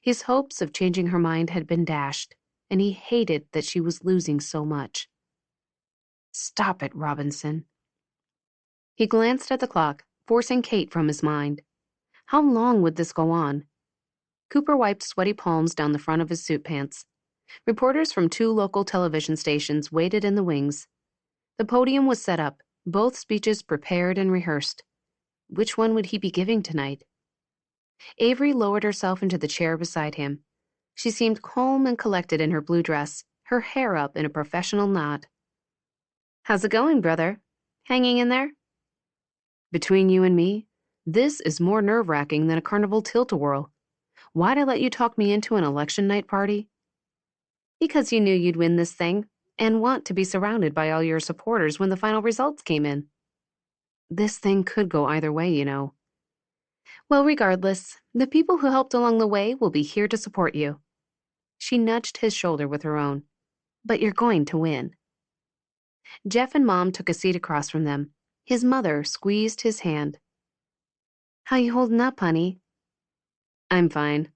Speaker 2: His hopes of changing her mind had been dashed, and he hated that she was losing so much. Stop it, Robinson. He glanced at the clock, forcing Kate from his mind. How long would this go on? Cooper wiped sweaty palms down the front of his suit pants. Reporters from 2 local television stations waited in the wings. The podium was set up, both speeches prepared and rehearsed. Which one would he be giving tonight? Avery lowered herself into the chair beside him. She seemed calm and collected in her blue dress, her hair up in a professional knot. How's it going, brother? Hanging in there? Between you and me, this is more nerve-wracking than a carnival tilt-a-whirl. Why'd I let you talk me into an election night party? Because you knew you'd win this thing and want to be surrounded by all your supporters when the final results came in. This thing could go either way, you know. Well, regardless, the people who helped along the way will be here to support you. She nudged his shoulder with her own. But you're going to win. Jeff and Mom took a seat across from them. His mother squeezed his hand. How you holding up, honey? I'm fine.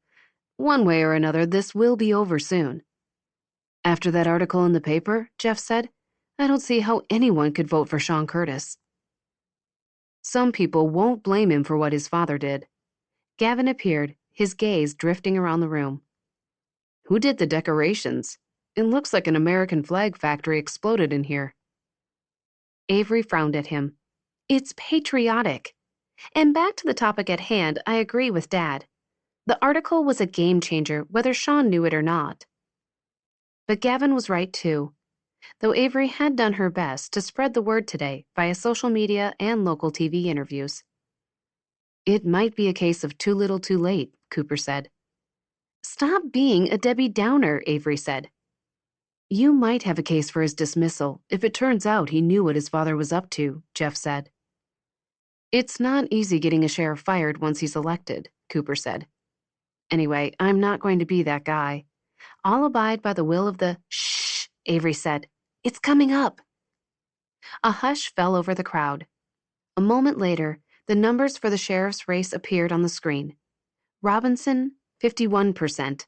Speaker 2: One way or another, this will be over soon. After that article in the paper, Jeff said, I don't see how anyone could vote for Sean Curtis. Some people won't blame him for what his father did. Gavin appeared, his gaze drifting around the room. Who did the decorations? It looks like an American flag factory exploded in here. Avery frowned at him. It's patriotic. And back to the topic at hand, I agree with Dad. The article was a game changer, whether Sean knew it or not. But Gavin was right, too. Though Avery had done her best to spread the word today via social media and local TV interviews. It might be a case of too little too late, Cooper said. Stop being a Debbie Downer, Avery said. You might have a case for his dismissal if it turns out he knew what his father was up to, Jeff said. It's not easy getting a sheriff fired once he's elected, Cooper said. Anyway, I'm not going to be that guy. I'll abide by the will of the... Shh, Avery said. It's coming up. A hush fell over the crowd. A moment later, the numbers for the sheriff's race appeared on the screen. Robinson, 51%.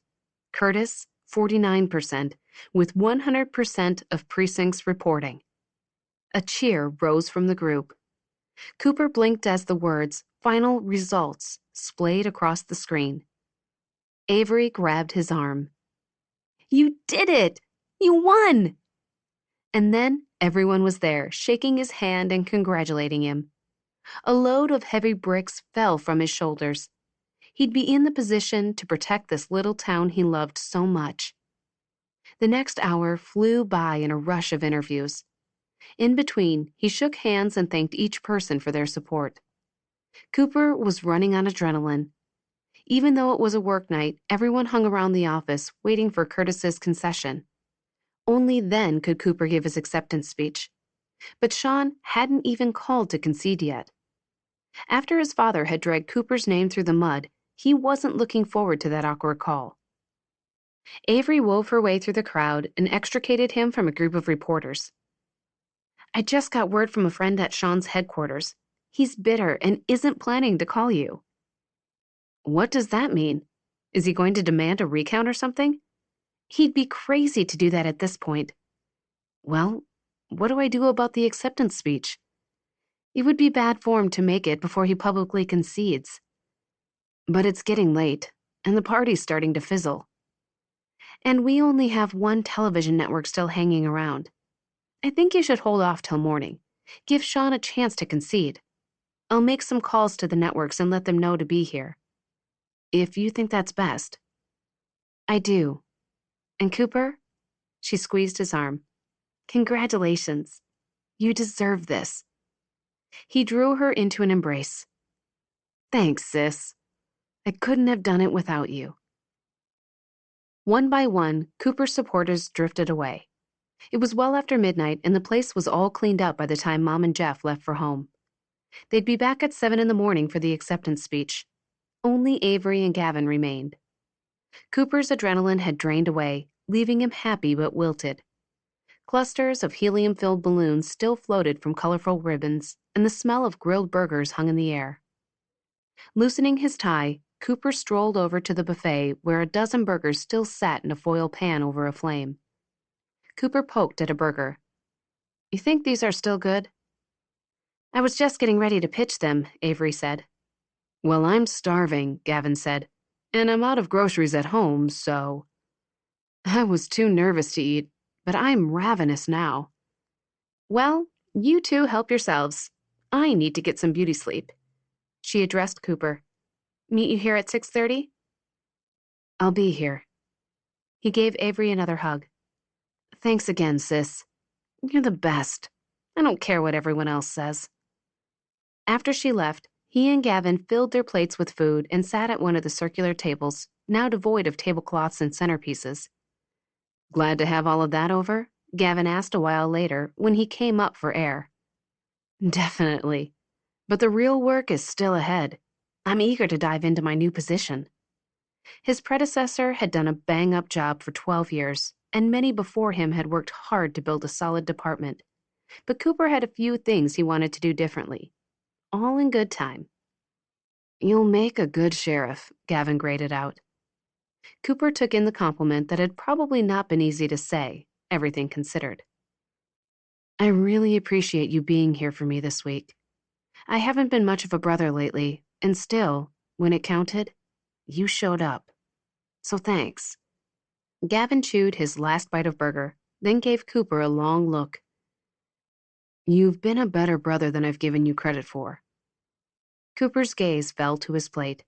Speaker 2: Curtis, 49%, with 100% of precincts reporting. A cheer rose from the group. Cooper blinked as the words, final results, splayed across the screen. Avery grabbed his arm. You did it! You won! And then everyone was there, shaking his hand and congratulating him. A load of heavy bricks fell from his shoulders. He'd be in the position to protect this little town he loved so much. The next hour flew by in a rush of interviews. In between, he shook hands and thanked each person for their support. Cooper was running on adrenaline. Even though it was a work night, everyone hung around the office waiting for Curtis's concession. Only then could Cooper give his acceptance speech. But Sean hadn't even called to concede yet. After his father had dragged Cooper's name through the mud, he wasn't looking forward to that awkward call. Avery wove her way through the crowd and extricated him from a group of reporters. I just got word from a friend at Sean's headquarters. He's bitter and isn't planning to call you. What does that mean? Is he going to demand a recount or something? He'd be crazy to do that at this point. Well, what do I do about the acceptance speech? It would be bad form to make it before he publicly concedes. But it's getting late, and the party's starting to fizzle. And we only have one television network still hanging around. I think you should hold off till morning. Give Sean a chance to concede. I'll make some calls to the networks and let them know to be here. If you think that's best. I do. And Cooper? She squeezed his arm. Congratulations. You deserve this. He drew her into an embrace. Thanks, sis. I couldn't have done it without you. One by one, Cooper's supporters drifted away. It was well after midnight, and the place was all cleaned up by the time Mom and Jeff left for home. They'd be back at 7 in the morning for the acceptance speech. Only Avery and Gavin remained. Cooper's adrenaline had drained away, leaving him happy but wilted. Clusters of helium-filled balloons still floated from colorful ribbons, and the smell of grilled burgers hung in the air. Loosening his tie, Cooper strolled over to the buffet where a dozen burgers still sat in a foil pan over a flame. Cooper poked at a burger. "You think these are still good?" "I was just getting ready to pitch them," Avery said. "Well, I'm starving," Gavin said, "and I'm out of groceries at home, so—" "I was too nervous to eat, but I'm ravenous now." "Well, you two help yourselves. I need to get some beauty sleep." She addressed Cooper. "Meet you here at 6:30? "I'll be here." He gave Avery another hug. "Thanks again, sis. You're the best. I don't care what everyone else says." After she left, he and Gavin filled their plates with food and sat at one of the circular tables, now devoid of tablecloths and centerpieces. "Glad to have all of that over?" Gavin asked a while later when he came up for air. "Definitely. But the real work is still ahead. I'm eager to dive into my new position." His predecessor had done a bang-up job for 12 years, and many before him had worked hard to build a solid department. But Cooper had a few things he wanted to do differently. All in good time. "You'll make a good sheriff," Gavin graded out. Cooper took in the compliment that had probably not been easy to say, everything considered. "I really appreciate you being here for me this week. I haven't been much of a brother lately, and still, when it counted, you showed up. So thanks." Gavin chewed his last bite of burger, then gave Cooper a long look. "You've been a better brother than I've given you credit for." Cooper's gaze fell to his plate.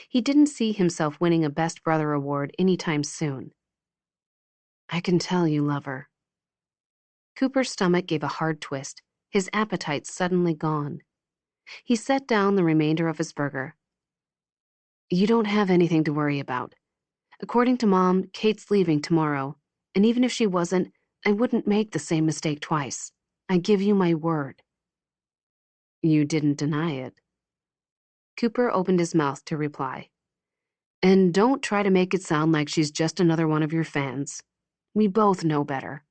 Speaker 2: He didn't see himself winning a Best Brother award anytime soon. "I can tell you love her." Cooper's stomach gave a hard twist, his appetite suddenly gone. He set down the remainder of his burger. "You don't have anything to worry about. According to Mom, Kate's leaving tomorrow, and even if she wasn't, I wouldn't make the same mistake twice. I give you my word." "You didn't deny it." Cooper opened his mouth to reply. "And don't try to make it sound like she's just another one of your fans. We both know better.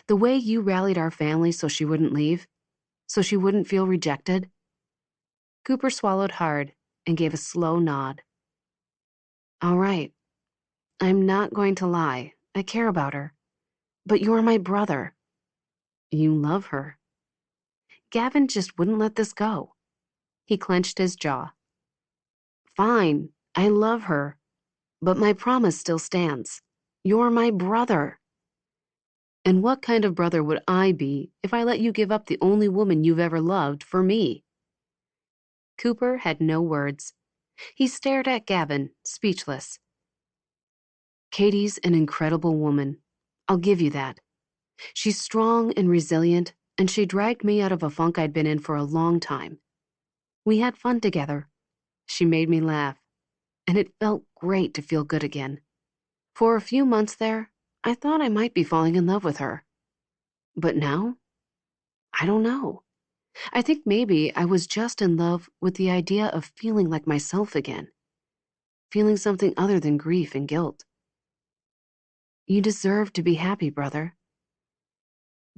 Speaker 2: The way you rallied our family so she wouldn't leave, so she wouldn't feel rejected." Cooper swallowed hard and gave a slow nod. "All right. I'm not going to lie. I care about her. But you're my brother." "You love her." Gavin just wouldn't let this go. He clenched his jaw. "Fine, I love her. But my promise still stands. You're my brother." "And what kind of brother would I be if I let you give up the only woman you've ever loved for me?" Cooper had no words. He stared at Gavin, speechless. "Katie's an incredible woman. I'll give you that. She's strong and resilient, and she dragged me out of a funk I'd been in for a long time. We had fun together. She made me laugh, and it felt great to feel good again. For a few months there, I thought I might be falling in love with her. But now, I don't know. I think maybe I was just in love with the idea of feeling like myself again. Feeling something other than grief and guilt. You deserve to be happy, brother."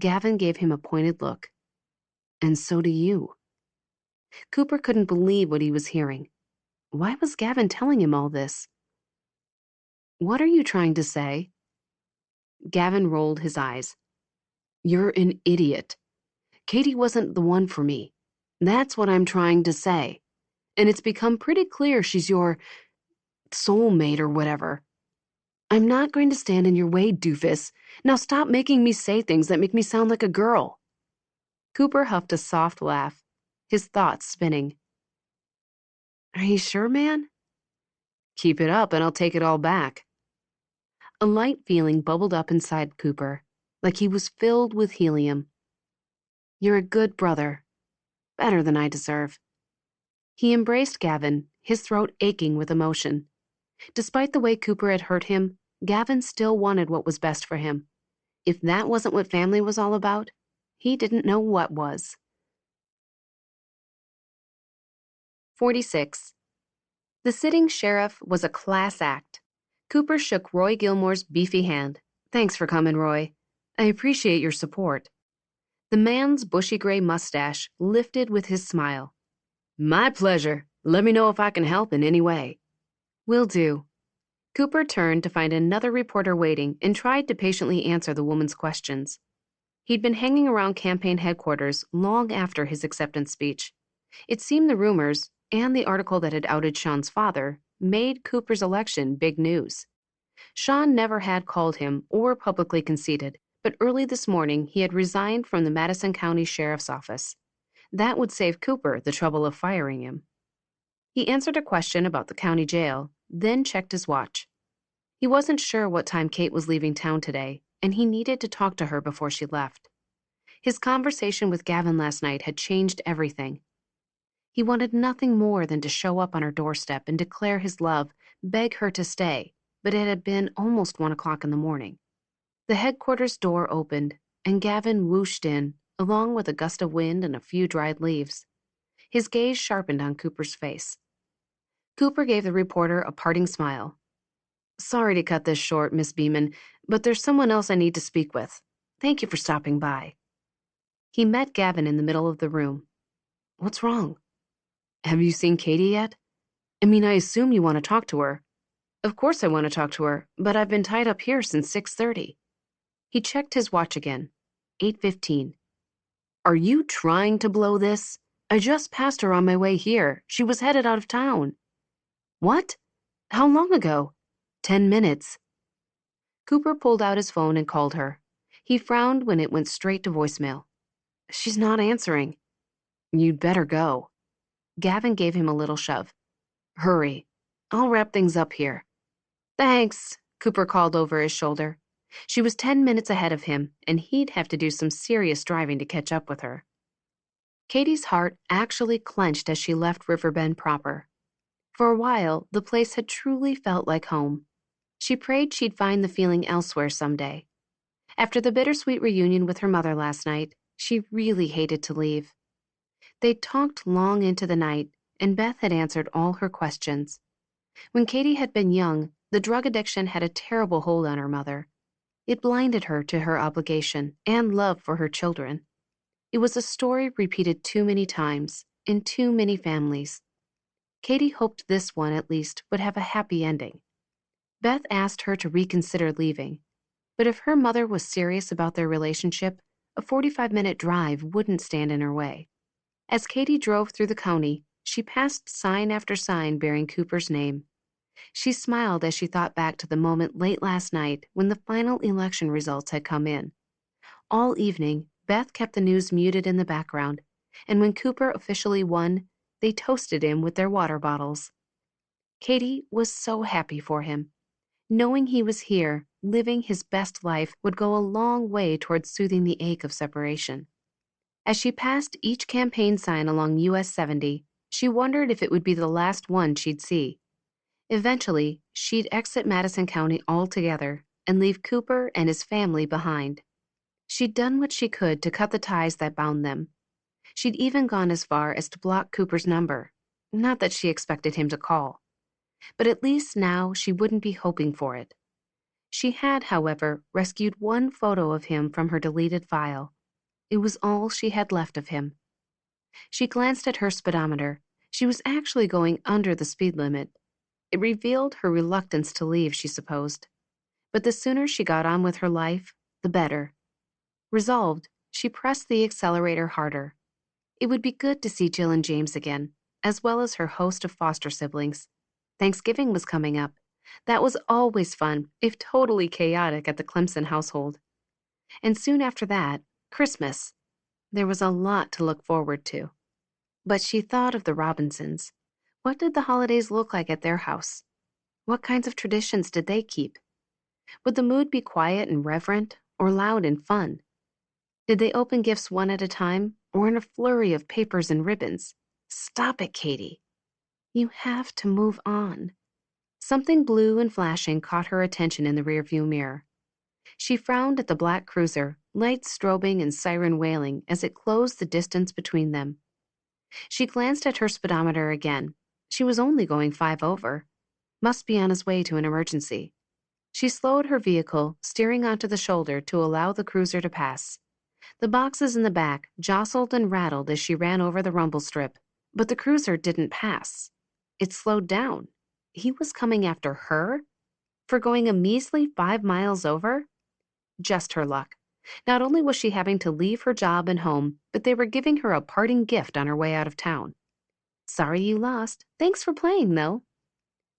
Speaker 2: Gavin gave him a pointed look. "And so do you." Cooper couldn't believe what he was hearing. Why was Gavin telling him all this? "What are you trying to say?" Gavin rolled his eyes. "You're an idiot. Katie wasn't the one for me. That's what I'm trying to say. And it's become pretty clear she's your soulmate or whatever. I'm not going to stand in your way, doofus. Now stop making me say things that make me sound like a girl." Cooper huffed a soft laugh, his thoughts spinning. "Are you sure, man?" "Keep it up and I'll take it all back." A light feeling bubbled up inside Cooper, like he was filled with helium. "You're a good brother. Better than I deserve." He embraced Gavin, his throat aching with emotion. Despite the way Cooper had hurt him, Gavin still wanted what was best for him. If that wasn't what family was all about, he didn't know what was. 46. The sitting sheriff was a class act. Cooper shook Roy Gilmore's beefy hand. "Thanks for coming, Roy. I appreciate your support." The man's bushy gray mustache lifted with his smile. "My pleasure. Let me know if I can help in any way." "Will do." Cooper turned to find another reporter waiting and tried to patiently answer the woman's questions. He'd been hanging around campaign headquarters long after his acceptance speech. It seemed the rumors, and the article that had outed Sean's father, made Cooper's election big news. Sean never had called him or publicly conceded, but early this morning he had resigned from the Madison County Sheriff's Office. That would save Cooper the trouble of firing him. He answered a question about the county jail, then checked his watch. He wasn't sure what time Kate was leaving town today, and he needed to talk to her before she left. His conversation with Gavin last night had changed everything. He wanted nothing more than to show up on her doorstep and declare his love, beg her to stay, but it had been almost 1 o'clock in the morning. The headquarters door opened, and Gavin whooshed in, along with a gust of wind and a few dried leaves. His gaze sharpened on Cooper's face. Cooper gave the reporter a parting smile. "Sorry to cut this short, Miss Beeman, but there's someone else I need to speak with. Thank you for stopping by." He met Gavin in the middle of the room. "What's wrong?" "Have you seen Katie yet? I mean, I assume you want to talk to her." "Of course I want to talk to her, but I've been tied up here since 6:30. He checked his watch again. 8:15. "Are you trying to blow this? I just passed her on my way here. She was headed out of town." "What? How long ago?" 10 minutes. Cooper pulled out his phone and called her. He frowned when it went straight to voicemail. "She's not answering." "You'd better go." Gavin gave him a little shove. "Hurry. I'll wrap things up here." "Thanks," Cooper called over his shoulder. She was 10 minutes ahead of him, and he'd have to do some serious driving to catch up with her. Katie's heart actually clenched as she left Riverbend proper. For a while, the place had truly felt like home. She prayed she'd find the feeling elsewhere someday. After the bittersweet reunion with her mother last night, she really hated to leave. They'd talked long into the night, and Beth had answered all her questions. When Katie had been young, the drug addiction had a terrible hold on her mother. It blinded her to her obligation and love for her children. It was a story repeated too many times, in too many families. Katie hoped this one, at least, would have a happy ending. Beth asked her to reconsider leaving, but if her mother was serious about their relationship, a 45-minute drive wouldn't stand in her way. As Katie drove through the county, she passed sign after sign bearing Cooper's name. She smiled as she thought back to the moment late last night when the final election results had come in. All evening, Beth kept the news muted in the background, and when Cooper officially won, they toasted him with their water bottles. Katie was so happy for him. Knowing he was here, living his best life would go a long way towards soothing the ache of separation. As she passed each campaign sign along US 70, she wondered if it would be the last one she'd see. Eventually, she'd exit Madison County altogether and leave Cooper and his family behind. She'd done what she could to cut the ties that bound them. She'd even gone as far as to block Cooper's number. Not that she expected him to call. But at least now she wouldn't be hoping for it. She had, however, rescued one photo of him from her deleted file. It was all she had left of him. She glanced at her speedometer. She was actually going under the speed limit. It revealed her reluctance to leave, she supposed. But the sooner she got on with her life, the better. Resolved, she pressed the accelerator harder. It would be good to see Jill and James again, as well as her host of foster siblings. Thanksgiving was coming up. That was always fun, if totally chaotic at the Clemson household. And soon after that, Christmas. There was a lot to look forward to. But she thought of the Robinsons. What did the holidays look like at their house? What kinds of traditions did they keep? Would the mood be quiet and reverent, or loud and fun? Did they open gifts one at a time, or in a flurry of papers and ribbons? Stop it, Katie. You have to move on. Something blue and flashing caught her attention in the rearview mirror. She frowned at the black cruiser, lights strobing and siren wailing as it closed the distance between them. She glanced at her speedometer again. She was only going 5 over. Must be on his way to an emergency. She slowed her vehicle, steering onto the shoulder to allow the cruiser to pass. The boxes in the back jostled and rattled as she ran over the rumble strip, but the cruiser didn't pass. It slowed down. He was coming after her? For going a measly 5 miles over? Just her luck. Not only was she having to leave her job and home, but they were giving her a parting gift on her way out of town. Sorry you lost. Thanks for playing, though.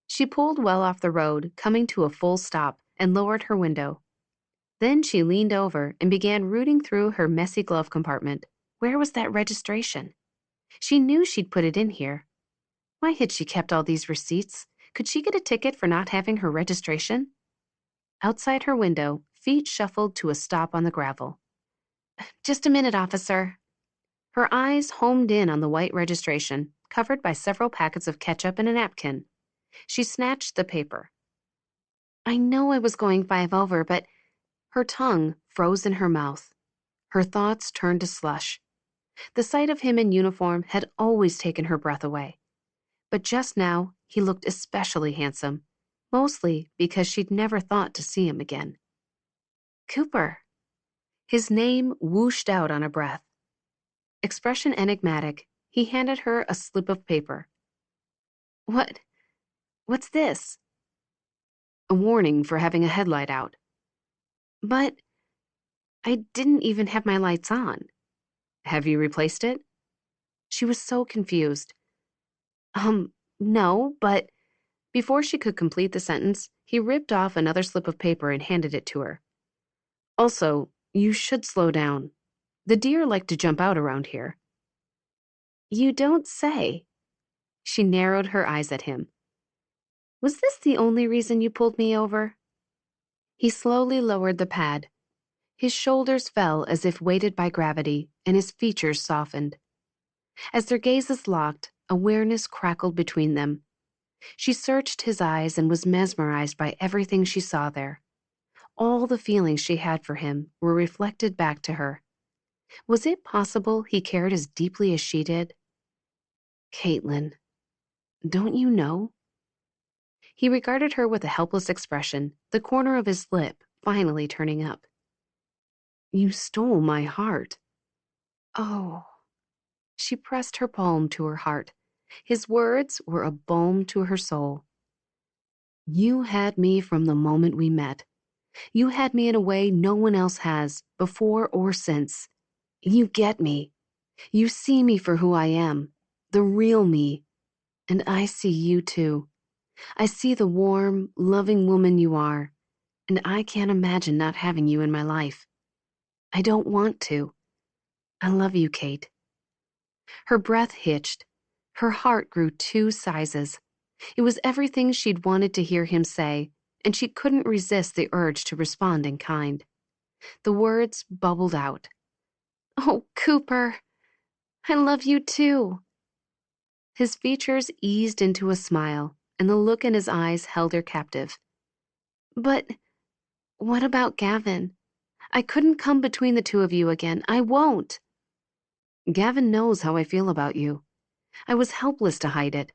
Speaker 2: She pulled well off the road, coming to a full stop, and lowered her window. Then she leaned over and began rooting through her messy glove compartment. Where was that registration? She knew she'd put it in here. Why had she kept all these receipts? Could she get a ticket for not having her registration? Outside her window, feet shuffled to a stop on the gravel. Just a minute, officer. Her eyes homed in on the white registration, covered by several packets of ketchup and a napkin. She snatched the paper. I know I was going 5 over, but her tongue froze in her mouth. Her thoughts turned to slush. The sight of him in uniform had always taken her breath away. But just now, he looked especially handsome, mostly because she'd never thought to see him again. Cooper. His name whooshed out on a breath. Expression enigmatic, he handed her a slip of paper. What's this? A warning for having a headlight out. But I didn't even have my lights on. Have you replaced it? She was so confused. No, but before she could complete the sentence, he ripped off another slip of paper and handed it to her. Also, you should slow down. The deer like to jump out around here. You don't say. She narrowed her eyes at him. Was this the only reason you pulled me over? He slowly lowered the pad. His shoulders fell as if weighted by gravity, and his features softened. As their gazes locked, awareness crackled between them. She searched his eyes and was mesmerized by everything she saw there. All the feelings she had for him were reflected back to her. Was it possible he cared as deeply as she did? Caitlin, don't you know? He regarded her with a helpless expression, the corner of his lip finally turning up. You stole my heart. Oh. She pressed her palm to her heart. His words were a balm to her soul. You had me from the moment we met. You had me in a way no one else has, before or since. You get me. You see me for who I am, the real me. And I see you too. I see the warm, loving woman you are, and I can't imagine not having you in my life. I don't want to. I love you, Kate. Her breath hitched. Her heart grew 2 sizes. It was everything she'd wanted to hear him say, and she couldn't resist the urge to respond in kind. The words bubbled out. Oh, Cooper, I love you too. His features eased into a smile, and the look in his eyes held her captive. But what about Gavin? I couldn't come between the two of you again. I won't. Gavin knows how I feel about you. I was helpless to hide it.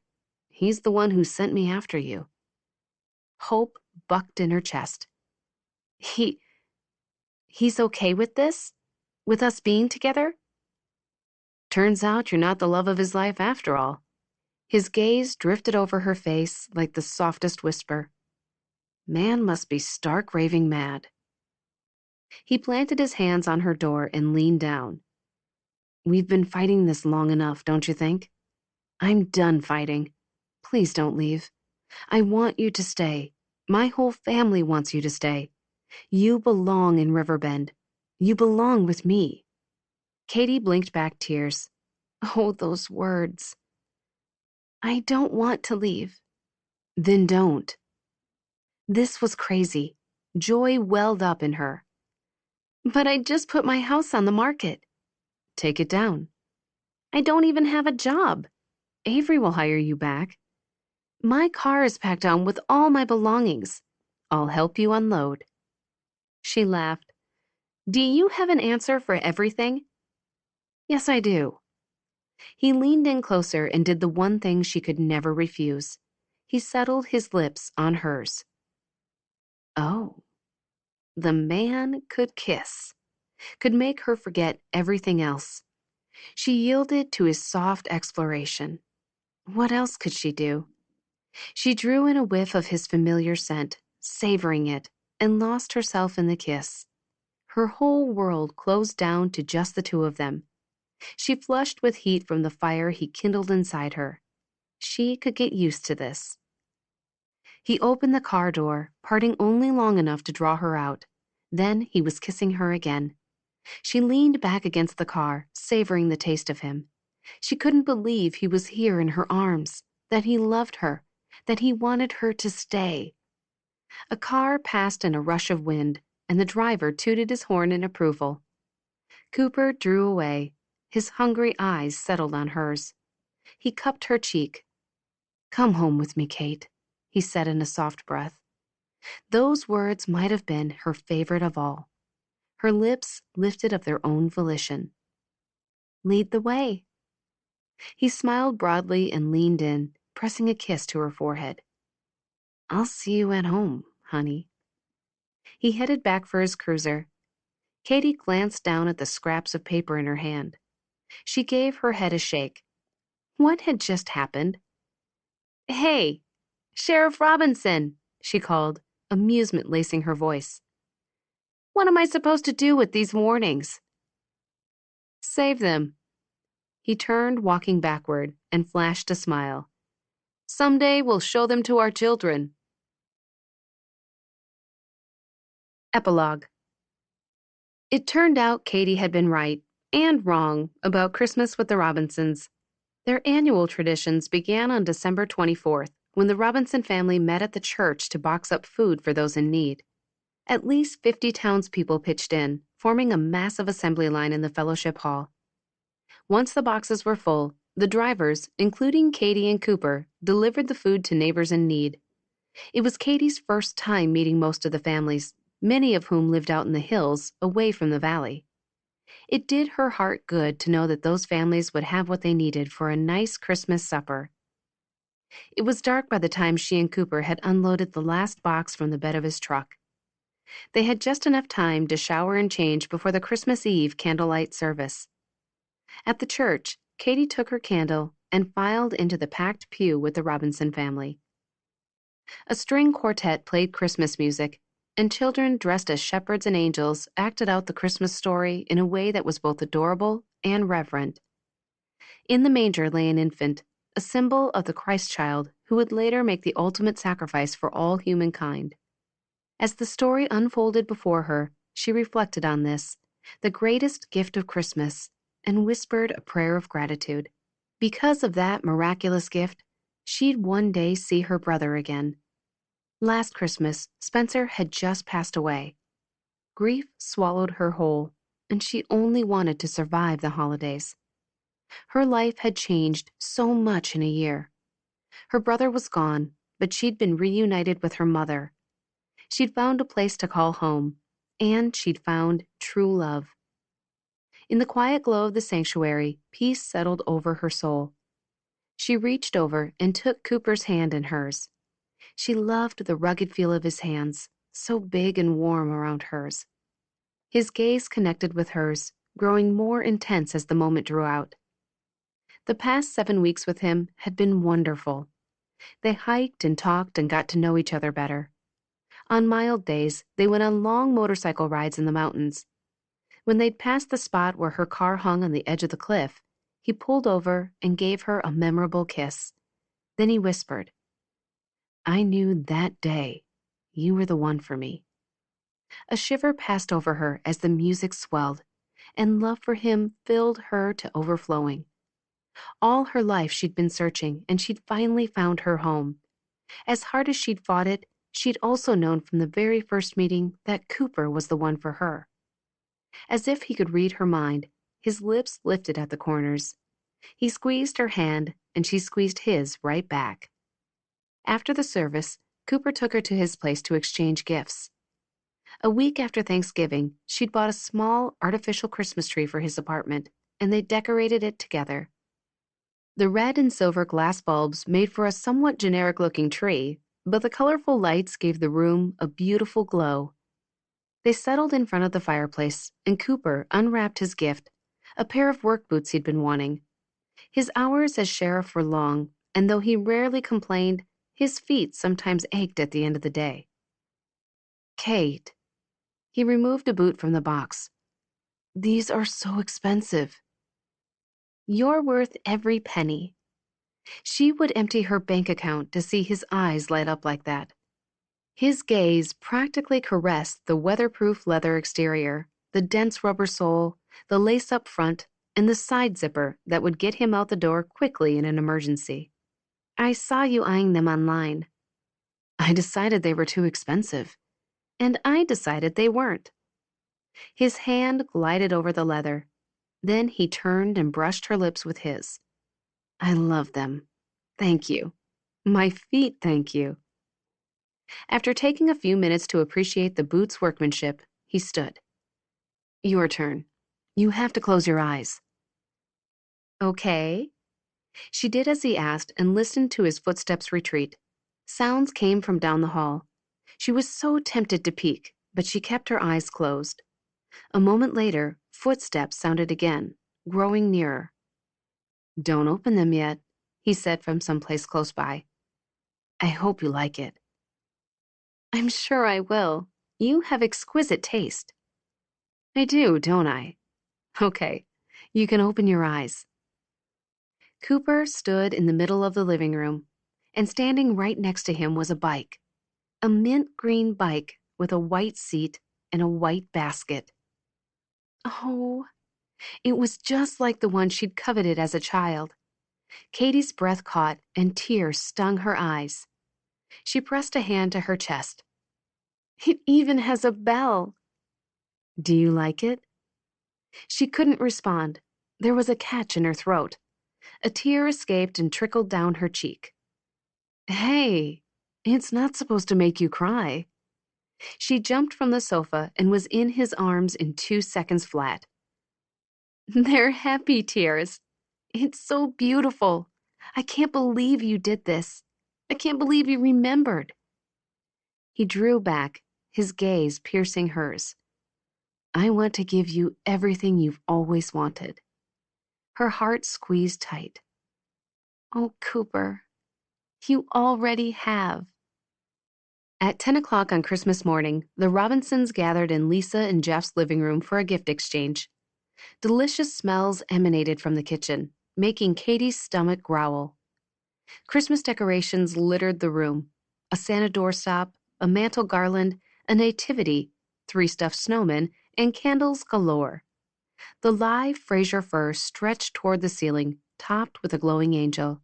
Speaker 2: He's the one who sent me after you. Hope bucked in her chest. He's okay with this? With us being together? Turns out you're not the love of his life after all. His gaze drifted over her face like the softest whisper. Man must be stark raving mad. He planted his hands on her door and leaned down. We've been fighting this long enough, don't you think? I'm done fighting. Please don't leave. I want you to stay. My whole family wants you to stay. You belong in Riverbend. You belong with me. Katie blinked back tears. Oh, those words. I don't want to leave. Then don't. This was crazy. Joy welled up in her. But I just put my house on the market. Take it down. I don't even have a job. Avery will hire you back. My car is packed on with all my belongings. I'll help you unload. She laughed. Do you have an answer for everything? Yes, I do. He leaned in closer and did the one thing she could never refuse. He settled his lips on hers. Oh, the man could kiss, could make her forget everything else. She yielded to his soft exploration. What else could she do? She drew in a whiff of his familiar scent, savoring it, and lost herself in the kiss. Her whole world closed down to just the two of them. She flushed with heat from the fire he kindled inside her. She could get used to this. He opened the car door, parting only long enough to draw her out. Then he was kissing her again. She leaned back against the car, savoring the taste of him. She couldn't believe he was here in her arms, that he loved her, that he wanted her to stay. A car passed in a rush of wind, and the driver tooted his horn in approval. Cooper drew away. His hungry eyes settled on hers. He cupped her cheek. Come home with me, Kate, he said in a soft breath. Those words might have been her favorite of all. Her lips lifted of their own volition. Lead the way. He smiled broadly and leaned in, pressing a kiss to her forehead. I'll see you at home, honey. He headed back for his cruiser. Katie glanced down at the scraps of paper in her hand. She gave her head a shake. What had just happened? Hey, Sheriff Robinson, she called, amusement lacing her voice. What am I supposed to do with these warnings? Save them. He turned, walking backward, and flashed a smile. Someday we'll show them to our children. Epilogue. It turned out Katie had been right and wrong about Christmas with the Robinsons. Their annual traditions began on December 24th, when the Robinson family met at the church to box up food for those in need. At least 50 townspeople pitched in, forming a massive assembly line in the fellowship hall. Once the boxes were full, the drivers, including Katie and Cooper, delivered the food to neighbors in need. It was Katie's first time meeting most of the families, many of whom lived out in the hills, away from the valley. It did her heart good to know that those families would have what they needed for a nice Christmas supper. It was dark by the time she and Cooper had unloaded the last box from the bed of his truck. They had just enough time to shower and change before the Christmas Eve candlelight service. At the church, Katie took her candle and filed into the packed pew with the Robinson family. A string quartet played Christmas music, and children dressed as shepherds and angels acted out the Christmas story in a way that was both adorable and reverent. In the manger lay an infant, a symbol of the Christ child who would later make the ultimate sacrifice for all humankind. As the story unfolded before her, she reflected on this, the greatest gift of Christmas, and whispered a prayer of gratitude. Because of that miraculous gift, she'd one day see her brother again. Last Christmas, Spencer had just passed away. Grief swallowed her whole, and she only wanted to survive the holidays. Her life had changed so much in a year. Her brother was gone, but she'd been reunited with her mother. She'd found a place to call home, and she'd found true love. In the quiet glow of the sanctuary, peace settled over her soul. She reached over and took Cooper's hand in hers. She loved the rugged feel of his hands, so big and warm around hers. His gaze connected with hers, growing more intense as the moment drew out. The past 7 weeks with him had been wonderful. They hiked and talked and got to know each other better. On mild days, they went on long motorcycle rides in the mountains. When they'd passed the spot where her car hung on the edge of the cliff, he pulled over and gave her a memorable kiss. Then he whispered, I knew that day you were the one for me. A shiver passed over her as the music swelled, and love for him filled her to overflowing. All her life she'd been searching, and she'd finally found her home. As hard as she'd fought it, she'd also known from the very first meeting that Cooper was the one for her. As if he could read her mind, his lips lifted at the corners. He squeezed her hand, and she squeezed his right back. After the service, Cooper took her to his place to exchange gifts. A week after Thanksgiving, she'd bought a small, artificial Christmas tree for his apartment, and they decorated it together. The red and silver glass bulbs made for a somewhat generic-looking tree, but the colorful lights gave the room a beautiful glow. They settled in front of the fireplace, and Cooper unwrapped his gift, a pair of work boots he'd been wanting. His hours as sheriff were long, and though he rarely complained, his feet sometimes ached at the end of the day. Kate. He removed a boot from the box. These are so expensive. You're worth every penny. She would empty her bank account to see his eyes light up like that. His gaze practically caressed the weatherproof leather exterior, the dense rubber sole, the lace-up front, and the side zipper that would get him out the door quickly in an emergency. I saw you eyeing them online. I decided they were too expensive. And I decided they weren't. His hand glided over the leather. Then he turned and brushed her lips with his. I love them. Thank you. My feet, thank you. After taking a few minutes to appreciate the boot's workmanship, he stood. Your turn. You have to close your eyes. Okay. She did as he asked and listened to his footsteps retreat. Sounds came from down the hall. She was so tempted to peek, but she kept her eyes closed. A moment later, footsteps sounded again, growing nearer. Don't open them yet, he said from someplace close by. I hope you like it. I'm sure I will. You have exquisite taste. I do, don't I? Okay, you can open your eyes. Cooper stood in the middle of the living room, and standing right next to him was a bike. A mint green bike with a white seat and a white basket. Oh, it was just like the one she'd coveted as a child. Katie's breath caught and tears stung her eyes. She pressed a hand to her chest. It even has a bell. Do you like it? She couldn't respond. There was a catch in her throat. A tear escaped and trickled down her cheek. Hey, it's not supposed to make you cry. She jumped from the sofa and was in his arms in 2 seconds flat. They're happy tears. It's so beautiful. I can't believe you did this. I can't believe you remembered. He drew back, his gaze piercing hers. I want to give you everything you've always wanted. Her heart squeezed tight. Oh, Cooper, you already have. At 10 o'clock on Christmas morning, the Robinsons gathered in Lisa and Jeff's living room for a gift exchange. Delicious smells emanated from the kitchen, making Katie's stomach growl. Christmas decorations littered the room. A Santa doorstop, a mantle garland, a nativity, 3 stuffed snowmen, and candles galore. The live Fraser fir stretched toward the ceiling, topped with a glowing angel.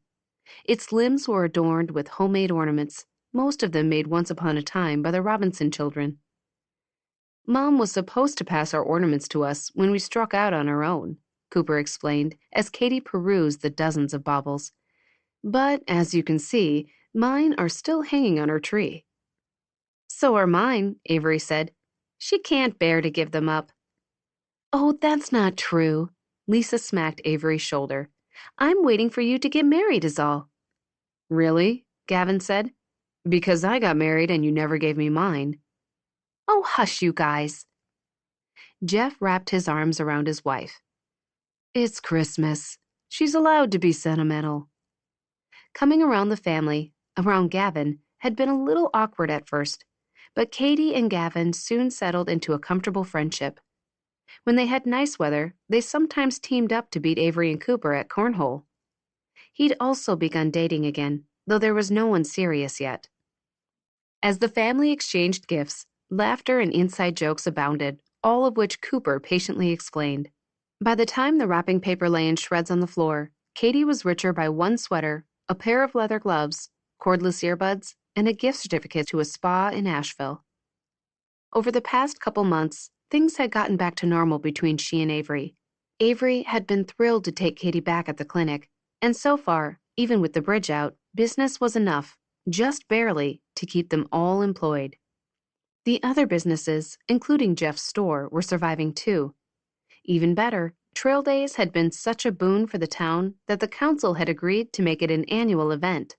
Speaker 2: Its limbs were adorned with homemade ornaments, most of them made once upon a time by the Robinson children. Mom was supposed to pass our ornaments to us when we struck out on our own, Cooper explained as Katie perused the dozens of baubles. But, as you can see, mine are still hanging on her tree. So are mine, Avery said. She can't bear to give them up. Oh, that's not true. Lisa smacked Avery's shoulder. I'm waiting for you to get married is all. Really? Gavin said. Because I got married and you never gave me mine. Oh, hush, you guys. Jeff wrapped his arms around his wife. It's Christmas. She's allowed to be sentimental. Coming around the family, around Gavin, had been a little awkward at first, but Katie and Gavin soon settled into a comfortable friendship. When they had nice weather, they sometimes teamed up to beat Avery and Cooper at cornhole. He'd also begun dating again, though there was no one serious yet. As the family exchanged gifts, laughter and inside jokes abounded, all of which Cooper patiently explained. By the time the wrapping paper lay in shreds on the floor, Katie was richer by 1 sweater, a pair of leather gloves, cordless earbuds, and a gift certificate to a spa in Asheville. Over the past couple months, things had gotten back to normal between she and Avery. Avery had been thrilled to take Katie back at the clinic, and so far, even with the bridge out, business was enough, just barely to keep them all employed. The other businesses, including Jeff's store, were surviving too. Even better, Trail Days had been such a boon for the town that the council had agreed to make it an annual event.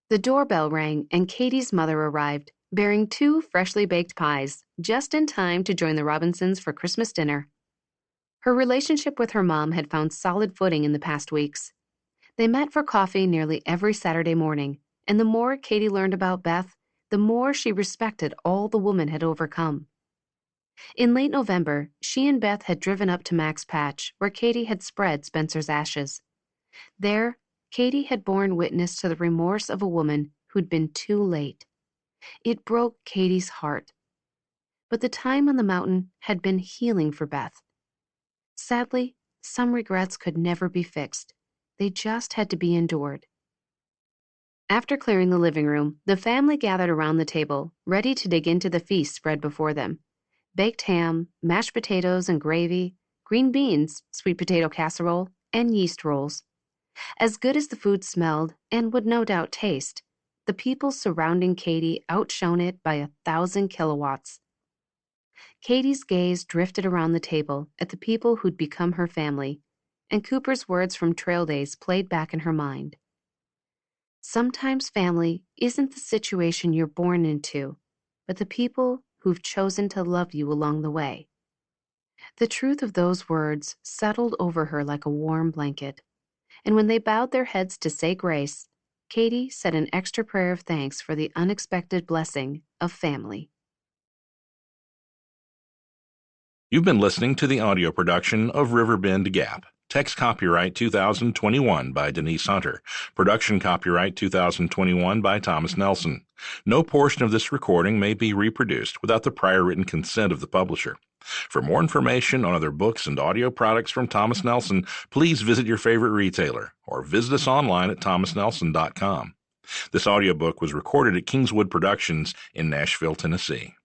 Speaker 2: The doorbell rang and Katie's mother arrived, bearing 2 freshly baked pies, just in time to join the Robinsons for Christmas dinner. Her relationship with her mom had found solid footing in the past weeks. They met for coffee nearly every Saturday morning, and the more Katie learned about Beth, the more she respected all the woman had overcome. In late November, she and Beth had driven up to Mac's patch, where Katie had spread Spencer's ashes. There, Katie had borne witness to the remorse of a woman who'd been too late. It broke Katie's heart. But the time on the mountain had been healing for Beth. Sadly, some regrets could never be fixed. They just had to be endured. After clearing the living room, the family gathered around the table, ready to dig into the feast spread before them. Baked ham, mashed potatoes and gravy, green beans, sweet potato casserole, and yeast rolls. As good as the food smelled, and would no doubt taste, the people surrounding Katie outshone it by 1,000 kilowatts. Katie's gaze drifted around the table at the people who'd become her family, and Cooper's words from Trail Days played back in her mind. Sometimes family isn't the situation you're born into, but the people who've chosen to love you along the way. The truth of those words settled over her like a warm blanket, and when they bowed their heads to say grace, Katie said an extra prayer of thanks for the unexpected blessing of family.
Speaker 1: You've been listening to the audio production of Riverbend Gap. Text copyright 2021 by Denise Hunter. Production copyright 2021 by Thomas Nelson. No portion of this recording may be reproduced without the prior written consent of the publisher. For more information on other books and audio products from Thomas Nelson, please visit your favorite retailer or visit us online at thomasnelson.com. This audiobook was recorded at Kingswood Productions in Nashville, Tennessee.